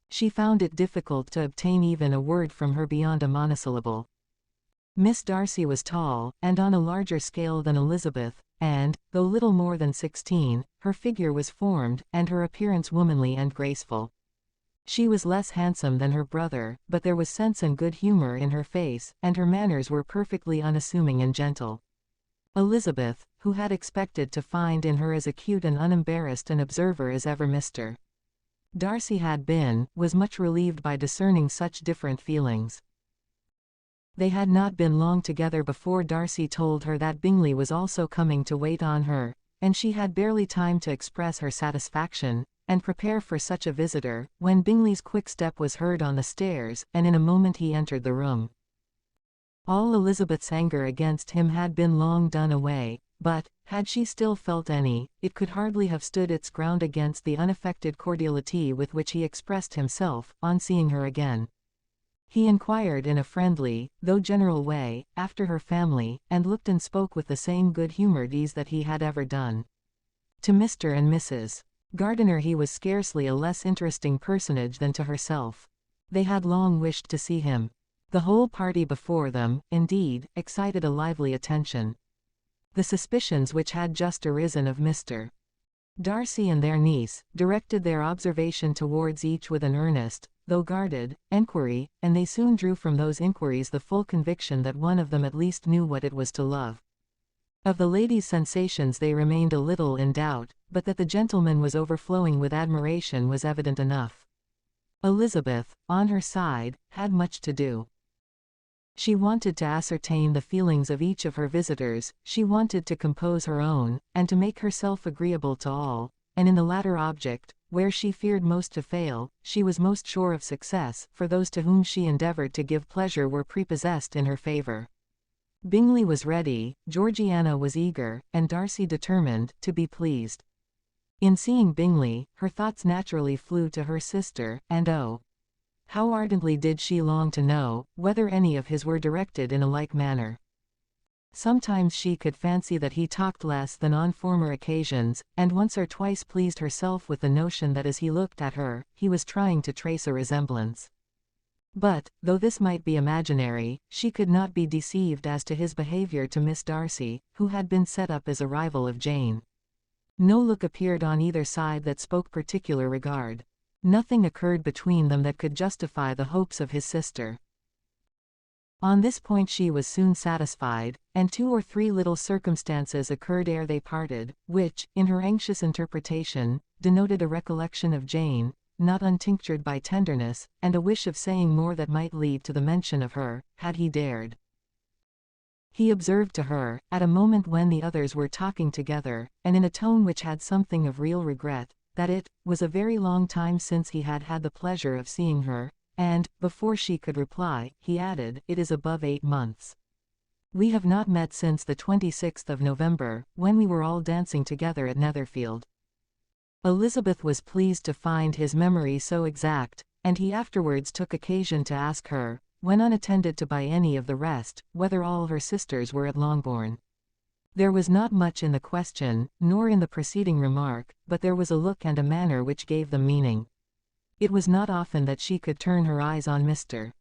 She found it difficult to obtain even a word from her beyond a monosyllable. Miss Darcy was tall, and on a larger scale than Elizabeth, and, though little more than 16, her figure was formed, and her appearance womanly and graceful. She was less handsome than her brother, but there was sense and good humor in her face, and her manners were perfectly unassuming and gentle. Elizabeth, who had expected to find in her as acute and unembarrassed an observer as ever Mr. Darcy had been, was much relieved by discerning such different feelings. They had not been long together before Darcy told her that Bingley was also coming to wait on her, and she had barely time to express her satisfaction and prepare for such a visitor, when Bingley's quick step was heard on the stairs, and in a moment he entered the room. All Elizabeth's anger against him had been long done away, but, had she still felt any, it could hardly have stood its ground against the unaffected cordiality with which he expressed himself, on seeing her again. He inquired in a friendly, though general way, after her family, and looked and spoke with the same good-humoured ease that he had ever done. To Mr. and Mrs. Gardiner he was scarcely a less interesting personage than to herself. They had long wished to see him. The whole party before them, indeed, excited a lively attention. The suspicions which had just arisen of Mr. Darcy and their niece, directed their observation towards each with an earnest, though guarded, enquiry, and they soon drew from those inquiries the full conviction that one of them at least knew what it was to love. Of the lady's sensations they remained a little in doubt, but that the gentleman was overflowing with admiration was evident enough. Elizabeth, on her side, had much to do. She wanted to ascertain the feelings of each of her visitors, she wanted to compose her own, and to make herself agreeable to all, and in the latter object, where she feared most to fail, she was most sure of success, for those to whom she endeavoured to give pleasure were prepossessed in her favour. Bingley was ready, Georgiana was eager, and Darcy determined, to be pleased. In seeing Bingley, her thoughts naturally flew to her sister, and oh, how ardently did she long to know whether any of his were directed in a like manner. Sometimes she could fancy that he talked less than on former occasions, and once or twice pleased herself with the notion that as he looked at her, he was trying to trace a resemblance. But, though this might be imaginary, she could not be deceived as to his behaviour to Miss Darcy, who had been set up as a rival of Jane. No look appeared on either side that spoke particular regard. Nothing occurred between them that could justify the hopes of his sister. On this point she was soon satisfied, and 2 or 3 little circumstances occurred ere they parted, which, in her anxious interpretation, denoted a recollection of Jane, not untinctured by tenderness, and a wish of saying more that might lead to the mention of her, had he dared. He observed to her, at a moment when the others were talking together, and in a tone which had something of real regret, that it was a very long time since he had had the pleasure of seeing her, and, before she could reply, he added, "It is above 8 months. We have not met since the 26th of November, when we were all dancing together at Netherfield." Elizabeth was pleased to find his memory so exact, and he afterwards took occasion to ask her, when unattended to by any of the rest, whether all her sisters were at Longbourn. There was not much in the question, nor in the preceding remark, but there was a look and a manner which gave them meaning. It was not often that she could turn her eyes on Mr.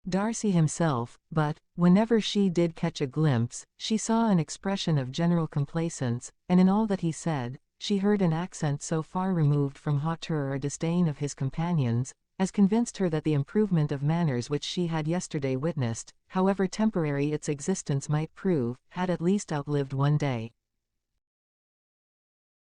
Darcy himself, but, whenever she did catch a glimpse, she saw an expression of general complacence, and in all that he said, she heard an accent so far removed from hauteur or disdain of his companions, as convinced her that the improvement of manners which she had yesterday witnessed, however temporary its existence might prove, had at least outlived one day.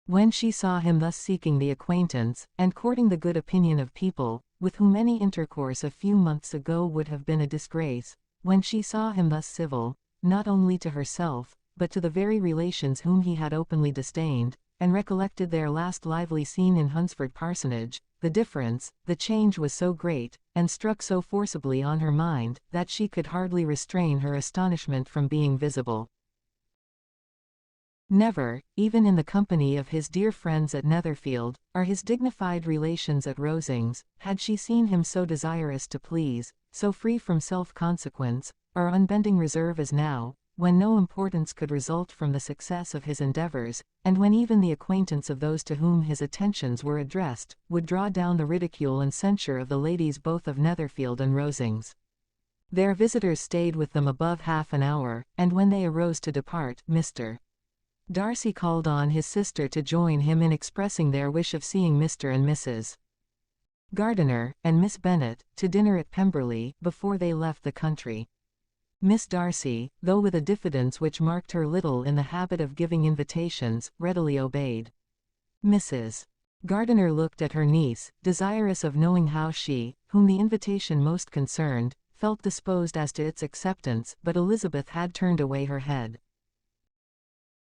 When she saw him thus seeking the acquaintance, and courting the good opinion of people, with whom any intercourse a few months ago would have been a disgrace, when she saw him thus civil, not only to herself, but to the very relations whom he had openly disdained, and recollected their last lively scene in Hunsford Parsonage, the difference, the change was so great, and struck so forcibly on her mind, that she could hardly restrain her astonishment from being visible. Never, even in the company of his dear friends at Netherfield, or his dignified relations at Rosings, had she seen him so desirous to please, so free from self-consequence, or unbending reserve as now, when no importance could result from the success of his endeavours, and when even the acquaintance of those to whom his attentions were addressed, would draw down the ridicule and censure of the ladies both of Netherfield and Rosings. Their visitors stayed with them above half an hour, and when they arose to depart, Mr. Darcy called on his sister to join him in expressing their wish of seeing Mr. and Mrs. Gardiner, and Miss Bennet, to dinner at Pemberley, before they left the country. Miss Darcy, though with a diffidence which marked her little in the habit of giving invitations, readily obeyed. Mrs. Gardiner looked at her niece, desirous of knowing how she, whom the invitation most concerned, felt disposed as to its acceptance, but Elizabeth had turned away her head.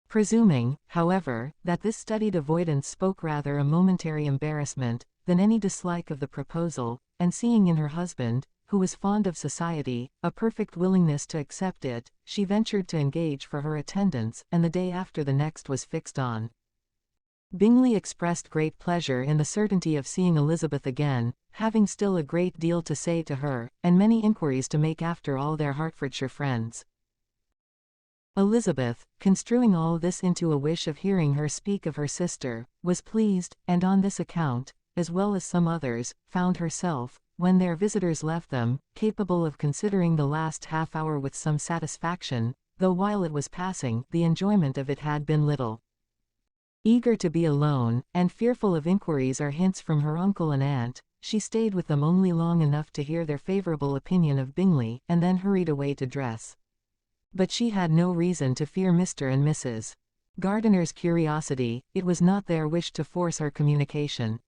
Presuming, however, that this studied avoidance spoke rather a momentary embarrassment than any dislike of the proposal, and seeing in her husband, who was fond of society, a perfect willingness to accept it, she ventured to engage for her attendance, and the day after the next was fixed on. Bingley expressed great pleasure in the certainty of seeing Elizabeth again, having still a great deal to say to her, and many inquiries to make after all their Hertfordshire friends. Elizabeth, construing all this into a wish of hearing her speak of her sister, was pleased, and on this account, as well as some others, found herself, when their visitors left them, capable of considering the last half-hour with some satisfaction, though while it was passing, the enjoyment of it had been little. Eager to be alone, and fearful of inquiries or hints from her uncle and aunt, she stayed with them only long enough to hear their favourable opinion of Bingley, and then hurried away to dress. But she had no reason to fear Mr. and Mrs. Gardiner's curiosity. It was not their wish to force her communication.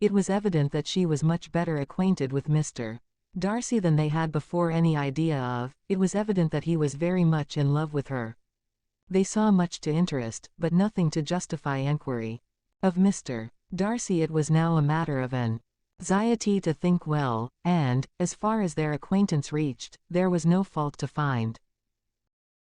It was evident that she was much better acquainted with Mr. Darcy than they had before any idea of. It was evident that he was very much in love with her. They saw much to interest, but nothing to justify enquiry. Of Mr. Darcy it was now a matter of anxiety to think well, and, as far as their acquaintance reached, there was no fault to find.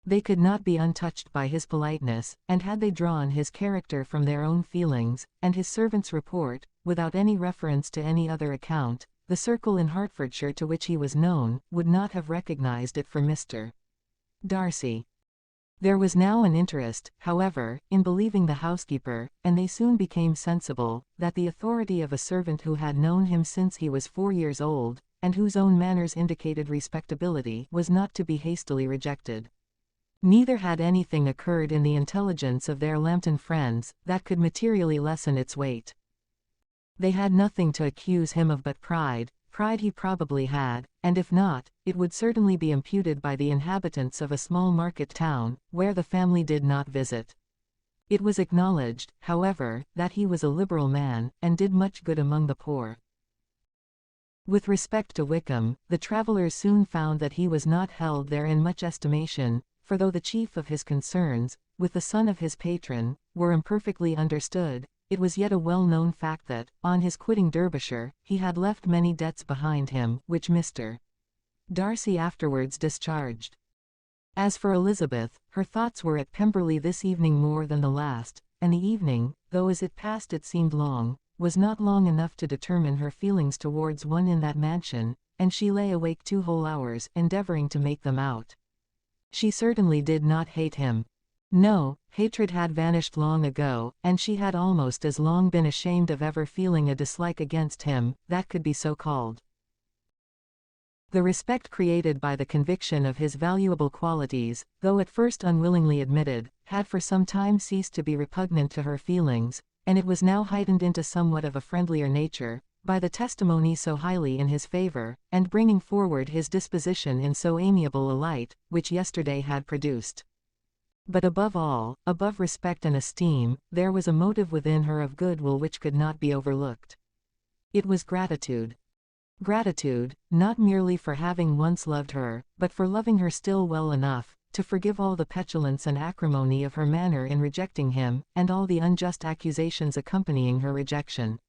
They could not be untouched by his politeness, and had they drawn his character from their own feelings, and his servant's report, without any reference to any other account, the circle in Hertfordshire to which he was known, would not have recognized it for Mr. Darcy. There was now an interest, however, in believing the housekeeper, and they soon became sensible, that the authority of a servant who had known him since he was 4 years old, and whose own manners indicated respectability, was not to be hastily rejected. Neither had anything occurred in the intelligence of their Lambton friends, that could materially lessen its weight. They had nothing to accuse him of but pride. Pride he probably had, and if not, it would certainly be imputed by the inhabitants of a small market town, where the family did not visit. It was acknowledged, however, that he was a liberal man, and did much good among the poor. With respect to Wickham, the travellers soon found that he was not held there in much estimation, for though the chief of his concerns, with the son of his patron, were imperfectly understood, it was yet a well-known fact that, on his quitting Derbyshire, he had left many debts behind him, which Mr. Darcy afterwards discharged. As for Elizabeth, her thoughts were at Pemberley this evening more than the last, and the evening, though as it passed it seemed long, was not long enough to determine her feelings towards one in that mansion, and she lay awake 2 whole hours, endeavouring to make them out. She certainly did not hate him. No, hatred had vanished long ago, and she had almost as long been ashamed of ever feeling a dislike against him, that could be so called. The respect created by the conviction of his valuable qualities, though at first unwillingly admitted, had for some time ceased to be repugnant to her feelings, and it was now heightened into somewhat of a friendlier nature, by the testimony so highly in his favour, and bringing forward his disposition in so amiable a light, which yesterday had produced. But above all, above respect and esteem, there was a motive within her of goodwill which could not be overlooked. It was gratitude. Gratitude, not merely for having once loved her, but for loving her still well enough to forgive all the petulance and acrimony of her manner in rejecting him, and all the unjust accusations accompanying her rejection.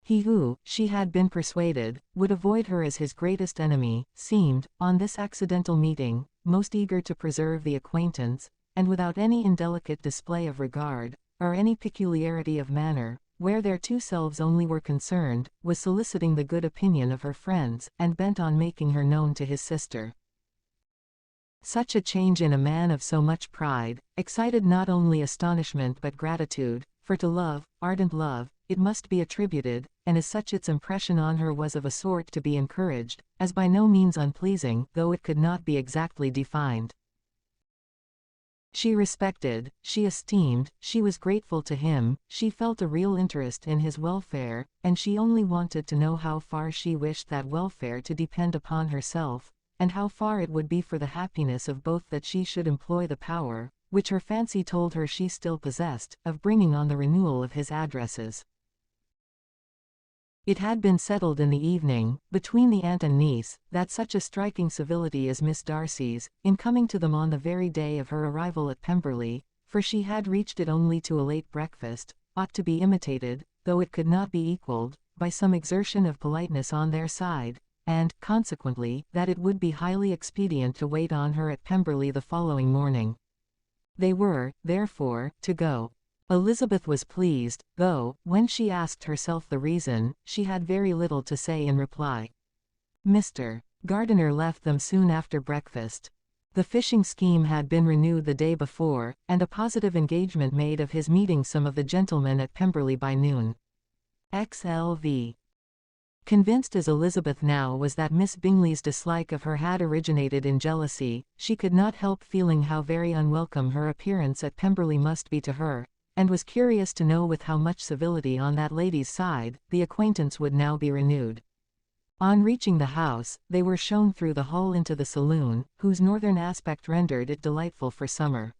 He who, she had been persuaded, would avoid her as his greatest enemy, seemed, on this accidental meeting, most eager to preserve the acquaintance, and without any indelicate display of regard, or any peculiarity of manner, where their 2 selves only were concerned, was soliciting the good opinion of her friends, and bent on making her known to his sister. Such a change in a man of so much pride, excited not only astonishment but gratitude, for to love, ardent love, it must be attributed, and as such its impression on her was of a sort to be encouraged, as by no means unpleasing, though it could not be exactly defined. She respected, she esteemed, she was grateful to him, she felt a real interest in his welfare, and she only wanted to know how far she wished that welfare to depend upon herself, and how far it would be for the happiness of both that she should employ the power, which her fancy told her she still possessed, of bringing on the renewal of his addresses. It had been settled in the evening, between the aunt and niece, that such a striking civility as Miss Darcy's, in coming to them on the very day of her arrival at Pemberley, for she had reached it only to a late breakfast, ought to be imitated, though it could not be equalled, by some exertion of politeness on their side, and, consequently, that it would be highly expedient to wait on her at Pemberley the following morning. They were, therefore, to go. Elizabeth was pleased, though, when she asked herself the reason, she had very little to say in reply. Mr. Gardiner left them soon after breakfast. The fishing scheme had been renewed the day before, and a positive engagement made of his meeting some of the gentlemen at Pemberley by noon. XLV. Convinced as Elizabeth now was that Miss Bingley's dislike of her had originated in jealousy, she could not help feeling how very unwelcome her appearance at Pemberley must be to her, and was curious to know with how much civility on that lady's side the acquaintance would now be renewed. On reaching the house, they were shown through the hall into the saloon, whose northern aspect rendered it delightful for summer.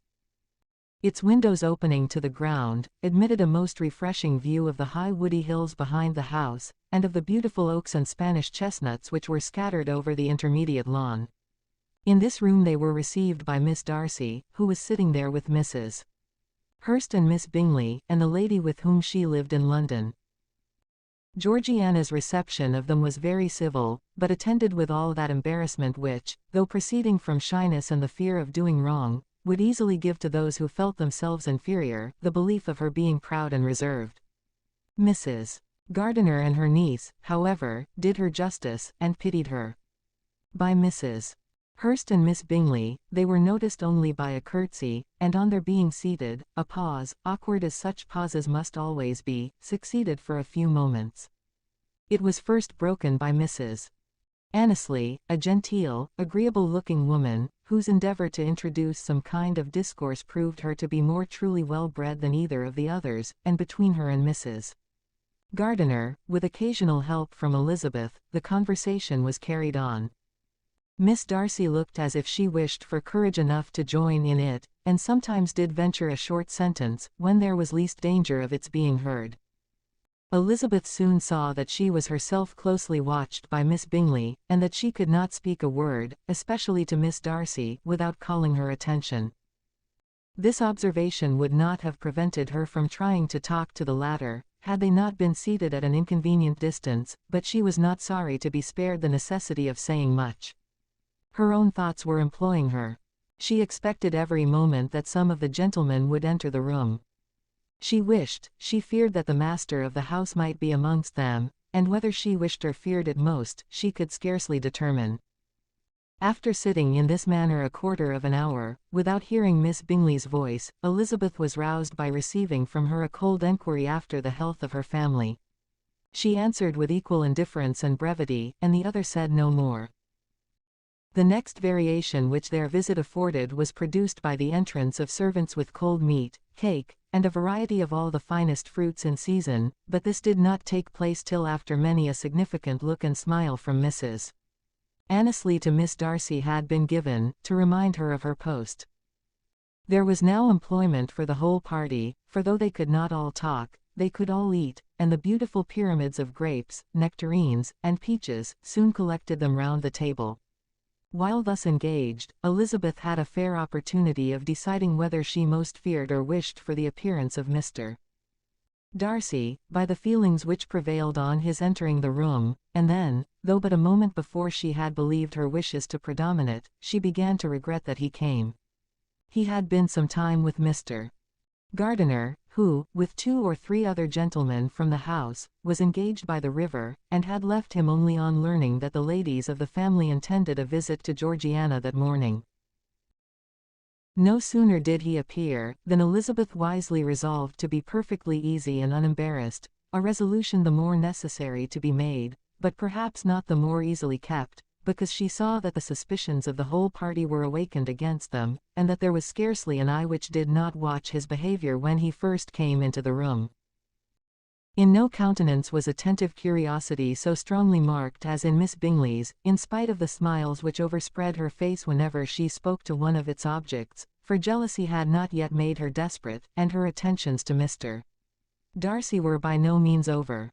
Its windows opening to the ground, admitted a most refreshing view of the high woody hills behind the house, and of the beautiful oaks and Spanish chestnuts which were scattered over the intermediate lawn. In this room they were received by Miss Darcy, who was sitting there with Mrs. Hurst and Miss Bingley, and the lady with whom she lived in London. Georgiana's reception of them was very civil, but attended with all that embarrassment which, though proceeding from shyness and the fear of doing wrong, would easily give to those who felt themselves inferior the belief of her being proud and reserved. Mrs. Gardiner and her niece, however, did her justice, and pitied her. By Mrs. Hurst and Miss Bingley, they were noticed only by a curtsy, and on their being seated, a pause, awkward as such pauses must always be, succeeded for a few moments. It was first broken by Mrs. Annesley, a genteel, agreeable-looking woman, whose endeavour to introduce some kind of discourse proved her to be more truly well-bred than either of the others, and between her and Mrs. Gardiner, with occasional help from Elizabeth, the conversation was carried on. Miss Darcy looked as if she wished for courage enough to join in it, and sometimes did venture a short sentence, when there was least danger of its being heard. Elizabeth soon saw that she was herself closely watched by Miss Bingley, and that she could not speak a word, especially to Miss Darcy, without calling her attention. This observation would not have prevented her from trying to talk to the latter, had they not been seated at an inconvenient distance, but she was not sorry to be spared the necessity of saying much. Her own thoughts were employing her. She expected every moment that some of the gentlemen would enter the room. She wished, she feared that the master of the house might be amongst them, and whether she wished or feared it most, she could scarcely determine. After sitting in this manner a quarter of an hour, without hearing Miss Bingley's voice, Elizabeth was roused by receiving from her a cold enquiry after the health of her family. She answered with equal indifference and brevity, and the other said no more. The next variation which their visit afforded was produced by the entrance of servants with cold meat, cake, and a variety of all the finest fruits in season, but this did not take place till after many a significant look and smile from Mrs. Annesley to Miss Darcy had been given, to remind her of her post. There was now employment for the whole party, for though they could not all talk, they could all eat, and the beautiful pyramids of grapes, nectarines, and peaches, soon collected them round the table. While thus engaged, Elizabeth had a fair opportunity of deciding whether she most feared or wished for the appearance of Mr. Darcy, by the feelings which prevailed on his entering the room, and then, though but a moment before she had believed her wishes to predominate, she began to regret that he came. He had been some time with Mr. Gardiner, who, with 2 or 3 other gentlemen from the house, was engaged by the river, and had left him only on learning that the ladies of the family intended a visit to Georgiana that morning. No sooner did he appear, than Elizabeth wisely resolved to be perfectly easy and unembarrassed, a resolution the more necessary to be made, but perhaps not the more easily kept, because she saw that the suspicions of the whole party were awakened against them, and that there was scarcely an eye which did not watch his behavior when he first came into the room. In no countenance was attentive curiosity so strongly marked as in Miss Bingley's, in spite of the smiles which overspread her face whenever she spoke to one of its objects, for jealousy had not yet made her desperate, and her attentions to Mr. Darcy were by no means over.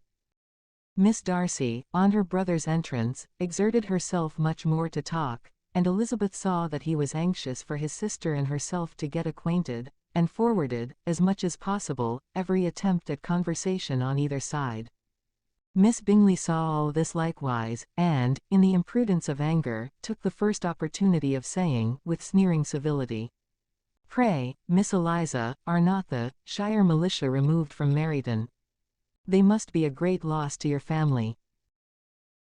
Miss Darcy, on her brother's entrance, exerted herself much more to talk, and Elizabeth saw that he was anxious for his sister and herself to get acquainted, and forwarded, as much as possible, every attempt at conversation on either side. Miss Bingley saw all this likewise, and, in the imprudence of anger, took the first opportunity of saying, with sneering civility, "Pray, Miss Eliza, are not the Shire militia removed from Meryton? They must be a great loss to your family."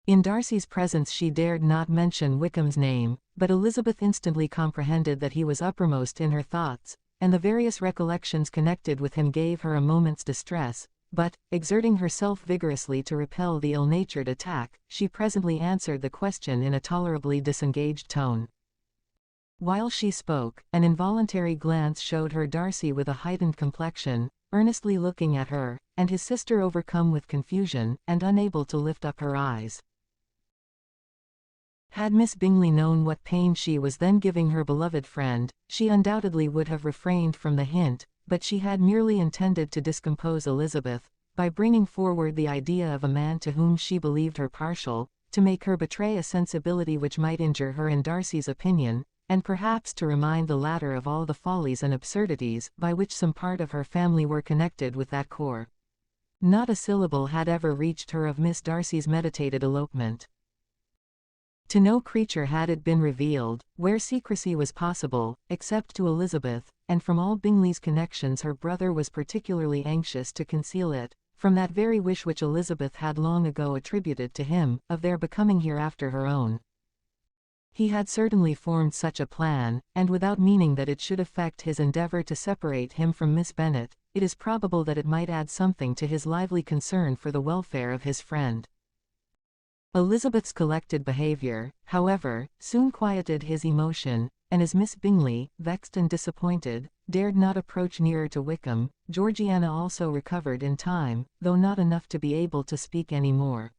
In Darcy's presence she dared not mention Wickham's name, but Elizabeth instantly comprehended that he was uppermost in her thoughts, and the various recollections connected with him gave her a moment's distress, but, exerting herself vigorously to repel the ill-natured attack, she presently answered the question in a tolerably disengaged tone. While she spoke, an involuntary glance showed her Darcy with a heightened complexion, earnestly looking at her, and his sister overcome with confusion, and unable to lift up her eyes. Had Miss Bingley known what pain she was then giving her beloved friend, she undoubtedly would have refrained from the hint, but she had merely intended to discompose Elizabeth, by bringing forward the idea of a man to whom she believed her partial, to make her betray a sensibility which might injure her in Darcy's opinion, and perhaps to remind the latter of all the follies and absurdities by which some part of her family were connected with that corps. Not a syllable had ever reached her of Miss Darcy's meditated elopement. To no creature had it been revealed, where secrecy was possible, except to Elizabeth, and from all Bingley's connections her brother was particularly anxious to conceal it, from that very wish which Elizabeth had long ago attributed to him, of their becoming hereafter her own. He had certainly formed such a plan, and without meaning that it should affect his endeavour to separate him from Miss Bennet, it is probable that it might add something to his lively concern for the welfare of his friend. Elizabeth's collected behaviour, however, soon quieted his emotion, and as Miss Bingley, vexed and disappointed, dared not approach nearer to Wickham, Georgiana also recovered in time, though not enough to be able to speak any more.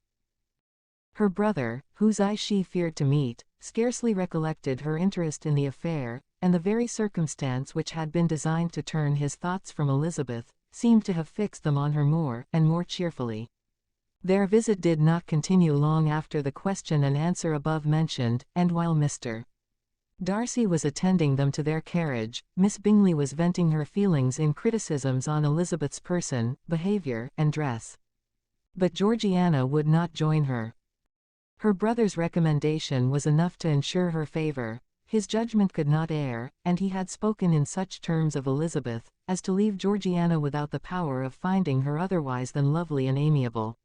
Her brother, whose eye she feared to meet, scarcely recollected her interest in the affair, and the very circumstance which had been designed to turn his thoughts from Elizabeth, seemed to have fixed them on her more and more cheerfully. Their visit did not continue long after the question and answer above mentioned, and while Mr. Darcy was attending them to their carriage, Miss Bingley was venting her feelings in criticisms on Elizabeth's person, behaviour, and dress. But Georgiana would not join her. Her brother's recommendation was enough to ensure her favour. His judgment could not err, and he had spoken in such terms of Elizabeth, as to leave Georgiana without the power of finding her otherwise than lovely and amiable.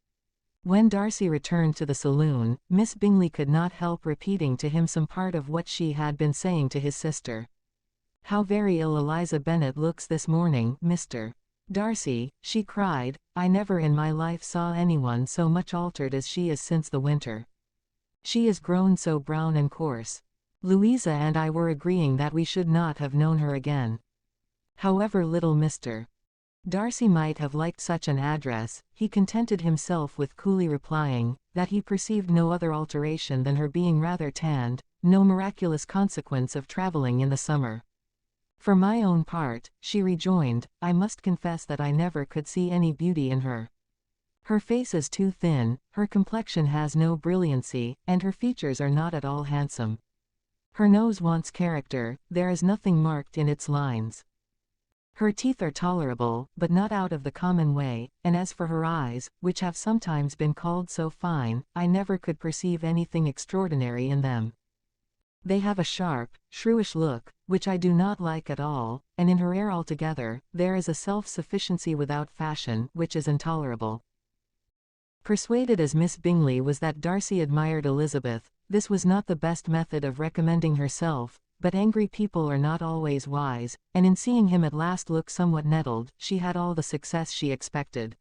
When Darcy returned to the saloon, Miss Bingley could not help repeating to him some part of what she had been saying to his sister. "How very ill Eliza Bennet looks this morning, Mr. Darcy," she cried. "I never in my life saw anyone so much altered as she is since the winter. She is grown so brown and coarse. Louisa and I were agreeing that we should not have known her again." However little Mr. Darcy might have liked such an address, he contented himself with coolly replying, that he perceived no other alteration than her being rather tanned, no miraculous consequence of travelling in the summer. "For my own part," she rejoined, "I must confess that I never could see any beauty in her. Her face is too thin, her complexion has no brilliancy, and her features are not at all handsome. Her nose wants character, there is nothing marked in its lines. Her teeth are tolerable, but not out of the common way, and as for her eyes, which have sometimes been called so fine, I never could perceive anything extraordinary in them. They have a sharp, shrewish look, which I do not like at all, and in her air altogether, there is a self-sufficiency without fashion, which is intolerable." Persuaded as Miss Bingley was that Darcy admired Elizabeth, this was not the best method of recommending herself, but angry people are not always wise, and in seeing him at last look somewhat nettled, she had all the success she expected.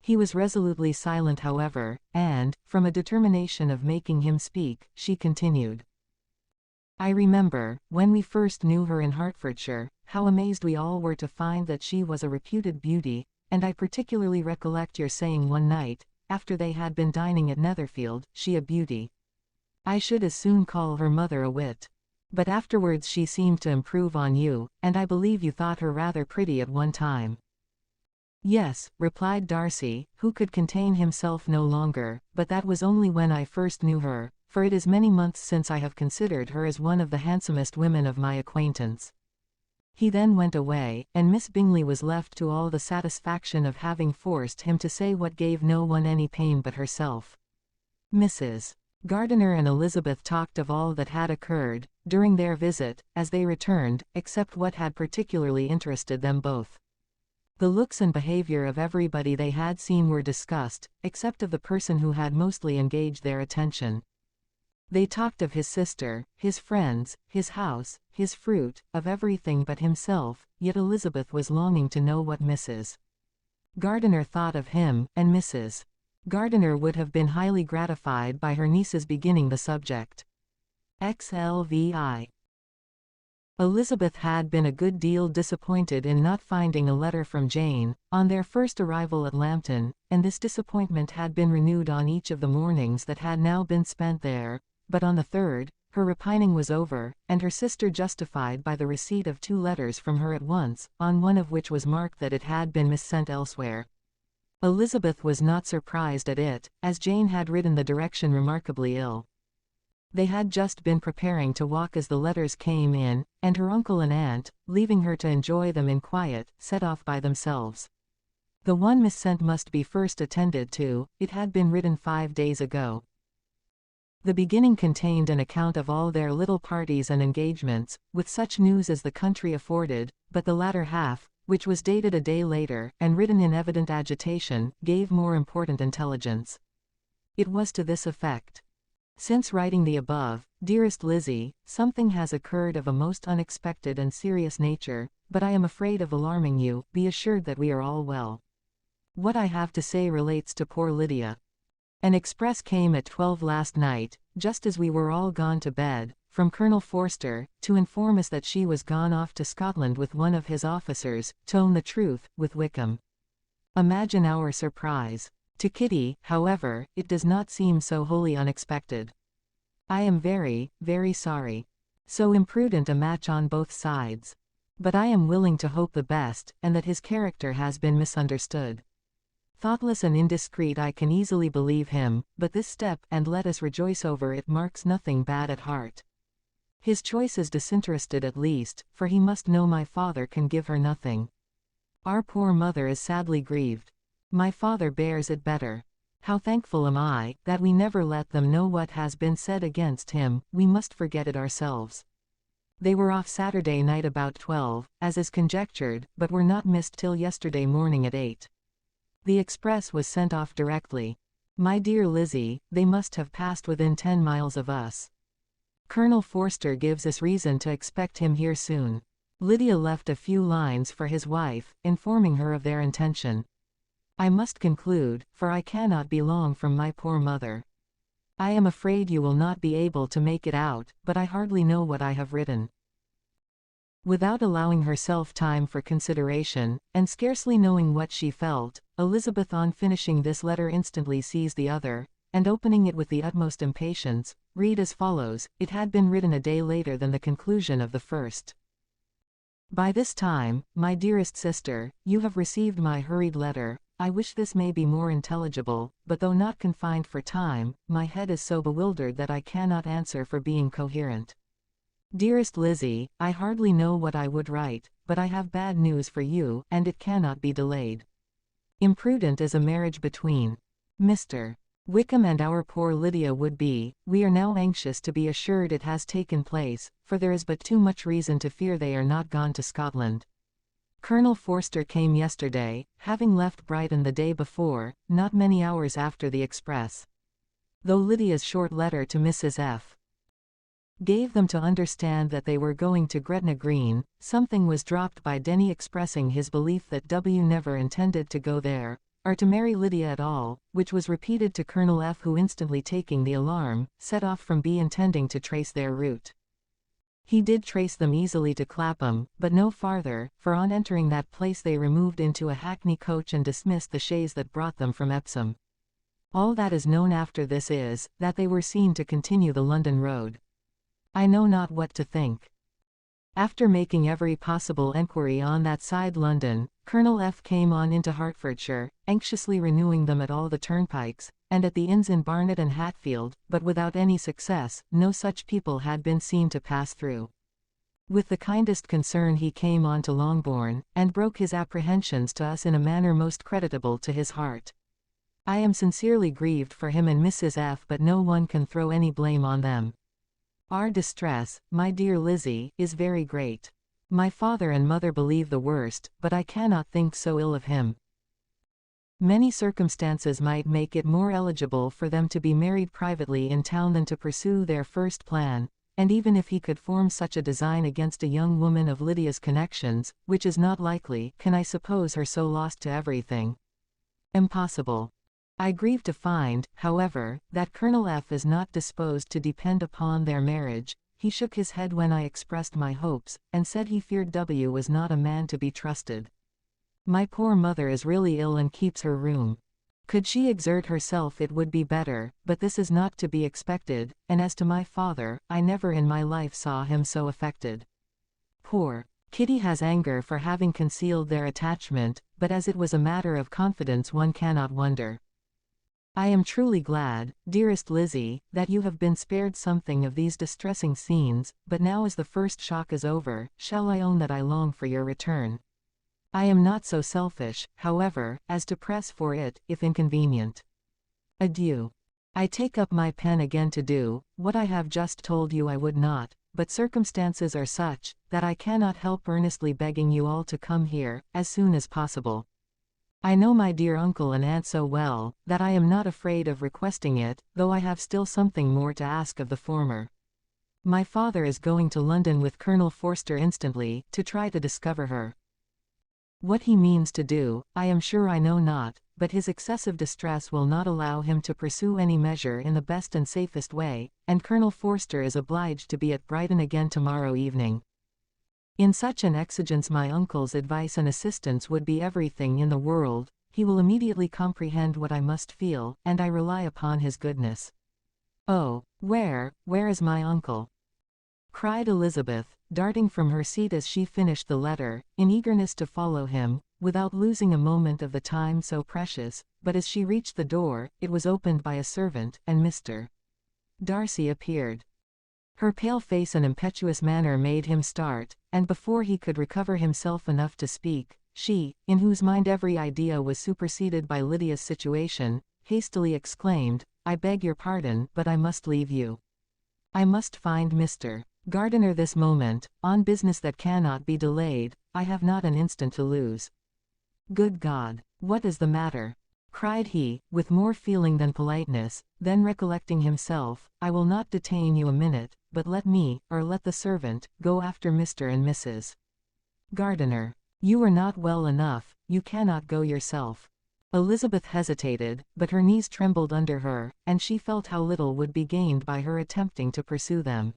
He was resolutely silent however, and, from a determination of making him speak, she continued. I remember, when we first knew her in Hertfordshire, how amazed we all were to find that she was a reputed beauty, and I particularly recollect your saying one night, after they had been dining at Netherfield, she a beauty. I should as soon call her mother a wit. But afterwards she seemed to improve on you, and I believe you thought her rather pretty at one time. Yes, replied Darcy, who could contain himself no longer, but that was only when I first knew her, for it is many months since I have considered her as one of the handsomest women of my acquaintance. He then went away, and Miss Bingley was left to all the satisfaction of having forced him to say what gave no one any pain but herself. Mrs. Gardiner and Elizabeth talked of all that had occurred, during their visit, as they returned, except what had particularly interested them both. The looks and behavior of everybody they had seen were discussed, except of the person who had mostly engaged their attention. They talked of his sister, his friends, his house, his fruit, of everything but himself, yet Elizabeth was longing to know what Mrs. Gardiner thought of him, and Mrs. Gardiner would have been highly gratified by her niece's beginning the subject. XLVI. Elizabeth had been a good deal disappointed in not finding a letter from Jane, on their first arrival at Lambton, and this disappointment had been renewed on each of the mornings that had now been spent there, but on the third, her repining was over, and her sister justified by the receipt of 2 letters from her at once, on one of which was marked that it had been missent elsewhere. Elizabeth was not surprised at it, as Jane had written the direction remarkably ill. They had just been preparing to walk as the letters came in, and her uncle and aunt, leaving her to enjoy them in quiet, set off by themselves. The one missent must be first attended to, it had been written 5 days ago. The beginning contained an account of all their little parties and engagements, with such news as the country afforded, but the latter half, which was dated a day later, and written in evident agitation, gave more important intelligence. It was to this effect. Since writing the above, dearest Lizzie, something has occurred of a most unexpected and serious nature, but I am afraid of alarming you. Be assured that we are all well. What I have to say relates to poor Lydia. An express came at 12 last night, just as we were all gone to bed, from Colonel Forster, to inform us that she was gone off to Scotland with one of his officers, to own the truth, with Wickham. Imagine our surprise. To Kitty, however, it does not seem so wholly unexpected. I am very, very sorry. So imprudent a match on both sides. But I am willing to hope the best, and that his character has been misunderstood. Thoughtless and indiscreet I can easily believe him, but this step, and let us rejoice over it, marks nothing bad at heart. His choice is disinterested at least, for he must know my father can give her nothing. Our poor mother is sadly grieved. My father bears it better. How thankful am I, that we never let them know what has been said against him. We must forget it ourselves. They were off Saturday night about 12, as is conjectured, but were not missed till yesterday morning at 8. The express was sent off directly. My dear Lizzie, they must have passed within 10 miles of us. Colonel Forster gives us reason to expect him here soon. Lydia left a few lines for his wife, informing her of their intention. I must conclude, for I cannot be long from my poor mother. I am afraid you will not be able to make it out, but I hardly know what I have written. Without allowing herself time for consideration, and scarcely knowing what she felt, Elizabeth on finishing this letter instantly seized the other, and opening it with the utmost impatience, read as follows. It had been written a day later than the conclusion of the first. By this time, my dearest sister, you have received my hurried letter. I wish this may be more intelligible, but though not confined for time, my head is so bewildered that I cannot answer for being coherent. Dearest Lizzie, I hardly know what I would write, but I have bad news for you, and it cannot be delayed. Imprudent as a marriage between Mr. Wickham and our poor Lydia would be, we are now anxious to be assured it has taken place, for there is but too much reason to fear they are not gone to Scotland. Colonel Forster came yesterday, having left Brighton the day before, not many hours after the express. Though Lydia's short letter to Mrs. F. gave them to understand that they were going to Gretna Green, something was dropped by Denny expressing his belief that W. never intended to go there, are to marry Lydia at all, which was repeated to Colonel F, who, instantly taking the alarm, set off from B, intending to trace their route. He did trace them easily to Clapham, but no farther, for on entering that place they removed into a hackney coach and dismissed the chaise that brought them from Epsom. All that is known after this is, that they were seen to continue the London road. I know not what to think. After making every possible enquiry on that side London, Colonel F came on into Hertfordshire, anxiously renewing them at all the turnpikes, and at the inns in Barnet and Hatfield, but without any success. No such people had been seen to pass through. With the kindest concern he came on to Longbourn, and broke his apprehensions to us in a manner most creditable to his heart. I am sincerely grieved for him and Mrs. F, but no one can throw any blame on them. Our distress, my dear Lizzie, is very great. My father and mother believe the worst, but I cannot think so ill of him. Many circumstances might make it more eligible for them to be married privately in town than to pursue their first plan, and even if he could form such a design against a young woman of Lydia's connections, which is not likely, can I suppose her so lost to everything? Impossible. I grieve to find, however, that Colonel F is not disposed to depend upon their marriage. He shook his head when I expressed my hopes, and said he feared W was not a man to be trusted. My poor mother is really ill and keeps her room. Could she exert herself it would be better, but this is not to be expected, and as to my father, I never in my life saw him so affected. Poor Kitty has anger for having concealed their attachment, but as it was a matter of confidence one cannot wonder. I am truly glad, dearest Lizzie, that you have been spared something of these distressing scenes, but now as the first shock is over, shall I own that I long for your return? I am not so selfish, however, as to press for it, if inconvenient. Adieu. I take up my pen again to do what I have just told you I would not, but circumstances are such, that I cannot help earnestly begging you all to come here, as soon as possible. I know my dear uncle and aunt so well, that I am not afraid of requesting it, though I have still something more to ask of the former. My father is going to London with Colonel Forster instantly, to try to discover her. What he means to do, I am sure I know not, but his excessive distress will not allow him to pursue any measure in the best and safest way, and Colonel Forster is obliged to be at Brighton again tomorrow evening. In such an exigence my uncle's advice and assistance would be everything in the world. He will immediately comprehend what I must feel, and I rely upon his goodness. Oh, where is my uncle? Cried Elizabeth, darting from her seat as she finished the letter, in eagerness to follow him, without losing a moment of the time so precious, but as she reached the door, it was opened by a servant, and Mr. Darcy appeared. Her pale face and impetuous manner made him start, and before he could recover himself enough to speak, she, in whose mind every idea was superseded by Lydia's situation, hastily exclaimed, "I beg your pardon, but I must leave you. I must find Mr. Gardiner this moment, on business that cannot be delayed. I have not an instant to lose." "Good God, what is the matter?" cried he, with more feeling than politeness. Then recollecting himself, "I will not detain you a minute, but let me, or let the servant, go after Mr. and Mrs. Gardiner. You are not well enough, you cannot go yourself." Elizabeth hesitated, but her knees trembled under her, and she felt how little would be gained by her attempting to pursue them.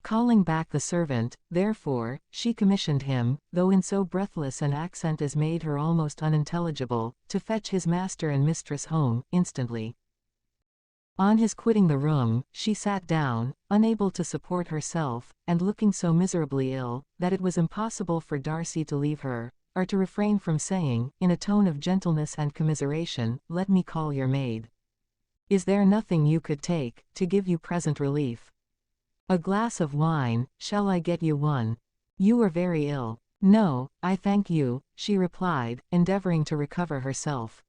Calling back the servant, therefore, she commissioned him, though in so breathless an accent as made her almost unintelligible, to fetch his master and mistress home, instantly. On his quitting the room, she sat down, unable to support herself, and looking so miserably ill, that it was impossible for Darcy to leave her, or to refrain from saying, in a tone of gentleness and commiseration, "Let me call your maid. Is there nothing you could take, to give you present relief? A glass of wine, shall I get you one? You are very ill." "No, I thank you," she replied, endeavoring to recover herself.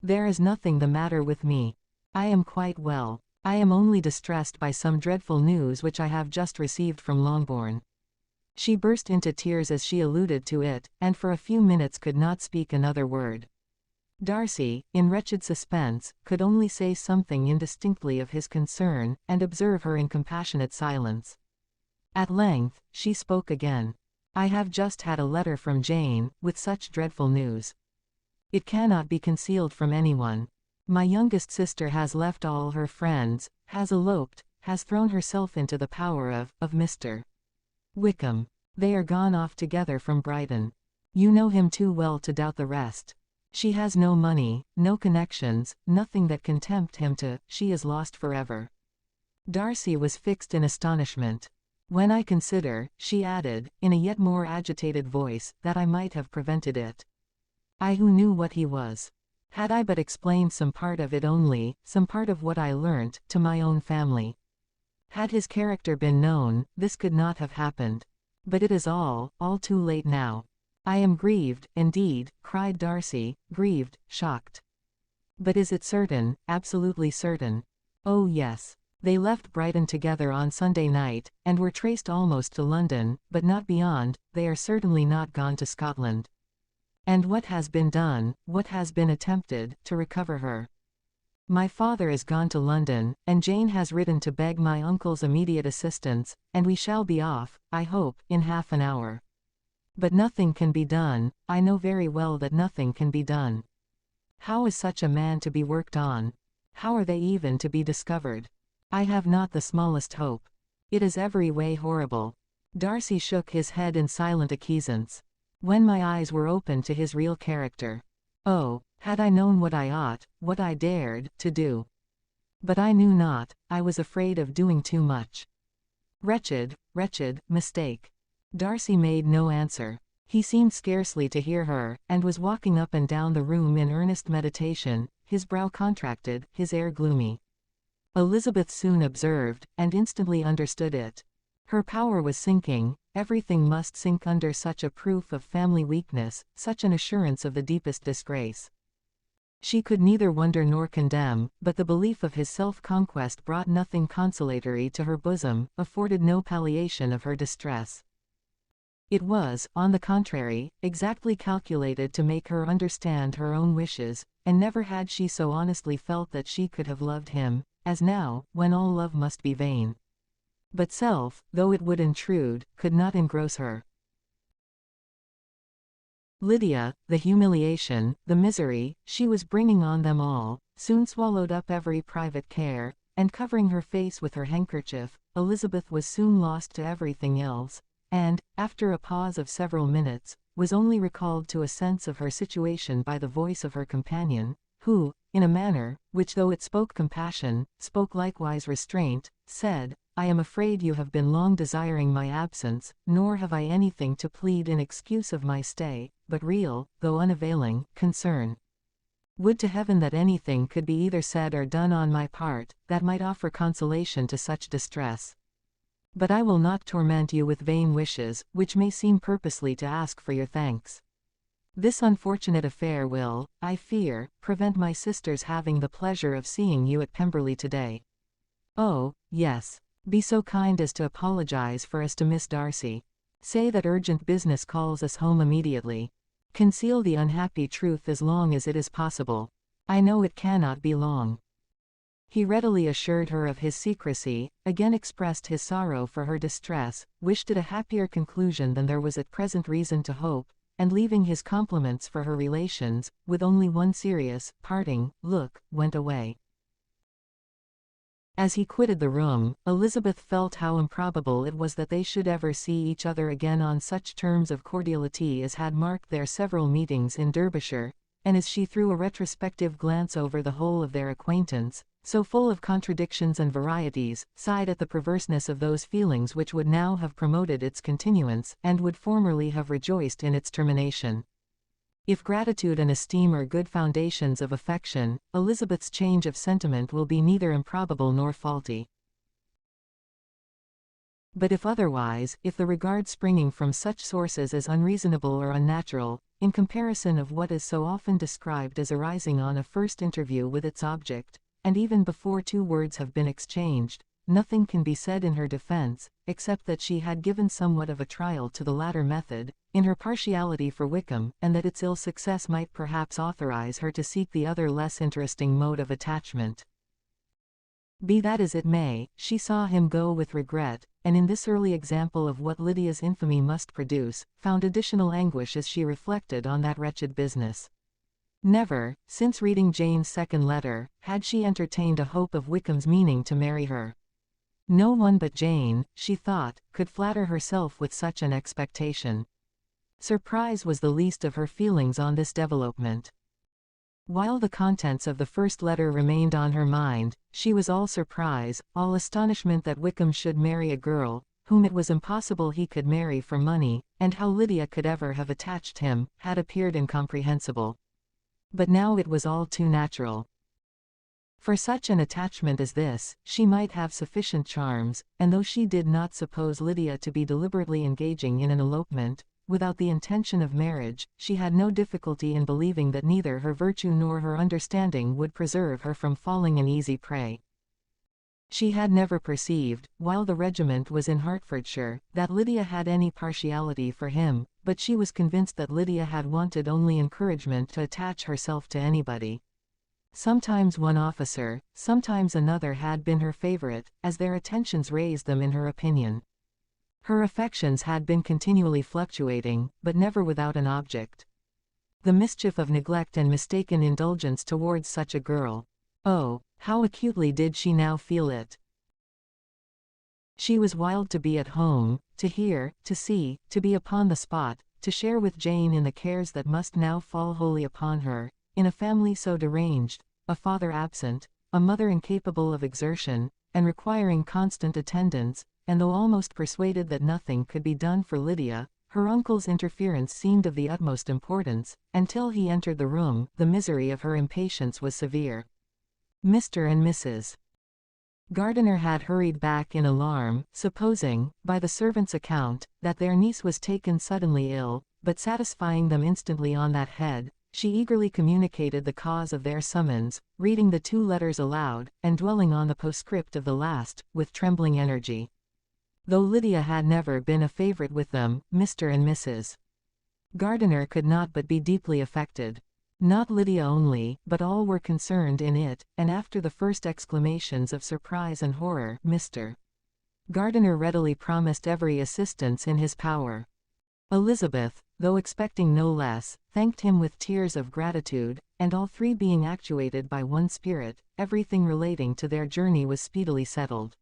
"There is nothing the matter with me. I am quite well. I am only distressed by some dreadful news which I have just received from Longbourn." She burst into tears as she alluded to it, and for a few minutes could not speak another word. Darcy, in wretched suspense, could only say something indistinctly of his concern, and observe her in compassionate silence. At length, she spoke again. "I have just had a letter from Jane, with such dreadful news." It cannot be concealed from anyone. My youngest sister has left all her friends, has eloped, has thrown herself into the power of Mr. Wickham. They are gone off together from Brighton. You know him too well to doubt the rest. She has no money, no connections, nothing that can tempt him to, she is lost forever. Darcy was fixed in astonishment. When I consider, she added, in a yet more agitated voice, that I might have prevented it. I who knew what he was. Had I but explained some part of it only, some part of what I learnt, to my own family. Had his character been known, this could not have happened. But it is all too late now. I am grieved, indeed, cried Darcy, grieved, shocked. But is it certain, absolutely certain? Oh yes. They left Brighton together on Sunday night, and were traced almost to London, but not beyond. They are certainly not gone to Scotland. And what has been done, what has been attempted, to recover her? My father is gone to London, and Jane has written to beg my uncle's immediate assistance, and we shall be off, I hope, in half an hour. But nothing can be done. I know very well that nothing can be done. How is such a man to be worked on? How are they even to be discovered? I have not the smallest hope. It is every way horrible. Darcy shook his head in silent acquiescence. When my eyes were opened to his real character. Oh, had I known what I ought, what I dared, to do. But I knew not, I was afraid of doing too much. Wretched, wretched, mistake. Darcy made no answer. He seemed scarcely to hear her, and was walking up and down the room in earnest meditation, his brow contracted, his air gloomy. Elizabeth soon observed, and instantly understood it. Her power was sinking, everything must sink under such a proof of family weakness, such an assurance of the deepest disgrace. She could neither wonder nor condemn, but the belief of his self-conquest brought nothing consolatory to her bosom, afforded no palliation of her distress. It was, on the contrary, exactly calculated to make her understand her own wishes, and never had she so honestly felt that she could have loved him, as now, when all love must be vain. But self, though it would intrude, could not engross her. Lydia, the humiliation, the misery, she was bringing on them all, soon swallowed up every private care, and covering her face with her handkerchief, Elizabeth was soon lost to everything else, and, after a pause of several minutes, was only recalled to a sense of her situation by the voice of her companion, who, in a manner, which though it spoke compassion, spoke likewise restraint, said, I am afraid you have been long desiring my absence, nor have I anything to plead in excuse of my stay, but real, though unavailing, concern. Would to heaven that anything could be either said or done on my part, that might offer consolation to such distress. But I will not torment you with vain wishes, which may seem purposely to ask for your thanks. This unfortunate affair will, I fear, prevent my sister's having the pleasure of seeing you at Pemberley today. Oh, yes. Be so kind as to apologize for us to Miss Darcy. Say that urgent business calls us home immediately. Conceal the unhappy truth as long as it is possible. I know it cannot be long. He readily assured her of his secrecy, again expressed his sorrow for her distress, wished it a happier conclusion than there was at present reason to hope, and leaving his compliments for her relations, with only one serious, parting, look, went away. As he quitted the room, Elizabeth felt how improbable it was that they should ever see each other again on such terms of cordiality as had marked their several meetings in Derbyshire, and as she threw a retrospective glance over the whole of their acquaintance, so full of contradictions and varieties, sighed at the perverseness of those feelings which would now have promoted its continuance, and would formerly have rejoiced in its termination. If gratitude and esteem are good foundations of affection, Elizabeth's change of sentiment will be neither improbable nor faulty. But if otherwise, if the regard springing from such sources is unreasonable or unnatural, in comparison of what is so often described as arising on a first interview with its object, and even before two words have been exchanged, nothing can be said in her defense, except that she had given somewhat of a trial to the latter method, in her partiality for Wickham, and that its ill success might perhaps authorize her to seek the other less interesting mode of attachment. Be that as it may, she saw him go with regret, and in this early example of what Lydia's infamy must produce, found additional anguish as she reflected on that wretched business. Never, since reading Jane's second letter, had she entertained a hope of Wickham's meaning to marry her. No one but Jane, she thought, could flatter herself with such an expectation. Surprise was the least of her feelings on this development. While the contents of the first letter remained on her mind, she was all surprise, all astonishment that Wickham should marry a girl, whom it was impossible he could marry for money, and how Lydia could ever have attached him, had appeared incomprehensible. But now it was all too natural. For such an attachment as this, she might have sufficient charms, and though she did not suppose Lydia to be deliberately engaging in an elopement, without the intention of marriage, she had no difficulty in believing that neither her virtue nor her understanding would preserve her from falling an easy prey. She had never perceived, while the regiment was in Hertfordshire, that Lydia had any partiality for him, but she was convinced that Lydia had wanted only encouragement to attach herself to anybody. Sometimes one officer, sometimes another had been her favorite, as their attentions raised them in her opinion. Her affections had been continually fluctuating, but never without an object. The mischief of neglect and mistaken indulgence towards such a girl. Oh, how acutely did she now feel it! She was wild to be at home, to hear, to see, to be upon the spot, to share with Jane in the cares that must now fall wholly upon her, in a family so deranged, a father absent, a mother incapable of exertion, and requiring constant attendance, and though almost persuaded that nothing could be done for Lydia, her uncle's interference seemed of the utmost importance. Until he entered the room, the misery of her impatience was severe. Mr. and Mrs. Gardiner had hurried back in alarm, supposing, by the servant's account, that their niece was taken suddenly ill, but satisfying them instantly on that head, she eagerly communicated the cause of their summons, reading the 2 letters aloud, and dwelling on the postscript of the last, with trembling energy. Though Lydia had never been a favorite with them, Mr. and Mrs. Gardiner could not but be deeply affected. Not Lydia only, but all were concerned in it, and after the first exclamations of surprise and horror, Mr. Gardiner readily promised every assistance in his power. Elizabeth, though expecting no less, thanked him with tears of gratitude, and all 3 being actuated by one spirit, everything relating to their journey was speedily settled.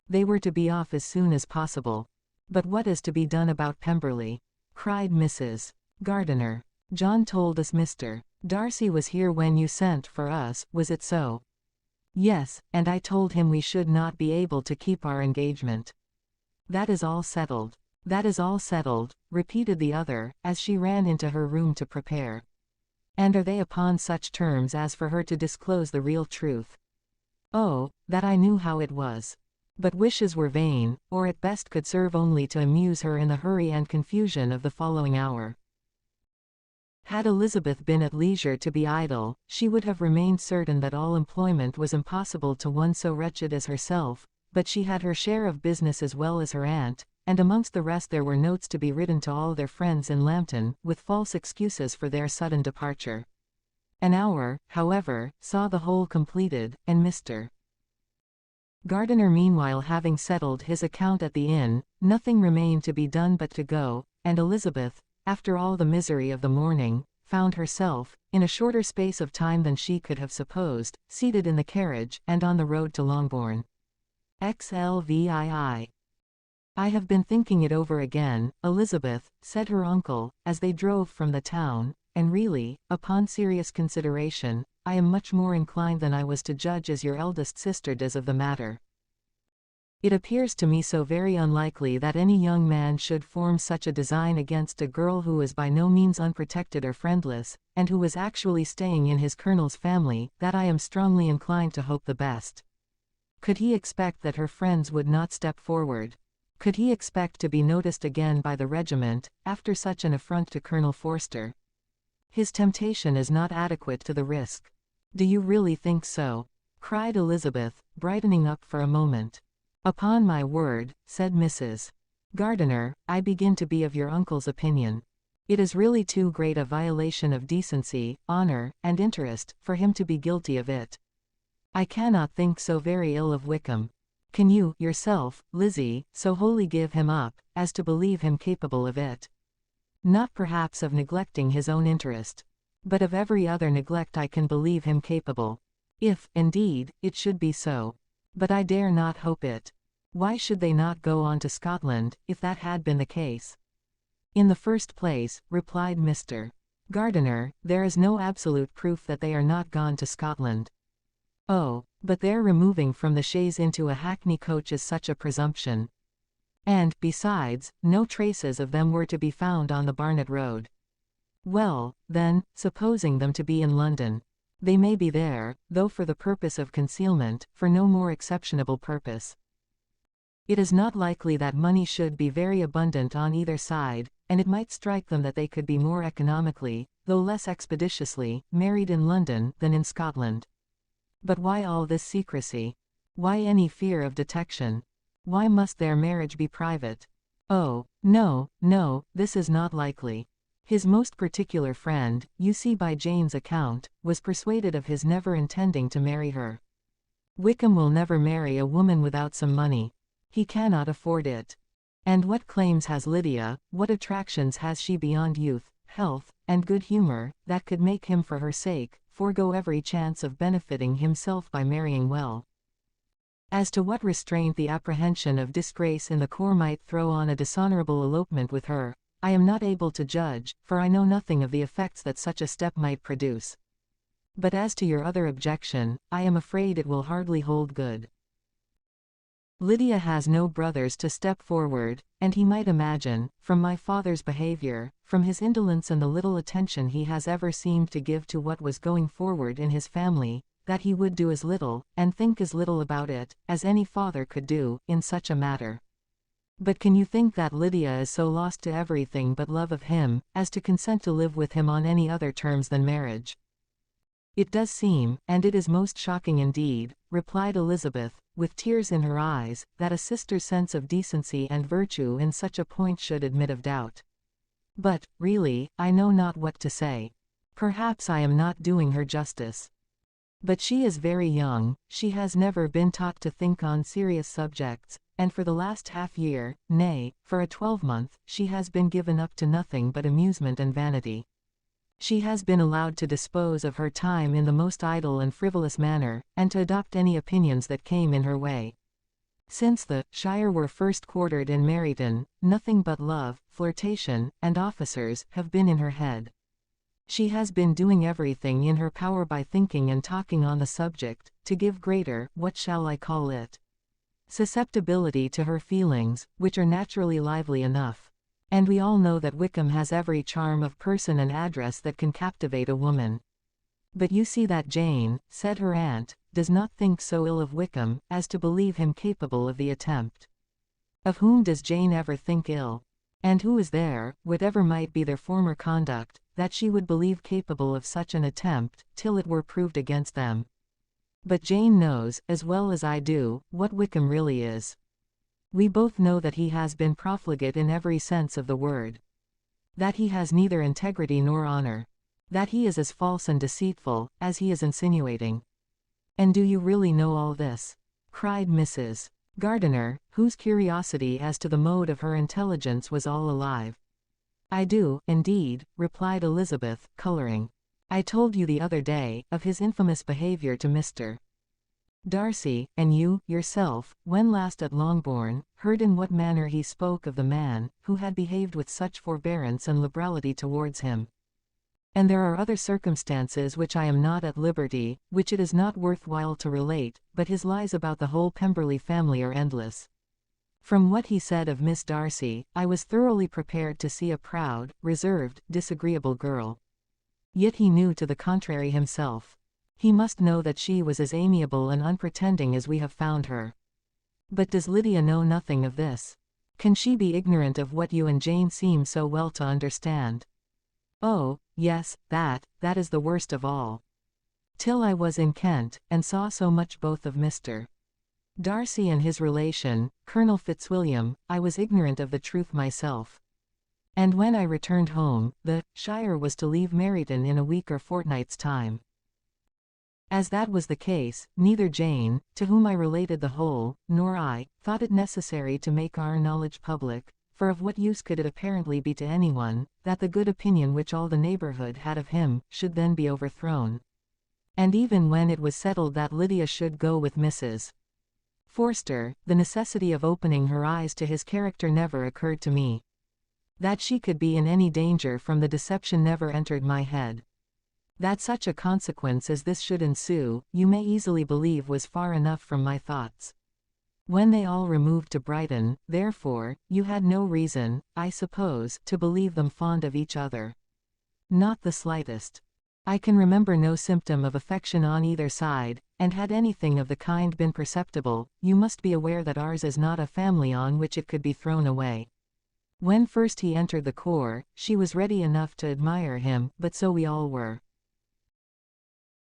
They were to be off as soon as possible. But what is to be done about Pemberley? Cried Mrs. Gardiner. John told us Mr. Darcy was here when you sent for us, was it so? Yes, and I told him we should not be able to keep our engagement. That is all settled. That is all settled, repeated the other, as she ran into her room to prepare. And are they upon such terms as for her to disclose the real truth? Oh, that I knew how it was. But wishes were vain, or at best could serve only to amuse her in the hurry and confusion of the following hour. Had Elizabeth been at leisure to be idle, she would have remained certain that all employment was impossible to one so wretched as herself, but she had her share of business as well as her aunt, and amongst the rest there were notes to be written to all their friends in Lambton, with false excuses for their sudden departure. An hour, however, saw the whole completed, and Mr. Gardiner meanwhile having settled his account at the inn, nothing remained to be done but to go, and Elizabeth, after all the misery of the morning, found herself, in a shorter space of time than she could have supposed, seated in the carriage, and on the road to Longbourn. XLVII. I have been thinking it over again, Elizabeth, said her uncle, as they drove from the town, and really, upon serious consideration, I am much more inclined than I was to judge as your eldest sister does of the matter. It appears to me so very unlikely that any young man should form such a design against a girl who is by no means unprotected or friendless, and who was actually staying in his colonel's family, that I am strongly inclined to hope the best. Could he expect that her friends would not step forward? Could he expect to be noticed again by the regiment, after such an affront to Colonel Forster? His temptation is not adequate to the risk. Do you really think so? Cried Elizabeth, brightening up for a moment. Upon my word, said Mrs. Gardiner, I begin to be of your uncle's opinion. It is really too great a violation of decency, honor, and interest, for him to be guilty of it. I cannot think so very ill of Wickham. Can you, yourself, Lizzie, so wholly give him up, as to believe him capable of it? Not perhaps of neglecting his own interest. But of every other neglect I can believe him capable. If, indeed, it should be so. But I dare not hope it. Why should they not go on to Scotland, if that had been the case? In the first place, replied Mr. Gardiner, there is no absolute proof that they are not gone to Scotland. Oh, but their removing from the chaise into a hackney coach is such a presumption. And, besides, no traces of them were to be found on the Barnet road. Well, then, supposing them to be in London, they may be there, though for the purpose of concealment, for no more exceptionable purpose. It is not likely that money should be very abundant on either side, and it might strike them that they could be more economically, though less expeditiously, married in London than in Scotland. But why all this secrecy? Why any fear of detection? Why must their marriage be private? Oh, no, no, this is not likely. His most particular friend, you see by Jane's account, was persuaded of his never intending to marry her. Wickham will never marry a woman without some money. He cannot afford it. And what claims has Lydia, what attractions has she beyond youth, health, and good humor, that could make him for her sake, forego every chance of benefiting himself by marrying well? As to what restraint the apprehension of disgrace in the corps might throw on a dishonorable elopement with her, I am not able to judge, for I know nothing of the effects that such a step might produce. But as to your other objection, I am afraid it will hardly hold good. Lydia has no brothers to step forward, and he might imagine, from my father's behavior, from his indolence and the little attention he has ever seemed to give to what was going forward in his family, that he would do as little, and think as little about it, as any father could do, in such a matter. But can you think that Lydia is so lost to everything but love of him, as to consent to live with him on any other terms than marriage? It does seem, and it is most shocking indeed, replied Elizabeth, with tears in her eyes, that a sister's sense of decency and virtue in such a point should admit of doubt. But, really, I know not what to say. Perhaps I am not doing her justice. But she is very young, she has never been taught to think on serious subjects, and for the last half-year, nay, for a 12-month, she has been given up to nothing but amusement and vanity. She has been allowed to dispose of her time in the most idle and frivolous manner, and to adopt any opinions that came in her way. Since the Shire were first quartered in Meryton, nothing but love, flirtation, and officers have been in her head. She has been doing everything in her power by thinking and talking on the subject, to give greater, what shall I call it, susceptibility to her feelings, which are naturally lively enough. And we all know that Wickham has every charm of person and address that can captivate a woman. But you see that Jane, said her aunt, does not think so ill of Wickham, as to believe him capable of the attempt. Of whom does Jane ever think ill? And who is there, whatever might be their former conduct, that she would believe capable of such an attempt, till it were proved against them? But Jane knows, as well as I do, what Wickham really is. We both know that he has been profligate in every sense of the word. That he has neither integrity nor honor. That he is as false and deceitful, as he is insinuating. And do you really know all this? Cried Mrs. Gardiner, whose curiosity as to the mode of her intelligence was all alive. I do, indeed, replied Elizabeth, coloring. I told you the other day, of his infamous behavior to Mr. Darcy, and you, yourself, when last at Longbourn, heard in what manner he spoke of the man, who had behaved with such forbearance and liberality towards him. And there are other circumstances which I am not at liberty, which it is not worth while to relate, but his lies about the whole Pemberley family are endless. From what he said of Miss Darcy, I was thoroughly prepared to see a proud, reserved, disagreeable girl. Yet he knew to the contrary himself. He must know that she was as amiable and unpretending as we have found her. But does Lydia know nothing of this? Can she be ignorant of what you and Jane seem so well to understand? Oh, yes, that is the worst of all. Till I was in Kent, and saw so much both of Mr. Darcy and his relation, Colonel Fitzwilliam, I was ignorant of the truth myself. And when I returned home, the Shire was to leave Meryton in a week or fortnight's time. As that was the case, neither Jane, to whom I related the whole, nor I, thought it necessary to make our knowledge public, for of what use could it apparently be to anyone, that the good opinion which all the neighbourhood had of him, should then be overthrown? And even when it was settled that Lydia should go with Mrs. Forster, the necessity of opening her eyes to his character never occurred to me. That she could be in any danger from the deception never entered my head. That such a consequence as this should ensue, you may easily believe was far enough from my thoughts. When they all removed to Brighton, therefore, you had no reason, I suppose, to believe them fond of each other. Not the slightest. I can remember no symptom of affection on either side, and had anything of the kind been perceptible, you must be aware that ours is not a family on which it could be thrown away. When first he entered the corps, she was ready enough to admire him, but so we all were.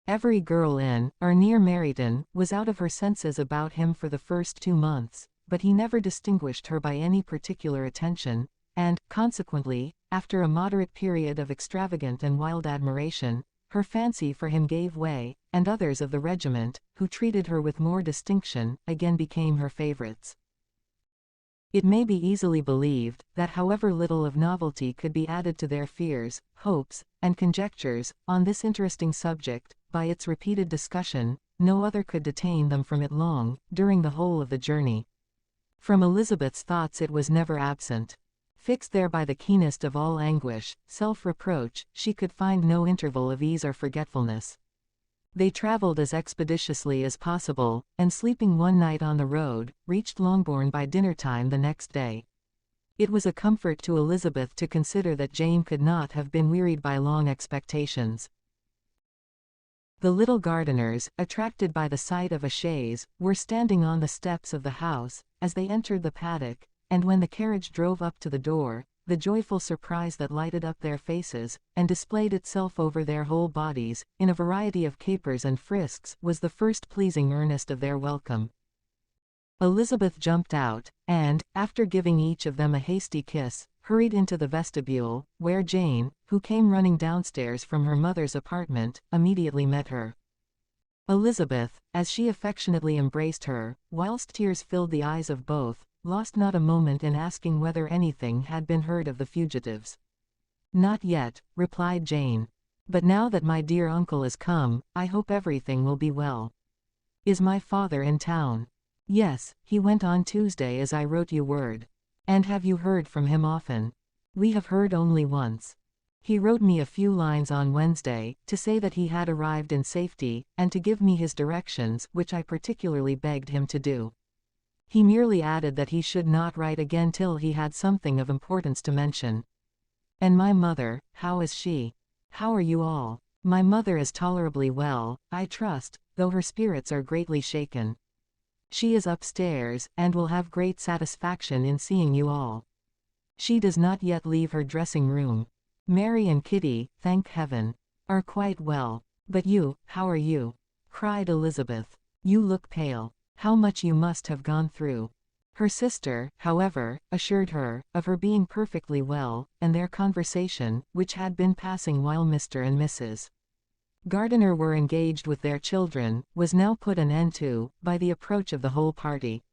Every girl in, or near Meryton, was out of her senses about him for the first 2 months, but he never distinguished her by any particular attention, and, consequently, after a moderate period of extravagant and wild admiration, her fancy for him gave way, and others of the regiment, who treated her with more distinction, again became her favourites. It may be easily believed, that however little of novelty could be added to their fears, hopes, and conjectures, on this interesting subject, by its repeated discussion, no other could detain them from it long, during the whole of the journey. From Elizabeth's thoughts it was never absent. Fixed there by the keenest of all anguish, self-reproach, she could find no interval of ease or forgetfulness. They travelled as expeditiously as possible, and sleeping one night on the road, reached Longbourn by dinner-time the next day. It was a comfort to Elizabeth to consider that Jane could not have been wearied by long expectations. The little gardeners, attracted by the sight of a chaise, were standing on the steps of the house, as they entered the paddock, and when the carriage drove up to the door, the joyful surprise that lighted up their faces, and displayed itself over their whole bodies, in a variety of capers and frisks, was the first pleasing earnest of their welcome. Elizabeth jumped out, and, after giving each of them a hasty kiss, hurried into the vestibule, where Jane, who came running downstairs from her mother's apartment, immediately met her. Elizabeth, as she affectionately embraced her, whilst tears filled the eyes of both, lost not a moment in asking whether anything had been heard of the fugitives. "Not yet," replied Jane. "But now that my dear uncle is come, I hope everything will be well." "Is my father in town?" "Yes, he went on Tuesday as I wrote you word." "And have you heard from him often?" "We have heard only once. He wrote me a few lines on Wednesday, to say that he had arrived in safety, and to give me his directions, which I particularly begged him to do. He merely added that he should not write again till he had something of importance to mention." "And my mother, how is she? How are you all?" "My mother is tolerably well, I trust, though her spirits are greatly shaken. She is upstairs, and will have great satisfaction in seeing you all. She does not yet leave her dressing-room. Mary and Kitty, thank heaven, are quite well. But you, how are you?" cried Elizabeth. "You look pale. How much you must have gone through." Her sister, however, assured her of her being perfectly well, and their conversation, which had been passing while Mr. and Mrs. Gardiner were engaged with their children, was now put an end to, by the approach of the whole party.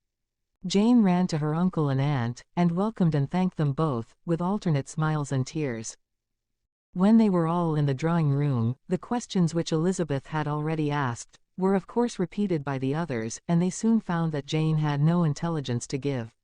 Jane ran to her uncle and aunt, and welcomed and thanked them both, with alternate smiles and tears. When they were all in the drawing-room, the questions which Elizabeth had already asked, were of course repeated by the others, and they soon found that Jane had no intelligence to give.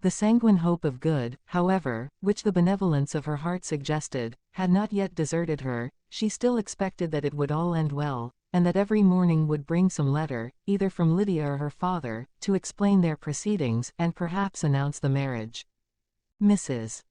The sanguine hope of good, however, which the benevolence of her heart suggested, had not yet deserted her. She still expected that it would all end well, and that every morning would bring some letter, either from Lydia or her father, to explain their proceedings, and perhaps announce the marriage. Mrs.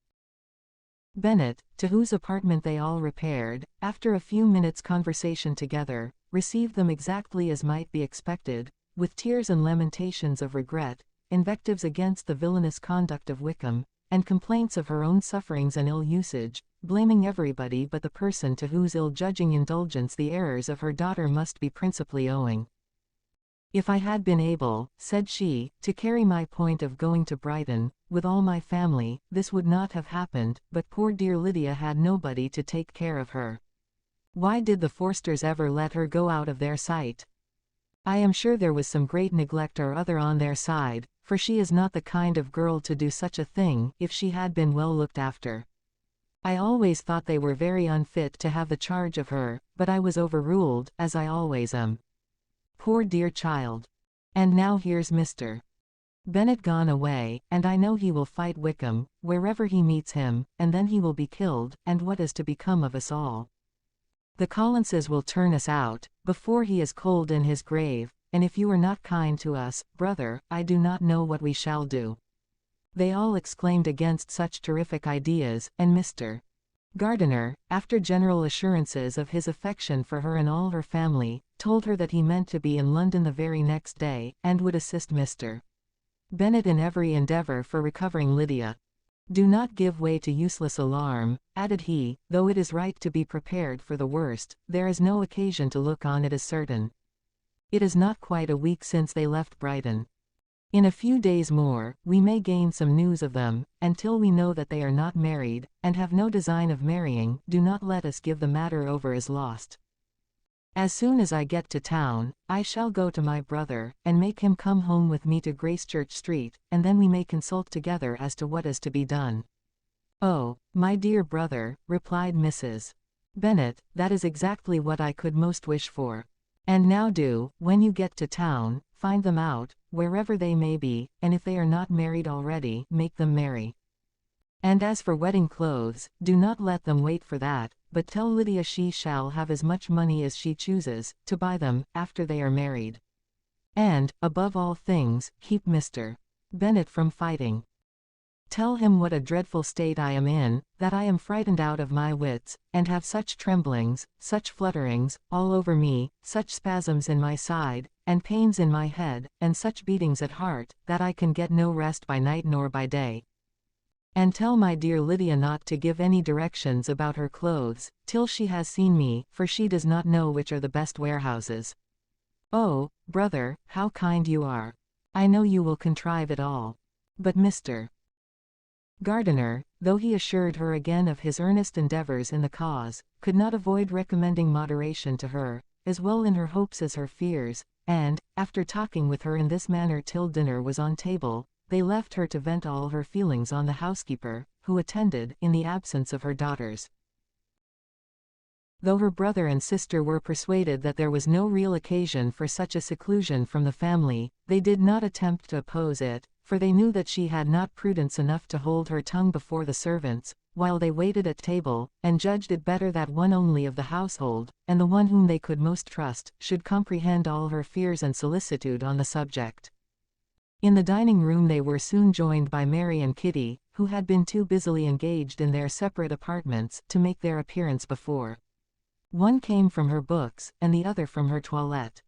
Bennet, to whose apartment they all repaired, after a few minutes' conversation together, received them exactly as might be expected, with tears and lamentations of regret, invectives against the villainous conduct of Wickham, and complaints of her own sufferings and ill usage, blaming everybody but the person to whose ill-judging indulgence the errors of her daughter must be principally owing. "If I had been able," said she, "to carry my point of going to Brighton, with all my family, this would not have happened, but poor dear Lydia had nobody to take care of her. Why did the Forsters ever let her go out of their sight? I am sure there was some great neglect or other on their side, for she is not the kind of girl to do such a thing if she had been well looked after. I always thought they were very unfit to have the charge of her, but I was overruled, as I always am. Poor dear child. And now here's Mr. Bennet gone away, and I know he will fight Wickham, wherever he meets him, and then he will be killed, and what is to become of us all? The Collinses will turn us out, before he is cold in his grave, and if you are not kind to us, brother, I do not know what we shall do. They all exclaimed against such terrific ideas, and Mr. Gardiner, after general assurances of his affection for her and all her family, told her that he meant to be in London the very next day, and would assist Mr. Bennet in every endeavour for recovering Lydia. Do not give way to useless alarm, added he, though it is right to be prepared for the worst, there is no occasion to look on it as certain. It is not quite a week since they left Brighton. In a few days more, we may gain some news of them, and till we know that they are not married, and have no design of marrying, do not let us give the matter over as lost. As soon as I get to town, I shall go to my brother, and make him come home with me to Gracechurch Street, and then we may consult together as to what is to be done. Oh, my dear brother, replied Mrs. Bennet, that is exactly what I could most wish for. And now do, when you get to town, find them out, wherever they may be, and if they are not married already, make them marry. And as for wedding clothes, do not let them wait for that, but tell Lydia she shall have as much money as she chooses, to buy them, after they are married. And, above all things, keep Mr. Bennet from fighting. Tell him what a dreadful state I am in, that I am frightened out of my wits, and have such tremblings, such flutterings, all over me, such spasms in my side, and pains in my head, and such beatings at heart, that I can get no rest by night nor by day. And tell my dear Lydia not to give any directions about her clothes, till she has seen me, for she does not know which are the best warehouses. Oh, brother, how kind you are! I know you will contrive it all. But Mr. Gardiner, though he assured her again of his earnest endeavours in the cause, could not avoid recommending moderation to her, as well in her hopes as her fears, and, after talking with her in this manner till dinner was on table, they left her to vent all her feelings on the housekeeper, who attended, in the absence of her daughters. Though her brother and sister were persuaded that there was no real occasion for such a seclusion from the family, they did not attempt to oppose it, for they knew that she had not prudence enough to hold her tongue before the servants, while they waited at table, and judged it better that one only of the household, and the one whom they could most trust, should comprehend all her fears and solicitude on the subject. In the dining-room they were soon joined by Mary and Kitty, who had been too busily engaged in their separate apartments to make their appearance before. One came from her books, and the other from her toilette.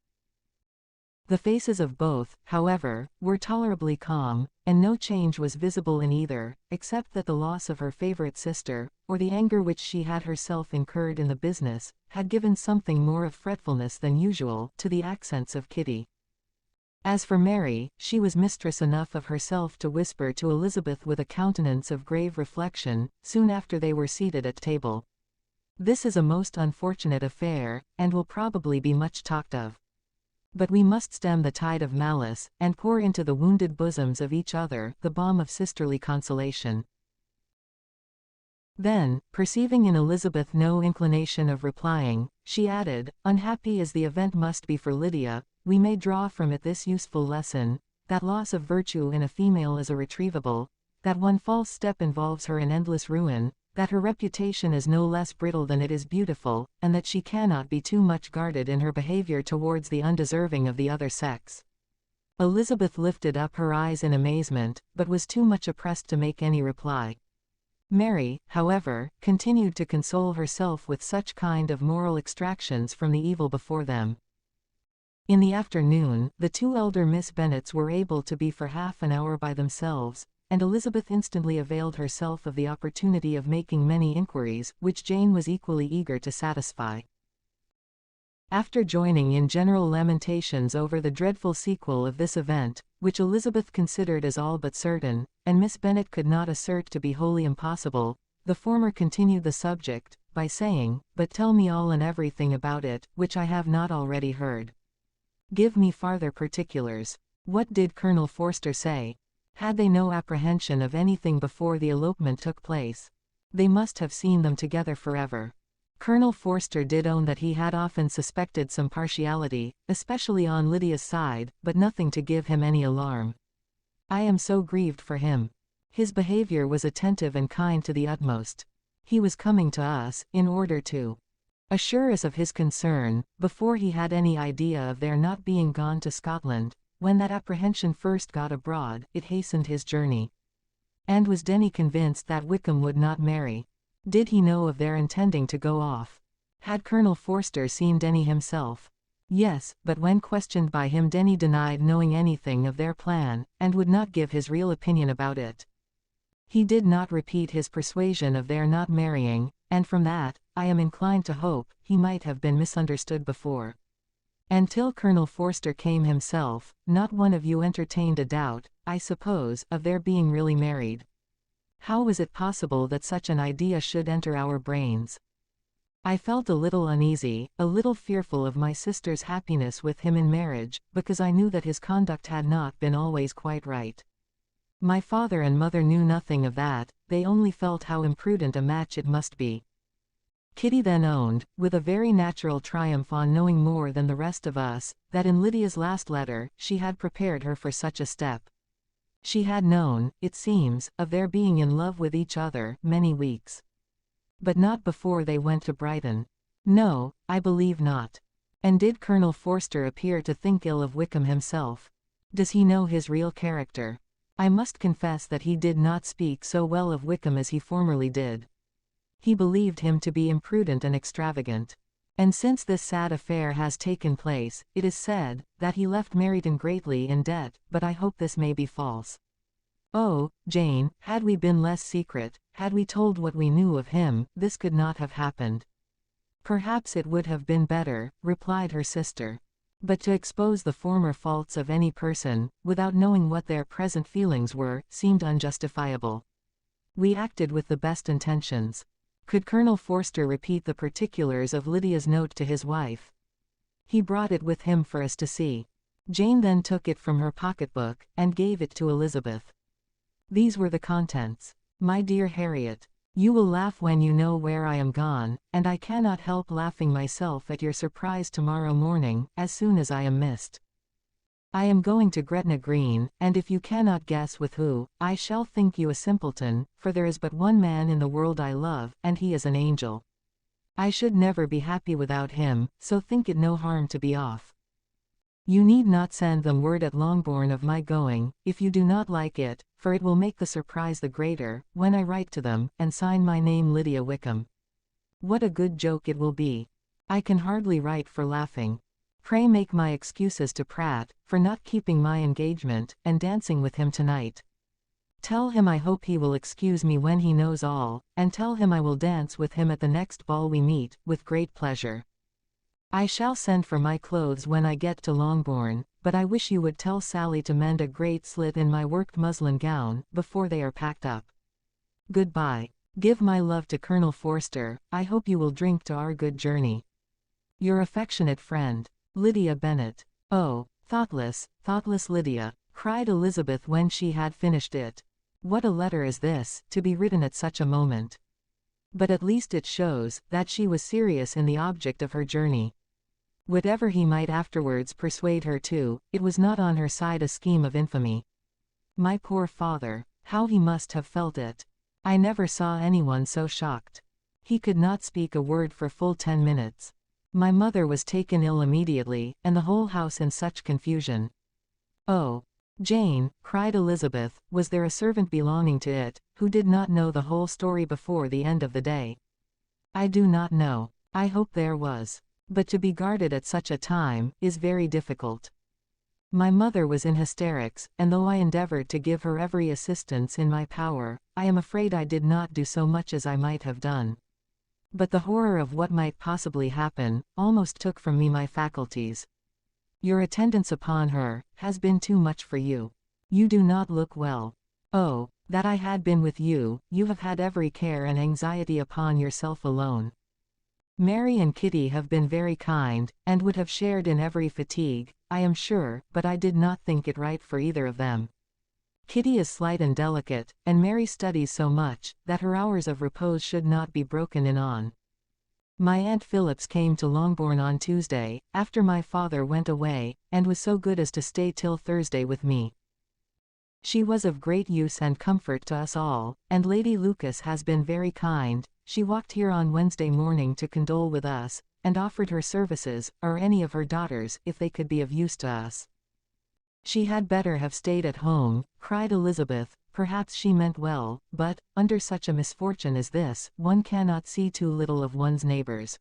The faces of both, however, were tolerably calm, and no change was visible in either, except that the loss of her favourite sister, or the anger which she had herself incurred in the business, had given something more of fretfulness than usual to the accents of Kitty. As for Mary, she was mistress enough of herself to whisper to Elizabeth with a countenance of grave reflection, soon after they were seated at table. "This is a most unfortunate affair, and will probably be much talked of. But we must stem the tide of malice, and pour into the wounded bosoms of each other the balm of sisterly consolation." Then, perceiving in Elizabeth no inclination of replying, she added, "Unhappy as the event must be for Lydia, we may draw from it this useful lesson, that loss of virtue in a female is irretrievable, that one false step involves her in endless ruin, that her reputation is no less brittle than it is beautiful, and that she cannot be too much guarded in her behavior towards the undeserving of the other sex." Elizabeth lifted up her eyes in amazement, but was too much oppressed to make any reply. Mary, however, continued to console herself with such kind of moral extractions from the evil before them. In the afternoon, the two elder Miss Bennets were able to be for half an hour by themselves, and Elizabeth instantly availed herself of the opportunity of making many inquiries, which Jane was equally eager to satisfy. After joining in general lamentations over the dreadful sequel of this event, which Elizabeth considered as all but certain, and Miss Bennet could not assert to be wholly impossible, the former continued the subject, by saying, "But tell me all and everything about it, which I have not already heard. Give me farther particulars." What did Colonel Forster say? Had they no apprehension of anything before the elopement took place? They must have seen them together forever. Colonel Forster did own that he had often suspected some partiality, especially on Lydia's side, but nothing to give him any alarm. I am so grieved for him. His behavior was attentive and kind to the utmost. He was coming to us, in order to assure us of his concern, before he had any idea of their not being gone to Scotland. When that apprehension first got abroad, it hastened his journey. And was Denny convinced that Wickham would not marry? Did he know of their intending to go off? Had Colonel Forster seen Denny himself? Yes, but when questioned by him, Denny denied knowing anything of their plan, and would not give his real opinion about it. He did not repeat his persuasion of their not marrying, and from that, I am inclined to hope, he might have been misunderstood before. Until Colonel Forster came himself, not one of you entertained a doubt, I suppose, of their being really married. How was it possible that such an idea should enter our brains? I felt a little uneasy, a little fearful of my sister's happiness with him in marriage, because I knew that his conduct had not been always quite right. My father and mother knew nothing of that, they only felt how imprudent a match it must be. Kitty then owned, with a very natural triumph on knowing more than the rest of us, that in Lydia's last letter, she had prepared her for such a step. She had known, it seems, of their being in love with each other, many weeks. But not before they went to Brighton. No, I believe not. And did Colonel Forster appear to think ill of Wickham himself? Does he know his real character? I must confess that he did not speak so well of Wickham as he formerly did. He believed him to be imprudent and extravagant. And since this sad affair has taken place, it is said, that he left Meryton greatly in debt, but I hope this may be false. Oh, Jane, had we been less secret, had we told what we knew of him, this could not have happened. Perhaps it would have been better, replied her sister. But to expose the former faults of any person, without knowing what their present feelings were, seemed unjustifiable. We acted with the best intentions. Could Colonel Forster repeat the particulars of Lydia's note to his wife? He brought it with him for us to see. Jane then took it from her pocketbook, and gave it to Elizabeth. These were the contents. My dear Harriet, you will laugh when you know where I am gone, and I cannot help laughing myself at your surprise tomorrow morning, as soon as I am missed. I am going to Gretna Green, and if you cannot guess with who, I shall think you a simpleton, for there is but one man in the world I love, and he is an angel. I should never be happy without him, so think it no harm to be off. You need not send them word at Longbourn of my going, if you do not like it, for it will make the surprise the greater, when I write to them, and sign my name Lydia Wickham. What a good joke it will be! I can hardly write for laughing. Pray make my excuses to Pratt, for not keeping my engagement, and dancing with him tonight. Tell him I hope he will excuse me when he knows all, and tell him I will dance with him at the next ball we meet, with great pleasure. I shall send for my clothes when I get to Longbourn, but I wish you would tell Sally to mend a great slit in my worked muslin gown, before they are packed up. Goodbye. Give my love to Colonel Forster. I hope you will drink to our good journey. Your affectionate friend, Lydia Bennet. Oh, thoughtless, thoughtless Lydia, cried Elizabeth when she had finished it. What a letter is this, to be written at such a moment. But at least it shows that she was serious in the object of her journey. Whatever he might afterwards persuade her to, it was not on her side a scheme of infamy. My poor father, how he must have felt it. I never saw anyone so shocked. He could not speak a word for full 10 minutes. My mother was taken ill immediately, and the whole house in such confusion. Oh, Jane, cried Elizabeth, was there a servant belonging to it, who did not know the whole story before the end of the day? I do not know. I hope there was. But to be guarded at such a time, is very difficult. My mother was in hysterics, and though I endeavored to give her every assistance in my power, I am afraid I did not do so much as I might have done. But the horror of what might possibly happen, almost took from me my faculties. Your attendance upon her, has been too much for you. You do not look well. Oh, that I had been with you, you have had every care and anxiety upon yourself alone. Mary and Kitty have been very kind, and would have shared in every fatigue, I am sure, but I did not think it right for either of them. Kitty is slight and delicate, and Mary studies so much, that her hours of repose should not be broken in on. My Aunt Phillips came to Longbourn on Tuesday, after my father went away, and was so good as to stay till Thursday with me. She was of great use and comfort to us all, and Lady Lucas has been very kind. She walked here on Wednesday morning to condole with us, and offered her services, or any of her daughters, if they could be of use to us. She had better have stayed at home, cried Elizabeth. Perhaps she meant well, but, under such a misfortune as this, one cannot see too little of one's neighbors.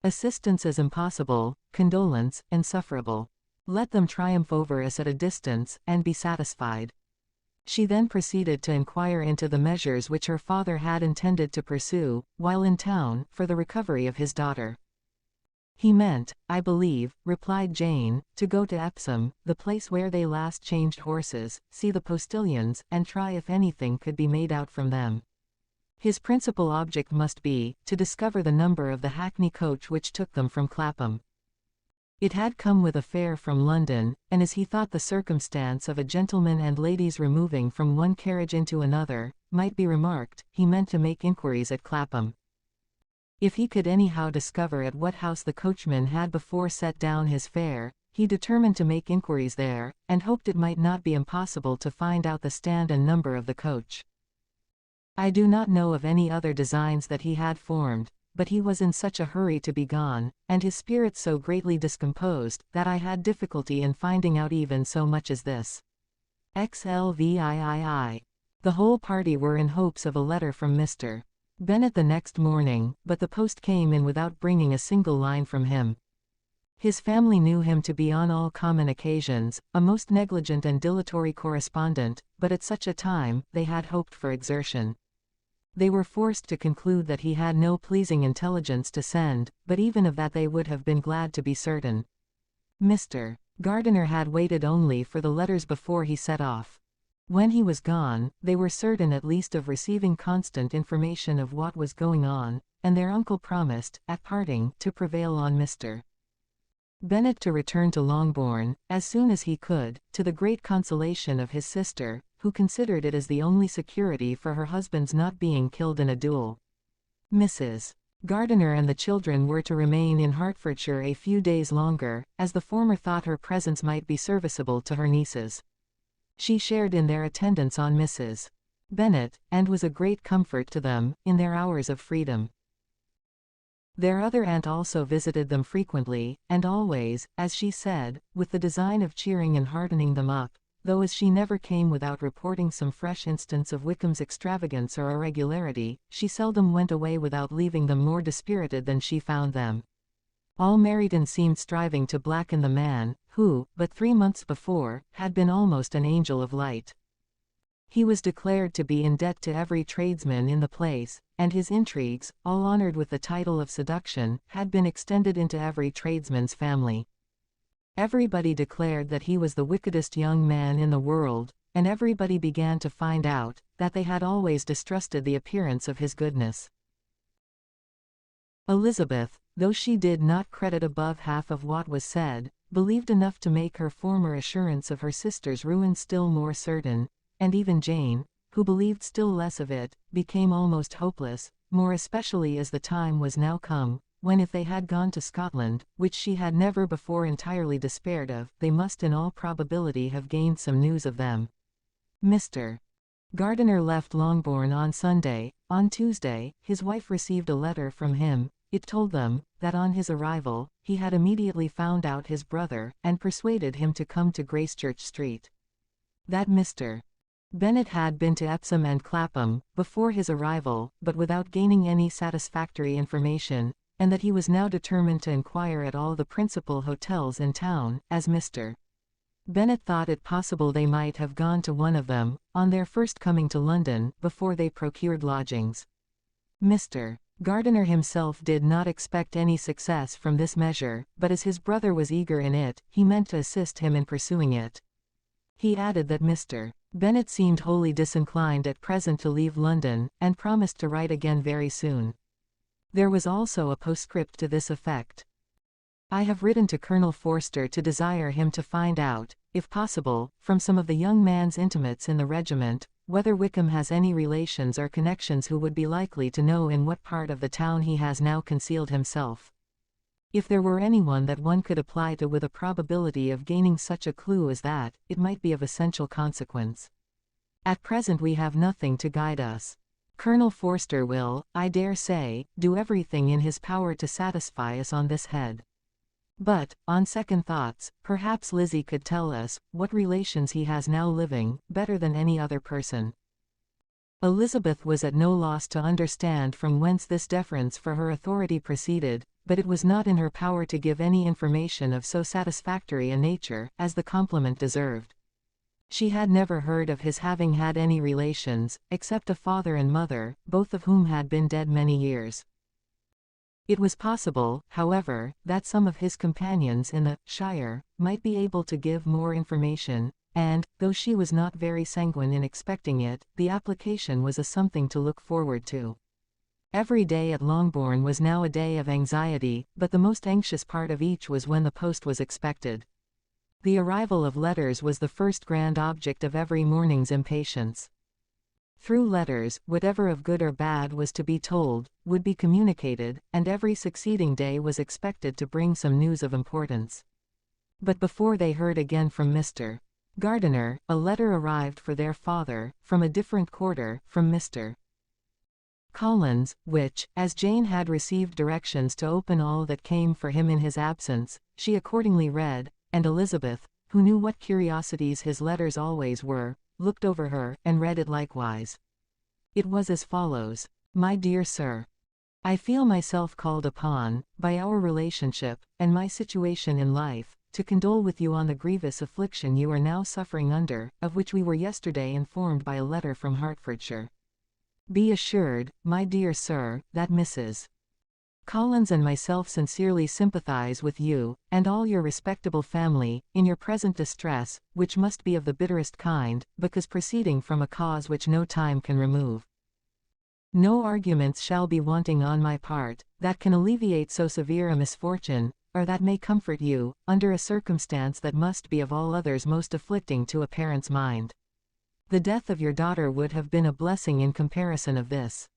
Assistance is impossible, condolence insufferable. Let them triumph over us at a distance, and be satisfied. She then proceeded to inquire into the measures which her father had intended to pursue, while in town, for the recovery of his daughter. He meant, I believe, replied Jane, to go to Epsom, the place where they last changed horses, see the postilions, and try if anything could be made out from them. His principal object must be, to discover the number of the hackney coach which took them from Clapham. It had come with a fare from London, and as he thought the circumstance of a gentleman and ladies removing from one carriage into another, might be remarked, he meant to make inquiries at Clapham. If he could anyhow discover at what house the coachman had before set down his fare, he determined to make inquiries there, and hoped it might not be impossible to find out the stand and number of the coach. I do not know of any other designs that he had formed, but he was in such a hurry to be gone, and his spirits so greatly discomposed, that I had difficulty in finding out even so much as this. XLVIII. The whole party were in hopes of a letter from Mr. Bennet the next morning, but the post came in without bringing a single line from him. His family knew him to be on all common occasions a most negligent and dilatory correspondent, but at such a time, they had hoped for exertion. They were forced to conclude that he had no pleasing intelligence to send, but even of that they would have been glad to be certain. Mr. Gardiner had waited only for the letters before he set off. When he was gone, they were certain at least of receiving constant information of what was going on, and their uncle promised, at parting, to prevail on Mr. Bennet to return to Longbourn, as soon as he could, to the great consolation of his sister, who considered it as the only security for her husband's not being killed in a duel. Mrs. Gardiner and the children were to remain in Hertfordshire a few days longer, as the former thought her presence might be serviceable to her nieces. She shared in their attendance on Mrs. Bennet, and was a great comfort to them, in their hours of freedom. Their other aunt also visited them frequently, and always, as she said, with the design of cheering and heartening them up, though as she never came without reporting some fresh instance of Wickham's extravagance or irregularity, she seldom went away without leaving them more dispirited than she found them. All Meryton seemed striving to blacken the man, who, but 3 months before, had been almost an angel of light. He was declared to be in debt to every tradesman in the place, and his intrigues, all honored with the title of seduction, had been extended into every tradesman's family. Everybody declared that he was the wickedest young man in the world, and everybody began to find out, that they had always distrusted the appearance of his goodness. Elizabeth, though she did not credit above half of what was said, believed enough to make her former assurance of her sister's ruin still more certain, and even Jane, who believed still less of it, became almost hopeless, more especially as the time was now come, when if they had gone to Scotland, which she had never before entirely despaired of, they must in all probability have gained some news of them. Mr. Gardiner left Longbourn on Sunday. On Tuesday, his wife received a letter from him. It told them, that on his arrival, he had immediately found out his brother, and persuaded him to come to Gracechurch Street. That Mr. Bennet had been to Epsom and Clapham, before his arrival, but without gaining any satisfactory information, and that he was now determined to inquire at all the principal hotels in town, as Mr. Bennet thought it possible they might have gone to one of them, on their first coming to London, before they procured lodgings. Mr. Gardiner himself did not expect any success from this measure, but as his brother was eager in it, he meant to assist him in pursuing it. He added that Mr. Bennet seemed wholly disinclined at present to leave London, and promised to write again very soon. There was also a postscript to this effect. I have written to Colonel Forster to desire him to find out, if possible, from some of the young man's intimates in the regiment, whether Wickham has any relations or connections who would be likely to know in what part of the town he has now concealed himself. If there were anyone that one could apply to with a probability of gaining such a clue as that, it might be of essential consequence. At present we have nothing to guide us. Colonel Forster will, I dare say, do everything in his power to satisfy us on this head. But, on second thoughts, perhaps Lizzie could tell us what relations he has now living, better than any other person. Elizabeth was at no loss to understand from whence this deference for her authority proceeded, but it was not in her power to give any information of so satisfactory a nature as the compliment deserved. She had never heard of his having had any relations, except a father and mother, both of whom had been dead many years. It was possible, however, that some of his companions in the shire might be able to give more information, and, though she was not very sanguine in expecting it, the application was a something to look forward to. Every day at Longbourn was now a day of anxiety, but the most anxious part of each was when the post was expected. The arrival of letters was the first grand object of every morning's impatience. Through letters, whatever of good or bad was to be told, would be communicated, and every succeeding day was expected to bring some news of importance. But before they heard again from Mr. Gardiner, a letter arrived for their father, from a different quarter, from Mr. Collins, which, as Jane had received directions to open all that came for him in his absence, she accordingly read, and Elizabeth, who knew what curiosities his letters always were, looked over her, and read it likewise. It was as follows: My dear Sir, I feel myself called upon, by our relationship, and my situation in life, to condole with you on the grievous affliction you are now suffering under, of which we were yesterday informed by a letter from Hertfordshire. Be assured, my dear Sir, that Mrs. Collins and myself sincerely sympathize with you, and all your respectable family, in your present distress, which must be of the bitterest kind, because proceeding from a cause which no time can remove. No arguments shall be wanting on my part, that can alleviate so severe a misfortune, or that may comfort you, under a circumstance that must be of all others most afflicting to a parent's mind. The death of your daughter would have been a blessing in comparison of this.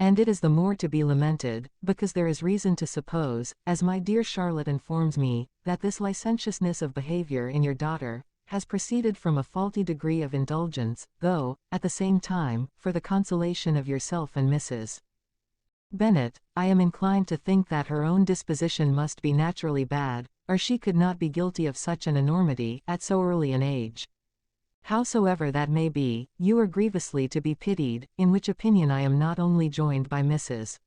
And it is the more to be lamented, because there is reason to suppose, as my dear Charlotte informs me, that this licentiousness of behavior in your daughter has proceeded from a faulty degree of indulgence, though, at the same time, for the consolation of yourself and Mrs. Bennet, I am inclined to think that her own disposition must be naturally bad, or she could not be guilty of such an enormity at so early an age. Howsoever that may be, you are grievously to be pitied, in which opinion I am not only joined by Mrs.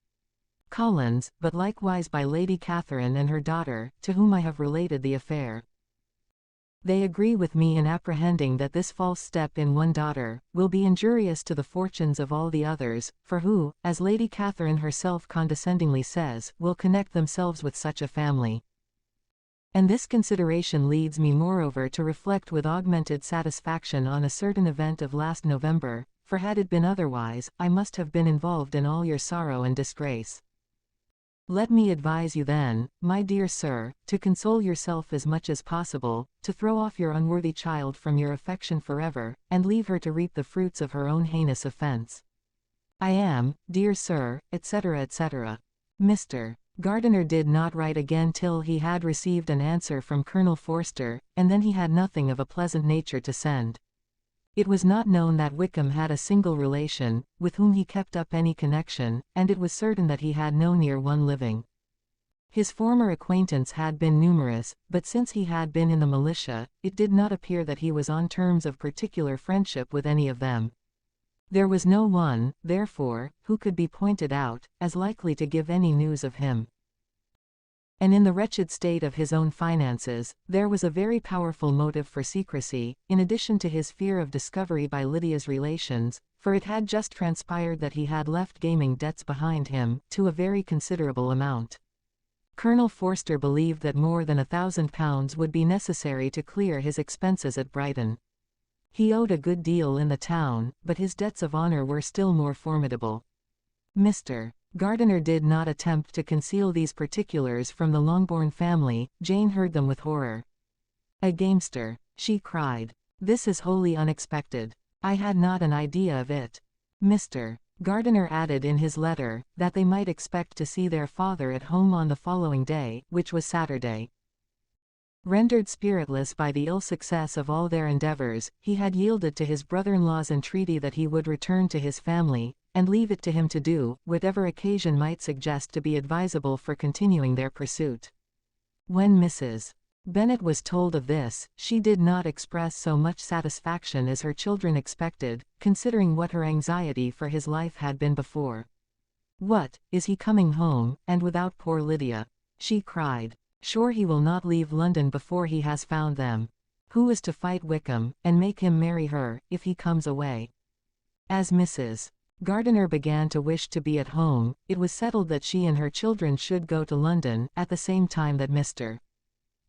Collins, but likewise by Lady Catherine and her daughter, to whom I have related the affair. They agree with me in apprehending that this false step in one daughter will be injurious to the fortunes of all the others, for who, as Lady Catherine herself condescendingly says, will connect themselves with such a family. And this consideration leads me moreover to reflect with augmented satisfaction on a certain event of last November, for had it been otherwise, I must have been involved in all your sorrow and disgrace. Let me advise you then, my dear Sir, to console yourself as much as possible, to throw off your unworthy child from your affection forever, and leave her to reap the fruits of her own heinous offense. I am, dear Sir, etc. etc. Mr. Gardiner did not write again till he had received an answer from Colonel Forster, and then he had nothing of a pleasant nature to send. It was not known that Wickham had a single relation, with whom he kept up any connection, and it was certain that he had no near one living. His former acquaintance had been numerous, but since he had been in the militia, it did not appear that he was on terms of particular friendship with any of them. There was no one, therefore, who could be pointed out, as likely to give any news of him. And in the wretched state of his own finances, there was a very powerful motive for secrecy, in addition to his fear of discovery by Lydia's relations, for it had just transpired that he had left gaming debts behind him, to a very considerable amount. Colonel Forster believed that more than £1,000 would be necessary to clear his expenses at Brighton. He owed a good deal in the town, but his debts of honor were still more formidable. Mr. Gardiner did not attempt to conceal these particulars from the Longbourn family. Jane heard them with horror. "A gamester!" she cried. "This is wholly unexpected. I had not an idea of it." Mr. Gardiner added in his letter, that they might expect to see their father at home on the following day, which was Saturday. Rendered spiritless by the ill success of all their endeavours, he had yielded to his brother-in-law's entreaty that he would return to his family, and leave it to him to do whatever occasion might suggest to be advisable for continuing their pursuit. When Mrs. Bennet was told of this, she did not express so much satisfaction as her children expected, considering what her anxiety for his life had been before. "What, is he coming home, and without poor Lydia?" she cried. "Sure he will not leave London before he has found them. Who is to fight Wickham, and make him marry her, if he comes away?" As Mrs. Gardiner began to wish to be at home, it was settled that she and her children should go to London, at the same time that Mr.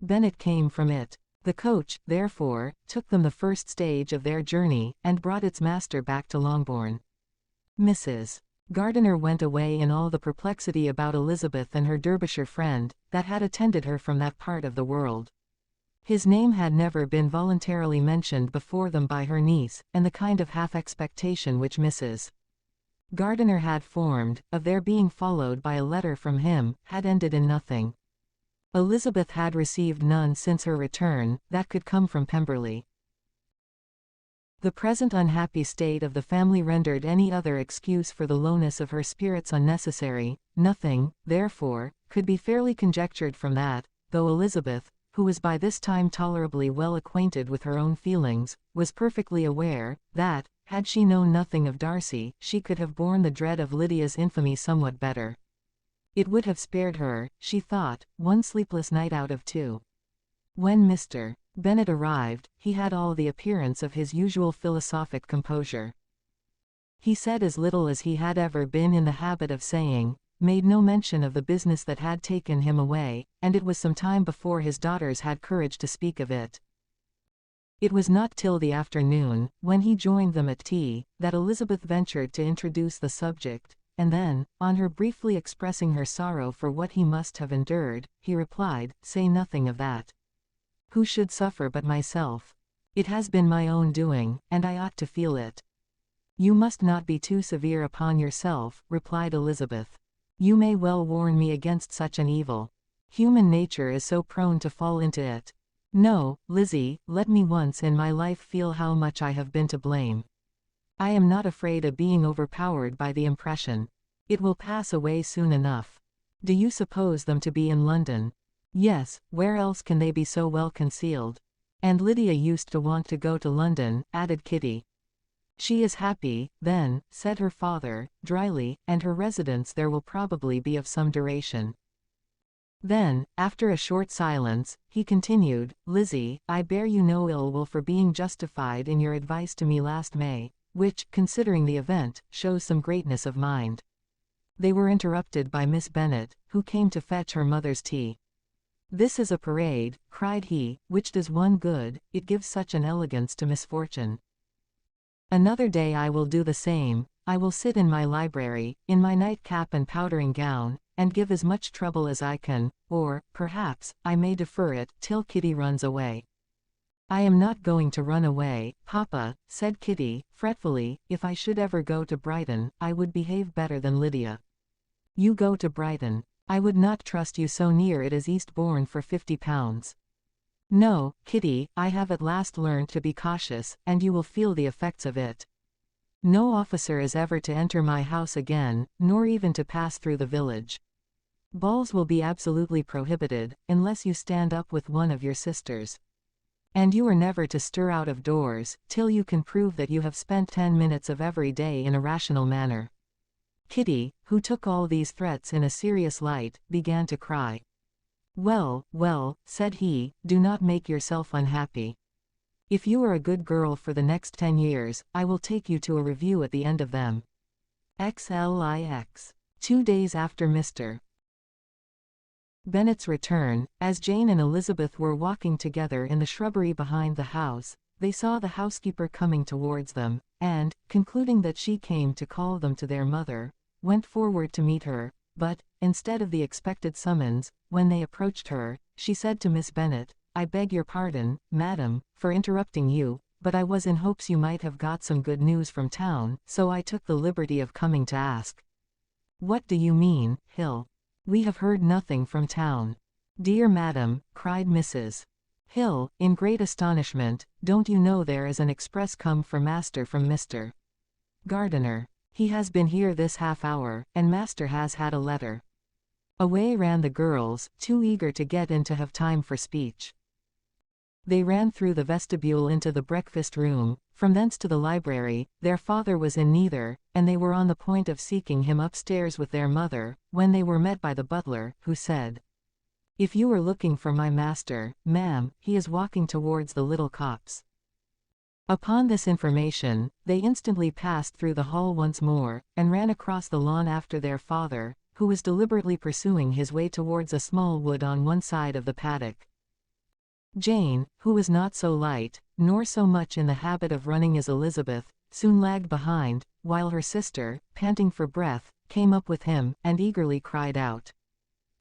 Bennet came from it. The coach, therefore, took them the first stage of their journey, and brought its master back to Longbourn. Mrs. Gardiner went away in all the perplexity about Elizabeth and her Derbyshire friend, that had attended her from that part of the world. His name had never been voluntarily mentioned before them by her niece, and the kind of half-expectation which Mrs. Gardiner had formed, of their being followed by a letter from him, had ended in nothing. Elizabeth had received none since her return, that could come from Pemberley. The present unhappy state of the family rendered any other excuse for the lowness of her spirits unnecessary. Nothing, therefore, could be fairly conjectured from that, though Elizabeth, who was by this time tolerably well acquainted with her own feelings, was perfectly aware, that, had she known nothing of Darcy, she could have borne the dread of Lydia's infamy somewhat better. It would have spared her, she thought, one sleepless night out of two. When Mr. Bennet arrived, he had all the appearance of his usual philosophic composure. He said as little as he had ever been in the habit of saying, made no mention of the business that had taken him away, and it was some time before his daughters had courage to speak of it. It was not till the afternoon, when he joined them at tea, that Elizabeth ventured to introduce the subject, and then, on her briefly expressing her sorrow for what he must have endured, he replied, "Say nothing of that. Who should suffer but myself? It has been my own doing, and I ought to feel it." "You must not be too severe upon yourself," replied Elizabeth. "You may well warn me against such an evil. Human nature is so prone to fall into it. No, Lizzie, let me once in my life feel how much I have been to blame. I am not afraid of being overpowered by the impression. It will pass away soon enough. Do you suppose them to be in London?" "Yes, where else can they be so well concealed? And Lydia used to want to go to London," added Kitty. "She is happy, then," said her father, dryly, "and her residence there will probably be of some duration." Then, after a short silence, he continued, "Lizzie, I bear you no ill will for being justified in your advice to me last May, which, considering the event, shows some greatness of mind." They were interrupted by Miss Bennet, who came to fetch her mother's tea. "This is a parade," cried he, "which does one good, it gives such an elegance to misfortune. Another day I will do the same. I will sit in my library, in my nightcap and powdering gown, and give as much trouble as I can, or, perhaps, I may defer it till Kitty runs away." "I am not going to run away, papa," said Kitty, fretfully. "If I should ever go to Brighton, I would behave better than Lydia." "You go to Brighton? I would not trust you so near it as Eastbourne for £50. No, Kitty, I have at last learned to be cautious, and you will feel the effects of it. No officer is ever to enter my house again, nor even to pass through the village. Balls will be absolutely prohibited, unless you stand up with one of your sisters. And you are never to stir out of doors, till you can prove that you have spent 10 minutes of every day in a rational manner." Kitty, who took all these threats in a serious light, began to cry. "Well, well," said he, "do not make yourself unhappy. If you are a good girl for the next 10 years, I will take you to a review at the end of them. XLIX. 2 days after Mr. Bennet's return, as Jane and Elizabeth were walking together in the shrubbery behind the house, they saw the housekeeper coming towards them, and, concluding that she came to call them to their mother, went forward to meet her, but, instead of the expected summons, when they approached her, she said to Miss Bennet, "I beg your pardon, madam, for interrupting you, but I was in hopes you might have got some good news from town, so I took the liberty of coming to ask." "What do you mean, Hill? We have heard nothing from town." "Dear madam," cried Mrs. Hill, in great astonishment, "don't you know there is an express come for master from Mr. Gardiner? He has been here this half hour, and master has had a letter." Away ran the girls, too eager to get in to have time for speech. They ran through the vestibule into the breakfast room, from thence to the library. Their father was in neither, and they were on the point of seeking him upstairs with their mother, when they were met by the butler, who said, "If you were looking for my master, ma'am, he is walking towards the little copse." Upon this information, they instantly passed through the hall once more, and ran across the lawn after their father, who was deliberately pursuing his way towards a small wood on one side of the paddock. Jane, who was not so light, nor so much in the habit of running as Elizabeth, soon lagged behind, while her sister, panting for breath, came up with him, and eagerly cried out,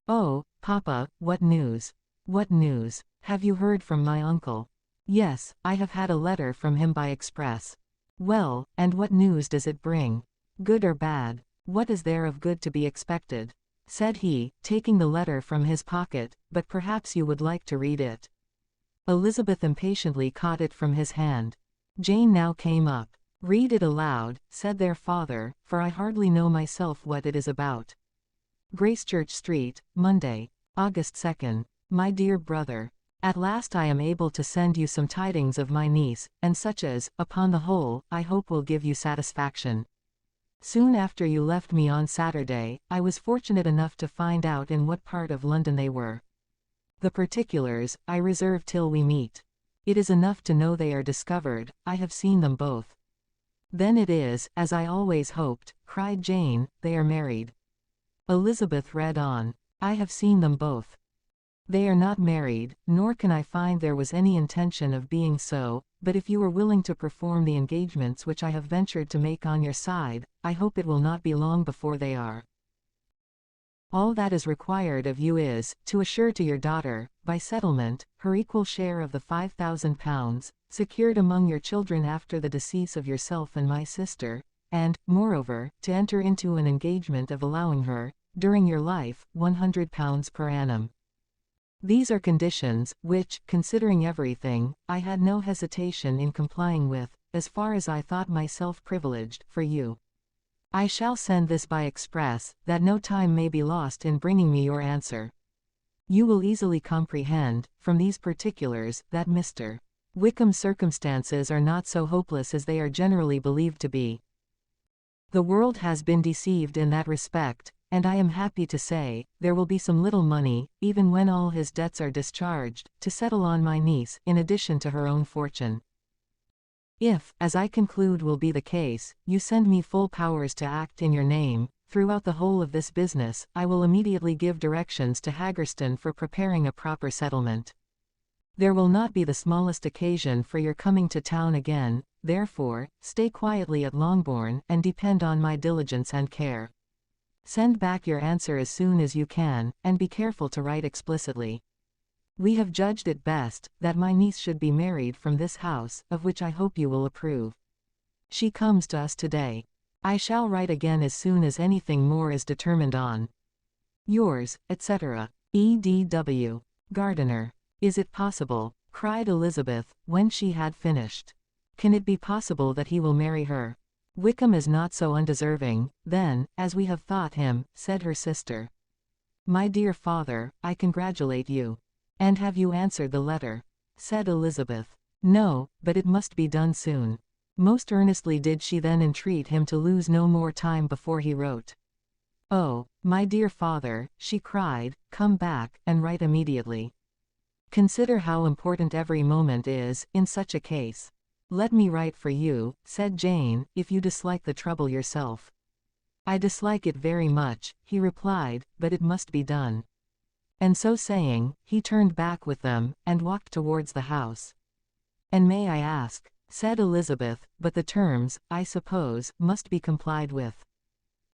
"Oh, papa, what news? What news? Have you heard from my uncle?" "Yes, I have had a letter from him by express." "Well, and what news does it bring? Good or bad?" "What is there of good to be expected?" said he, taking the letter from his pocket, "but perhaps you would like to read it." Elizabeth impatiently caught it from his hand. Jane now came up. "Read it aloud," said their father, "for I hardly know myself what it is about." Gracechurch Street, Monday, August 2nd. My dear brother, at last I am able to send you some tidings of my niece, and such as, upon the whole, I hope will give you satisfaction. Soon after you left me on Saturday, I was fortunate enough to find out in what part of London they were. The particulars, I reserve till we meet. It is enough to know they are discovered. I have seen them both. Then it is, as I always hoped, cried Jane, they are married. Elizabeth read on. I have seen them both. They are not married, nor can I find there was any intention of being so, but if you are willing to perform the engagements which I have ventured to make on your side, I hope it will not be long before they are. All that is required of you is, to assure to your daughter, by settlement, her equal share of the £5,000, secured among your children after the decease of yourself and my sister, and, moreover, to enter into an engagement of allowing her, during your life, £100 per annum. These are conditions, which, considering everything, I had no hesitation in complying with, as far as I thought myself privileged, for you. I shall send this by express, that no time may be lost in bringing me your answer. You will easily comprehend, from these particulars, that Mr. Wickham's circumstances are not so hopeless as they are generally believed to be. The world has been deceived in that respect, and I am happy to say, there will be some little money, even when all his debts are discharged, to settle on my niece, in addition to her own fortune. If, as I conclude will be the case, you send me full powers to act in your name, throughout the whole of this business, I will immediately give directions to Haggerston for preparing a proper settlement. There will not be the smallest occasion for your coming to town again, therefore, stay quietly at Longbourn, and depend on my diligence and care. Send back your answer as soon as you can, and be careful to write explicitly. We have judged it best, that my niece should be married from this house, of which I hope you will approve. She comes to us today. I shall write again as soon as anything more is determined on. Yours, etc. E.D.W. Gardiner. Is it possible, cried Elizabeth, when she had finished. Can it be possible that he will marry her? Wickham is not so undeserving, then, as we have thought him, said her sister. My dear father, I congratulate you. And have you answered the letter? Said Elizabeth. No, but it must be done soon. Most earnestly did she then entreat him to lose no more time before he wrote. Oh, my dear father, she cried, come back, and write immediately. Consider how important every moment is, in such a case. Let me write for you, said Jane, if you dislike the trouble yourself. I dislike it very much, he replied, but it must be done. And so saying, he turned back with them, and walked towards the house. And may I ask, said Elizabeth, but the terms, I suppose, must be complied with.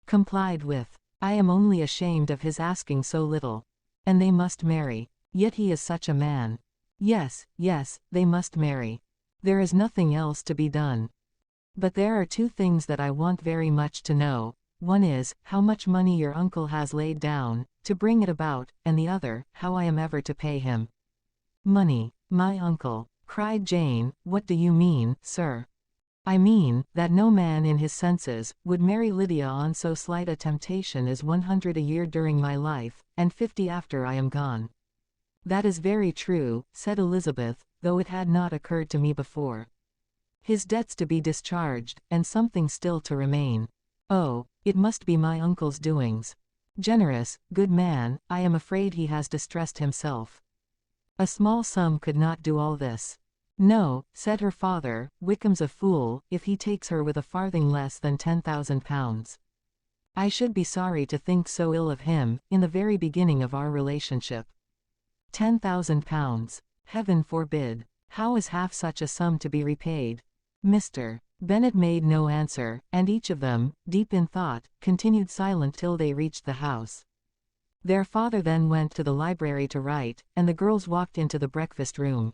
Complied with. I am only ashamed of his asking so little. And they must marry. Yet he is such a man. Yes, yes, they must marry. There is nothing else to be done. But there are two things that I want very much to know. One is, how much money your uncle has laid down, to bring it about, and the other, how I am ever to pay him. Money, my uncle, cried Jane, what do you mean, sir? I mean, that no man in his senses would marry Lydia on so slight a temptation as 100 a year during my life, and 50 after I am gone. That is very true, said Elizabeth, though it had not occurred to me before. His debts to be discharged, and something still to remain. Oh, it must be my uncle's doings. Generous, good man, I am afraid he has distressed himself. A small sum could not do all this. No, said her father, Wickham's a fool, if he takes her with a farthing less than £10,000. I should be sorry to think so ill of him, in the very beginning of our relationship. £10,000. Heaven forbid. How is half such a sum to be repaid? Mr. Bennet made no answer, and each of them, deep in thought, continued silent till they reached the house. Their father then went to the library to write, and the girls walked into the breakfast room.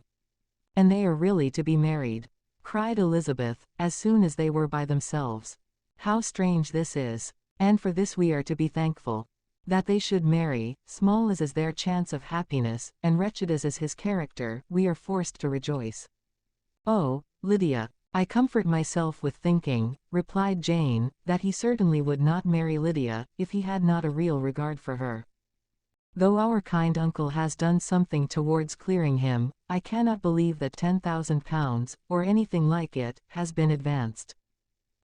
And they are really to be married, cried Elizabeth, as soon as they were by themselves. How strange this is, and for this we are to be thankful. That they should marry, small as is their chance of happiness, and wretched as is his character, we are forced to rejoice. Oh, Lydia, I comfort myself with thinking, replied Jane, that he certainly would not marry Lydia, if he had not a real regard for her. Though our kind uncle has done something towards clearing him, I cannot believe that £10,000, or anything like it, has been advanced.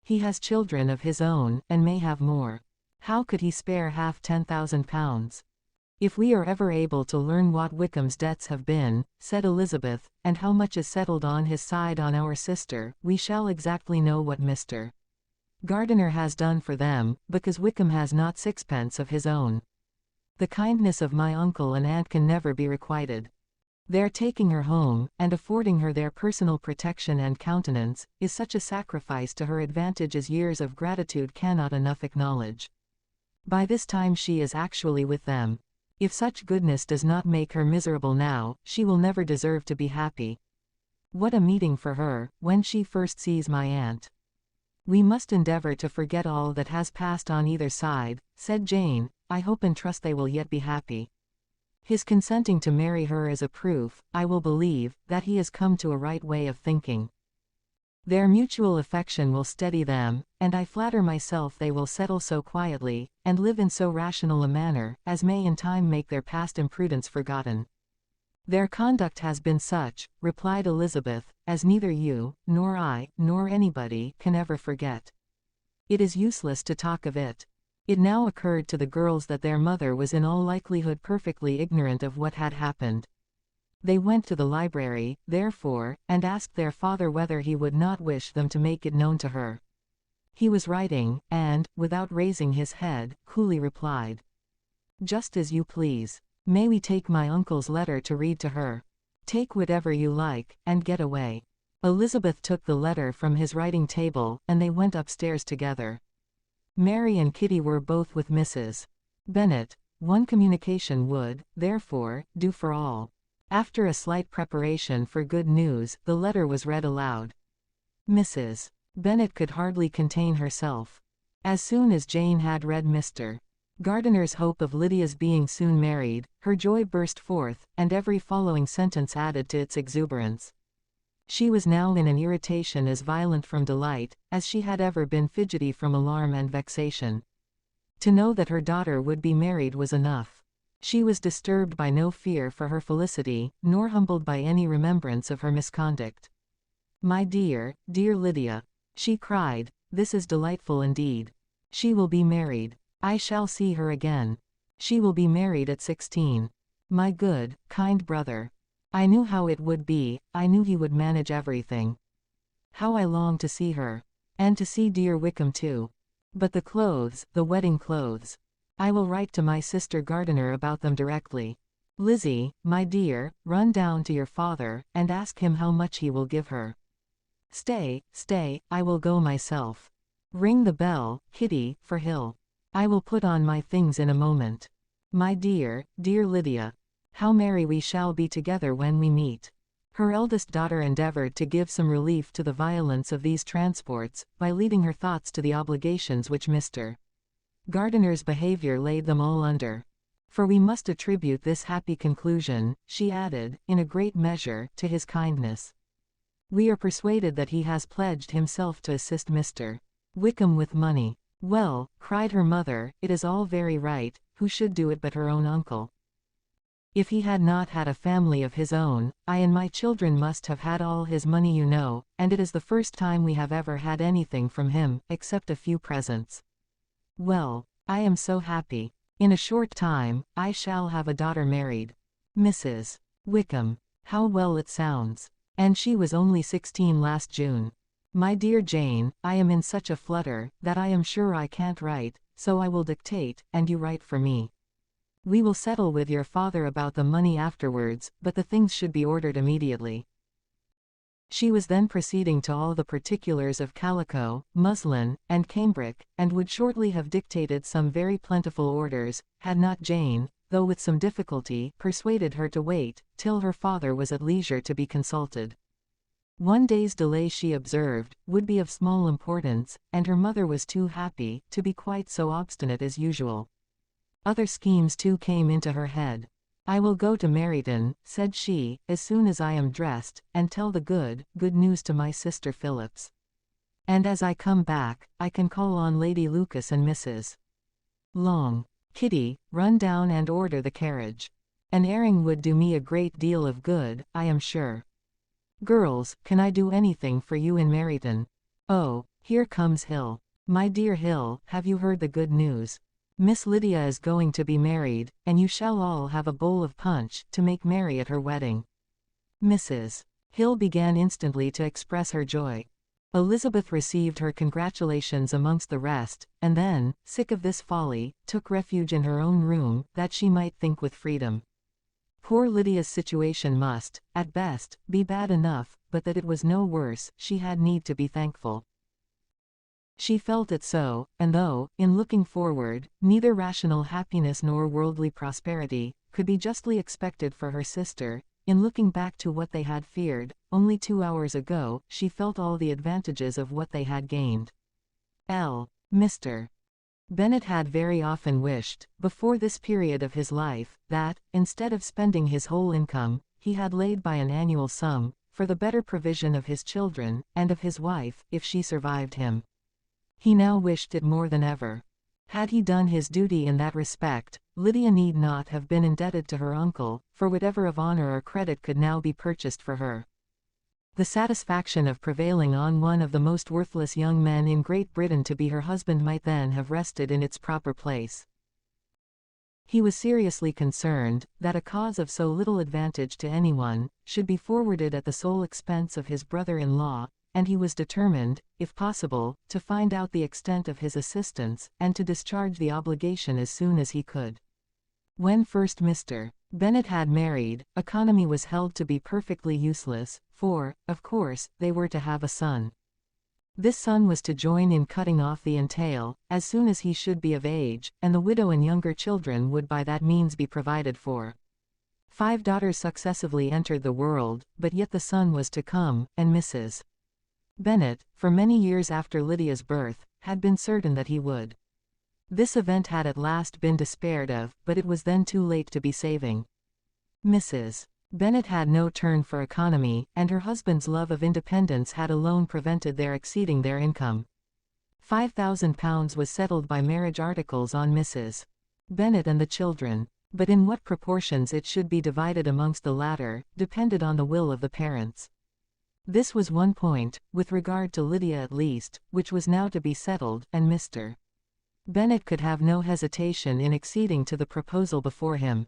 He has children of his own, and may have more. How could he spare half £10,000? If we are ever able to learn what Wickham's debts have been, said Elizabeth, and how much is settled on his side on our sister, we shall exactly know what Mr. Gardiner has done for them, because Wickham has not sixpence of his own. The kindness of my uncle and aunt can never be requited. Their taking her home, and affording her their personal protection and countenance, is such a sacrifice to her advantage as years of gratitude cannot enough acknowledge. By this time she is actually with them. If such goodness does not make her miserable now, she will never deserve to be happy. What a meeting for her, when she first sees my aunt. We must endeavour to forget all that has passed on either side, said Jane. I hope and trust they will yet be happy. His consenting to marry her is a proof, I will believe, that he has come to a right way of thinking. Their mutual affection will steady them, and I flatter myself they will settle so quietly, and live in so rational a manner, as may in time make their past imprudence forgotten. Their conduct has been such, replied Elizabeth, as neither you, nor I, nor anybody, can ever forget. It is useless to talk of it. It now occurred to the girls that their mother was in all likelihood perfectly ignorant of what had happened. They went to the library, therefore, and asked their father whether he would not wish them to make it known to her. He was writing, and, without raising his head, coolly replied, "Just as you please. May we take my uncle's letter to read to her?" "Take whatever you like, and get away." Elizabeth took the letter from his writing table, and they went upstairs together. Mary and Kitty were both with Mrs. Bennet. One communication would, therefore, do for all. After a slight preparation for good news, the letter was read aloud. Mrs. Bennet could hardly contain herself. As soon as Jane had read Mr. Gardiner's hope of Lydia's being soon married, her joy burst forth, and every following sentence added to its exuberance. She was now in an irritation as violent from delight, as she had ever been fidgety from alarm and vexation. To know that her daughter would be married was enough. She was disturbed by no fear for her felicity, nor humbled by any remembrance of her misconduct. "My dear, dear Lydia," she cried, "this is delightful indeed. She will be married. I shall see her again. She will be married at 16. My good, kind brother. I knew how it would be, I knew he would manage everything. How I long to see her. And to see dear Wickham too. But the clothes, the wedding clothes. I will write to my sister Gardiner about them directly. Lizzie, my dear, run down to your father, and ask him how much he will give her. Stay, I will go myself. Ring the bell, Kitty, for Hill." I will put on my things in a moment. My dear, dear Lydia. How merry we shall be together when we meet." Her eldest daughter endeavored to give some relief to the violence of these transports, by leading her thoughts to the obligations which Mr. Gardiner's behavior laid them all under. "For we must attribute this happy conclusion," she added, "in a great measure, to his kindness. We are persuaded that he has pledged himself to assist Mr. Wickham with money." "Well," cried her mother, "it is all very right, who should do it but her own uncle? If he had not had a family of his own, I and my children must have had all his money, you know, and it is the first time we have ever had anything from him, except a few presents. Well, I am so happy. In a short time, I shall have a daughter married. Mrs. Wickham. How well it sounds. And she was only 16 last June. My dear Jane, I am in such a flutter, that I am sure I can't write, so I will dictate, and you write for me. We will settle with your father about the money afterwards, but the things should be ordered immediately." She was then proceeding to all the particulars of calico, muslin, and cambric, and would shortly have dictated some very plentiful orders, had not Jane, though with some difficulty, persuaded her to wait, till her father was at leisure to be consulted. One day's delay, she observed, would be of small importance, and her mother was too happy to be quite so obstinate as usual. Other schemes too came into her head. "I will go to Meryton," said she, "as soon as I am dressed, and tell the good news to my sister Phillips. And as I come back, I can call on Lady Lucas and Mrs. Long. Kitty, run down and order the carriage. An airing would do me a great deal of good, I am sure. Girls, can I do anything for you in Meryton? Oh, here comes Hill. My dear Hill, have you heard the good news? Miss Lydia is going to be married, and you shall all have a bowl of punch, to make merry at her wedding." Mrs. Hill began instantly to express her joy. Elizabeth received her congratulations amongst the rest, and then, sick of this folly, took refuge in her own room, that she might think with freedom. Poor Lydia's situation must, at best, be bad enough, but that it was no worse, she had need to be thankful. She felt it so, and though, in looking forward, neither rational happiness nor worldly prosperity could be justly expected for her sister, in looking back to what they had feared, only 2 hours ago, she felt all the advantages of what they had gained. Mr. Bennet had very often wished, before this period of his life, that, instead of spending his whole income, he had laid by an annual sum, for the better provision of his children, and of his wife, if she survived him. He now wished it more than ever. Had he done his duty in that respect, Lydia need not have been indebted to her uncle, for whatever of honor or credit could now be purchased for her. The satisfaction of prevailing on one of the most worthless young men in Great Britain to be her husband might then have rested in its proper place. He was seriously concerned, that a cause of so little advantage to anyone, should be forwarded at the sole expense of his brother-in-law, and he was determined, if possible, to find out the extent of his assistance, and to discharge the obligation as soon as he could. When first Mr. Bennet had married, economy was held to be perfectly useless, for, of course, they were to have a son. This son was to join in cutting off the entail, as soon as he should be of age, and the widow and younger children would by that means be provided for. 5 daughters successively entered the world, but yet the son was to come, and Mrs. Bennet, for many years after Lydia's birth, had been certain that he would. This event had at last been despaired of, but it was then too late to be saving. Mrs. Bennet had no turn for economy, and her husband's love of independence had alone prevented their exceeding their income. £5,000 was settled by marriage articles on Mrs. Bennet and the children, but in what proportions it should be divided amongst the latter, depended on the will of the parents. This was one point, with regard to Lydia at least, which was now to be settled, and Mr. Bennet could have no hesitation in acceding to the proposal before him.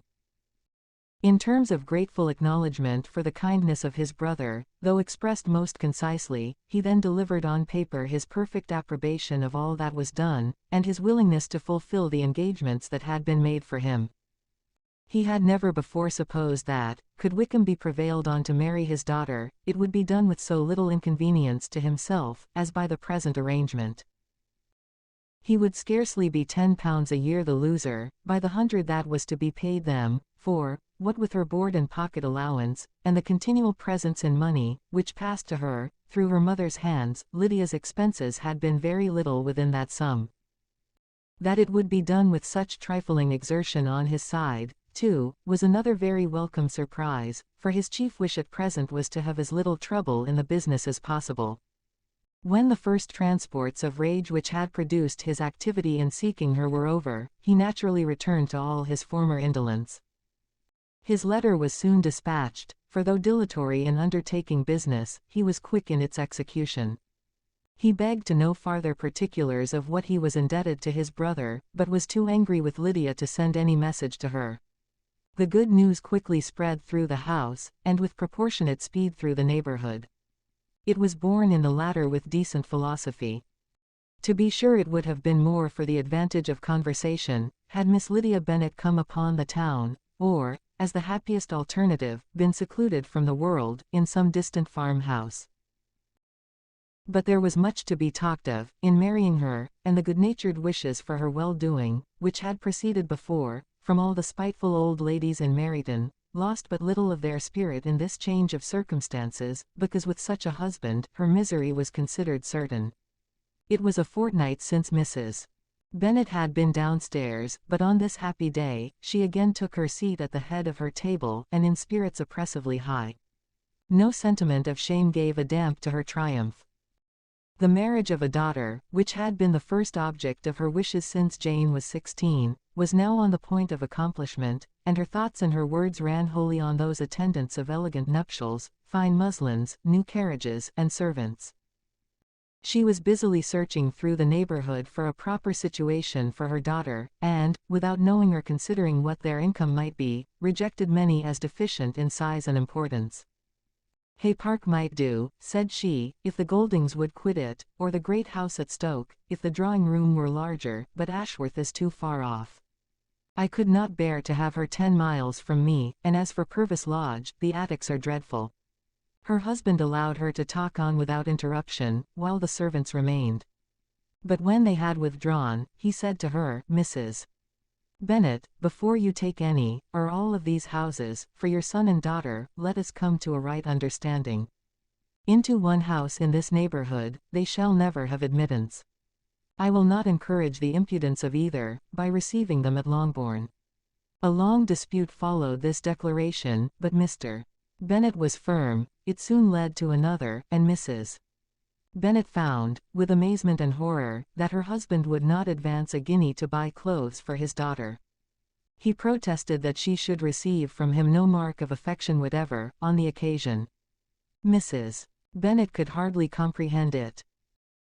In terms of grateful acknowledgment for the kindness of his brother, though expressed most concisely, he then delivered on paper his perfect approbation of all that was done, and his willingness to fulfill the engagements that had been made for him. He had never before supposed that, could Wickham be prevailed on to marry his daughter, it would be done with so little inconvenience to himself, as by the present arrangement. He would scarcely be £10 a year the loser, by the hundred that was to be paid them, for, what with her board and pocket allowance, and the continual presents in money, which passed to her, through her mother's hands, Lydia's expenses had been very little within that sum. That it would be done with such trifling exertion on his side, too, was another very welcome surprise, for his chief wish at present was to have as little trouble in the business as possible. When the first transports of rage which had produced his activity in seeking her were over, he naturally returned to all his former indolence. His letter was soon dispatched, for though dilatory in undertaking business, he was quick in its execution. He begged to know farther particulars of what he was indebted to his brother, but was too angry with Lydia to send any message to her. The good news quickly spread through the house, and with proportionate speed through the neighbourhood. It was borne in the latter with decent philosophy. To be sure it would have been more for the advantage of conversation, had Miss Lydia Bennet come upon the town, or, as the happiest alternative, been secluded from the world, in some distant farmhouse. But there was much to be talked of, in marrying her, and the good-natured wishes for her well-doing, which had proceeded before, from all the spiteful old ladies in Meryton, lost but little of their spirit in this change of circumstances, because with such a husband, her misery was considered certain. It was a fortnight since Mrs. Bennet had been downstairs, but on this happy day, she again took her seat at the head of her table, and in spirits oppressively high. No sentiment of shame gave a damp to her triumph. The marriage of a daughter, which had been the first object of her wishes since Jane was 16, was now on the point of accomplishment, and her thoughts and her words ran wholly on those attendants of elegant nuptials, fine muslins, new carriages, and servants. She was busily searching through the neighbourhood for a proper situation for her daughter, and, without knowing or considering what their income might be, rejected many as deficient in size and importance. Hay Park might do, said she, if the Goldings would quit it, or the great house at Stoke, if the drawing-room were larger, but Ashworth is too far off. I could not bear to have her 10 miles from me, and as for Purvis Lodge, the attics are dreadful. Her husband allowed her to talk on without interruption, while the servants remained. But when they had withdrawn, he said to her, Mrs. Bennet, before you take any, or all of these houses, for your son and daughter, let us come to a right understanding. Into one house in this neighbourhood, they shall never have admittance. I will not encourage the impudence of either, by receiving them at Longbourn. A long dispute followed this declaration, but Mr. Bennet was firm. It soon led to another, and Mrs. Bennet found, with amazement and horror, that her husband would not advance a guinea to buy clothes for his daughter. He protested that she should receive from him no mark of affection whatever, on the occasion. Mrs. Bennet could hardly comprehend it.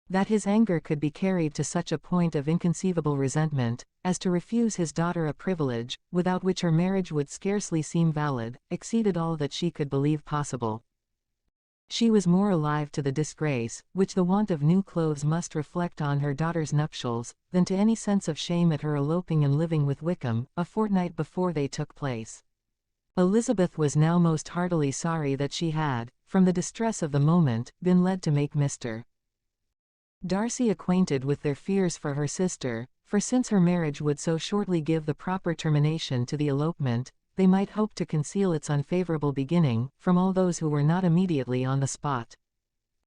That his anger could be carried to such a point of inconceivable resentment, as to refuse his daughter a privilege, without which her marriage would scarcely seem valid, exceeded all that she could believe possible. She was more alive to the disgrace, which the want of new clothes must reflect on her daughter's nuptials, than to any sense of shame at her eloping and living with Wickham, a fortnight before they took place. Elizabeth was now most heartily sorry that she had, from the distress of the moment, been led to make Mr. Darcy acquainted with their fears for her sister, for since her marriage would so shortly give the proper termination to the elopement, they might hope to conceal its unfavourable beginning, from all those who were not immediately on the spot.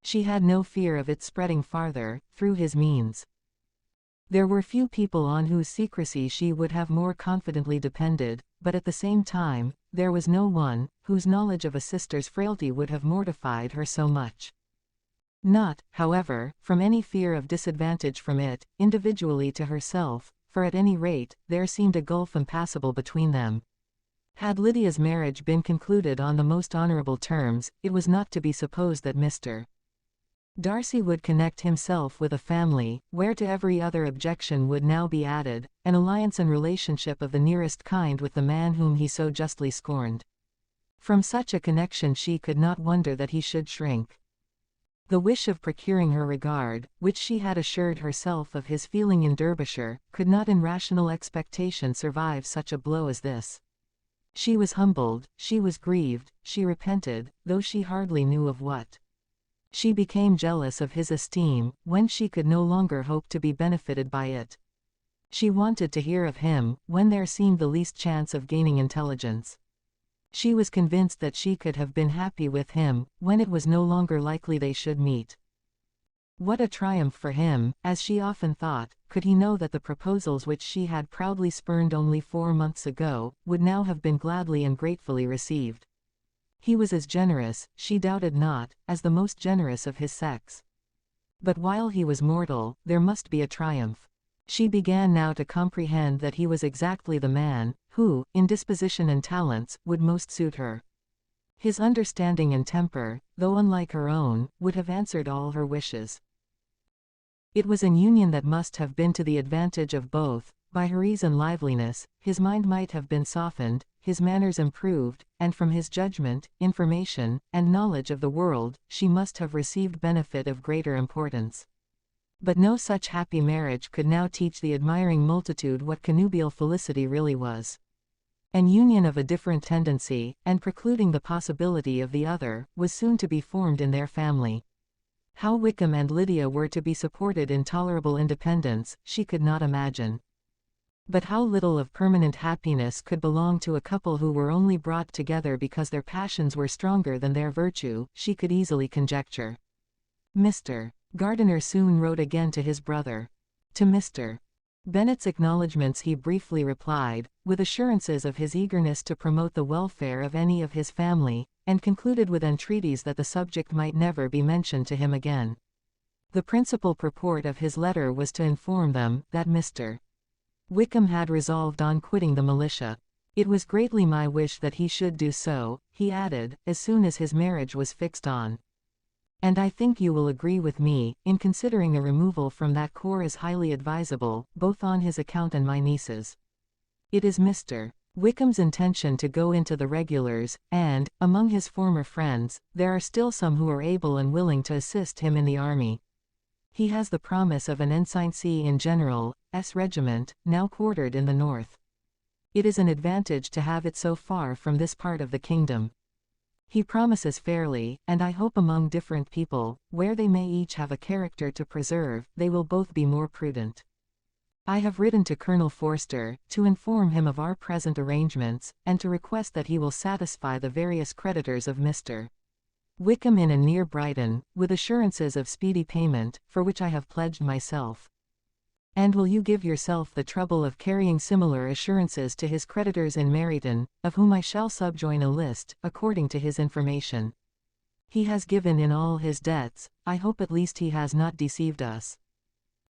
She had no fear of its spreading farther, through his means. There were few people on whose secrecy she would have more confidently depended, but at the same time, there was no one, whose knowledge of a sister's frailty would have mortified her so much. Not, however, from any fear of disadvantage from it, individually to herself, for at any rate, there seemed a gulf impassable between them. Had Lydia's marriage been concluded on the most honourable terms, it was not to be supposed that Mr. Darcy would connect himself with a family, where to every other objection would now be added, an alliance and relationship of the nearest kind with the man whom he so justly scorned. From such a connection she could not wonder that he should shrink. The wish of procuring her regard, which she had assured herself of his feeling in Derbyshire, could not in rational expectation survive such a blow as this. She was humbled, she was grieved, she repented, though she hardly knew of what. She became jealous of his esteem, when she could no longer hope to be benefited by it. She wanted to hear of him, when there seemed the least chance of gaining intelligence. She was convinced that she could have been happy with him, when it was no longer likely they should meet. What a triumph for him, as she often thought, could he know that the proposals which she had proudly spurned only 4 months ago, would now have been gladly and gratefully received. He was as generous, she doubted not, as the most generous of his sex. But while he was mortal, there must be a triumph. She began now to comprehend that he was exactly the man, who, in disposition and talents, would most suit her. His understanding and temper, though unlike her own, would have answered all her wishes. It was an union that must have been to the advantage of both. By her ease and liveliness, his mind might have been softened, his manners improved, and from his judgment, information, and knowledge of the world, she must have received benefit of greater importance. But no such happy marriage could now teach the admiring multitude what connubial felicity really was. An union of a different tendency, and precluding the possibility of the other, was soon to be formed in their family. How Wickham and Lydia were to be supported in tolerable independence, she could not imagine. But how little of permanent happiness could belong to a couple who were only brought together because their passions were stronger than their virtue, she could easily conjecture. Mr. Gardiner soon wrote again to his brother. To Mr. Bennet's acknowledgments he briefly replied, with assurances of his eagerness to promote the welfare of any of his family, and concluded with entreaties that the subject might never be mentioned to him again. The principal purport of his letter was to inform them that Mr. Wickham had resolved on quitting the militia. It was greatly my wish that he should do so, he added, as soon as his marriage was fixed on. And I think you will agree with me, in considering a removal from that corps as highly advisable, both on his account and my niece's. It is Mr. Wickham's intention to go into the regulars, and, among his former friends, there are still some who are able and willing to assist him in the army. He has the promise of an ensigncy in General S. Regiment, now quartered in the north. It is an advantage to have it so far from this part of the kingdom. He promises fairly, and I hope among different people, where they may each have a character to preserve, they will both be more prudent. I have written to Colonel Forster, to inform him of our present arrangements, and to request that he will satisfy the various creditors of Mr. Wickham in and near Brighton, with assurances of speedy payment, for which I have pledged myself. And will you give yourself the trouble of carrying similar assurances to his creditors in Meryton, of whom I shall subjoin a list, according to his information. He has given in all his debts, I hope at least he has not deceived us.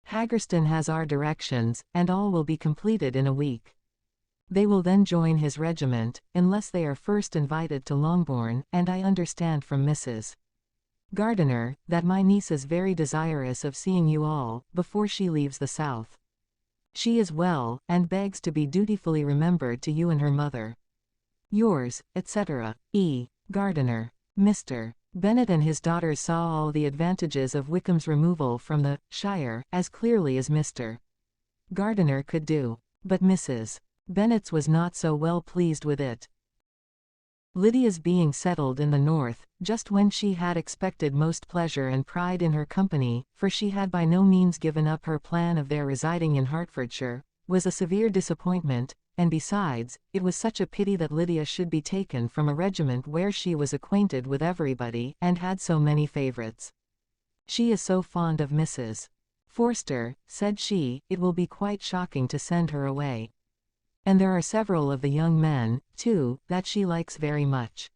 Haggerston has our directions, and all will be completed in a week. They will then join his regiment, unless they are first invited to Longbourn, and I understand from Mrs. Gardiner, that my niece is very desirous of seeing you all, before she leaves the south. She is well, and begs to be dutifully remembered to you and her mother. Yours, etc., E. Gardiner. Mr. Bennet and his daughters saw all the advantages of Wickham's removal from the shire, as clearly as Mr. Gardiner could do. But Mrs. Bennet's was not so well pleased with it. Lydia's being settled in the north, just when she had expected most pleasure and pride in her company, for she had by no means given up her plan of their residing in Hertfordshire, was a severe disappointment, and besides, it was such a pity that Lydia should be taken from a regiment where she was acquainted with everybody, and had so many favourites. She is so fond of Mrs. Forster, said she, it will be quite shocking to send her away. And there are several of the young men, too, that she likes very much.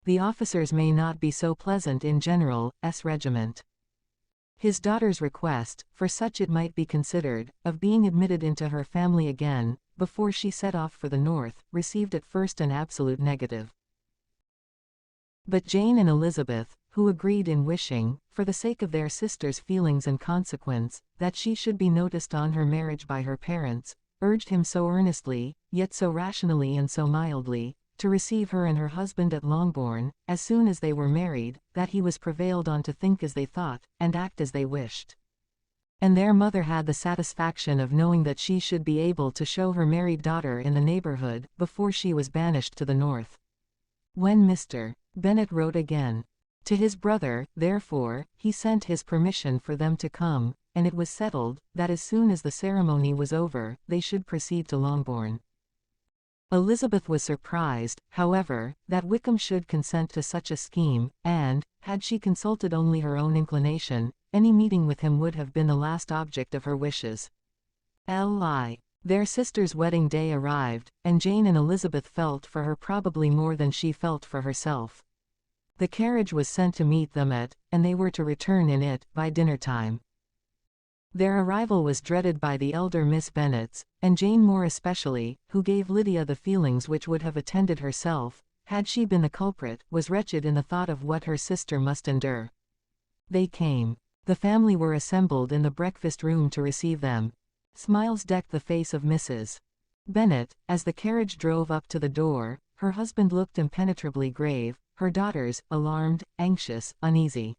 The officers may not be so pleasant in General S. regiment. His daughter's request, for such it might be considered, of being admitted into her family again, before she set off for the north, received at first an absolute negative. But Jane and Elizabeth, who agreed in wishing, for the sake of their sister's feelings and consequence, that she should be noticed on her marriage by her parents, urged him so earnestly, yet so rationally and so mildly, to receive her and her husband at Longbourn, as soon as they were married, that he was prevailed on to think as they thought, and act as they wished. And their mother had the satisfaction of knowing that she should be able to show her married daughter in the neighbourhood, before she was banished to the north. When Mr. Bennet wrote again To his brother, therefore, he sent his permission for them to come, and it was settled, that as soon as the ceremony was over, they should proceed to Longbourn. Elizabeth was surprised, however, that Wickham should consent to such a scheme, and, had she consulted only her own inclination, any meeting with him would have been the last object of her wishes. Their sister's wedding day arrived, and Jane and Elizabeth felt for her probably more than she felt for herself. The carriage was sent to meet them and they were to return in it, by dinner-time. Their arrival was dreaded by the elder Miss Bennets, and Jane more especially, who gave Lydia the feelings which would have attended herself, had she been the culprit, was wretched in the thought of what her sister must endure. They came. The family were assembled in the breakfast-room to receive them. Smiles decked the face of Mrs. Bennet, as the carriage drove up to the door. Her husband looked impenetrably grave, her daughters, alarmed, anxious, uneasy.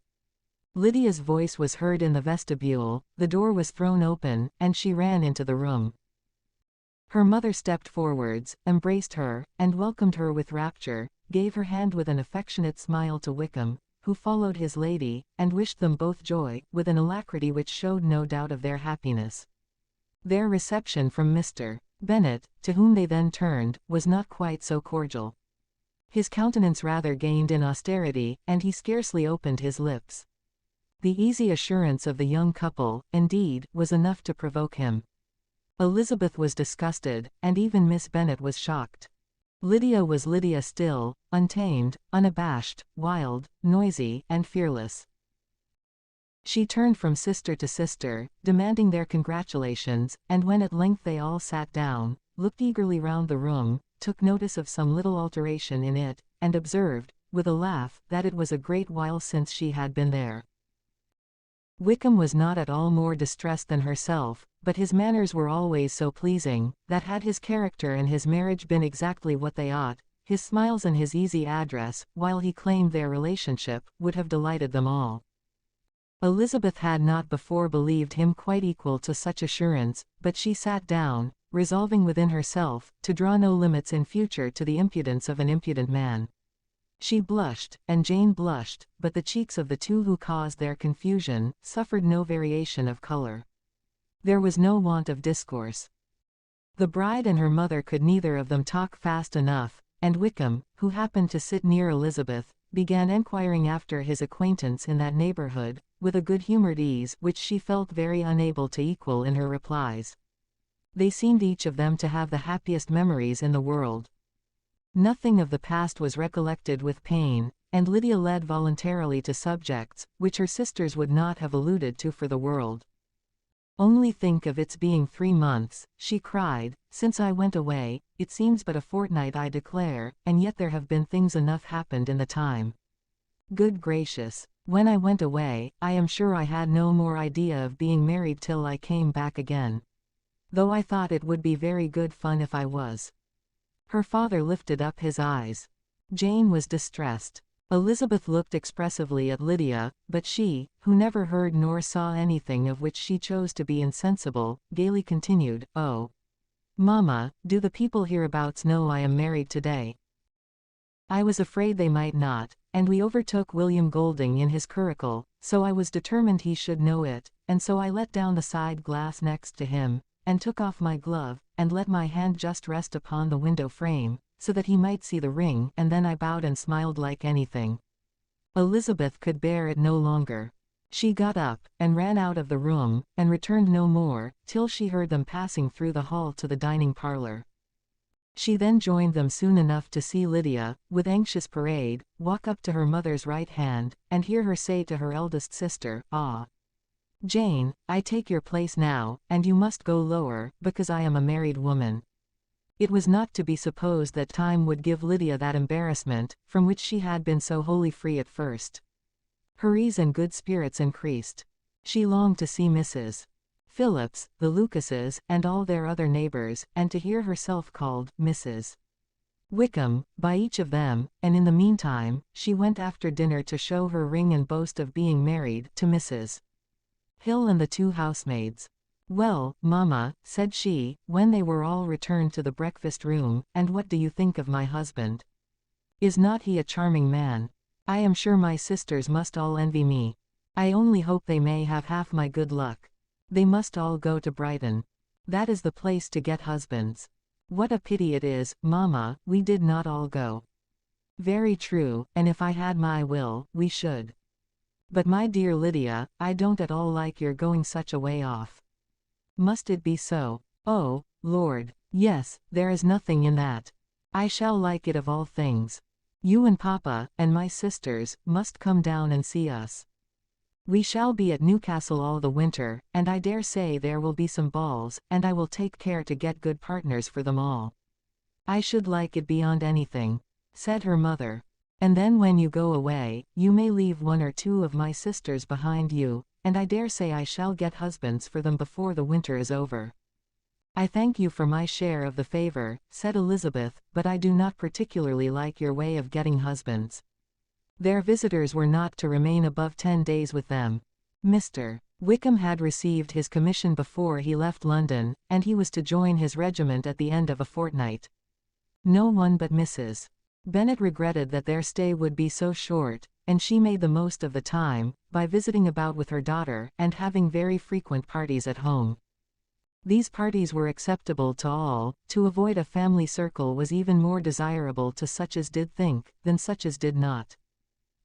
Lydia's voice was heard in the vestibule, the door was thrown open, and she ran into the room. Her mother stepped forwards, embraced her, and welcomed her with rapture, gave her hand with an affectionate smile to Wickham, who followed his lady, and wished them both joy, with an alacrity which showed no doubt of their happiness. Their reception from Mr. Bennet, to whom they then turned, was not quite so cordial. His countenance rather gained in austerity, and he scarcely opened his lips. The easy assurance of the young couple, indeed, was enough to provoke him. Elizabeth was disgusted, and even Miss Bennet was shocked. Lydia was Lydia still, untamed, unabashed, wild, noisy, and fearless. She turned from sister to sister, demanding their congratulations, and when at length they all sat down, looked eagerly round the room, took notice of some little alteration in it, and observed, with a laugh, that it was a great while since she had been there. Wickham was not at all more distressed than herself, but his manners were always so pleasing, that had his character and his marriage been exactly what they ought, his smiles and his easy address, while he claimed their relationship, would have delighted them all. Elizabeth had not before believed him quite equal to such assurance, but she sat down, resolving within herself, to draw no limits in future to the impudence of an impudent man. She blushed, and Jane blushed, but the cheeks of the two who caused their confusion, suffered no variation of color. There was no want of discourse. The bride and her mother could neither of them talk fast enough, and Wickham, who happened to sit near Elizabeth, began enquiring after his acquaintance in that neighbourhood, with a good-humoured ease which she felt very unable to equal in her replies. They seemed each of them to have the happiest memories in the world. Nothing of the past was recollected with pain, and Lydia led voluntarily to subjects, which her sisters would not have alluded to for the world. "Only think of its being 3 months, she cried, since I went away. It seems but a fortnight, I declare, and yet there have been things enough happened in the time. Good gracious! When I went away, I am sure I had no more idea of being married till I came back again. Though I thought it would be very good fun if I was." Her father lifted up his eyes. Jane was distressed. Elizabeth looked expressively at Lydia, but she, who never heard nor saw anything of which she chose to be insensible, gaily continued, "Oh, mamma, do the people hereabouts know I am married today? I was afraid they might not, and we overtook William Golding in his curricle, so I was determined he should know it, and so I let down the side glass next to him, and took off my glove, and let my hand just rest upon the window frame, so that he might see the ring, and then I bowed and smiled like anything." Elizabeth could bear it no longer. She got up, and ran out of the room, and returned no more, till she heard them passing through the hall to the dining parlour. She then joined them soon enough to see Lydia, with anxious parade, walk up to her mother's right hand, and hear her say to her eldest sister, "Ah, Jane, I take your place now, and you must go lower, because I am a married woman." It was not to be supposed that time would give Lydia that embarrassment, from which she had been so wholly free at first. Her ease and good spirits increased. She longed to see Mrs. Phillips, the Lucases, and all their other neighbors, and to hear herself called Mrs. Wickham by each of them, and in the meantime, she went after dinner to show her ring and boast of being married to Mrs. Hill and the 2 housemaids. "Well, mamma," said she, when they were all returned to the breakfast room, "and what do you think of my husband? Is not he a charming man? I am sure my sisters must all envy me. I only hope they may have half my good luck. They must all go to Brighton. That is the place to get husbands. What a pity it is, mamma, we did not all go. Very true, and if I had my will, we should. But my dear Lydia, I don't at all like your going such a way off. Must it be so? Oh, Lord, yes, there is nothing in that. I shall like it of all things. You and Papa, and my sisters, must come down and see us. We shall be at Newcastle all the winter, and I dare say there will be some balls, and I will take care to get good partners for them all. I should like it beyond anything, said her mother. And then when you go away, you may leave one or two of my sisters behind you, and I dare say I shall get husbands for them before the winter is over. I thank you for my share of the favor, said Elizabeth, but I do not particularly like your way of getting husbands. Their visitors were not to remain above 10 days with them. Mr. Wickham had received his commission before he left London, and he was to join his regiment at the end of a fortnight. No one but Mrs. Bennet regretted that their stay would be so short, and she made the most of the time, by visiting about with her daughter, and having very frequent parties at home. These parties were acceptable to all. To avoid a family circle was even more desirable to such as did think, than such as did not.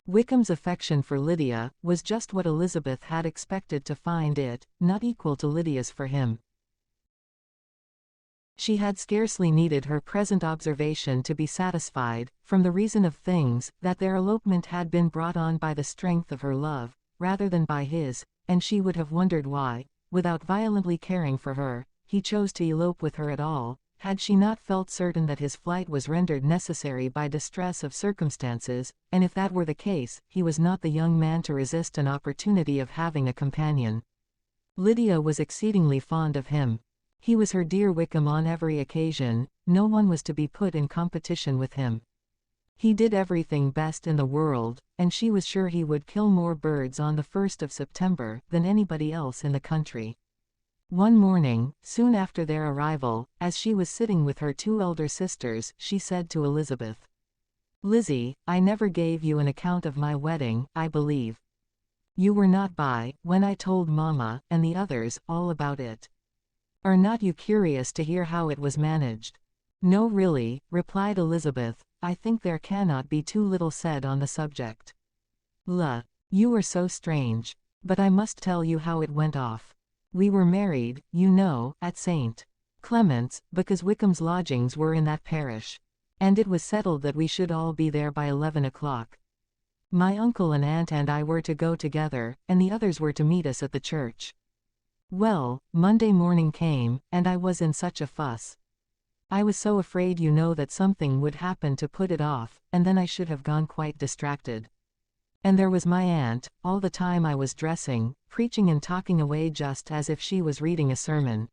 Wickham's affection for Lydia was just what Elizabeth had expected to find it, not equal to Lydia's for him. She had scarcely needed her present observation to be satisfied, from the reason of things, that their elopement had been brought on by the strength of her love, rather than by his, and she would have wondered why, without violently caring for her, he chose to elope with her at all, had she not felt certain that his flight was rendered necessary by distress of circumstances, and if that were the case, he was not the young man to resist an opportunity of having a companion. Lydia was exceedingly fond of him. He was her dear Wickham on every occasion, no one was to be put in competition with him. He did everything best in the world, and she was sure he would kill more birds on the 1st of September than anybody else in the country. One morning, soon after their arrival, as she was sitting with her 2 elder sisters, she said to Elizabeth, "Lizzie, I never gave you an account of my wedding, I believe. You were not by, when I told Mamma, and the others, all about it. Are not you curious to hear how it was managed?" "No, really," replied Elizabeth, "I think there cannot be too little said on the subject. You are so strange. But I must tell you how it went off. We were married, you know, at St. Clement's, because Wickham's lodgings were in that parish. And it was settled that we should all be there by 11 o'clock. My uncle and aunt and I were to go together, and the others were to meet us at the church. Well, Monday morning came, and I was in such a fuss. I was so afraid, you know, that something would happen to put it off, and then I should have gone quite distracted. And there was my aunt, all the time I was dressing, preaching and talking away just as if she was reading a sermon.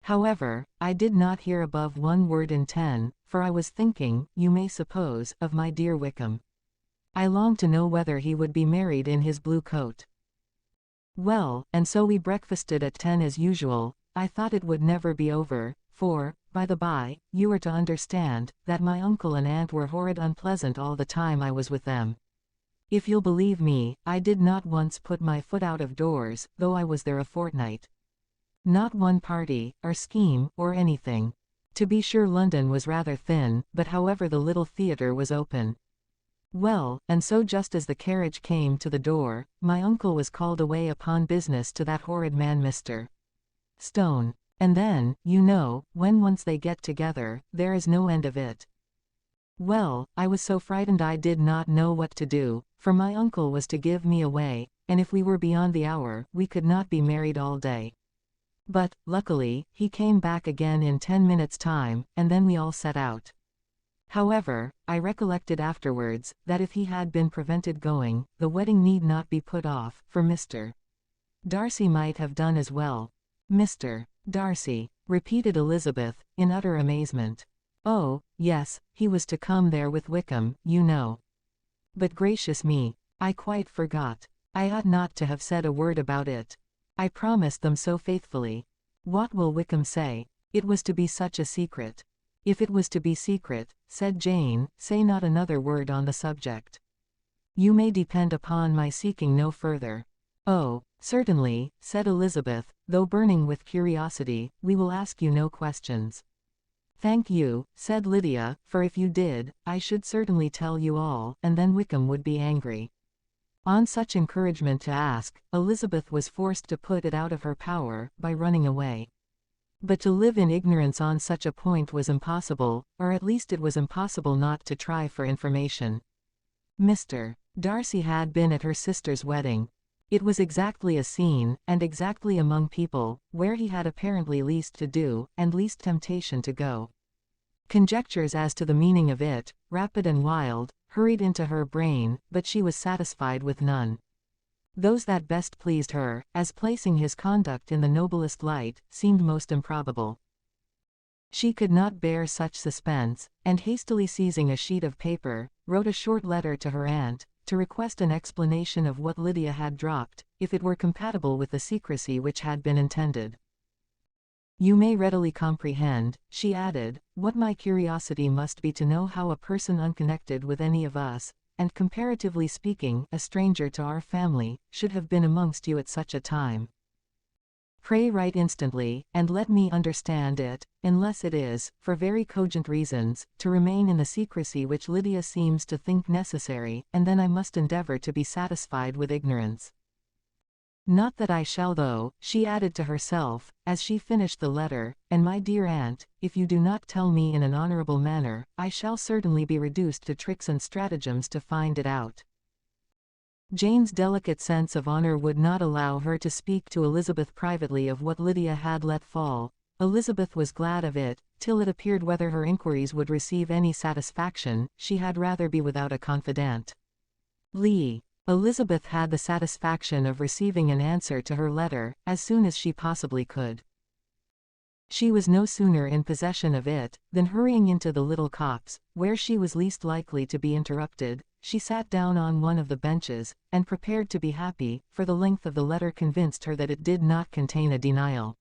However, I did not hear above 1 word in 10, for I was thinking, you may suppose, of my dear Wickham. I longed to know whether he would be married in his blue coat. Well, and so we breakfasted at 10 as usual. I thought it would never be over, for, by the by, you are to understand, that my uncle and aunt were horrid unpleasant all the time I was with them. If you'll believe me, I did not once put my foot out of doors, though I was there a fortnight. Not one party, or scheme, or anything. To be sure London was rather thin, but however the little theatre was open. Well, and so just as the carriage came to the door, my uncle was called away upon business to that horrid man Mr. Stone. And then, you know, when once they get together, there is no end of it. Well, I was so frightened I did not know what to do, for my uncle was to give me away, and if we were beyond the hour, we could not be married all day. But, luckily, he came back again in 10 minutes' time, and then we all set out. However, I recollected afterwards, that if he had been prevented going, the wedding need not be put off, for Mr. Darcy might have done as well. Mr. Darcy, repeated Elizabeth, in utter amazement. Oh, yes, he was to come there with Wickham, you know. But gracious me, I quite forgot. I ought not to have said a word about it. I promised them so faithfully. What will Wickham say? It was to be such a secret. If it was to be secret, said Jane, say not another word on the subject. You may depend upon my seeking no further. Oh, certainly, said Elizabeth, though burning with curiosity, we will ask you no questions. Thank you, said Lydia, for if you did, I should certainly tell you all, and then Wickham would be angry. On such encouragement to ask, Elizabeth was forced to put it out of her power, by running away. But to live in ignorance on such a point was impossible, or at least it was impossible not to try for information. Mr. Darcy had been at her sister's wedding. It was exactly a scene, and exactly among people, where he had apparently least to do, and least temptation to go. Conjectures as to the meaning of it, rapid and wild, hurried into her brain, but she was satisfied with none. Those that best pleased her, as placing his conduct in the noblest light, seemed most improbable. She could not bear such suspense, and hastily seizing a sheet of paper, wrote a short letter to her aunt, to request an explanation of what Lydia had dropped, if it were compatible with the secrecy which had been intended. You may readily comprehend, she added, what my curiosity must be to know how a person unconnected with any of us, and comparatively speaking, a stranger to our family, should have been amongst you at such a time. Pray write instantly, and let me understand it, unless it is, for very cogent reasons, to remain in the secrecy which Lydia seems to think necessary, and then I must endeavour to be satisfied with ignorance. Not that I shall though, she added to herself, as she finished the letter, and my dear aunt, if you do not tell me in an honourable manner, I shall certainly be reduced to tricks and stratagems to find it out. Jane's delicate sense of honour would not allow her to speak to Elizabeth privately of what Lydia had let fall. Elizabeth was glad of it, till it appeared whether her inquiries would receive any satisfaction, she had rather be without a confidant. Elizabeth had the satisfaction of receiving an answer to her letter, as soon as she possibly could. She was no sooner in possession of it, than hurrying into the little copse, where she was least likely to be interrupted, she sat down on one of the benches, and prepared to be happy, for the length of the letter convinced her that it did not contain a denial.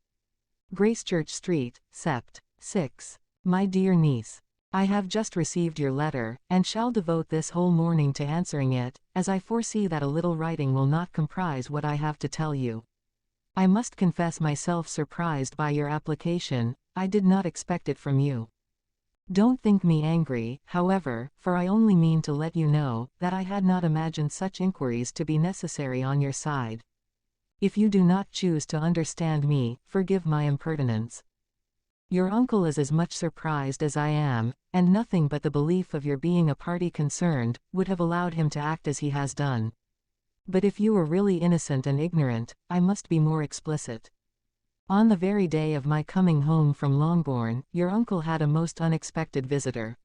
Gracechurch Street, Sept. 6. My dear niece. I have just received your letter, and shall devote this whole morning to answering it, as I foresee that a little writing will not comprise what I have to tell you. I must confess myself surprised by your application, I did not expect it from you. Don't think me angry, however, for I only mean to let you know, that I had not imagined such inquiries to be necessary on your side. If you do not choose to understand me, forgive my impertinence. Your uncle is as much surprised as I am, and nothing but the belief of your being a party concerned, would have allowed him to act as he has done. But if you were really innocent and ignorant, I must be more explicit. On the very day of my coming home from Longbourn, your uncle had a most unexpected visitor.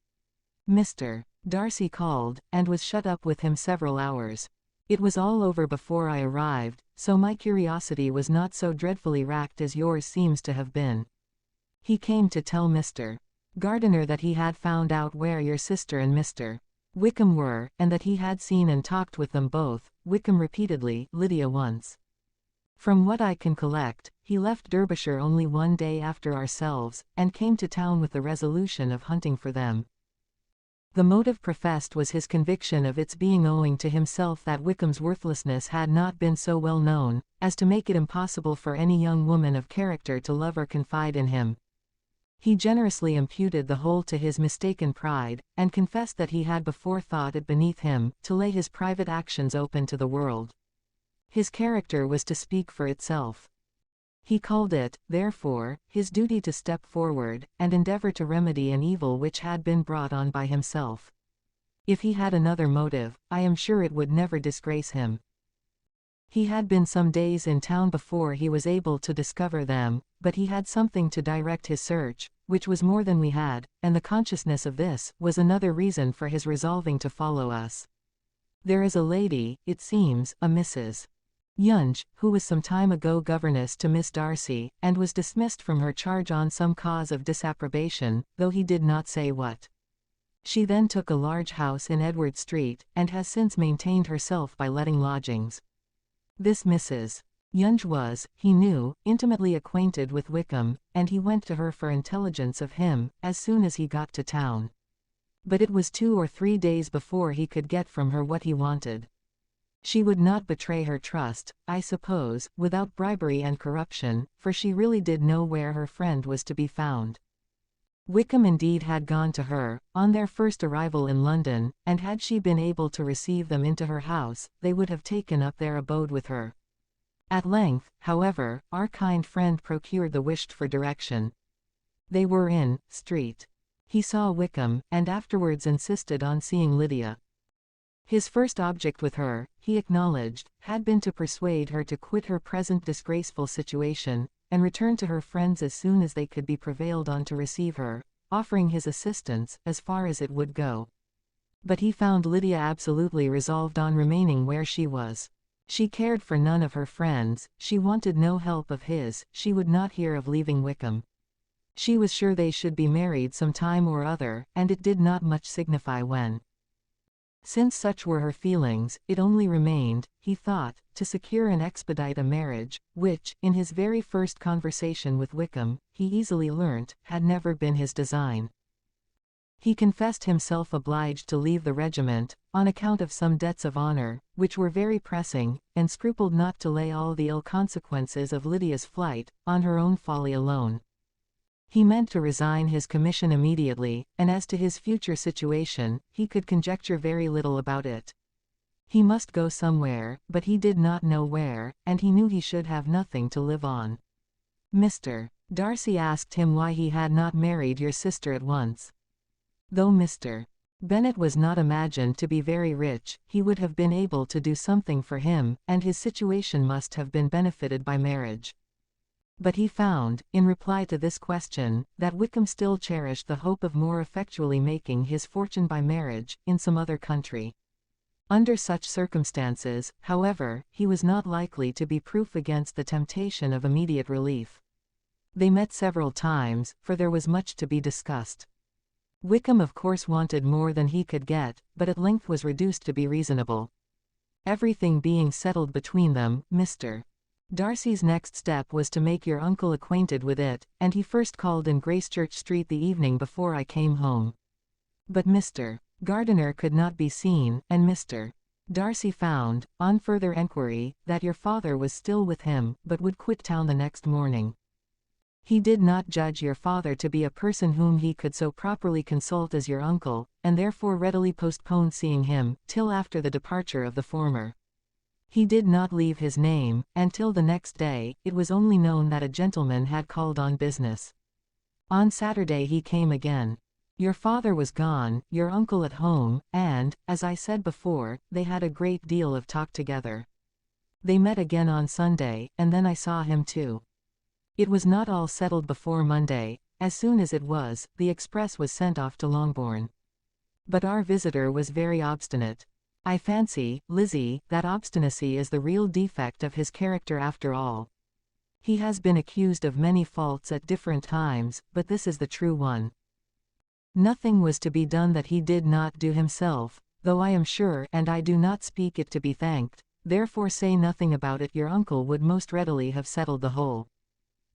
Mr. Darcy called, and was shut up with him several hours. It was all over before I arrived, so my curiosity was not so dreadfully racked as yours seems to have been. He came to tell Mr. Gardiner that he had found out where your sister and Mr. Wickham were, and that he had seen and talked with them both, Wickham repeatedly, Lydia once. From what I can collect, he left Derbyshire only one day after ourselves, and came to town with the resolution of hunting for them. The motive professed was his conviction of its being owing to himself that Wickham's worthlessness had not been so well known, as to make it impossible for any young woman of character to love or confide in him. He generously imputed the whole to his mistaken pride, and confessed that he had before thought it beneath him to lay his private actions open to the world. His character was to speak for itself. He called it, therefore, his duty to step forward, and endeavour to remedy an evil which had been brought on by himself. If he had another motive, I am sure it would never disgrace him. He had been some days in town before he was able to discover them, but he had something to direct his search, which was more than we had, and the consciousness of this was another reason for his resolving to follow us. There is a lady, it seems, a Mrs. Yonge, who was some time ago governess to Miss Darcy, and was dismissed from her charge on some cause of disapprobation, though he did not say what. She then took a large house in Edward Street, and has since maintained herself by letting lodgings. This Mrs. Yonge was, he knew, intimately acquainted with Wickham, and he went to her for intelligence of him, as soon as he got to town. But it was 2 or 3 days before he could get from her what he wanted. She would not betray her trust, I suppose, without bribery and corruption, for she really did know where her friend was to be found. Wickham indeed had gone to her, on their first arrival in London, and had she been able to receive them into her house, they would have taken up their abode with her. At length, however, our kind friend procured the wished-for direction. They were in Street. He saw Wickham, and afterwards insisted on seeing Lydia. His first object with her, he acknowledged, had been to persuade her to quit her present disgraceful situation, and return to her friends as soon as they could be prevailed on to receive her, offering his assistance, as far as it would go. But he found Lydia absolutely resolved on remaining where she was. She cared for none of her friends, she wanted no help of his, she would not hear of leaving Wickham. She was sure they should be married some time or other, and it did not much signify when. Since such were her feelings, it only remained, he thought, to secure and expedite a marriage, which, in his very first conversation with Wickham, he easily learnt, had never been his design. He confessed himself obliged to leave the regiment, on account of some debts of honour, which were very pressing, and scrupled not to lay all the ill consequences of Lydia's flight, on her own folly alone. He meant to resign his commission immediately, and as to his future situation, he could conjecture very little about it. He must go somewhere, but he did not know where, and he knew he should have nothing to live on. Mr. Darcy asked him why he had not married your sister at once. Though Mr. Bennet was not imagined to be very rich, he would have been able to do something for him, and his situation must have been benefited by marriage. But he found, in reply to this question, that Wickham still cherished the hope of more effectually making his fortune by marriage, in some other country. Under such circumstances, however, he was not likely to be proof against the temptation of immediate relief. They met several times, for there was much to be discussed. Wickham of course wanted more than he could get, but at length was reduced to be reasonable. Everything being settled between them, Mr. Darcy's next step was to make your uncle acquainted with it, and he first called in Gracechurch Street the evening before I came home. But Mr. Gardiner could not be seen, and Mr. Darcy found, on further enquiry, that your father was still with him, but would quit town the next morning. He did not judge your father to be a person whom he could so properly consult as your uncle, and therefore readily postponed seeing him, till after the departure of the former. He did not leave his name, and till the next day, it was only known that a gentleman had called on business. On Saturday he came again. Your father was gone, your uncle at home, and, as I said before, they had a great deal of talk together. They met again on Sunday, and then I saw him too. It was not all settled before Monday. As soon as it was, the express was sent off to Longbourn. But our visitor was very obstinate. I fancy, Lizzie, that obstinacy is the real defect of his character after all. He has been accused of many faults at different times, but this is the true one. Nothing was to be done that he did not do himself, though I am sure, and I do not speak it to be thanked, therefore say nothing about it, your uncle would most readily have settled the whole.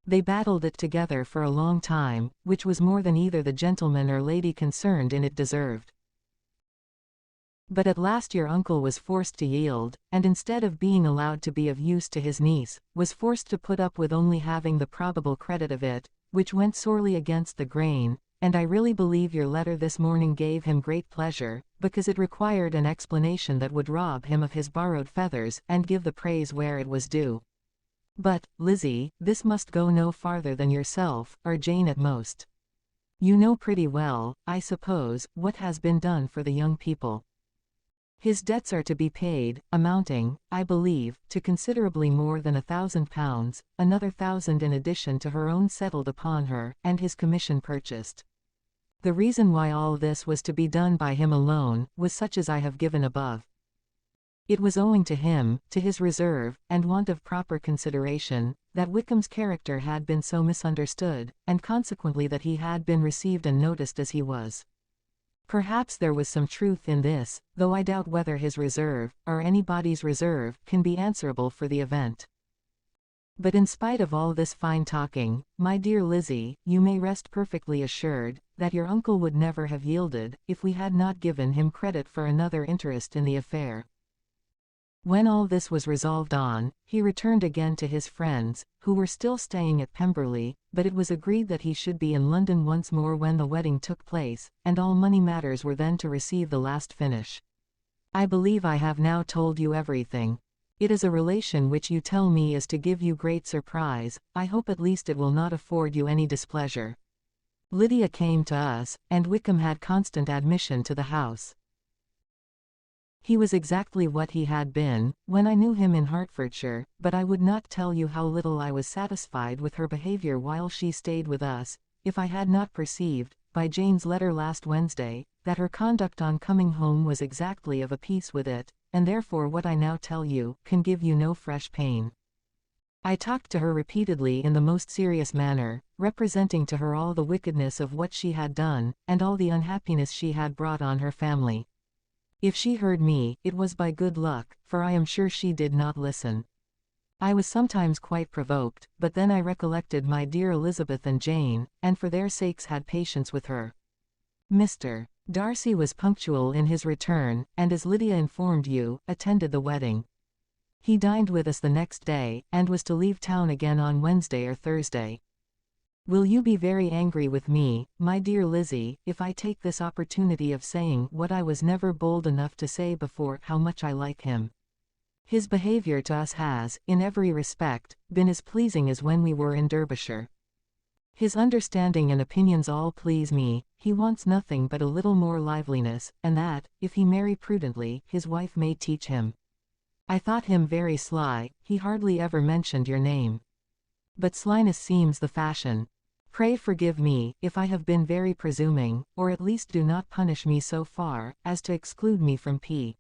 They battled it together for a long time, which was more than either the gentleman or lady concerned in it deserved. But at last your uncle was forced to yield, and instead of being allowed to be of use to his niece, was forced to put up with only having the probable credit of it, which went sorely against the grain, and I really believe your letter this morning gave him great pleasure, because it required an explanation that would rob him of his borrowed feathers, and give the praise where it was due. But, Lizzie, this must go no farther than yourself, or Jane at most. You know pretty well, I suppose, what has been done for the young people. His debts are to be paid, amounting, I believe, to considerably more than £1,000, another 1,000 in addition to her own settled upon her, and his commission purchased. The reason why all this was to be done by him alone, was such as I have given above. It was owing to him, to his reserve, and want of proper consideration, that Wickham's character had been so misunderstood, and consequently that he had been received and noticed as he was. Perhaps there was some truth in this, though I doubt whether his reserve, or anybody's reserve, can be answerable for the event. But in spite of all this fine talking, my dear Lizzie, you may rest perfectly assured that your uncle would never have yielded if we had not given him credit for another interest in the affair. When all this was resolved on, he returned again to his friends, who were still staying at Pemberley, but it was agreed that he should be in London once more when the wedding took place, and all money matters were then to receive the last finish. I believe I have now told you everything. It is a relation which you tell me is to give you great surprise. I hope at least it will not afford you any displeasure. Lydia came to us, and Wickham had constant admission to the house. He was exactly what he had been when I knew him in Hertfordshire, but I would not tell you how little I was satisfied with her behaviour while she stayed with us, if I had not perceived, by Jane's letter last Wednesday, that her conduct on coming home was exactly of a piece with it, and therefore what I now tell you can give you no fresh pain. I talked to her repeatedly in the most serious manner, representing to her all the wickedness of what she had done, and all the unhappiness she had brought on her family. If she heard me, it was by good luck, for I am sure she did not listen. I was sometimes quite provoked, but then I recollected my dear Elizabeth and Jane, and for their sakes had patience with her. Mr. Darcy was punctual in his return, and as Lydia informed you, attended the wedding. He dined with us the next day, and was to leave town again on Wednesday or Thursday. Will you be very angry with me, my dear Lizzie, if I take this opportunity of saying what I was never bold enough to say before, how much I like him? His behaviour to us has, in every respect, been as pleasing as when we were in Derbyshire. His understanding and opinions all please me. He wants nothing but a little more liveliness, and that, if he marry prudently, his wife may teach him. I thought him very sly. He hardly ever mentioned your name. But slyness seems the fashion. Pray forgive me, if I have been very presuming, or at least do not punish me so far, as to exclude me from P.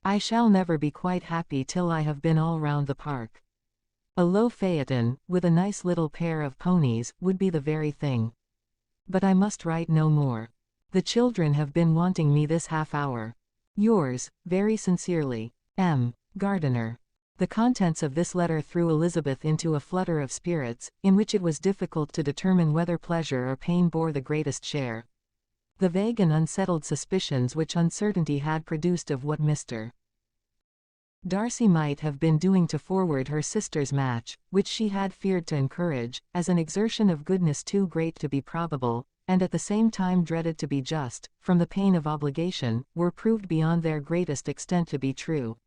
I shall never be quite happy till I have been all round the park. A low phaeton, with a nice little pair of ponies, would be the very thing. But I must write no more. The children have been wanting me this half hour. Yours, very sincerely, M. Gardiner. The contents of this letter threw Elizabeth into a flutter of spirits, in which it was difficult to determine whether pleasure or pain bore the greatest share. The vague and unsettled suspicions which uncertainty had produced of what Mr. Darcy might have been doing to forward her sister's match, which she had feared to encourage, as an exertion of goodness too great to be probable, and at the same time dreaded to be just, from the pain of obligation, were proved beyond their greatest extent to be true.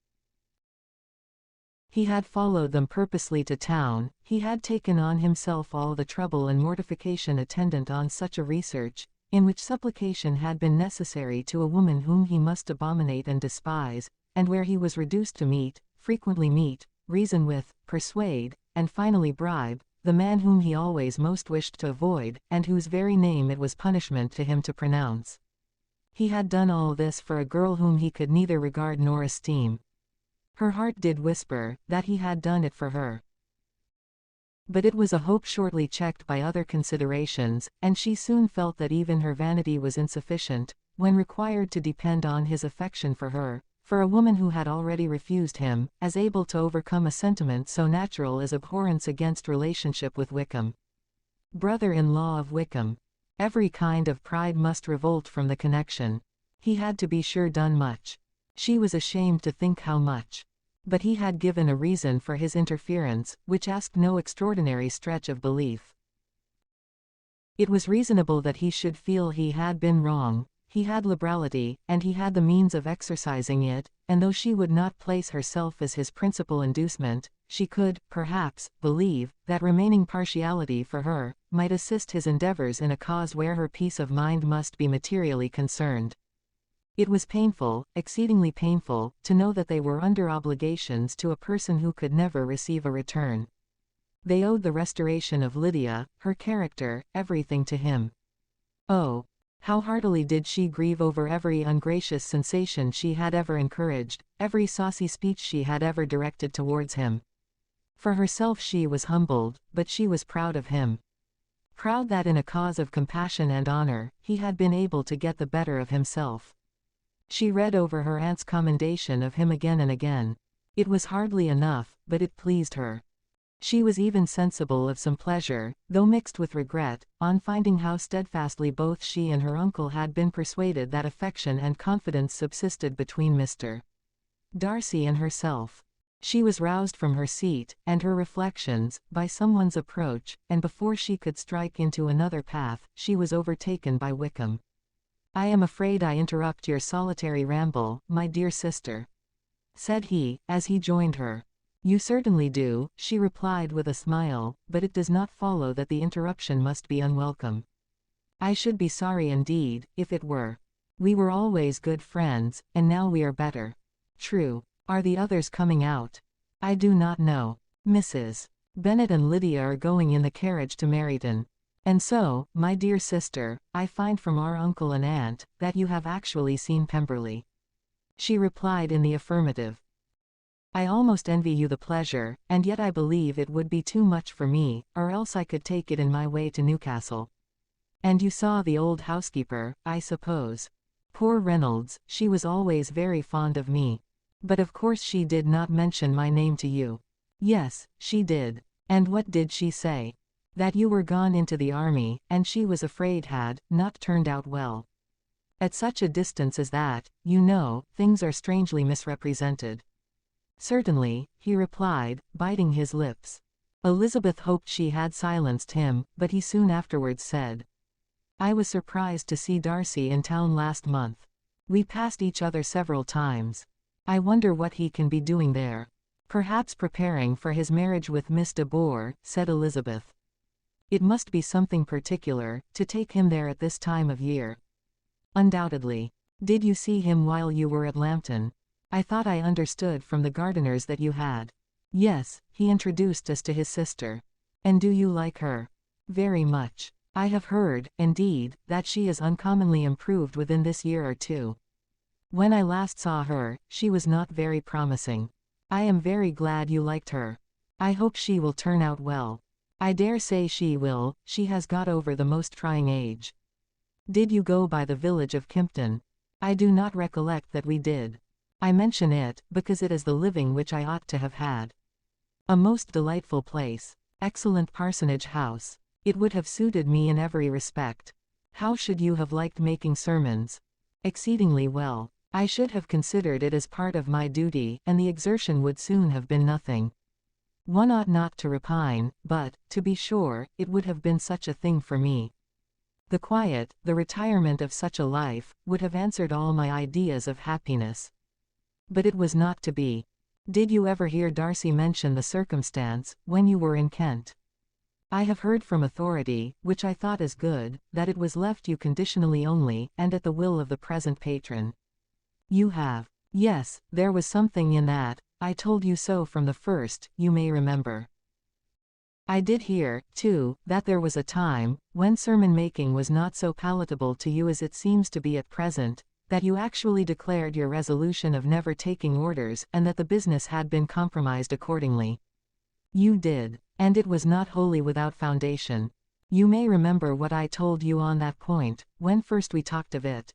He had followed them purposely to town, he had taken on himself all the trouble and mortification attendant on such a research, in which supplication had been necessary to a woman whom he must abominate and despise, and where he was reduced to meet, frequently meet, reason with, persuade, and finally bribe, the man whom he always most wished to avoid, and whose very name it was punishment to him to pronounce. He had done all this for a girl whom he could neither regard nor esteem. Her heart did whisper that he had done it for her. But it was a hope shortly checked by other considerations, and she soon felt that even her vanity was insufficient, when required to depend on his affection for her, for a woman who had already refused him, as able to overcome a sentiment so natural as abhorrence against relationship with Wickham. Brother-in-law of Wickham. Every kind of pride must revolt from the connection. He had to be sure done much. She was ashamed to think how much. But he had given a reason for his interference, which asked no extraordinary stretch of belief. It was reasonable that he should feel he had been wrong. He had liberality, and he had the means of exercising it, and though she would not place herself as his principal inducement, she could, perhaps, believe that remaining partiality for her might assist his endeavors in a cause where her peace of mind must be materially concerned. It was painful, exceedingly painful, to know that they were under obligations to a person who could never receive a return. They owed the restoration of Lydia, her character, everything to him. Oh, how heartily did she grieve over every ungracious sensation she had ever encouraged, every saucy speech she had ever directed towards him. For herself she was humbled, but she was proud of him. Proud that in a cause of compassion and honor, he had been able to get the better of himself. She read over her aunt's commendation of him again and again. It was hardly enough, but it pleased her. She was even sensible of some pleasure, though mixed with regret, on finding how steadfastly both she and her uncle had been persuaded that affection and confidence subsisted between Mr. Darcy and herself. She was roused from her seat, and her reflections, by someone's approach, and before she could strike into another path, she was overtaken by Wickham. "I am afraid I interrupt your solitary ramble, my dear sister," said he, as he joined her. "You certainly do," she replied with a smile, "but it does not follow that the interruption must be unwelcome. I should be sorry indeed, if it were. We were always good friends, and now we are better." "True. Are the others coming out?" "I do not know. Mrs. Bennet and Lydia are going in the carriage to Meryton. And so, my dear sister, I find from our uncle and aunt, that you have actually seen Pemberley." She replied in the affirmative. "I almost envy you the pleasure, and yet I believe it would be too much for me, or else I could take it in my way to Newcastle. And you saw the old housekeeper, I suppose? Poor Reynolds, she was always very fond of me. But of course she did not mention my name to you." "Yes, she did. And what did she say?" "That you were gone into the army, and she was afraid had not turned out well. At such a distance as that, you know, things are strangely misrepresented." "Certainly," he replied, biting his lips. Elizabeth hoped she had silenced him, but he soon afterwards said, "I was surprised to see Darcy in town last month. We passed each other several times. I wonder what he can be doing there." "Perhaps preparing for his marriage with Miss de Bourgh," said Elizabeth. "It must be something particular, to take him there at this time of year." "Undoubtedly. Did you see him while you were at Lambton? I thought I understood from the gardeners that you had." "Yes, he introduced us to his sister." "And do you like her?" "Very much. I have heard, indeed, that she is uncommonly improved within this year or two. When I last saw her, she was not very promising. I am very glad you liked her. I hope she will turn out well." "I dare say she will, she has got over the most trying age." "Did you go by the village of Kimpton?" "I do not recollect that we did. I mention it, because it is the living which I ought to have had. A most delightful place. Excellent parsonage house. It would have suited me in every respect." "How should you have liked making sermons?" "Exceedingly well. I should have considered it as part of my duty, and the exertion would soon have been nothing. One ought not to repine, but, to be sure, it would have been such a thing for me. The quiet, the retirement of such a life, would have answered all my ideas of happiness. But it was not to be. Did you ever hear Darcy mention the circumstance, when you were in Kent?" "I have heard from authority, which I thought as good, that it was left you conditionally only, and at the will of the present patron." "You have?" "Yes, there was something in that. I told you so from the first, you may remember. I did hear, too, that there was a time, when sermon-making was not so palatable to you as it seems to be at present, that you actually declared your resolution of never taking orders, and that the business had been compromised accordingly." "You did. And it was not wholly without foundation. You may remember what I told you on that point, when first we talked of it."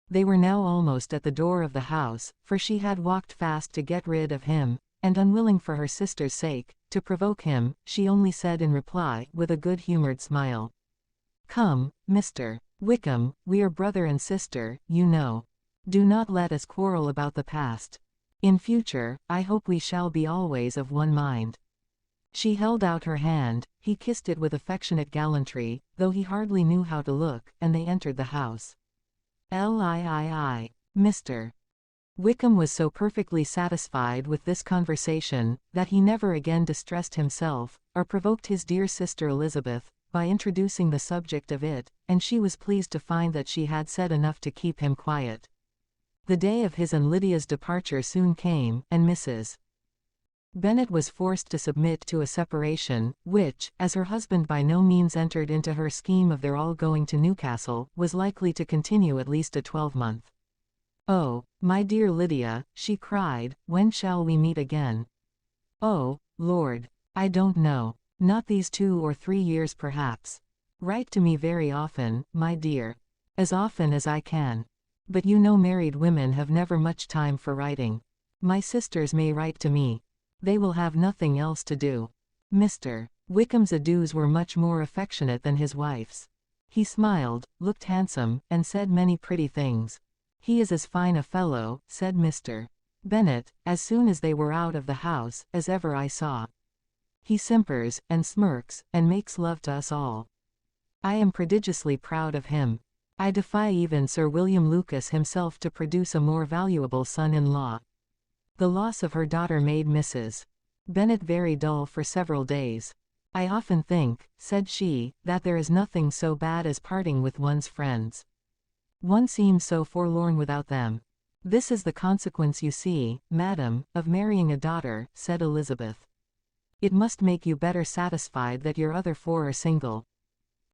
They were now almost at the door of the house, for she had walked fast to get rid of him, and unwilling for her sister's sake, to provoke him, she only said in reply, with a good-humoured smile, "Come, Mr. Wickham, we are brother and sister, you know. Do not let us quarrel about the past. In future, I hope we shall be always of one mind." She held out her hand, he kissed it with affectionate gallantry, though he hardly knew how to look, and they entered the house. Mr. Wickham was so perfectly satisfied with this conversation, that he never again distressed himself, or provoked his dear sister Elizabeth, by introducing the subject of it, and she was pleased to find that she had said enough to keep him quiet. The day of his and Lydia's departure soon came, and Mrs. Bennet was forced to submit to a separation, which, as her husband by no means entered into her scheme of their all going to Newcastle, was likely to continue at least a 12-month. "Oh, my dear Lydia," she cried, "when shall we meet again?" "Oh, Lord, I don't know. Not these 2 or 3 years perhaps. Write to me very often, my dear. As often as I can. But you know married women have never much time for writing. My sisters may write to me. They will have nothing else to do. Mr. Wickham's adieus were much more affectionate than his wife's. He smiled, looked handsome, and said many pretty things. "He is as fine a fellow," said Mr. Bennet, as soon as they were out of the house, "as ever I saw. He simpers, and smirks, and makes love to us all. I am prodigiously proud of him. I defy even Sir William Lucas himself to produce a more valuable son-in-law." The loss of her daughter made Mrs. Bennet very dull for several days. "I often think," said she, "that there is nothing so bad as parting with one's friends. One seems so forlorn without them." "This is the consequence, you see, madam, of marrying a daughter," said Elizabeth. "It must make you better satisfied that your other 4 are single."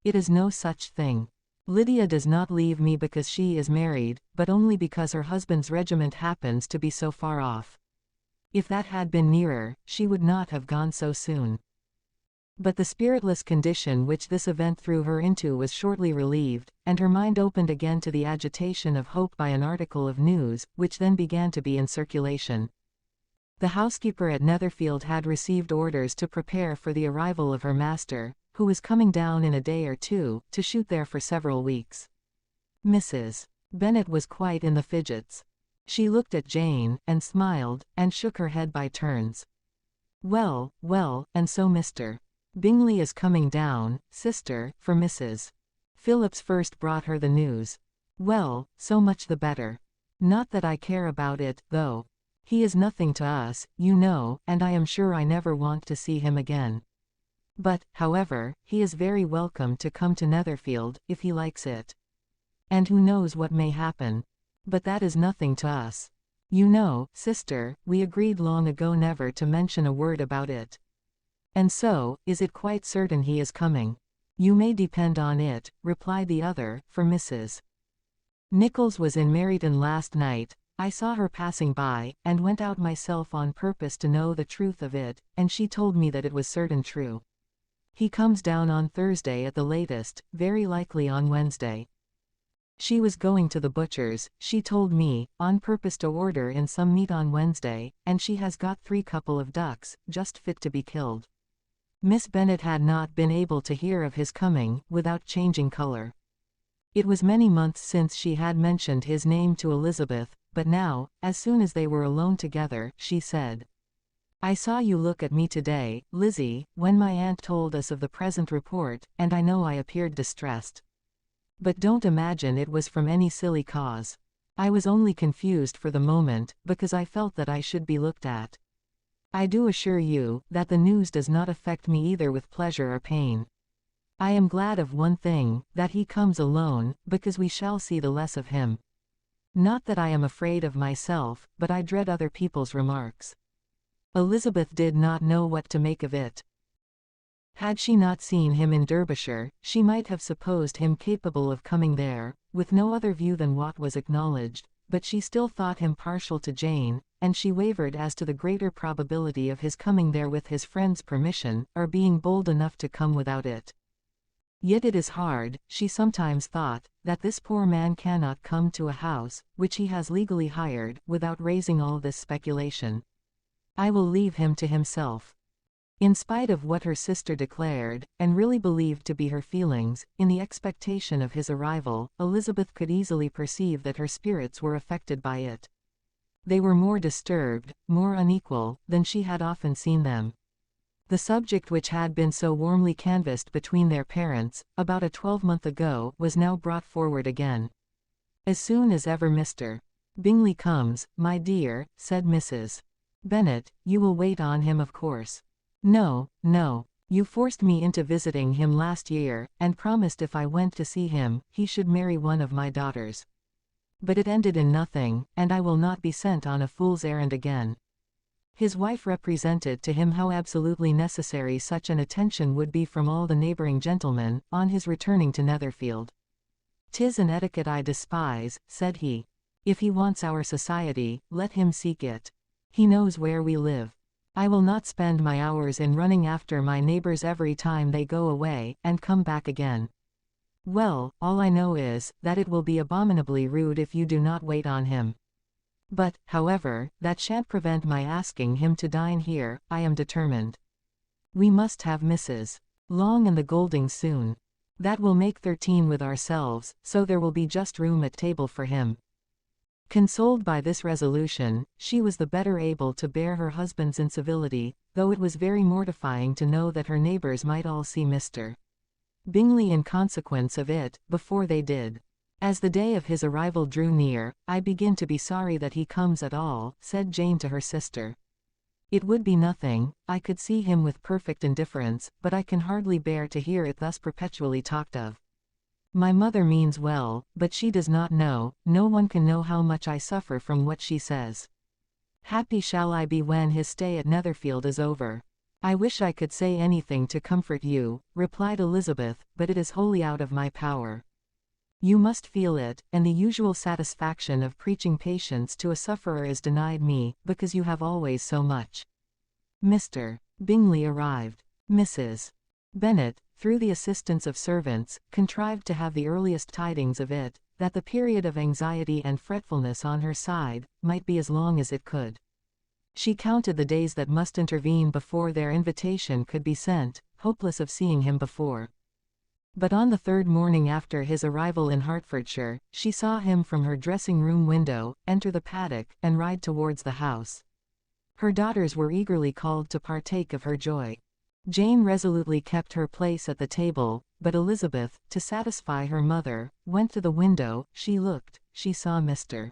"It is no such thing. Lydia does not leave me because she is married, but only because her husband's regiment happens to be so far off. If that had been nearer, she would not have gone so soon." But the spiritless condition which this event threw her into was shortly relieved, and her mind opened again to the agitation of hope by an article of news, which then began to be in circulation. The housekeeper at Netherfield had received orders to prepare for the arrival of her master, who was coming down in a day or two, to shoot there for several weeks. Mrs. Bennet was quite in the fidgets. She looked at Jane, and smiled, and shook her head by turns. "Well, well, and so Mr. Bingley is coming down, sister," for Mrs. Phillips first brought her the news. "Well, so much the better. Not that I care about it, though. He is nothing to us, you know, and I am sure I never want to see him again. But, however, he is very welcome to come to Netherfield, if he likes it. And who knows what may happen? But that is nothing to us. You know, sister, we agreed long ago never to mention a word about it. And so, is it quite certain he is coming?" "You may depend on it," replied the other, for Mrs. Nichols was in Meryton last night. I saw her passing by, and went out myself on purpose to know the truth of it, and she told me that it was certain true. He comes down on Thursday at the latest, very likely on Wednesday. She was going to the butcher's, she told me, on purpose to order in some meat on Wednesday, and she has got 3 couple of ducks, just fit to be killed." Miss Bennet had not been able to hear of his coming, without changing color. It was many months since she had mentioned his name to Elizabeth, but now, as soon as they were alone together, she said, "I saw you look at me today, Lizzie, when my aunt told us of the present report, and I know I appeared distressed. But don't imagine it was from any silly cause. I was only confused for the moment, because I felt that I should be looked at. I do assure you, that the news does not affect me either with pleasure or pain. I am glad of one thing, that he comes alone, because we shall see the less of him. Not that I am afraid of myself, but I dread other people's remarks." Elizabeth did not know what to make of it. Had she not seen him in Derbyshire, she might have supposed him capable of coming there, with no other view than what was acknowledged, but she still thought him partial to Jane, and she wavered as to the greater probability of his coming there with his friend's permission, or being bold enough to come without it. Yet it is hard, she sometimes thought, that this poor man cannot come to a house, which he has legally hired, without raising all this speculation. "I will leave him to himself." In spite of what her sister declared, and really believed to be her feelings, in the expectation of his arrival, Elizabeth could easily perceive that her spirits were affected by it. They were more disturbed, more unequal, than she had often seen them. The subject which had been so warmly canvassed between their parents, about a 12-month ago, was now brought forward again. "As soon as ever Mr. Bingley comes, my dear," said Mrs. Bennet, "you will wait on him of course." "No, no. You forced me into visiting him last year, and promised if I went to see him, he should marry one of my daughters. But it ended in nothing, and I will not be sent on a fool's errand again." His wife represented to him how absolutely necessary such an attention would be from all the neighbouring gentlemen, on his returning to Netherfield. "'Tis an etiquette I despise," said he. "If he wants our society, let him seek it. He knows where we live. I will not spend my hours in running after my neighbors every time they go away, and come back again. Well, all I know is, that it will be abominably rude if you do not wait on him. But, however, that shan't prevent my asking him to dine here, I am determined." We must have Mrs. Long and the Goldings soon. That will make 13 with ourselves, so there will be just room at table for him. Consoled by this resolution, she was the better able to bear her husband's incivility, though it was very mortifying to know that her neighbours might all see Mr. Bingley in consequence of it, before they did. As the day of his arrival drew near, I begin to be sorry that he comes at all, said Jane to her sister. It would be nothing, I could see him with perfect indifference, but I can hardly bear to hear it thus perpetually talked of. My mother means well, but she does not know, no one can know how much I suffer from what she says. Happy shall I be when his stay at Netherfield is over. I wish I could say anything to comfort you, replied Elizabeth, but it is wholly out of my power. You must feel it, and the usual satisfaction of preaching patience to a sufferer is denied me, because you have always so much. Mr. Bingley arrived. Mrs. Bennet, through the assistance of servants, contrived to have the earliest tidings of it, that the period of anxiety and fretfulness on her side might be as long as it could. She counted the days that must intervene before their invitation could be sent, hopeless of seeing him before. But on the third morning after his arrival in Hertfordshire, she saw him from her dressing-room window, enter the paddock, and ride towards the house. Her daughters were eagerly called to partake of her joy. Jane resolutely kept her place at the table, but Elizabeth, to satisfy her mother, went to the window. She looked, she saw Mr.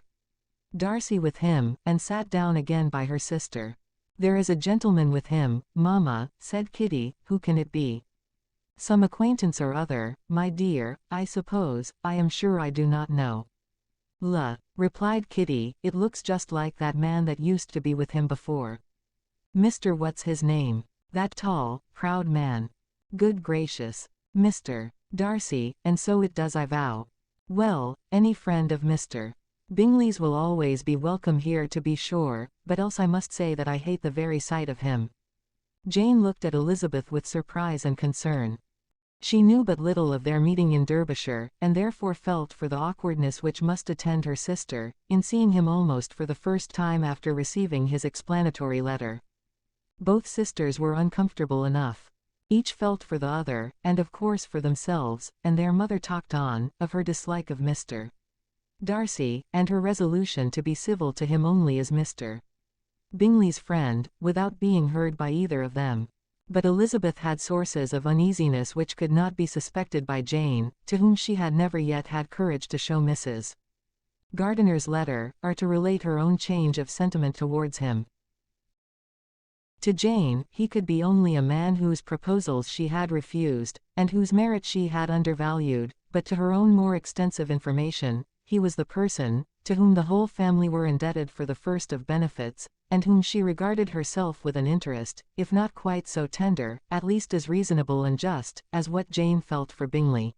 Darcy with him, and sat down again by her sister. There is a gentleman with him, mamma, said Kitty. Who can it be? Some acquaintance or other, my dear, I suppose. I am sure I do not know. La, replied Kitty, it looks just like that man that used to be with him before. Mr. What's his name? That tall, proud man. Good gracious. Mr. Darcy, and so it does I vow. Well, any friend of Mr. Bingley's will always be welcome here to be sure, but else I must say that I hate the very sight of him. Jane looked at Elizabeth with surprise and concern. She knew but little of their meeting in Derbyshire, and therefore felt for the awkwardness which must attend her sister, in seeing him almost for the first time after receiving his explanatory letter. Both sisters were uncomfortable enough. Each felt for the other, and of course for themselves, and their mother talked on, of her dislike of Mr. Darcy, and her resolution to be civil to him only as Mr. Bingley's friend, without being heard by either of them. But Elizabeth had sources of uneasiness which could not be suspected by Jane, to whom she had never yet had courage to show Mrs. Gardiner's letter, or to relate her own change of sentiment towards him. To Jane, he could be only a man whose proposals she had refused, and whose merit she had undervalued, but to her own more extensive information, he was the person, to whom the whole family were indebted for the first of benefits, and whom she regarded herself with an interest, if not quite so tender, at least as reasonable and just, as what Jane felt for Bingley.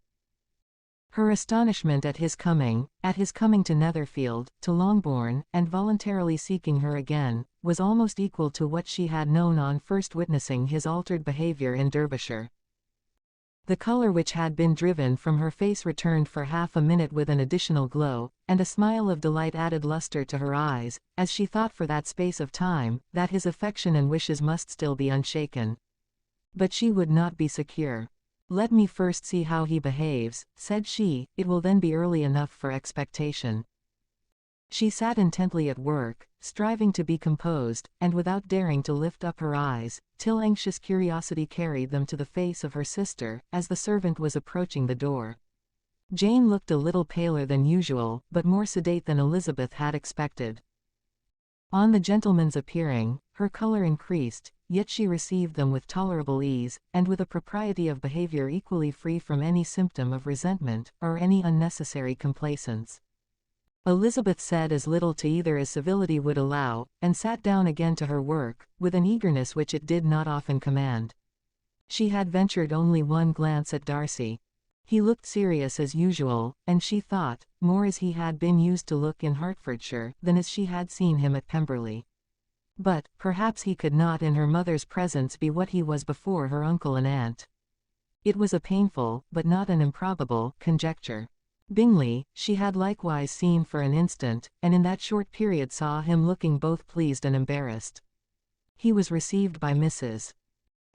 Her astonishment at his coming to Netherfield, to Longbourn, and voluntarily seeking her again, was almost equal to what she had known on first witnessing his altered behaviour in Derbyshire. The colour which had been driven from her face returned for half a minute with an additional glow, and a smile of delight added lustre to her eyes, as she thought for that space of time, that his affection and wishes must still be unshaken. But she would not be secure. Let me first see how he behaves, said she, it will then be early enough for expectation. She sat intently at work, striving to be composed, and without daring to lift up her eyes, till anxious curiosity carried them to the face of her sister, as the servant was approaching the door. Jane looked a little paler than usual, but more sedate than Elizabeth had expected. On the gentleman's appearing, her colour increased, yet she received them with tolerable ease, and with a propriety of behaviour equally free from any symptom of resentment, or any unnecessary complaisance. Elizabeth said as little to either as civility would allow, and sat down again to her work, with an eagerness which it did not often command. She had ventured only one glance at Darcy. He looked serious as usual, and she thought, more as he had been used to look in Hertfordshire, than as she had seen him at Pemberley. But, perhaps he could not in her mother's presence be what he was before her uncle and aunt. It was a painful, but not an improbable, conjecture. Bingley, she had likewise seen for an instant, and in that short period saw him looking both pleased and embarrassed. He was received by Mrs.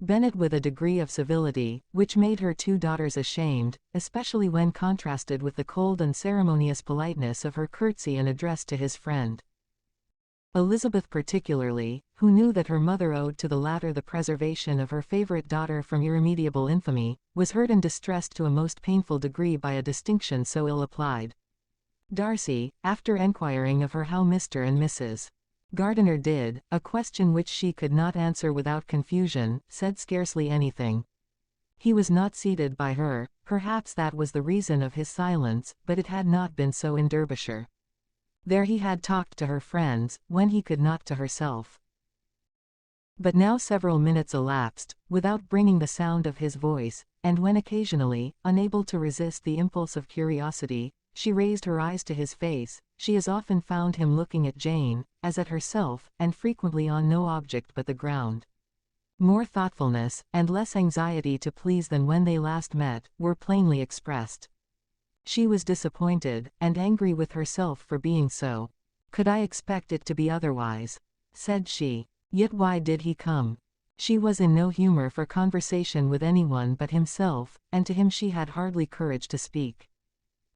Bennet with a degree of civility, which made her two daughters ashamed, especially when contrasted with the cold and ceremonious politeness of her curtsy and address to his friend. Elizabeth particularly, who knew that her mother owed to the latter the preservation of her favourite daughter from irremediable infamy, was hurt and distressed to a most painful degree by a distinction so ill applied. Darcy, after enquiring of her how Mr. and Mrs. Gardiner did, a question which she could not answer without confusion, said scarcely anything. He was not seated by her, perhaps that was the reason of his silence, but it had not been so in Derbyshire. There he had talked to her friends, when he could not to herself. But now several minutes elapsed, without bringing the sound of his voice, and when occasionally, unable to resist the impulse of curiosity, she raised her eyes to his face, she as often found him looking at Jane, as at herself, and frequently on no object but the ground. More thoughtfulness, and less anxiety to please than when they last met, were plainly expressed. She was disappointed, and angry with herself for being so. "Could I expect it to be otherwise?" said she. "Yet why did he come?" She was in no humor for conversation with anyone but himself, and to him she had hardly courage to speak.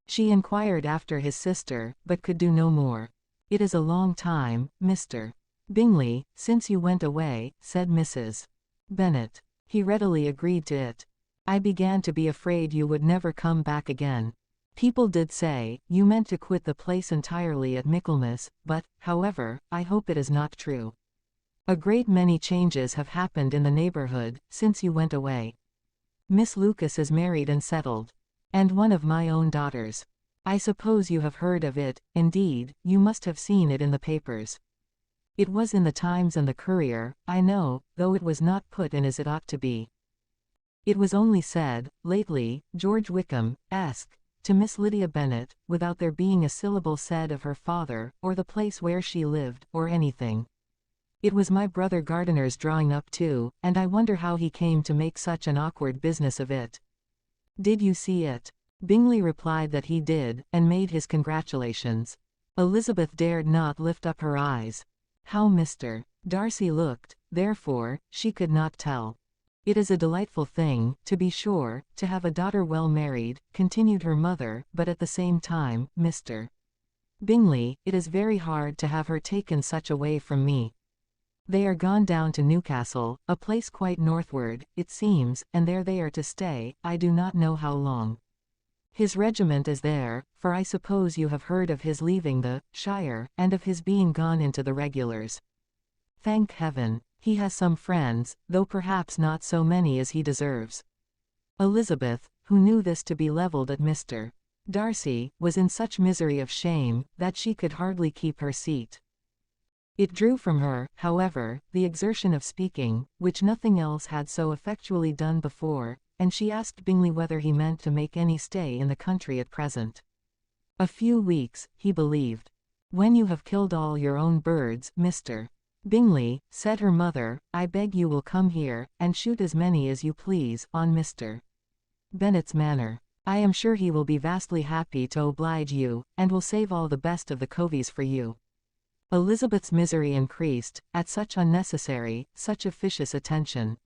She inquired after his sister, but could do no more. "It is a long time, Mr. Bingley, since you went away," said Mrs. Bennet. He readily agreed to it. "I began to be afraid you would never come back again. People did say, you meant to quit the place entirely at Michaelmas, but, however, I hope it is not true. A great many changes have happened in the neighbourhood, since you went away. Miss Lucas is married and settled. And one of my own daughters. I suppose you have heard of it, indeed, you must have seen it in the papers. It was in the Times and the Courier, I know, though it was not put in as it ought to be. It was only said, lately, George Wickham, Esq., to Miss Lydia Bennet, without there being a syllable said of her father, or the place where she lived, or anything. It was my brother Gardiner's drawing up too, and I wonder how he came to make such an awkward business of it. Did you see it?" Bingley replied that he did, and made his congratulations. Elizabeth dared not lift up her eyes. How Mr. Darcy looked, therefore, she could not tell. "It is a delightful thing, to be sure, to have a daughter well married," continued her mother, "but at the same time, Mr. Bingley, it is very hard to have her taken such away from me. They are gone down to Newcastle, a place quite northward, it seems, and there they are to stay, I do not know how long. His regiment is there, for I suppose you have heard of his leaving the shire, and of his being gone into the regulars. Thank heaven, he has some friends, though perhaps not so many as he deserves." Elizabeth, who knew this to be levelled at Mr. Darcy, was in such misery of shame, that she could hardly keep her seat. It drew from her, however, the exertion of speaking, which nothing else had so effectually done before, and she asked Bingley whether he meant to make any stay in the country at present. "A few weeks, he believed. When you have killed all your own birds, Mr. Bingley," said her mother, "I beg you will come here, and shoot as many as you please, on Mr. Bennet's manor. I am sure he will be vastly happy to oblige you, and will save all the best of the coveys for you." Elizabeth's misery increased, at such unnecessary, such officious attention.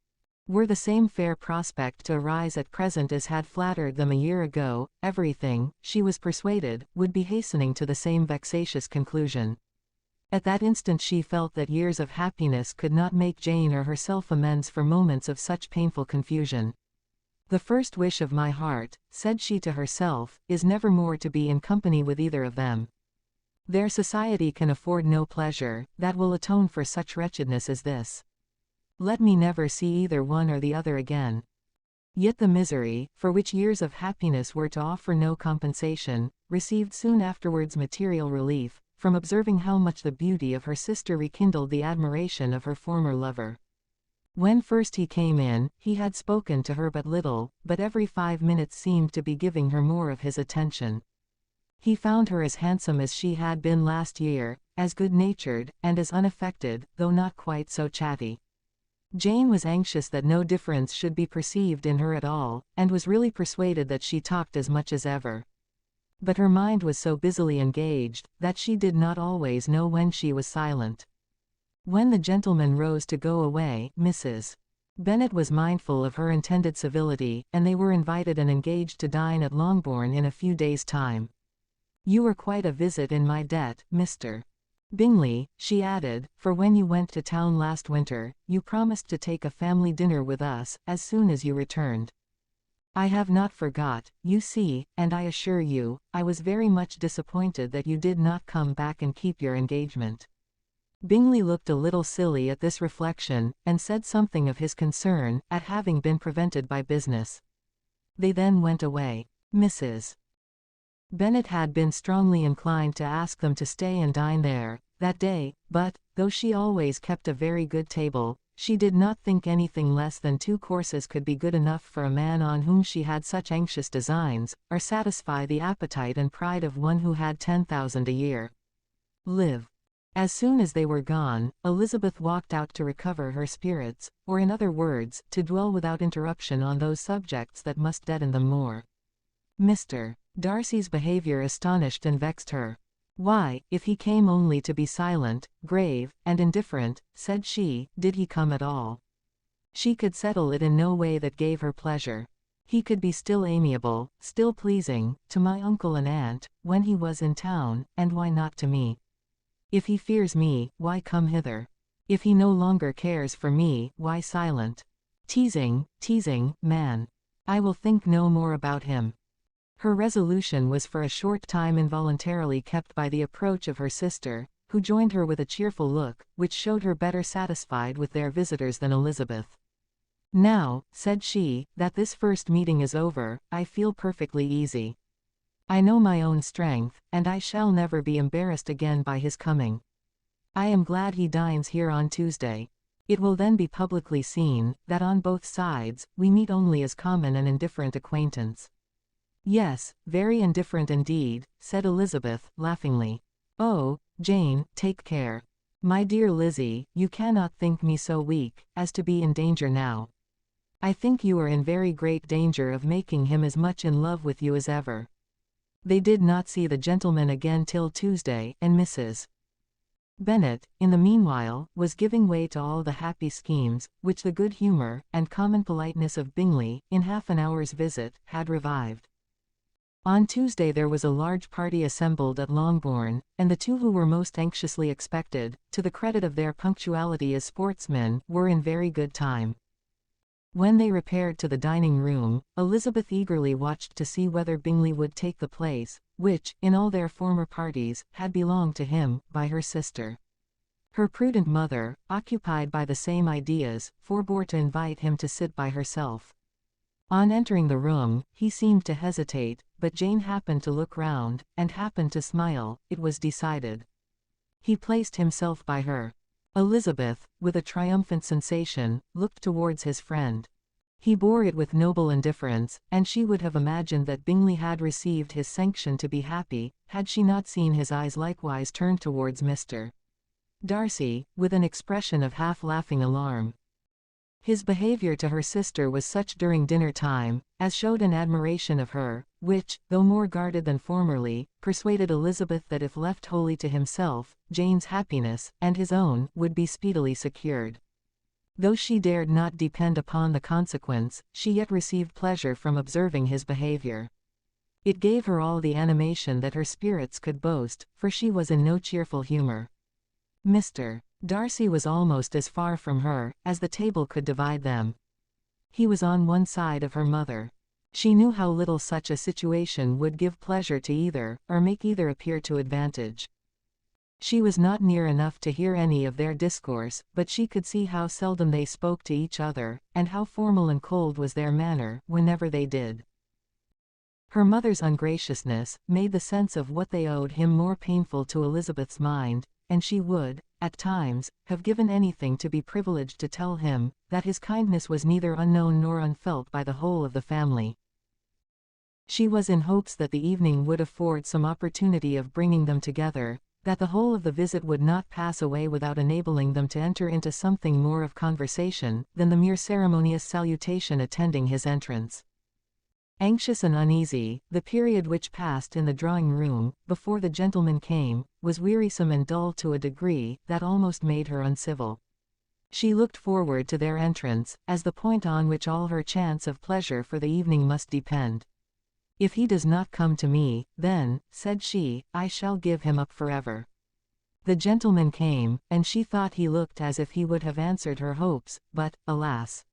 Were the same fair prospect to arise at present as had flattered them a year ago, everything, she was persuaded, would be hastening to the same vexatious conclusion. At that instant she felt that years of happiness could not make Jane or herself amends for moments of such painful confusion. "The first wish of my heart," said she to herself, "is never more to be in company with either of them. Their society can afford no pleasure, that will atone for such wretchedness as this. Let me never see either one or the other again." Yet the misery, for which years of happiness were to offer no compensation, received soon afterwards material relief, from observing how much the beauty of her sister rekindled the admiration of her former lover. When first he came in, he had spoken to her but little, but every 5 minutes seemed to be giving her more of his attention. He found her as handsome as she had been last year, as good-natured, and as unaffected, though not quite so chatty. Jane was anxious that no difference should be perceived in her at all, and was really persuaded that she talked as much as ever. But her mind was so busily engaged, that she did not always know when she was silent. When the gentlemen rose to go away, Mrs. Bennet was mindful of her intended civility, and they were invited and engaged to dine at Longbourn in a few days' time. "You were quite a visit in my debt, Mr. Bingley," she added, "for when you went to town last winter, you promised to take a family dinner with us, as soon as you returned. I have not forgot, you see, and I assure you, I was very much disappointed that you did not come back and keep your engagement." Bingley looked a little silly at this reflection, and said something of his concern at having been prevented by business. They then went away. Mrs. Bennet had been strongly inclined to ask them to stay and dine there that day, but, though she always kept a very good table, she did not think anything less than 2 courses could be good enough for a man on whom she had such anxious designs, or satisfy the appetite and pride of one who had 10,000 a year. Live. As soon as they were gone, Elizabeth walked out to recover her spirits, or in other words, to dwell without interruption on those subjects that must deaden them more. Mr. Darcy's behaviour astonished and vexed her. "Why, if he came only to be silent, grave, and indifferent," said she, "did he come at all? She could settle it in no way that gave her pleasure. He could be still amiable, still pleasing, to my uncle and aunt, when he was in town, and why not to me? If he fears me, why come hither? If he no longer cares for me, why silent? Teasing, man. I will think no more about him." Her resolution was for a short time involuntarily kept by the approach of her sister, who joined her with a cheerful look, which showed her better satisfied with their visitors than Elizabeth. "Now," said she, "that this first meeting is over, I feel perfectly easy. I know my own strength, and I shall never be embarrassed again by his coming. I am glad he dines here on Tuesday. It will then be publicly seen, that on both sides, we meet only as common and indifferent acquaintance." "Yes, very indifferent indeed," said Elizabeth, laughingly. "Oh, Jane, take care. My dear Lizzie, you cannot think me so weak, as to be in danger now. I think you are in very great danger of making him as much in love with you as ever." They did not see the gentleman again till Tuesday, and Mrs. Bennet, in the meanwhile, was giving way to all the happy schemes, which the good humour, and common politeness of Bingley, in half an hour's visit, had revived. On Tuesday there was a large party assembled at Longbourn, and the 2 who were most anxiously expected, to the credit of their punctuality as sportsmen, were in very good time. When they repaired to the dining room, Elizabeth eagerly watched to see whether Bingley would take the place, which, in all their former parties, had belonged to him, by her sister. Her prudent mother, occupied by the same ideas, forbore to invite him to sit by herself. On entering the room, he seemed to hesitate, but Jane happened to look round, and happened to smile. It was decided. He placed himself by her. Elizabeth, with a triumphant sensation, looked towards his friend. He bore it with noble indifference, and she would have imagined that Bingley had received his sanction to be happy, had she not seen his eyes likewise turned towards Mr. Darcy, with an expression of half-laughing alarm. His behaviour to her sister was such during dinner time, as showed an admiration of her, which, though more guarded than formerly, persuaded Elizabeth that if left wholly to himself, Jane's happiness, and his own, would be speedily secured. Though she dared not depend upon the consequence, she yet received pleasure from observing his behaviour. It gave her all the animation that her spirits could boast, for she was in no cheerful humour. Mr. Darcy was almost as far from her, as the table could divide them. He was on one side of her mother. She knew how little such a situation would give pleasure to either, or make either appear to advantage. She was not near enough to hear any of their discourse, but she could see how seldom they spoke to each other, and how formal and cold was their manner, whenever they did. Her mother's ungraciousness made the sense of what they owed him more painful to Elizabeth's mind, and she would, at times, have given anything to be privileged to tell him that his kindness was neither unknown nor unfelt by the whole of the family. She was in hopes that the evening would afford some opportunity of bringing them together, that the whole of the visit would not pass away without enabling them to enter into something more of conversation than the mere ceremonious salutation attending his entrance. Anxious and uneasy, the period which passed in the drawing-room, before the gentlemen came, was wearisome and dull to a degree that almost made her uncivil. She looked forward to their entrance, as the point on which all her chance of pleasure for the evening must depend. "If he does not come to me, then," said she, "I shall give him up forever." The gentleman came, and she thought he looked as if he would have answered her hopes, but, alas!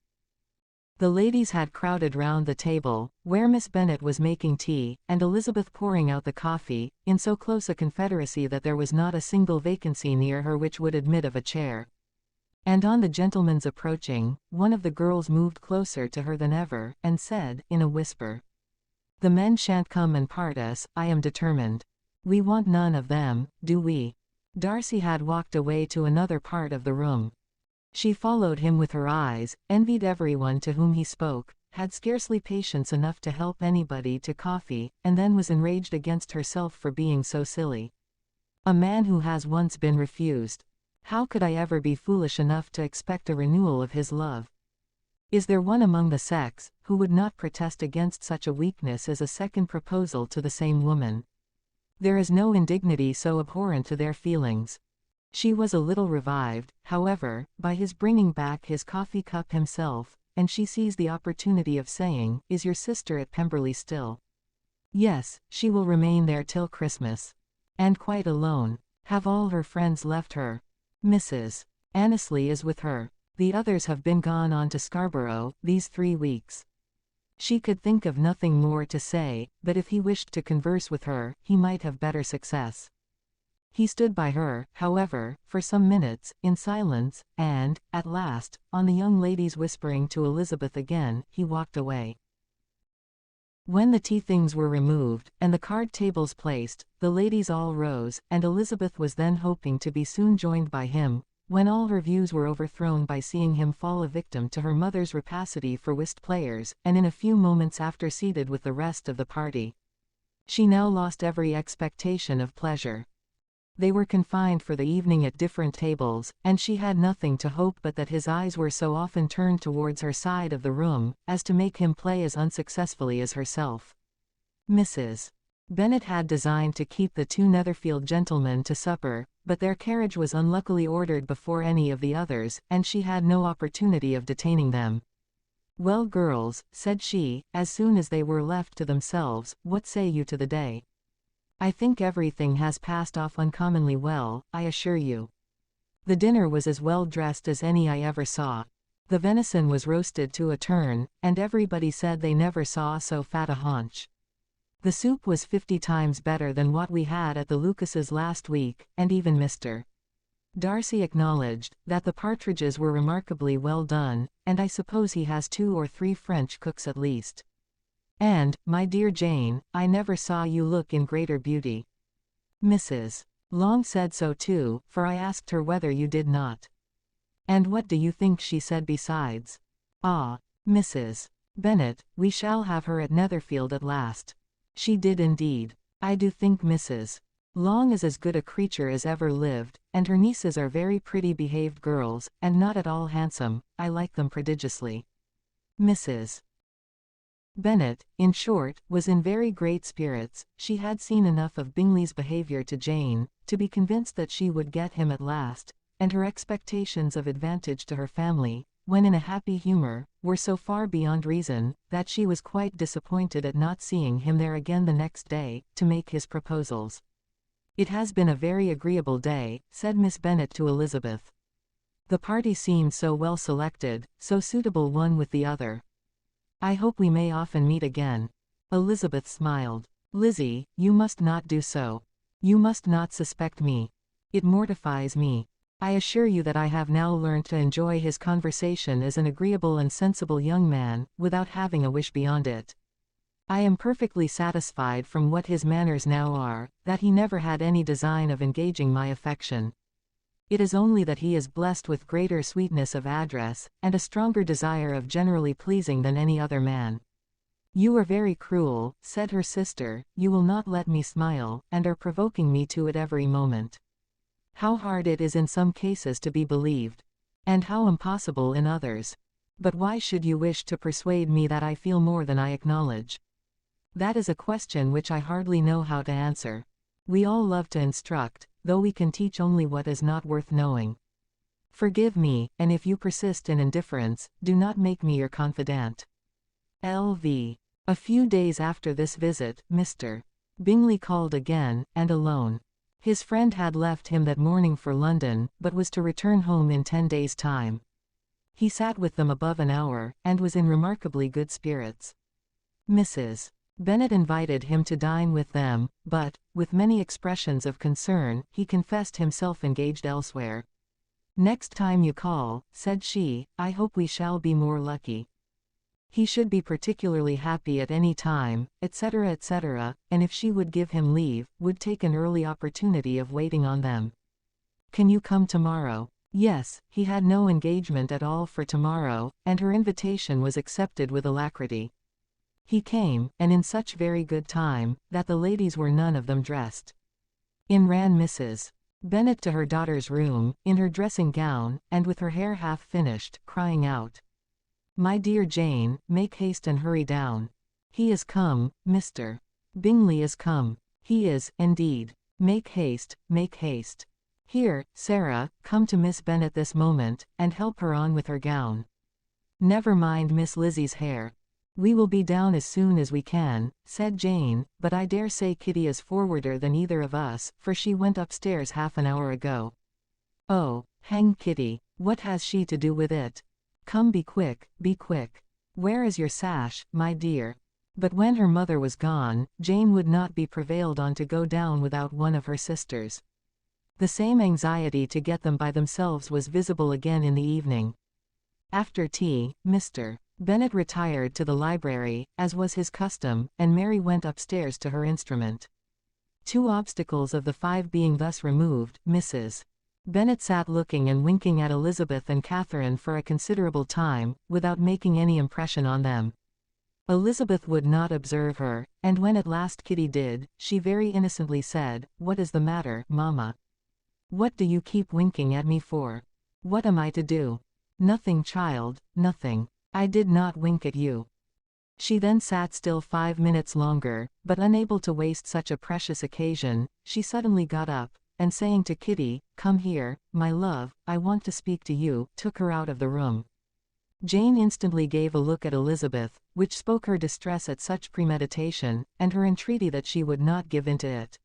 The ladies had crowded round the table, where Miss Bennet was making tea, and Elizabeth pouring out the coffee, in so close a confederacy that there was not a single vacancy near her which would admit of a chair. And on the gentleman's approaching, one of the girls moved closer to her than ever, and said, in a whisper, "The men shan't come and part us, I am determined. We want none of them, do we?" Darcy had walked away to another part of the room. She followed him with her eyes, envied everyone to whom he spoke, had scarcely patience enough to help anybody to coffee, and then was enraged against herself for being so silly. A man who has once been refused. How could I ever be foolish enough to expect a renewal of his love? Is there one among the sex, who would not protest against such a weakness as a second proposal to the same woman? There is no indignity so abhorrent to their feelings. She was a little revived, however, by his bringing back his coffee cup himself, and she seized the opportunity of saying, "Is your sister at Pemberley still?" "Yes, she will remain there till Christmas." "And quite alone? Have all her friends left her?" "Mrs. Annesley is with her. The others have been gone on to Scarborough, these 3 weeks." She could think of nothing more to say, but if he wished to converse with her, he might have better success. He stood by her, however, for some minutes, in silence, and, at last, on the young lady's whispering to Elizabeth again, he walked away. When the tea things were removed, and the card tables placed, the ladies all rose, and Elizabeth was then hoping to be soon joined by him, when all her views were overthrown by seeing him fall a victim to her mother's rapacity for whist players, and in a few moments after seated with the rest of the party. She now lost every expectation of pleasure. They were confined for the evening at different tables, and she had nothing to hope but that his eyes were so often turned towards her side of the room, as to make him play as unsuccessfully as herself. Mrs. Bennet had designed to keep the 2 Netherfield gentlemen to supper, but their carriage was unluckily ordered before any of the others, and she had no opportunity of detaining them. "Well, girls," said she, as soon as they were left to themselves, "what say you to the day? I think everything has passed off uncommonly well, I assure you. The dinner was as well dressed as any I ever saw. The venison was roasted to a turn, and everybody said they never saw so fat a haunch. The soup was 50 times better than what we had at the Lucases last week, and even Mr. Darcy acknowledged that the partridges were remarkably well done, and I suppose he has 2 or 3 French cooks at least. And, my dear Jane, I never saw you look in greater beauty. Mrs. Long said so too, for I asked her whether you did not. And what do you think she said besides? Ah, Mrs. Bennet, we shall have her at Netherfield at last. She did indeed. I do think Mrs. Long is as good a creature as ever lived, and her nieces are very pretty behaved girls, and not at all handsome. I like them prodigiously." Mrs. Bennet, in short, was in very great spirits. She had seen enough of Bingley's behaviour to Jane, to be convinced that she would get him at last, and her expectations of advantage to her family, when in a happy humour, were so far beyond reason, that she was quite disappointed at not seeing him there again the next day, to make his proposals. "It has been a very agreeable day," said Miss Bennet to Elizabeth. "The party seemed so well selected, so suitable one with the other. I hope we may often meet again." Elizabeth smiled. "Lizzie, you must not do so. You must not suspect me. It mortifies me. I assure you that I have now learned to enjoy his conversation as an agreeable and sensible young man, without having a wish beyond it. I am perfectly satisfied from what his manners now are, that he never had any design of engaging my affection. It is only that he is blessed with greater sweetness of address, and a stronger desire of generally pleasing than any other man." "You are very cruel," said her sister, "you will not let me smile, and are provoking me to it every moment. How hard it is in some cases to be believed, and how impossible in others. But why should you wish to persuade me that I feel more than I acknowledge? That is a question which I hardly know how to answer. We all love to instruct, though we can teach only what is not worth knowing. Forgive me, and if you persist in indifference, do not make me your confidant. L.V. A few days after this visit, Mr. Bingley called again, and alone. His friend had left him that morning for London, but was to return home in 10 days' time. He sat with them above an hour, and was in remarkably good spirits. Mrs. Bennet invited him to dine with them, but, with many expressions of concern, he confessed himself engaged elsewhere. "Next time you call," said she, "I hope we shall be more lucky. He should be particularly happy at any time," etc., etc., and if she would give him leave, would take an early opportunity of waiting on them. "Can you come tomorrow?" Yes, he had no engagement at all for tomorrow, and her invitation was accepted with alacrity. He came, and in such very good time, that the ladies were none of them dressed. In ran Mrs. Bennet to her daughter's room, in her dressing gown, and with her hair half finished, crying out, "My dear Jane, make haste and hurry down. He is come, Mr. Bingley is come. He is, indeed. Make haste, make haste. Here, Sarah, come to Miss Bennet this moment, and help her on with her gown. Never mind Miss Lizzie's hair. We will be down as soon as we can," said Jane, "but I dare say Kitty is forwarder than either of us, for she went upstairs half an hour ago." "Oh, hang Kitty, what has she to do with it? Come, be quick, be quick. Where is your sash, my dear?" But when her mother was gone, Jane would not be prevailed on to go down without one of her sisters. The same anxiety to get them by themselves was visible again in the evening. After tea, Mr. Bennet retired to the library, as was his custom, and Mary went upstairs to her instrument. 2 obstacles of the 5 being thus removed, Mrs. Bennet sat looking and winking at Elizabeth and Catherine for a considerable time, without making any impression on them. Elizabeth would not observe her, and when at last Kitty did, she very innocently said, "What is the matter, mamma? What do you keep winking at me for? What am I to do?" "Nothing, child, nothing. I did not wink at you." She then sat still 5 minutes longer, but unable to waste such a precious occasion, she suddenly got up, and saying to Kitty, "Come here, my love, I want to speak to you," took her out of the room. Jane instantly gave a look at Elizabeth, which spoke her distress at such premeditation, and her entreaty that she would not give in to it.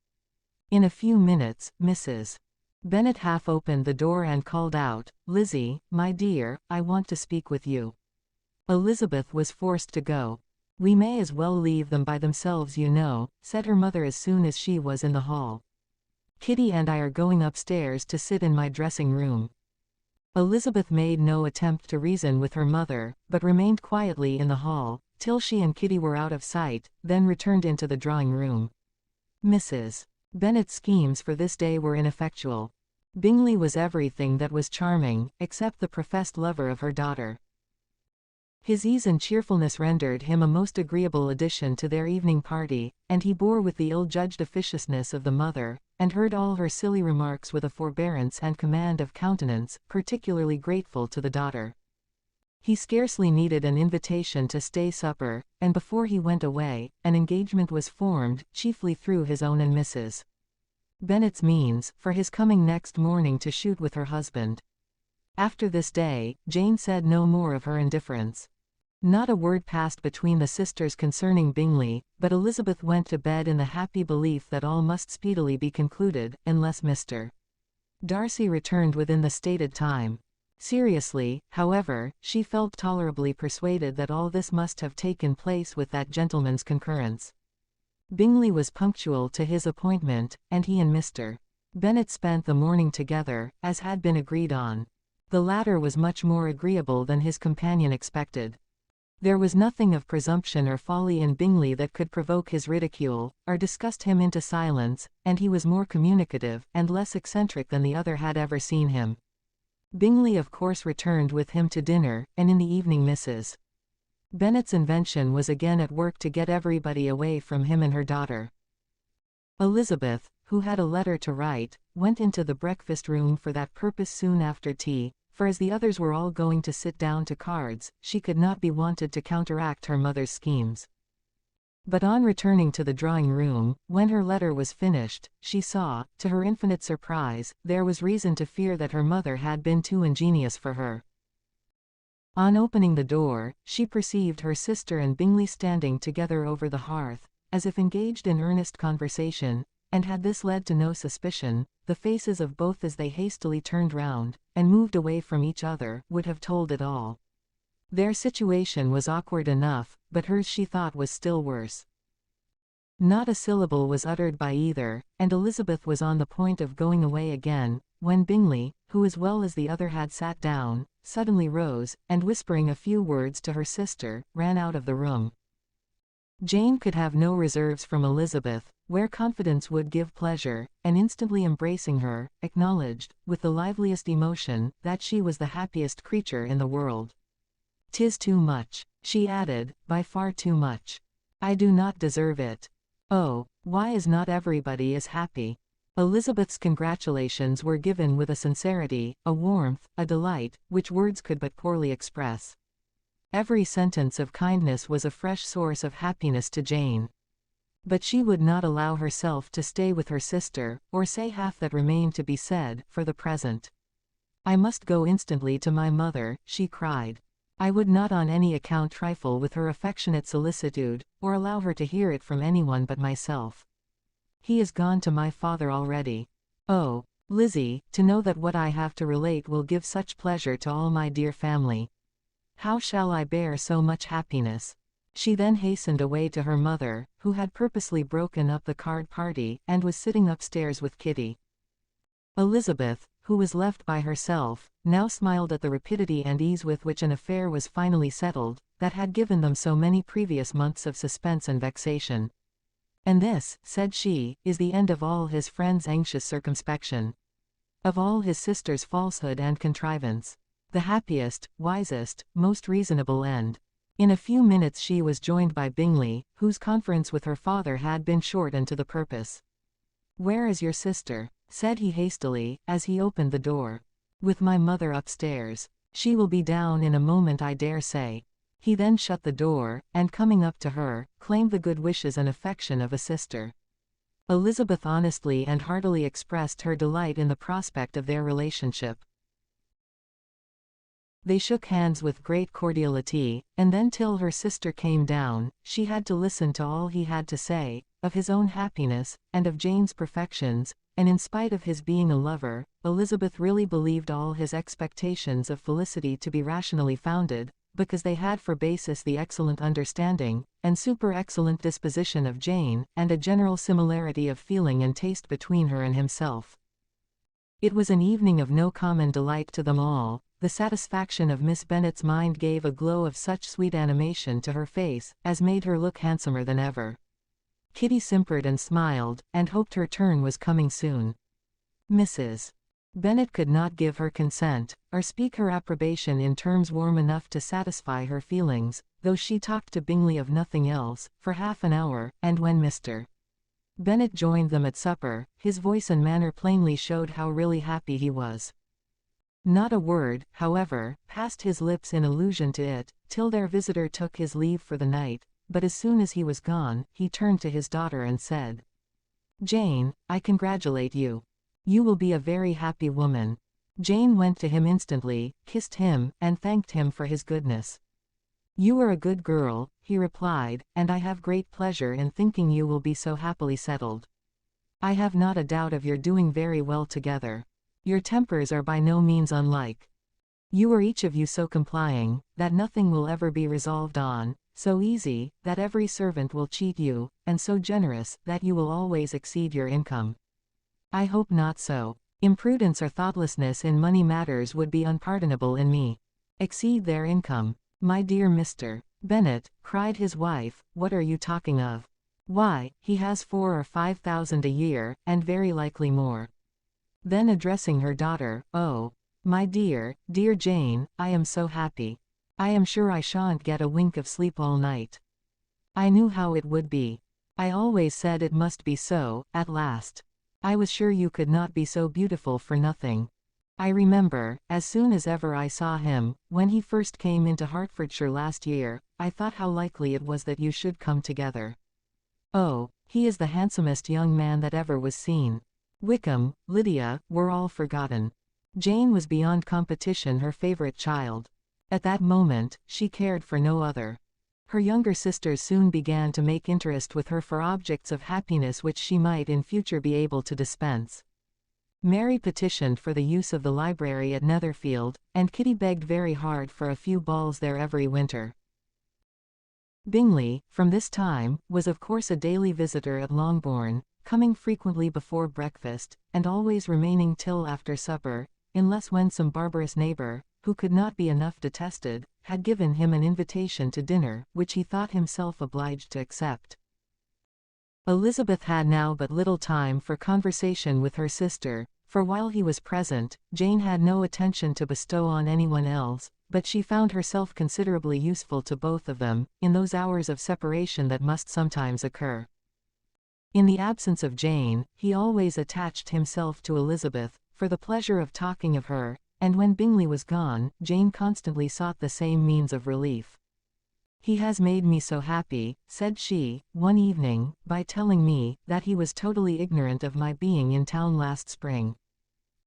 In a few minutes, Mrs. Bennet half opened the door and called out, "Lizzie, my dear, I want to speak with you." Elizabeth was forced to go. "We may as well leave them by themselves, you know," said her mother as soon as she was in the hall. "Kitty and I are going upstairs to sit in my dressing room." Elizabeth made no attempt to reason with her mother, but remained quietly in the hall, till she and Kitty were out of sight, then returned into the drawing room. Mrs. Bennet's schemes for this day were ineffectual. Bingley was everything that was charming, except the professed lover of her daughter. His ease and cheerfulness rendered him a most agreeable addition to their evening party, and he bore with the ill-judged officiousness of the mother, and heard all her silly remarks with a forbearance and command of countenance, particularly grateful to the daughter. He scarcely needed an invitation to stay supper, and before he went away, an engagement was formed, chiefly through his own and Mrs. Bennet's means, for his coming next morning to shoot with her husband. After this day, Jane said no more of her indifference. Not a word passed between the sisters concerning Bingley, but Elizabeth went to bed in the happy belief that all must speedily be concluded, unless Mr. Darcy returned within the stated time. Seriously, however, she felt tolerably persuaded that all this must have taken place with that gentleman's concurrence. Bingley was punctual to his appointment, and he and Mr. Bennet spent the morning together, as had been agreed on. The latter was much more agreeable than his companion expected. There was nothing of presumption or folly in Bingley that could provoke his ridicule, or disgust him into silence, and he was more communicative, and less eccentric than the other had ever seen him. Bingley of course returned with him to dinner, and in the evening Mrs. Bennet's invention was again at work to get everybody away from him and her daughter. Elizabeth, who had a letter to write, went into the breakfast room for that purpose soon after tea, for as the others were all going to sit down to cards, she could not be wanted to counteract her mother's schemes. But on returning to the drawing-room, when her letter was finished, she saw, to her infinite surprise, there was reason to fear that her mother had been too ingenious for her. On opening the door, she perceived her sister and Bingley standing together over the hearth, as if engaged in earnest conversation, and had this led to no suspicion, the faces of both as they hastily turned round, and moved away from each other, would have told it all. Their situation was awkward enough, but hers she thought was still worse. Not a syllable was uttered by either, and Elizabeth was on the point of going away again, when Bingley, who as well as the other had sat down, suddenly rose, and whispering a few words to her sister, ran out of the room. Jane could have no reserves from Elizabeth, where confidence would give pleasure, and instantly embracing her, acknowledged, with the liveliest emotion, that she was the happiest creature in the world. "'Tis too much," she added, "by far too much. I do not deserve it. Oh, why is not everybody as happy?" Elizabeth's congratulations were given with a sincerity, a warmth, a delight, which words could but poorly express. Every sentence of kindness was a fresh source of happiness to Jane. But she would not allow herself to stay with her sister, or say half that remained to be said, for the present. "I must go instantly to my mother," she cried. "I would not on any account trifle with her affectionate solicitude, or allow her to hear it from anyone but myself. He is gone to my father already. Oh, Lizzie, to know that what I have to relate will give such pleasure to all my dear family. How shall I bear so much happiness?" She then hastened away to her mother, who had purposely broken up the card party, and was sitting upstairs with Kitty. Elizabeth, who was left by herself, now smiled at the rapidity and ease with which an affair was finally settled, that had given them so many previous months of suspense and vexation. "And this," said she, "is the end of all his friend's anxious circumspection. Of all his sister's falsehood and contrivance. The happiest, wisest, most reasonable end." In a few minutes she was joined by Bingley, whose conference with her father had been short and to the purpose. "Where is your sister?" said he hastily, as he opened the door. "With my mother upstairs. She will be down in a moment, I dare say." He then shut the door, and coming up to her, claimed the good wishes and affection of a sister. Elizabeth honestly and heartily expressed her delight in the prospect of their relationship. They shook hands with great cordiality, and then till her sister came down, she had to listen to all he had to say, of his own happiness, and of Jane's perfections, and in spite of his being a lover, Elizabeth really believed all his expectations of felicity to be rationally founded, because they had for basis the excellent understanding, and super-excellent disposition of Jane, and a general similarity of feeling and taste between her and himself. It was an evening of no common delight to them all. The satisfaction of Miss Bennet's mind gave a glow of such sweet animation to her face, as made her look handsomer than ever. Kitty simpered and smiled, and hoped her turn was coming soon. Mrs. Bennet could not give her consent, or speak her approbation in terms warm enough to satisfy her feelings, though she talked to Bingley of nothing else, for half an hour, and when Mr. Bennet joined them at supper, his voice and manner plainly showed how really happy he was. Not a word, however, passed his lips in allusion to it, till their visitor took his leave for the night, but as soon as he was gone, he turned to his daughter and said, "Jane, I congratulate you. You will be a very happy woman." Jane went to him instantly, kissed him, and thanked him for his goodness. "You are a good girl," he replied, "and I have great pleasure in thinking you will be so happily settled. I have not a doubt of your doing very well together. Your tempers are by no means unlike. You are each of you so complying, that nothing will ever be resolved on, so easy, that every servant will cheat you, and so generous, that you will always exceed your income. I hope not so. Imprudence or thoughtlessness in money matters would be unpardonable in me. Exceed their income. My dear Mr. Bennet," cried his wife, "what are you talking of? Why, he has 4,000 or 5,000 a year, and very likely more." Then addressing her daughter, "Oh, my dear, dear Jane, I am so happy. I am sure I shan't get a wink of sleep all night. I knew how it would be. I always said it must be so, at last. I was sure you could not be so beautiful for nothing. I remember, as soon as ever I saw him, when he first came into Hertfordshire last year, I thought how likely it was that you should come together. Oh, he is the handsomest young man that ever was seen. Wickham, Lydia, were all forgotten. Jane was beyond competition her favorite child. At that moment, she cared for no other. Her younger sisters soon began to make interest with her for objects of happiness which she might in future be able to dispense. Mary petitioned for the use of the library at Netherfield, and Kitty begged very hard for a few balls there every winter. Bingley, from this time, was of course a daily visitor at Longbourn, coming frequently before breakfast, and always remaining till after supper, unless when some barbarous neighbour, who could not be enough detested, had given him an invitation to dinner, which he thought himself obliged to accept. Elizabeth had now but little time for conversation with her sister, for while he was present, Jane had no attention to bestow on anyone else, but she found herself considerably useful to both of them, in those hours of separation that must sometimes occur. In the absence of Jane, he always attached himself to Elizabeth, for the pleasure of talking of her, and when Bingley was gone, Jane constantly sought the same means of relief. "He has made me so happy," said she, one evening, by telling me that he was totally ignorant of my being in town last spring.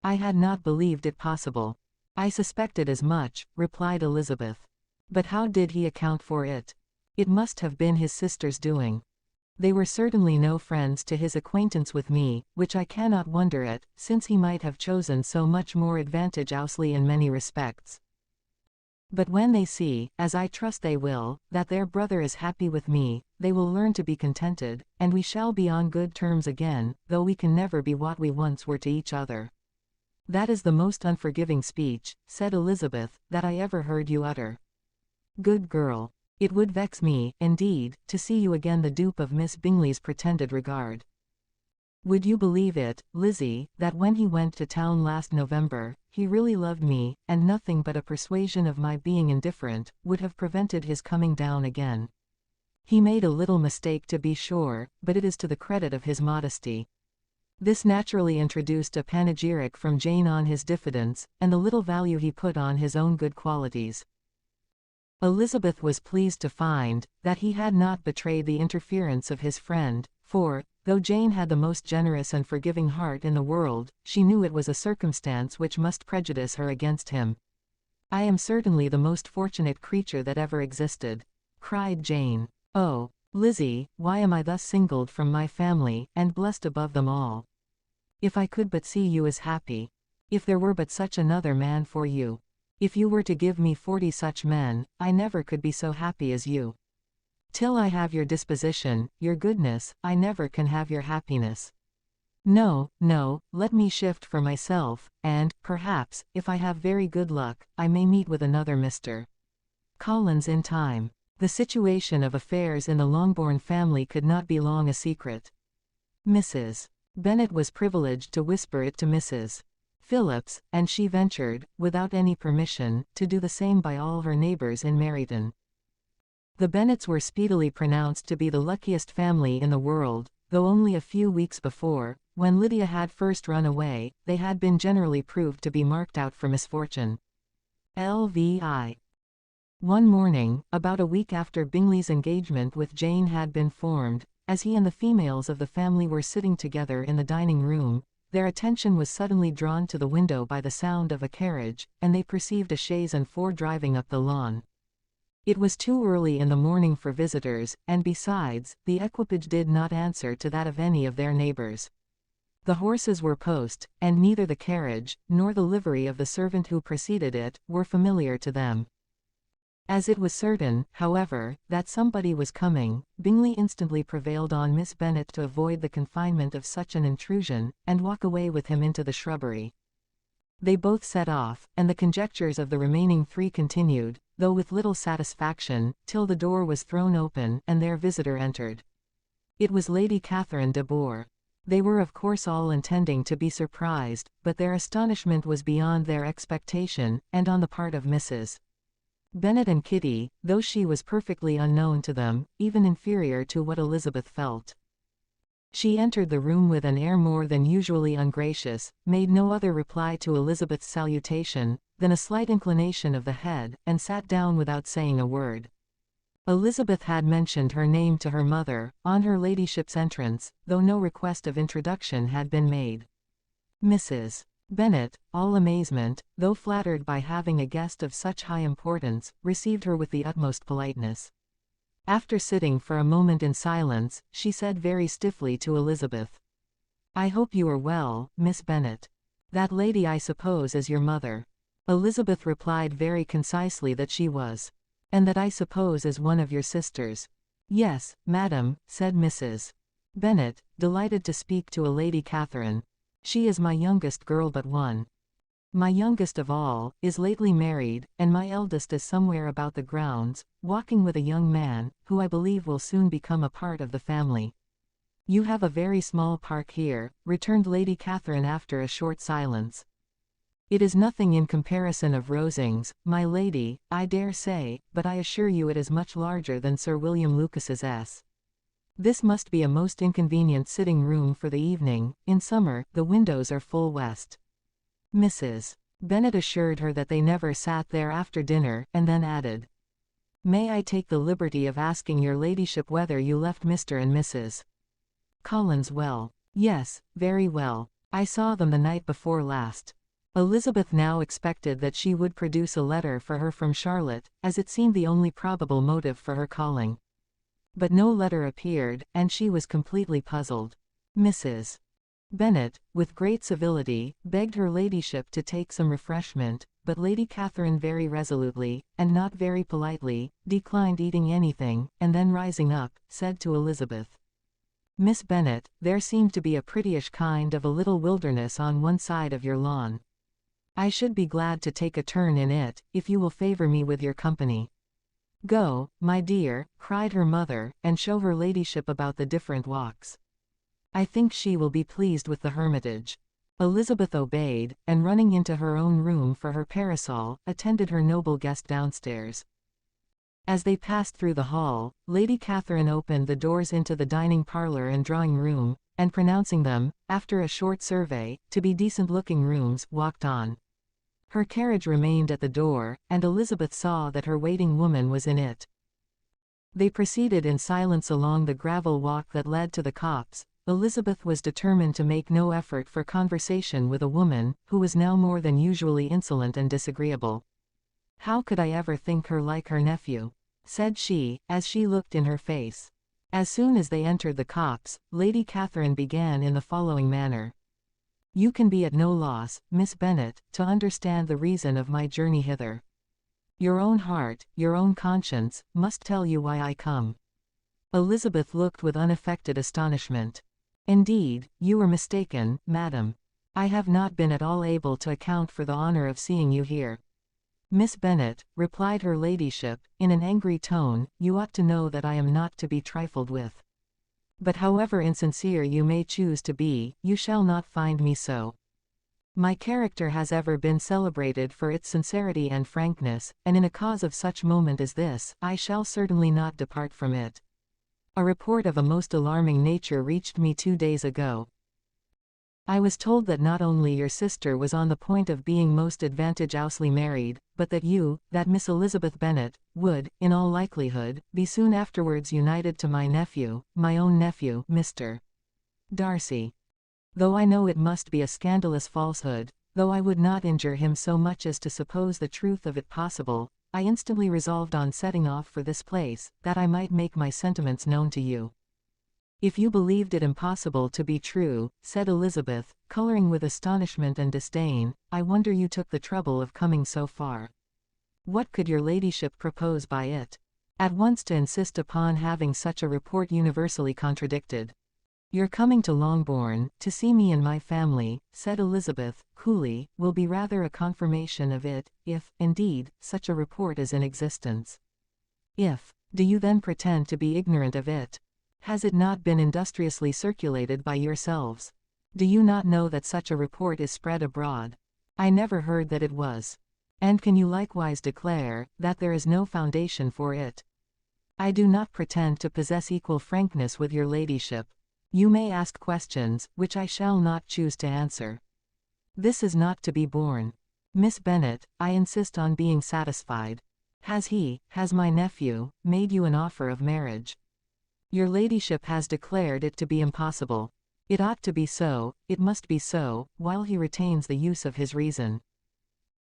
"I had not believed it possible." "I suspected as much," replied Elizabeth. "But how did he account for it? It must have been his sister's doing. They were certainly no friends to his acquaintance with me, which I cannot wonder at, since he might have chosen so much more advantageously in many respects. But when they see, as I trust they will, that their brother is happy with me, they will learn to be contented, and we shall be on good terms again, though we can never be what we once were to each other." "That is the most unforgiving speech," said Elizabeth, "that I ever heard you utter. Good girl. It would vex me, indeed, to see you again the dupe of Miss Bingley's pretended regard. Would you believe it, Lizzie, that when he went to town last November, he really loved me, and nothing but a persuasion of my being indifferent would have prevented his coming down again. He made a little mistake to be sure, but it is to the credit of his modesty." This naturally introduced a panegyric from Jane on his diffidence, and the little value he put on his own good qualities. Elizabeth was pleased to find that he had not betrayed the interference of his friend, for, though Jane had the most generous and forgiving heart in the world, she knew it was a circumstance which must prejudice her against him. "I am certainly the most fortunate creature that ever existed," cried Jane. "Oh, Lizzie, why am I thus singled from my family, and blessed above them all? If I could but see you as happy! If there were but such another man for you! If you were to give me 40 such men, I never could be so happy as you. Till I have your disposition, your goodness, I never can have your happiness. No, no, let me shift for myself, and, perhaps, if I have very good luck, I may meet with another Mr. Collins in time." The situation of affairs in the Longbourn family could not be long a secret. Mrs. Bennet was privileged to whisper it to Mrs. Phillips, and she ventured, without any permission, to do the same by all her neighbours in Meryton. The Bennets were speedily pronounced to be the luckiest family in the world, though only a few weeks before, when Lydia had first run away, they had been generally proved to be marked out for misfortune. Lvi. One morning, about a week after Bingley's engagement with Jane had been formed, as he and the females of the family were sitting together in the dining room, their attention was suddenly drawn to the window by the sound of a carriage, and they perceived a chaise and 4 driving up the lawn. It was too early in the morning for visitors, and besides, the equipage did not answer to that of any of their neighbours. The horses were post, and neither the carriage, nor the livery of the servant who preceded it, were familiar to them. As it was certain, however, that somebody was coming, Bingley instantly prevailed on Miss Bennet to avoid the confinement of such an intrusion, and walk away with him into the shrubbery. They both set off, and the conjectures of the remaining 3 continued, though with little satisfaction, till the door was thrown open, and their visitor entered. It was Lady Catherine de Bourgh. They were of course all intending to be surprised, but their astonishment was beyond their expectation, and on the part of Mrs. Bennet and Kitty, though she was perfectly unknown to them, even inferior to what Elizabeth felt. She entered the room with an air more than usually ungracious, made no other reply to Elizabeth's salutation, than a slight inclination of the head, and sat down without saying a word. Elizabeth had mentioned her name to her mother, on her ladyship's entrance, though no request of introduction had been made. Mrs. Bennet, all amazement, though flattered by having a guest of such high importance, received her with the utmost politeness. After sitting for a moment in silence, she said very stiffly to Elizabeth, "I hope you are well, Miss Bennet. That lady I suppose is your mother." Elizabeth replied very concisely that she was. "And that I suppose is one of your sisters." "Yes, madam," said Mrs. Bennet, delighted to speak to a Lady Catherine. "She is my youngest girl but one. My youngest of all, is lately married, and my eldest is somewhere about the grounds, walking with a young man, who I believe will soon become a part of the family." "You have a very small park here," returned Lady Catherine after a short silence. "It is nothing in comparison of Rosings, my lady, I dare say, but I assure you it is much larger than Sir William Lucas's S. This must be a most inconvenient sitting room for the evening. In summer, the windows are full west." Mrs. Bennet assured her that they never sat there after dinner, and then added, "May I take the liberty of asking your ladyship whether you left Mr. and Mrs. Collins well?" "Yes, very well. I saw them the night before last." Elizabeth now expected that she would produce a letter for her from Charlotte, as it seemed the only probable motive for her calling. But no letter appeared, and she was completely puzzled. Mrs. Bennet, with great civility, begged her ladyship to take some refreshment, but Lady Catherine very resolutely, and not very politely, declined eating anything, and then rising up, said to Elizabeth, "Miss Bennet, there seemed to be a prettyish kind of a little wilderness on one side of your lawn. I should be glad to take a turn in it, if you will favor me with your company." "Go, my dear," cried her mother, "and show her ladyship about the different walks. I think she will be pleased with the hermitage." Elizabeth obeyed, and running into her own room for her parasol, attended her noble guest downstairs. As they passed through the hall, Lady Catherine opened the doors into the dining parlour and drawing room, and pronouncing them, after a short survey, to be decent-looking rooms, walked on. Her carriage remained at the door, and Elizabeth saw that her waiting woman was in it. They proceeded in silence along the gravel walk that led to the copse. Elizabeth was determined to make no effort for conversation with a woman, who was now more than usually insolent and disagreeable. "How could I ever think her like her nephew?" said she, as she looked in her face. As soon as they entered the copse, Lady Catherine began in the following manner. "You can be at no loss, Miss Bennet, to understand the reason of my journey hither. Your own heart, your own conscience, must tell you why I come." Elizabeth looked with unaffected astonishment. "Indeed, you were mistaken, madam. I have not been at all able to account for the honor of seeing you here." "Miss Bennet," replied her ladyship, in an angry tone, "you ought to know that I am not to be trifled with. But however insincere you may choose to be, you shall not find me so. My character has ever been celebrated for its sincerity and frankness, and in a cause of such moment as this, I shall certainly not depart from it. A report of a most alarming nature reached me 2 days ago. I was told that not only your sister was on the point of being most advantageously married, but that you, that Miss Elizabeth Bennet, would, in all likelihood, be soon afterwards united to my nephew, my own nephew, Mr. Darcy. Though I know it must be a scandalous falsehood, though I would not injure him so much as to suppose the truth of it possible, I instantly resolved on setting off for this place, that I might make my sentiments known to you." "If you believed it impossible to be true," said Elizabeth, coloring with astonishment and disdain, "I wonder you took the trouble of coming so far. What could your ladyship propose by it? At once to insist upon having such a report universally contradicted." "Your coming to Longbourn, to see me and my family," said Elizabeth, coolly, "will be rather a confirmation of it, if, indeed, such a report is in existence." "If, do you then pretend to be ignorant of it? Has it not been industriously circulated by yourselves? Do you not know that such a report is spread abroad? I never heard that it was. And can you likewise declare, that there is no foundation for it? I do not pretend to possess equal frankness with your ladyship. You may ask questions, which I shall not choose to answer. This is not to be borne. Miss Bennet, I insist on being satisfied. Has my nephew, made you an offer of marriage? Your ladyship has declared it to be impossible. It ought to be so, it must be so, while he retains the use of his reason.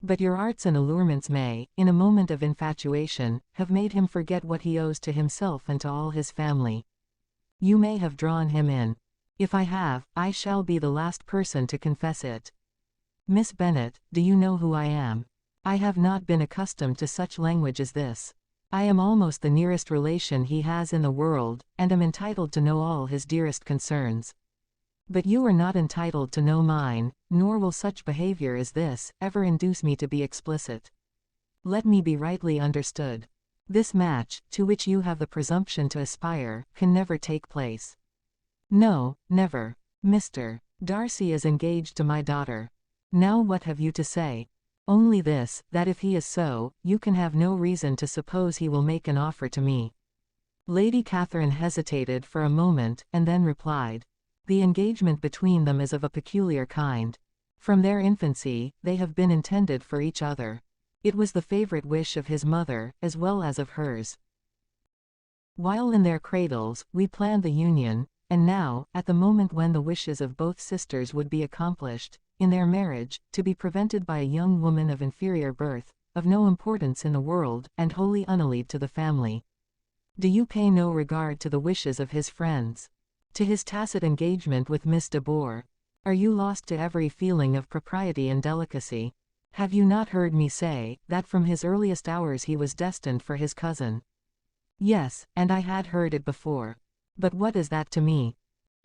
But your arts and allurements may, in a moment of infatuation, have made him forget what he owes to himself and to all his family. You may have drawn him in. If I have, I shall be the last person to confess it. Miss Bennet, do you know who I am? I have not been accustomed to such language as this. I am almost the nearest relation he has in the world, and am entitled to know all his dearest concerns. But you are not entitled to know mine, nor will such behavior as this ever induce me to be explicit. Let me be rightly understood. This match, to which you have the presumption to aspire, can never take place. No, never. Mr. Darcy is engaged to my daughter. Now what have you to say? Only this, that if he is so, you can have no reason to suppose he will make an offer to me. Lady Catherine hesitated for a moment, and then replied. The engagement between them is of a peculiar kind. From their infancy, they have been intended for each other. It was the favorite wish of his mother, as well as of hers. While in their cradles, we planned the union, and now, at the moment when the wishes of both sisters would be accomplished, in their marriage, to be prevented by a young woman of inferior birth, of no importance in the world, and wholly unallied to the family. Do you pay no regard to the wishes of his friends? To his tacit engagement with Miss de Bourgh? Are you lost to every feeling of propriety and delicacy? Have you not heard me say, that from his earliest hours he was destined for his cousin? Yes, and I had heard it before. But what is that to me?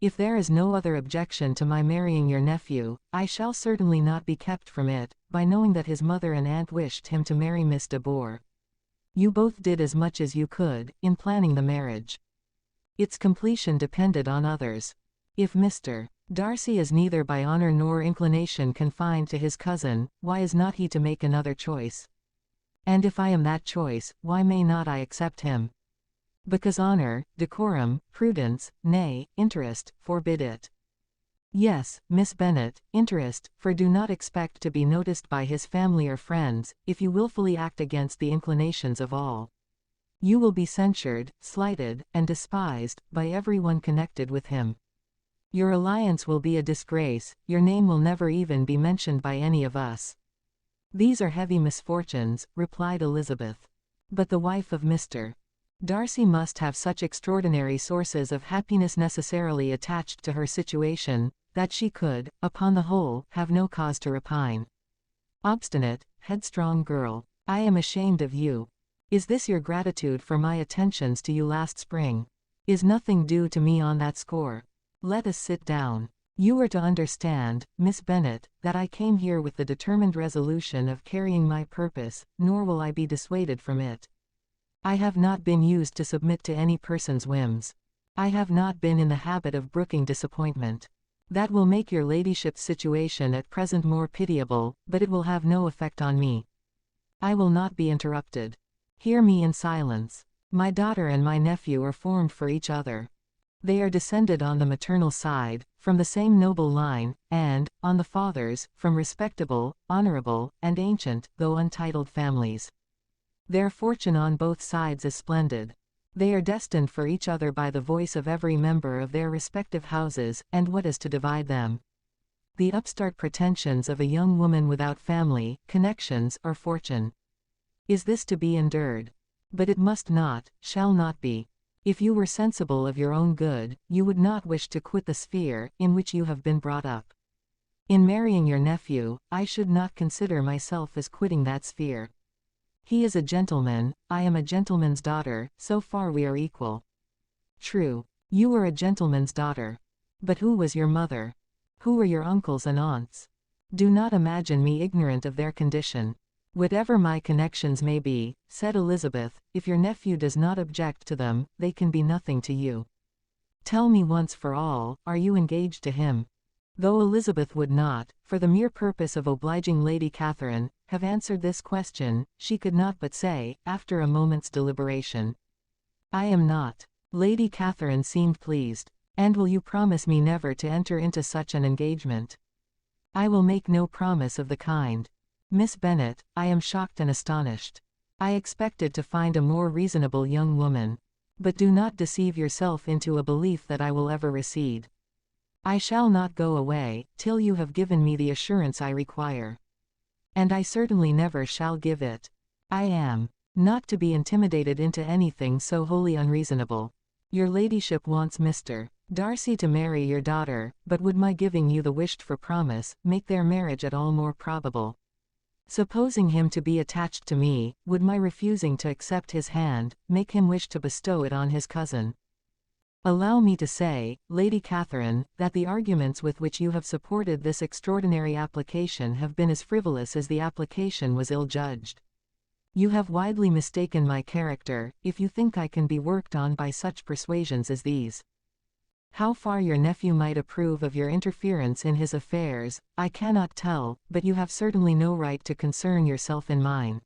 If there is no other objection to my marrying your nephew, I shall certainly not be kept from it, by knowing that his mother and aunt wished him to marry Miss de Bourgh. You both did as much as you could, in planning the marriage. Its completion depended on others. If Mr. Darcy is neither by honor nor inclination confined to his cousin, why is not he to make another choice? And if I am that choice, why may not I accept him? Because honor, decorum, prudence, nay, interest, forbid it. Yes, Miss Bennet, interest, for do not expect to be noticed by his family or friends, if you wilfully act against the inclinations of all. You will be censured, slighted, and despised, by every one connected with him. Your alliance will be a disgrace, your name will never even be mentioned by any of us. These are heavy misfortunes, replied Elizabeth. But the wife of Mr. Darcy must have such extraordinary sources of happiness necessarily attached to her situation, that she could, upon the whole, have no cause to repine. Obstinate, headstrong girl, I am ashamed of you. Is this your gratitude for my attentions to you last spring? Is nothing due to me on that score? Let us sit down. You are to understand, Miss Bennet, that I came here with the determined resolution of carrying my purpose, nor will I be dissuaded from it. I have not been used to submit to any person's whims. I have not been in the habit of brooking disappointment. That will make your ladyship's situation at present more pitiable, but it will have no effect on me. I will not be interrupted. Hear me in silence. My daughter and my nephew are formed for each other. They are descended on the maternal side, from the same noble line, and, on the father's, from respectable, honorable, and ancient, though untitled families. Their fortune on both sides is splendid. They are destined for each other by the voice of every member of their respective houses, and what is to divide them? The upstart pretensions of a young woman without family, connections, or fortune. Is this to be endured? But it must not, shall not be. If you were sensible of your own good, you would not wish to quit the sphere in which you have been brought up. In marrying your nephew, I should not consider myself as quitting that sphere. He is a gentleman, I am a gentleman's daughter, so far we are equal. True, you were a gentleman's daughter. But who was your mother? Who were your uncles and aunts? Do not imagine me ignorant of their condition. Whatever my connections may be, said Elizabeth, if your nephew does not object to them, they can be nothing to you. Tell me once for all, are you engaged to him? Though Elizabeth would not, for the mere purpose of obliging Lady Catherine, have answered this question, she could not but say, after a moment's deliberation, I am not. Lady Catherine seemed pleased. And will you promise me never to enter into such an engagement? I will make no promise of the kind. Miss Bennet, I am shocked and astonished. I expected to find a more reasonable young woman. But do not deceive yourself into a belief that I will ever recede. I shall not go away, till you have given me the assurance I require. And I certainly never shall give it. I am not to be intimidated into anything so wholly unreasonable. Your ladyship wants Mr. Darcy to marry your daughter, but would my giving you the wished-for promise make their marriage at all more probable? Supposing him to be attached to me, would my refusing to accept his hand make him wish to bestow it on his cousin? Allow me to say, Lady Catherine, that the arguments with which you have supported this extraordinary application have been as frivolous as the application was ill-judged. You have widely mistaken my character, if you think I can be worked on by such persuasions as these. How far your nephew might approve of your interference in his affairs, I cannot tell, but you have certainly no right to concern yourself in mine.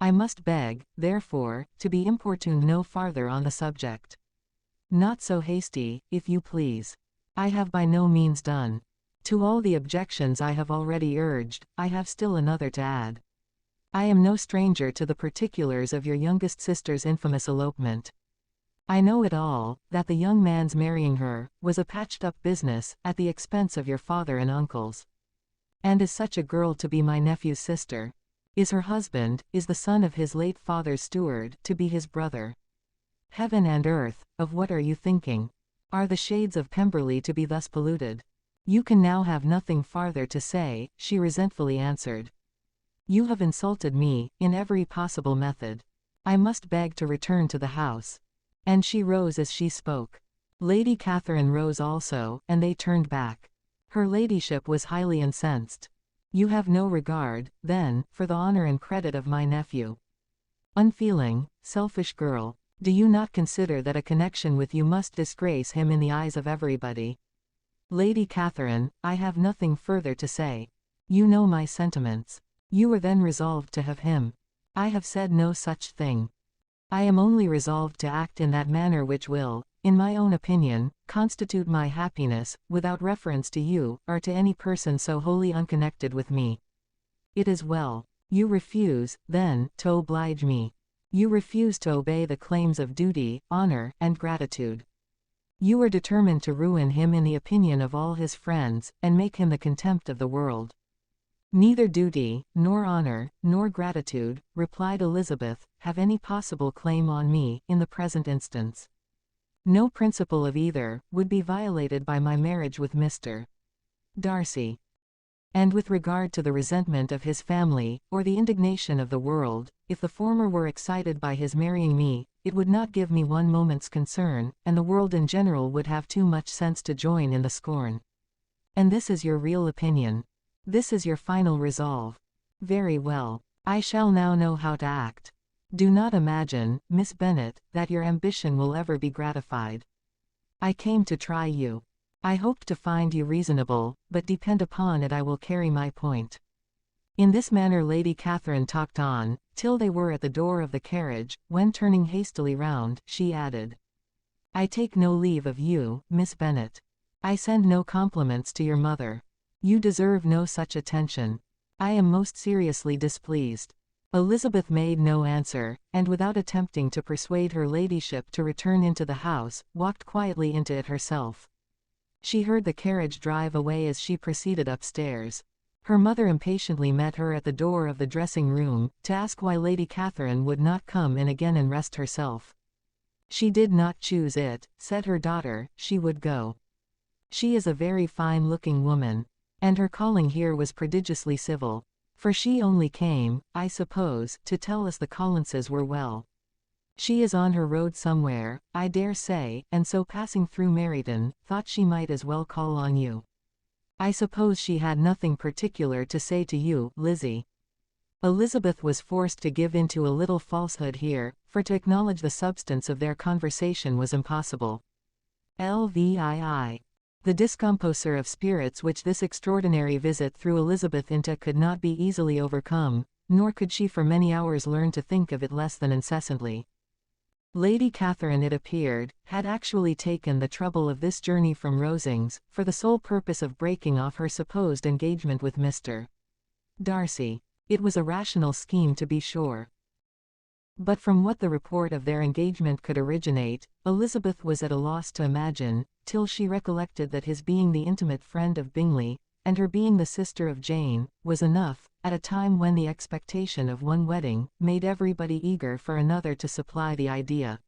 I must beg, therefore, to be importuned no farther on the subject. Not so hasty, if you please. I have by no means done. To all the objections I have already urged, I have still another to add. I am no stranger to the particulars of your youngest sister's infamous elopement. I know it all, that the young man's marrying her was a patched-up business, at the expense of your father and uncles. And is such a girl to be my nephew's sister? Is her husband, is the son of his late father's steward, to be his brother? Heaven and earth, of what are you thinking? Are the shades of Pemberley to be thus polluted? You can now have nothing farther to say, she resentfully answered. You have insulted me, in every possible method. I must beg to return to the house. And she rose as she spoke. Lady Catherine rose also, and they turned back. Her ladyship was highly incensed. You have no regard, then, for the honor and credit of my nephew. Unfeeling, selfish girl, do you not consider that a connection with you must disgrace him in the eyes of everybody? Lady Catherine, I have nothing further to say. You know my sentiments. You were then resolved to have him. I have said no such thing. I am only resolved to act in that manner which will, in my own opinion, constitute my happiness, without reference to you, or to any person so wholly unconnected with me. It is well. You refuse, then, to oblige me. You refuse to obey the claims of duty, honor, and gratitude. You are determined to ruin him in the opinion of all his friends, and make him the contempt of the world. Neither duty, nor honor, nor gratitude, replied Elizabeth, have any possible claim on me, in the present instance. No principle of either would be violated by my marriage with Mr. Darcy. And with regard to the resentment of his family, or the indignation of the world, if the former were excited by his marrying me, it would not give me one moment's concern, and the world in general would have too much sense to join in the scorn. And this is your real opinion. This is your final resolve. Very well. I shall now know how to act. Do not imagine, Miss Bennet, that your ambition will ever be gratified. I came to try you. I hoped to find you reasonable, but depend upon it I will carry my point. In this manner Lady Catherine talked on, till they were at the door of the carriage, when turning hastily round, she added, I take no leave of you, Miss Bennet. I send no compliments to your mother. You deserve no such attention. I am most seriously displeased. Elizabeth made no answer, and without attempting to persuade her ladyship to return into the house, walked quietly into it herself. She heard the carriage drive away as she proceeded upstairs. Her mother impatiently met her at the door of the dressing-room, to ask why Lady Catherine would not come in again and rest herself. She did not choose it, said her daughter, she would go. She is a very fine-looking woman. And her calling here was prodigiously civil. For she only came, I suppose, to tell us the Collinses were well. She is on her road somewhere, I dare say, and so passing through Meryton, thought she might as well call on you. I suppose she had nothing particular to say to you, Lizzie. Elizabeth was forced to give into a little falsehood here, for to acknowledge the substance of their conversation was impossible. Lvii. The discomposure of spirits which this extraordinary visit threw Elizabeth into could not be easily overcome, nor could she for many hours learn to think of it less than incessantly. Lady Catherine, it appeared, had actually taken the trouble of this journey from Rosings, for the sole purpose of breaking off her supposed engagement with Mr. Darcy. It was a rational scheme, to be sure. But from what the report of their engagement could originate, Elizabeth was at a loss to imagine, till she recollected that his being the intimate friend of Bingley, and her being the sister of Jane, was enough, at a time when the expectation of one wedding made everybody eager for another to supply the idea.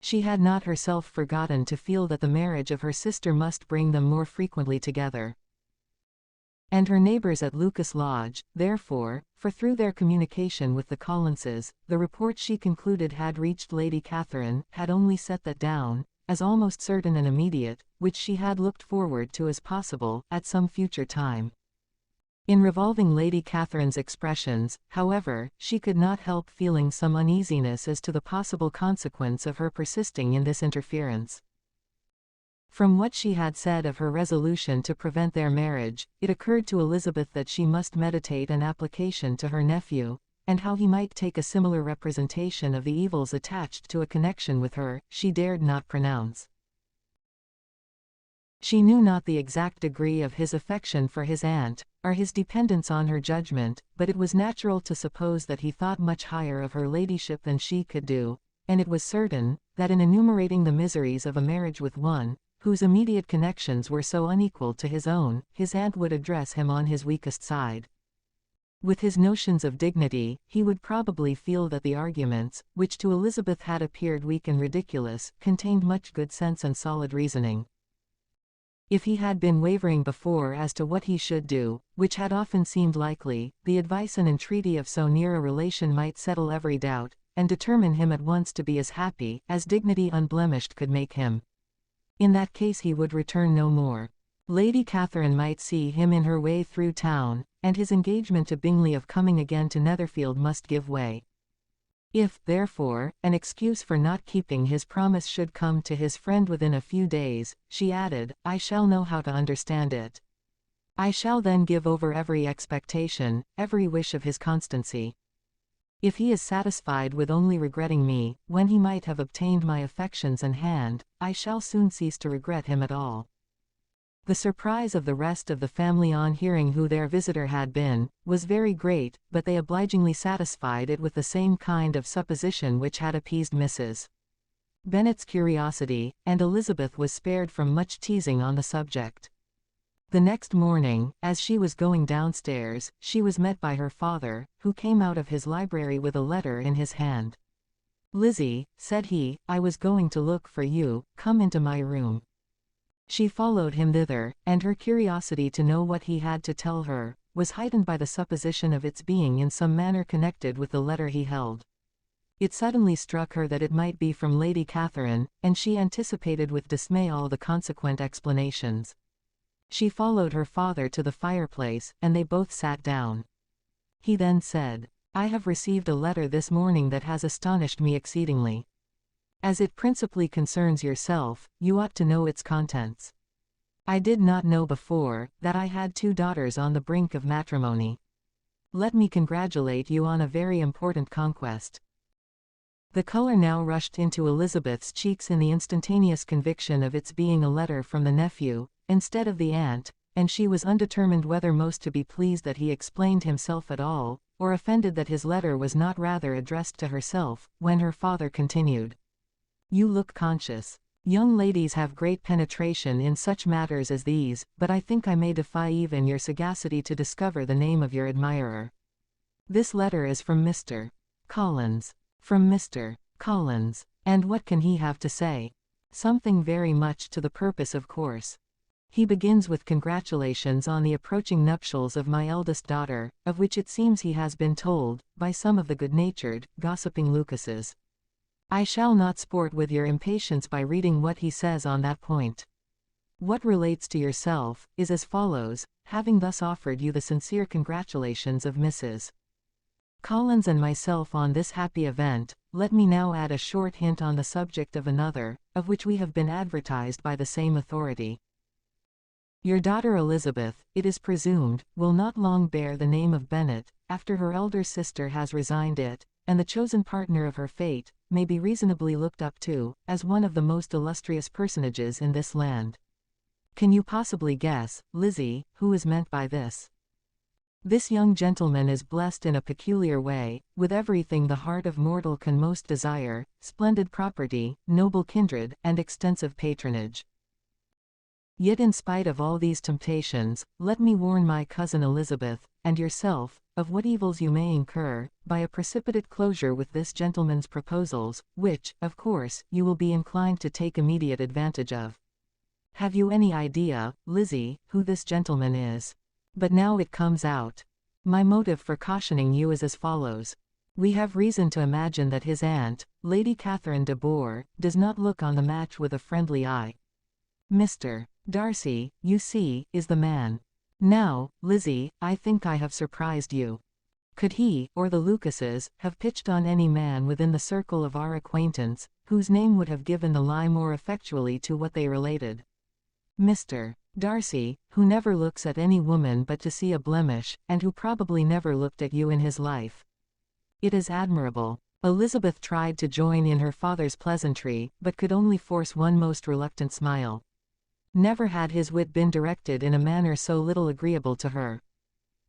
She had not herself forgotten to feel that the marriage of her sister must bring them more frequently together. And her neighbours at Lucas Lodge, therefore, for through their communication with the Collinses, the report she concluded had reached Lady Catherine, had only set that down, as almost certain and immediate, which she had looked forward to as possible, at some future time. In revolving Lady Catherine's expressions, however, she could not help feeling some uneasiness as to the possible consequence of her persisting in this interference. From what she had said of her resolution to prevent their marriage, it occurred to Elizabeth that she must meditate an application to her nephew, and how he might take a similar representation of the evils attached to a connection with her, she dared not pronounce. She knew not the exact degree of his affection for his aunt, or his dependence on her judgment, but it was natural to suppose that he thought much higher of her ladyship than she could do, and it was certain, that in enumerating the miseries of a marriage with one, whose immediate connections were so unequal to his own, his aunt would address him on his weakest side. With his notions of dignity, he would probably feel that the arguments, which to Elizabeth had appeared weak and ridiculous, contained much good sense and solid reasoning. If he had been wavering before as to what he should do, which had often seemed likely, the advice and entreaty of so near a relation might settle every doubt, and determine him at once to be as happy as dignity unblemished could make him. In that case he would return no more. Lady Catherine might see him in her way through town, and his engagement to Bingley of coming again to Netherfield must give way. If, therefore, an excuse for not keeping his promise should come to his friend within a few days, she added, I shall know how to understand it. I shall then give over every expectation, every wish of his constancy. If he is satisfied with only regretting me, when he might have obtained my affections and hand, I shall soon cease to regret him at all. The surprise of the rest of the family on hearing who their visitor had been, was very great, but they obligingly satisfied it with the same kind of supposition which had appeased Mrs. Bennet's curiosity, and Elizabeth was spared from much teasing on the subject. The next morning, as she was going downstairs, she was met by her father, who came out of his library with a letter in his hand. Lizzie, said he, I was going to look for you, come into my room. She followed him thither, and her curiosity to know what he had to tell her, was heightened by the supposition of its being in some manner connected with the letter he held. It suddenly struck her that it might be from Lady Catherine, and she anticipated with dismay all the consequent explanations. She followed her father to the fireplace, and they both sat down. He then said, I have received a letter this morning that has astonished me exceedingly. As it principally concerns yourself, you ought to know its contents. I did not know before, that I had 2 daughters on the brink of matrimony. Let me congratulate you on a very important conquest. The color now rushed into Elizabeth's cheeks in the instantaneous conviction of its being a letter from the nephew, instead of the aunt, and she was undetermined whether most to be pleased that he explained himself at all, or offended that his letter was not rather addressed to herself, when her father continued. You look conscious. Young ladies have great penetration in such matters as these, but I think I may defy even your sagacity to discover the name of your admirer. This letter is from Mr. Collins. From Mr. Collins. And what can he have to say? Something very much to the purpose, of course. He begins with congratulations on the approaching nuptials of my eldest daughter, of which it seems he has been told, by some of the good-natured, gossiping Lucases. I shall not sport with your impatience by reading what he says on that point. What relates to yourself, is as follows, having thus offered you the sincere congratulations of Mrs. Collins and myself on this happy event, let me now add a short hint on the subject of another, of which we have been advertised by the same authority. Your daughter Elizabeth, it is presumed, will not long bear the name of Bennet, after her elder sister has resigned it, and the chosen partner of her fate, may be reasonably looked up to, as one of the most illustrious personages in this land. Can you possibly guess, Lizzie, who is meant by this? This young gentleman is blessed in a peculiar way, with everything the heart of mortal can most desire, splendid property, noble kindred, and extensive patronage. Yet in spite of all these temptations, let me warn my cousin Elizabeth, and yourself, of what evils you may incur, by a precipitate closure with this gentleman's proposals, which, of course, you will be inclined to take immediate advantage of. Have you any idea, Lizzie, who this gentleman is? But now it comes out. My motive for cautioning you is as follows. We have reason to imagine that his aunt, Lady Catherine de Bourgh, does not look on the match with a friendly eye. Mr. Darcy, you see, is the man. Now, Lizzie, I think I have surprised you. Could he, or the Lucases, have pitched on any man within the circle of our acquaintance, whose name would have given the lie more effectually to what they related? Mr. Darcy, who never looks at any woman but to see a blemish, and who probably never looked at you in his life. It is admirable. Elizabeth tried to join in her father's pleasantry, but could only force one most reluctant smile. Never had his wit been directed in a manner so little agreeable to her.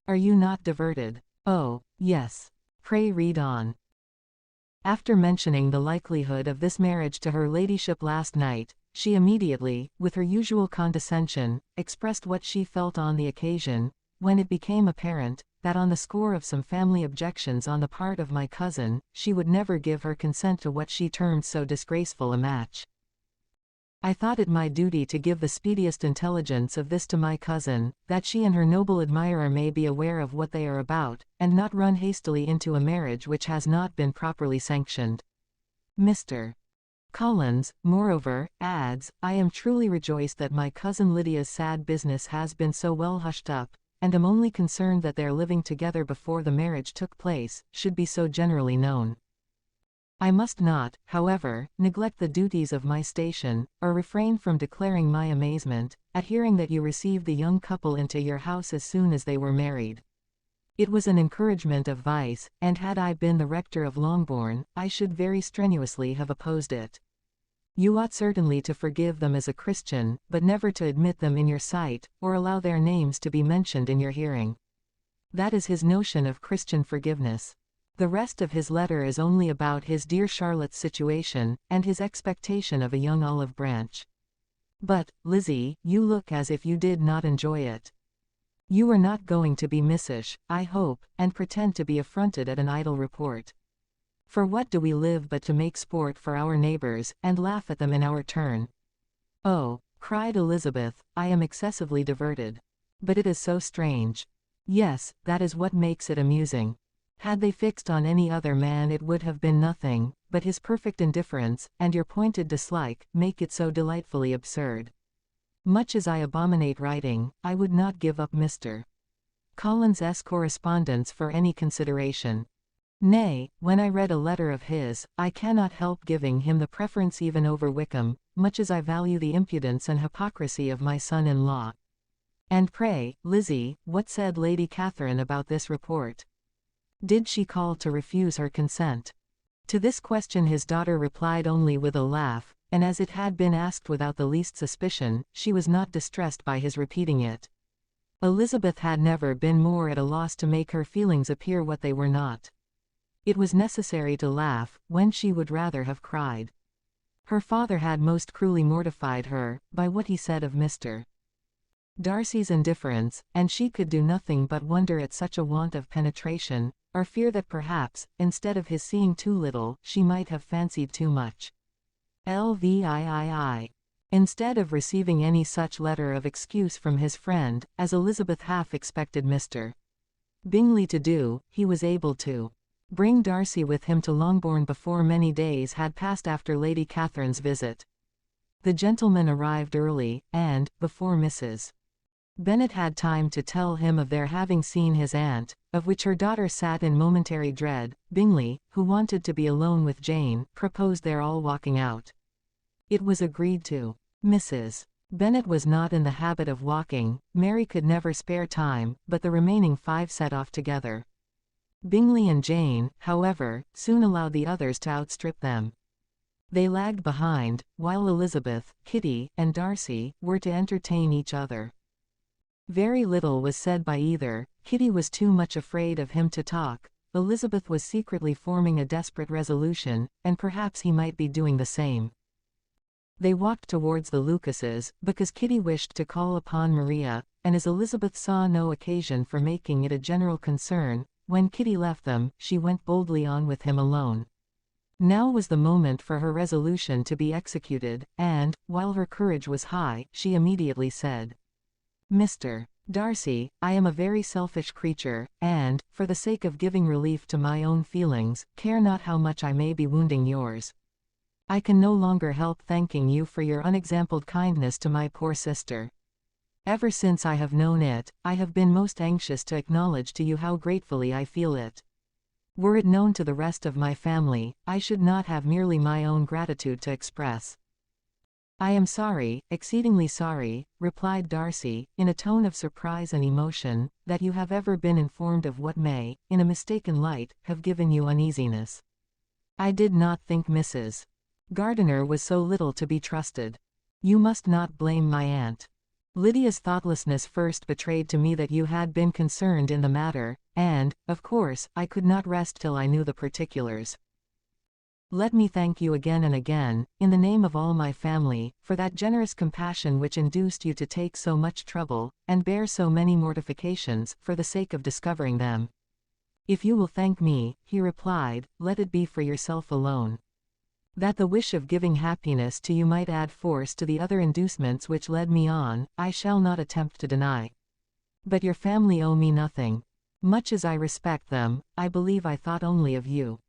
Are you not diverted? Oh, yes. Pray read on. After mentioning the likelihood of this marriage to her ladyship last night, she immediately, with her usual condescension, expressed what she felt on the occasion, when it became apparent, that on the score of some family objections on the part of my cousin, she would never give her consent to what she termed so disgraceful a match. I thought it my duty to give the speediest intelligence of this to my cousin, that she and her noble admirer may be aware of what they are about, and not run hastily into a marriage which has not been properly sanctioned. Mr. Collins, moreover, adds, I am truly rejoiced that my cousin Lydia's sad business has been so well hushed up, and am only concerned that their living together before the marriage took place, should be so generally known. I must not, however, neglect the duties of my station, or refrain from declaring my amazement, at hearing that you received the young couple into your house as soon as they were married. It was an encouragement of vice, and had I been the rector of Longbourn, I should very strenuously have opposed it. You ought certainly to forgive them as a Christian, but never to admit them in your sight, or allow their names to be mentioned in your hearing. That is his notion of Christian forgiveness. The rest of his letter is only about his dear Charlotte's situation, and his expectation of a young olive branch. But, Lizzie, you look as if you did not enjoy it. You are not going to be missish, I hope, and pretend to be affronted at an idle report. For what do we live but to make sport for our neighbors, and laugh at them in our turn? Oh, cried Elizabeth, I am excessively diverted. But it is so strange. Yes, that is what makes it amusing. Had they fixed on any other man it would have been nothing, but his perfect indifference, and your pointed dislike, make it so delightfully absurd. Much as I abominate writing, I would not give up Mr. Collins's correspondence for any consideration. Nay, when I read a letter of his, I cannot help giving him the preference even over Wickham, much as I value the impudence and hypocrisy of my son-in-law. And pray, Lizzie, what said Lady Catherine about this report? Did she call to refuse her consent? To this question his daughter replied only with a laugh, and as it had been asked without the least suspicion, she was not distressed by his repeating it. Elizabeth had never been more at a loss to make her feelings appear what they were not. It was necessary to laugh, when she would rather have cried. Her father had most cruelly mortified her, by what he said of Mr. Darcy's indifference, and she could do nothing but wonder at such a want of penetration, or fear that perhaps, instead of his seeing too little, she might have fancied too much. LVIII. Instead of receiving any such letter of excuse from his friend, as Elizabeth half expected Mr. Bingley to do, he was able to bring Darcy with him to Longbourn before many days had passed after Lady Catherine's visit. The gentlemen arrived early, and, before Mrs. Bennet had time to tell him of their having seen his aunt, of which her daughter sat in momentary dread, Bingley, who wanted to be alone with Jane, proposed their all walking out. It was agreed to. Mrs. Bennet was not in the habit of walking, Mary could never spare time, but the remaining 5 set off together. Bingley and Jane, however, soon allowed the others to outstrip them. They lagged behind, while Elizabeth, Kitty, and Darcy were to entertain each other. Very little was said by either. Kitty was too much afraid of him to talk. Elizabeth was secretly forming a desperate resolution, and perhaps he might be doing the same. They walked towards the Lucases, because Kitty wished to call upon Maria, and as Elizabeth saw no occasion for making it a general concern, when Kitty left them, she went boldly on with him alone. Now was the moment for her resolution to be executed, and, while her courage was high, she immediately said, "Mr. Darcy, I am a very selfish creature, and, for the sake of giving relief to my own feelings, care not how much I may be wounding yours. I can no longer help thanking you for your unexampled kindness to my poor sister. Ever since I have known it, I have been most anxious to acknowledge to you how gratefully I feel it. Were it known to the rest of my family, I should not have merely my own gratitude to express." "I am sorry, exceedingly sorry," replied Darcy, in a tone of surprise and emotion, "that you have ever been informed of what may, in a mistaken light, have given you uneasiness. I did not think Mrs. Gardiner was so little to be trusted. You must not blame my aunt. Lydia's thoughtlessness first betrayed to me that you had been concerned in the matter, and, of course, I could not rest till I knew the particulars. Let me thank you again and again, in the name of all my family, for that generous compassion which induced you to take so much trouble, and bear so many mortifications, for the sake of discovering them. If you will thank me," he replied, "let it be for yourself alone. That the wish of giving happiness to you might add force to the other inducements which led me on, I shall not attempt to deny. But your family owe me nothing. Much as I respect them, I believe I thought only of you."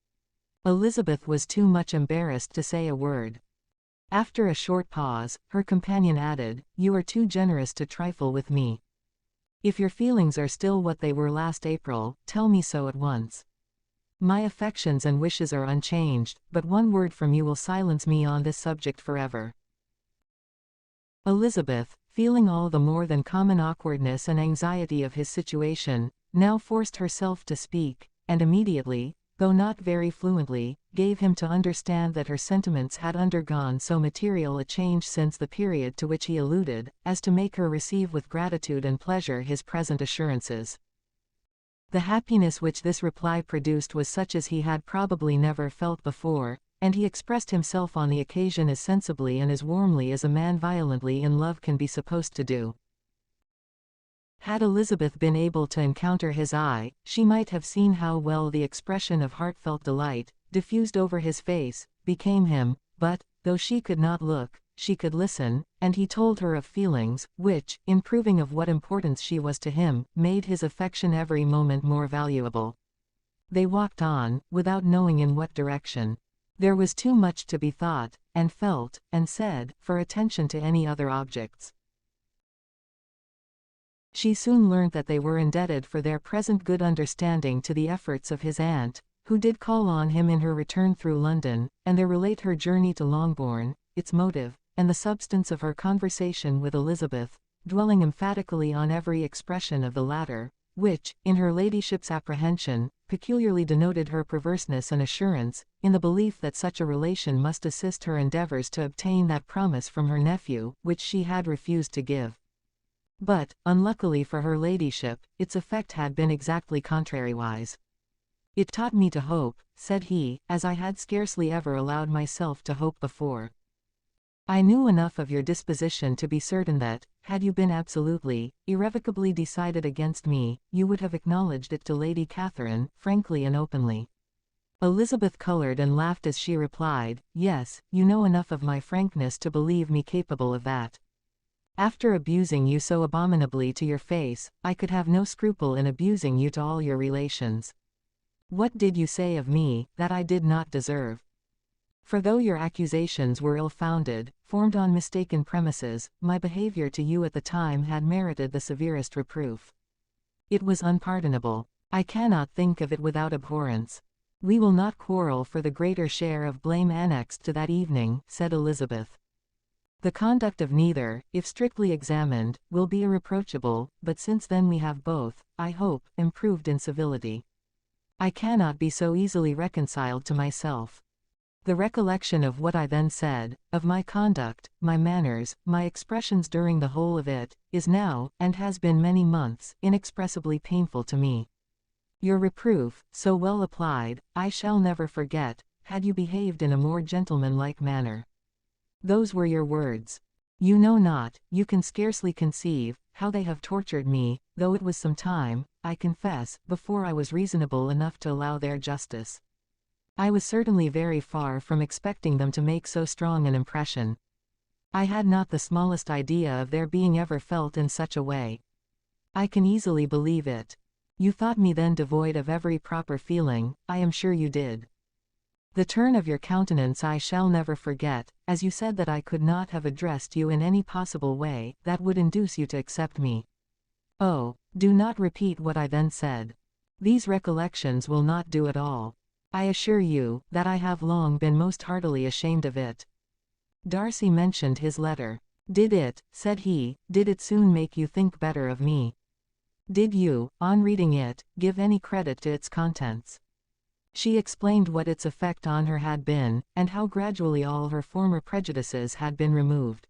Elizabeth was too much embarrassed to say a word. After a short pause, her companion added, "You are too generous to trifle with me. If your feelings are still what they were last April, tell me so at once. My affections and wishes are unchanged, but one word from you will silence me on this subject forever." Elizabeth, feeling all the more than common awkwardness and anxiety of his situation, now forced herself to speak, and immediately, though not very fluently, gave him to understand that her sentiments had undergone so material a change since the period to which he alluded, as to make her receive with gratitude and pleasure his present assurances. The happiness which this reply produced was such as he had probably never felt before, and he expressed himself on the occasion as sensibly and as warmly as a man violently in love can be supposed to do. Had Elizabeth been able to encounter his eye, she might have seen how well the expression of heartfelt delight, diffused over his face, became him, but, though she could not look, she could listen, and he told her of feelings, which, in proving of what importance she was to him, made his affection every moment more valuable. They walked on, without knowing in what direction. There was too much to be thought, and felt, and said, for attention to any other objects. She soon learnt that they were indebted for their present good understanding to the efforts of his aunt, who did call on him in her return through London, and they relate her journey to Longbourn, its motive, and the substance of her conversation with Elizabeth, dwelling emphatically on every expression of the latter, which, in her ladyship's apprehension, peculiarly denoted her perverseness and assurance, in the belief that such a relation must assist her endeavours to obtain that promise from her nephew, which she had refused to give. But, unluckily for her ladyship, its effect had been exactly contrariwise. "It taught me to hope," said he, "as I had scarcely ever allowed myself to hope before. I knew enough of your disposition to be certain that, had you been absolutely, irrevocably decided against me, you would have acknowledged it to Lady Catherine, frankly and openly." Elizabeth colored and laughed as she replied, "Yes, you know enough of my frankness to believe me capable of that. After abusing you so abominably to your face, I could have no scruple in abusing you to all your relations. What did you say of me, that I did not deserve? For though your accusations were ill-founded, formed on mistaken premises, my behavior to you at the time had merited the severest reproof. It was unpardonable. I cannot think of it without abhorrence. We will not quarrel for the greater share of blame annexed to that evening," said Elizabeth. "The conduct of neither, if strictly examined, will be irreproachable, but since then we have both, I hope, improved in civility. I cannot be so easily reconciled to myself. The recollection of what I then said, of my conduct, my manners, my expressions during the whole of it, is now, and has been many months, inexpressibly painful to me. Your reproof, so well applied, I shall never forget, had you behaved in a more gentlemanlike manner. Those were your words. You know not, you can scarcely conceive, how they have tortured me, though it was some time, I confess, before I was reasonable enough to allow their justice. I was certainly very far from expecting them to make so strong an impression. I had not the smallest idea of their being ever felt in such a way. I can easily believe it. You thought me then devoid of every proper feeling, I am sure you did. The turn of your countenance I shall never forget, as you said that I could not have addressed you in any possible way that would induce you to accept me. Oh, do not repeat what I then said. These recollections will not do at all. I assure you, that I have long been most heartily ashamed of it. Darcy mentioned his letter. Did it, said he, did it soon make you think better of me? Did you, on reading it, give any credit to its contents? She explained what its effect on her had been, and how gradually all her former prejudices had been removed.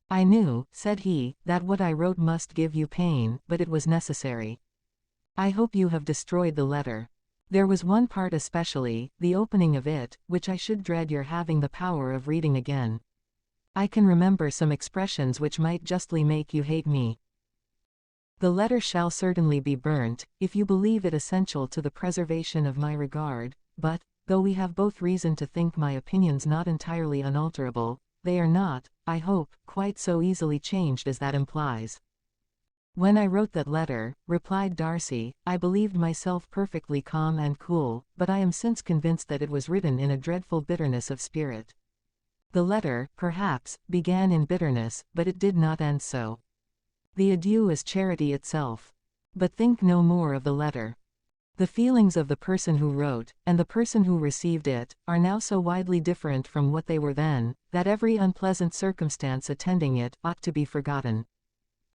I knew, said he, that what I wrote must give you pain, but it was necessary. I hope you have destroyed the letter. There was one part especially, the opening of it, which I should dread your having the power of reading again. I can remember some expressions which might justly make you hate me. The letter shall certainly be burnt, if you believe it essential to the preservation of my regard, but, though we have both reason to think my opinions not entirely unalterable, they are not, I hope, quite so easily changed as that implies. When I wrote that letter, replied Darcy, I believed myself perfectly calm and cool, but I am since convinced that it was written in a dreadful bitterness of spirit. The letter, perhaps, began in bitterness, but it did not end so. The adieu is charity itself. But think no more of the letter. The feelings of the person who wrote, and the person who received it, are now so widely different from what they were then, that every unpleasant circumstance attending it ought to be forgotten.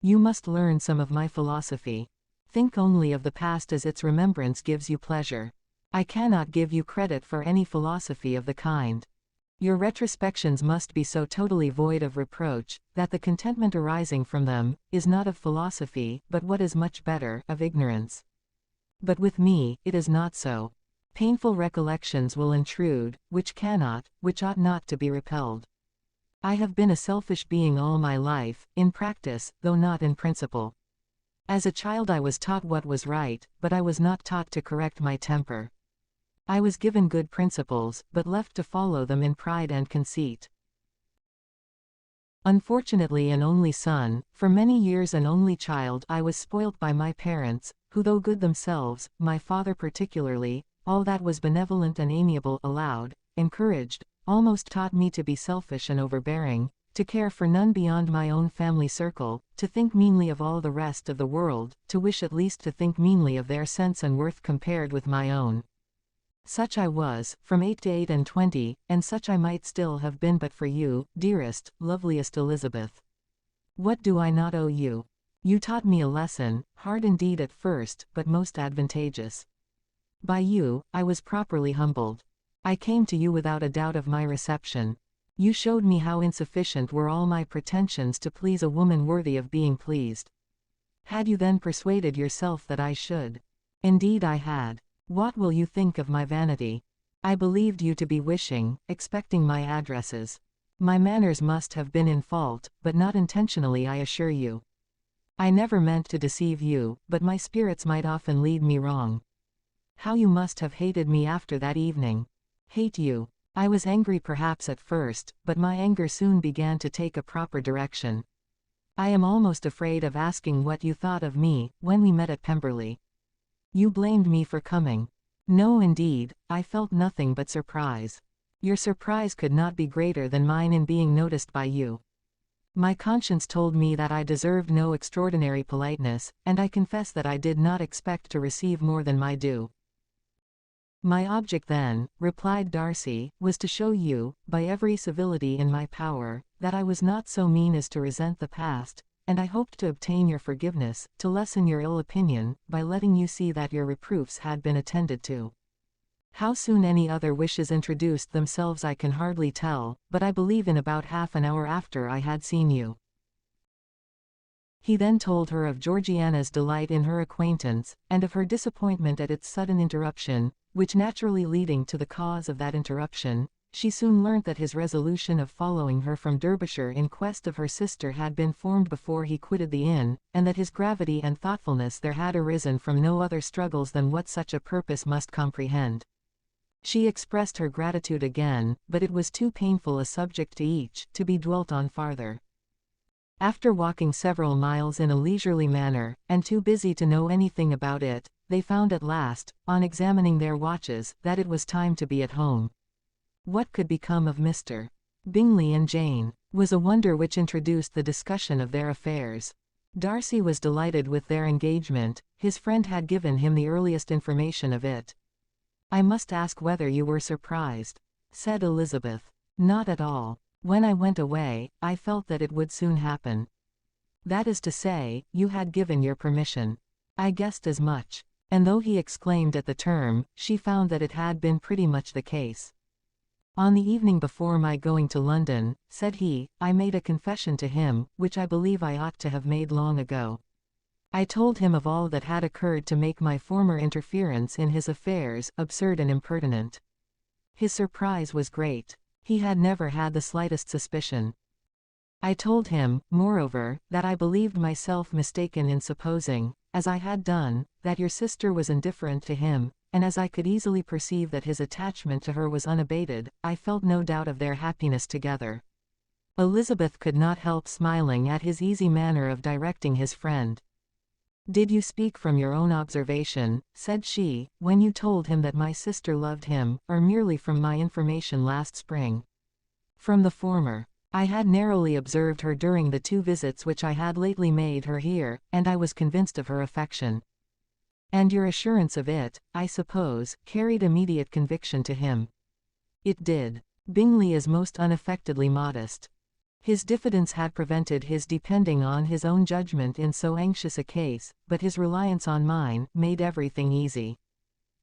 You must learn some of my philosophy. Think only of the past as its remembrance gives you pleasure. I cannot give you credit for any philosophy of the kind. Your retrospections must be so totally void of reproach, that the contentment arising from them, is not of philosophy, but what is much better, of ignorance. But with me, it is not so. Painful recollections will intrude, which cannot, which ought not to be repelled. I have been a selfish being all my life, in practice, though not in principle. As a child I was taught what was right, but I was not taught to correct my temper. I was given good principles, but left to follow them in pride and conceit. Unfortunately an only son, for many years an only child, I was spoilt by my parents, who though good themselves, my father particularly, all that was benevolent and amiable allowed, encouraged, almost taught me to be selfish and overbearing, to care for none beyond my own family circle, to think meanly of all the rest of the world, to wish at least to think meanly of their sense and worth compared with my own. Such I was, from 8 to 28, and such I might still have been but for you, dearest, loveliest Elizabeth. What do I not owe you? You taught me a lesson, hard indeed at first, but most advantageous. By you, I was properly humbled. I came to you without a doubt of my reception. You showed me how insufficient were all my pretensions to please a woman worthy of being pleased. Had you then persuaded yourself that I should? Indeed I had. What will you think of my vanity? I believed you to be wishing, expecting my addresses. My manners must have been in fault, but not intentionally I assure you. I never meant to deceive you, but my spirits might often lead me wrong. How you must have hated me after that evening. Hate you. I was angry perhaps at first, but my anger soon began to take a proper direction. I am almost afraid of asking what you thought of me, when we met at Pemberley. You blamed me for coming. No indeed, I felt nothing but surprise. Your surprise could not be greater than mine in being noticed by you. My conscience told me that I deserved no extraordinary politeness, and I confess that I did not expect to receive more than my due. My object then, replied Darcy, was to show you, by every civility in my power, that I was not so mean as to resent the past, and I hoped to obtain your forgiveness, to lessen your ill opinion, by letting you see that your reproofs had been attended to. How soon any other wishes introduced themselves I can hardly tell, but I believe in about half an hour after I had seen you." He then told her of Georgiana's delight in her acquaintance, and of her disappointment at its sudden interruption, which naturally leading to the cause of that interruption, she soon learnt that his resolution of following her from Derbyshire in quest of her sister had been formed before he quitted the inn, and that his gravity and thoughtfulness there had arisen from no other struggles than what such a purpose must comprehend. She expressed her gratitude again, but it was too painful a subject to each, to be dwelt on farther. After walking several miles in a leisurely manner, and too busy to know anything about it, they found at last, on examining their watches, that it was time to be at home. What could become of Mr. Bingley and Jane, was a wonder which introduced the discussion of their affairs. Darcy was delighted with their engagement, his friend had given him the earliest information of it. "I must ask whether you were surprised," said Elizabeth. "Not at all. When I went away, I felt that it would soon happen." "That is to say, you had given your permission." "I guessed as much." And though he exclaimed at the term, she found that it had been pretty much the case. "On the evening before my going to London," said he, "I made a confession to him, which I believe I ought to have made long ago. I told him of all that had occurred to make my former interference in his affairs absurd and impertinent. His surprise was great. He had never had the slightest suspicion. I told him, moreover, that I believed myself mistaken in supposing, as I had done, that your sister was indifferent to him, and as I could easily perceive that his attachment to her was unabated, I felt no doubt of their happiness together." Elizabeth could not help smiling at his easy manner of directing his friend. "Did you speak from your own observation," said she, "when you told him that my sister loved him, or merely from my information last spring?" "From the former. I had narrowly observed her during the 2 visits which I had lately made her here, and I was convinced of her affection." "And your assurance of it, I suppose, carried immediate conviction to him?" "It did. Bingley is most unaffectedly modest. His diffidence had prevented his depending on his own judgment in so anxious a case, but his reliance on mine made everything easy.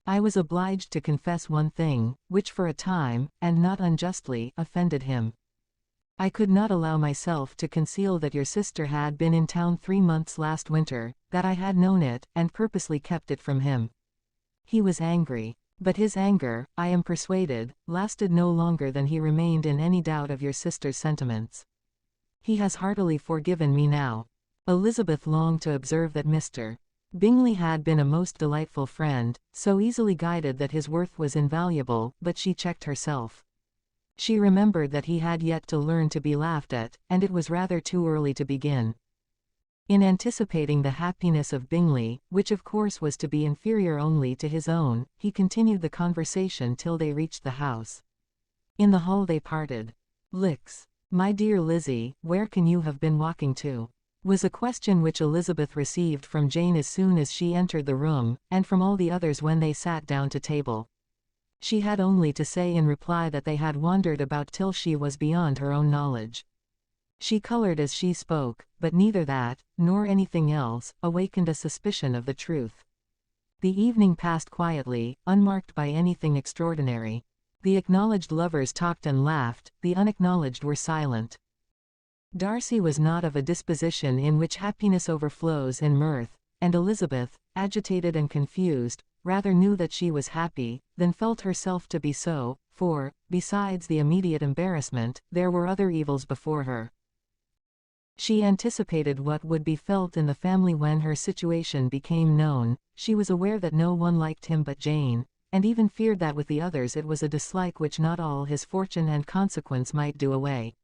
I was obliged to confess one thing, which for a time, and not unjustly, offended him. I could not allow myself to conceal that your sister had been in town 3 months last winter, that I had known it, and purposely kept it from him. He was angry. But his anger, I am persuaded, lasted no longer than he remained in any doubt of your sister's sentiments. He has heartily forgiven me now." Elizabeth longed to observe that Mr. Bingley had been a most delightful friend, so easily guided that his worth was invaluable, but she checked herself. She remembered that he had yet to learn to be laughed at, and it was rather too early to begin. In anticipating the happiness of Bingley, which of course was to be inferior only to his own, he continued the conversation till they reached the house. In the hall they parted. "Licks, my dear Lizzie, where can you have been walking to?" was a question which Elizabeth received from Jane as soon as she entered the room, and from all the others when they sat down to table. She had only to say in reply that they had wandered about till she was beyond her own knowledge. She colored as she spoke, but neither that, nor anything else, awakened a suspicion of the truth. The evening passed quietly, unmarked by anything extraordinary. The acknowledged lovers talked and laughed, the unacknowledged were silent. Darcy was not of a disposition in which happiness overflows in mirth, and Elizabeth, agitated and confused, rather knew that she was happy, than felt herself to be so, for, besides the immediate embarrassment, there were other evils before her. She anticipated what would be felt in the family when her situation became known. She was aware that no one liked him but Jane, and even feared that with the others it was a dislike which not all his fortune and consequence might do away.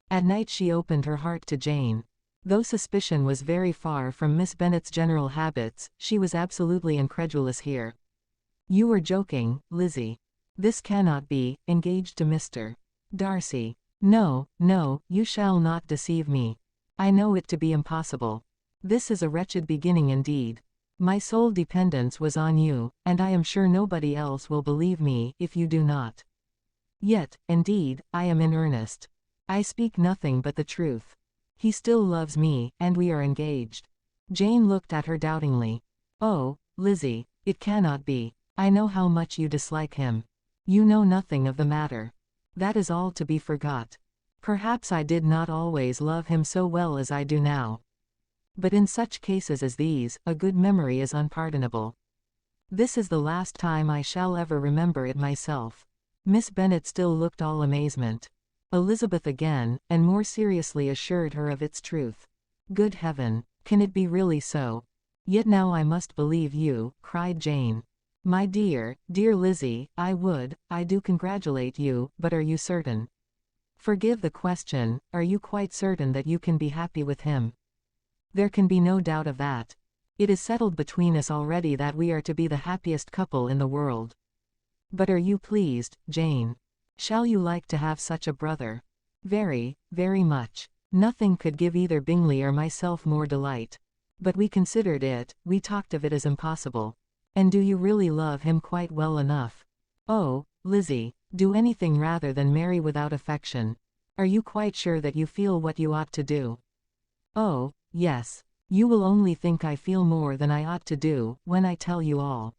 At night she opened her heart to Jane. Though suspicion was very far from Miss Bennet's general habits, she was absolutely incredulous here. "You are joking, Lizzie. This cannot be, engaged to Mr. Darcy. No, no, you shall not deceive me. I know it to be impossible. This is a wretched beginning indeed. My sole dependence was on you, and I am sure nobody else will believe me if you do not. Yet, indeed, I am in earnest. I speak nothing but the truth. He still loves me, and we are engaged." Jane looked at her doubtingly. "Oh, Lizzie, it cannot be. I know how much you dislike him. You know nothing of the matter. That is all to be forgot. Perhaps I did not always love him so well as I do now. But in such cases as these, a good memory is unpardonable. This is the last time I shall ever remember it myself." Miss Bennet still looked all amazement. Elizabeth again, and more seriously assured her of its truth. "Good heaven, can it be really so? Yet now I must believe you," cried Jane. "My dear, dear Lizzie, I do congratulate you, but are you certain? Forgive the question, are you quite certain that you can be happy with him?" "There can be no doubt of that. It is settled between us already that we are to be the happiest couple in the world." "But are you pleased, Jane? Shall you like to have such a brother?" "Very, very much. Nothing could give either Bingley or myself more delight. But we considered it, we talked of it as impossible." "And do you really love him quite well enough?" "Oh, Lizzie, do anything rather than marry without affection. Are you quite sure that you feel what you ought to do?" "Oh, yes. You will only think I feel more than I ought to do, when I tell you all."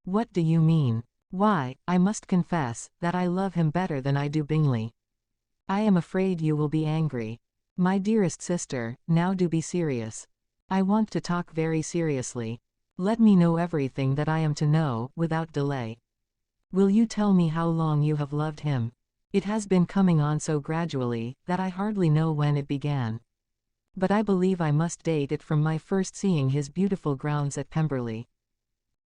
"What do you mean?" "Why, I must confess, that I love him better than I do Bingley." "I am afraid you will be angry. My dearest sister, now do be serious. I want to talk very seriously. Let me know everything that I am to know, without delay. Will you tell me how long you have loved him? It has been coming on so gradually, that I hardly know when it began. But I believe I must date it from my first seeing his beautiful grounds at Pemberley."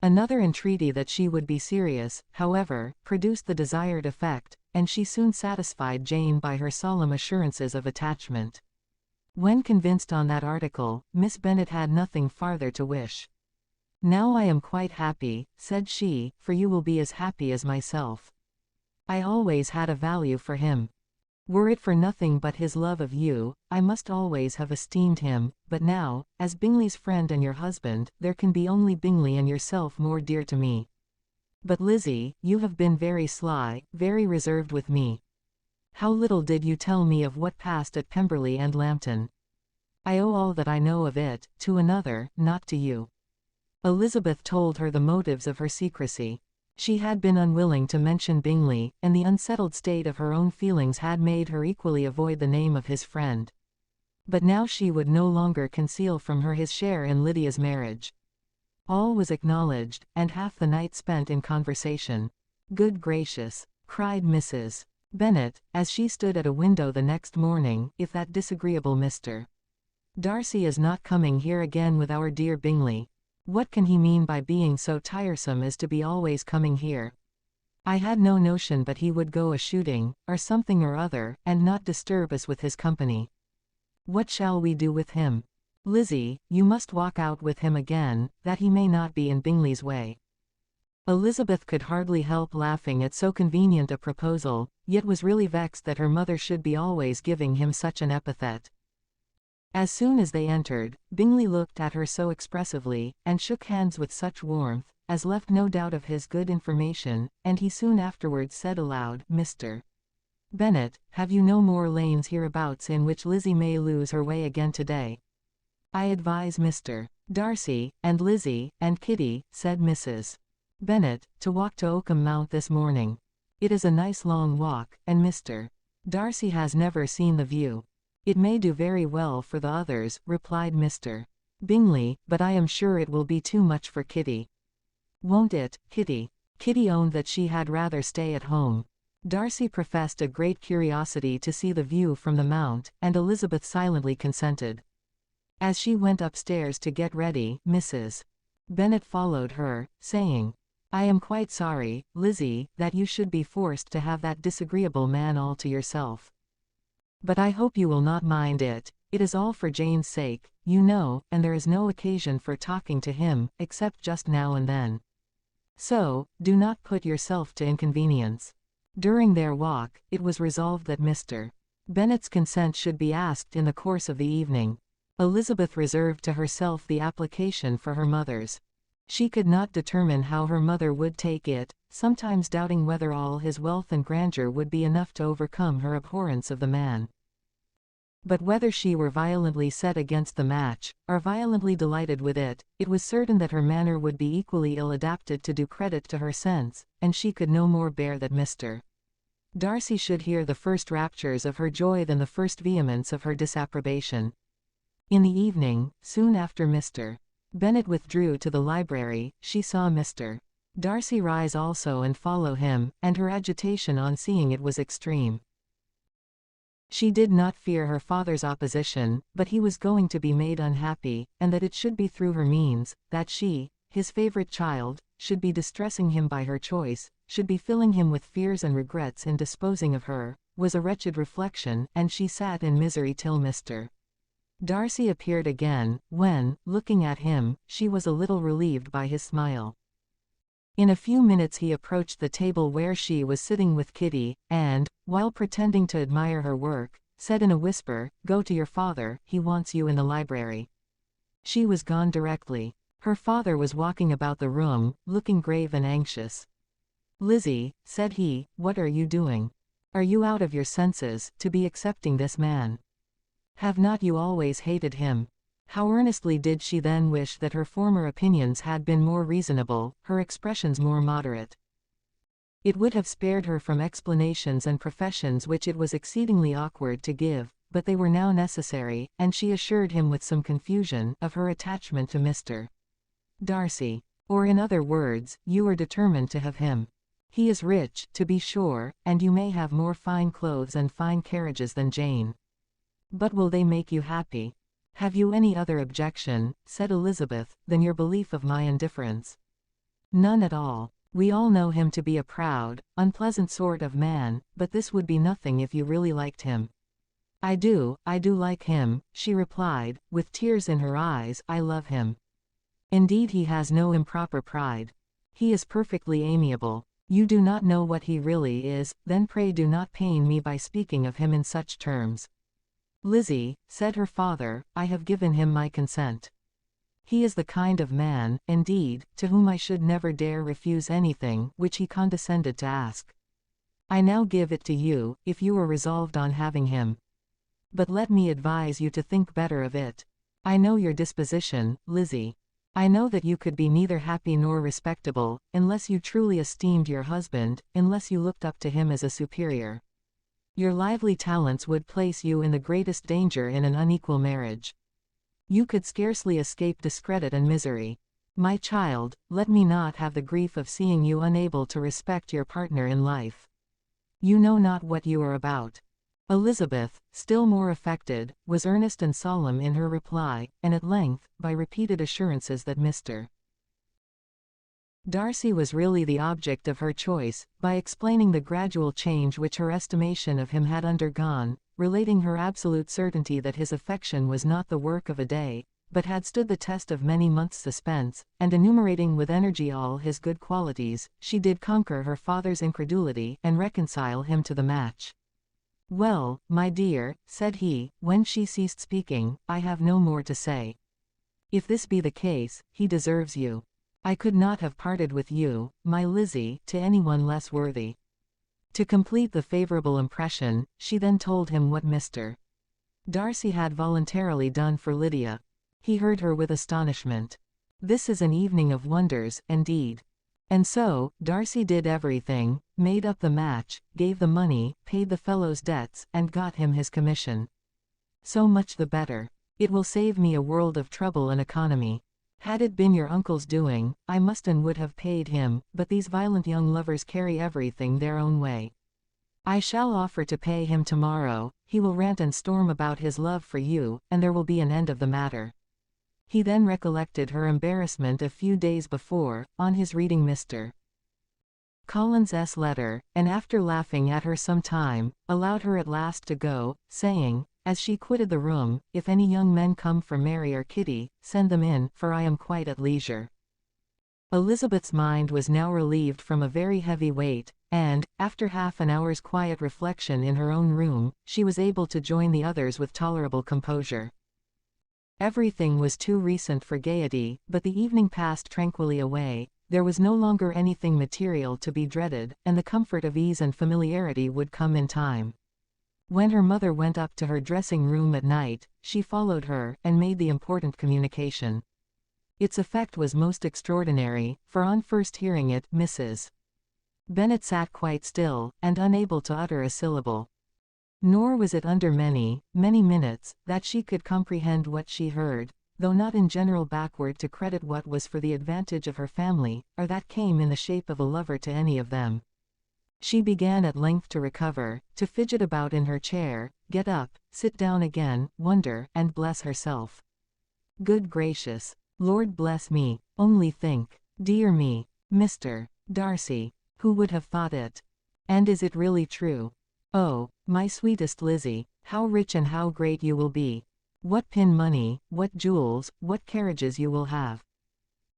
Another entreaty that she would be serious, however, produced the desired effect, and she soon satisfied Jane by her solemn assurances of attachment. When convinced on that article, Miss Bennet had nothing farther to wish. "Now I am quite happy," said she, "for you will be as happy as myself. I always had a value for him. Were it for nothing but his love of you, I must always have esteemed him, but now, as Bingley's friend and your husband, there can be only Bingley and yourself more dear to me. But Lizzie, you have been very sly, very reserved with me. How little did you tell me of what passed at Pemberley and Lambton. I owe all that I know of it, to another, not to you." Elizabeth told her the motives of her secrecy. She had been unwilling to mention Bingley, and the unsettled state of her own feelings had made her equally avoid the name of his friend. But now she would no longer conceal from her his share in Lydia's marriage. All was acknowledged, and half the night spent in conversation. "Good gracious!" cried Mrs. Bennet, as she stood at a window the next morning, "if that disagreeable Mr. Darcy is not coming here again with our dear Bingley. What can he mean by being so tiresome as to be always coming here? I had no notion but he would go a-shooting, or something or other, and not disturb us with his company. What shall we do with him? Lizzie, you must walk out with him again, that he may not be in Bingley's way." Elizabeth could hardly help laughing at so convenient a proposal, yet was really vexed that her mother should be always giving him such an epithet. As soon as they entered, Bingley looked at her so expressively, and shook hands with such warmth, as left no doubt of his good information, and he soon afterwards said aloud, "Mr. Bennet, have you no more lanes hereabouts in which Lizzie may lose her way again today?" "I advise Mr. Darcy, and Lizzie, and Kitty," said Mrs. Bennet, "to walk to Oakham Mount this morning. It is a nice long walk, and Mr. Darcy has never seen the view." "It may do very well for the others," replied Mr. Bingley, "but I am sure it will be too much for Kitty." "Won't it, Kitty?" Kitty owned that she had rather stay at home. Darcy professed a great curiosity to see the view from the mount, and Elizabeth silently consented. As she went upstairs to get ready, Mrs. Bennet followed her, saying, "I am quite sorry, Lizzie, that you should be forced to have that disagreeable man all to yourself. But I hope you will not mind it. It is all for Jane's sake, you know, and there is no occasion for talking to him, except just now and then. So, do not put yourself to inconvenience." During their walk, it was resolved that Mr. Bennet's consent should be asked in the course of the evening. Elizabeth reserved to herself the application for her mother's. She could not determine how her mother would take it, sometimes doubting whether all his wealth and grandeur would be enough to overcome her abhorrence of the man. But whether she were violently set against the match, or violently delighted with it, it was certain that her manner would be equally ill-adapted to do credit to her sense, and she could no more bear that Mr. Darcy should hear the first raptures of her joy than the first vehemence of her disapprobation. In the evening, soon after Mr. Bennet withdrew to the library, she saw Mr. Darcy rise also and follow him, and her agitation on seeing it was extreme. She did not fear her father's opposition, but he was going to be made unhappy, and that it should be through her means, that she, his favourite child, should be distressing him by her choice, should be filling him with fears and regrets in disposing of her, was a wretched reflection, and she sat in misery till Mr. Darcy appeared again, when, looking at him, she was a little relieved by his smile. In a few minutes he approached the table where she was sitting with Kitty, and, while pretending to admire her work, said in a whisper, "Go to your father, he wants you in the library." She was gone directly. Her father was walking about the room, looking grave and anxious. "Lizzie," said he, "what are you doing? Are you out of your senses, to be accepting this man? Have not you always hated him?" How earnestly did she then wish that her former opinions had been more reasonable, her expressions more moderate. It would have spared her from explanations and professions which it was exceedingly awkward to give, but they were now necessary, and she assured him with some confusion of her attachment to Mr. Darcy. Or in other words, you are determined to have him. He is rich, to be sure, and you may have more fine clothes and fine carriages than Jane. But will they make you happy? Have you any other objection, said Elizabeth, than your belief of my indifference? None at all. We all know him to be a proud, unpleasant sort of man, but this would be nothing if you really liked him. I do like him, she replied, with tears in her eyes. I love him. Indeed he has no improper pride. He is perfectly amiable. You do not know what he really is, then pray do not pain me by speaking of him in such terms. Lizzie, said her father, I have given him my consent. He is the kind of man, indeed, to whom I should never dare refuse anything which he condescended to ask. I now give it to you, if you are resolved on having him. But let me advise you to think better of it. I know your disposition, Lizzie. I know that you could be neither happy nor respectable, unless you truly esteemed your husband, unless you looked up to him as a superior. Your lively talents would place you in the greatest danger in an unequal marriage. You could scarcely escape discredit and misery. My child, let me not have the grief of seeing you unable to respect your partner in life. You know not what you are about. Elizabeth, still more affected, was earnest and solemn in her reply, and at length, by repeated assurances that Mr. Darcy was really the object of her choice, by explaining the gradual change which her estimation of him had undergone, relating her absolute certainty that his affection was not the work of a day, but had stood the test of many months' suspense, and enumerating with energy all his good qualities, she did conquer her father's incredulity and reconcile him to the match. Well, my dear, said he, when she ceased speaking, I have no more to say. If this be the case, he deserves you. I could not have parted with you, my Lizzie, to anyone less worthy. To complete the favourable impression, she then told him what Mr. Darcy had voluntarily done for Lydia. He heard her with astonishment. This is an evening of wonders, indeed. And so, Darcy did everything, made up the match, gave the money, paid the fellow's debts, and got him his commission. So much the better. It will save me a world of trouble and economy. Had it been your uncle's doing, I must and would have paid him, but these violent young lovers carry everything their own way. I shall offer to pay him tomorrow, he will rant and storm about his love for you, and there will be an end of the matter. He then recollected her embarrassment a few days before, on his reading Mr. Collins's letter, and after laughing at her some time, allowed her at last to go, saying, as she quitted the room, if any young men come for Mary or Kitty, send them in, for I am quite at leisure. Elizabeth's mind was now relieved from a very heavy weight, and, after half an hour's quiet reflection in her own room, she was able to join the others with tolerable composure. Everything was too recent for gaiety, but the evening passed tranquilly away. There was no longer anything material to be dreaded, and the comfort of ease and familiarity would come in time. When her mother went up to her dressing room at night, she followed her, and made the important communication. Its effect was most extraordinary, for on first hearing it, Mrs. Bennet sat quite still, and unable to utter a syllable. Nor was it under many, many minutes, that she could comprehend what she heard, though not in general backward to credit what was for the advantage of her family, or that came in the shape of a lover to any of them. She began at length to recover, to fidget about in her chair, get up, sit down again, wonder, and bless herself. Good gracious! Lord bless me! Only think! Dear me! Mr. Darcy! Who would have thought it? And is it really true? Oh, my sweetest Lizzie, how rich and how great you will be! What pin money, what jewels, what carriages you will have!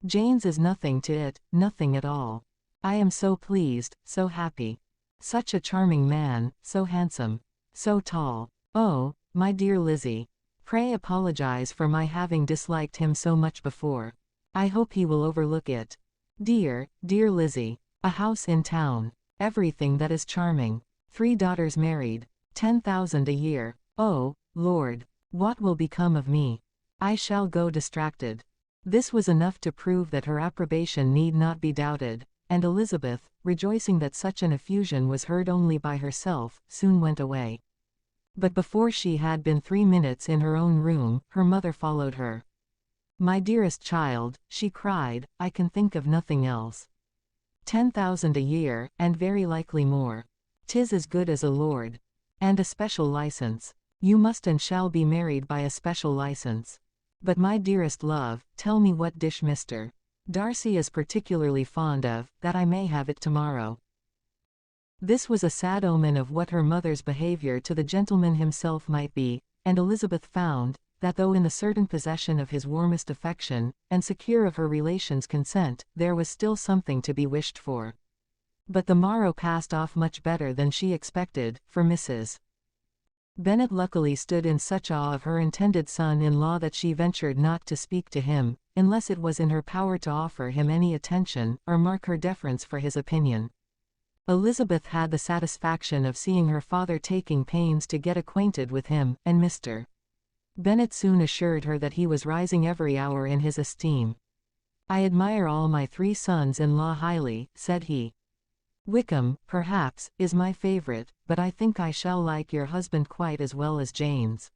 Jane's is nothing to it, nothing at all. I am so pleased, so happy. Such a charming man, so handsome, so tall. Oh, my dear Lizzie, pray apologize for my having disliked him so much before. I hope he will overlook it. Dear, dear Lizzie, a house in town, everything that is charming, 3 daughters married, 10,000 a year. Oh, Lord, what will become of me? I shall go distracted. This was enough to prove that her approbation need not be doubted, and Elizabeth, rejoicing that such an effusion was heard only by herself, soon went away. But before she had been 3 minutes in her own room, her mother followed her. My dearest child, she cried, I can think of nothing else. 10,000 a year, and very likely more. 'Tis as good as a lord. And a special license. You must and shall be married by a special license. But my dearest love, tell me what dish Mr. Darcy is particularly fond of, that I may have it tomorrow. This was a sad omen of what her mother's behavior to the gentleman himself might be, and Elizabeth found, that though in the certain possession of his warmest affection, and secure of her relations' consent, there was still something to be wished for. But the morrow passed off much better than she expected, for Mrs. Bennet luckily stood in such awe of her intended son-in-law that she ventured not to speak to him, unless it was in her power to offer him any attention, or mark her deference for his opinion. Elizabeth had the satisfaction of seeing her father taking pains to get acquainted with him, and Mr. Bennet soon assured her that he was rising every hour in his esteem. I admire all my 3 sons-in-law highly, said he. Wickham, perhaps, is my favorite, but I think I shall like your husband quite as well as Jane's.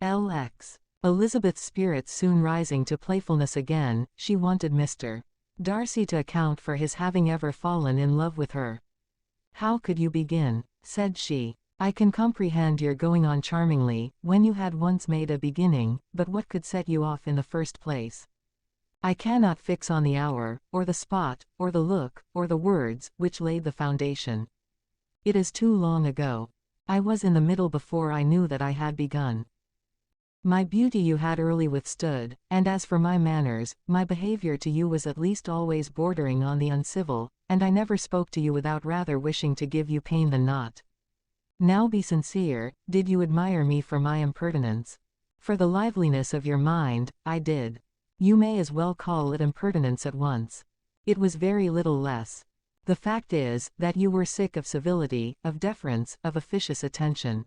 LX. Elizabeth's spirits soon rising to playfulness again, she wanted Mr. Darcy to account for his having ever fallen in love with her. How could you begin? Said she. I can comprehend your going on charmingly, when you had once made a beginning, but what could set you off in the first place? I cannot fix on the hour, or the spot, or the look, or the words, which laid the foundation. It is too long ago. I was in the middle before I knew that I had begun. My beauty you had early withstood, and as for my manners, my behavior to you was at least always bordering on the uncivil, and I never spoke to you without rather wishing to give you pain than not. Now be sincere, did you admire me for my impertinence? For the liveliness of your mind, I did. You may as well call it impertinence at once. It was very little less. The fact is, that you were sick of civility, of deference, of officious attention.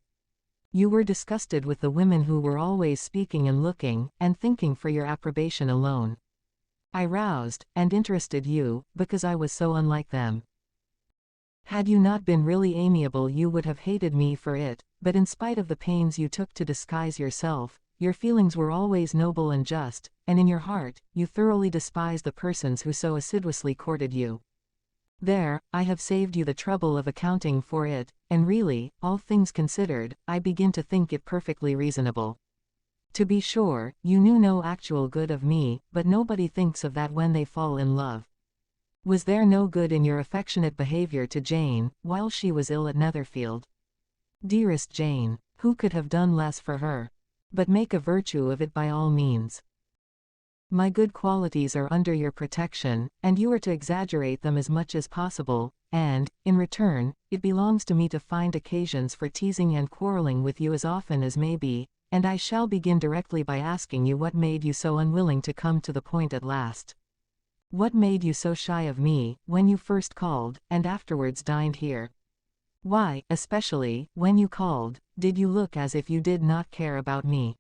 You were disgusted with the women who were always speaking and looking, and thinking for your approbation alone. I roused, and interested you, because I was so unlike them. Had you not been really amiable you would have hated me for it, but in spite of the pains you took to disguise yourself, your feelings were always noble and just, and in your heart, you thoroughly despised the persons who so assiduously courted you. There, I have saved you the trouble of accounting for it, and really, all things considered, I begin to think it perfectly reasonable. To be sure, you knew no actual good of me, but nobody thinks of that when they fall in love. Was there no good in your affectionate behavior to Jane, while she was ill at Netherfield? Dearest Jane, who could have done less for her? But make a virtue of it by all means. My good qualities are under your protection, and you are to exaggerate them as much as possible, and, in return, it belongs to me to find occasions for teasing and quarreling with you as often as may be, and I shall begin directly by asking you what made you so unwilling to come to the point at last. What made you so shy of me, when you first called, and afterwards dined here? Why, especially, when you called, did you look as if you did not care about me?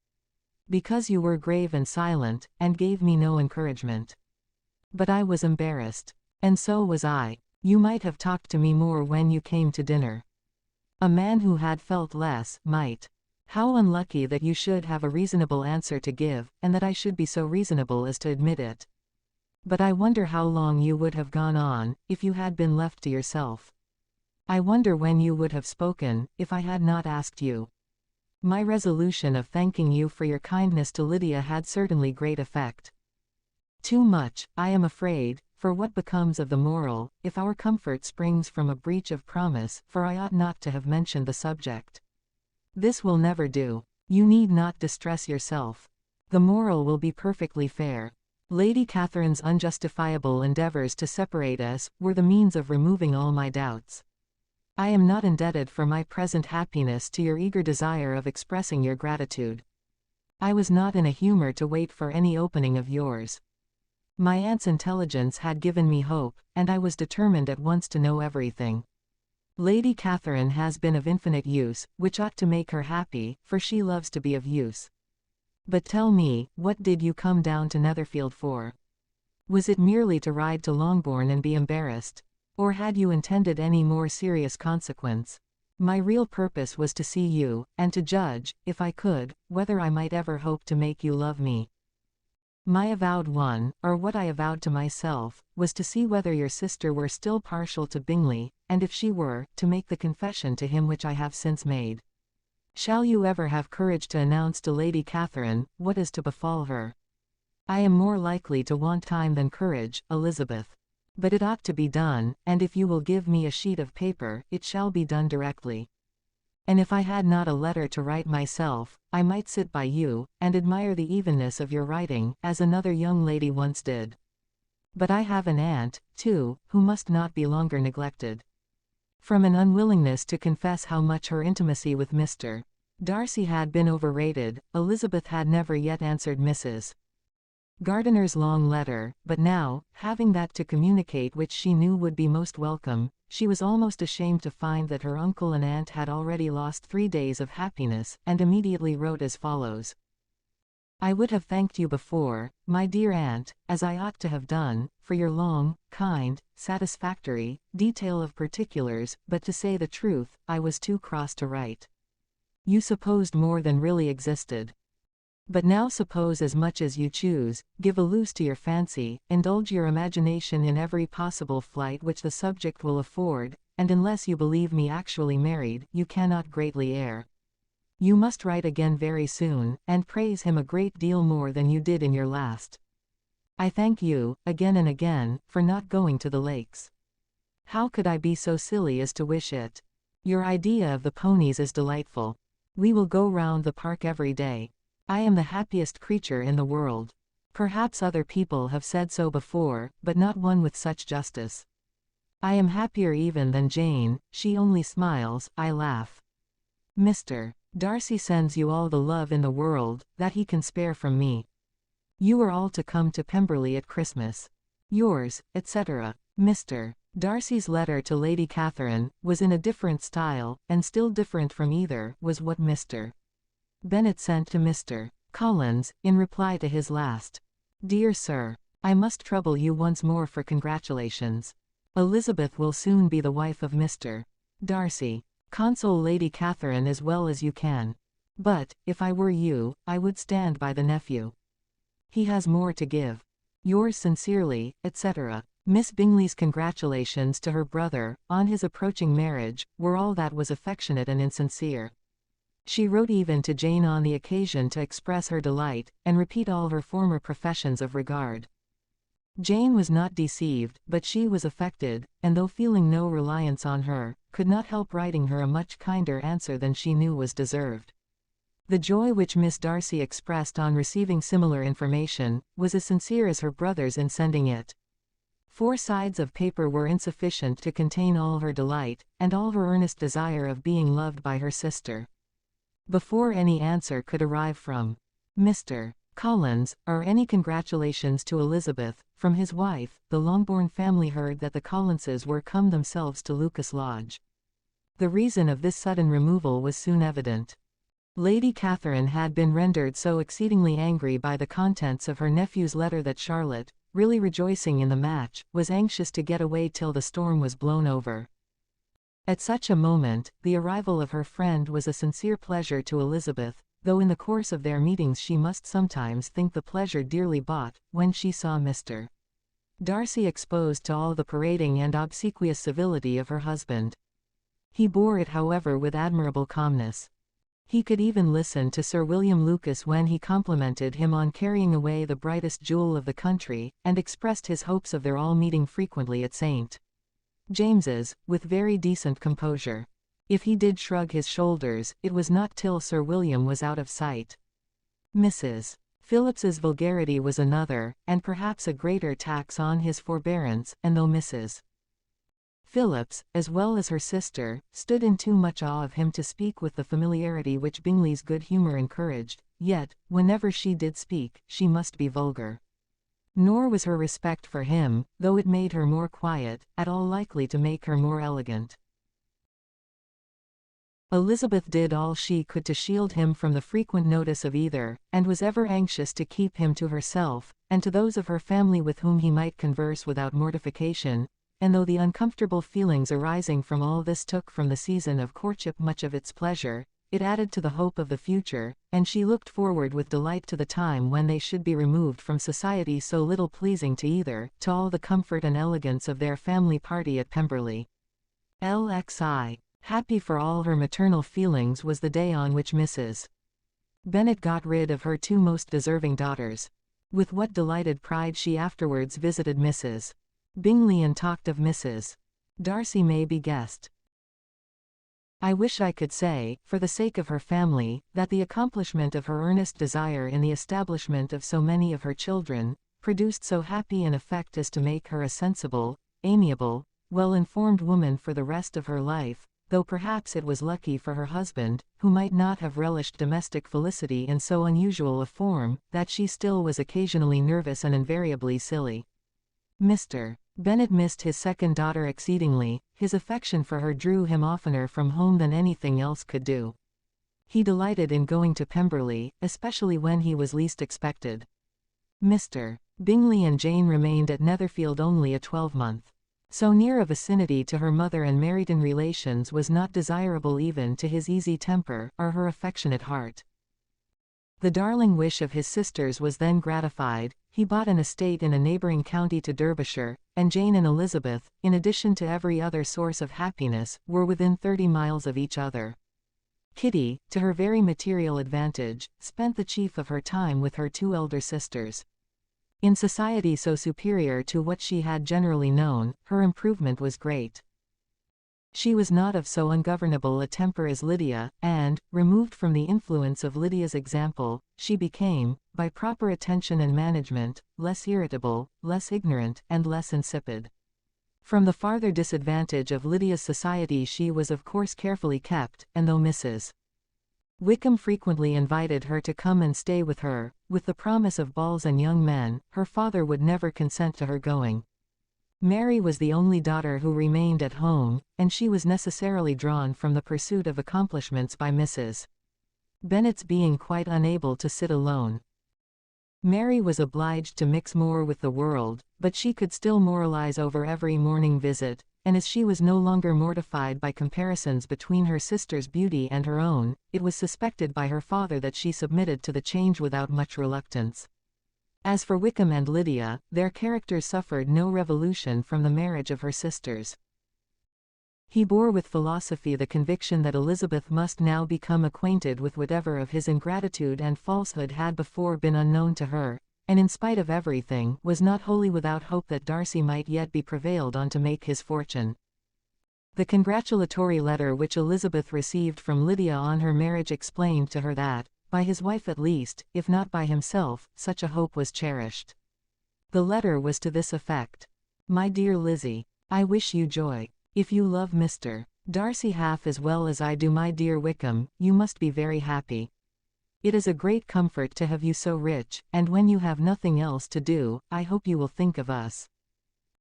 Because you were grave and silent, and gave me no encouragement. But I was embarrassed. And so was I. You might have talked to me more when you came to dinner. A man who had felt less, might. How unlucky that you should have a reasonable answer to give, and that I should be so reasonable as to admit it. But I wonder how long you would have gone on, if you had been left to yourself. I wonder when you would have spoken, if I had not asked you. My resolution of thanking you for your kindness to Lydia had certainly great effect. Too much, I am afraid, for what becomes of the moral, if our comfort springs from a breach of promise, for I ought not to have mentioned the subject. This will never do. You need not distress yourself. The moral will be perfectly fair. Lady Catherine's unjustifiable endeavours to separate us were the means of removing all my doubts. I am not indebted for my present happiness to your eager desire of expressing your gratitude. I was not in a humour to wait for any opening of yours. My aunt's intelligence had given me hope, and I was determined at once to know everything. Lady Catherine has been of infinite use, which ought to make her happy, for she loves to be of use. But tell me, what did you come down to Netherfield for? Was it merely to ride to Longbourn and be embarrassed? Or had you intended any more serious consequence? My real purpose was to see you, and to judge, if I could, whether I might ever hope to make you love me. My avowed one, or what I avowed to myself, was to see whether your sister were still partial to Bingley, and if she were, to make the confession to him which I have since made. Shall you ever have courage to announce to Lady Catherine what is to befall her? I am more likely to want time than courage, Elizabeth. But it ought to be done, and if you will give me a sheet of paper, it shall be done directly. And if I had not a letter to write myself, I might sit by you, and admire the evenness of your writing, as another young lady once did. But I have an aunt, too, who must not be longer neglected. From an unwillingness to confess how much her intimacy with Mr. Darcy had been overrated, Elizabeth had never yet answered Mrs. Gardiner's long letter, but now, having that to communicate which she knew would be most welcome, she was almost ashamed to find that her uncle and aunt had already lost 3 days of happiness, and immediately wrote as follows. I would have thanked you before, my dear aunt, as I ought to have done, for your long, kind, satisfactory detail of particulars, but to say the truth, I was too cross to write. You supposed more than really existed. But now suppose as much as you choose, give a loose to your fancy, indulge your imagination in every possible flight which the subject will afford, and unless you believe me actually married, you cannot greatly err. You must write again very soon, and praise him a great deal more than you did in your last. I thank you, again and again, for not going to the lakes. How could I be so silly as to wish it? Your idea of the ponies is delightful. We will go round the park every day. I am the happiest creature in the world. Perhaps other people have said so before, but not one with such justice. I am happier even than Jane, she only smiles, I laugh. Mr. Darcy sends you all the love in the world, that he can spare from me. You are all to come to Pemberley at Christmas. Yours, etc. Mr. Darcy's letter to Lady Catherine was in a different style, and still different from either was what Mr. Bennet sent to Mr. Collins, in reply to his last. Dear Sir, I must trouble you once more for congratulations. Elizabeth will soon be the wife of Mr. Darcy. Console Lady Catherine as well as you can. But, if I were you, I would stand by the nephew. He has more to give. Yours sincerely, etc. Miss Bingley's congratulations to her brother, on his approaching marriage, were all that was affectionate and insincere. She wrote even to Jane on the occasion to express her delight, and repeat all her former professions of regard. Jane was not deceived, but she was affected, and though feeling no reliance on her, could not help writing her a much kinder answer than she knew was deserved. The joy which Miss Darcy expressed on receiving similar information, was as sincere as her brother's in sending it. 4 sides of paper were insufficient to contain all her delight, and all her earnest desire of being loved by her sister. Before any answer could arrive from Mr. Collins, or any congratulations to Elizabeth, from his wife, the Longbourn family heard that the Collinses were come themselves to Lucas Lodge. The reason of this sudden removal was soon evident. Lady Catherine had been rendered so exceedingly angry by the contents of her nephew's letter that Charlotte, really rejoicing in the match, was anxious to get away till the storm was blown over. At such a moment, the arrival of her friend was a sincere pleasure to Elizabeth, though in the course of their meetings she must sometimes think the pleasure dearly bought, when she saw Mr. Darcy exposed to all the parading and obsequious civility of her husband. He bore it, however, with admirable calmness. He could even listen to Sir William Lucas when he complimented him on carrying away the brightest jewel of the country, and expressed his hopes of their all meeting frequently at St. James's, with very decent composure. If he did shrug his shoulders, it was not till Sir William was out of sight. Mrs. Phillips's vulgarity was another, and perhaps a greater tax on his forbearance, and though Mrs. Phillips, as well as her sister, stood in too much awe of him to speak with the familiarity which Bingley's good humour encouraged, yet, whenever she did speak, she must be vulgar. Nor was her respect for him, though it made her more quiet, at all likely to make her more elegant. Elizabeth did all she could to shield him from the frequent notice of either, and was ever anxious to keep him to herself, and to those of her family with whom he might converse without mortification, and though the uncomfortable feelings arising from all this took from the season of courtship much of its pleasure, it added to the hope of the future, and she looked forward with delight to the time when they should be removed from society so little pleasing to either, to all the comfort and elegance of their family party at Pemberley. LXI. Happy for all her maternal feelings was the day on which Mrs. Bennet got rid of her two most deserving daughters. With what delighted pride she afterwards visited Mrs. Bingley and talked of Mrs. Darcy may be guessed. I wish I could say, for the sake of her family, that the accomplishment of her earnest desire in the establishment of so many of her children, produced so happy an effect as to make her a sensible, amiable, well-informed woman for the rest of her life, though perhaps it was lucky for her husband, who might not have relished domestic felicity in so unusual a form, that she still was occasionally nervous and invariably silly. Mr. Bennet missed his second daughter exceedingly. His affection for her drew him oftener from home than anything else could do. He delighted in going to Pemberley, especially when he was least expected. Mr. Bingley and Jane remained at Netherfield only a 12-month. So near a vicinity to her mother and Meryton relations was not desirable even to his easy temper, or her affectionate heart. The darling wish of his sisters was then gratified. He bought an estate in a neighbouring county to Derbyshire, and Jane and Elizabeth, in addition to every other source of happiness, were within 30 miles of each other. Kitty, to her very material advantage, spent the chief of her time with her two elder sisters. In society so superior to what she had generally known, her improvement was great. She was not of so ungovernable a temper as Lydia, and, removed from the influence of Lydia's example, she became, by proper attention and management, less irritable, less ignorant, and less insipid. From the farther disadvantage of Lydia's society she was of course carefully kept, and though Mrs. Wickham frequently invited her to come and stay with her, with the promise of balls and young men, her father would never consent to her going. Mary was the only daughter who remained at home, and she was necessarily drawn from the pursuit of accomplishments by Mrs. Bennet's being quite unable to sit alone. Mary was obliged to mix more with the world, but she could still moralize over every morning visit, and as she was no longer mortified by comparisons between her sister's beauty and her own, it was suspected by her father that she submitted to the change without much reluctance. As for Wickham and Lydia, their characters suffered no revolution from the marriage of her sisters. He bore with philosophy the conviction that Elizabeth must now become acquainted with whatever of his ingratitude and falsehood had before been unknown to her, and in spite of everything, was not wholly without hope that Darcy might yet be prevailed on to make his fortune. The congratulatory letter which Elizabeth received from Lydia on her marriage explained to her that, by his wife at least, if not by himself, such a hope was cherished. The letter was to this effect: My dear Lizzie, I wish you joy. If you love Mr. Darcy half as well as I do my dear Wickham, you must be very happy. It is a great comfort to have you so rich, and when you have nothing else to do, I hope you will think of us.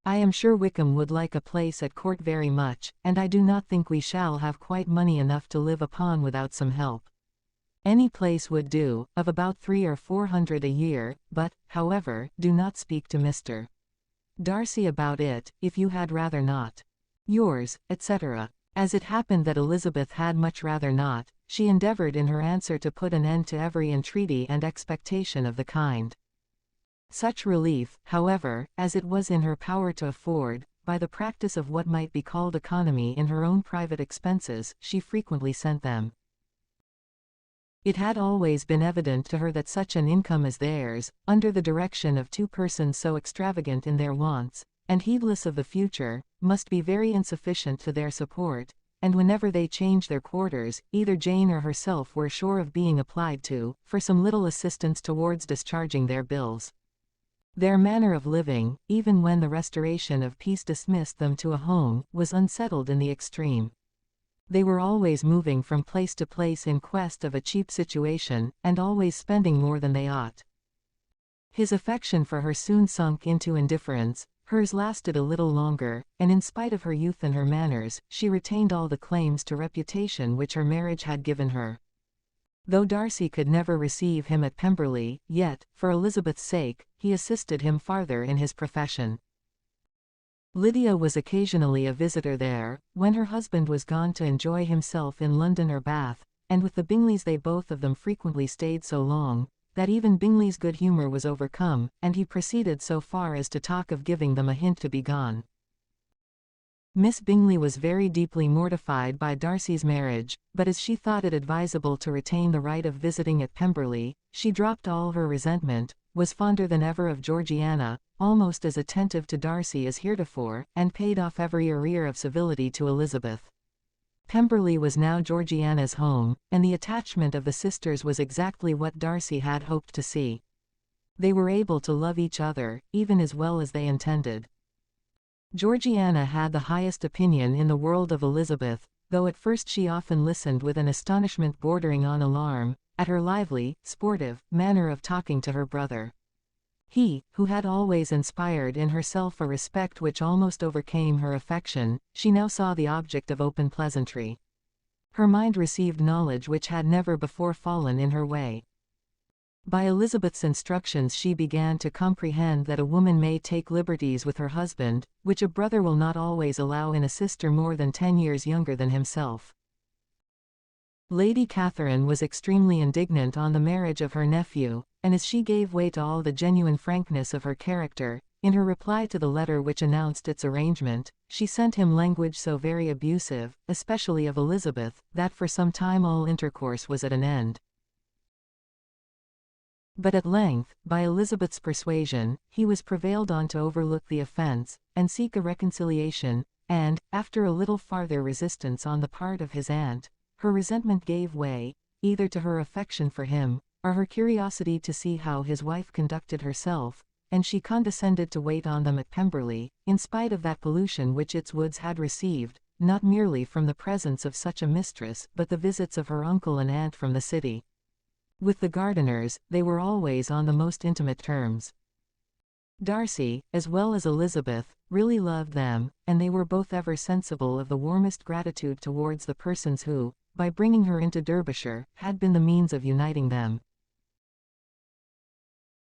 I am sure Wickham would like a place at court very much, and I do not think we shall have quite money enough to live upon without some help. Any place would do, of about 300 or 400 a year, but, however, do not speak to Mr. Darcy about it, if you had rather not. Yours, etc. As it happened that Elizabeth had much rather not, she endeavoured in her answer to put an end to every entreaty and expectation of the kind. Such relief, however, as it was in her power to afford, by the practice of what might be called economy in her own private expenses, she frequently sent them. It had always been evident to her that such an income as theirs, under the direction of two persons so extravagant in their wants, and heedless of the future, must be very insufficient to their support, and whenever they changed their quarters, either Jane or herself were sure of being applied to, for some little assistance towards discharging their bills. Their manner of living, even when the restoration of peace dismissed them to a home, was unsettled in the extreme. They were always moving from place to place in quest of a cheap situation, and always spending more than they ought. His affection for her soon sunk into indifference, hers lasted a little longer, and in spite of her youth and her manners, she retained all the claims to reputation which her marriage had given her. Though Darcy could never receive him at Pemberley, yet, for Elizabeth's sake, he assisted him farther in his profession. Lydia was occasionally a visitor there, when her husband was gone to enjoy himself in London or Bath, and with the Bingleys they both of them frequently stayed so long, that even Bingley's good humour was overcome, and he proceeded so far as to talk of giving them a hint to be gone. Miss Bingley was very deeply mortified by Darcy's marriage, but as she thought it advisable to retain the right of visiting at Pemberley, she dropped all her resentment, was fonder than ever of Georgiana, almost as attentive to Darcy as heretofore, and paid off every arrear of civility to Elizabeth. Pemberley was now Georgiana's home, and the attachment of the sisters was exactly what Darcy had hoped to see. They were able to love each other, even as well as they intended. Georgiana had the highest opinion in the world of Elizabeth, though at first she often listened with an astonishment bordering on alarm, at her lively, sportive, manner of talking to her brother. He, who had always inspired in herself a respect which almost overcame her affection, she now saw the object of open pleasantry. Her mind received knowledge which had never before fallen in her way. By Elizabeth's instructions she began to comprehend that a woman may take liberties with her husband, which a brother will not always allow in a sister more than 10 years younger than himself. Lady Catherine was extremely indignant on the marriage of her nephew, and as she gave way to all the genuine frankness of her character, in her reply to the letter which announced its arrangement, she sent him language so very abusive, especially of Elizabeth, that for some time all intercourse was at an end. But at length, by Elizabeth's persuasion, he was prevailed on to overlook the offence, and seek a reconciliation, and, after a little farther resistance on the part of his aunt, her resentment gave way, either to her affection for him, or her curiosity to see how his wife conducted herself, and she condescended to wait on them at Pemberley, in spite of that pollution which its woods had received, not merely from the presence of such a mistress but the visits of her uncle and aunt from the city. With the Gardiners, they were always on the most intimate terms. Darcy, as well as Elizabeth, really loved them, and they were both ever sensible of the warmest gratitude towards the persons who, by bringing her into Derbyshire, had been the means of uniting them.